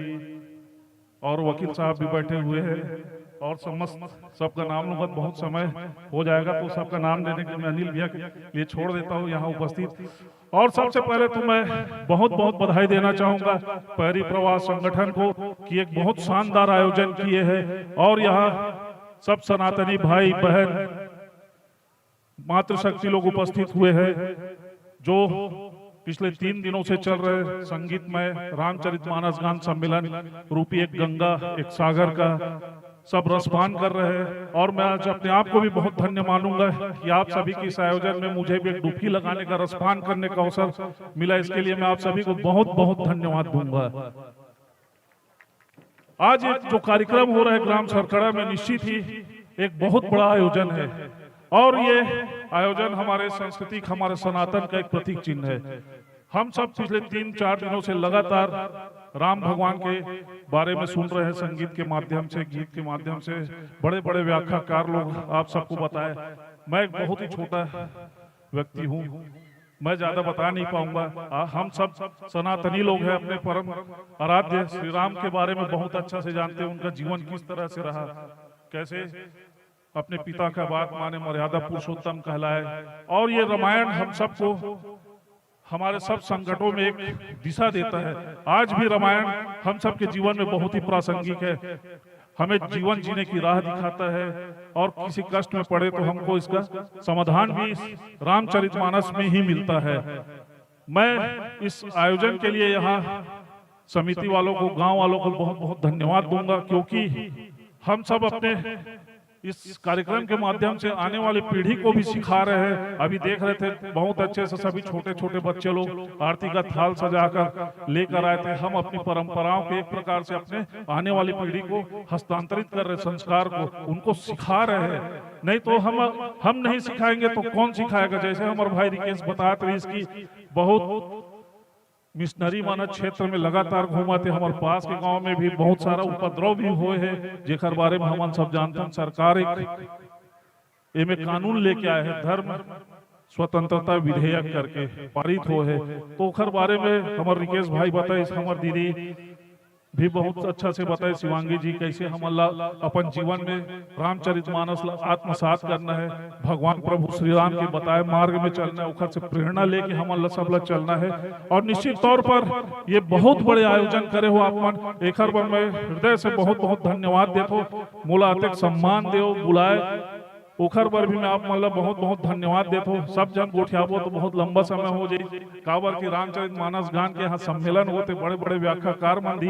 और वकील साहब भी बैठे हुए हैं, और समस्त सबका नाम लूंगा बहुत समय हो जाएगा, तो सबका नाम लेने के लिए मैं अनिल भैया के लिए छोड़ देता हूँ यहाँ उपस्थित। और सबसे पहले तो मैं बहुत बहुत बधाई देना चाहूंगा पहरी प्रवास संगठन को कि एक बहुत शानदार आयोजन किए हैं, और यहाँ सब सनातनी भाई बहन मातृशक्ति लोग उपस्थित हुए हैं, जो पिछले 3 दिनों से चल रहे संगीतमय रामचरितमानस गान सम्मेलन रूपी एक गंगा एक सागर का सब रसपान कर रहे हैं। और मैं आज अपने आप को भी बहुत धन्य मानूंगा कि आप सभी के इस आयोजन में मुझे भी एक डुबकी लगाने का, रसपान करने का अवसर मिला। इसके लिए मैं आप सभी को बहुत बहुत धन्यवाद दूंगा। आज एक जो कार्यक्रम हो रहा है ग्राम सरकड़ा में, निश्चित ही एक बहुत बड़ा आयोजन है और ये आयोजन हमारे संस्कृति, हमारे सनातन का एक प्रतीक चिन्ह है। हम सब पिछले 3-4 दिनों से लगातार राम भगवान के बारे में सुन रहे हैं, संगीत के माध्यम से, गीत के माध्यम से। बड़े बड़े व्याख्याकार लोग आप सबको बताए। मैं एक बहुत ही छोटा व्यक्ति हूँ, मैं ज्यादा बता नहीं पाऊंगा। हम सब सनातनी लोग हैं, अपने परम आराध्य श्री राम के बारे में बहुत अच्छा से जानते हैं। उनका जीवन किस तरह से रहा, कैसे अपने पिता का बात माने, मर्यादा पुरुषोत्तम कहलाए। और ये रामायण हम सबको, हमारे सब संकटों में एक दिशा देता है। आज भी रामायण हम सबके जीवन में बहुत ही प्रासंगिक है, हमें जीवन जीने की राह दिखाता है। और किसी कष्ट में पड़े तो हमको इसका समाधान भी रामचरितमानस में ही मिलता है। मैं इस आयोजन के लिए यहाँ समिति वालों को, गांव वालों को बहुत बहुत धन्यवाद दूंगा, क्योंकि हम सब अपने इस कार्यक्रम के माध्यम से आने वाली पीढ़ी को भी सिखा रहे हैं। अभी देख रहे थे बहुत अच्छे से सभी छोटे छोटे बच्चे लोग आरती का थाल सजाकर लेकर आए थे। हम अपनी परंपराओं को एक प्रकार से अपने आने वाली पीढ़ी को हस्तांतरित कर रहे, संस्कार को उनको सिखा रहे हैं। नहीं तो हम नहीं सिखाएंगे तो कौन सिखाएगा। जैसे हमारे भाई रिकेश बताया तो इसकी बहुत मिशनरी माना क्षेत्र में लगातार घूमा थे। हमारे पास के गांव में भी बहुत सारा उपद्रव भी हुए हैं, जेकर बारे में हम सब जानते हैं। सरकार एक एमे कानून लेके आए हैं, धर्म स्वतंत्रता विधेयक करके पारित हो है। तो ओखर बारे में हमारे रिकेश भाई बताए, हमारे दीदी भी बहुत अच्छा से बताए, शिवांगी जी, कैसे हम अपन जीवन में रामचरितमानस आत्मसात करना है, भगवान प्रभु श्री राम के बताए मार्ग में चलना है, उखर से प्रेरणा लेके हम सब लोग चलना है। और निश्चित तौर पर ये बहुत बड़े आयोजन करे हो आप मन, एक बार मैं हृदय से बहुत बहुत धन्यवाद देता हूँ। मुलाकात सम्मान दे बुलाए, उखर पर भी मैं आप मतलब बहुत बहुत धन्यवाद देता हूँ। सब जन गोठियाबो तो बहुत लंबा समय हो जाए। काबर की रामचरितमानस गान के यहाँ सम्मेलन होते, बड़े बड़े व्याख्याकार मंदी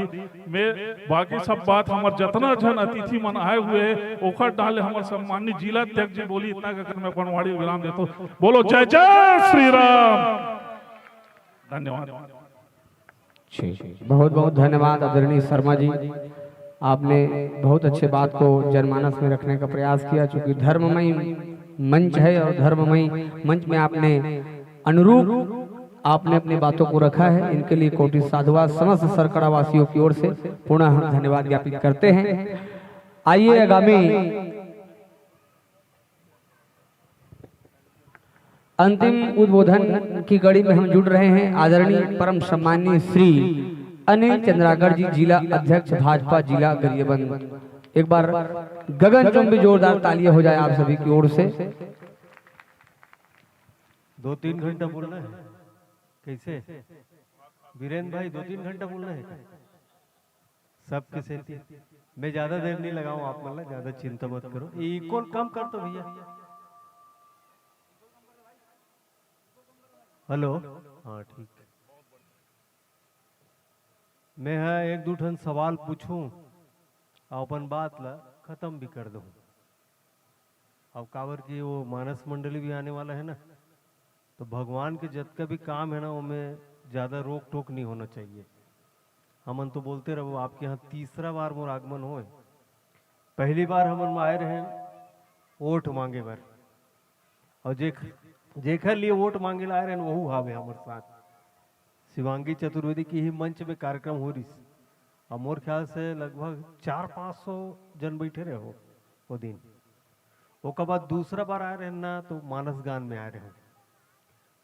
में बाकी सब बात हमारे जितना जन अतिथि मन आए हुए है ओखर डाले हमारे सम्मानित जिला अध्यक्ष जी बोली। इतना कहकर मैं पनवाड़ी विराम देता हूँ। बोलो जय जय श्री राम। धन्यवाद। बहुत बहुत धन्यवाद आदरणीय शर्मा जी, आपने बहुत अच्छे बात को जनमानस में रखने का प्रयास किया। चूंकि धर्ममय मंच है और धर्ममय मंच में आपने अनुरूप आपने अपनी बातों को रखा है, इनके लिए कोटि साधुवाद समस्त सरकड़ा वासियों की ओर से पुनः हम धन्यवाद ज्ञापित करते हैं। आइए आगामी अंतिम उद्बोधन की कड़ी में हम जुड़ रहे हैं। आदरणीय परम सम्माननीय श्री अनिल चंद्राकर जी, जिला अध्यक्ष भाजपा जिला गरियाबंद। एक बार गगनचुंबी जोरदार तालियां हो जाए आप सभी की ओर से। 2-3 घंटा बोलना है कैसे वीरेंद्र भाई? 2-3 घंटा बोलना है सब किसे? मैं ज्यादा देर नहीं लगाऊं, आप मतलब ज्यादा चिंता मत करो। इक्वल कम कर दो भैया। हेलो, हाँ ठीक। मैं है 1-2 ठन सवाल पूछूं अपन बात ला खत्म भी कर दूं। अब काबर की वो मानस मंडली भी आने वाला है ना, तो भगवान के जितना भी काम है ना उनमें ज्यादा रोक टोक नहीं होना चाहिए। हमन तो बोलते रहो, आपके यहाँ तीसरा बार मोर आगमन हो। पहली बार हमन आए रहे वोट मांगे बार, और जेखर लिए वोट मांगे आए रहे वहू हावे हमारे साथ। शिवांगी चतुर्वेदी की ही मंच में कार्यक्रम हो रही, और मोर ख्याल से लगभग 400-500 जन बैठे रहे हो वो दिन। उसके बाद दूसरा बार आए रहे ना तो मानस गान में आए रहे।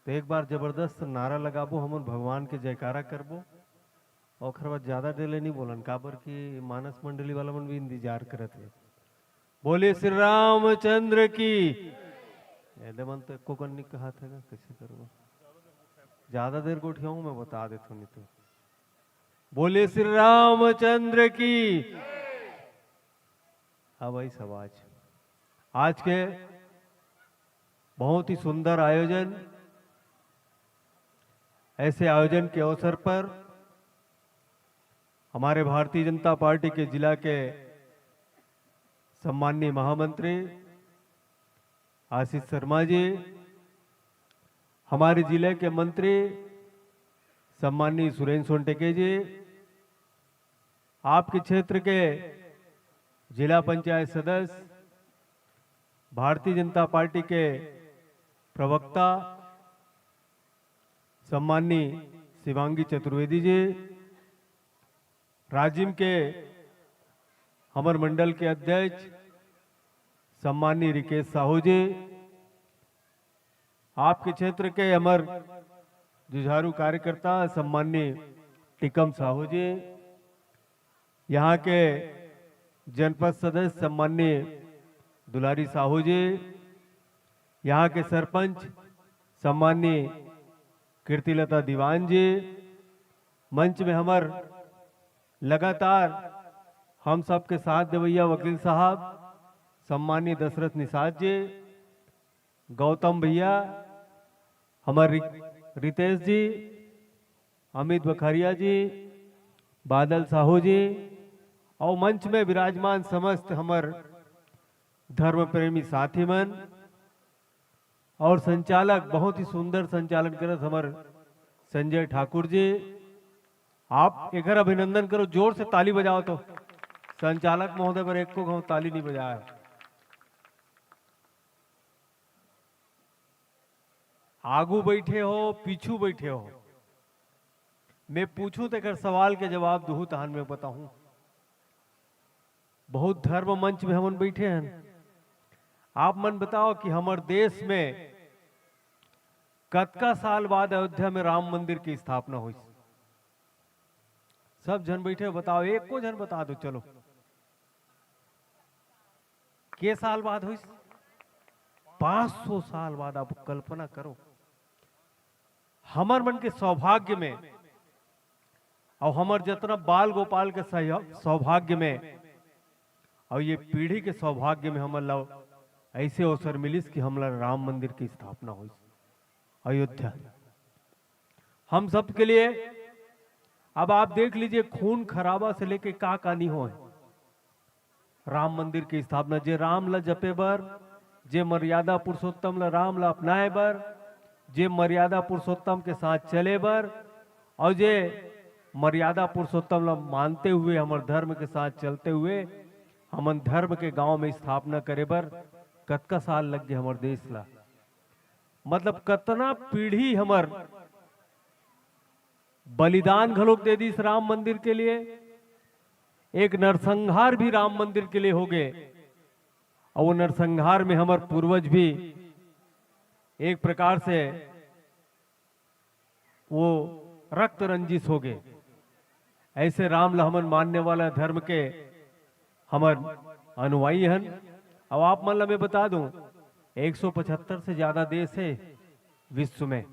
तो एक बार जबरदस्त नारा लगाबो, हमन भगवान के जयकारा करबो, और बाद ज्यादा देर नहीं बोलन, काबर की मानस मंडली वाला मन भी इंतजार करत है। बोले श्री रामचंद्र की। मन तो एको कन्नी कहा था ना, कैसे करूँगा? ज्यादा देर गोठियाऊं मैं बता देता हूँ। नहीं तो बोले श्री रामचंद्र की। हाँ भाई सब आज के बहुत ही सुंदर आयोजन, ऐसे आयोजन के अवसर पर हमारे भारतीय जनता पार्टी के जिला के सम्माननीय महामंत्री आशीष शर्मा जी, हमारे जिले के मंत्री सम्माननीय सुरेंद्र सोनटके जी, आपके क्षेत्र के जिला पंचायत सदस्य, भारतीय जनता पार्टी के प्रवक्ता सम्माननीय शिवांगी चतुर्वेदी जी, राजिम के हमर मंडल के अध्यक्ष सम्माननीय रिकेश साहू जी, आपके क्षेत्र के अमर जुझारू कार्यकर्ता सम्माननीय टिकम साहू जी, यहाँ के जनपद सदस्य सम्माननीय दुलारी साहू जी, यहाँ के सरपंच सम्माननीय कीर्तिलता दीवान जी, मंच में हमार लगातार हम सबके साथ देवैया वकील साहब सम्माननीय दशरथ निषाद जी, गौतम भैया, हमारे रितेश जी, अमित बखरिया जी, बादल साहू जी, और मंच में विराजमान समस्त हमार धर्म प्रेमी साथी मन और संचालक, बहुत ही सुंदर संचालन करत हमार संजय ठाकुर जी, आप एक अभिनंदन करो, जोर से ताली बजाओ। तो संचालक महोदय पर एक को ताली नहीं बजाया। आगू बैठे हो पीछू बैठे हो, मैं पूछूं तो एक सवाल के जवाब दूं तहन में बताऊं। बहुत धर्म मंच में हम बैठे हैं, आप मन बताओ कि हमारे देश में कतका साल बाद अयोध्या में राम मंदिर की स्थापना हुई? सब जन बैठे बताओ, एक को जन बता दो। चलो, के साल बाद हुई? 500 साल बाद। आप कल्पना करो, हमार मन के सौभाग्य में और हमार जितना बाल गोपाल के सौभाग्य में और ये पीढ़ी के सौभाग्य में हमारा ऐसे अवसर मिलिस कि हमारा राम मंदिर की स्थापना हुई अयोध्या। हम सब के लिए अब आप देख लीजिए, खून खराबा से लेके का नहीं हो राम मंदिर की स्थापना। जे राम ला जपे बर, जे मर्यादा पुरुषोत्तम ला राम ला अपनाए बर, जे मर्यादा पुरुषोत्तम के साथ चले बर, और जे मर्यादा पुरुषोत्तम ला मानते हुए हमारे धर्म के साथ चलते हुए हमन धर्म के गांव में स्थापना करे बर कतका साल लग गए हमारे देश ला। मतलब कतना पीढ़ी हमार बलिदान घलोक दे दी इस राम मंदिर के लिए। एक नरसंहार भी राम मंदिर के लिए हो गए, और वो नरसंहार में हमारे पूर्वज भी एक प्रकार से वो रक्त रंजित हो गए। ऐसे राम लहमन मानने वाला धर्म के हमारे अनुयायी हैं। अब आप मन ला मैं बता दूं, 175 से ज्यादा देश है विश्व में।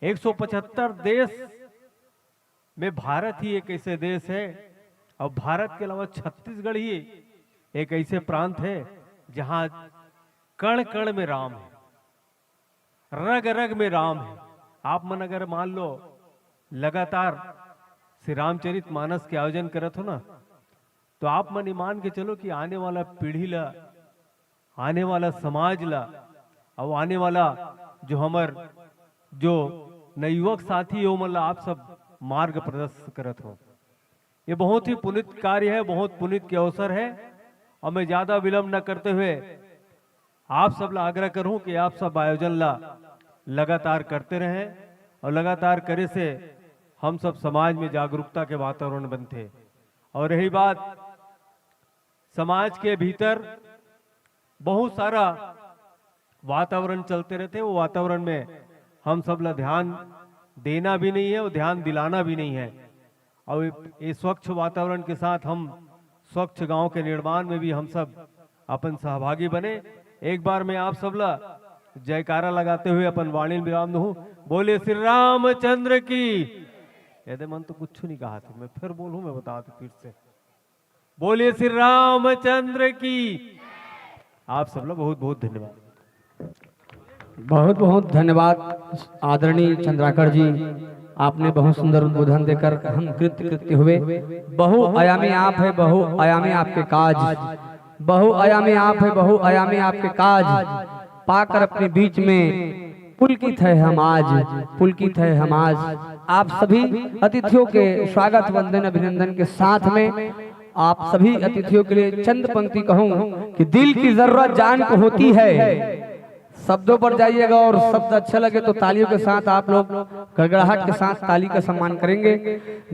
175 देश में भारत ही एक ऐसे देश है, और भारत के अलावा छत्तीसगढ़ ही एक ऐसे प्रांत है जहां कण कण में राम है, रग रग में राम है। आप मन अगर मान लो लगातार श्री रामचरित मानस के आयोजन करत हो ना, तो आप मन मान के चलो कि आने वाला पीढ़ी ला, आने वाला समाज ला, और आने वाला जो हमार जो नवयुवक साथी हो, मतलब आप सब मार्ग प्रदर्शित करत हो। ये बहुत ही पुनीत कार्य है, बहुत पुनीत के अवसर है। और मैं ज्यादा विलंब न करते हुए आप सब ला आग्रह करूं कि आप सब आयोजन ला लगातार करते रहें, और लगातार करे से हम सब समाज में जागरूकता के वातावरण बनते। और रही बात समाज के भीतर बहुत सारा वातावरण चलते रहते, वो वातावरण में हम सब ला ध्यान देना भी नहीं है और ध्यान दिलाना भी नहीं है। और ये स्वच्छ वातावरण के साथ हम स्वच्छ गांव के निर्माण में भी हम सब अपन सहभागी बने। एक बार मैं आप सब ला जयकारा लगाते हुए अपन वाणी विराम दूं। बोले श्री रामचंद्र की। यदि मन तो कुछ नहीं कहा था, मैं फिर बोलूं, मैं बता दूं फिर से। बोले श्री रामचंद्र की। आप सब लोग बहुत बहुत धन्यवाद। बहुत बहुत धन्यवाद आदरणीय चंद्राकर जी, आपने बहुत सुंदर उद्बोधन देकर हम कृत्य हुए। बहुआयामी आप है, बहुआयामी आपके काज। बहुआयामी आप है, बहुआयामी आपके काज, पाकर अपने बीच में पुलकित है हम आज, पुलकित है हम आज। आप सभी अतिथियों के स्वागत वंदन अभिनंदन के साथ में आप सभी अतिथियों के लिए चंद पंक्ति कहूं कि दिल की जरूरत जान को होती है। शब्दों पर जाइएगा और शब्द अच्छा लगे तो तालियों के साथ आप लोग गड़गड़ाहट के साथ ताली का सम्मान करेंगे।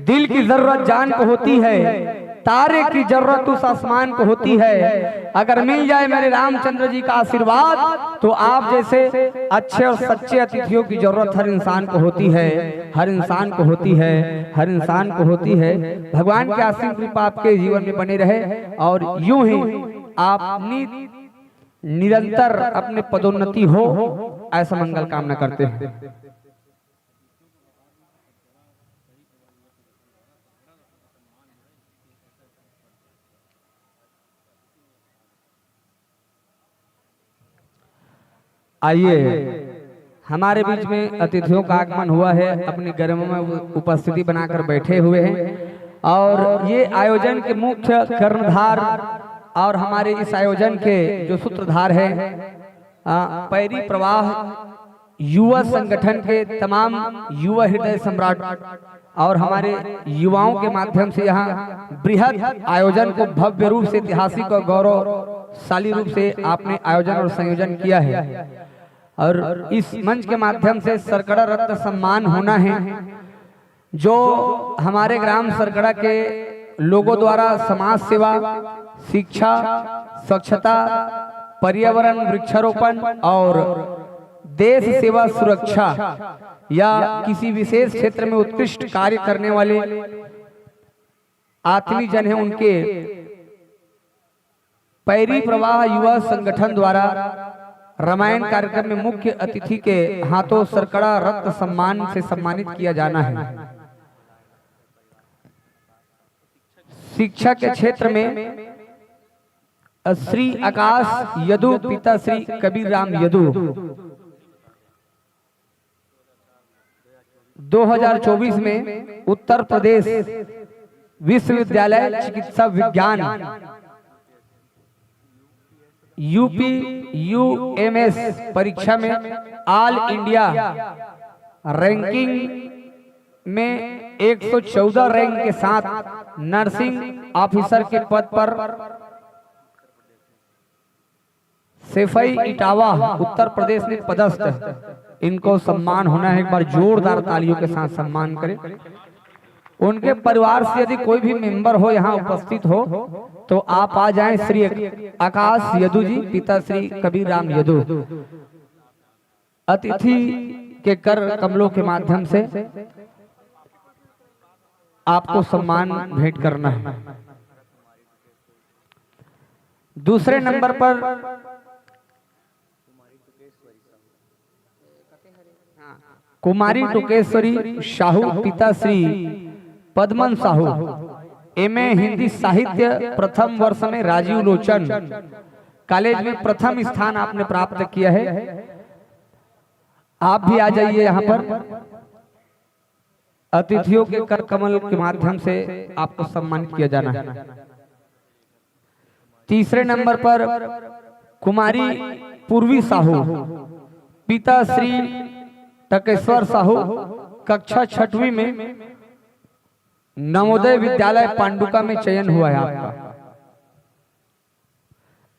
दिल की जरूरत जान को होती है, तारे की जरूरत उस आसमान को होती है। अगर मिल जाए मेरे रामचंद्र जी का आशीर्वाद तो आप जैसे अच्छे और सच्चे अतिथियों की जरूरत हर इंसान को होती है, हर इंसान को होती है, हर इंसान को होती है। भगवान की असीम कृपा आपके जीवन में बनी रहे और यूं ही आप निरंतर अपने पदोन्नति हो, ऐसा मंगल कामना करते हैं। आइए, हमारे बीच में अतिथियों का आगमन हुआ है, अपनी गर्म में उपस्थिति बनाकर बैठे हुए हैं और ये आयोजन के मुख्य कर्णधार और हमारे इस आयोजन के जो सूत्रधार हैं पैरी प्रवाह युवा संगठन के तमाम युवा हृदय सम्राट और हमारे युवाओं के माध्यम से यहाँ बृहद आयोजन को भव्य रूप से, ऐतिहासिक और गौरवशाली रूप से आपने आयोजन और संयोजन किया है। और इस मंच के माध्यम से सरकड़ा रत्न सम्मान होना है, जो हमारे ग्राम सरकड़ा के लोगों द्वारा समाज सेवा, शिक्षा, स्वच्छता, पर्यावरण, वृक्षारोपण और देश सेवा, सुरक्षा या किसी विशेष क्षेत्र में उत्कृष्ट कार्य करने वाले आत्मीय जन हैं, उनके पैरी प्रवाह युवा संगठन द्वारा रामायण कार्यक्रम में मुख्य अतिथि के हाथों सरकड़ा रत्न सम्मान से सम्मानित किया जाना है। शिक्षा के क्षेत्र में श्री आकाश यदु पिता श्री कबीर राम यदु 2024 में उत्तर प्रदेश विश्वविद्यालय चिकित्सा विज्ञान UPUMS परीक्षा में ऑल इंडिया रैंकिंग में 114 रैंक के साथ नर्सिंग ऑफिसर के पद पर सेफई इटावा उत्तर प्रदेश में पदस्थ है। इनको सम्मान होना है, एक बार जोरदार तालियों के साथ सम्मान करें। उनके परिवार से यदि कोई भी मेंबर हो यहाँ उपस्थित हो तो आप आ जाएं। श्री आकाश यदु जी पिता श्री कबीर राम यदु अतिथि के कर कमलों के माध्यम से आपको सम्मान भेंट करना है। दूसरे नंबर पर कुमारी टुकेश्वरी साहू पिता श्री पद्मन साहू MA हिंदी साहित्य प्रथम वर्ष में राजीव लोचन कॉलेज में प्रथम स्थान आपने प्राप्त किया है। आप भी आ जाइए यहाँ पर। अतिथियों के कर कमल के माध्यम से आपको सम्मानित किया जाना है। तीसरे नंबर पर कुमारी पूर्वी साहू पिता श्री टकेश्वर साहू कक्षा 6वीं में नवोदय विद्यालय पांडुका में चयन हुआ है आपका।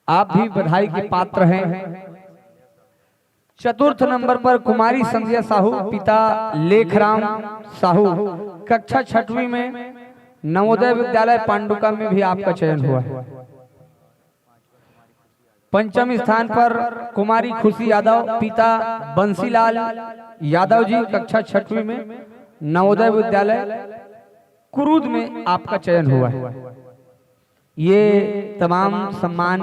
आप भी बधाई के पात्र हैं। चतुर्थ नंबर पर कुमारी संध्या साहू पिता लेखराम साहू कक्षा 6वीं में नवोदय विद्यालय पांडुका में भी आपका चयन हुआ है। पंचम स्थान पर कुमारी खुशी यादव पिता बंसीलाल यादव जी कक्षा 6वीं में नवोदय विद्यालय कुरूद में आपका चयन हुआ है। ये तमाम सम्मान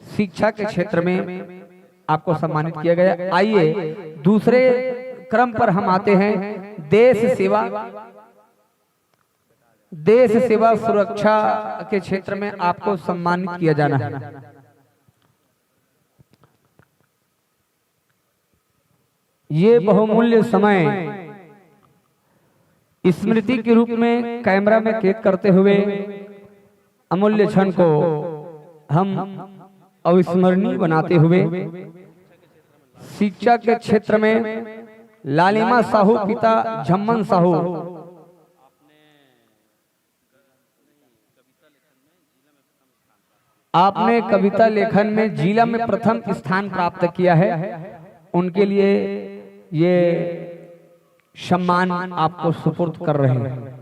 शिक्षा के क्षेत्र में आपको सम्मानित किया गया। आइए दूसरे क्रम पर हम आते हैं। देश सेवा सुरक्षा के क्षेत्र में आपको सम्मानित किया जाना है। ये बहुमूल्य समय स्मृति के रूप में कैमरा में कैद करते हुए अमूल्य क्षण को हम अविस्मरणीय बनाते हुए शिक्षा के क्षेत्र में लालिमा साहू पिता झम्मन साहू आपने कविता लेखन में जिला में प्रथम स्थान प्राप्त किया है। उनके लिए ये सम्मान आपको सुपुर्द कर रहे हैं।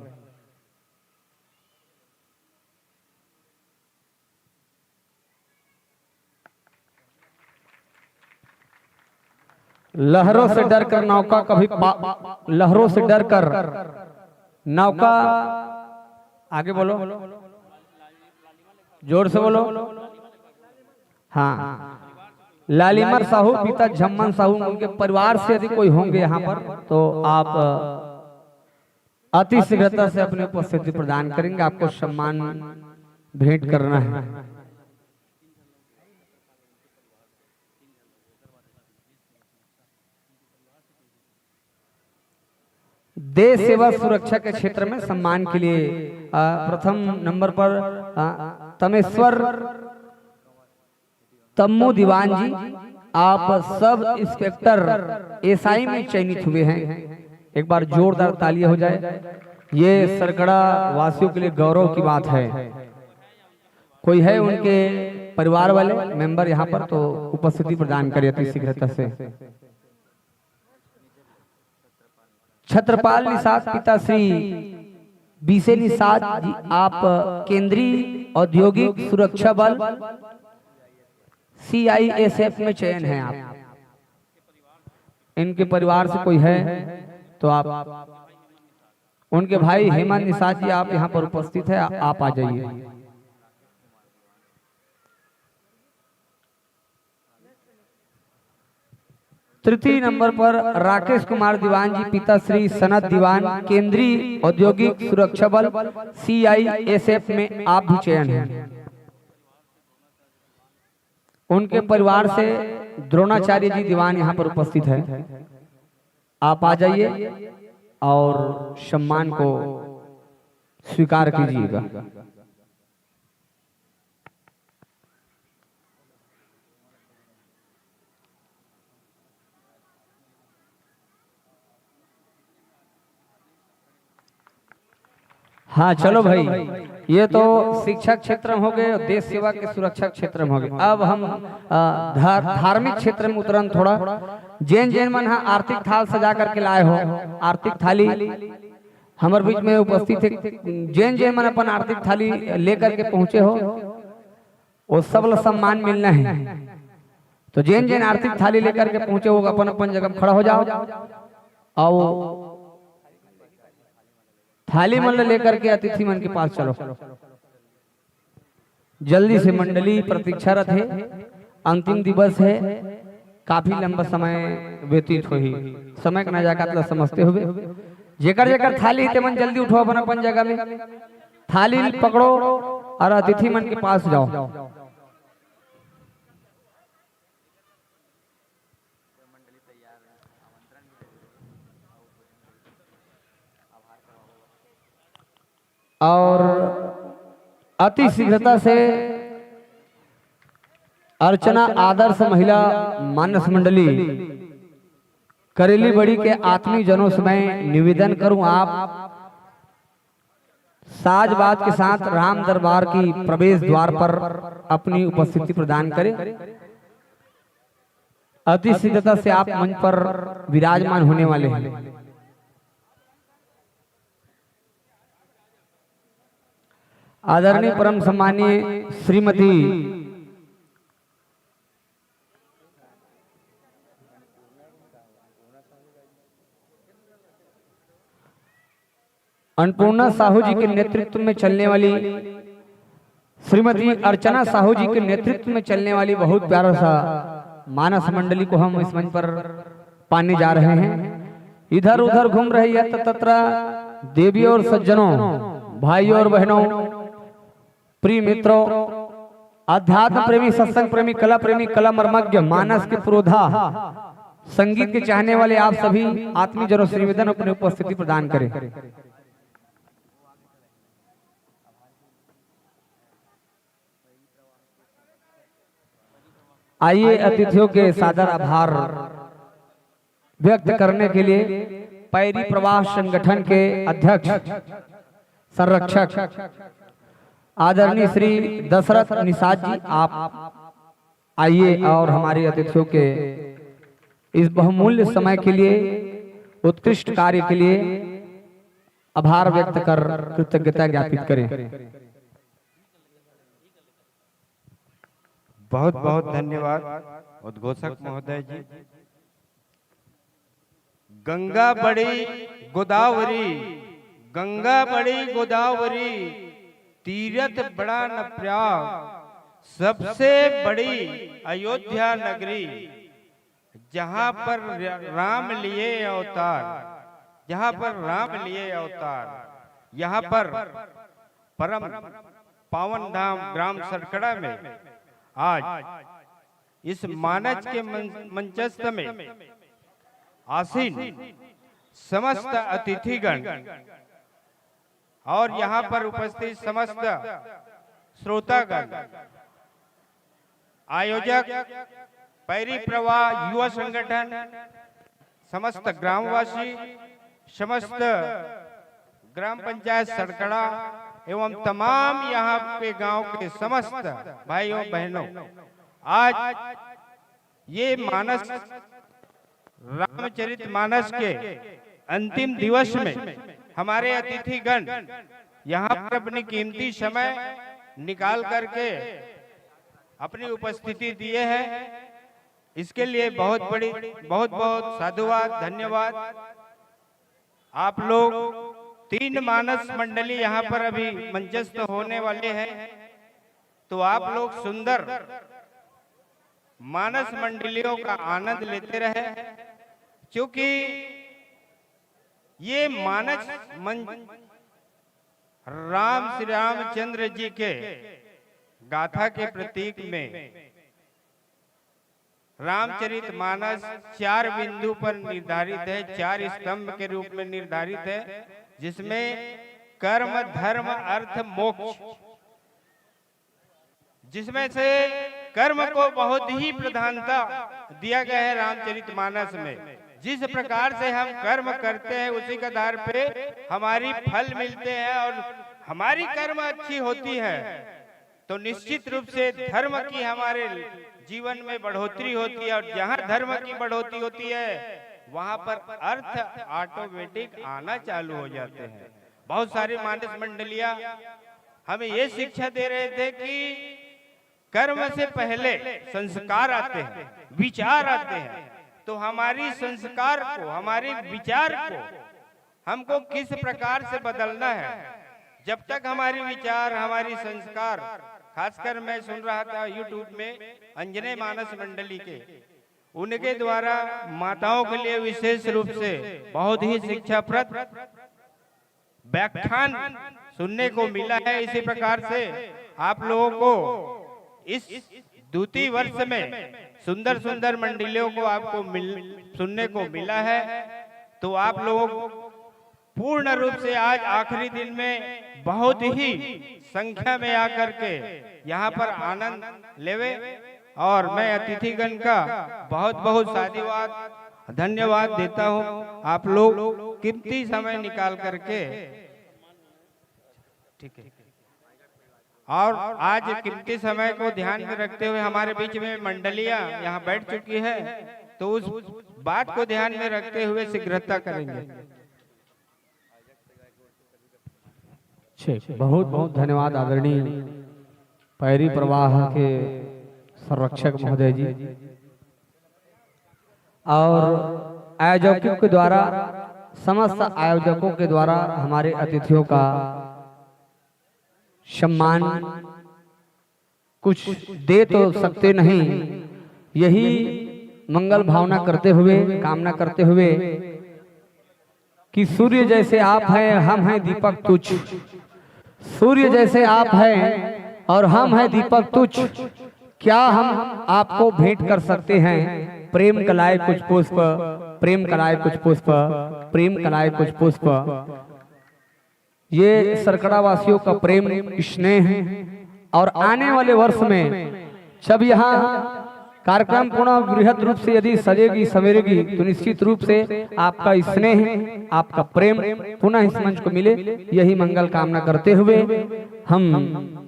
लहरों से डरकर नौका कभी लहरों से डरकर नौका, आगे बोलो, जोर से बोलो। हाँ, लालिमर साहू पिता झम्मन साहू, उनके परिवार से यदि कोई होंगे यहाँ पर तो आप अति शीघ्रता से अपनी उपस्थिति प्रदान करेंगे। आपको सम्मान भेंट करना है। देश सेवा सुरक्षा के क्षेत्र में सम्मान के लिए प्रथम नंबर पर तमेश्वर तम्मू दीवान जी, आप सब इंस्पेक्टर एसआई में चयनित हुए हैं। एक बार जोरदार तालियां हो जाए। ये सरकड़ा वासियों के लिए गौरव की बात है। कोई है उनके परिवार वाले मेंबर यहाँ पर तो उपस्थिति प्रदान करिए अति शीघ्रता से। छत्रपाल निषाद पिता श्री बीसे निषाद जी, आप केंद्रीय औद्योगिक सुरक्षा बल CISF में चयन है। आप इनके परिवार से कोई है तो आप, उनके भाई हेमंत निषाद जी आप यहाँ पर उपस्थित है, आप आ जाइए। तृतीय नंबर पर राकेश कुमार दीवान जी पिता श्री सनत दीवान, केंद्रीय औद्योगिक सुरक्षा बल CISF में आप भी चयन हैं। उनके परिवार से द्रोणाचार्य जी दीवान यहाँ पर उपस्थित है, आप आ जाइए और सम्मान को स्वीकार कीजिएगा। हाँ चलो भाई, ये तो शिक्षा क्षेत्र में हो गए और देश सेवा के सुरक्षा क्षेत्र में हो गए। अब हम धार्मिक क्षेत्र में उतरन थोड़ा। जैन मन हाँ आर्थिक थाल सजा करके लाए हो, आर्थिक थाली हमारे बीच में उपस्थित है। जैन मन अपन आर्थिक थाली लेकर के पहुंचे हो, वो सब सम्मान मिलना है। तो जैन आर्थिक थाली लेकर के पहुंचे हो, अपन अपन जगह खड़ा हो जाओ और थाली मन लेकर के अतिथि मन के पास चलो। जल्दी से मंडली प्रतीक्षारत है, अंतिम दिवस है, काफी लंबा समय व्यतीत हुई। समय का नजाकत समझते हुए जेकर जेकर थाली ते मन जल्दी उठो, अपन अपन जगह में थाली पकड़ो और अतिथि मन के पास जाओ। और अति शीघ्रता से अर्चना आदर्श महिला मानस मंडली करेली बड़ी के आत्मीय जनों से मैं निवेदन करूं, आप साजबाज के साथ राम दरबार की प्रवेश द्वार पर अपनी उपस्थिति प्रदान करें। अति शीघ्रता से आप मंच पर विराजमान होने वाले हैं। आदरणीय परम सम्मानीय श्रीमती अन्नपूर्णा साहू जी के नेतृत्व में चलने वाली, श्रीमती अर्चना साहू जी के नेतृत्व में चलने वाली बहुत प्यारा सा मानस मंडली को हम इस मंच पर पाने जा रहे हैं। इधर उधर घूम रही है तत्र देवी और सज्जनों, भाइयों और बहनों, प्रिय मित्रों, अध्यात्म प्रेमी, सत्संग प्रेमी, कला प्रेमी, कला मर्मज्ञ, मानस के पुरोधा, संगीत के चाहने वाले आप सभी आत्मीय जनों से निवेदन अपनी उपस्थिति प्रदान करें। आइए अतिथियों के सादर आभार व्यक्त करने के लिए पैरी प्रवाह संगठन के अध्यक्ष संरक्षक आदरणीय श्री दशरथ निषाद जी आप आइए और हमारे अतिथियों के इस बहुमूल्य समय के लिए उत्कृष्ट कार्य के लिए आभार व्यक्त कर कृतज्ञता ज्ञापित करें। बहुत बहुत धन्यवाद उद्घोषक महोदय जी। गंगा बड़ी गोदावरी, गंगा बड़ी गोदावरी, तीरथ बड़ा न प्रयाग, सबसे बड़ी अयोध्या नगरी, जहां पर राम लिए अवतार, जहां पर राम लिए अवतार, यहाँ पर परम पावन धाम ग्राम सरकड़ा में आज इस मानस के मंचस्थ में आसीन समस्त अतिथिगण और यहाँ पर उपस्थित समस्त श्रोतागण, आयोजक, पैरी प्रवाह युवा संगठन, समस्त ग्रामवासी, समस्त ग्राम पंचायत सरकड़ा एवं तमाम यहाँ पे गांव के समस्त भाइयों बहनों, आज ये मानस रामचरित मानस के अंतिम दिवस में हमारे अतिथिगण यहाँ पर अपनी कीमती समय निकाल करके अपनी उपस्थिति दिए हैं। इसके लिए बहुत बहुत साधुवाद, धन्यवाद। आप लोग 3 मानस मंडली यहाँ पर अभी मंचस्थ होने वाले हैं, तो आप लोग सुंदर मानस मंडलियों का आनंद लेते रहे, क्योंकि ये मानस राम श्री रामचंद्र जी के गाथा के प्रतीक में रामचरित मानस 4 बिंदु पर निर्धारित है, 4 स्तंभ के रूप में निर्धारित है, जिसमें कर्म, धर्म, अर्थ, मोक्ष, जिसमें से कर्म को बहुत ही प्रधानता दिया गया है रामचरित मानस में। जिस प्रकार से हम कर्म करते हैं उसी के आधार पे हमारी फल मिलते हैं, और हमारी कर्म अच्छी होती है तो निश्चित रूप से धर्म की हमारे जीवन में बढ़ोतरी होती है, और जहाँ धर्म की बढ़ोतरी होती है वहां पर अर्थ ऑटोमेटिक आना चालू हो जाते हैं। बहुत सारी मानस मंडलियां हमें ये शिक्षा दे रहे थे कि कर्म से पहले संस्कार आते हैं, विचार आते हैं, तो हमारी संस्कार को, हमारे विचार को हमको किस प्रकार से बदलना है। जब तक हमारी विचार, हमारी संस्कार, खासकर मैं सुन रहा था यूट्यूब में अंजने मानस मंडली के, उनके द्वारा माताओं के लिए विशेष रूप से बहुत ही शिक्षाप्रद व्याख्यान सुनने को मिला है। इसी प्रकार से आप लोगों को इस द्वितीय वर्ष में सुंदर सुंदर मंडलियों को आपको सुनने को मिला है, तो आप लोग पूर्ण रूप से आज आखिरी दिन में बहुत ही संख्या में आकर के यहाँ पर आनंद लेवे, और मैं अतिथिगण का बहुत बहुत साधुवाद, धन्यवाद देता हूँ। आप लोग कीमती समय निकाल करके, ठीक है, और आज कीमती समय को ध्यान में रखते हुए हमारे बीच में मंडलियां यहाँ बैठ चुकी है, तो उस बात को ध्यान में रखते हुए शीघ्रता करेंगे। बहुत बहुत धन्यवाद आदरणीय पैरी प्रवाह के संरक्षक महोदय जी, और आयोजकों के द्वारा, समस्त आयोजकों के द्वारा हमारे अतिथियों का सम्मान कुछ दे तो सकते नहीं, यही मंगल भावना करते हुए, कामना करते हुए कि सूर्य जैसे आप हैं, हम हैं दीपक तुच्छ, सूर्य जैसे आप हैं और हम हैं दीपक तुच्छ, क्या हम आपको भेंट कर सकते हैं? प्रेम कलाए कुछ पुष्प, प्रेम कलाए कुछ पुष्प, प्रेम कलाए कुछ पुष्प। ये सरकड़ा वासियों का प्रेम स्नेह है, और आने वाले वर्ष में जब यहाँ कार्यक्रम पुनः बृहद रूप से यदि सजेगी सवेरेगी तो निश्चित रूप से आपका स्नेह, आपका प्रेम पुनः इस मंच को मिले, यही मंगल कामना करते हुए हम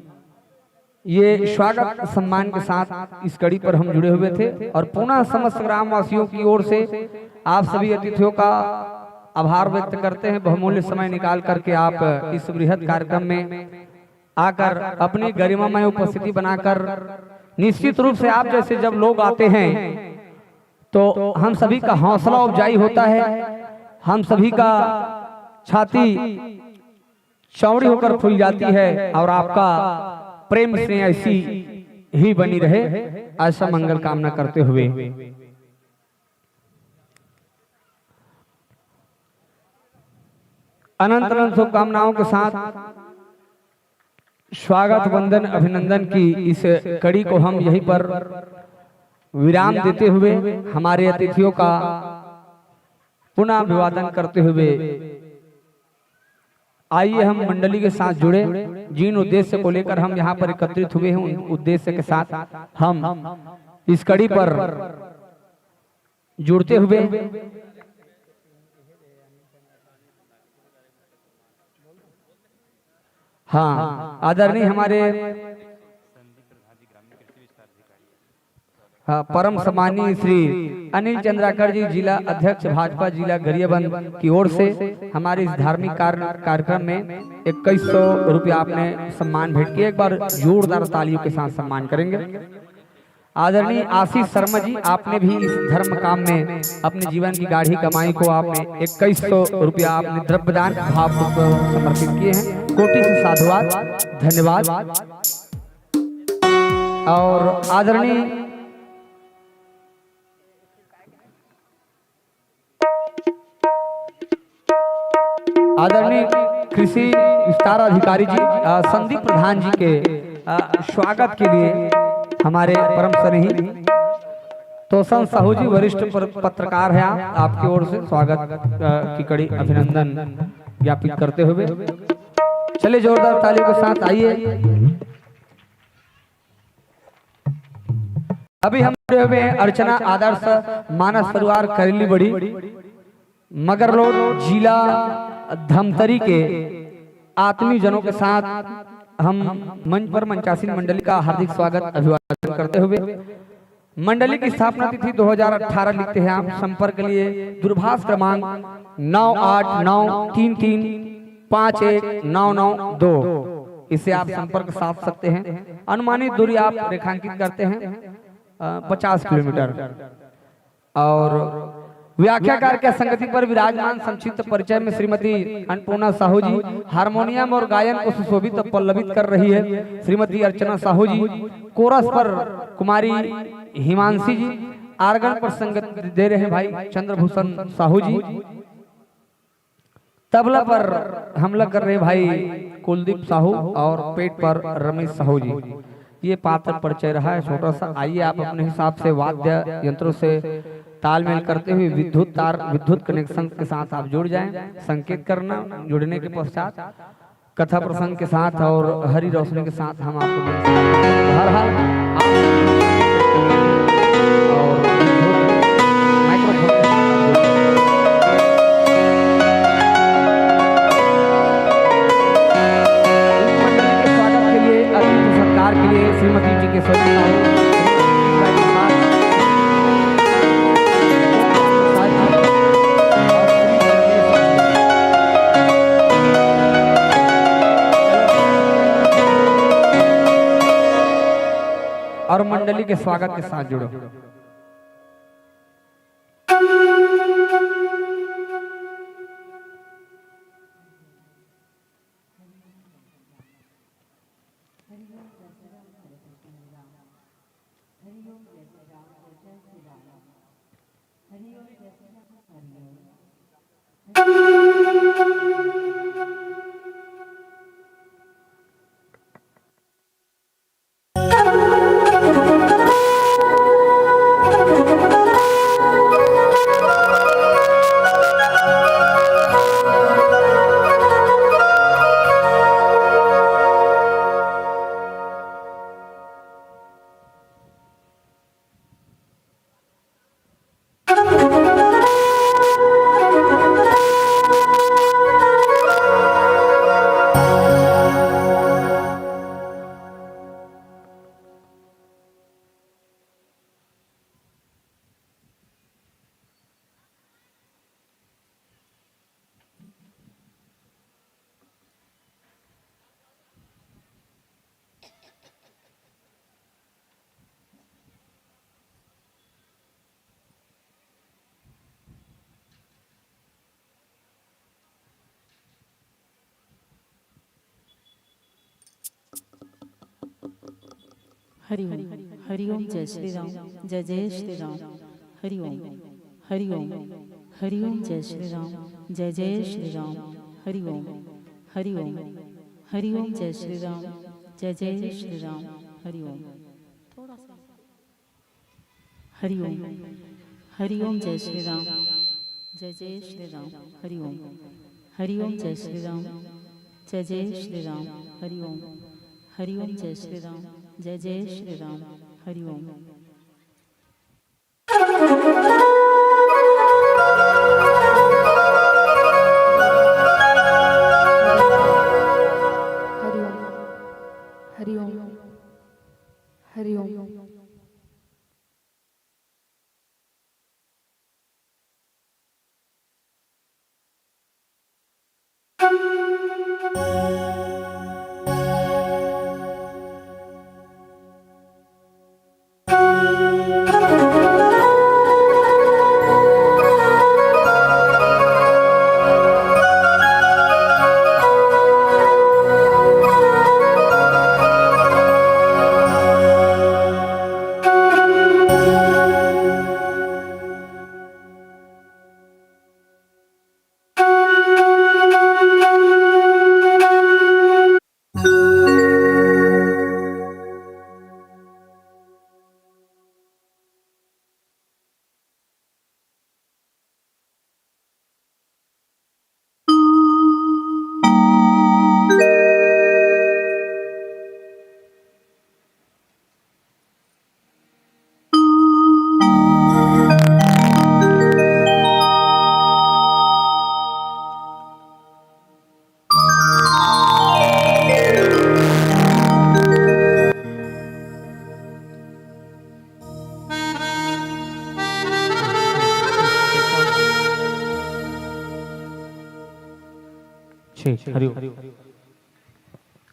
ये स्वागत सम्मान के साथ इस कड़ी पर हम जुड़े हुए थे और पुनः समस्त ग्रामवासियों की ओर से आप सभी अतिथियों का आभार व्यक्त करते हैं। बहुमूल्य समय निकाल करके आप इस बृहद कार्यक्रम में आकर अपनी गरिमामय उपस्थिति बनाकर निश्चित रूप से आप जैसे जब लोग आते हैं तो हम सभी का हौसला अफजाई होता है, हम सभी का छाती चौड़ी होकर फूल जाती है और आपका प्रेम से ऐसी ही बनी रहे, ऐसा मंगल कामना करते हुए अनंत अनंत शुभकामनाओं के साथ स्वागत वंदन अभिनंदन की इस कड़ी को हम यहीं पर विराम देते हुए हमारे अतिथियों का पुनः अभिवादन करते हुए आइए हम मंडली के साथ जुड़े। जिन उद्देश्य को लेकर हम यहाँ पर एकत्रित हुए हैं उन उद्देश्य के साथ हम इस कड़ी पर जुड़ते हुए हाँ आदरणीय हमारे परम सम्मानीय श्री अनिल चंद्राकर जी जिला अध्यक्ष भाजपा जिला गरियाबंद की ओर से हमारे इस धार्मिक कार्यक्रम में 2100 रुपया आपने सम्मान भेंट किया। एक बार जोरदार तालियों के साथ सम्मान करेंगे। आदरणीय आशीष शर्मा जी, आपने भी इस धर्म काम में अपने जीवन की गाढ़ी कमाई को आपने 2100 रुपया आपने द्रव्यदान भाव समर्पित किए हैं। कोटि से साधुवाद, धन्यवाद। और आदरणीय कृषि विस्तार अधिकारी जी संदीप प्रधान जी के स्वागत के लिए हमारे परम स्नेही तोसन साहू जी वरिष्ठ पत्रकार हैं, आपकी ओर से स्वागत की कड़ी अभिनंदन ज्ञापित करते हुए चलिए जोरदार तालियों के साथ आइए। अभी हम जुड़े हुए हैं अर्चना आदर्श मानस परिवार करेली बड़ी मगर रोड जिला धमतरी के आत्मीय जनों के साथ हम मंच पर मंचासीन मंडली का हार्दिक स्वागत अभिवादन करते हुए मंडली की स्थापना तिथि 2018 लिखते हैं आप। संपर्क के लिए दूरभाष क्रमांक 9893351992 इसे आप संपर्क साध सकते हैं। अनुमानित दूरी आप रेखांकित करते हैं 50 किलोमीटर। और व्याख्याकार के संगति पर विराजमान संक्षिप्त परिचय में श्रीमती अन्नपूर्णा साहू जी हारमोनियम और गायन को सुशोभित पल्लवित कर रही है। श्रीमती अर्चना साहू जी कोरस पर कुमारी हिमांशी जी, आर्गन पर संगत दे रहे हैं भाई चंद्रभूषण साहू जी, तबला पर हमला कर रहे भाई कुलदीप साहू और पेट पर रमेश साहू जी। ये पात्र परिचय रहा है छोटा सा। आइए आप अपने हिसाब से वाद्य यंत्रों से तालमेल करते हुए विद्युत कनेक्शन के साथ आप जुड़ जाएं। संकेत करना, जुड़ने के पश्चात कथा प्रसंग के साथ और हरी रोशनी के साथ हम आपको हर हाल और मंडली के स्वागत के लिए अतिथि सत्कार के लिए श्रीमती जी के स्वयं और मंडली के स्वागत के साथ जुड़ो। हरिओम हरिओम जय श्री राम जय जय श्री राम हरिओम हरिओम हरिओम जय श्री राम जय जय श्री राम हरिओम हरिओम हरिओम जय श्री राम जय जय श्री राम हरिओम हरिओम हरिओम जय श्री राम जय जय श्री राम हरिओम हरिओम जय श्री राम जय जय श्री राम हरिओम हरिओम जय श्री राम जय जय श्री राम हरिओम हरिओम हरिओम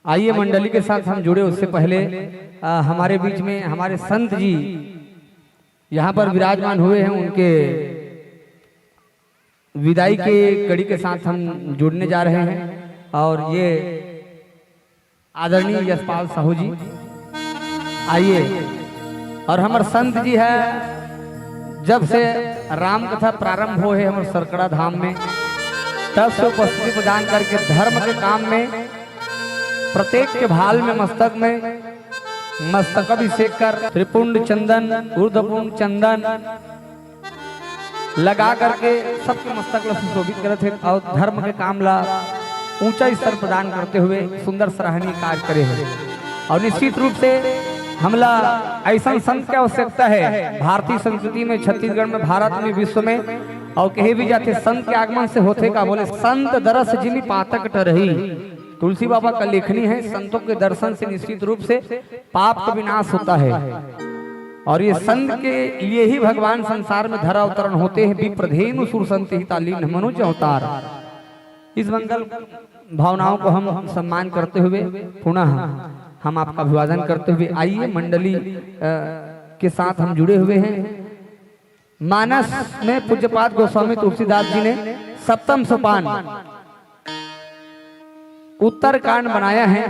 आइए मंडली के साथ हम जुड़े उससे पहले हमारे बीच में हमारे संत जी यहाँ पर विराजमान हुए हैं, उनके विदाई के कड़ी के साथ हम जुड़ने जा रहे हैं। और ये आदरणीय यशपाल साहू जी आइए। और हमारे संत जी है, जब से राम कथा प्रारंभ हो है हमारे सरकड़ा धाम में, तब से उपस्थिति प्रदान करके धर्म के काम में प्रत्येक के भाल में मस्तक अभिषेक कर त्रिपुंड चंदन ऊर्ध्वपुंड चंदन लगा करके सबके मस्तक ला सुशोभित करते थे और धर्म के काम ला ऊंचा स्तर प्रदान करते हुए सुंदर सराहनीय कार्य करे हैं। और निश्चित रूप से हमला ऐसा संत की आवश्यकता है भारतीय संस्कृति में, छत्तीसगढ़ में, भारत में, विश्व में। और कहे भी जाते संत के आगमन से होते का बोले संत दरस जिमी पातक टरही। तुलसी बाबा का लेखनी है, संतों के दर्शन से निश्चित रूप से पाप का विनाश होता है। और ये संत के लिए ही भगवान संसार में धरा अवतरण होते हैं। विप्रधेनु सुर संत ही तालीन मनुज अवतार। इस मंगल भावनाओं को हम सम्मान करते हुए पुनः हम आपका अभिवादन करते हुए आइए मंडली के साथ हम जुड़े हुए हैं। मानस में पूज्यपाद गोस्वामी तुलसीदास जी ने सप्तम सोपान उत्तर कांड बनाया है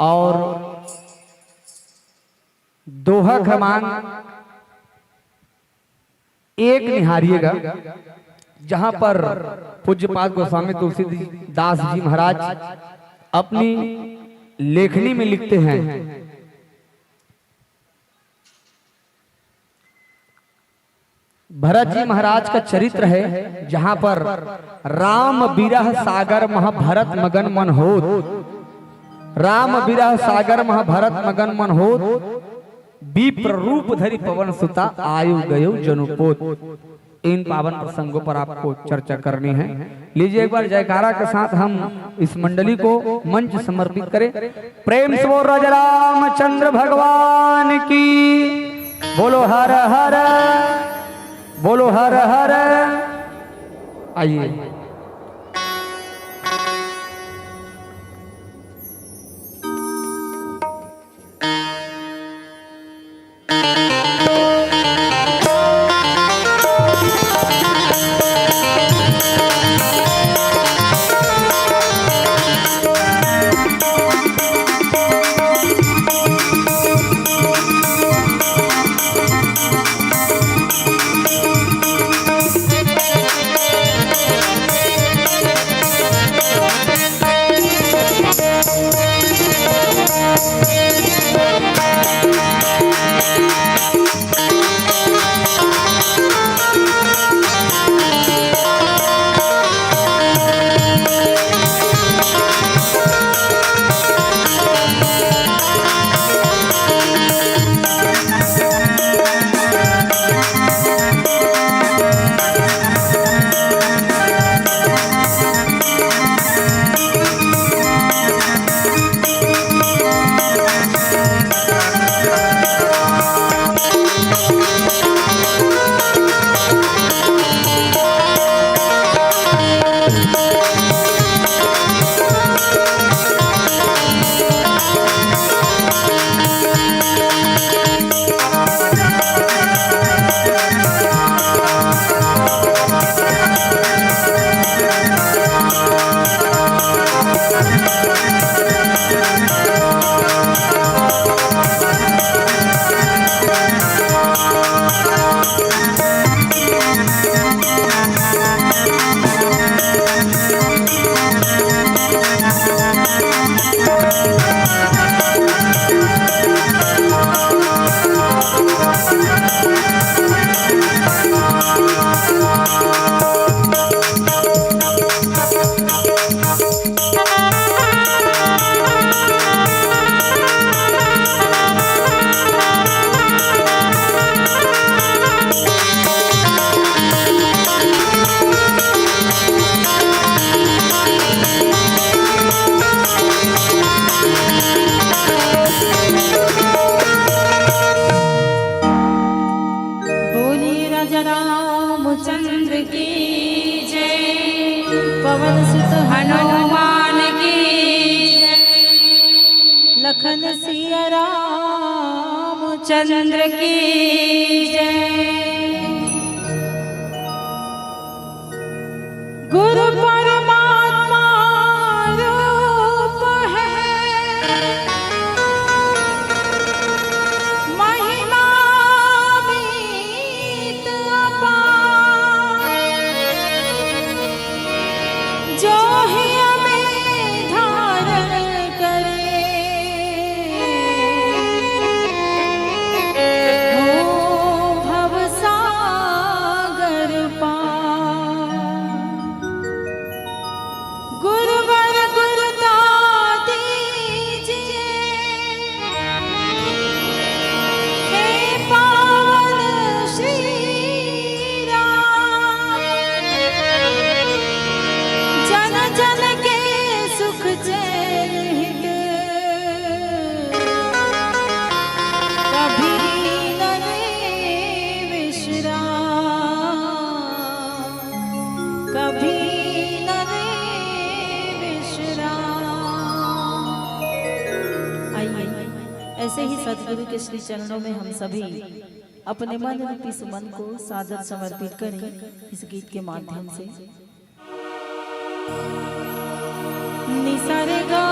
और दोहा क्रमांक 1 निहारिएगा, जहां पर पूज्यपाद गोस्वामी तुलसीदास जी महाराज अपनी लेखनी में लिखते हैं, भरत जी महाराज का चरित्र है, जहां पर राम बिरह सागर महाभरत मगन मन होत, राम बिरह सागर महाभरत मगन मन होत, विप्र रूप धरि पवन सुता आयु गयो जनुपोत। इन पावन प्रसंगों पर आपको चर्चा करनी है। लीजिए एक बार जयकारा के साथ हम इस मंडली को मंच समर्पित करें। प्रेम से बोल राजा रामचंद्र भगवान की बोलो, हर हर बोलो, हर हर। आइए पवन सुत हनुमान की लखन सिया राम चंद्र की जय। गुरु परमात्मा रूप है महिमा मीत अपार जो ही हमें धारण करे हो भवसागर पार। गुरुवर गुरुदाती दीजिए हे पावन श्री राम। जन जन के सुख चैन हित कभी न ले विश्राम, कभी न ले विश्राम। आइए ऐसे ही सदगुरु के श्री चरणों में हम सभी अपने मन रूपी सुमन को सादर समर्पित करें इस गीत के माध्यम से। निसर्गा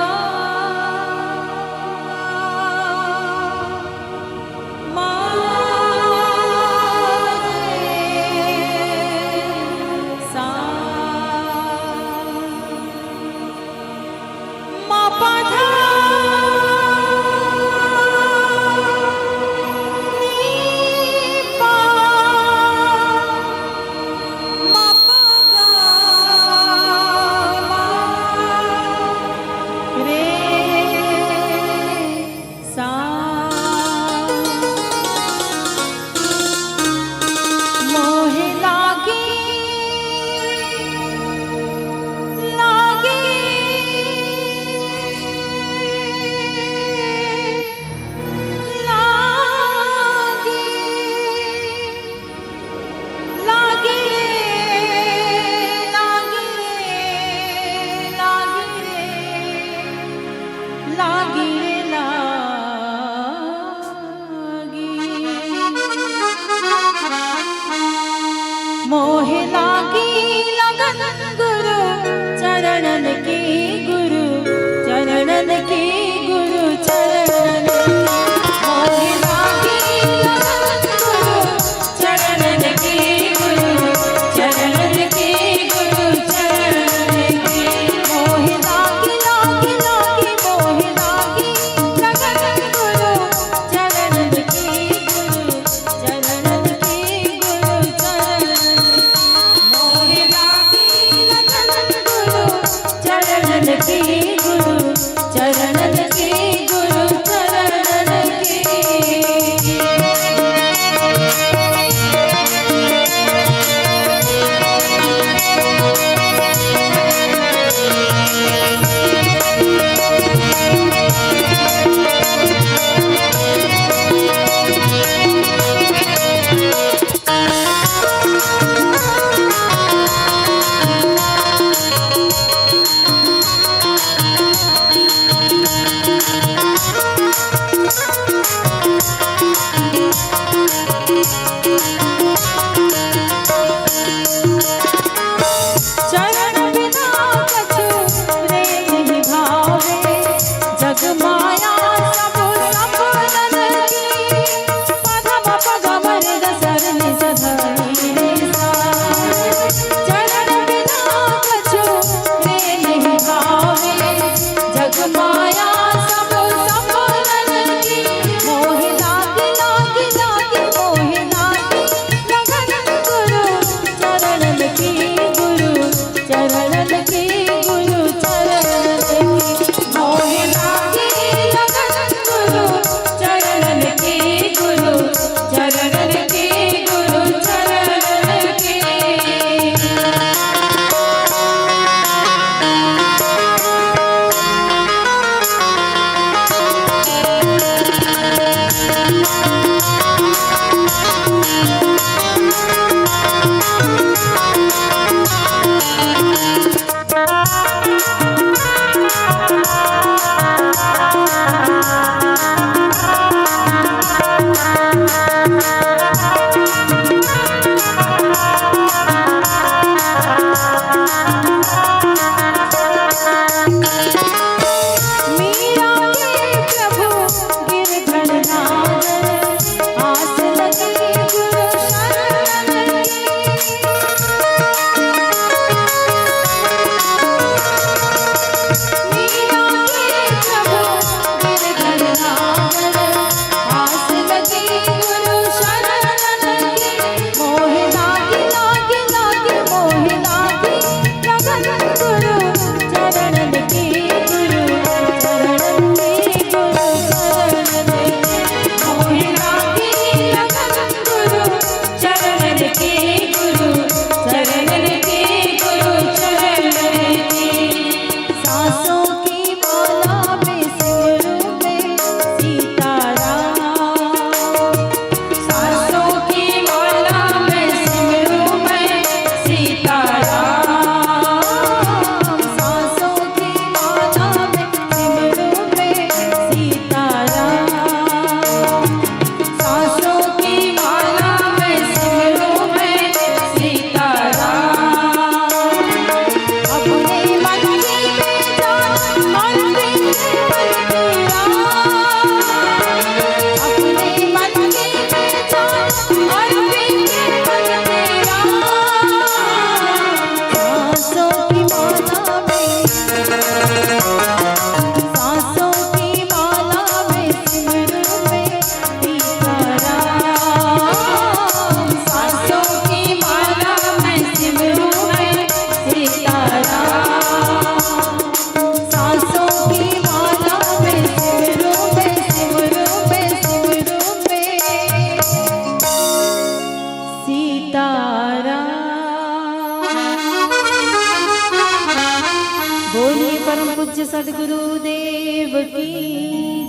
बोलिए परम पूज्य सदगुरु देव की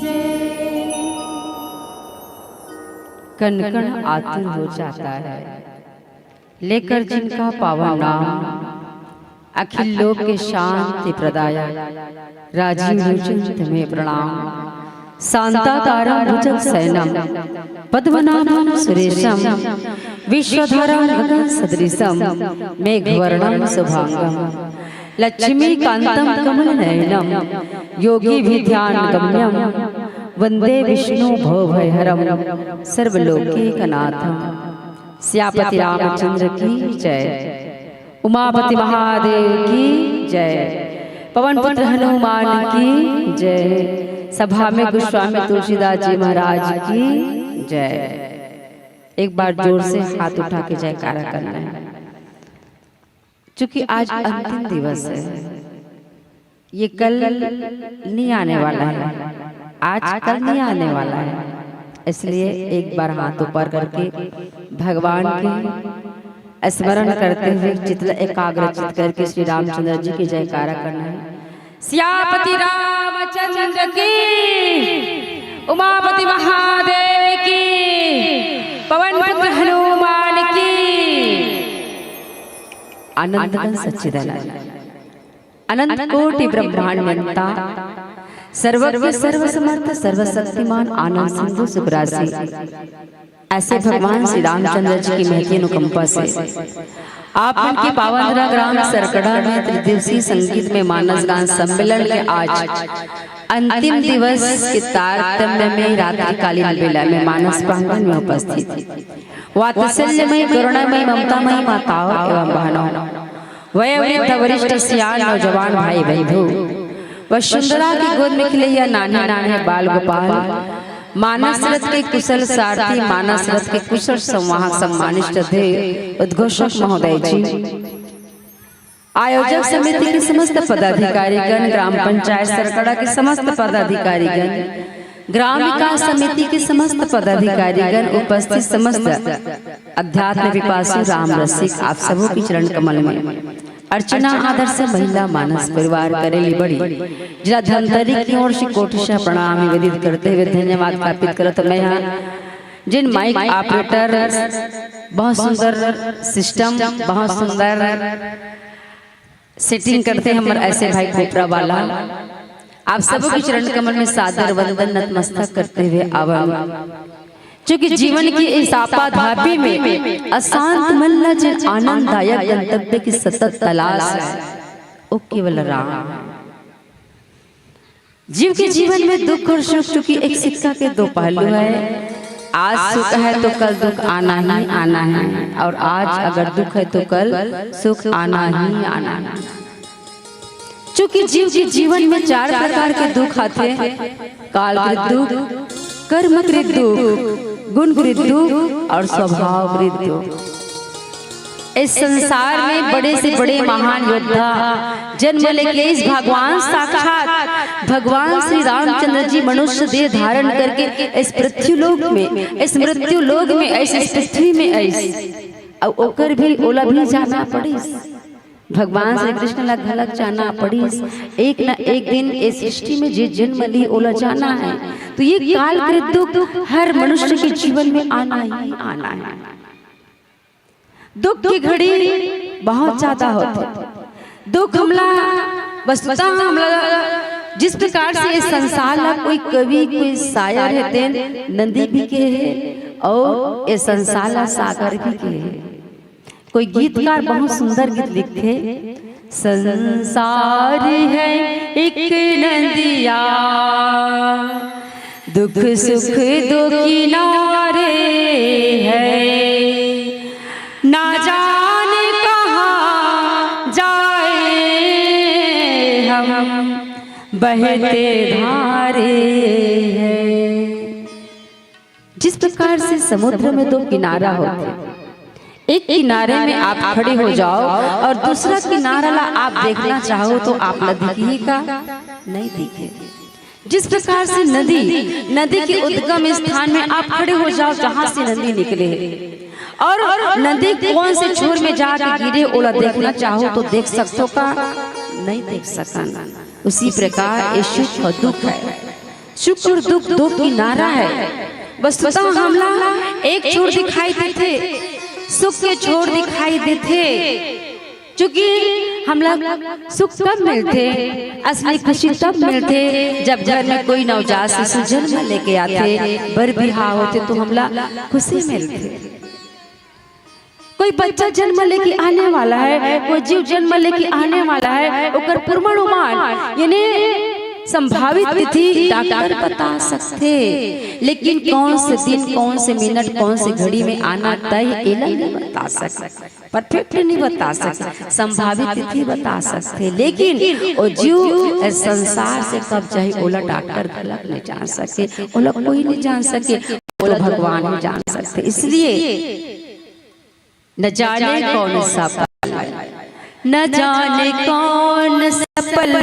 जय। कण कण आतुर हो जाता है लेकर जिनका पावन नाम, अखिल लोक के शांति प्रदायक राजीव लोचन तुम्हें प्रणाम। शांताकारं भुजग शयनं पद्मनाभं सुरेशं विश्वधारं गगन सदृशं मेघवर्णं शुभांगं लक्ष्मीकान्तं कमलनयनं योगिभिध्यानगम्यं वन्दे विष्णु भवभयहरं सर्वलोकैकनाथं। श्यापति रामचंद्र की जय, उमापति महादेव की जय, पवन पुत्र हनुमान की जय, सभा में गोस्वामी तुलसीदास जी महाराज की जय। एक बार जोर से हाथ उठा के जयकारा करना है, क्योंकि आज अंतिम दिवस है। ये कल नहीं आने वाला है, आज कल नहीं आने वाला है, इसलिए एक बार हाथ ऊपर करके भगवान की स्मरण करते हुए चित्त एकाग्रचित करके श्री रामचंद्र जी की जयकारा करना है। श्यापति रामचंद्र की, उमापति महादेव की, पवन पुत्र हनुमान की। अनंत सच्चिदानंद अनंत कोटि ब्रह्मांडता सर्वज्ञ सर्वसमर्थ सर्वशक्तिमान आनंद सिंधु सुखराशि ऐसे भगवान श्री रामचंद्र जी की महती अनुकंपा से आप उनके पावन ग्राम सरकड़ा में त्रिदिवसीय संगीत में मानस गान सम्मेलन के आज अंतिम दिवस के तारतम्य में रात्रिकालीन बेला में मानस प्रांगण में उपस्थित वात्सल्यमय करुणामय ममतामय माताओं एवं बहनों, वयोवृद्ध वरिष्ठ सियान नौजवान भाई बहनों, वसुंधरा की गोद में खिले या नाने नाने बाल गोपाल, मानस रथ के कुशल सारथी, मानस रथ के कुशल संवाहक सम्मानित थे उद्घोषक महोदय जी, आयोजक समिति के समस्त पदाधिकारीगण, ग्राम पंचायत सरकड़ा के समस्त पदाधिकारीगण, ग्राम विकास समिति के समस्त पदाधिकारीगण, उपस्थित समस्त अध्यात्म पिपासु राम रसिक, आप सबों की चरण कमल में अर्चना आदर से महिला मानस परिवार करेली बड़ी जिला धनतरी की ओर से कोटिशा प्रणाम निवेदित करते हुए धन्यवाद ज्ञापित करत मैं यहाँ जिन माइक ऑपरेटर बहुत सुंदर सिस्टम, बहुत सुंदर सेटिंग करते हैं हमारे ऐसे भाई खोपरा वाला, आप सबों की चरण कमल में सादर वंदन नतमस्तक करते हुए आवा। क्योंकि जीवन की इस आपाधापी में अशांत मन न जिन आनंददायक गंतव्य की सतत तलाश है, ओ केवल राम। जीव के जीवन में दुख और सुख चूंकि एक सिक्का के दो पहलू है, आज सुख है तो कल दुख आना ही आना है, और आज अगर दुख है तो कल सुख आना ही आना है। चूंकि जीव के जीवन में चार प्रकार के दुख आते हैं, कालकृत दुख, कर्मकृत दुख, गुणकृत दुख और स्वभावकृत दुख। इस संसार में बड़े से बड़े महान योद्धा जन्म लेके इस भगवान साक्षात भगवान श्री रामचंद्र जी मनुष्य देह धारण करके इस पृथ्वीलोक में, इस मृत्युलोक में, इस पृथ्वी में ऐसे अब ओकर भी ओला भी जाना पड़ी, भगवान श्री कृष्ण ला घलक जाना पड़ी। एक न एक दिन इस सृष्टि में जे जन्म ली ओला जाना है, तो ये कालकृत दुख हर मनुष्य के जीवन में आना ही आना है। दुख की घड़ी बहुत ज्यादा होती, दुख हमला वस्तुतः हमला जिस प्रकार से इस संसार ला कोई कवि कोई शायर है नंदी भी के है और इस संसार ला सागर भी के है। कोई गीतकार बहुत सुंदर गीत लिखे, संसार है एक नदिया दुख सुख दो किनारे है, ना जाने कहाँ जाए हम बहते धारे हैं। जिस प्रकार से समुद्र में दो किनारा होते, एक किनारे में आप खड़े हो जाओ और दूसरा किनारा ला आप देखना चाहो तो आप न दिखेगा नहीं दिखे। जिस प्रकार से नदी के उद्गम स्थान में आप खड़े हो जाओ जहाँ से नदी निकले और नदी कौन से छोर में जाके गिरे ओला देखना चाहो तो देख सकते हो का नहीं देख सकन, उसी प्रकार ये सुख और दुख है। सुख और दुख दो किनारा है। वस्तुतः हमला एक छोर दिखाई देते, सुख के छोर दिखाई देते, क्योंकि हम लोग सुख तब मिलते, असली खुशी तब मिलते जब घर में कोई नवजात शिशु जन्म लेके आते, बर बिहा होते तो हम लोग खुशी मिलते। कोई बच्चा जन्म लेके आने वाला है, कोई जीव जन्म लेके आने वाला है, ओकर पूर्वानुमान यानी संभावित तिथि डॉक्टर बता सकते, लेकिन कौन से दिन, कौन से मिनट, कौन से घड़ी में आना तय एला नहीं बता सकते, परफेक्ट नहीं बता सकते, संभावित तिथि बता सकते, लेकिन वो जीव संसार से कब जाए ओला डॉक्टर गलत नहीं जान सके, ओला कोई नहीं जान सके, ओला भगवान नहीं जान सकते। इसलिए न जाने कौन सा पल, न जाने कौन सा पल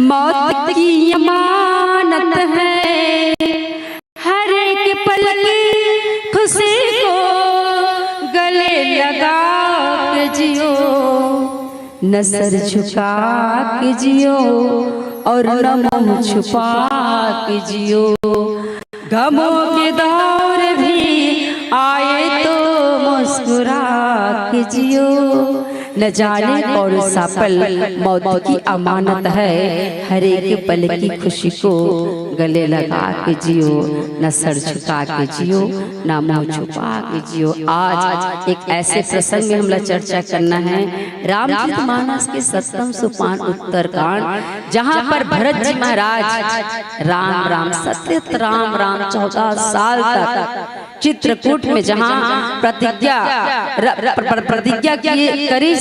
मौत की अमानत है, हर एक पल की खुशी को गले लगा के जियो, न सर झुका के जियो और न मुंह छुपा के जियो, गमों के दौर भी आए तो मुस्कुरा के जियो, न जाने कौन सा पल मौत की अमानत है, हर एक पल की खुशी को गले लगा के जियो, न सर झुका के जियो, न मुंह छुपा के जियो। आज एक ऐसे प्रसंग में हमला चर्चा करना है, रामचरितमानस के 7वें सोपान उत्तरकांड, जहाँ पर भरत जी महाराज राम राम सतत राम राम 14 साल तक चित्रकूट में जहाँ प्रतिज्ञा करी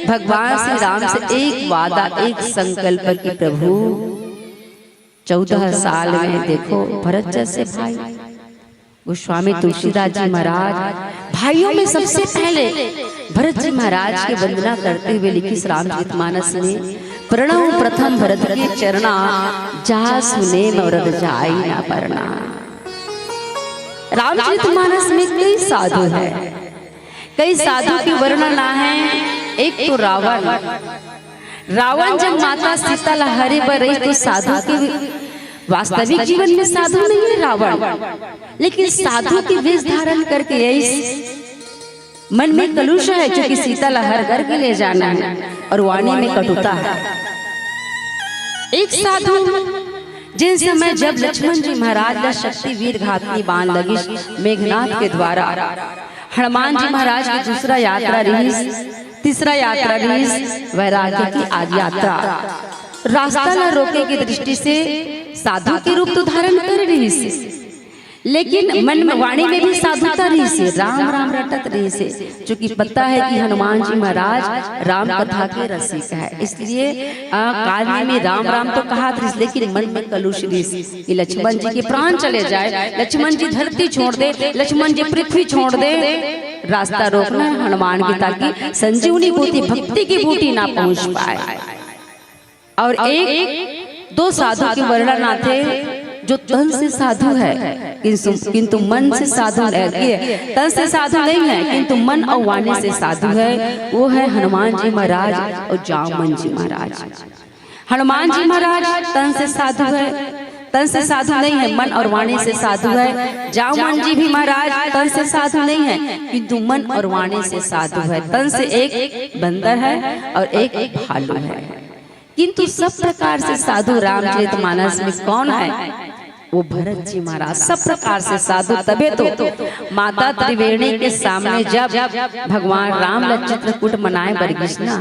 भगवान श्री राम से एक वादा, एक संकल्प की प्रभु 14 साल में देखो भरत जैसे भाई, गोस्वामी तुलसीदास जी महाराज भाइयों में सबसे पहले भरत जी महाराज की वंदना करते हुए लिखी रामचरितमानस में, प्रणव प्रथम भरत के चरणा, जा सुने मरद जाई ना परना। रामचरितमानस में कई साधु है, कई साधु की वर्णना है। एक तो रावण, रावण जब माता सीता लहरे पर रही तो साधु के वास्तविक जीवन में साधु नहीं है रावण, लेकिन साधु की वेश धारण करके यही मन में कलुष है, क्योंकि सीता लहर करके ले जाना है और वाणी में कटुता है। एक साधु जिन समय जब लक्ष्मण जी महाराज ला शक्ति वीर घातनी बाण लगी मेघनाथ के द्वारा, हनुमान जी महाराज की दूसरा यात्रा रही, तीसरा यात्रा रही वैराग्य की आदि यात्रा, रास्ता न रोके की दृष्टि से साधु के रूप तो धारण कर रही से, लेकिन मन में वाणी में भी साधुता रही से, राम राम रटत रही से, क्योंकि पता है कि हनुमान जी महाराज राम कथा के रसिक है, इसलिए काल में राम राम तो कहा था, लेकिन मन में कलुष रही कि लक्ष्मण जी के प्राण चले जाए, लक्ष्मण जी धरती छोड़ दे, लक्ष्मण जी पृथ्वी छोड़ दे, रास्ता रोकना है हनुमान की, ताकि संजीवनी बूटी भक्ति की बूटी ना पहुंच पाए। और एक दो साधु की वर्णना थे जो तन से साधु है किंतु मन से साधु है, तन से साधु नहीं है किंतु मन और वाणी से साधु है, वो है हनुमान जी महाराज और जामवन जी महाराज। हनुमान जी महाराज तन से साधु है, तन से साधु नहीं है, मन और वाणी से साधु है। जामवन जी भी महाराज तन से साधु नहीं है किंतु मन और वाणी से साधु है। तन से एक बंदर है और एक भालू है, किंतु सब प्रकार से साधु रामचरितमानस में कौन है? वो भरत जी महाराज सब प्रकार से साधु। तबे तो माता त्रिवेणी के सामने जब भगवान राम ला चित्रकूट मनाए बरगिसना,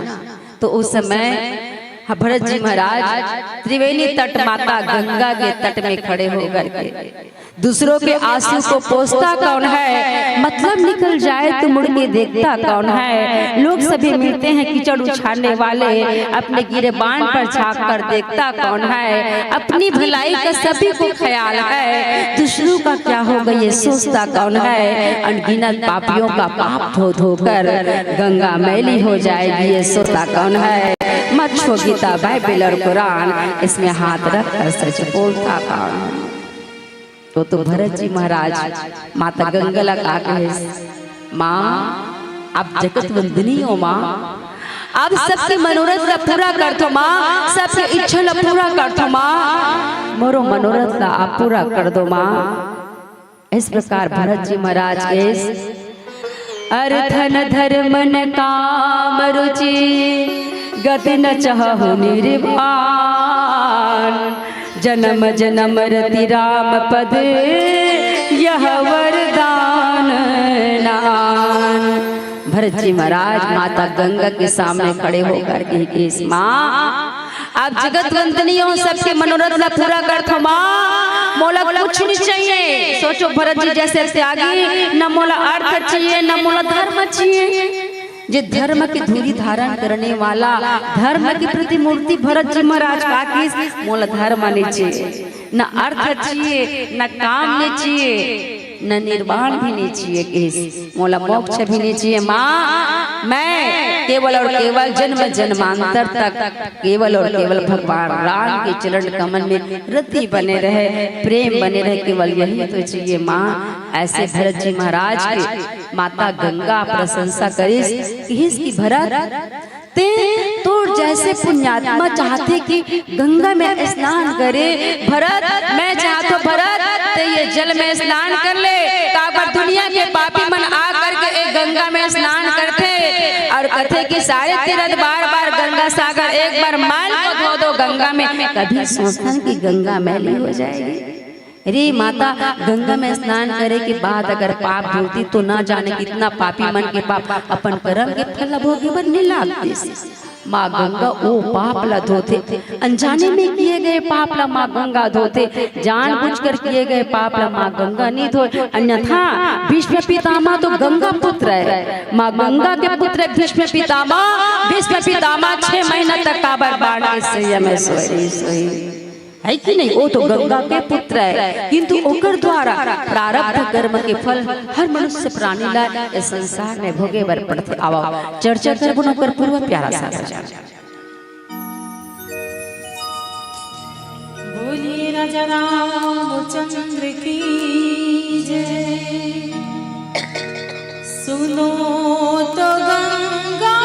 तो उस समय भरत जी महाराज त्रिवेणी तट माता गंगा के तट में खड़े होकर के दूसरों के आंसू को पोंछता कौन है, मतलब निकल जाए तो मुड़ के देखता कौन है। लोग सभी मिलते हैं कीचड़ उछालने वाले, अपने गिरेबान पर झांक कर देखता कौन है। अपनी भलाई का सभी को ख्याल है, दूसरों का क्या होगा ये सोचता कौन है। अनगिनत पापियों का पाप धो धो कर गंगा मैली हो जाएगी ये सोचता कौन है। मत छो गीता बाइबल और कुरान, इसमें हाथ रख कर सच बोलता कौन। तो भरत जी महाराज माता गंगा लगा के, माँ आप जगत वंदनी हो माँ, अब सबकी मनोरथ ला पूरा कर दो माँ, सबकी इच्छा ला पूरा कर दो माँ, मोरो मनोरथ ला आप पूरा कर दो माँ। इस प्रकार भरत जी महाराज के अर्थन धर्म न काम रुचि गति न चाहु निर्वाण, जन्म जन्म रति राम पद यह वरदान नान। भरत जी महाराज माता गंगा के सामने खड़े होकर के इस माँ आप जगत वंदनियों सबके मनोरथ ला पूरा कर थो माँ, मोला कुछ नहीं चाहिए। सोचो भरत जी जैसे त्यागी, न मोला अर्थ चाहिए न मोला धर्म चाहिए। जे धर्म की धूरी धारण करने वाला धर्म की प्रतिमूर्ति भरत जी महाराज का किस मोला धर्म नहीं चाहिए, न अर्थ चाहिए न काम नहीं चाहिए न निर्वाण भी नहीं चाहिए, किस मोला मोक्ष भी नहीं चाहिए। माँ मैं केवल और केवल जन्म जन्मांतर तक केवल और केवल भगवान राम के चरण कमल में रति बने रहे, प्रेम बने रहे, केवल यही तो चाहिए माँ। ऐसे भरत जी महाराज के माता गंगा प्रशंसा करिस की भरत ते तोर जैसे पुण्यात्मा चाहते कि गंगा में स्नान करे, भरत मैं चाहता भरत ते ये जल में स्नान कर ले, काबर दुनिया के पापी मन आ करके एक गंगा में स्नान करते और कहते कि सारे तीर्थ बार बार गंगा सागर एक बार माल को धो दो गंगा में, कभी सोचता कि गंगा मैली हो जाएगी। अरे माता गंगा में स्नान करे के बाद अगर पाप धोती तो ना जाने कितना पापी मन के पाप अपन कर्म के फल भोगे पर नहीं लागते। माँ गंगा ओ पाप ला धोते, अनजाने में किए गए पाप ला माँ गंगा धोते, जानबूझकर किए गए पाप ला माँ गंगा नहीं धोए। अन्यथा भीष्म पितामह तो गंगा पुत्र है, माँ गंगा के पुत्र भीष्म पितामह। भीष्म पितामह 6 महीना तक काबर बाण के सैया में सोई है कि नहीं, वो तो गंगा के पुत्र है, किंतु ओकर द्वारा प्रारब्ध कर्म के फल हर मनुष्य प्राणी ला इस संसार में भोगे बर पड़ते। आवा चर्चा कर बुनो कर पूर्व प्यारा सा बोलिए राजा रामचंद्र की जय। सुनो तो गंगा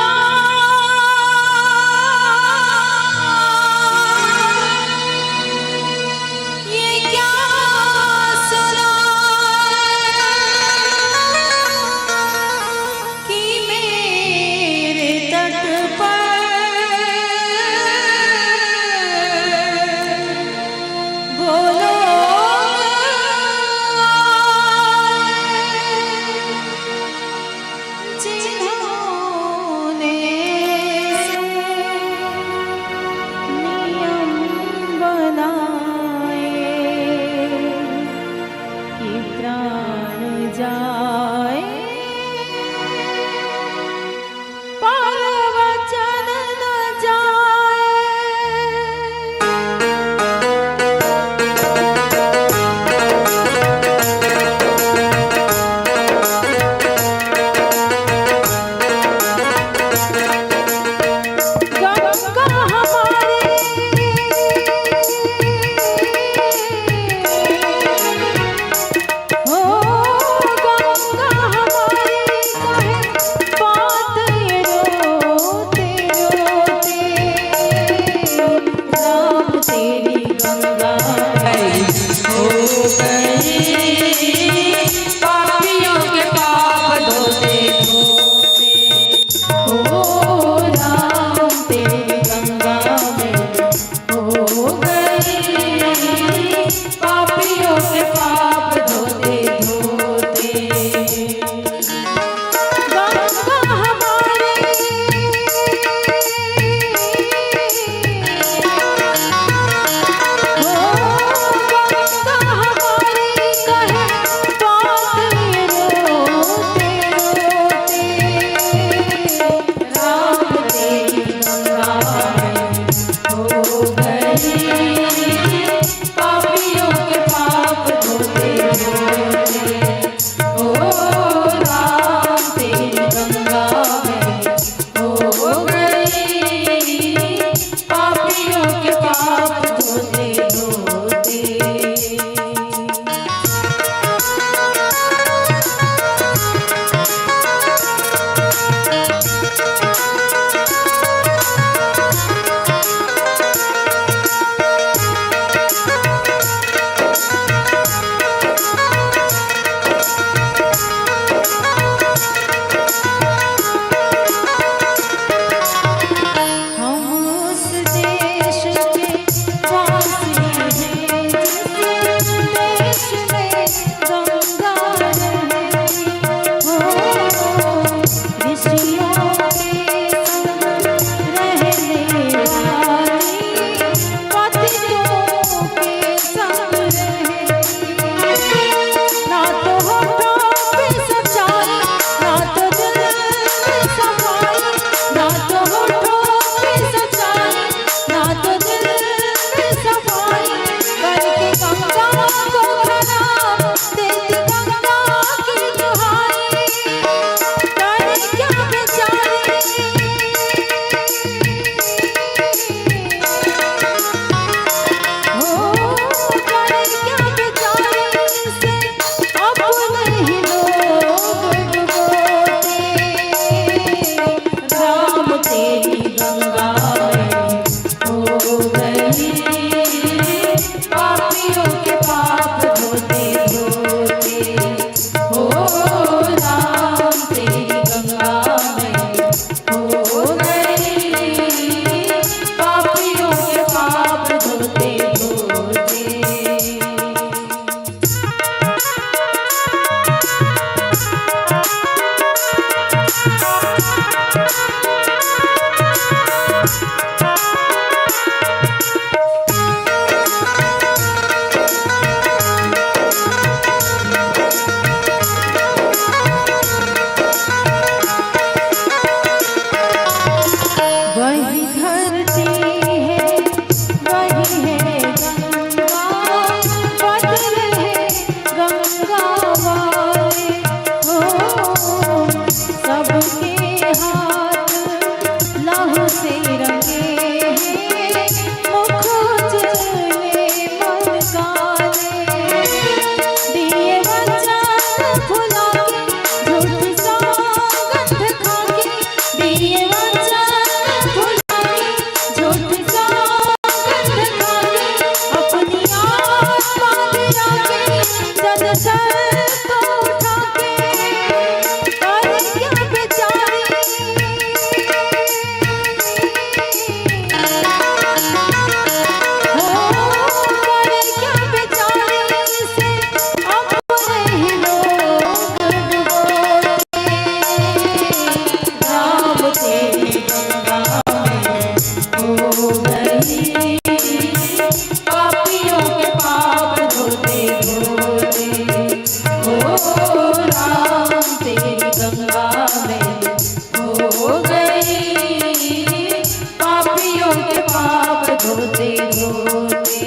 होते होते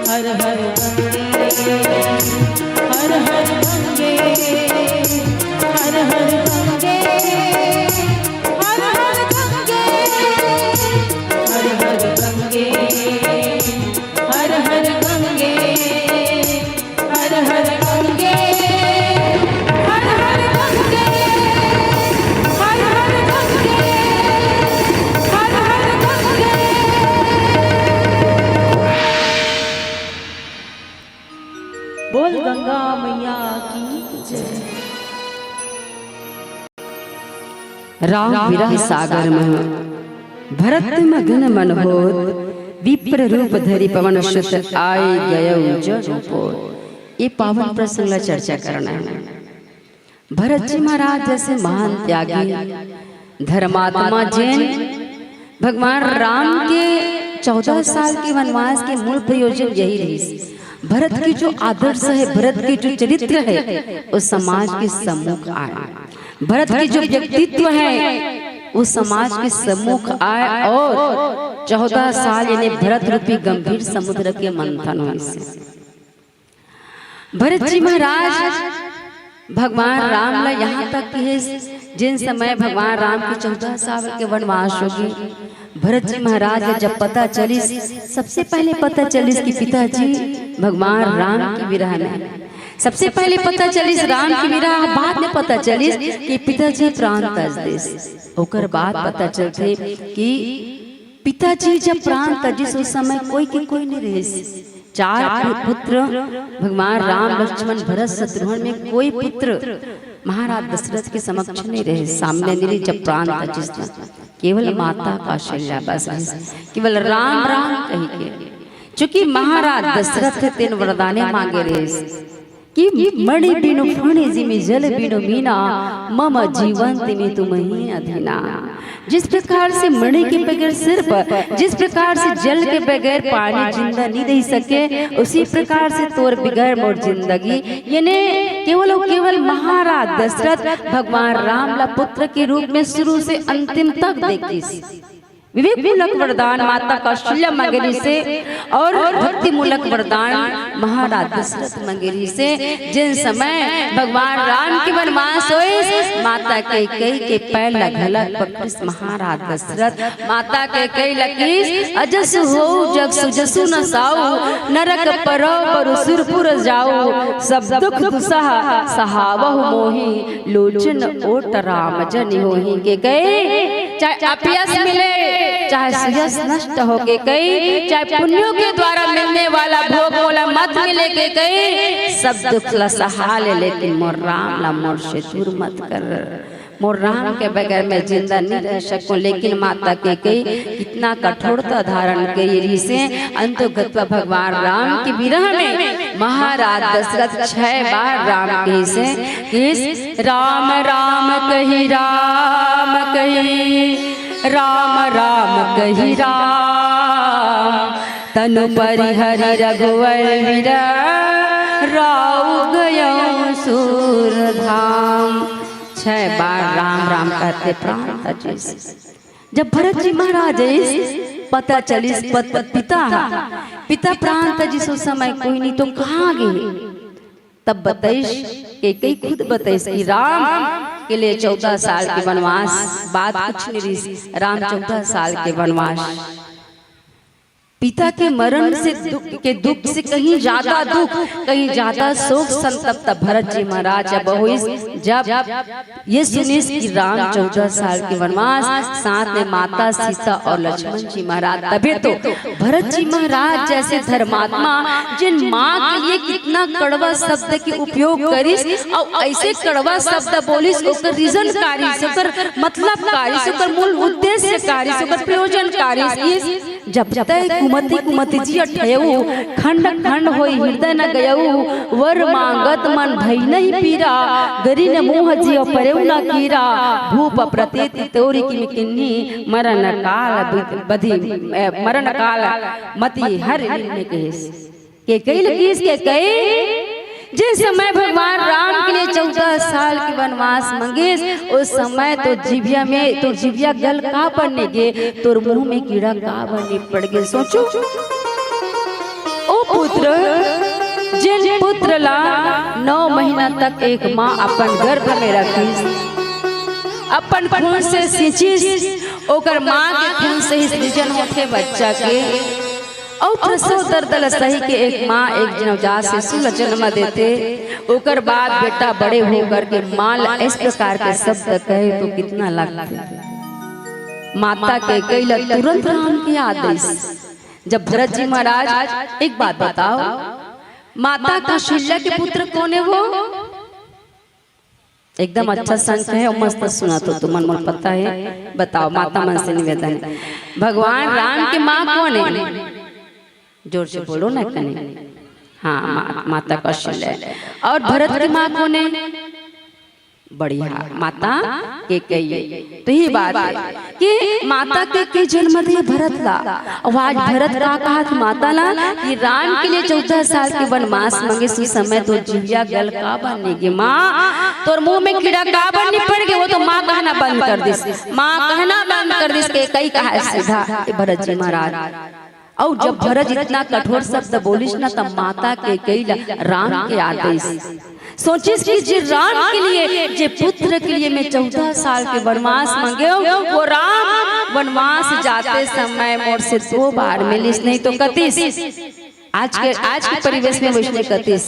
हर हर गंगे हर हर गंगे हर हर गंगे हर हर गंगे हर हर गंगे हर हर गंगे हर हर गंगे हर हर गंगे हर हर गंगे हर हर गंगे। बोल गंगा मैया की जय। राम विरह सागर में भरत मगन मन होत विप्र रूप धरि पवन सुत आए गय जड़। ये पावन प्रसंग ला चर्चा करना है। भरत जी महाराज जैसे महान त्यागी धर्मात्मा जैन भगवान राम के 14 साल के वनवास के मूल प्रयोजन यही रही। भरत की जो आदर्श है, भरत की जो चरित्र है, उस समाज के सम्मुख आए। भरत की जो व्यक्तित्व है वो समाज के सम्मुख आए और 14 साल यानी भरत रूपी गंभीर समुद्र के मंथन हुए से भरत जी महाराज भगवान राम ला यहाँ तक है जिन समय भगवान राम के 14 साल के वनवास होगी, भरत जी महाराज जब पता चली, सबसे पहले पता चली कि पिताजी भगवान राम की विरह में, सबसे पहले पता चली राम की विरह, बाद में पता चली कि पिताजी प्राण त्याज देश। ओकर बाद पता चलते कि पिताजी जब प्राण त्याजिस उस समय कोई के कोई नहीं रहे। 4 पुत्र भगवान राम लक्ष्मण भरत शत्रुघ्न में कोई पुत्र महाराज दशरथ के समक्ष नहीं रहे, सामने नहीं जब प्राण त्याजिस। केवल माता कौशल्या बस, केवल राम राम कही के। चूंकि महाराज दशरथ 3 वरदाने मांगे रहे कि मणि बिनु फणि जिमि जल बिनु मीना मम जीवन तिमि तुम्हि अधीना। जिस प्रकार से मणि के बगैर सिर पर, जिस प्रकार से जल के बगैर पानी जिंदा नहीं रह सके, उसी प्रकार से तोर बगैर मोर जिंदगी। यानी केवल और केवल महाराज दशरथ भगवान राम ला पुत्र के रूप में शुरू से अंतिम तक देखी। विवेक मूलक वरदान माता कौशल्या मंगेरी से और भक्ति मूलक वरदान महाराज दशरथ मंगेरी से। जिन समय भगवान राम के वनवास हुए, माता कैकेयी के पैर लगलक पकड़िस महाराज दशरथ। माता कैकेयी लकीस अजस हो जग सुजसु न साऊ, नरक परौ परु सुरपुर जाऊ, सब दुख दुसह सहावहु मोहि, लोचन ओट राम जनि होहि। के गए चाहे अपयश मिले, चाहे सुयश नष्ट हो के कई, चाहे पुण्यों के द्वारा मिलने वाला भोग मोला मत मिले के कई, सब दुख ला सहा ले, लेकिन मोर राम ला मोर से दूर मत कर। मोर राम के बगैर मैं जिंदा नहीं रह सकूं। लेकिन माता के कई कितना कठोरता धारण कई से अंतगत्वा भगवान राम की विरह में महाराज दशरथ 6 बार राम कही से राम राम कही राम कही राम राम कही राम, तनु परिहरि रघुवर वीरा, राउ गयो सूर धाम। 6 बार राम राम कहते प्राण त्याजिस। जब भरत जी महाराज पता चलिस पिता प्राण त्याजिस उस समय कोई नहीं तो कहाँ गए, तब बताइश कैकेयी खुद बताइश कि राम के लिए 14 साल के वनवास, बात कुछ नहीं रही। राम 14 साल के वनवास, पिता के मरण से दुख से कहीं ज्यादा दुख, कहीं ज्यादा शोक संतप्त भरत जी महाराज जब ये सुनिस कि राम 14 साल के वनवास, साथ में माता सीता और लक्ष्मण जी महाराज, तभी तो भरत जी महाराज जैसे धर्मात्मा जिन माँ के लिए कितना कड़वा शब्द के उपयोग करिस और ऐसे कड़वा शब्द बोलिस, ओकर रीजन कारी से, ओकर मतलब कारी से, ओकर मूल उद्देश्य कारी से, ओकर प्रयोजन कारी। जब तक कुमति कुमति जी अठयऊ, खंड खंड होई हृदय न गयऊ, वर मांगत मन भई नहीं पीरा, गरी न मुँह जियो परेऊ न कीरा, भूप प्रतीति तोरी की किन्नी, मरण काल बधी मरण काल मति हर के कई लकीस के कई जिस समय भगवान राम के लिए 14 साल के वनवास मांगे, उस समय तो जिभिया में तो जिभिया गल का बनने गे, तोर मुंह में कीड़ा का बनने पड़ गए। सोचो ओ पुत्र, जिन पुत्र ला 9 महीना तक एक माँ अपन गर्भ में रखी, अपन खून से सिंचिस, ओकर माँ के खून से ही सृजन होते बच्चा के, और प्रसव दर्द सही के एक माँ एक नवजात शिशु ला जन्म देते, ओकर बाद बेटा बड़े होकर के माँ इस प्रकार के शब्द कहे तो कितना लगता। माता के कैला तुरंत राम के आदेश। जब भरत जी महाराज, एक बात बताओ, माता कौशल्या के पुत्र कौन है? वो एकदम अच्छा संत है और मस्त सुना तो तुमन मन पता है, बताओ। माता मन से निवेदन है, भगवान राम की माँ कौन है? जोर से बोलो ना कने। हाँ, माता कौशल्या। और भरत की माँ कौन है? बढ़िया, माता के कही। तो ये बात है कि माता के जन्म दे भरत ला। आज भरत का कहा कि माता ला कि राम के लिए 14 साल के वनवास मांगे, उस समय तो जिभिया गल का बनेगी। माँ तोर मुंह में कीड़ा का बनने पड़ गए, वो तो माँ कहना बंद कर दिस, माँ कहना बंद कर दिस के कई कहा सीधा भरत जी महाराज। और जब भरत इतना कठोर शब्द बोलिस ना, तब माता के कई राम के आदेश। सोचिस कि जे राम के लिए, जे पुत्र के लिए मैं 14 साल के वनवास मांगे, वो राम वनवास जाते समय मोर से 2 बार मिलिस, नहीं तो कतीस। आज के परिवेश में वैष्णव कतीस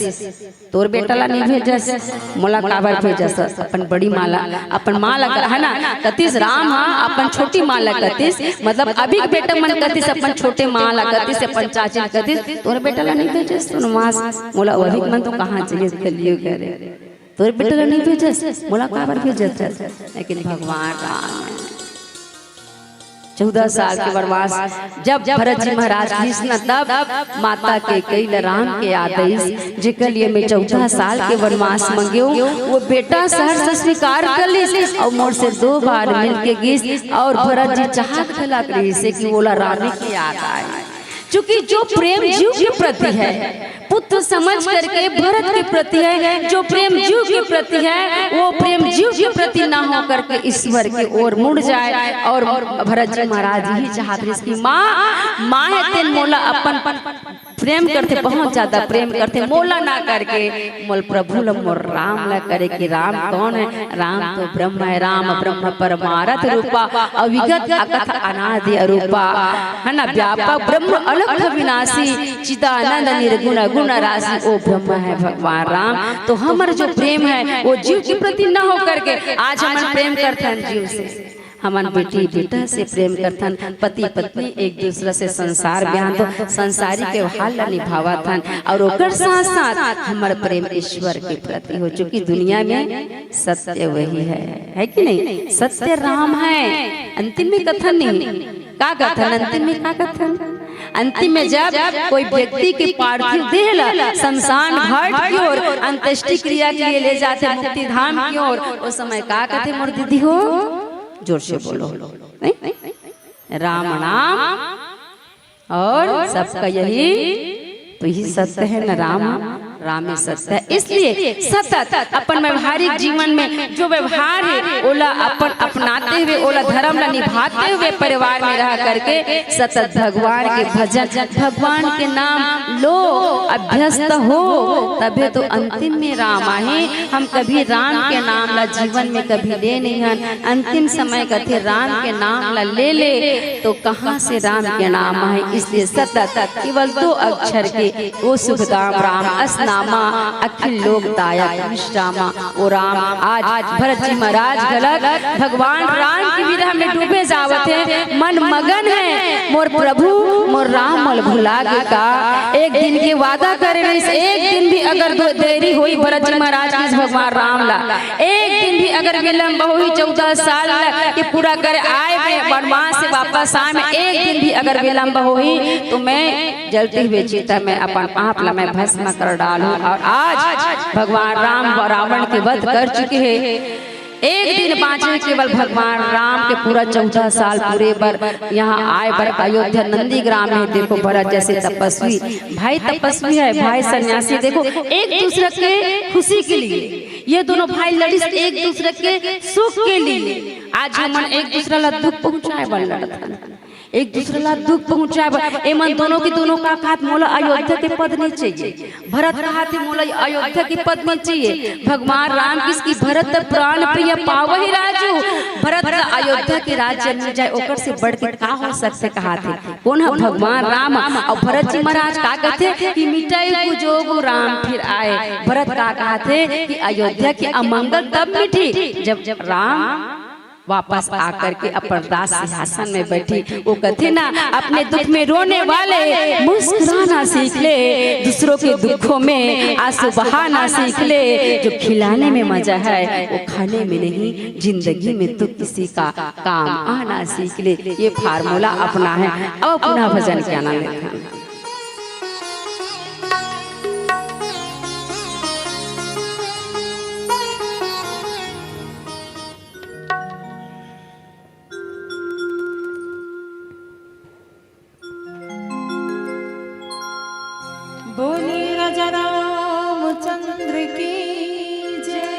तोर बेटा ला नहीं भेजस, मोला काबर भेजस? अपन बड़ी माला, अपन माला है ना कतीस। राम हाँ अपन छोटी माला कतीस, मतलब अभी बेटा मन कतीस, अपन छोटे माला कतीस, अपन चाची कतीस। तोर बेटा ला नहीं भेजस वनवास, मोला वही मन तो कहाँ चाहिए कलियो करे, तोर बेटा ला नहीं भेजस, मोला काबर भेजस? लेकिन भगवान राम 14 साल के वनवास जब भरत जी महाराज कृष्ण, तब माता के कई राम के आदेश, जेकर लिए मैं 14 साल के वनवास मांगियो, वो बेटा सहर से स्वीकार कर ली और मोर से 2 बार मिल के गिस। और भरत जी चाहत खलक रही से कि बोला रानी की याद आए, क्योंकि जो प्रेम जीव के प्रति है, पुत्र समझ करके भरत के प्रति है, जो प्रेम जीव के प्रति है, वो प्रेम जीव के प्रति ना हो करके ईश्वर की ओर मुड़ जाए। और भरत जी महाराज ही चाहते इसकी माँ है तेन मोला अपन प्रेम करते, बहुत ज्यादा प्रेम करते, मोला ना करके मोल प्रभु ल मोर राम ला करे। कि राम कौन है? राम तो ब्रह्म है, राम ब्रह्म परमारथ रूपा, अविगत अकथ अनादि अरूपा, है ना, व्यापक ब्रह्म अलग विनाशी, चिदानंद निर्गुण गुण राशि, ओ ब्रह्म है भगवान राम। तो हमारा जो प्रेम है वो जीव के प्रति न हो करके, आज हम प्रेम करते हैं जीव से, हमारे बेटी बेटा से प्रेम करथन, पति पत्नी एक दूसरे से संसार बयान तो संसारी के हाल निभावा थन। और ओकर साथ साथ हमारे प्रेम ईश्वर के प्रति हो, चूंकि दुनिया में सत्य वही है कि नहीं? सत्य राम है। अंतिम में कथन नहीं, का कथन? अंतिम में का कथन? अंतिम में जब कोई व्यक्ति के पार्थिव देह शमशान घाट की ओर अंत्येष्टि क्रिया के लिए ले जाते, मुक्ति धाम की ओर, उस समय का कहते मोर दीदी हो? जोर से बोलो, नहीं? राम नाम और सबका यही तो ही सत्य है न, राम में सत्य है। इसलिए सतत अपन व्यवहारिक जीवन में जो व्यवहार है ओला अपन अपनाते हुए, ओला धर्म ला निभाते हुए परिवार में रह करके सतत भगवान के भजन, भगवान के नाम लो, अभ्यस्त हो, तभी तो अंतिम में राम आए। हम कभी राम के नाम ला जीवन में कभी ले नहीं हैं। अंतिम समय कथे राम के नाम ला ले तो कहाँ से राम के नाम आए? इसलिए सतत केवल 2 अक्षर के वो सुखदाम राम असनामा अखिल लोक दायक विश्रामा ओ राम। आज भरत जी महाराज गलत भगवान राम की विरह में डूबे जावत है, मन मगन है, मोर प्रभु मोर राम मल भुला गे का। एक दिन के वादा करे, एक दिन भी अगर देरी हुई भरत जी महाराज की भगवान राम ला, एक दिन भी अगर विलम्ब हुई 14 साल के पूरा करे आए वनवास से वापस आए में एक दिन भी अगर विलम्ब हुई तो मैं जलते हुए चिता में अपन आप ला मैं भस्म कर डालूं। और आज भगवान राम रावण के वध कर चुके हैं। एक दिन बाँचे केवल भगवान राम के पूरा 14 साल पूरे बर यहाँ आए बर अयोध्या नंदी ग्राम में। देखो भरत जैसे तपस्वी भाई तपस्वी है, भाई सन्यासी, देखो एक दूसरे के खुशी के लिए ये दोनों भाई लड़ी एक दूसरे के सुख के लिए। आज हमन एक दूसरे ला दुख पहुँचाए बर लड़त, एक दूसरे ला दुख पहुँचाए एमन दोनों की दोनों का हाथ मोला अयोध्या के पद नहीं चाहिए, भरत का हाथ मोला अयोध्या की पद नहीं चाहिए। भगवान राम किसकी भरत प्राण प्रिय पावहि राजू, भरत का अयोध्या के राज्य मिल जाए ओकर से बढ़ के का हो सकते कहा थे कौन है भगवान राम। और भरत जी महाराज का कहते कि मिटाई जोगो राम फिर आए। भरत का कहा थे कि अयोध्या की अमंगल तब मिटी जब राम वापस आकर के अपरदास सिंहासन में बैठी। वो कहते ना अपने दुख में रोने वाले मुस्कुराना सीख ले, दूसरों के दुखों में आंसू बहाना सीख ले। जो खिलाने में मजा है वो खाने में नहीं, जिंदगी में तो किसी का काम आना सीख ले। ये फार्मूला अपना है। अब पुनः भजन के आनंद लेते बोले राजा रामचंद्र की जय।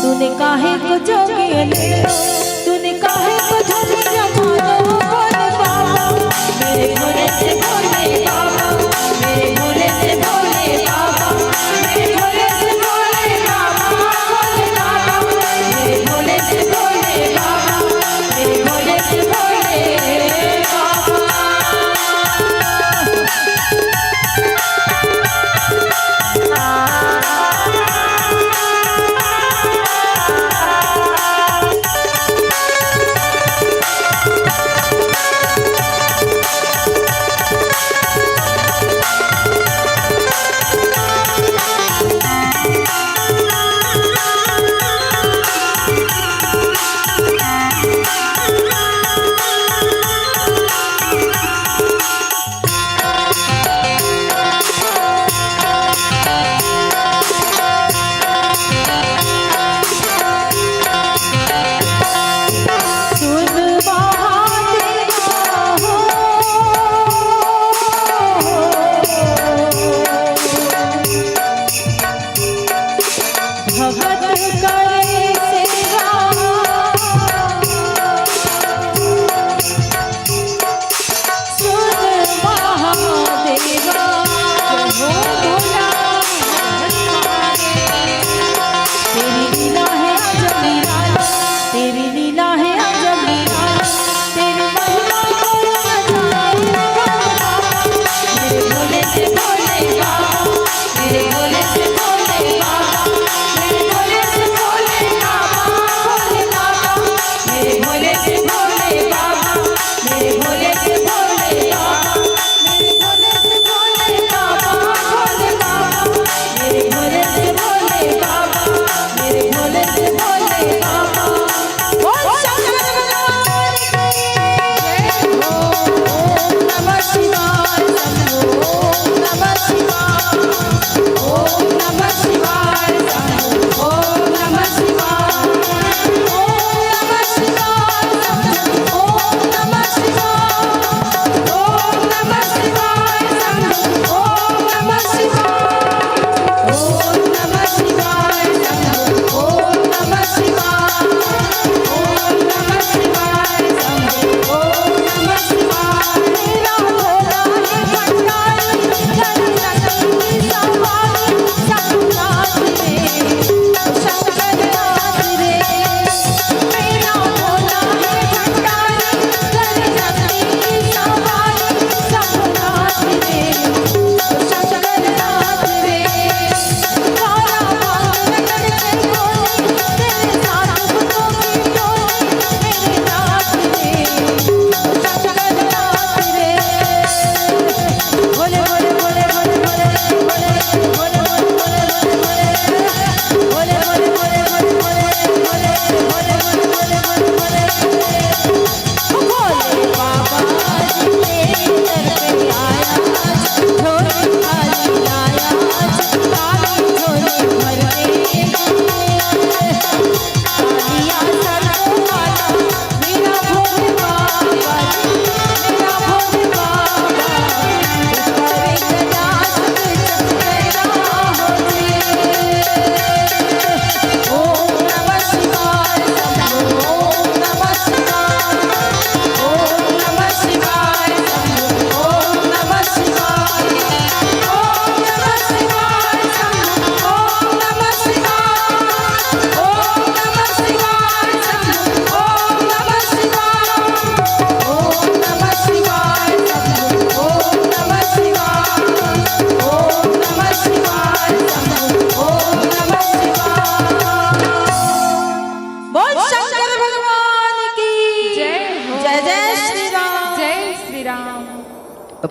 तूने काहे को जोगिया ले लो, तूने काहे को जोगिया मानो बोले बाबा, मेरे भोले से बोले बाबा, मेरे भोले से बोले बाबा, मेरे भोले से बोले बाबा, बोले बाबा, मेरे भोले से बोले बाबा, मेरे भोले से बोले बाबा।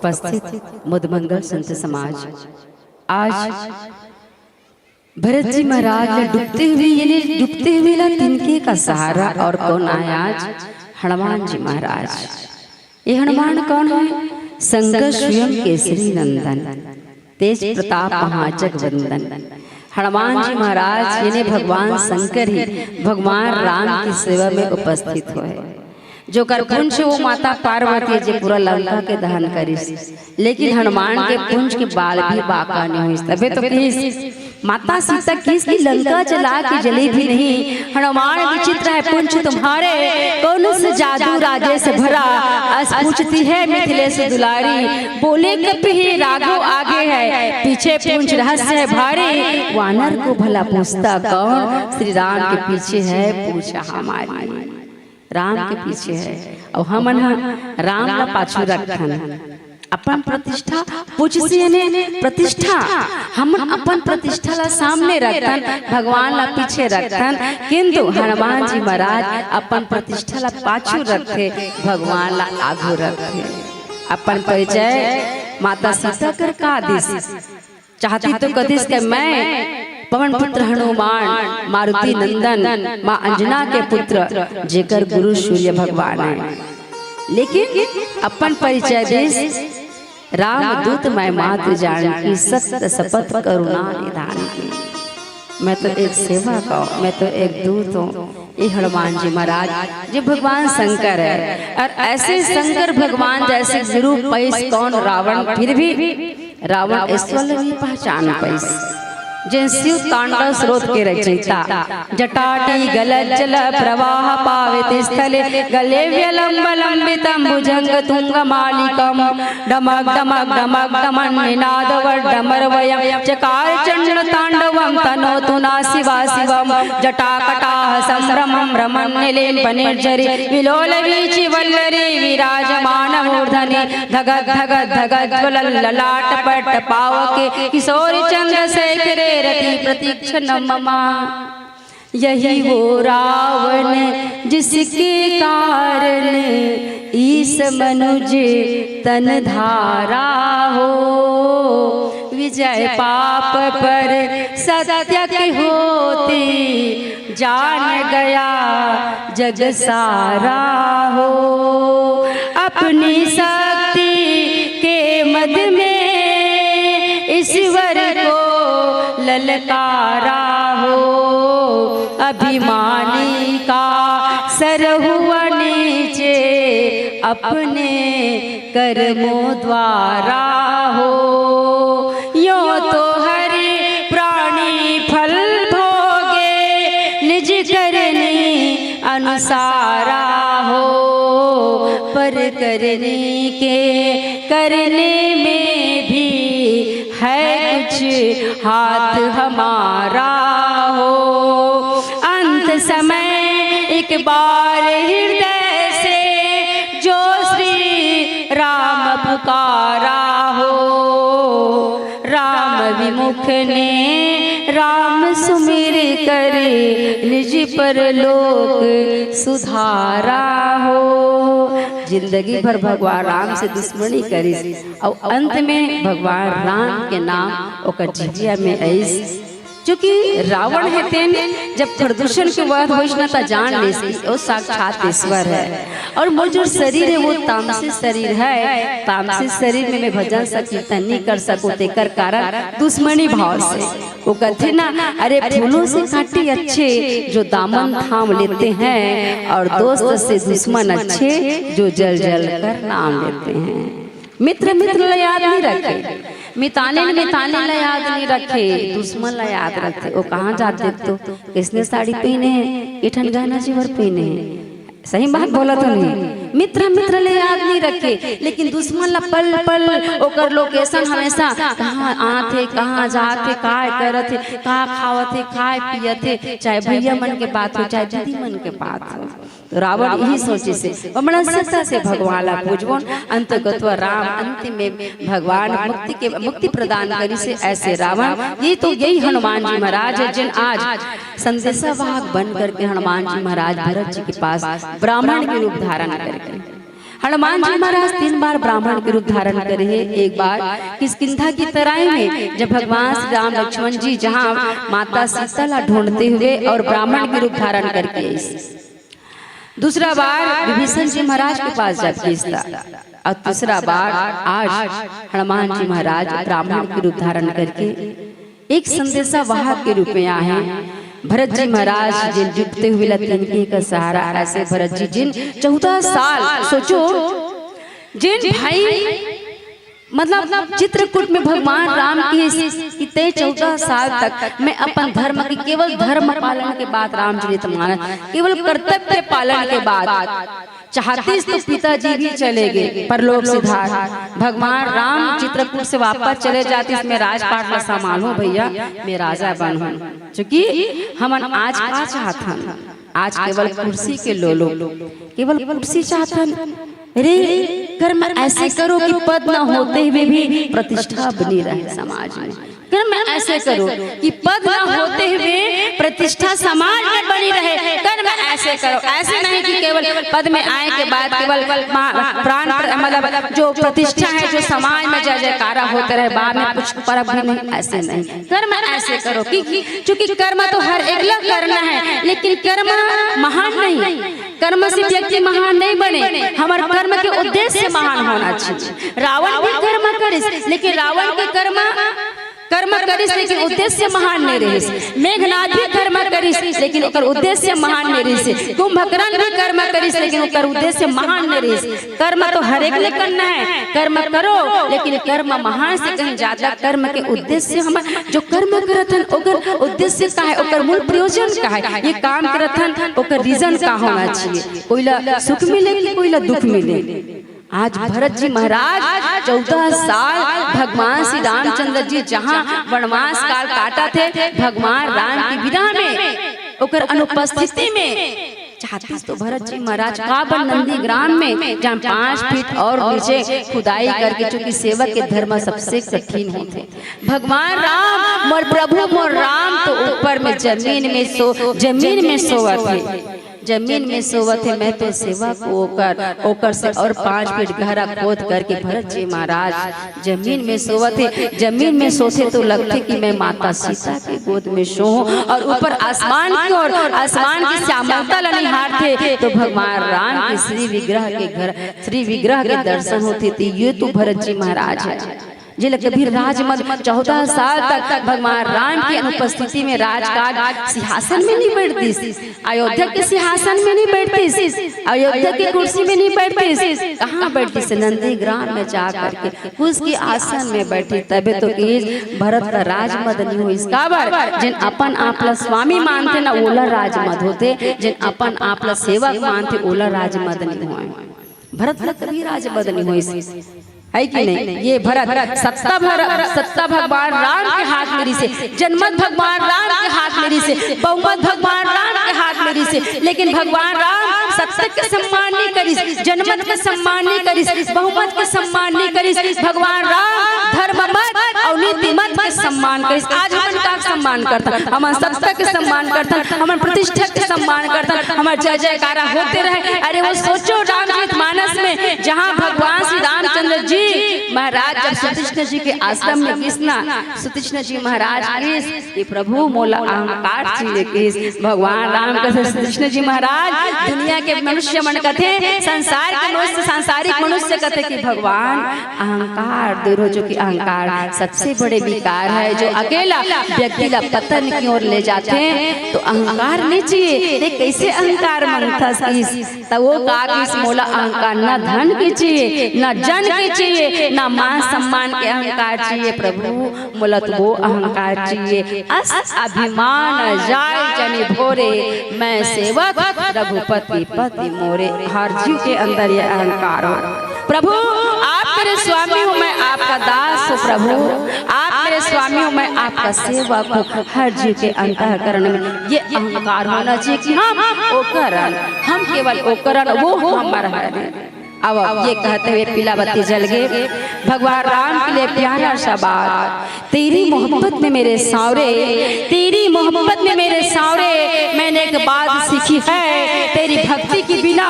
उपस्थित मुदमंगल संत समाज, आज भरत जी महाराज ने डूबते हुए ला तिनके का सहारा, और कौन आया आज? हनुमान जी महाराज। ये हनुमान कौन है? शंकर स्वयं केसरी नंदन, तेज प्रताप महाजगवंदन। हनुमान जी महाराज यानी भगवान शंकर ही भगवान राम की सेवा में उपस्थित हुए। जो कर पुंज वो माता पार्वती जी पूरा लंका के दहन करी, लेकिन हनुमान के पुंज के बाल भी बाका नहीं हुई। तबे तो किस माता सीता किसकी लंका जला के जली भी नहीं। हनुमान विचित्र है पुंज तुम्हारे, कौन से जादू राजे से भरा। अस पूछती है मिथिलेश दुलारी, बोले कपि राघव आगे है, पीछे पुंज रहस्य है भारी। वानर को भला पूछता कौन, श्री राम के पीछे है पूछा हमारी। राम के पीछे है और हम राम का पाछू रखन अपन प्रतिष्ठा पूछ प्रतिष्ठा, हम अपन प्रतिष्ठा ला सामने रखन, भगवान ला पीछे रखन। किंतु हनुमान जी महाराज अपन प्रतिष्ठा ला पाछू रखे, भगवान ला आगू रखे। अपन परिचय माता सीता कर का आदेश चाहती तो कदिस के मैं पवन पुत्र हनुमान, मारुति नंदन, माँ अंजना के पुत्र, जेकर गुरु सूर्य भगवान है। लेकिन अपन परिचय देश राम दूत मैं मात जान की, सत्य शपथ करुणा निधान की। मैं तो एक सेवा का, मैं तो एक दूत हूँ। ये हनुमान जी महाराज जो भगवान शंकर है, और ऐसे शंकर भगवान जैसे गुरु पैस कौन रावण, फिर भी रावण ईश्वर भी पहचान पैस। जिन शिव तांडव स्रोत के रचयिता, जटाटी गलत जल प्रवाह पावित स्थले, गले व्यलंब लंबितम भुजंग तुंग मालिकम, डमक डमक डमक डमन निनाद डमर वयम, चकार चंड तांडवम तनोतु ना शिवा शिवम, जटा कटाह संभ्रमम रमन निलेन पनिर्जरी, विलोल वीचि वल्लरी विराजमान मूर्धनि, धगत धगत धगत ज्वलल ललाट पट पावके, किशोरी चंद्रशेखरे रति प्रतीक्षण ममा। यही वो रावण जिसके कारण ईश मनुज तन धारा हो, विजय पाप पर सत्य के होते, जान गया जग सारा हो। अपनी शक्ति के मद में ईश्वर को ललकारा हो, अभिमानी का सर हुआ नीचे, अपने कर्मों द्वारा हो। यो तो हरि प्राणी फल भोगे, निज करनी अनुसारा हो, पर करने में भी है कुछ हाथ हमारा हो। अंत समय एक बार हृदय से जो श्री राम पुकारा हो, राम विमुख ने राम सुमिर कर निज पर लोक सुधारा हो। जिंदगी भर भगवान राम से दुश्मनी करी और अंत में भगवान राम के नाम ओकर जिजिया में ऐस। क्योंकि रावण है तेन जब प्रदूषण के वध होइसना ता जान लेस वो साक्षात ईश्वर है, और मोर जो शरीर है वो तामसी शरीर है। तामसी शरीर में मैं भजन कीर्तन नहीं कर सकूं, तेकर कारण दुश्मनी भाव से वो कहते ना, अरे फूलों से काटे अच्छे जो दामन थाम लेते हैं, और दोस्त से दुश्मन अच्छे जो जल जल कर नाम लेते हैं। मित्र मित्र ला याद नहीं रखे, मिताने ला याद नहीं रखे, दुश्मन ला याद रखे। वो कहाँ जाते तो किसने साड़ी पहने हैं, इठन गहना जेवर पहने हैं। सही बात बोला तो नहीं, मित्र ले याद नहीं रखे, लेकिन दुश्मन ला पल पल ओकर लोकेशन हमेशा कहाँ आते, कहाँ जाते, काय करते, कहाँ खावते, काय पियते, चाहे भैया मन के बात हो चाहे दीदी मन के बात हो। तो रावण यही सोचे से बड़ा सत्ता से भगवान ला पूजवन, अंतगत राम अंतिम में भगवान मुक्ति प्रदान करी से ऐसे रावण। ये तो यही हनुमान जी महाराज है जिन आज संदेशावाहक बन करके हनुमान जी महाराज भरत जी के पास ब्राह्मण के रूप धारण करके हनुमान जी महाराज 3 बार ब्राह्मण के रूप धारण करे हैं। एक बार किष्किंधा की तराई में जब भगवान श्री राम लक्ष्मण जी जहाँ माता सीता ला ढूंढते हुए और ब्राह्मण के रूप धारण करके आई। दूसरा बार विभीषण जी महाराज के पास जाके और तीसरा बार आज हनुमान जी महाराज ब्राह्मण के रूप धारण करके एक संदेशा वाहक के रूप में आए हैं। भरत जी महाराज जिन डूबते हुए लंका का सहारा, ऐसे भरत जी जिन 14 साल सोचो, जिन भाई मतलब चित्रकूट में भगवान राम के इतने 14 साल तक मैं अपन धर्म की केवल धर्म पालन के बाद रामचरितमानस केवल कर्तव्य पालन के बाद चाहती तो पिताजी भी चले गए परलोक सिधार। भगवान राम चित्रकूट से वापस चले जाते, इसमें राजपाट का संभालो भैया, मैं राजा बनूं। चूंकि हम आज का चाहता, आज केवल कुर्सी के लोलो, केवल कुर्सी चाहता। अरे कर्म ऐसे करो कि पद न होते हुए भी प्रतिष्ठा बनी रहे समाज में। कर्म ऐसे करो कि पद न होते हुए प्रतिष्ठा समाज में बनी रहे। कर्म ऐसे करो, ऐसे नहीं कि केवल पद में आए के बाद केवल प्राण मतलब जो प्रतिष्ठा है जो समाज में जय जयकारा होते रहे, बाद में कुछ परब भी नहीं, ऐसे नहीं। कर्म ऐसे करो कि चूंकि कर्म तो हर एक लोग करना है, लेकिन कर्म महान नहीं। कर्म से व्यक्ति महान नहीं बने, हमारे कर्म के उद्देश्य महान होना चाहिए। रावण भी कर्म करे, लेकिन रावण के कर्म करिस लेकिन उद्देश्य महान नहीं रही। मेघनाथ भी कर्म करिस लेकिन ओकर उद्देश्य महान नहीं रही। कुंभकर्ण भी कर्म करिस लेकिन ओकर उद्देश्य महान नहीं रही। कर्म तो हर एक ले करना है, कर्म करो, लेकिन कर्म महान से कहीं ज्यादा कर्म के उद्देश्य हम जो कर्म करथन ओकर उद्देश्य का है, ओकर मूल प्रयोजन का है। ये काम करथन ओकर रीजन का होना चाहिए। कोईला सुख मिले, कोईला दुख मिले। आज भरत जी महाराज 14 साल भगवान श्री रामचंद्र जी जहाँ वनवास काल काटा थे, भगवान राम की विदा में ओकर अनुपस्थिति में चाहती तो भरत जी महाराज काबन नंदी ग्राम में जहाँ 5 फीट और नीचे खुदाई करके, चूंकि सेवक के धर्म सबसे कठिन होते, भगवान राम मोर प्रभु मोर राम तो ऊपर में जमीन में सोवत थे, जमीन में सोवत है। मैं तो सेवा को ओकर से और 5 फीट गहरा खोद करके भरत जी महाराज जमीन में सोवत है। जमीन में सोते तो लगते कि मैं माता सीता के गोद में सोऊं, और ऊपर आसमान की ओर आसमान की श्यामलता निहार थे तो भगवान राम के श्री विग्रह के दर्शन होते थे। ये तो भरत जी महाराज है जिले कभी राजमद 14 साल तक भगवान राम की अनुपस्थिति में राजकाज सिंहासन में नहीं बैठती, अयोध्या के सिंहासन में नहीं बैठती, अयोध्या की कुर्सी में नहीं बैठती, कहाँ बैठती? नंदी ग्राम में जा करके उसकी आसन में बैठी। तबे तो भरत का राजमद नहीं हुई। इसका बार जिन अपन आपला स्वामी मानते ना ओला राजमद होते, जिन अपन आपला सेवक मानते ओला राजमद नहीं हुआ। भरत का कभी राजमद नहीं हुई है कि नहीं? ये भरत सत्ता भगवान राम के हाथ मेरी से, जनमत भगवान राम के हाथ मेरी से, बहुमत भगवान राम के हाथ मेरी से, लेकिन भगवान राम सत्ता के सम्मान नहीं करिस, जनमत के सम्मान नहीं करिस, बहुमत के सम्मान नहीं करिस। भगवान राम धर्ममत और नीतिमत के सम्मान करिस। आज हम का सम्मान करता, हम सत्ता के सम्मान करता, हम प्रतिष्ठा के सम्मान करता, हमारे जय जयकारा होते रहे। अरे वो सोचो रामचरितमानस में जहाँ भगवान श्री रामचंद्र जी महाराज जब सुतीक्ष्ण जी के आश्रम में किसना सुतीक्ष्ण जी महाराज किस ये प्रभु मोला अहंकार चीले किस भगवान राम का सुतीक्ष्ण जी महाराज दुनिया के मनुष्य मन कथे संसार के मनुष्य सांसारिक मनुष्य कथे कि भगवान अहंकार दूर हो, जो कि अहंकार सबसे बड़े विकार है जो अकेला व्यक्ति ला पतन की ओर ले जाते हैं। तो अहंकार नहीं चाहिए। कैसे अहंकार मांगता तब वो का मोला अहंकार न धन के चाहिए, न जन के चाहिए, ना मान सम्मान के अहंकार चाहिए प्रभु, मुलत वो अहंकार चाहिए। अस अभिमान जाय जनि भोरे, मैं सेवक रघुपति पति मोरे। हर जीव के अंदर ये अहंकार हो। प्रभु आप मेरे स्वामी हो, मैं आपका दास हूँ। प्रभु आप मेरे स्वामी हो, मैं आपका सेवक हूँ। हर जीव के अंतःकरण में ये अहंकार होना चाहिए कि हम केवल ओकरण वो हमारा है। अब ये कहते हुए पीला बत्ती जल गए। भगवान राम के लिए प्यारा सा बात, तेरी मोहब्बत में मेरे सावरे, तेरी मोहब्बत में मेरे सावरे मैंने एक बात सीखी है, तेरी भक्ति के बिना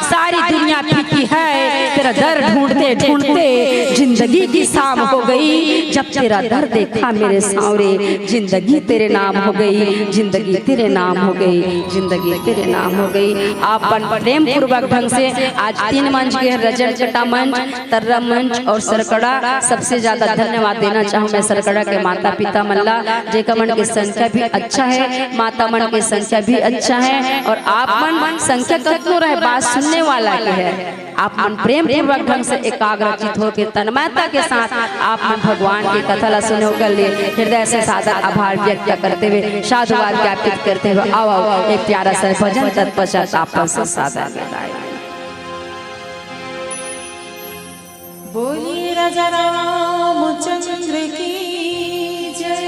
सारी दुनिया फीकी है। तेरा दर ढूंढते ढूंढते जिंदगी की शाम हो गई। जब तेरा दर देखा मेरे सांवरे, जिंदगी तेरे नाम हो गई, जिंदगी तेरे नाम हो गई, जिंदगी तेरे नाम हो गई। आप प्रेम पूर्वक ढंग से आज 3 मंच के रजत जटा मंच, तर्रा मंच और सरकड़ा, सबसे ज्यादा धन्यवाद देना चाहूँ मैं सरकड़ा के माता पिता मल्ला। जेका मन की संख्या भी अच्छा है, माता मन की संख्या भी अच्छा है, और आप मन संख्या कितनो रहे बात सुनने वाला के है। आप मन प्रेम पूर्वक ढंग से एकाग्रचित होकर तन्मयता के साथ आप मन भगवान की कथा ला सुने के लिए हृदय से सादर आभार व्यक्त करते हुए साधुवाद ज्ञापित करते हुए आओ आओ एक प्यारा सा भजन तत्पश्चात आपन से सादर विदाई। बोलिए राजा रामचंद्र की जय।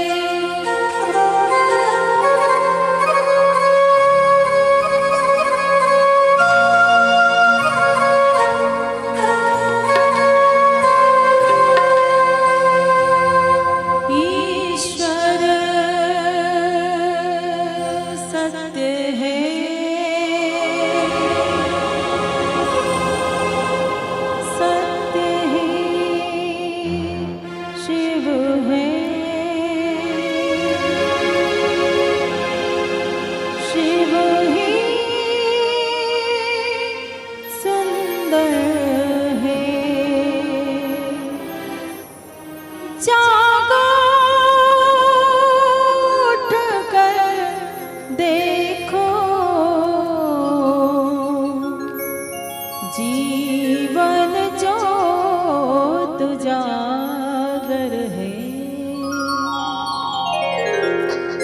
ईश्वर सत्य है, सत्य है, शिव है, शिव ही सुंदर है। जागो उठकर देखो, जीवन ज्योत उजागर है।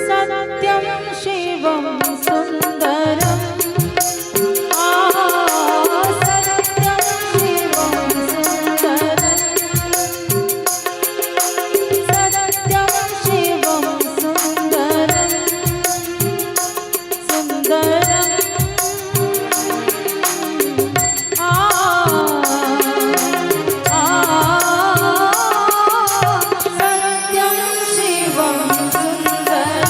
सत्यम शिवम सुंदरम, सत्यम शिवम सुंदरम, सत्यम शिवम सुंदरम, सुंदरम सत्यम शिवम सुंदरम।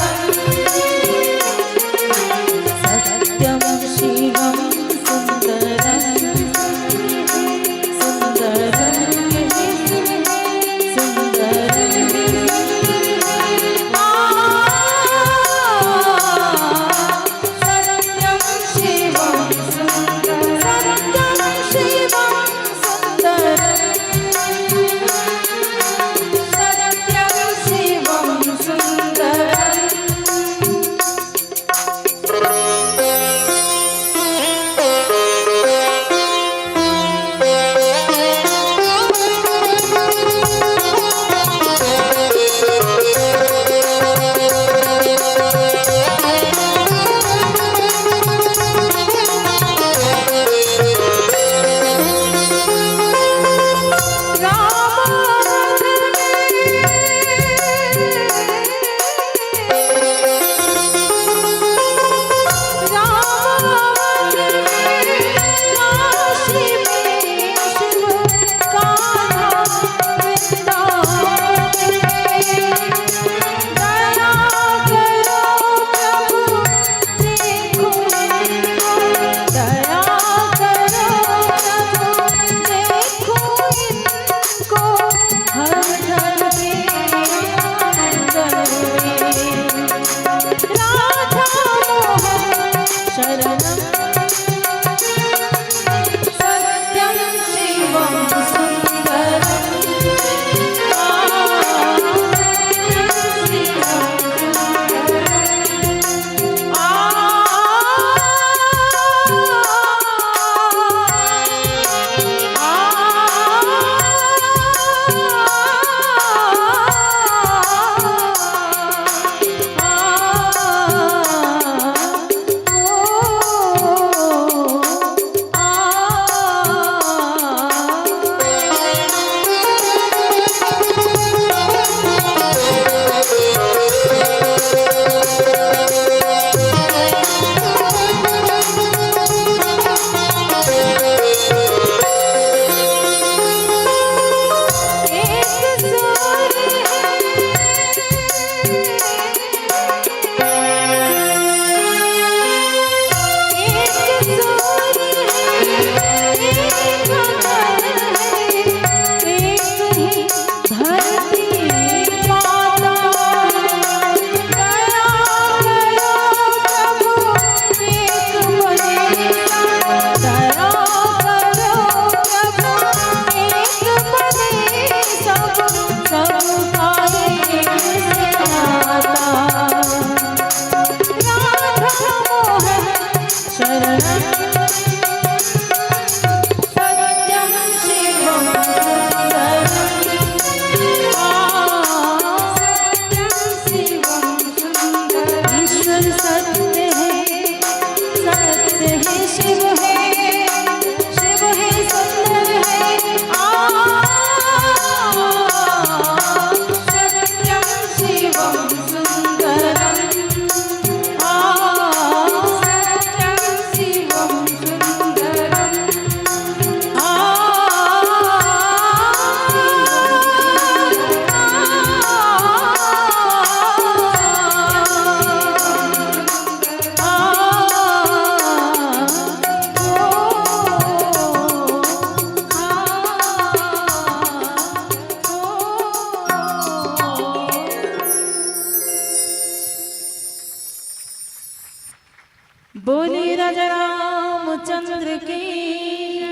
बोली राजा रामचंद्र की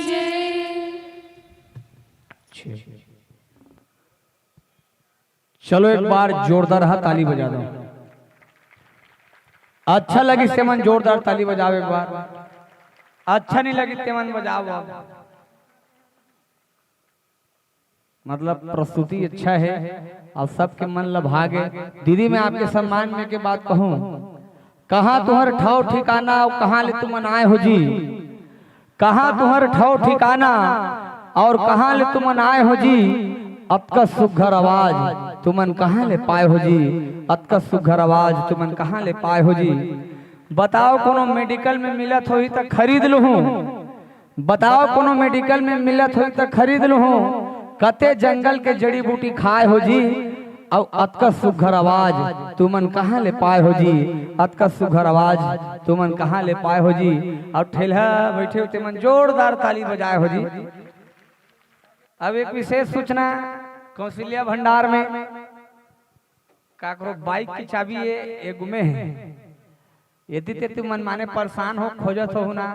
जय। चलो एक बार जोरदार ताली बजा दो। अच्छा लगी सेमन जोरदार ताली बजाओ एक बार। अच्छा नहीं लगी तेमन बजाओ। मतलब प्रस्तुति अच्छा है और सबके मन लभागे। दीदी मैं आपके सम्मान में के बात कहूँ, कहाँ तुहर ठाव ठिकाना और कहाँ ले तुम आए हो जी। कहाँ तुहर ठाव ठिकाना और कहाँ ले तुम आए हो जी। अतका सुघर आवाज तुमन कहाँ ले पाए हो जी। अतका सुघर आवाज तुमन कहाँ ले पाए हो जी। बताओ कोनो मेडिकल में मिलत होई तो खरीद लूँ। बताओ कोनो मेडिकल में मिलत होई तो खरीद लूँ। कते जंगल के जड़ी बूटी खाए हो जी। और अतका सुघर आवाज तुमन कहाँ ले पाए हो जी। अतका सुघर आवाज तुमन कहाँ ले पाए हो जी। और ठेला बैठे हो तुमन जोरदार ताली बजाए हो जी। अब एक विशेष सूचना, कौशल्या भंडार में काकरो बाइक की चाबी ये गुमे है। यदि ते तुम मन माने परेशान हो खोजत हो ना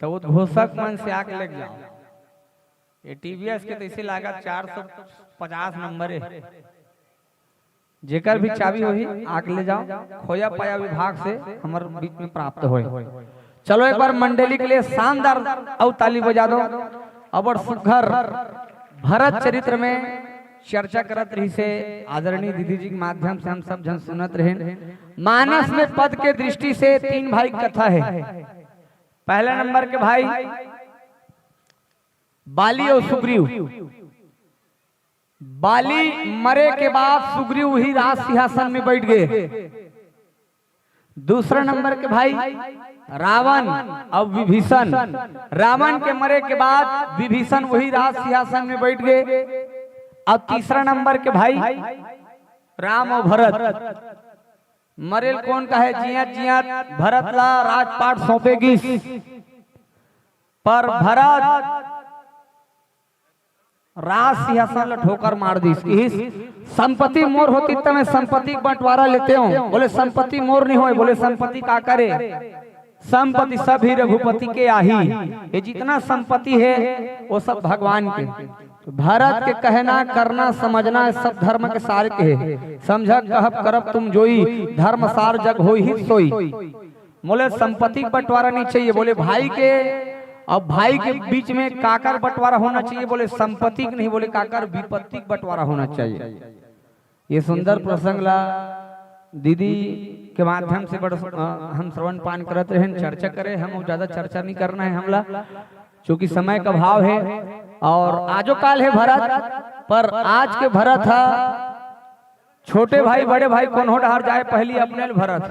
तो वो घोषक मन से आके लग जाओ। ये टीवीएस के तैसे लागा 450 नंबर है। जेकर भी चाबी वही आके ले जाओ। खोया पाया विभाग से हमारे बीच में प्राप्त होए। चलो एक बार मंडली के लिए शानदार और ताली बजा दो। अब सुघर भरत चरित्र में चर्चा करत रही से आदरणीय दीदी जी के माध्यम से हम सब जन सुनत रहे। मानस में पद के दृष्टि से 3 भाई कथा है। पहला नंबर के भाई बाली और सुग्रीव। बाली मरे के बाद सुग्रीव ही राज सिंहासन में बैठ गए। दूसरा नंबर के भाई रावण और विभीषण। रावण के मरे के बाद विभीषण वही राज सिंहासन में बैठ गए। और तीसरा नंबर के भाई राम और भरत। मरेल कौन का है, जिया जिया भरत ला राजपाट सौंपेगी। पर भरत राज सिंहासन ला ठोकर मार दी। संपत्ति मोर होती तब मैं संपत्ति बंटवारा लेते हूँ। बोले संपत्ति मोर नहीं हो। बोले संपत्ति का करे, संपत्ति सब ही रघुपति के आही। ये जितना संपत्ति है वो सब भगवान के। तो भारत के कहना करना समझना सब धर्म के सार के है। समझ कहब करब तुम जोई, धर्म सार जग हो ही सोई। बोले संपत्ति बंटवारा नहीं चाहिए। बोले भाई के अब भाई के बीच में काकर बंटवारा होना चाहिए। बोले संपत्ति नहीं, बोले काकर विपत्ति बंटवारा होना चाहिए। ये सुंदर प्रसंग ला दीदी के माध्यम से बड़ा हम श्रवण पान करते रहे, चर्चा करे। हम ज्यादा चर्चा नहीं करना है हमला, क्योंकि समय का भाव है। और आजो काल है भरत, पर आज के भरत है छोटे भाई बड़े भाई कौन हो डहार जाए पहली अपने भरत।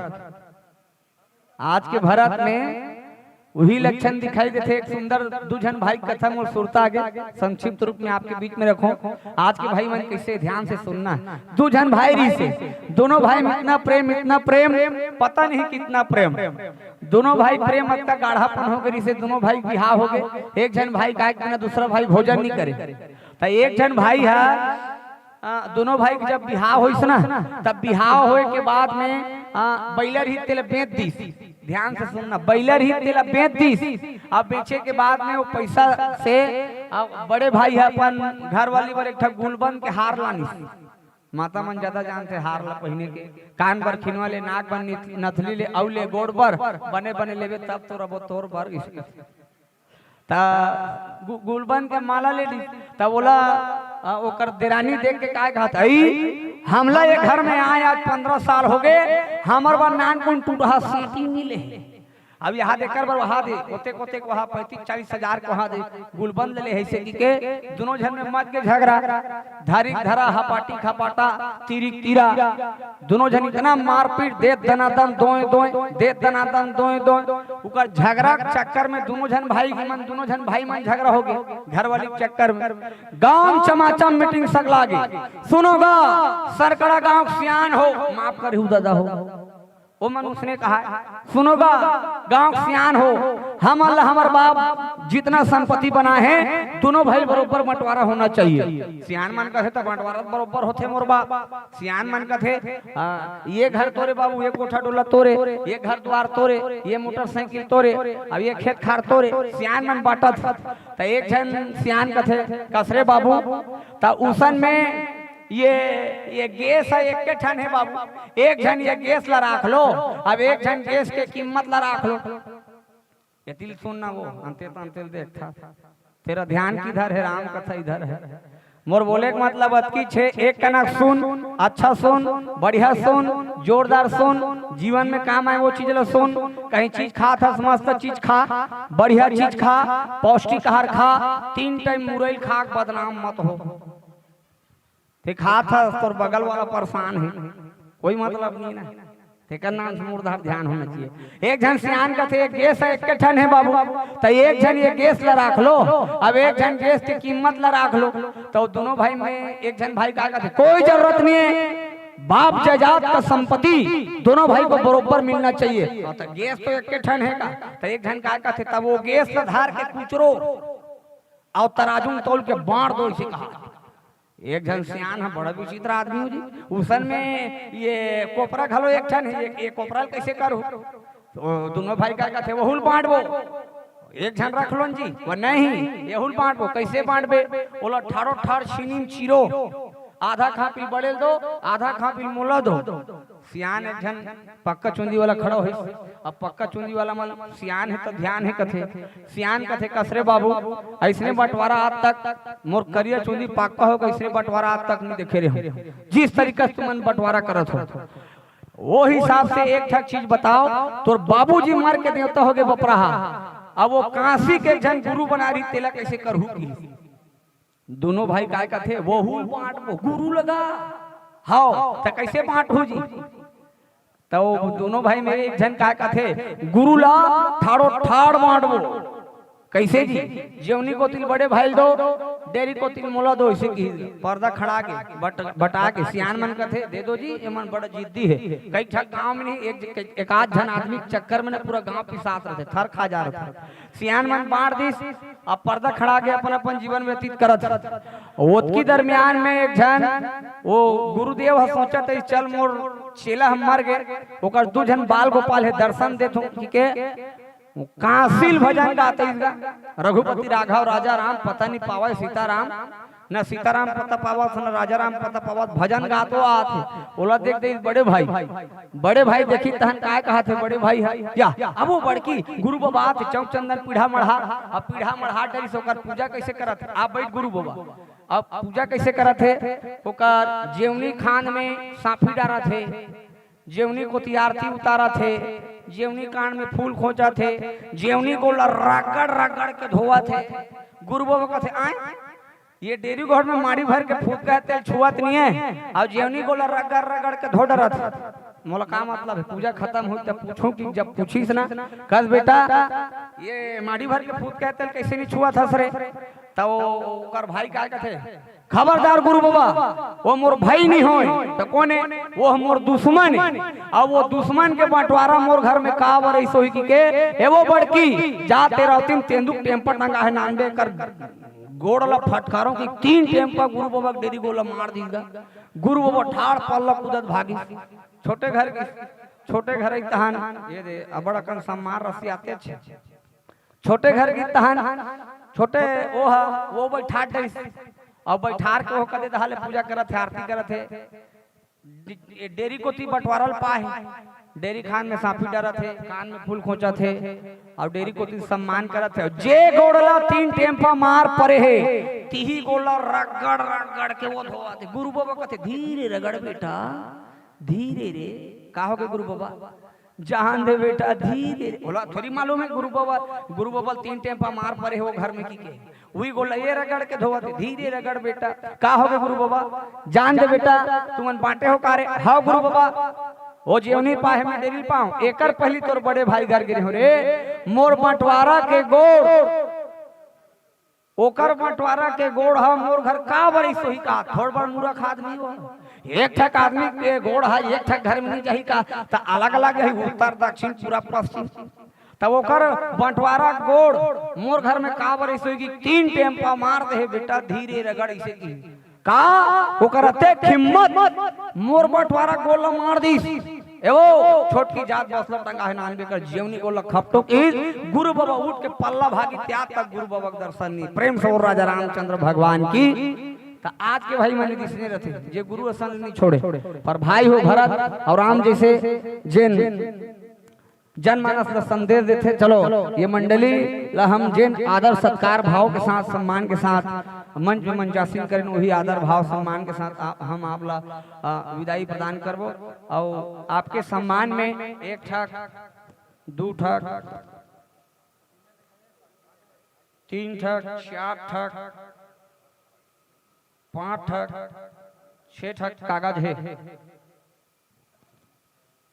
आज के भरत में वही लक्षण दिखाई देते। एक सुंदर दुजन भाई कथा और सुरता आगे संक्षिप्त रूप में आपके बीच में रखो। आज के भाई मन कैसे ध्यान से सुनना है। दुजन भाई री से दोनों भाई में इतना प्रेम पता नहीं कितना प्रेम। दोनों भाई प्रेम का गाढ़ापन हो गई से दोनों भाई बिहार हो गए। एक जन भाई का दूसरा भाई भोजन नहीं करे। तो एक जन भाई है दोनों भाई के जब बिहार हो ना तब बिहार होए के बाद में बैलर ही तेल बेच दी। ध्यान से सुनना, बैलर ही तेल बेच दी। अब बेचे के बाद में वो पैसा से बड़े भाई है अपन घर वाली पर एक गुलबंद के हार लानी। माता मन ज्यादा जानते हार ला पहने के, कान पर खिनवा ले, नाक पर नथली ले, औले गोड़ पर बने बने लेवे तब तो रबो तोर पर गुलबंद के माला ले ली। तब बोला ओकर देरानी देख के काय कहत आई हमला ये घर में आए आज 15 साल हो गए। हमार बार नान कुन टूटा सीटी मिले। अब यहाँ देकर बार वहाँ दे कोते कोते वहाँ 35-40 हजार को वहाँ दे गुलबंद ले ऐसे के दोनों जन में मत के झगड़ा धारी धरा हपाटी खपाटा तीरी तीरा दोनों जन इतना मारपीट दे दनादन दोए दे दनादन दोए उकर झगड़ा चक्कर में दोनों जन भाई मन झगड़ा हो गए। घर वाली चक्कर में गांव चमाचम मीटिंग सग लागे। सुनो गा सरकड़ा गांव सियान हो माफ कर दादा हो वो मनुष्य ने कहा सुनोगा गांव सियान हो, हम अल्लाह हमार बाप जितना संपत्ति बना है दोनों भाई बरोबर बंटवारा होना चाहिए। सियान मन का थे तो बंटवारा बरोबर होते मोर बाप। सियान मन का थे ये घर तोरे बाबू, ये कोठा डोला तोरे, ये घर द्वार तोरे, ये मोटरसाइकिल तोरे, अब ये खेत खार तोरे, सियान मन बांटत। तो एक जन सियान का थे कसरे बाबू, तो उसन में ये गैस है एक के ठन है बाबू, एक जन ये गैस ला राख लो, अब एक जन गैस के कीमत ला राख लो। ये दिल सुनना वो अंते देख था, तेरा ध्यान किधर है, राम कथा इधर है। मोर बोले का मतलब अतकी छे, एक कनक सुन, अच्छा सुन, बढ़िया सुन, जोरदार सुन, जीवन में काम आए वो चीज ला सुन। कहीं चीज खा था समस्त चीज खा, बढ़िया चीज खा, पौष्टिक आहार खा, 3 टाइम मुरई खा, बदनाम मत हो। खा था तो बगल वाला परेशान है, कोई मतलब नहीं ना, तेकर नाम से मूर्धार ध्यान होना चाहिए। एक जन सियान का थे, एक गैस है एक के ठन है बाबू, तो एक जन ये गैस ला राख लो, अब एक जन गैस की कीमत ला राख लो। तो दोनों भाई में एक जन भाई का थे कोई जरूरत नहीं है, बाप जायदाद का संपत्ति दोनों भाई को बरोबर मिलना चाहिए। तो गैस तो एक के ठन है का, तो एक जन का थे तब वो गैस ला धार के कुचरो और तराजू में तोल के बांट दो, इसे कहा। एक जन सियान है, बड़ा विचित्र आदमी हो जी, उसन में ये कोपरा घलो एक ठन है, ये कोपरा कैसे करो, तो दोनों भाई का थे वहुल बांटबो, एक जन रख लो जी, वो नहीं ये हुल बांटबो, कैसे बांटबे, बोला ठाड़ो ठाड़ छीनी चीरो, आधा खा पी बड़े दो, आधा खा पी मोला दो। सियान एक जन पक्का चुंदी वाला खड़ा हो, अब पक्का चुंदी वाला मल सियान है तो ध्यान है कथे, सियान कथे कसरे बाबू ऐसने बंटवारा आज तक मोर करिया चुंदी पक्का हो, कैसे बंटवारा आज तक नहीं देखे रहे हो, जिस तरीके से तुमन बंटवारा करत हो वो हिसाब से एक ठक चीज बताओ, तोर बाबूजी मर के देवता हो गए बपराहा, अब वो काशी के जन गुरु बना रही तेला कैसे करहू की। दोनों भाई काय का थे वो हुल बांट वो गुरु लगा, हाओ तो कैसे बांट हो जी, तो दोनों भाई मेरे एक जन काय का थे गुरु ला ठाड़ो ठाड़ बांट वो, कैसे जी, जेवनी को तिल बड़े भाई दो, डेरी को तिल मोला दो, इसे की पर्दा खड़ा के बटा के सियान मन का थे दे दो जी, ये मन बड़ा जिद्दी है। कई ठक गांव में नहीं एक आध जन आदमी चक्कर में पूरा गांव पिसात रहे थे, थर खा जा रहा था। सियान मन बांट दिस, अब पर्दा खड़ा के अपन अपन जीवन व्यतीत करत। ओत की दरमियान में एक जन वो गुरुदेव सोचा था चल मोर चेला हम मर गए, ओकर 2 जन बाल गोपाल है दर्शन देथो के कासिल भजन गाते रघुपति राघव राजा राम पता नहीं पावा सीताराम, न सीताराम पता पावा न राजा राम पता पावा, भजन गातो आते बोला देख दे बड़े भाई देखी तहन काय कहा थे बड़े भाई है क्या, अब वो बड़की गुरु बाबा आते चौक चंदन पीढ़ा मढ़ा, अब पीढ़ा मढ़ा डरी सोकर पूजा कैसे करत, आप बैठ गुरु बाबा अब पूजा कैसे करत है, ओकर जेवनी खान में सांफी डारा थे, जेवनी को आरती उतारा थे, जेवनी कान में फूल खोचा थे, जेवनी को रगड़ रगड़ के धोआ थे। गुरु बाबा कहते आए ये डेरी घर में माड़ी भर के फूट का तेल छुआत नहीं है, और जेवनी को रगड़ रगड़ के धो डरा था। मोला का मतलब है पूजा खत्म हुई तब पूछो कि जब पूछीस ना कस बेटा ये माड़ी भर के फूट का तेल कैसे नहीं छुआ था सरे, तब ओकर भाई क्या कहते खबरदार गुरु बाबा वो मोर भाई नहीं हो तो कौन है, वो मोर दुश्मन है, अब वो दुश्मन के बंटवारा मोर घर में का बर ऐसो ही के ए वो बड़की जा तेरा तीन तेंदुक टेम्पर टंगा है नानबे कर गोड़ला फटकारों की 3 टेम्पर गुरु बाबा डेरी गोला मार दीगा। गुरु बाबा ठाड़ पल्ला कूदत भागी, छोटे घर की तहन ये दे बड़ा कन सम्मान रसी आते छे, छोटे घर की तहन छोटे वो बैठा दे, अब बैठार के कदे दहाले पूजा करत है, आरती करत है। डेरी को ती बंटवारल पाए, डेरी खान में सांफी डरत है, कान में फूल खोचा थे, और डेरी को ती सम्मान करत है। जे गोड़ला 3 टेम्पा मार परे है, तीही गोला रगड़ रगड़ के वो धोआ थे। गुरु बाबा कहते धीरे रगड़ बेटा धीरे रे, का हो गए गुरु बाबा जहान दे बेटा धीरे, बोला थोड़ी मालूम है गुरु बाबा 3 टेम्पा मार परे हो घर में की के वही गोला ये रगड़ के धोवा थे, धीरे रगड़ बेटा का हो गए गुरु बाबा जान दे बेटा तुमन बांटे हो कारे, हाँ गुरु बाबा वो जेवनी पाहे में डेरी पाऊं एकर पहली तोर बड़े भाई घर गिरे हो रे, मोर बंटवारा के गोड़ ओकर बंटवारा के गोड़ हम मोर घर का बड़ी सोही का थोड़ बड़ मूर्ख आदमी हो, एक ठक आदमी के गोड़ है एक ठक घर में नहीं चाहिए का तो अलग अलग है उत्तर दक्षिण पूरा पश्चिम तब ओकर बंटवारा गोड़ मोर घर में का बरिस होगी 3 टेम्पा मार दे बेटा धीरे रगड़ इसे की का ओकर अते हिम्मत मोर बंटवारा गोल मार दी एवो छोटकी जात बसला टंगा है नान बेकर जीवनी गोल खपटो की गुरु बाबा उठ के पल्ला भागी त्याग तक गुरु बाबा के दर्शन नहीं प्रेम से और राजा रामचंद्र भगवान की तो आज के भाई मैंने दिसने रहते जे गुरु असन नहीं छोड़े पर भाई हो भरत और राम जैसे जिन जनमानस का संदेश देते चलो ये मंडली ला हम जिन आदर सत्कार भाव के साथ सम्मान के साथ मंच में मंचासीन करें वही आदर भाव सम्मान के साथ हम आप ला विदाई प्रदान करबो और आपके सम्मान में 1 ठक 2 ठक 3 ठक 4 ठक 5 ठक 6 ठक कागज है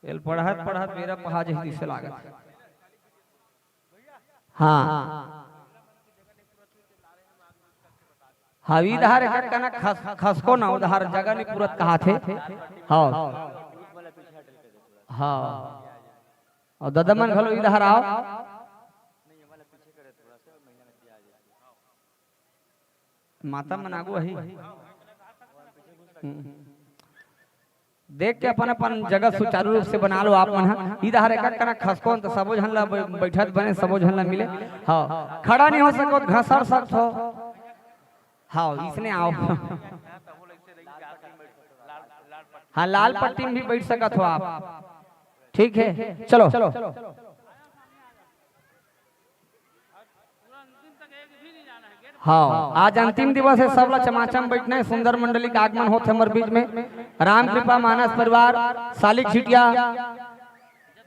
एल पढ़त पढ़त मेरा पहाज ही से लागत हाँ हवी धार एक कना खसको ना उधार जगह नहीं पूरत कहा थे हाँ हाँ और ददमन घलो इधर आओ माता मनागो है देख के अपन अपन जगह सुचारू रूप से बना लो आप मन इधर एक कना खसकोन तो सबो झन ला बैठत बने सबो झन ला मिले हाँ खड़ा नहीं हो सको घसर सकत हो हाँ इसने आओ हाँ लाल पट्टी में भी बैठ सकत हो आप ठीक है चलो हाँ आज अंतिम दिवस है सब ला चमाचम बैठने सुंदर मंडली का आगमन होते हमारे बीच में राम कृपा मानस परिवार सालिक छिटिया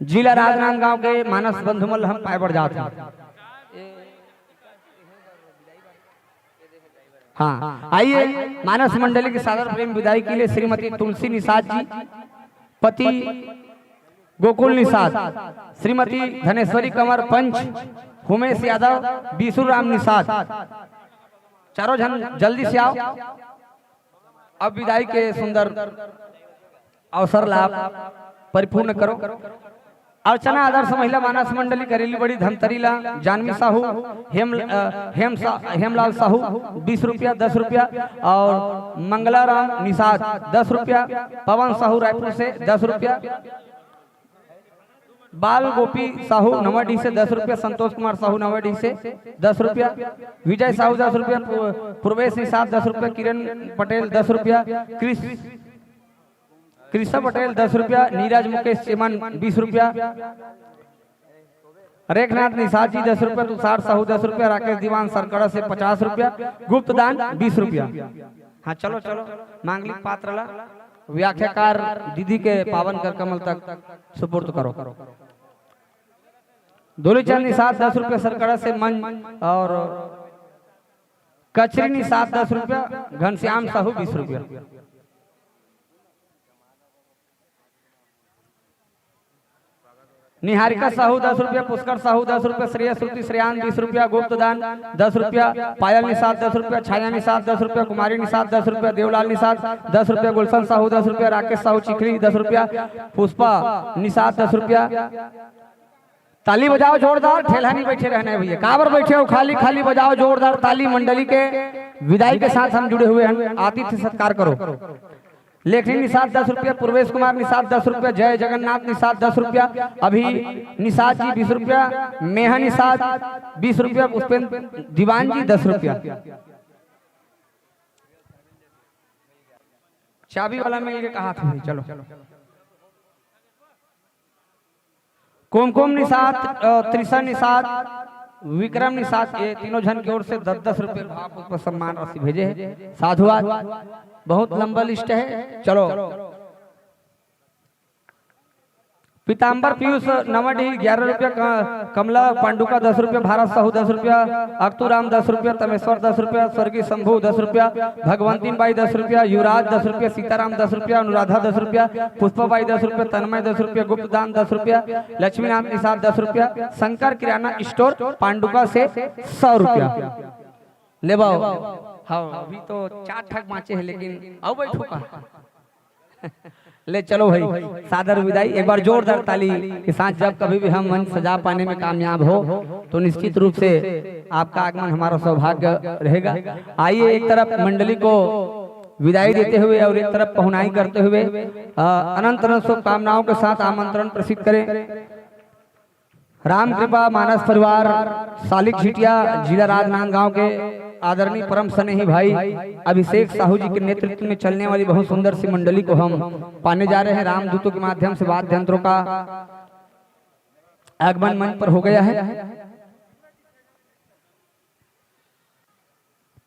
जिला राजनांदगांव के मानस बंधुमल हम पाए बढ़ जाते हैं हाँ आइए मानस मंडली के सादर प्रेम विदाई के लिए श्रीमती तुलसी निषाद जी पति गोकुल निषाद श्रीमती धनेश्वरी कंवर पंच उमेश यादव बीसुर राम निषाद चारों जन जल्दी से आओ अब विदाई के सुंदर अवसर लाभ परिपूर्ण करो अर्चना आदर्श महिला मानस मंडली करेली बड़ी धमतरीला जानवी साहू हेमलाल साहू 20 रुपया 10 रुपया और मंगलाराम निषाद 10 रुपया पवन साहू रायपुर से 10 रुपया बाल गोपी साहू नवाडी से 10 रुपया संतोष कुमार साहू नवाडी से 10 रुपया विजय साहू 10 रुपया पूर्वेश निषाद 10 रुपया किरण पटेल 10 रुपया कृष्ण पटेल 10 रुपया नीरज मुकेश चेमन 20 रुपया रेखनाथ निषाद जी 10 रुपया तुषार साहू 10 रुपया राकेश दीवान सरकड़ा से 50 रुपया गुप्त दान 20 रुपया हाँ चलो चलो मांगलिक पात्र ला व्याख्याकार दीदी के पावन कर कमल तक सुपुर्द करो दोलीचंद निषाद 10 रुपया सरकड़ा से मन और कचरी निषाद 10 रुपया घनश्याम साहू 20 रुपया निहारिका साहू 10 रुपया पुष्कर साहू 10 रुपया श्रेय श्रुति श्रेयान 20 रुपया गुप्त दान 10 रुपया पायल निषाद 10 रुपया छाया निषाद 10 रुपया कुमारी निषाद 10 रुपया देवलाल निषाद 10 रुपया गुलशन साहू 10 रुपया राकेश साहू चिखली 10 रुपया पुष्पा निषाद 10 रुपया ताली बजाओ जोरदार ठेला नहीं बैठे रहना है भैया काबर बैठे हो खाली खाली बजाओ जोरदार ताली मंडली के विदाई के साथ हम जुड़े हुए हैं आतिथ्य सत्कार करो लेखनी निषाद 10 रुपया पूर्वेश कुमार निषाद 10 रुपया जय जगन्नाथ निषाद 10 रुपया अभी निषाद जी 20 रुपया मेहा निषाद 20 रुपया पुष्पेंद्र दीवान जी 10 रुपया चाबी वाला में ये कहा था चलो कुमकुम निषाद त्रिशा निषाद विक्रम निषाद ये तीनों जन की ओर से 10-10 रुपये भाव सम्मान राशि भेजे हैं साधुवाद बहुत लंबा लिस्ट है चलो पीताम्बर पीयूष नवाडी 11 रुपया कमला पांडुका 10 रुपया भारत साहू 10 रुपया अक्तूराम 10 रुपया तमेश्वर 10 रुपया स्वर्गीय शंभू 10 रुपया भगवंती बाई 10 रुपया युवराज 10 रुपया सीताराम 10 रुपया अनुराधा 10 रुपया पुष्पाबाई 10 रुपया तन्मय 10 रुपया गुप्त दान 10 रुपया लक्ष्मीनाथ निषाद 10 रुपया शंकर किराना स्टोर पांडुका से 100 रुपया ले बाओ हाँ अभी तो 4 ठग बाँचे हैं लेकिन अब बैठो का ले चलो भाई सादर विदाई। एक बार जोरदार ताली के साथ जब कभी भी हम मंच सजा पाने में कामयाब हो तो निश्चित रूप से आपका आगमन हमारा सौभाग्य रहेगा। आइए एक तरफ मंडली को विदाई देते हुए और एक तरफ पहुनाई करते हुए अनंत अनंत शुभकामनाओं के साथ आमंत्रण प्रसिद्ध करें। राम कृपा मानस परिवार सालिक झिटिया जिला राजनांदगांव के आदरणीय परम स्नेही भाई अभिषेक साहू जी के नेतृत्व में चलने वाली बहुत सुंदर सी मंडली को हम पाने जा रहे हैं। रामदूतों के माध्यम से वाद्य यंत्रों का आगमन मंच पर हो गया है।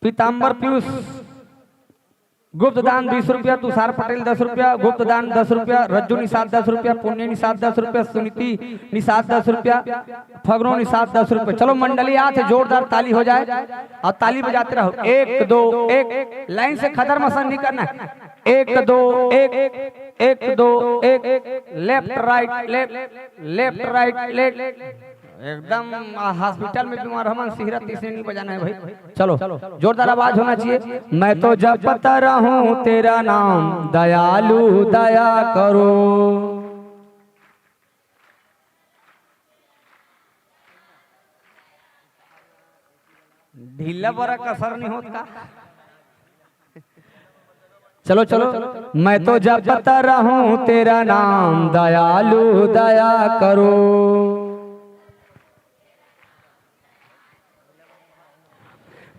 पीताम्बर पीयूष गुप्त दान 20 रुपया, तुषार पटेल 10 रुपया, गुप्त दान 10 रुपया, रज्जू निषाद 10 रुपया, पुण्य निषाद 10 रुपया, सुनीति निषाद 10 रुपया, फगनो निषाद 10 रुपया। चलो मंडली आज जोरदार ताली हो जाए और ताली बजाते रहो। 1 2 1 लाइन से खदर मसन नहीं करना। 1 2 1 1 2 1 left right left right left. एकदम हॉस्पिटल में बीमार हमन सिहरत इसे नहीं बजाना है भाई। चलो जोरदार आवाज होना चाहिए। मैं तो जपता रहूं तेरा नाम दयालु दया करो। ढीला बड़ा कसर नहीं होता। चलो चलो मैं तो जपता रहूं तेरा नाम दयालु दया करो।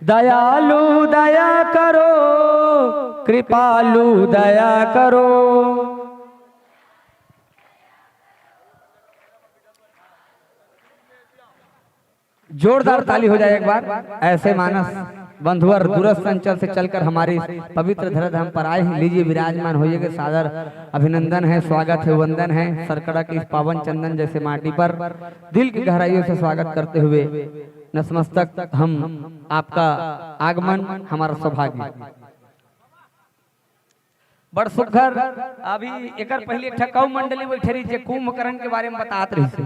दयालु दया करो कृपालु दया करो। जोरदार ताली हो जाए एक बार। ऐसे मानस बंधुवर दूरस्थ अंचल से चलकर हमारे पवित्र धराधाम पर आए हैं। लीजिए विराजमान होइएगा। सादर अभिनंदन है, स्वागत है, वंदन है। सरकड़ा की इस पावन चंदन जैसे माटी पर दिल की गहराइयों से स्वागत करते हुए नतमस्तक हम आपका आगमन हमारा सौभाग्य। बड़ सुखर अभी एक पहले ठकाऊ मंडली बैठे रही जे कुंभकर्ण के बारे में बतात रही से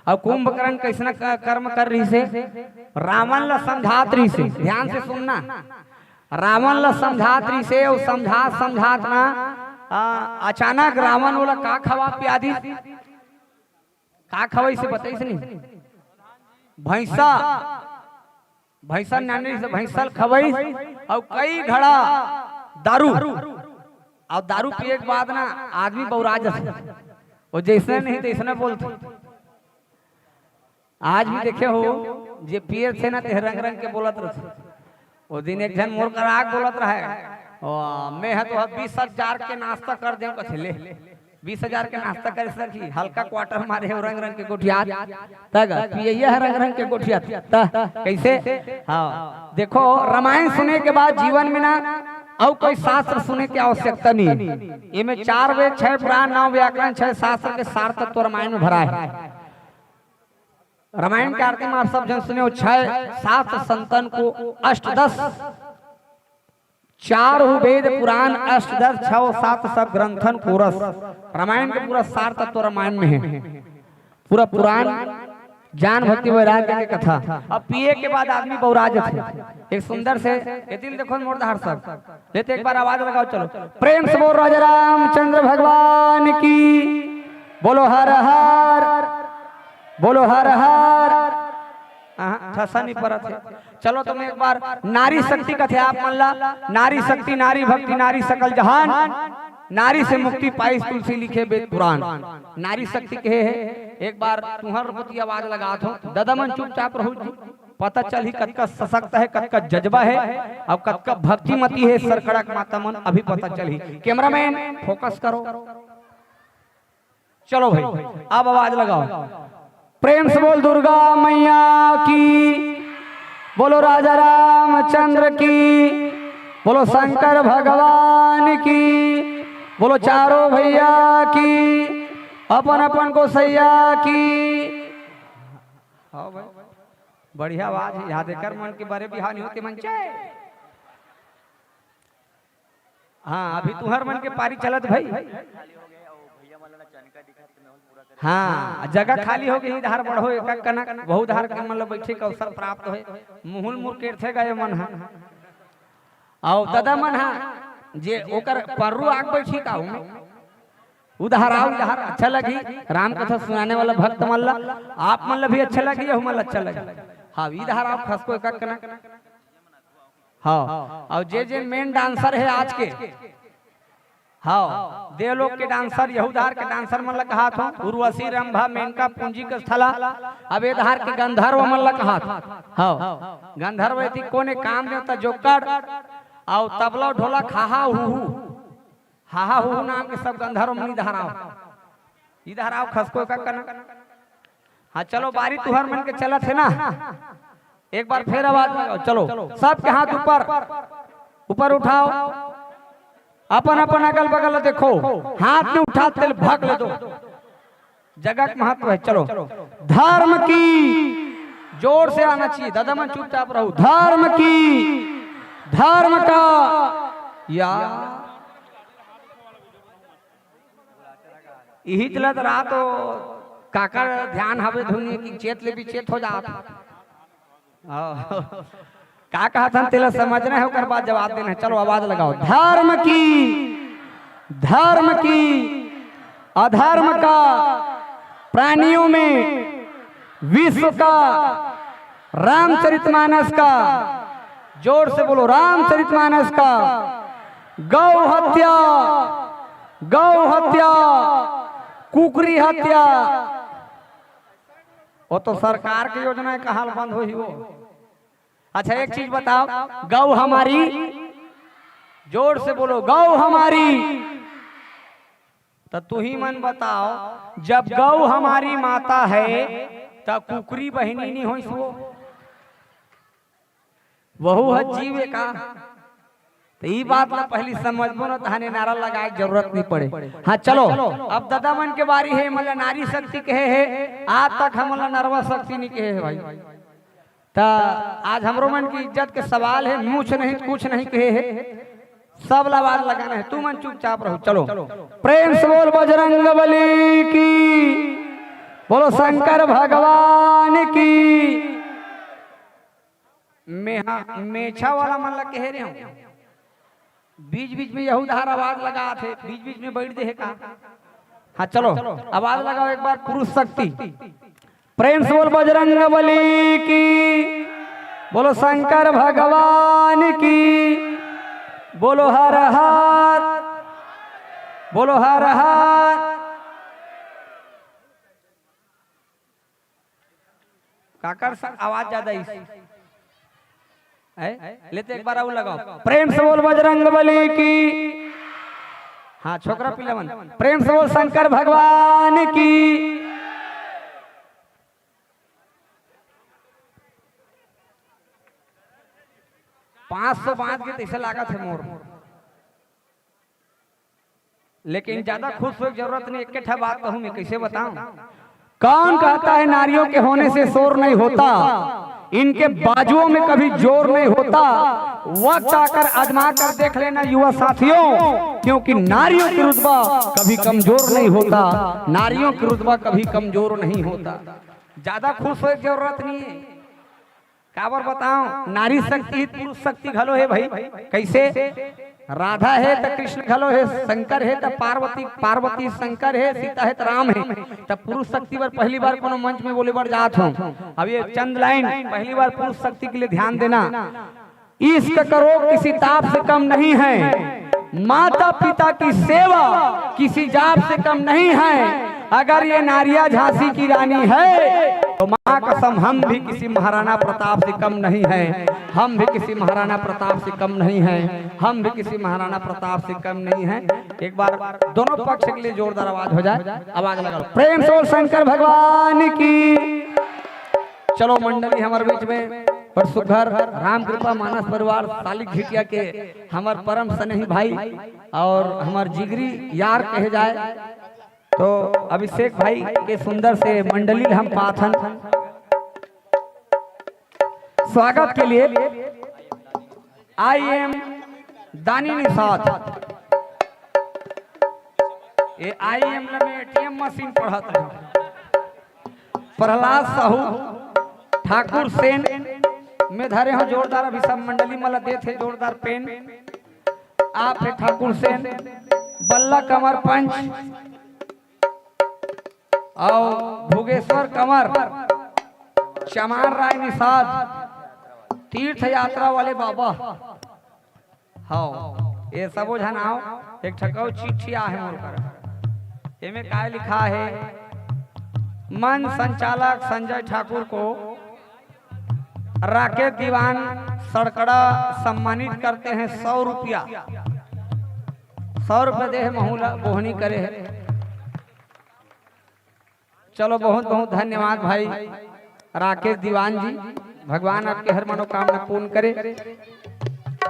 और कुंभकर्ण कैसना कर्म कर रही से रावण ला समझात रही से। ध्यान से सुनना। रावण ला समझात रही से और समझात ना अचानक रावण वाला का खवा प्यादी का खवाई से बताई से नहीं। भैंसा नानी से भैंसल खवई और कई घड़ा दारू और दारू पिए के बाद ना आदमी बौरा जैसे वो जैसे नहीं तैसने बोलते। आज भी देखे हो जे पिए थे ना ते रंग रंग के बोलत रहे। वो दिन एक जन मोर करा बोलत रहे मैं है तो 20,000 के नाश्ता कर दे कथे ले 20,000 के नाश्ता करे सर की हल्का क्वार्टर मारे है रंग रंग के गोठिया तक पिए है रंग रंग के गोठिया कैसे। हाँ देखो रामायण सुने के बाद जीवन में ना और कोई शास्त्र सुने की आवश्यकता नहीं। इनमें 4 वेद 6 पुराण 9 व्याकरण 6 शास्त्र के सार तत्व रामायण में भरा है। रामायण के आरती में आप सब जन सुने 6 शास्त्र संतन को 8 10 4 वेद पुराण 8 10 6 7 सब ग्रंथन कोरस। रामायण के पूरा सार तत्व रामायण में है। पूरा पुराण ज्ञान भक्ति वैराग्य की कथा। अब पिए के बाद आदमी बौराज थे। एक सुंदर से दिल देखो मोरधार सब लेते एक बार आवाज लगाओ। चलो प्रेम से बोल राजा रामचंद्र भगवान की बोलो हर हर बोलो हर हर। ठसा नहीं पड़ा थे। चलो तुम एक बार नारी शक्ति कथे आप मान ला। नारी शक्ति नारी भक्ति नारी सकल जहान नारी से मुक्ति पाई तुलसी लिखे वेद पुराण। नारी शक्ति कहे है एक बार तुम्हार प्रति आवाज लगा दो। ददमन चुपचाप रहो जी। पता चल ही कद का सशक्त है कद का जज्बा है और कद का भक्तिमती है सरकड़ा माता मन अभी पता चल ही। कैमरामैन फोकस करो। चलो भाई अब आवाज लगाओ। प्रेम से बोल दुर्गा मैया की बोलो राजा रामचंद्र की बोलो शंकर भगवान की बोलो चारों भैया की अपन अपन को सैया की। हाँ भाई बढ़िया आवाज है। याद कर मन के बारे बिहार नहीं होते मंचे। हाँ अभी तुम्हार मन के पारी चलत भाई। हाँ जगह खाली हो गई धार बढ़ो एक कनक बहुत धार के मतलब बैठे का अवसर प्राप्त हो मुहुल मुर थे गए मन है और दादा मन है जे ओकर परु आग बैठी का उधार आओ उधार अच्छा लगी राम कथा सुनाने वाला भक्त मल्ला आप मल्ला भी अच्छा लगी यह मल्ला अच्छा लगी। हाँ इधर आओ खस को एक करना। हाँ और जे मेन डांसर है आज के, हाँ देवलोक के डांसर यहूदार के डांसर मन कहा था उर्वशी रंभा मेनका पूंजी के स्थला अब एधार के गंधर्व मन कहा था। हाँ गंधर्व यदि कोने काम देवता जोकर और तबला ढोलक हाहा हु नाम के सब गंधर्व मन इधर आओ खसको का करना। हाँ चलो बारी तुहर मन के चलत है ना एक बार फिर आवाज लगाओ चलो सबके हाथ ऊपर ऊपर उठाओ अपन अपन अगल बगल देखो हाथ में उठा तेल भाग ले दो जगह का महत्व है। चलो धर्म की जोर से आना चाहिए दादा मन चुपचाप रहो धर्म की धर्म का यार यही चलत रहा तो काकर ध्यान हवे धुनी की चेत ले भी चेत हो जात का कहा था तेला समझना है ओकर बाद जवाब देना है। चलो आवाज लगाओ धर्म की अधर्म का प्राणियों में विश्व का रामचरितमानस का जोर से बोलो रामचरितमानस का गौ हत्या कुकरी हत्या वो तो सरकार की योजना है कहाल बंद हो ही वो। अच्छा एक चीज बताओ गौ हमारी जोर से बोलो गौ हमारी तो तू ही मन बताओ जब गौ हमारी माता है तब कुकरी बहिनी नहीं हो वहु है जीव का तो ये बात ना पहली समझबो ना तहने नारा लगाए जरूरत नहीं पड़े। हाँ चलो अब दादा मन के बारी है मतलब नारी शक्ति कहे है आज तक हम नरवा शक्ति नहीं कहे है भाई तो आज हमरो मन की इज्जत के सवाल है मुझ नहीं कुछ नहीं कहे है सब आवाज लगाना है तू मन चुपचाप रहो। चलो प्रेम से बोल बजरंग बली की बोलो शंकर भगवान की मेछा वाला मन लग कह रहे हो बीच बीच में यहूदार आवाज लगा थे बीच बीच में बैठ दे का। हाँ चलो आवाज लगाओ एक बार पुरुष शक्ति प्रेम से बोल बजरंग बली की बोलो शंकर भगवान की बोलो हर हर बोलो हर हर। काकर आवाज ज्यादा इस लेते एक बार और लगाओ प्रेम से बोल बजरंग बली की। हाँ छोकरा पिलवन प्रेम से बोल शंकर भगवान की। पांच सौ बांध के ऐसे लागत है मोर लेकिन ज्यादा खुश हो जरूरत नहीं एक बात कहूं मैं कैसे बताऊं। कौन कहता है नारियों के होने से शोर नहीं होता इनके बाजुओं में कभी जोर नहीं होता वक्त आकर आजमा कर देख लेना युवा साथियों क्योंकि नारियों की रुतबा कभी कमजोर नहीं होता नारियों की रुतबा कभी कमजोर नहीं होता। ज्यादा खुश हो जरूरत नहीं है काबर बताऊं नारी शक्ति पुरुष शक्ति घलो है भाई कैसे राधा है तो कृष्ण घलो है शंकर है तो पार्वती शंकर है सीता है तो राम है तो पुरुष शक्ति पर पहली बार कोनो मंच में बोले बार जात हूँ। अब ये चंद लाइन पहली बार पुरुष शक्ति के लिए ध्यान देना। इश्क करो किसी ताप से कम नहीं है माता पिता की सेवा किसी जाप से कम नहीं है अगर ये नारिया झांसी की रानी है तो माँ कसम हम भी किसी महाराणा प्रताप से कम नहीं है हम भी किसी महाराणा प्रताप से कम नहीं है हम भी किसी महाराणा प्रताप से कम नहीं है। एक बार दोनों पक्ष के लिए जोरदार आवाज हो जाए आवाज लगाओ प्रेम से शंकर भगवान की। चलो मंडली हमारे बीच में पर सुघर राम कृपा मानस परिवार सालिक घिटिया के हमार परम स्नेही भाई और हमार जिगरी यार कहे जाए तो अभिषेक भाई के सुंदर से मंडली हम पाथन स्वागत के लिए आई एम दानी निषाद ये आई एम में एटीएम मशीन पढ़त है प्रहलाद साहू ठाकुर सेन में धरे हो जोरदार अभी सब मंडली मला देते जोरदार पेन आप है ठाकुर सेन बल्ला कमर पंच और भोगेश्वर कंवर, चमान राय निषाद, तीर्थ यात्रा वाले बाबा। हाँ ये सबो झन आओ। एक ठकाऊ चिट्ठी आहे मोर कर, एमे का लिखा है, मन संचालक संजय ठाकुर को राकेश दीवान सड़कड़ा सम्मानित करते हैं 100 रुपया। 100 रुपये दे महूला बोहनी करे है। चलो बहुत बहुत धन्यवाद भाई राकेश दीवान जी, भगवान आपके हर मनोकामना पूर्ण करे।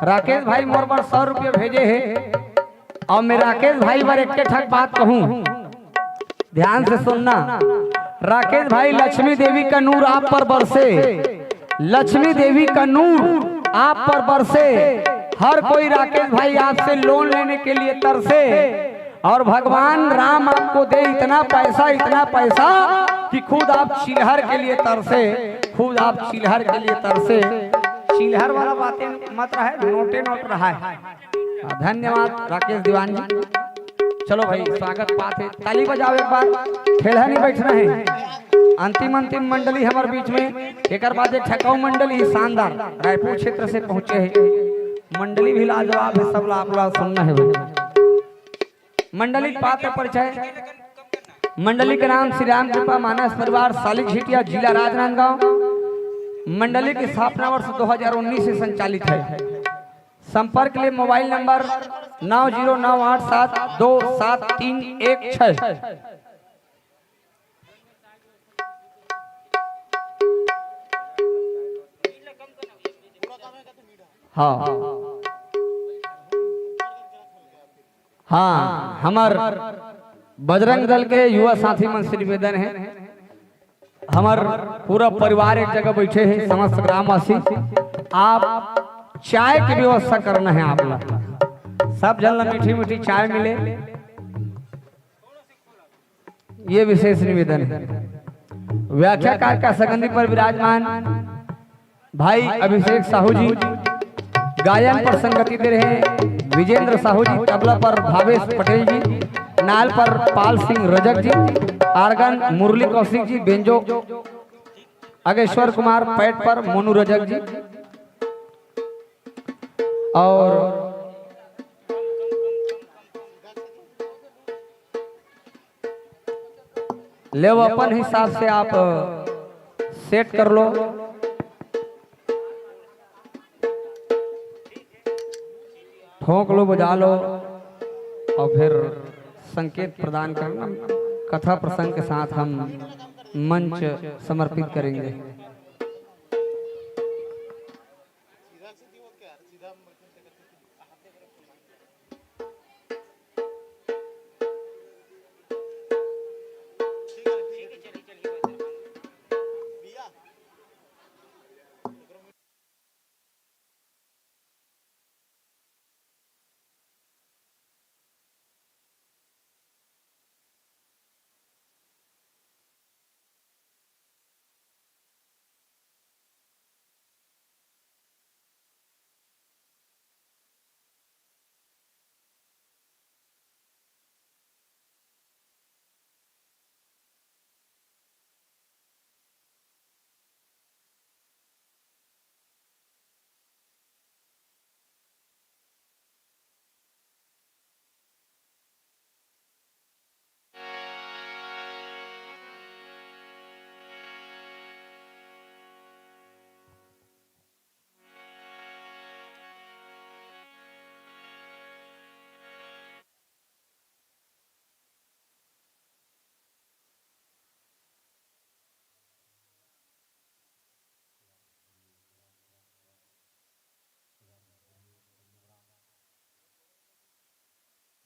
राकेश भाई मोर पर 100 रुपये भेजे है। और मैं राकेश भाई पर एक ठक बात कहूँ, ध्यान से सुनना। राकेश भाई, लक्ष्मी देवी का नूर आप पर बरसे, लक्ष्मी देवी का नूर आप पर बरसे। हर कोई राकेश भाई आपसे लोन लेने के लिए तरसे, और भगवान राम आपको दे इतना पैसा कि खुद आप चिल्हर के लिए तरसे, खुद आप चिल्हर के लिए तरसे। चिल्हर वाला बातें मत रहे, नोटे नोट रहा है। धन्यवाद राकेश दीवान जी। चलो भाई स्वागत पाते, ताली बजाओ एक बार, खेला नहीं बैठना है। अंतिम मंडली हमारे बीच में, एक बाद एक ठकाऊ मंडली शानदार रायपुर क्षेत्र से पहुंचे है। मंडली भी लाजवाब है, सब आप सुनना है भाई। मंडली पात्र परिचय, मंडली का नाम श्री राम कृपा मानस परिवार सालिक झिटिया, जिला राजनांदगांव। मंडली की स्थापना वर्ष 2019 से संचालित है। संपर्क के लिए मोबाइल नंबर 9098727316। हाँ हमार बजरंग दल के युवा साथी मन से निवेदन है, हमार पूरा परिवार एक जगह बैठे हैं, समस्त ग्रामवासी। आप चाय की व्यवस्था करना है, आप लोग सब जन मीठी मीठी चाय मिले, ये विशेष निवेदन है। व्याख्याकार का संगति पर विराजमान भाई अभिषेक साहू जी, गायन पर संगति दे रहे हैं विजेंद्र साहू जी, तबला पर भावेश पटेल जी, नाल पर पाल सिंह रजक जी, आर्गन मुरली कौशिक जी, बेंजो अगेश्वर कुमार, पैट पर मोनू रजक जी। और ले अपन हिसाब से आप सेट कर लो। ठोक लो, बजा लो, और फिर संकेत प्रदान करना। कथा प्रसंग के साथ हम मंच समर्पित करेंगे।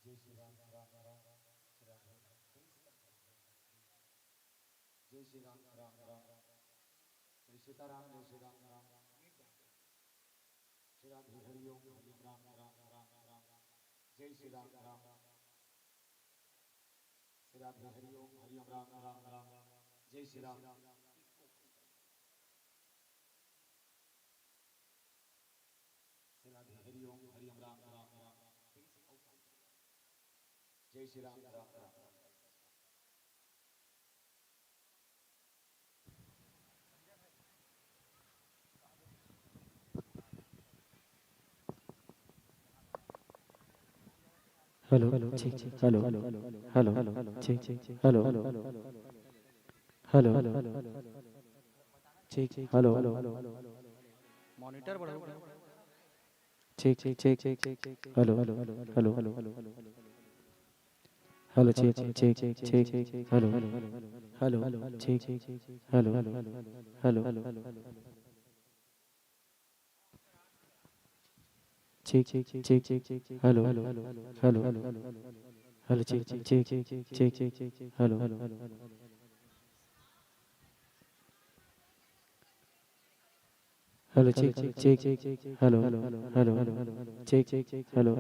जय श्री राम, राम राम, श्री सीताराम, जय श्री राम, राम श्री राधे, हरि ओम, हरि राम, राम राम राम, जय श्री राम, राम श्री राधे, हरि ओम, हरि ओम, राम राम राम, जय श्री राम, श्री राधे, हरि ओम, हरि ओम, राम राम राम, जय श्री राम, राम राम। हेलो ठीक हेलो हेलो ठीक हेलो हेलो ठीक हेलो मॉनिटर बढ़ाओ ठीक हेलो हेलो हेलो ठीक हेलो हेलो ठीक हेलो हेलो ठीक हेलो हेलो हेलो ठीक हेलो हेलो ठीक हेलो ठीक हेलो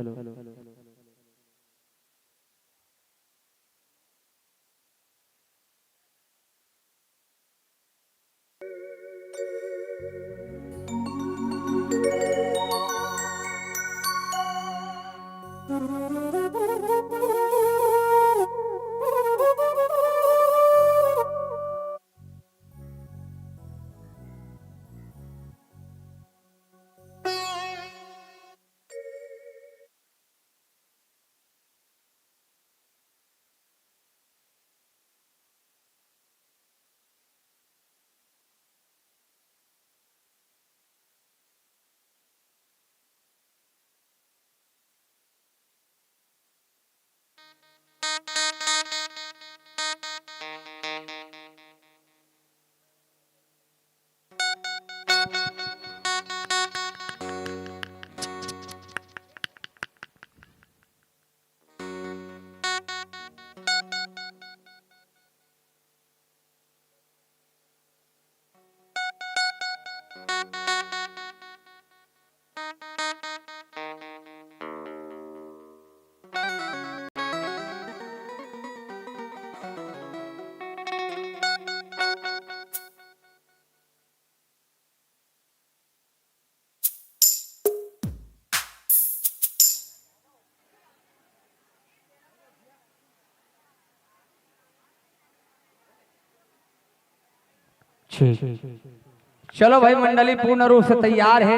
चलो भाई मंडली पूर्ण रूप से तैयार है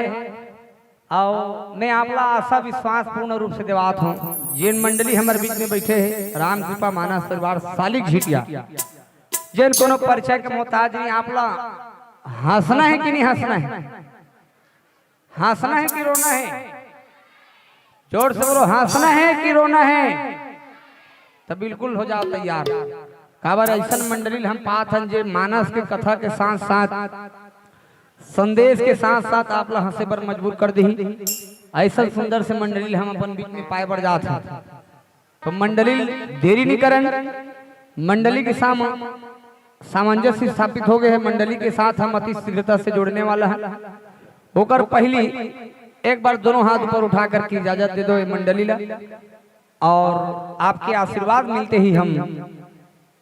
और मैं आपला आशा विश्वास पूर्ण रूप से देवात हूँ। जिन मंडली हमारे बीच में बैठे हैं राम कृपा मानस परिवार सालिक झिटिया जिन कोनो परिचय के मोहताज नहीं। आपला हंसना है कि नहीं हंसना है? हंसना है कि रोना है? जोर से बोलो, हंसना है कि रोना है? तो बिल्कुल हो जाओ तैयार। काबर ऐसा मंडली हम पात हन जे मानस के कथा के साथ साथ संदेश के साथ साथ आप ला हंसे पर मजबूर कर दी। ऐसा सुंदर से मंडली हम अपन बीच में पाए बढ़ जाते हैं। तो मंडली देरी नहीं करन, मंडली के सामंजस्य स्थापित हो गए हैं। मंडली के साथ हम अति शीघ्रता से जोड़ने वाला है। होकर पहली एक बार दोनों हाथ ऊपर उठा कर की इजाजत दे दो मंडली ला, और आपके आशीर्वाद मिलते ही हम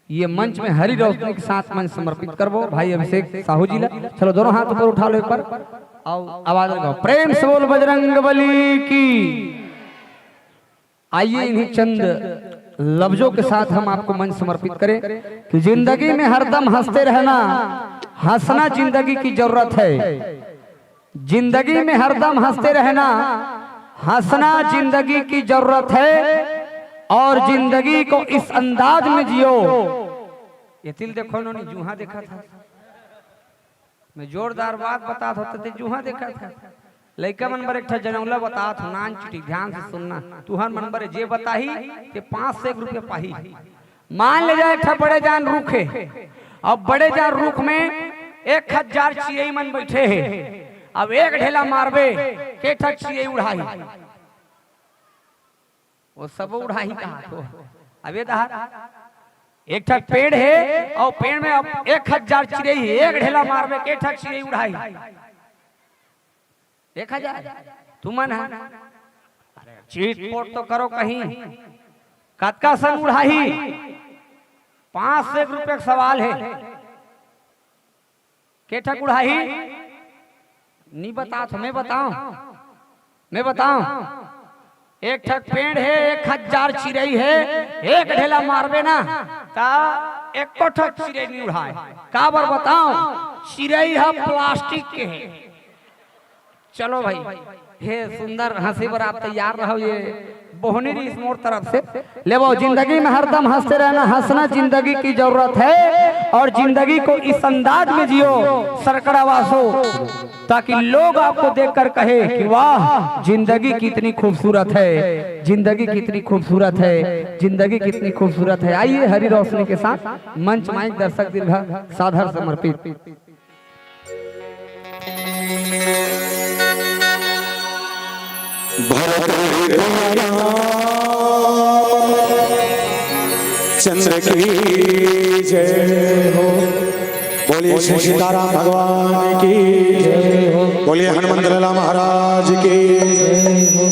ये मंच में हरी रोशनी के साथ मंच समर्पित करबो भाई अभिषेक साहू जी ला। चलो दोनों हाथ ऊपर उठा लो एक बार और आवाज लगाओ, प्रेम से बोल बजरंग बली की। आइए इन्हीं चंद लफ्जों के साथ हम आपको मंच समर्पित करें कि जिंदगी में हरदम हंसते रहना, हंसना जिंदगी की जरूरत है। जिंदगी में हरदम हंसते रहना, हंसना जिंदगी की जरूरत है, और जिंदगी को इस अंदाज में जियो। ये तिल देखो उन्होंने जूहा देखा था, मैं जोरदार बात बता था तो जूहा देखा था। लड़का मन बर एक जनौला बता था, नान चिटी ध्यान से सुनना। तुहर मन बर जे बताही के 5 से 1 रुपया पाही। मान ले जाए एक बड़े जान रुख है, अब बड़े जान रुख में 1000 चिड़ै मन बैठे है। अब एक ढेला मारबे के ठक चिड़ै उड़ाई, वो सब उड़ाई कहा तो अबे एक ठक पेड़ है और पेड़ में अब 1000 चिड़ै है। एक ढेला मारबे के ठक चिड़ै उड़ाई 1000। तुमन है चीट पोट तो करो कहीं, कतका सन उड़ाई 5 से 1 रुपये का सवाल है। के ठक उड़ाई नहीं बता तो मैं बताऊं। एक ठक पेड़ है, 1000 चिड़ै है, एक ढेला मारबे ना ता 1 ठक चिड़ै नहीं उड़ाए। काबर बताऊं, चिड़ै है प्लास्टिक के है। चलो भाई हे सुंदर हंसी पर आप तैयार रहो। ये बोहनी इस मोड़ तरफ से ले वो जिंदगी में हरदम हंसते रहना, हंसना जिंदगी की जरूरत है और जिंदगी को इस अंदाज में जियो सरकड़ावासो, ताकि लोग आपको देखकर कहे कि वाह जिंदगी कितनी खूबसूरत है, जिंदगी कितनी खूबसूरत है, जिंदगी कितनी खूबसूरत है। आइए हरी रोशनी के साथ मंच माइक दर्शक दीर्घ साधर समर्पित। चंद्र की जय हो, बोलिए श्री सीताराम भगवान की जय हो, बोलिए हनुमंत लाला महाराज की जय हो।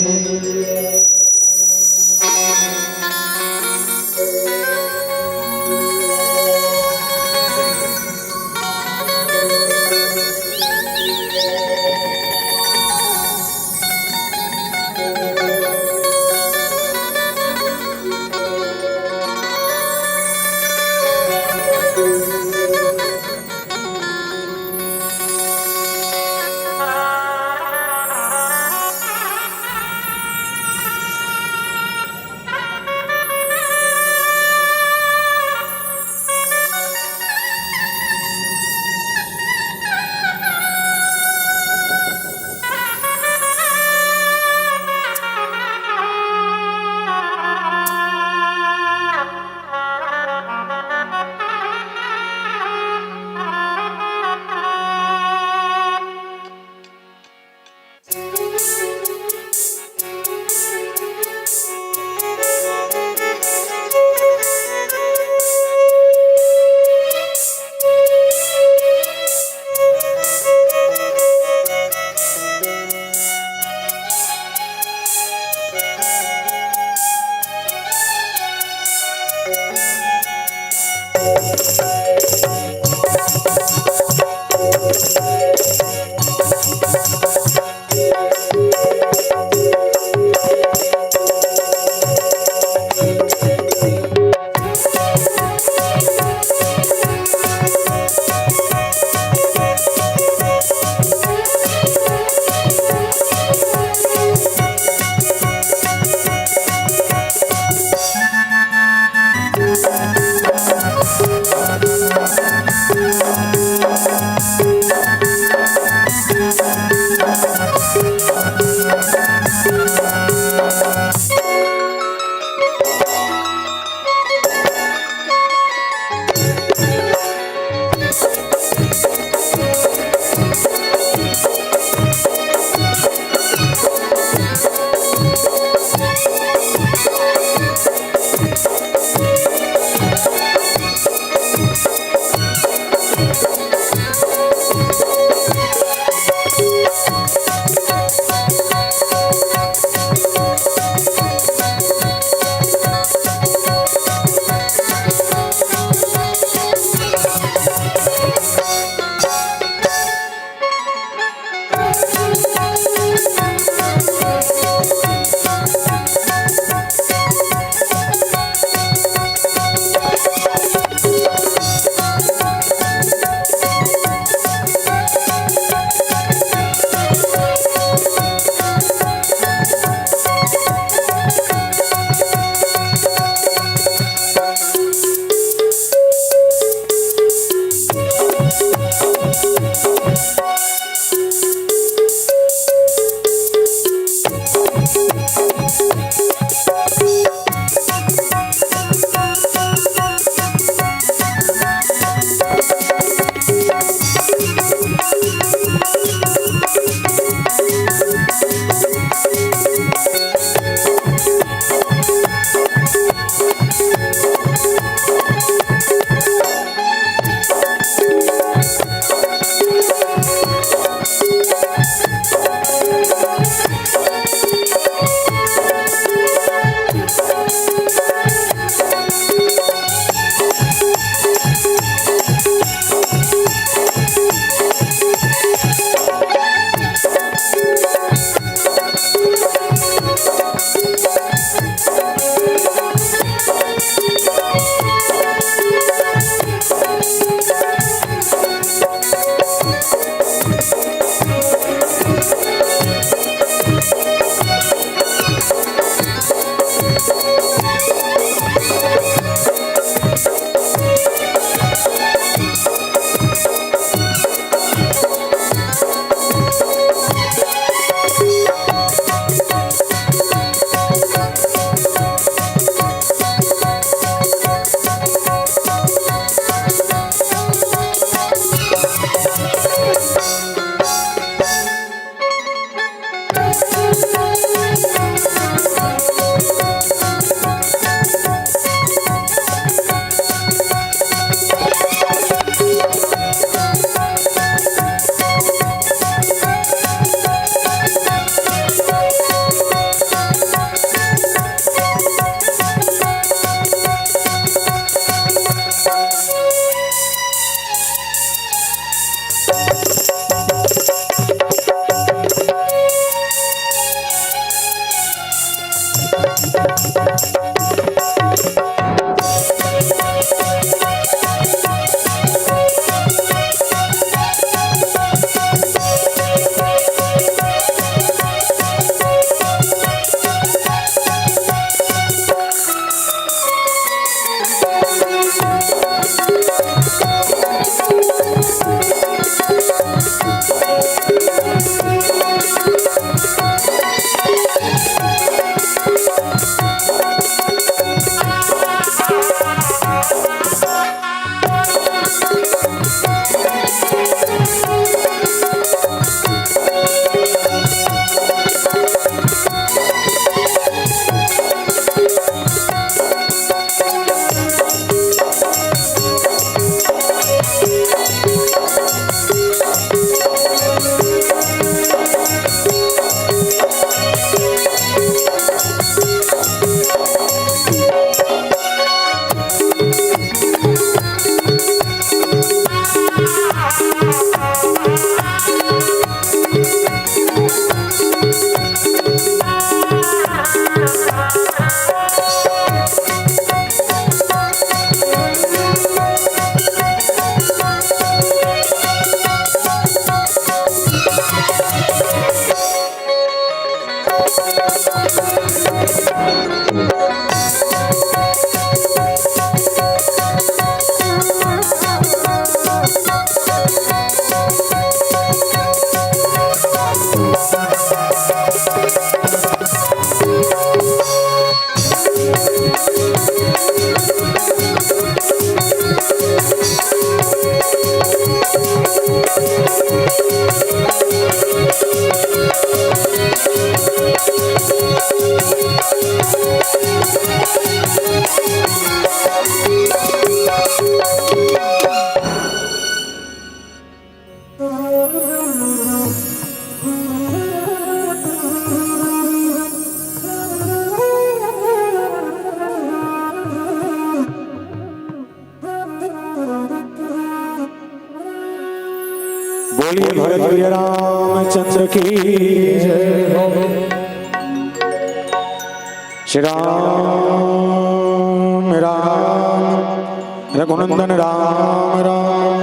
बोलिए भरत प्रिय रामचंद्र की जय हो। श्री राम राम रघुनंदन राम राम,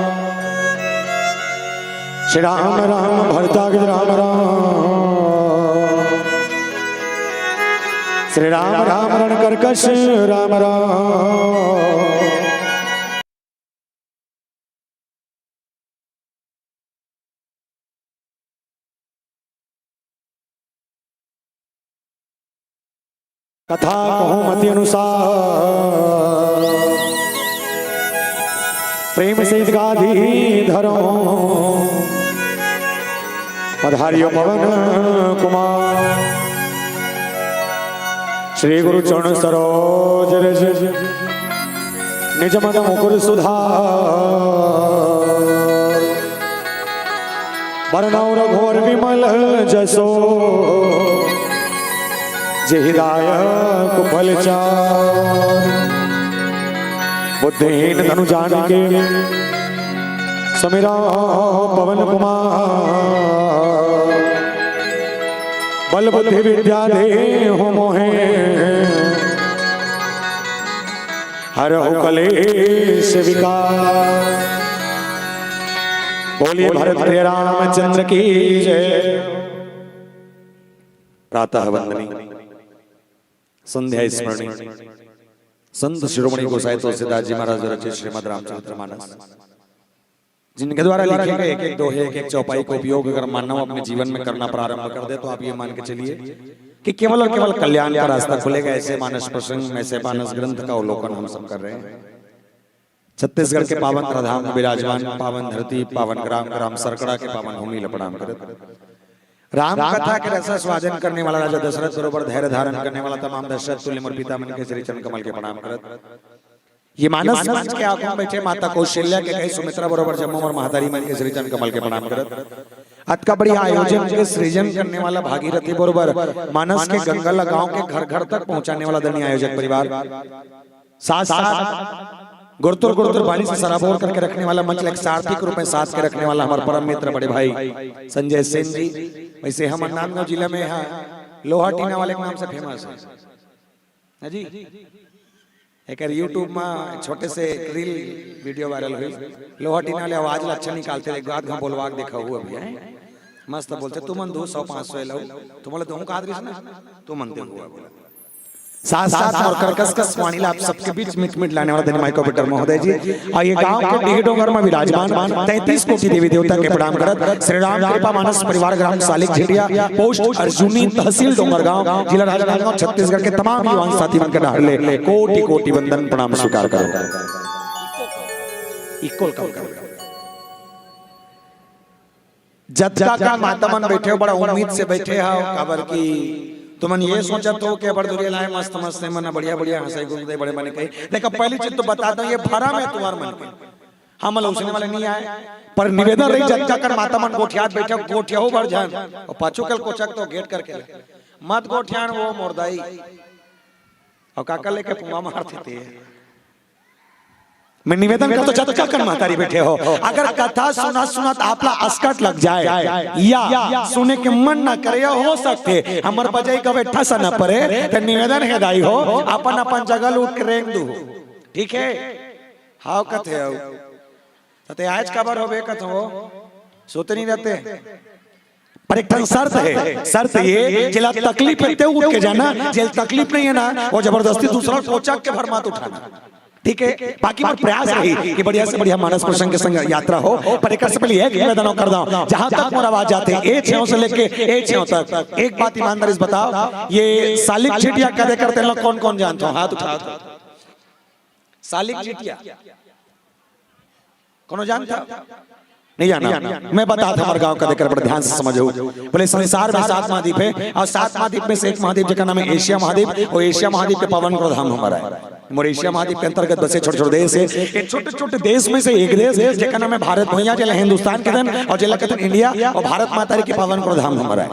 श्री राम राम भरताग्रज राम राम, श्री राम राम रणकर्कश राम राम। कथा कहूँ मति अनुसार, प्रेम से गाधी धरो, पधारियो पवन कुमार। श्री गुरु चरण सरोज रज, निज मद मुकुर सुधार, बरनौ रघुवर विमल जसो, जहिदायक फल चार। बुद्धिहीन धनु जानिके, समीरा पवन कुमार। बल बुद्धि विद्या देहु मोहे, हरहु कलेश विकार। बोलिए भरत प्रिय रामचंद्र की जय। प्रातः वंदनी, संध्या स्मरणी, संत शिरोमणि गोसाई तुलसीदास जी महाराज रचित श्रीमद् रामचरितमानस, जिनके द्वारा लिखे गए एक एक दोहे एक एक चौपाई को उपयोग अगर मानव अपने जीवन में करना प्रारंभ कर दे तो आप ये मान के चलिए कि केवल और केवल कल्याण का रास्ता खुलेगा। ऐसे मानस प्रसंग, ऐसे मानस ग्रंथ का अवलोकन हम सब कर रहे हैं। छत्तीसगढ़ के पावन प्रधान विराजमान, पावन धरती, पावन ग्राम, ग्राम सरकड़ा के पावन भूमि प्रणाम करत। राम कथा के रस स्वादन करने वाला राजा दशरथ बरोबर धैर्य धारण करने वाला तमाम दशरथ तुल्य मोर पिता मन के श्री चरण कमल के प्रणाम करत। ये मानस मंच के आगू बैठे माता कौशल्या के कई सुमित्रा बरोबर जम्मू और महातारी मन के श्री चरण कमल के प्रणाम करत। अत का बढ़िया आयोजन के सृजन करने वाला भागीरथी बरोबर मानस के गंगला गांव के घर घर तक पहुंचाने वाला धन्य आयोजक परिवार, साथ साथ गुरुतुर गुरुतुर वाणी से सराबोर करके रखने वाला मंच एक सार्थक रूप में साथ के रखने वाला हमारे परम मित्र बड़े भाई संजय सेन जी। वैसे हम नांदगांव जिले में यहाँ लोहा टीना वाले के नाम से फेमस है जी। एक यूट्यूब में छोटे से रील वीडियो वायरल हुई, लोहा टीना वाले आवाज अच्छा निकालते एक बात घा बोलवा देखा हुआ अभी है मस्त बोलते तू मन 200-500 लो तुम बोले तुम का ना तू मनते हुआ साथ साथ और कर्कश वाणी आप सबके बीच मिट लाने वाला धन्य माइको पीटर महोदय जी। और ये गांव के डीह डोंगर में विराजमान 33 कोटि देवी देवता के प्रणाम करत। श्री राम कृपा मानस परिवार ग्राम सालिक झेड़िया, पोस्ट अर्जुनी, तहसील डोंगरगांव, जिला राजनांदगांव, छत्तीसगढ़ के तमाम युवा साथी मन के डाले कोटि कोटि वंदन प्रणाम स्वीकार करो। इक्वल कम करो। जत्था का माता मन बैठे हो बड़ा उम्मीद से बैठे हो काबर की तुमन ये सोचत हो कि बड़दुरिया लाए मस्त मस्त मन बढ़िया बढ़िया हंसाई गुंदे बड़े बने कही। देखो पहली चीज तो बता दो ये भरा में तुम्हार मन के हम लौसने वाले नहीं आए पर निवेदन रही जत्था कर माता मन गोठियात बैठे गोठिया हो भर जान और पाछू कल कोचक तो गेट करके मत गोठियान वो मोरदाई और काका लेके पुंगा मारते थे। मैं निवेदन करता जब तक कर मातारी बैठे हो अगर कथा सुना सुनात आपला अस्कट लग जाए या सुने के मन ना करे हो सकते हमर बजाई का बैठा सा न परे तो निवेदन है दाई हो अपन अपन जगह उठ के रेंग दू ठीक है। हाउ कथे हो तते आज खबर होबे कथ हो सोते नहीं रहते पर एक शर्त है। शर्त ये जिला तकलीफ है उठ के जाना, जेल तकलीफ नहीं है ना वो जबरदस्ती दूसरा कोचक के भर मत उठाना ठीक है। बाकी पर प्रयास रही कि बढ़िया से बढ़िया मानस प्रसंग के संग यात्रा हो पर एक से पहले एक निवेदन कर दूं जहां तक मोर आवाज जाते हैं ए छेव से लेके ए छेव तक एक बात ईमानदारी से बताओ ये सालिक चिटिया कदे करते हैं कौन कौन जानते हो हाथ उठाओ। सालिक चिटिया कौन जानता नहीं जाना मैं बताता हमारे गांव का देखकर बड़े ध्यान से समझो। बोले संसार में 7 महाद्वीप है और 7 महाद्वीप में से एक महाद्वीप जिसका नाम है एशिया महाद्वीप और एशिया महाद्वीप के पावन धाम हमारा है। मोर एशिया महाद्वीप के अंतर्गत बसे छोटे छोटे देश है। छोटे छोटे देश में से एक देश जिसका नाम है भारत भैया जिला हिंदुस्तान के धन और जिला कहते इंडिया और भारत माता की पावन धाम हमारा है।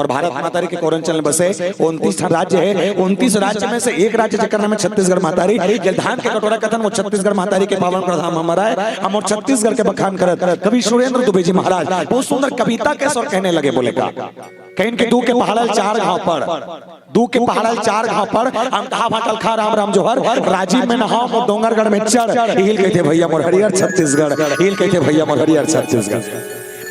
और भारत मातारी के कौरंचल में बसे 29 राज्य है। 29 राज्य में से एक राज्य जेकर नाम है छत्तीसगढ़ मातारी। ये धाम के कटोरा कथन वो छत्तीसगढ़ मातारी के पावन प्रधाम हमारा है। हम और छत्तीसगढ़ के बखान करत कवि सुरेंद्र दुबे जी महाराज बहुत सुंदर कविता के स्वर कहने लगे, बोले का कहीं के दू के पहाड़ल 4 घाव पर, दू के पहाड़ल 4 घाव पर हम कहा भाटल खा राम राम जोहर राजीव में नहाओ मोर डोंगरगढ़ में चढ़ हिल कहते भैया मोर हरियर छत्तीसगढ़, हिल कहते भैया मोर हरियर छत्तीसगढ़।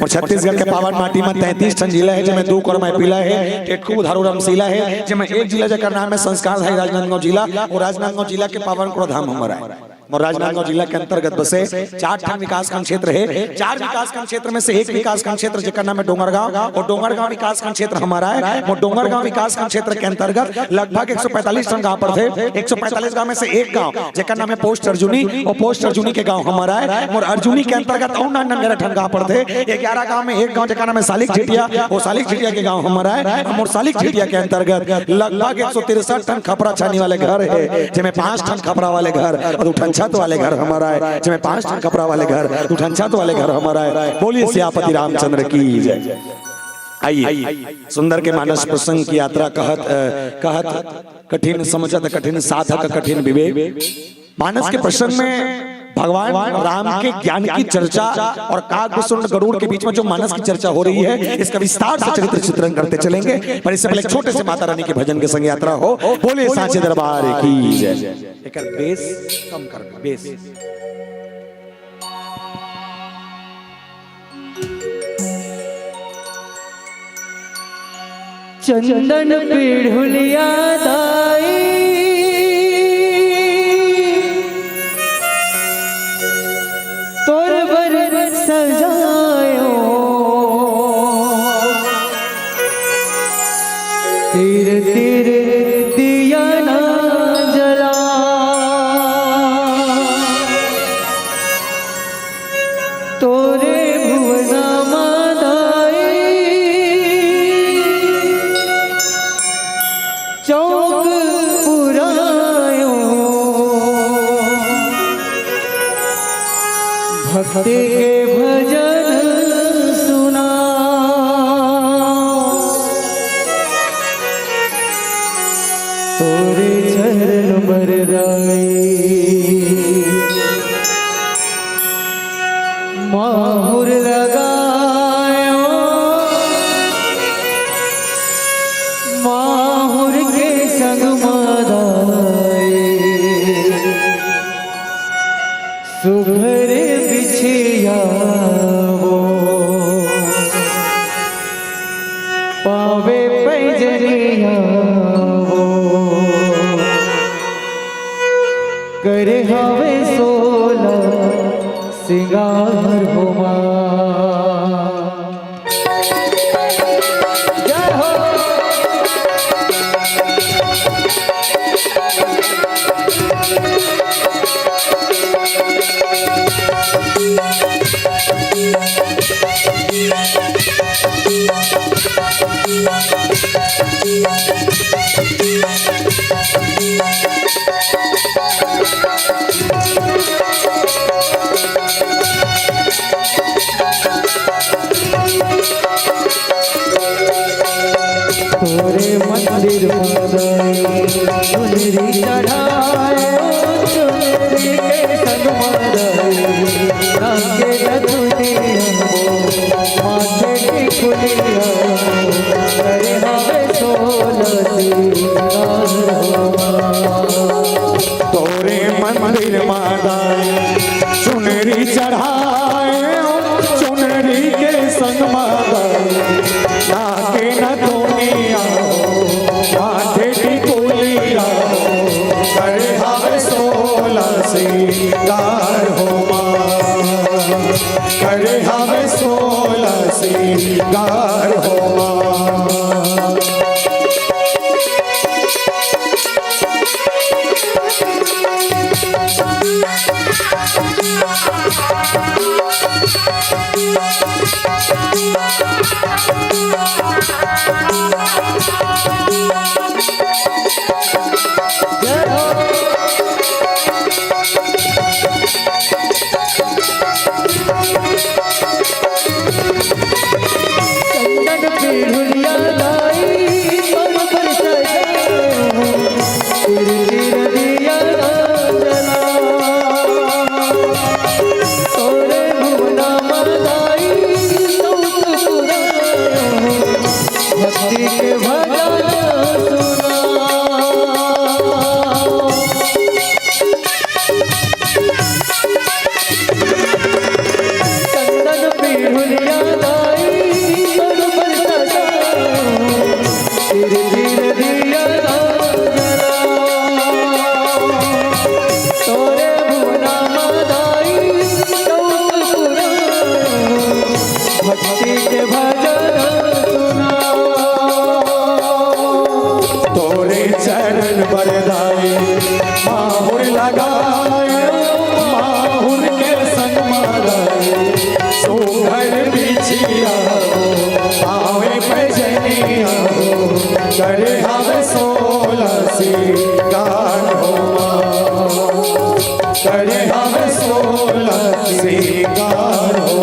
और छत्तीसगढ़ के पावन माटी में 33 ठन जिला है, जिसमें 2 करोड़ पीला है, टेटकू धारू रमसीला है, जिसमें एक जिला जकर नाम है संस्कार है राजनांदगांव जिला। और राजनांदगांव जिला के पावन प्रधाम हमारा है। और राजनांदगांव जिला के अंतर्गत बसे 4 ठन विकासखंड क्षेत्र है। 4 विकासखंड क्षेत्र में से एक विकासखंड क्षेत्र जिसका नाम है डोंगरगांव, और डोंगरगांव विकासखंड क्षेत्र हमारा है। और डोंगरगांव विकासखंड क्षेत्र के अंतर्गत लगभग 145 ठन गांव पर थे। 145 गांव में से एक गांव जिसका नाम है पोस्ट अर्जुनी, और पोस्ट अर्जुनी के गांव हमारा है। और अर्जुनी के अंतर्गत और 99 ठन गांव पर थे। 11 गांव में एक गांव जिसका नाम है सालिक झिटिया, और सालिक झिटिया के गांव हमारा है। और सालिक झिटिया के अंतर्गत लगभग 163 ठन खपरा छानी वाले घर है, जिसमें 5 ठन खपरा वाले घर और 2 ठन छत वाले घर हमारा है, जिसमें 5 ठन कपड़ा वाले घर 2 ठन छत वाले घर हमारा है। बोलिए सियापति रामचंद्र की जय। आइए सुंदर के मानस प्रसंग की यात्रा कहत कठिन समझत कठिन साधक कठिन विवेक। मानस के प्रसंग में भगवान राम के ज्ञान की चर्चा और कागभूषण गरुड़ के बीच में जो मानस की चर्चा हो रही है, इसका विस्तार से चरित्र चित्रण करते चलेंगे। पर इससे पहले छोटे से माता रानी के भजन के संग यात्रा हो। बोले सांचे दरबार की जय। एक बेस कम कर, बेस चंदन पीढ़ुलिया दाई तोर बर सजायो तीर तीर दिया ना जला तोरे भुवना मादाई चौक पुरायो भक्ति के भजन सुना तोरे चरण बरदाई माहुर लगायो माहुर के संग मादाई सुघर बिछिया वो पावे पैजनिया वो करे हवे सोला सिंगार हो जय हो। तोरे मंदिर मादाई चुनरी चढ़ाए चुनरी के संग मादाई रंगे दुनिया माथे की खुलिया करे हवे तोरे मंदिर मादाई चुनरी चढ़ाए चुनरी के संग मादाई लागे न दुनिया माथे की कुलिया करे हवे सोला सिंगार हो करे हवे सोला सिंगार हो चंदन पीढ़ुलिया तो घर बिछिया आवे भजनिया करे हम 16 सिंगार हो करे हम 16 सिंगार हो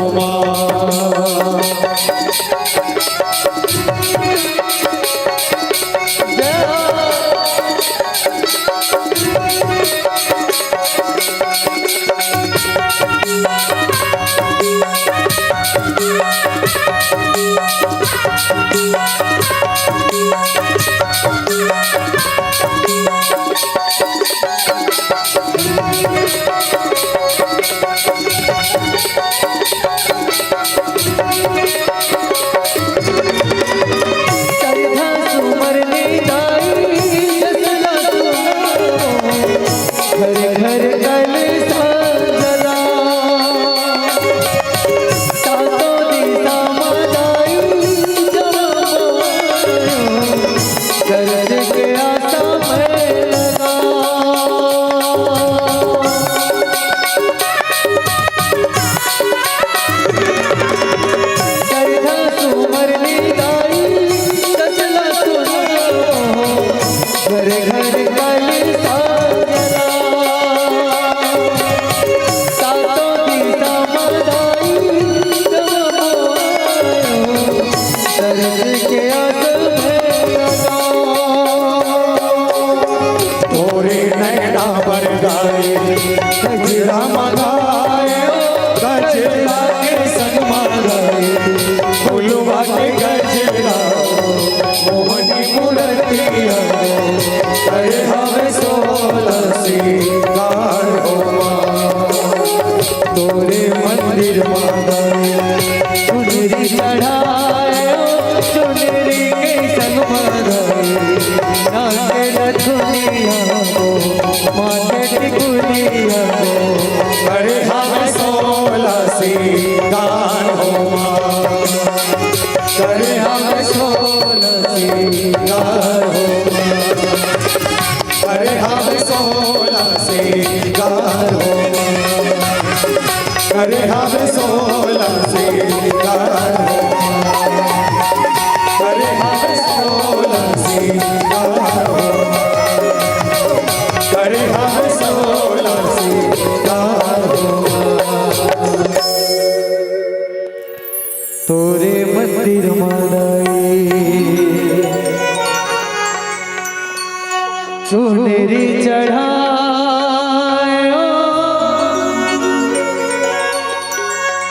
चुनरी चढ़ायो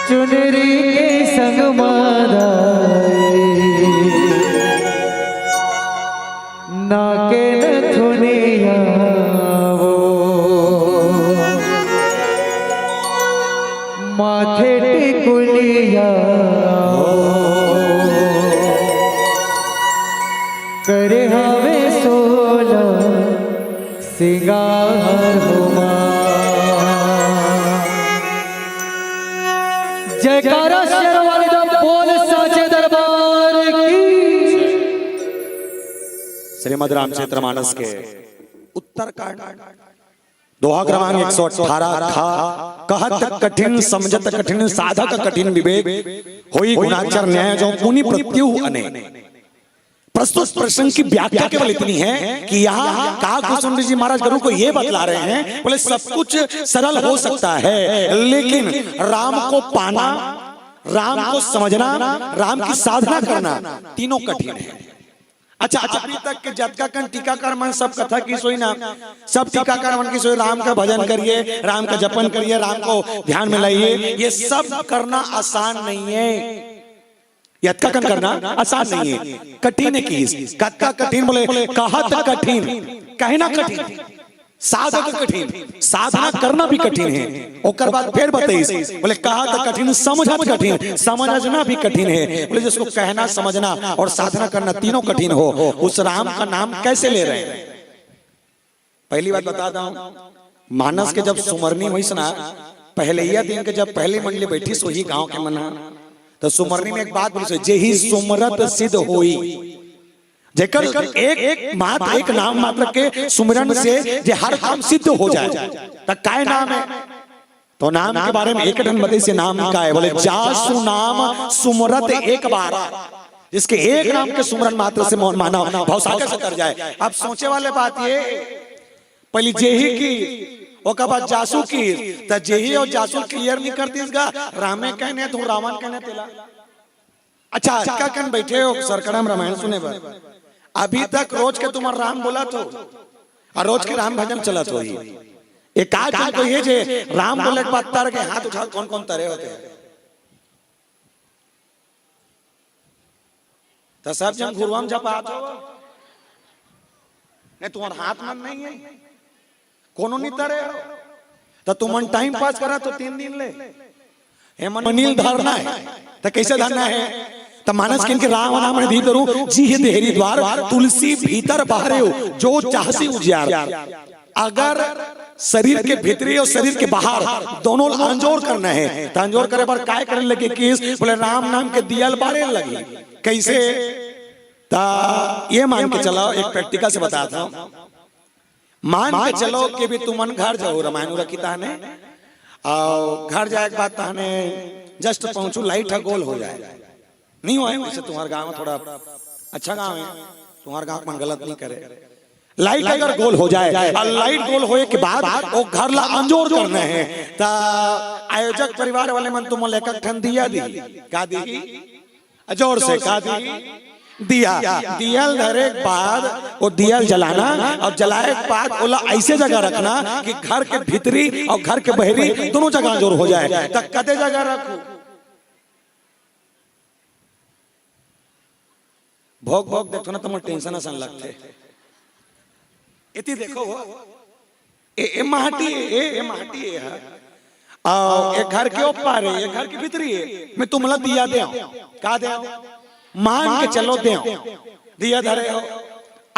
चुनरी के संग मादाई नाके नथुनिया वो माथे टिकुलिया करे हवे 16 सिंगार हुआ। जयकारा शेर वाले दा बोल साचे दरबार की। श्रीमद् रामचरित्र मानस के उत्तरकांड दोहा क्रमांक 118 था कहत कठिन समझत कठिन साधक कठिन विवेक होई गुणाचर न्याय जो पुनि प्रत्यु अनेक। प्रस्तुत प्रसंग की व्याख्या केवल इतनी है कि यहाँ काकभूषण जी महाराज गुरु को ये बतला रहे हैं, बोले सब कुछ सरल हो सकता है लेकिन राम को पाना, राम को समझना, राम की साधना करना तीनों कठिन है। अच्छा अभी तक के जतका टीकाकार मन सब कथा की सोई ना, सब टीकाकार मन की सोई राम का भजन करिए, राम का जपन करिए, राम को ध्यान में लाइए, ये सब करना आसान नहीं है। यत्का करना आसान नहीं है, कठिन है की कत्का कठिन बोले कहत कठिन कहना कठिन साधक कठिन साधना करना भी कठिन है। ओकर बाद फिर बताइए बोले कहत कठिन समझत कठिन समझना भी कठिन है। बोले जिसको कहना समझना और साधना करना तीनों कठिन हो उस राम का नाम कैसे ले रहे हैं। पहली बात बताता हूं, मानस के जब सुमरनी हुई सुना पहले यह दिन के जब पहली मंडली बैठी सोही गांव के मना तो सुमरनी में एक बात बोली जेही सुमरत सिद्ध होई जेकर एक मात्र एक नाम मात्र के सुमरन से जे हर काम सिद्ध हो जाए तब काय नाम है तो नाम के बारे में एक ढंग बते से नाम का है, बोले जासु नाम सुमरत एक बार, जिसके एक नाम के सुमरन मात्र से माना भवसागर से कर जाए। अब सोचे वाले बात ये, पहले जेही की ओका बाद जासू की, तो जेही और जासू क्लियर नहीं करती इसका, रामे कहने तू रावण कहने तेला। अच्छा क्या कन बैठे हो सरकड़म रामायण सुने पर, अभी तक रोज के तुम्हारा राम बोला तो और रोज के राम भजन चला तो ही एक आज को ये जे राम बोले के बाद तर के हाथ उठा कौन कौन तरे होते हैं, तो सब जन गुरुआम जब आते हो नहीं तुम्हारा हाथ मन नहीं है, कोनो नहीं तरे हो, तो तुम टाइम पास करा तो 3 दिन ले हेमनील धरना है, तो कैसे धरना है, तो मानस किनके राम नाम धी करूं जी हे देहरी द्वार, तुलसी भीतर बाहरे हो जो चाहसी उजियार। अगर शरीर के भीतरी और शरीर के बाहर दोनों अंजोर करना है, तो अंजोर करे पर काय करने लगे किस, बोले राम नाम के दियल बारे लगी। कैसे, ता ये मान के चलो, एक प्रैक्टिकल से बताता हूं, मान के चलो कि भी तुम घर जाओ, रामायण रखी ताने और घर जाए के बाद ताने जस्ट पहुंचू लाइट है गोल हो जाए, नहीं हुआ है वैसे तुम्हारे गांव में थोड़ा अच्छा गांव है, तुम्हारे गांव में गलत नहीं करे, लाइट अगर गोल हो जाए और लाइट गोल होए के बाद वो घर ला अंजोर करना है, ता आयोजक परिवार वाले मन तुम लेकर ठन दिया दी का दी जोर से का दी दिया दियल धरे के बाद वो दियल जलाना और जलाए के बाद ओला ऐसे जगह रखना कि घर के भीतरी और घर के बहरी दोनों जगह जोर हो जाए, तक कदे जगह रखो भोग भोग देखो ना तुम टेंशन आसान लगते इतनी देखो ए माटी ए माटी है और एक घर के ऊपर है, एक घर के भीतरी है, मैं तुमला दिया दे का दे मान के चलो दे दिया धरे हो।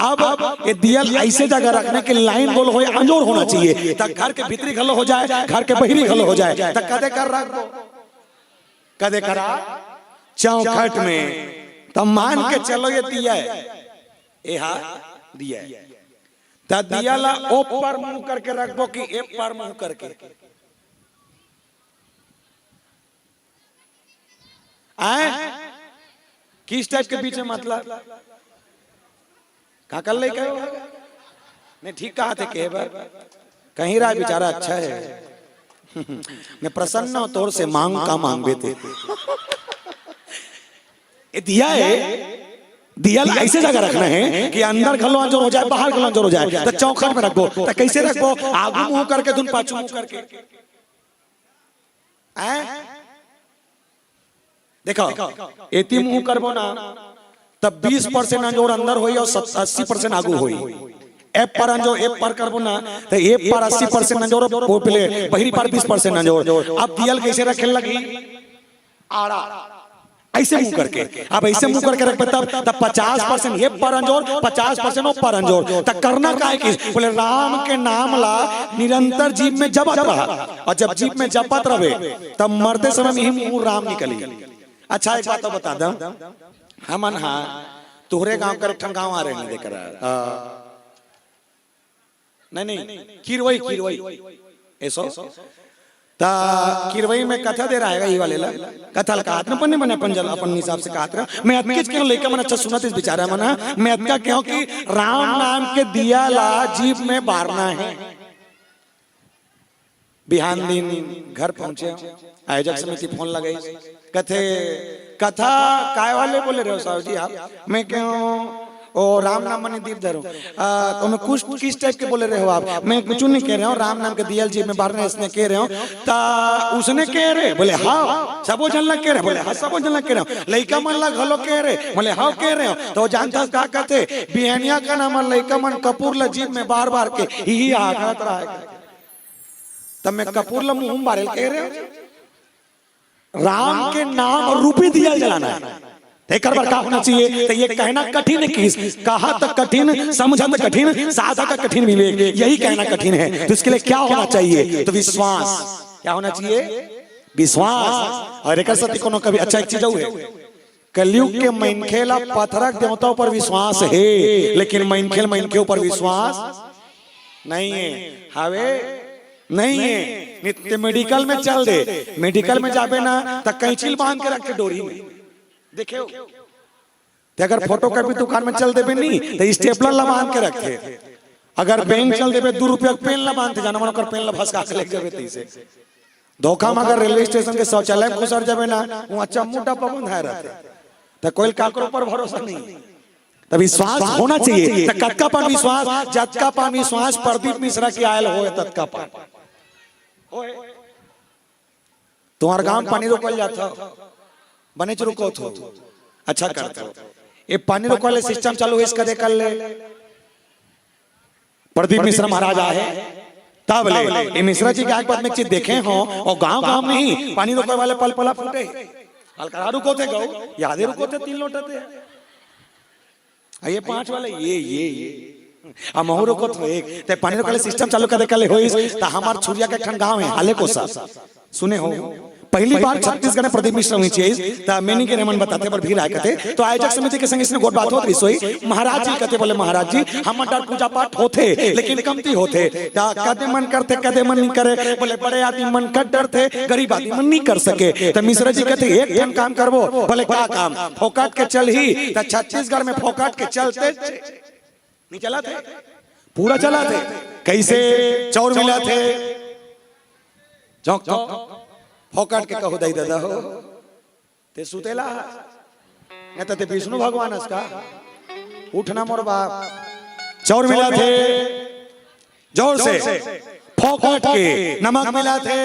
अब ये दिया ऐसे जगह रखने के लाइन गोल हो अंजोर होना चाहिए, तक घर के भीतरी घलो हो जाए, घर के बहरी घलो हो जाए, तक कदे कर रख दो कदे करा चौखट में, तब मान के चलो ये दिया है, ये दिया है, तब दिया ला ऊपर मुंह करके रख दो कि एक पर मुंह करके आए किस टाइप के बीच में मतलब का कर ले कहो नहीं ठीक कहा थे के बार कहीं रहा बेचारा अच्छा है मैं प्रसन्न हूं तौर से मांग का मांगे थे दिया है, दिया ऐसे जगह रखना है कि अंदर खलो अंजोर हो जाए, बाहर खलो अंजोर हो जाए, तो चौखट में रखो, तो कैसे रखो आगू मुंह करके तुम पाछू मुंह करके देखो एती मुंह करबो ना तब 20% अंजोर अंदर होई और 80% आगू होई, एप पर अंजोर एप पर करबो ना तो एप पर 80% अंजोर वो पहले बहरी पर 20% अंजोर। अब दियल कैसे रखे लगी आड़ा ऐसे मुंह करके, अब ऐसे मुंह करके रख तब 50% ये पर अंजोर 50% वो पर अंजोर, तब करना क्या है कि बोले राम के नाम ला निरंतर जीव में जपत रहा, और जब जीव में जपत रहे तब मरते समय में ही मुंह राम निकली। अच्छा एक बात तो बता दो हमन हाँ तुहरे गांव कर ठन गांव आ रहे हैं देख रहा नहीं किरवई किरवई ऐसो ता किरवई में कथा दे रहा है ये वाले ला कथा का हाथ में पन्ने बने अपन जल अपन हिसाब से कहत रहा मैं अतकिच क्यों लेकर मन अच्छा सुनत इस बेचारा मना मैं अतका क्यों कि राम नाम के दिया ला जीव में बारना है। बिहान दिन घर पहुंचे आयोजक समिति फोन लगाई कथे कथा काय वाले बोले रहे हो साहब जी आप, मैं क्यों ओ राम नाम मनी दीप धरो तो मैं कुछ किस टाइप के बोले रहे हो आप, मैं कुछ नहीं कह रहा हूँ राम नाम के दियल जी में बारने इसने कह रहे हो ता उसने कह रहे बोले हाँ सबो जनला कह रहे बोले हाँ सबो जनला कह रहे हो लइका मन ला घलो कह रहे बोले हाँ कह रहे हो तो जानता क्या कहते बिहानिया का नाम लइका मन कपूर ला जीप में बार बार के ही आघात रहा है, तब मैं कपूर ला मुंह बारे कह रहे हो राम के नाम रूपी दिया जलाना है, एक बार क्या होना चाहिए तो ये कहना कठिन किस कहा तक कठिन समझा तक कठिन साधा तक कठिन विवेक यही कहना कठिन है, तो इसके लिए क्या होना चाहिए तो विश्वास, क्या होना चाहिए विश्वास। और एक सत्य कोनो कभी अच्छा एक चीज है कलयुग के मैनखेला पत्थरक देवताओं पर विश्वास है लेकिन मैनखेल मैनखे ऊपर विश्वास नहीं है। हवे नहीं है। नित्य मेडिकल में चल दे, मेडिकल में जाबे ना तो कैंचिल बांध के रखे डोरी में देखे। ते अगर फोटो कॉपी दुकान में चल देबे नहीं तो स्टेपलर ला बांध के रखे। अगर बैंक चल देबे 2 रुपया पेन ला बांध जाना मन कर पेन ला फंसा के लेके जाबे तैसे। धोखा में अगर रेलवे स्टेशन के शौचालय में घुसर जाबे ना वहां चम्मूटा पबंध है रहते तो कोई काकरो पर भरोसा नहीं। तो विश्वास होना चाहिए। तो कतका पान विश्वास, जतका पान विश्वास प्रदीप मिश्रा की आयल हो ततका पान तुम्हार गांव पानी रोकल जाता बने च रुको थो अच्छा करता। ये पानी रोकल वाले सिस्टम चालू है इसका देख ले। प्रदीप मिश्रा महाराज आए तब ले ये मिश्रा जी के आग बाद में चीज देखे हो और गांव गांव में ही पानी रोकने वाले पल पला फूटे अलकरा रुको थे गौ यादे रुको थे 3 लोटे थे। ये 5 वाले ये हम रुको थे एक ते पानी रोकने वाले सिस्टम चालू कर देख ले होइस त हमार छुरिया के ठन गांव है हाले कोसा सुने हो। पहली बार छत्तीसगढ़ में प्रदीप मिश्रा हुई चीज तो मैंने के रेमन बताते पर भीड़ आए कहते तो आयोजक समिति के संग इसने गोट बात होती सोई महाराज जी कहते बोले महाराज जी हम डर पूजा पाठ होते लेकिन कमती होते कदे मन करते कदे मन नहीं करे। बोले बड़े आदमी मन कर डर थे गरीब आदमी मन नहीं कर सके। तो मिश्रा जी कहते एक दिन काम करबो। बोले क्या काम? फोकाट के चल ही तो छत्तीसगढ़ में फोकाट के चलते नहीं चला थे पूरा चला थे। कैसे चौर मिला थे चौक फोकाट के कहो दई दादा हो ते सुतेला न ते विष्णु भगवान इसका उठना मोर बाप चौर मिला थे जोर से फोकाट के नमक मिला थे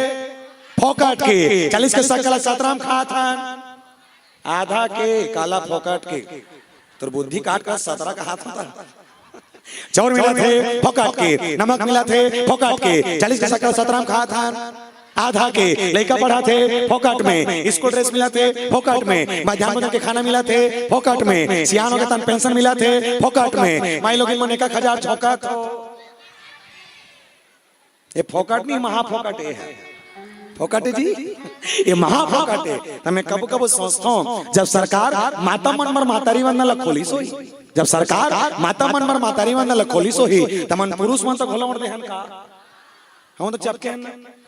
फोकाट के 40 के सकला सतराम खा था आधा के काला फोकाट के तो बुद्धि काट कर 17 का हाथ होता। चौर मिला थे फोकाट के नमक मिला थे फोकाट के 40 के सकला सतराम खा था आधा के लड़का पढ़ा थे फोकाट में स्कूल ड्रेस मिला थे फोकाट में मध्याह्न भोजन के खाना मिला थे फोकाट में सियानों के तन पेंशन मिला थे फोकाट में माई लोग मन 1000 चौका थो। ये फोकाट नहीं महा फोकाट है फोकाटे जी ये महा फोकाटे। तो मैं कब कब सोचता हूँ जब सरकार माता मन मर मातारी वंदन ला खोली सोई जब सरकार माता मन मर मातारी वंदन ला खोली सोही तो मन पुरुष मन तो खोला मर देहन का हम तो चपके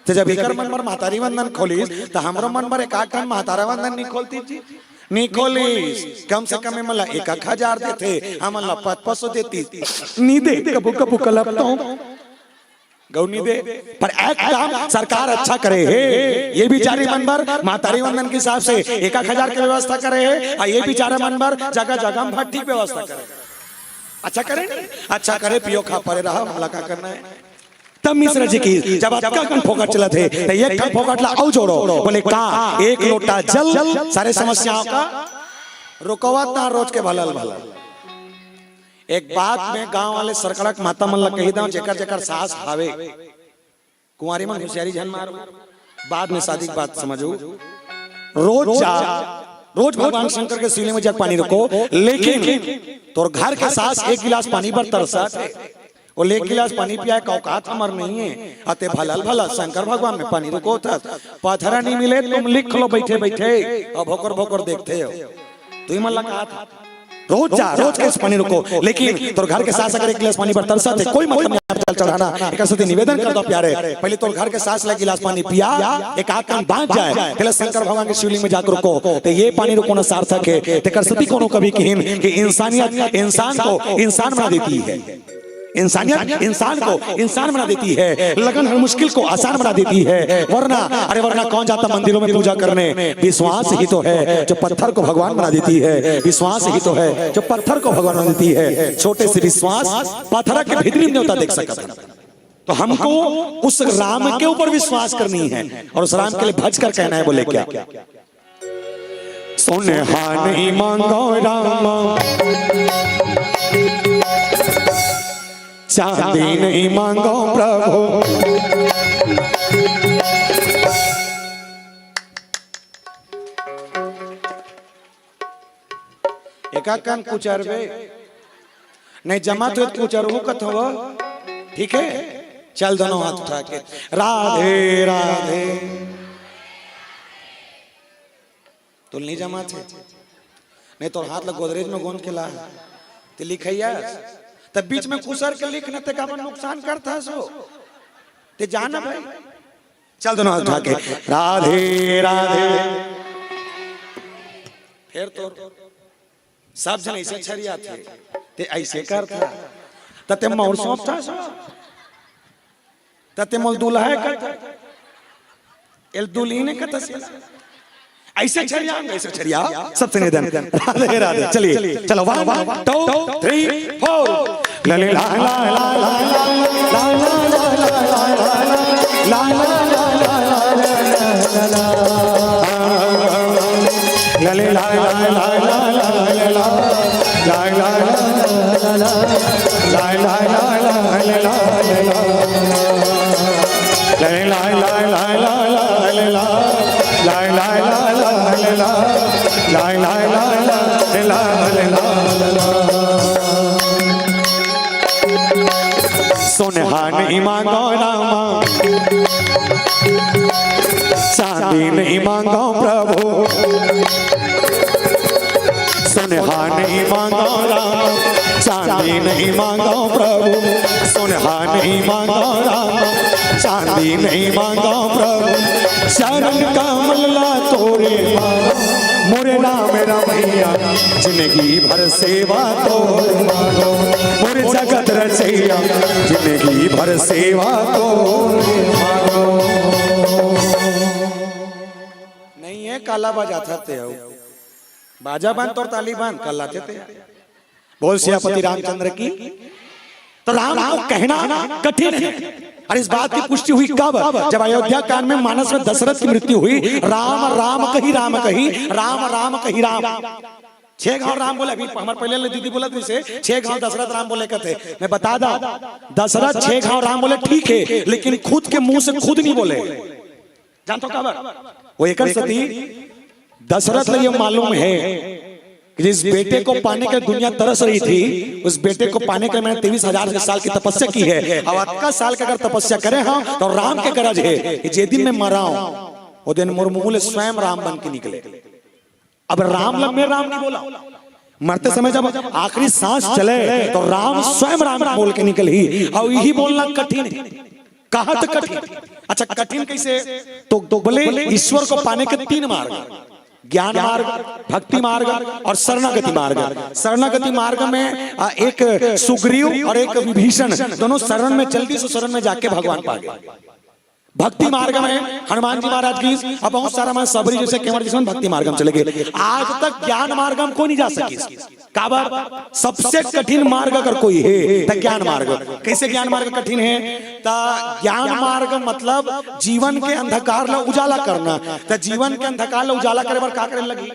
तो जब एकर मन पर महतारी वंदन खोलीस तो हमरो मन पर एक टन महतारा वंदन नहीं खोलती जी नहीं खोलीस। कम से कम मला 1000 देते हम 500 देती नहीं दे कबू कबू कलपता हूं गौनी दे पर एक काम सरकार अच्छा करे है। ये बेचारे मन पर महतारी वंदन के हिसाब से 1000 की व्यवस्था करे है और ये बेचारा मन पर जगह जगह भट्टी व्यवस्था करे। अच्छा करे अच्छा करे पियो खा परे रहा हमला का करना है। तब मिश्रा जी की जब आपका कन फोकाट चला थे तो ये कन फोकाट ला आओ जोड़ो। बोले का एक लोटा जल सारे समस्याओं का रुकवात ना रोज के भलल भलल। एक बात में गांव वाले सरकड़क माता मन ला कही दां जेकर जेकर सास हावे कुंवारी मन होशियारी झन मारो बाद में शादी की बात समझो। रोज भगवान शंकर के सीले में जग पानी रखो लेकिन तोर घर के सास 1 गिलास पानी पर तरसा थे और 1 गिलास पानी पिया का औकात हमर नहीं है। अते भलल भला शंकर भगवान में पानी रुको था पथरा नहीं मिले तुम लिख लो बैठे बैठे और भोकर भोकर देखते हो तो मन लगा था रोज के पानी रुको लेकिन तोर घर के सास अगर 1 गिलास पानी पर तरसा थे कोई मतलब नहीं चल चढ़ाना एक सती निवेदन कर दो प्यारे पहले तोर घर के सास 1 गिलास पानी पिया एक आध कान बांध जाए पहले शंकर भगवान के शिवलिंग में जाकर रुको तो ये पानी रुको ना सार्थक है। तेकर सती कोनो कभी कहिन कि इंसानियत इंसान को इंसान बना देती है इंसानियत इंसान को इंसान बना देती है लगन हर मुश्किल को आसान बना देती है वरना कौन जाता मंदिरों में पूजा करने। विश्वास ही तो है जो पत्थर को भगवान बना देती है विश्वास ही तो है जो पत्थर को भगवान बना देती है। छोटे से विश्वास पत्थर के भीतरी में होता देख सकता तो हमको उस राम के ऊपर विश्वास करनी है और उस राम के लिए भज कर कहना है। बोले क्या सोने नहीं मांगो रामा चांदी नहीं मांगो प्रभु एका कान कुचरबे नहीं जमा तो कुचरबो कथो ठीक है। चल दोनों हाथ उठा के राधे राधे तो नहीं जमा थे नहीं तो हाथ लग गोदरेज में गोंद के ला तो लिखैया तब बीच में कुसर के लिखने तक अपन नुकसान करता सो ते जाना भाई चल दोनों हाथ उठा के राधे राधे। फिर तो सब जन ऐसे छरिया थे ते ऐसे कर था तते मोर सौंप था तते मोल दूल्हा है कर एल दुल्हीने का तस्वीर ऐसे छरिया सबसे निधन राधे राधे। चलिए चलो 1 2 3 4 ला ला ला ला ला सोनहा नहीं मांगो रामा चांदी नहीं मांगो प्रभु सोनहा नहीं मांगो रामा चांदी नहीं मांगो प्रभु सोनहा नहीं मांगो रामा चांदी नहीं मांगो प्रभु शरण कमल ला तोरे मांगो मोरे नाम रमैया जिंदगी भर सेवा तो मांगो मोरे जगत रचैया जिंदगी भर सेवा तो मांगो। नहीं है काला बाजा थे बाजा बंद और ताली बंद कल्ला थे बोल सियापति रामचंद्र की। तो राम को कहना कठिन है और इस बात की पुष्टि हुई कब जब अयोध्या कांड में मानस में दशरथ की मृत्यु हुई। राम राम कही राम कही राम राम कही राम 6 गांव राम बोले। अभी हमारे पहले दीदी बोला से 6 गांव दशरथ राम बोले कहते। मैं बता दा दशरथ 6 गांव राम बोले ठीक है लेकिन खुद के मुंह से खुद नहीं बोले। जानते हो कब वो एक सती दशरथ ने ये मालूम है कि जिस बेटे को पाने के दुनिया तरस रही थी उस बेटे को पाने के मैंने 23,000 साल की तपस्या की है। अब 21 साल की अगर तपस्या करें हम तो राम के गरज है कि जे दिन मैं मरा हूं वो दिन मुरमुले स्वयं राम बन के निकले। अब राम लम्बे राम नहीं बोला मरते समय जब आखिरी सांस चले तो राम स्वयं राम बोल के निकल ही। और यही बोलना कठिन है कहा तो कठिन। अच्छा कठिन कैसे तो बोले ईश्वर को पाने के 3 मार्ग ज्ञान मार्ग भक्ति मार्ग और शरणागति मार्ग। शरणागति मार्ग में एक सुग्रीव और एक विभीषण दोनों शरण में जल्दी से शरण में जाके भगवान पा गए। भक्ति मार्ग में हनुमान जी महाराज की अब बहुत सारा मैं सबरी जैसे केवल जिसमें भक्ति मार्ग में चले गए। आज तक ज्ञान मार्ग में कोई नहीं जा सकी। काबर सबसे कठिन मार्ग अगर कोई है तो ज्ञान मार्ग। कैसे ज्ञान मार्ग कठिन है तो ज्ञान मार्ग मतलब जीवन के अंधकार ला उजाला करना। तो जीवन के अंधकार ला उजाला करे बार का करे लगी।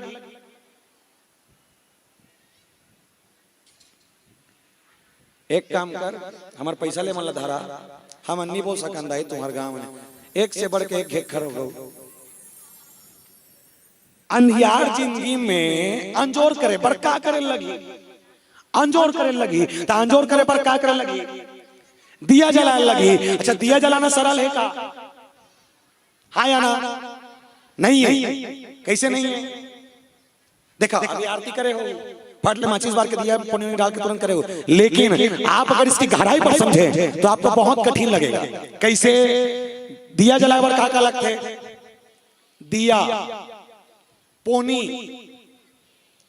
एक काम कर हमारे पैसा ले मतलब धारा हम नहीं बोल सकंदा है तुम्हारे गांव में एक से बढ़ के एक घेर खड़ो हो। अंधियार जिंदगी में अंजोर करे पर का करे लगी। अंजोर करे लगी तो अंजोर करे पर का करे लगी दिया जलाने लगी। अच्छा दिया जलाना सरल है का हाँ या ना नहीं है। कैसे नहीं है देखा अभी आरती करे हो फट ले माचिस बार के दिया पुण्य डाल के तुरंत करे हो। लेकिन आप अगर इसकी गहराई पर समझे तो आपको बहुत कठिन लगेगा। कैसे दिया जलाए पर का लगते दिया पोनी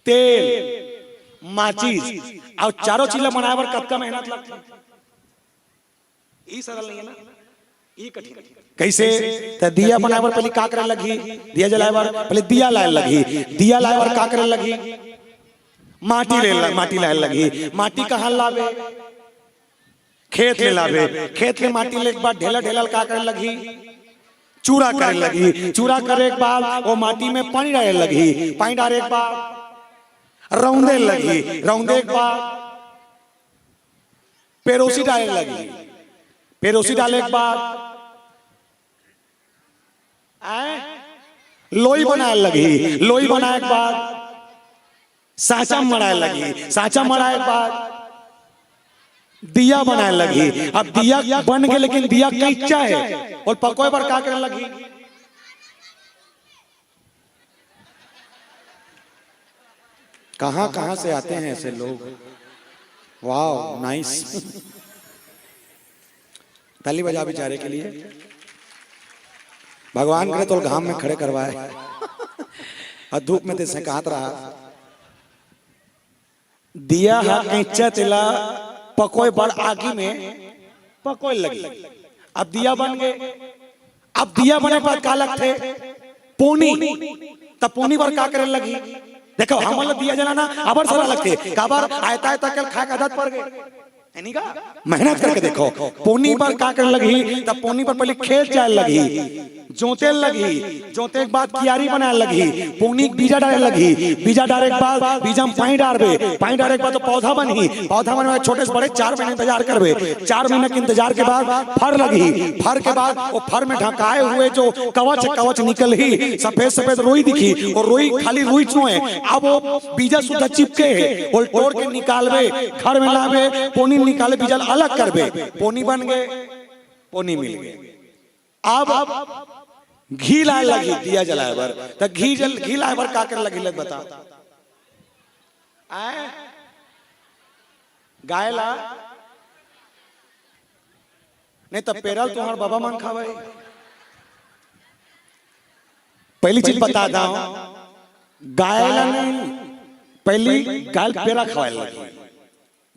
तेल माचिस और चारों चीजें बनाए पर कब का मेहनत लगती है। ये सरल नहीं है ना ये कठिन। कैसे तो दिया बनाए पर पहले का करे लगी दिया जलाए पर पहले दिया लाए लगी दिया लाए पर का करे लगी माटी लाए लगी। माटी कहाँ लावे खेत में लावे खेत में माटी ले के बाद ढेला ढेला का करे लगी चूरा करे लगी। चूरा करे के बाद वो माटी में पानी डाले लगी। पानी डाले के बाद रौंदे लगी। रौंदे के बाद पेरोसी डाले लगी। पेरोसी डाले के बाद लोई बनाए लगी। लोई बनाए के बाद सांचा मराए लगी। सांचा मराए के बाद दिया बनाए लगी। अब दिया बन गए लेकिन दिया कच्चा है और पकोए पर क्या करने लगी कहां से आते हैं ऐसे लोग। वाह नाइस। ताली बजा बेचारे के लिए। भगवान करे तो घाम में खड़े करवाए और धूप में से कहात रहा। दिया है कैचा तिला पकोए बड़ आगी में पकोए लगी। अब दिया बन गए। अब दिया बने पर का लगते पोनी, तब पोनी पर का करे लगी। देखो हम दिया जलाना अबर सारा लगते काबर आयता आयता कल खा का आदत पड़ गए। मेहनत करके देखो पोनी पर का कर लगी। तब पोनी पर पहले खेत जाए लगी, जोते लगी, जोते के बाद कियारी बनाए लगी, पोनी बीजा डाले लगी, बीजा डाले के बाद बीजा में पानी डालबे, पानी डाले के बाद तो पौधा बनी, पौधा बनने छोटे से बड़े 4 महीने इंतजार करबे, 4 महीने के इंतजार के बाद फर लगी, फर के बाद वो फर में ढकाए हुए जो कवच कवच निकल ही सफेद सफेद रोई दिखी और रोई खाली रोई क्यों है। अब वो बीजा सुधा चिपके है और तोड़ के निकालबे, घर में लाबे, पोनी निकाले बीजा अलग करबे, पोनी बन गए, पोनी मिल गए। अब घी लाए लगी दिया जलाए बर, तो घी लाए बर का कर लगी लग बता आए गाय ला नहीं तब पेरल तुम्हार बाबा मान खावे। पहली चीज बता दो गाय ला नहीं, पहली गाय पेरा खवाए लगी,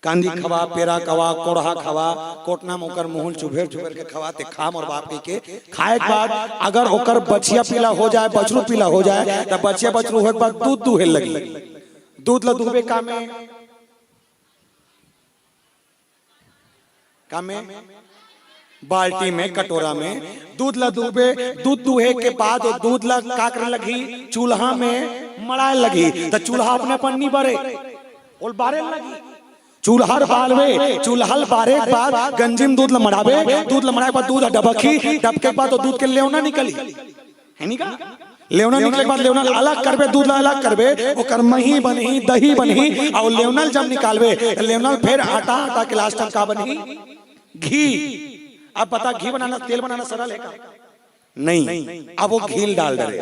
कांदी खवा, पेरा खवा, कोढ़ा खवा, कोटना में ओकर मुहल चुभेर चुभेर के खवाते खाम और बाप के खाए के बाद अगर ओकर बछिया पीला हो जाए, बछरू पीला हो जाए, तब बछिया बछरू होए के बाद दूध दुहे लगी। दूध ला दुहबे कामे बाल्टी में कटोरा में दूध ला दुहबे, दूध दुहे के बाद दूध ला का करे लगी चूल्हा में मड़ाए लगी। तो चूल्हा अपने पन्नी बरे और बारे लगी, चूल्हा बालवे, चूल्हा बारे के बाद गंजिम दूध लमड़ावे, दूध लमड़ाए के बाद दूध डबकी, डबके के बाद तो दूध के लेवना निकली है नी का लेवना निकले के बाद लेवना अलग करबे, दूध अलग करबे, ओकर मही बनही, दही बनही और लेवनल जब निकालबे लेवनल फिर आटा, आटा के लास्ट का बनही घी। अब पता घी बनाना तेल बनाना सरल है का नहीं। अब वो घी डाल डरे,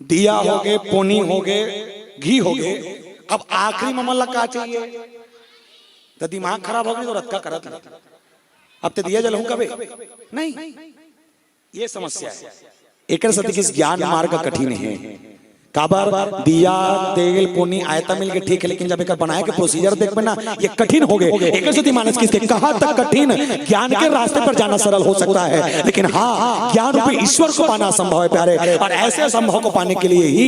दिया हो गए, पोनी हो गए, घी हो गए। अब आखिरी ममला का चाहिए तो दिमाग खराब हो गई तो रत्का करत नहीं। अब तो दिया जल हूं कभी नहीं, ये समस्या है। एक ज्ञान मार्ग कठिन है। काबर दिया तेल पोनी आयता मिल के ठीक है, लेकिन जब एक बनाए के प्रोसीजर देखबे ना ये कठिन हो गए। एक सती मानस किसके कहां तक कठिन, ज्ञान के रास्ते पर जाना सरल हो सकता है, लेकिन हाँ ज्ञान रूपी ईश्वर को पाना संभव है प्यारे। और ऐसे संभव को पाने के लिए ही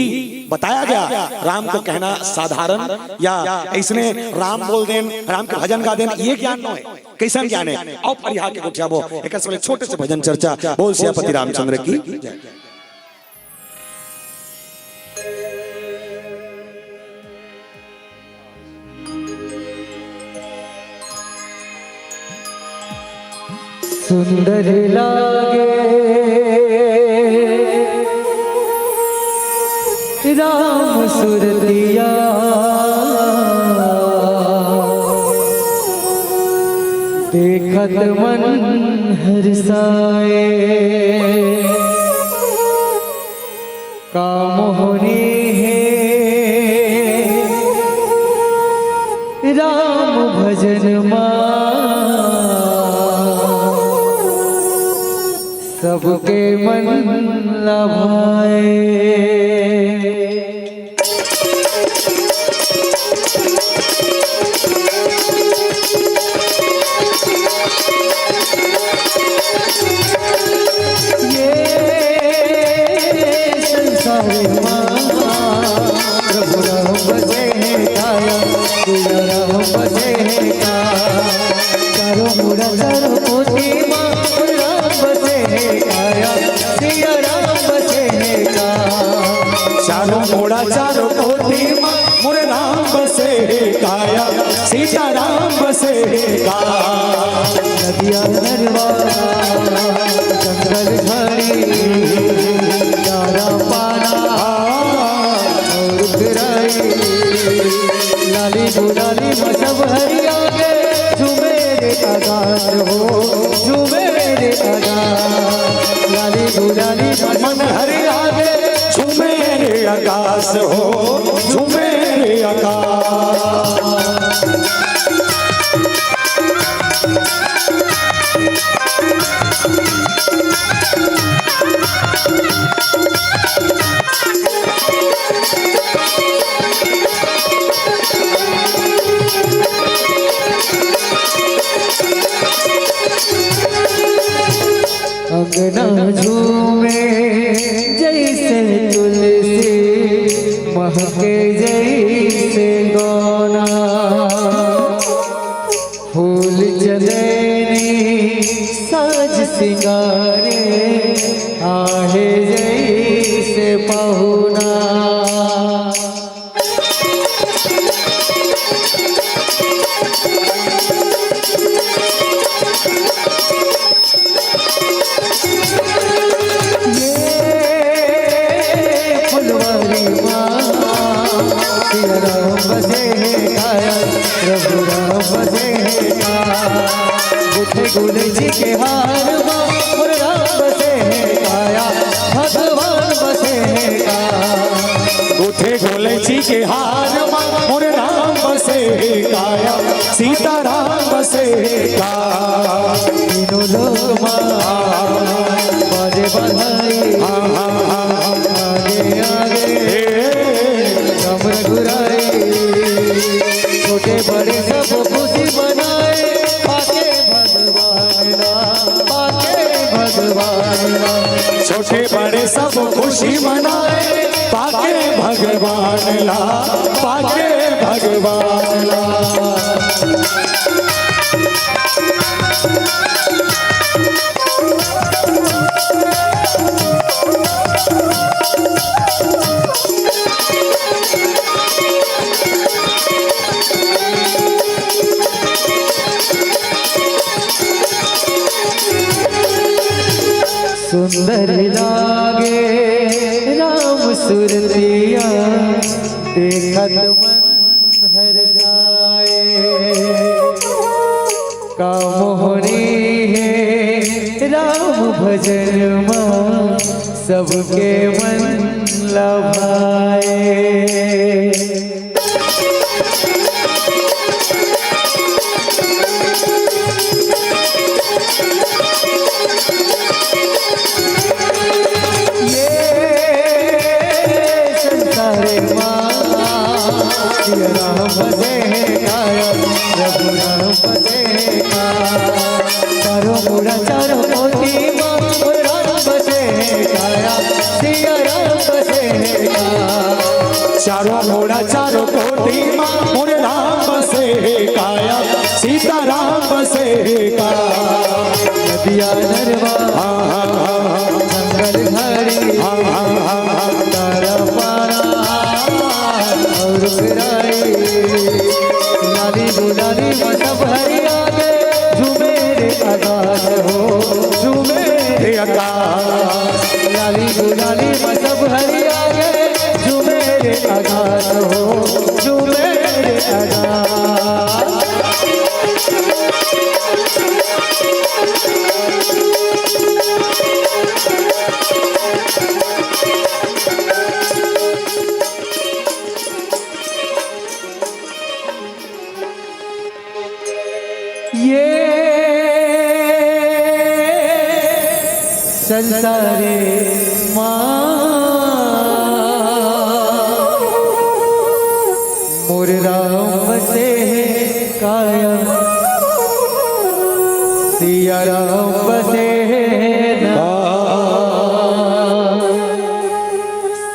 बताया गया। राम को कहना साधारण या इसने राम बोल देन, राम के भजन गा देन, ये ज्ञान न है। कैसा ज्ञान है और परिहा के उठाबो एक छोटे से भजन चर्चा। बोल सियापति रामचंद्र की जय। सुंदर लागे राम सुरतिया, देखत मन हर्षाए, का मोहनी है राम भजन मा, सबके मन लभाए। ये संसार प्रभु राम बजे है काया, तेरा राम बजे है का, चारों मुड़ा चारों कोटि माँ राम बजे है काया, तेरा राम बजे है का, चारों मोड़ा चारों कोटि माँ मोरे राम बसे काया, सीता राम बसे का। नदिया नरवाना जंगल झड़ी चारा पाना और फिराई, लाली गुलाली मशब हरिया के झूमेरे आगाज हो, झूमेरे आगाज, लाली गुलाली मन हरिया के झूमेरे आकाश हो, झूमेरे आकाश। महके जैसे गौना फूल चंदनी साज सिंगारे आहे जैसे पहुना प्रभु राम बसे गुल जी के हार मोर राम बसे काया भगवान बसे का गुथे गोले जी के हार मोर राम बसे काया सीता राम बसे का तीनों लोग बाजे बधाई आगे आगे राम रघुराई छोटे बड़े सब खुशी बनाए पाके भगवान छोटे बड़े सब खुशी मनाए पाके भगवान ला पाके भगवान ला सुंदर लागे राम सुरतिया देखत मन हरसाए का मोहनी है राम भजन मां सबके मन लभाए राम बसे काया प्रभु राम बसे का चारों मुड़ा चारों कोटि राम बसे काया सिया राम बसे का चारों मोड़ा चारों कोटि मोर राम बसे काया सीता राम बसे का नदिया नरवा जंगल घड़ी तारा पारा और फिराई लाली दुलाली सब हरिया के झूमेरे आकाश हो झूमेरे आकाश लाली दुलाली सब हरिया के झूमेरे आकाश हो झूमेरे आकाश ये संसारे मोर राम बसे काया सिया राम बसे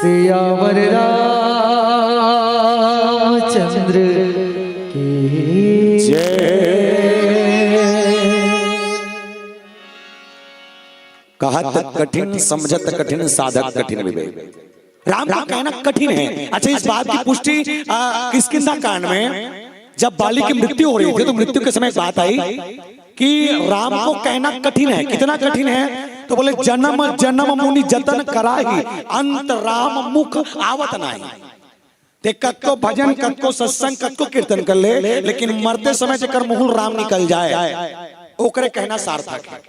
सियावर रामचंद्र की कहत कठिन समझत कठिन साधक कठिन विवेक राम का कहना कठिन है। अच्छा इस बात की पुष्टि किष्किंधा कांड में जब बाली की मृत्यु हो रही थी तो मृत्यु के समय एक बात आई कि राम को कहना कठिन है। कितना कठिन है तो बोले जन्म जन्म मुनि जतन कराही अंत राम मुख आवत नाही। ते कत्को भजन कत्को सत्संग कत्को कीर्तन कर ले लेकिन मरते समय जेकर मुहुल राम निकल जाए ओकरे कहना सार्थक है।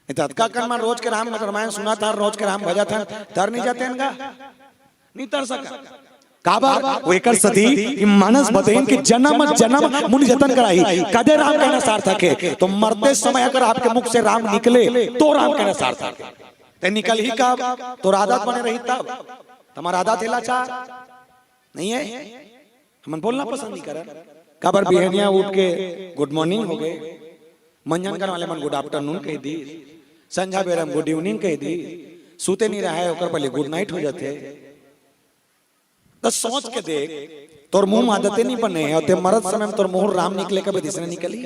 तत्का कर्म रोज के राम रामायण सुना था रोज के राम भजा था तर नहीं जाते इनका नहीं तर सका काबा वो एकर सती मानस बतेन कि जन्म जन्म मुनि जतन कराई कदे राम कहना सार्थक है। तो मरते समय अगर आपके मुख से राम निकले तो राम कहना सार्थक है। ते निकल ही कब तो आदत बने रही तब तुम्हारा आदत हिला चाह नहीं है हम बोलना पसंद नहीं कर काबर बिहनिया उठ के गुड मॉर्निंग हो गए मंजन कर वाले मन गुड आफ्टरनून कह दी संझा बेरम गुड इवनिंग कह दी सूते नहीं रहा है ओकर पहले गुड नाइट हो जाते तो सोच के देख, तोर मुंह आदतें नहीं बने हैं और ते मरद समय में तोर मुंह राम निकले कभी दिसने निकली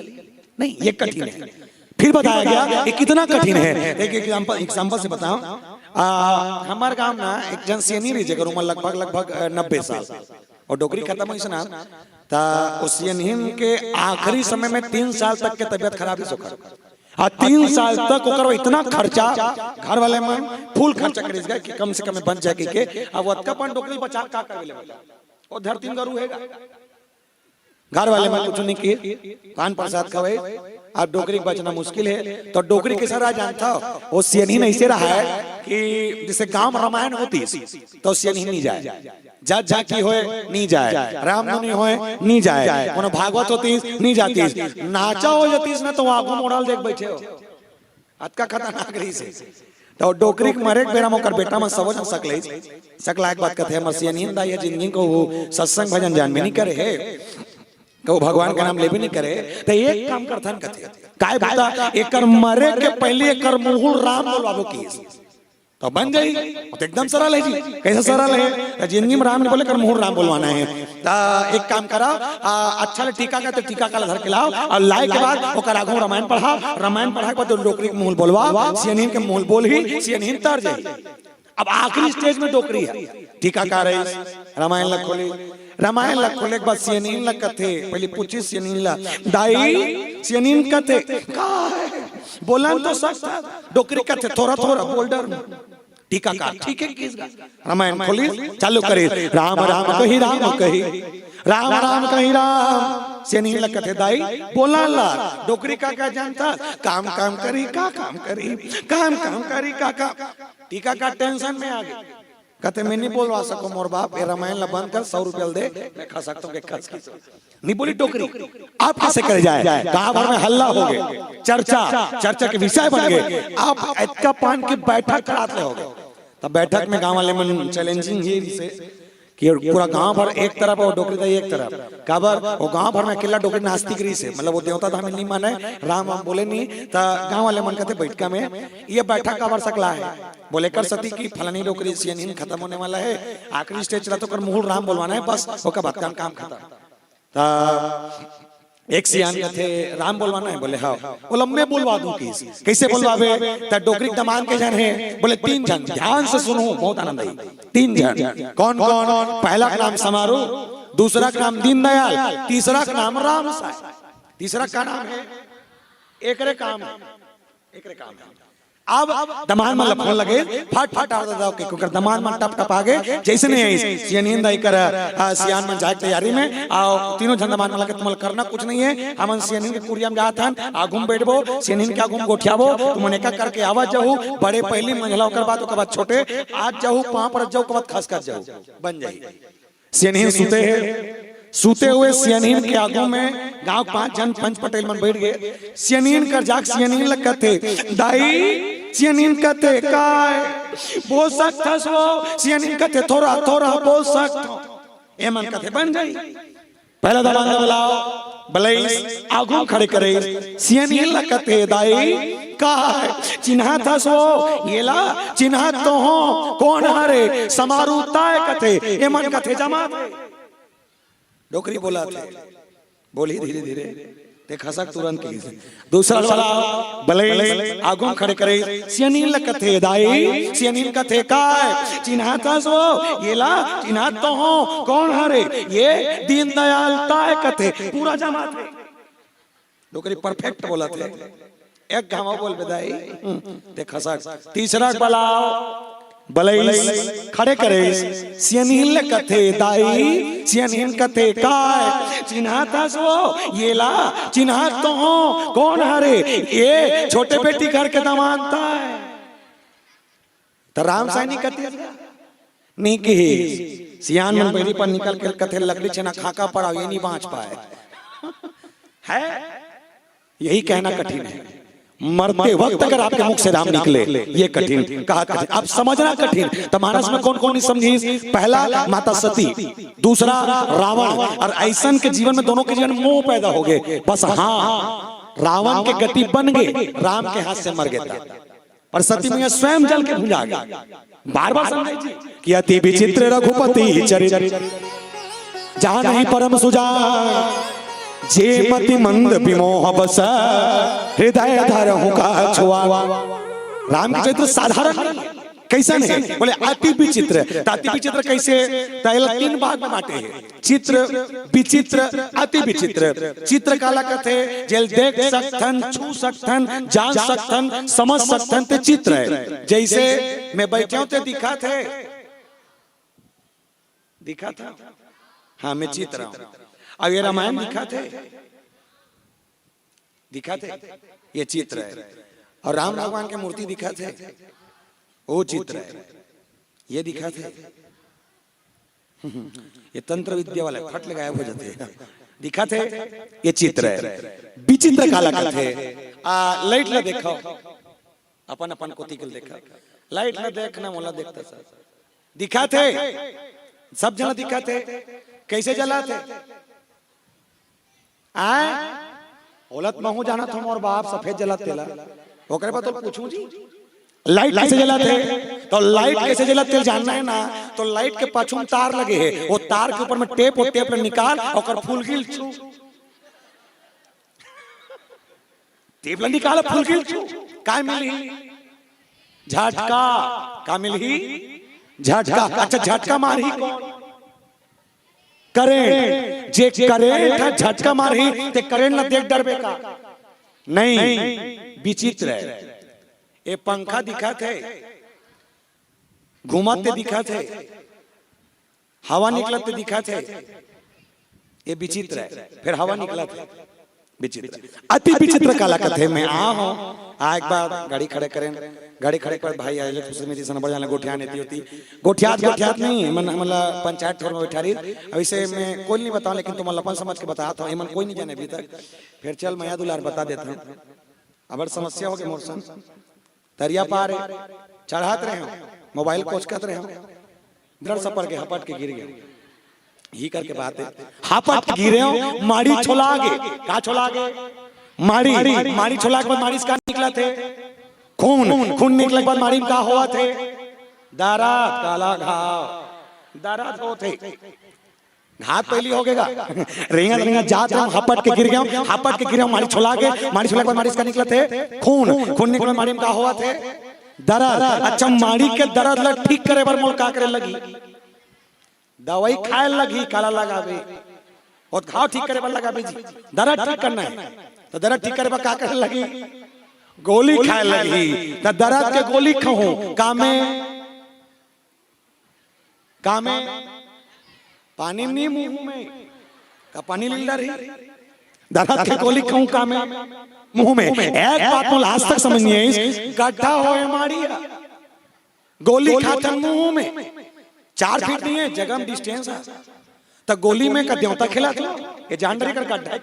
नहीं, ये कठिन है। फिर बताया गया ये कितना कठिन है। एक एग्जांपल से बताऊं, हमारे गांव ना एक जन सियनी रही जगह उम्र लगभग 90 साल और डोकरी खत्म हुई सुना ता उस सियनीन के आखिरी समय में 3 साल तक के तबियत खराब ही सोकर और 3 साल तक ओकर इतना खर्चा घर वाले में फुल खर्चा कर गए कि कम से कम बन जाए के अब वतका पन डोकरी बचा का करले और धरती में गरू हैगा घर वाले में कुछ नहीं किए, पान प्रसाद खवाए। अब डोकरी बचना मुश्किल है तो डोकरी के सारा जानता हो वो सियनीन ऐसे रहा है कि जैसे गांव रामायण होती तो सियनीन नहीं जाए, जज झांकी होए नहीं जाए, रामधुनी होए नहीं जाए, कोनो भागवत होती नहीं जाती, नाचा हो जाती ना तो आगू मोड़ाल देख बैठे हो अतका खतरनाक रही से। तो डोकरी के मरे बेरा मोकर बेटा में समझ सकला एक बात कहते हैं मरसियनीन दा ये जिंदगी को वो सत्संग भजन जान में नहीं करे है वो भगवान का नाम ले भी नहीं करे तो एक काम करथन कथे काय बता एकर मरे के पहले एकर मुंह राम बोलवाबो की तो बन गई तो एकदम सरल है जी। कैसे सरल है, जिंदगी में राम ने बोले कर मुंह राम बोलवाना है तो एक काम करा अच्छा ले टीका का तो टीका का धर के लाओ और लाए के बाद ओकर आगू रामायण पढ़ा के बाद डोकरी के मुंह बोलवा सियनीन के मुंह बोल ही सियनीन तर जाए। अब आखिरी स्टेज में डोकरी है, टीका का रही रामायण लग खोली, रामायण लग खोले के बाद सियनीन लग कथे पहले पूछी सियनीन ला दाई सियनीन कथे बोलन तो सच डोकरी कथे थोड़ा थोड़ा बोल्डर टीका का ठीक है किस रामायण खोली चालू करे राम राम कही राम कही राम राम कही राम सियनीन लग कथे दाई बोला ला डोकरी का क्या जानता काम काम करी का काम करी काम काम करी का टीका का टेंशन में आ गई कहते मैं नहीं बोलवा सको मोर बाप ये रामायण ला बंद कर 100 रुपया दे मैं खा सकता हूँ नहीं बोली टोकरी। आप कैसे कर जाए गाँव भर में हल्ला हो गए, चर्चा के विषय बन गए, आप इतना पान की बैठक कराते हो गए। तब बैठक में गाँव वाले में चैलेंजिंग ये कि पूरा गांव भर एक तरफ और डोकरी था एक तरफ काबर वो गांव भर में अकेला डोकरी नास्तिक रही से मतलब वो देवता धाम नहीं माने राम बोले नहीं तो गांव वाले मन कहते बैठका में ये बैठक काबर सकला है बोले कर सती की फलानी डोकरी सियनीन खत्म होने वाला है आखिरी स्टेज चला तो कर मुंह राम बोलवाना है बस वो का बात काम खत्म। एक सियान थे राम बोलवाना है बोले हाँ बोला मैं बोलवा दूं कैसे बोलवावे तो डोकरी दमान के जन है बोले 3 जन ध्यान से सुनो बहुत आनंद आई 3 जन कौन कौन पहला का नाम समारू दूसरा का नाम दीनदयाल तीसरा का नाम राम साई तीसरा का नाम है एकरे काम है। अब दमान में लपकने लगे फट फट आवाज दाओ के कुकर दमान में टप टप आगे जैसे नहीं है सियनीन दाई कर सियान में जाए तैयारी में आओ तीनों जन दमान में लगे तुम करना कुछ नहीं है हम सियनीन के कुरिया में जात हन आगुम बैठबो सियनीन के आगुम गोठियाबो तुमने का करके आवाज जाऊ बड़े पहली मंझला ओकर बाद ओकर बाद छोटे आज जाऊ पांव पर जाऊ के बाद खस कर जाऊ बन जाई। सियनीन सूते हुए सियनीन के आगू में गांव 5 जन पंच पटेल मन बैठ गए सियनीन कर जाग सियनीन लग कहते दाई सियनीन कहते काय बोल सकता सो सियनीन कहते थोड़ा थोड़ा बोल सकता ए मन कहते बन जाई पहला दबाना बुलाओ बलई आगू खड़े करे सियनीन लग कहते दाई काय चिन्हा था सो येला चिन्हा तो हो कौन हरे समारूताय कहते ए मन कहते जमा डोकरी बोला थे बोली धीरे धीरे ते खसक तुरंत की दूसरा वाला भले आगू खड़े करे सियनीन लकथे दाई सियनीन कथे काय चिन्हाता सो येला चिन्हा तो हो कौन हरे ये दीनदयाल ताय कथे पूरा जमा थे डोकरी परफेक्ट बोला थे एक गाँव बोल बेदाई ते खसक तीसरा वाला भले खड़े करे सियनीन कथे दाई सियनीन कथे काय चिन्हाता सो येला चिन्हा तो हो कौन हरे ये छोटे बेटी घर के दमानता है तो राम साइनी कथे नहीं की सियान मन बेरी पर निकल कर कथे लकड़ी छना खाका पड़ा ये नहीं बाँच पाए है यही कहना कठिन है मरते वक्त अगर आपके मुख से राम निकले ये कठिन कहा कठिन आप समझना कठिन तो मानस में कौन कौन समझी पहला माता सती दूसरा रावण और ऐसन के जीवन में दोनों के जीवन में मोह पैदा हो गए बस हाँ रावण के गति बन गए राम के हाथ से मर गया पर सती मैया स्वयं जल के भुजा गई। बार बार समझाई जी कि अति विचित्र रघुपति चरित्र, जहां नहीं परम सुजान, जे मति मंद विमोह बस, हृदय धरहु का छुआ। राम के चरित्र साधारण नहीं, कैसा नहीं बोले अति विचित्र। अति विचित्र कैसे? तीन भाग में बांटे हैं, चित्र, विचित्र, अति विचित्र। चित्र काला कथे जेल देख सकथन, छू सकथन, जान सकथन, समझ सकथन ते चित्र है। जैसे मैं बैठे होते दिखा था हाँ मैं चित्र हूं। अब ये रामायण दिखा थे ये चित्र है। और राम भगवान के मूर्ति दिखा थे वो चित्र है। ये दिखा थे ये तंत्र विद्या वाले फट लगाए हो जाते हैं। दिखा थे ये चित्र है। विचित्र काला थे लाइट ला देखो अपन अपन कोती के देखा लाइट ला देखना मोला देखता सर दिखा थे सब जना दिखा थे। कैसे जलाते आए औलत महू जाना था और बाप सफेद जलाते ला ओकरे बाद तो पूछूं जी लाइट कैसे जलाते? तो लाइट कैसे जलाते जानना है ना? तो लाइट के पाछू तार लगे है, वो तार के ऊपर में टेप और टेप निकाल और फूल गिल छू टेप निकाल फूल गिल छू का मिली झटका। का मिली झटका। अच्छा झटका मारी कौन? करेंट। जे करेंट झटका मारी ते करेंट ना देख डरबे का नहीं। विचित्र है। ये पंखा दिखा थे घुमाते दिखा थे हवा निकलते दिखा थे ये विचित्र है। फिर हवा निकला था विचित्र। अति विचित्र काला कथे में आ हो आ एक बार गाड़ी खड़े करें गाड़ी खड़े कर भाई आए खुशी में सन बढ़ गोठिया नहीं होती गोठियात नहीं मतलब पंचायत ठोर में बैठा रही। अभी से मैं कोई नहीं बताऊं लेकिन तुम अपन समझ के बताता हूँ। कोई नहीं जाने अभी तक। फिर चल मैं दुलार बता देता हूँ। अब समस्या हो गई मोरसन दरिया पार चढ़ाते रहे हो मोबाइल कोचकत रहे हो इधर सपर के हपट के गिर गए ही करके बात है। हपट के गिरे हो माड़ी छोला आगे का छोला आगे माड़ी छोला के बाद माड़ी का निकला थे खून निकले के बाद माड़ी का हुआ थे दारात काला घाव दारात हो थे हाथ पहली हो गएगा रेंगा जात रहे हपट के गिर गए हपट के गिरे मारी छोला के बाद मारी इसका निकले थे खून निकले मारी में का हुआ थे दर्द। अच्छा मारी के दर्द लग ठीक करे बर मोल का करे लगी दवाई खाए लगी काला लगावे और घाव ठीक करे बर लगावे जी दर्द ठीक करना है तो दर्द ठीक करे बर का करे लगी गोली खाए लगी तो दर्द के गोली खाऊं का में पानी नहीं मुंह में का पानी लीला रही दर्द के गोली खाऊं का में मुंह में। एक बात मुझे आज तक समझ नहीं आई गड्ढा होए मारिया गोली खाता मुंह में 4 फीट नहीं है जगह में डिस्टेंस है तो गोली में का देवता खिला था ये जान रही कर गड्ढा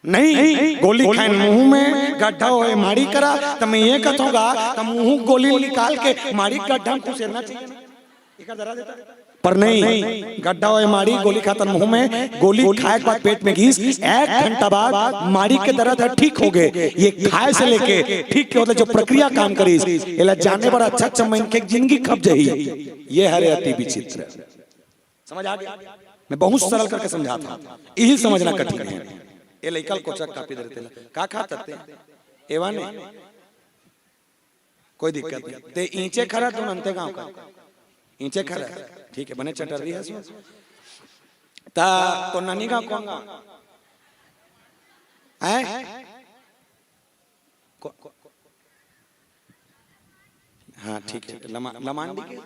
नहीं गोली खाए मुंह में गड्ढा होए मारी करा तो मैं ये कहूंगा तो मुंह गोली निकाल के मारी गड्ढा खुसेरना चाहिए पर नहीं गड्ढा होए मारी गोली खाता मुंह में गोली खाए के बाद पेट में घिस 1 घंटा बाद मारी के दर्द है ठीक हो गए। ये खाए से लेके ठीक के मतलब जो प्रक्रिया काम करी इला जाने पर अच्छा मन के जिंदगी खप जाई ये हरे अति विचित्र। समझ आ गया? मैं बहुत सरल करके समझाता हूं यही समझना कठिन है। ये लइकल कोचक कापी देते का खाते एवा नहीं कोई दिक्कत नहीं ते ईंचे खरा तो अंते गांव का ईंचे खरा ठीक है बने चटर रही है ता तो नानी गांव कौन गांव है हाँ ठीक है लमांडी के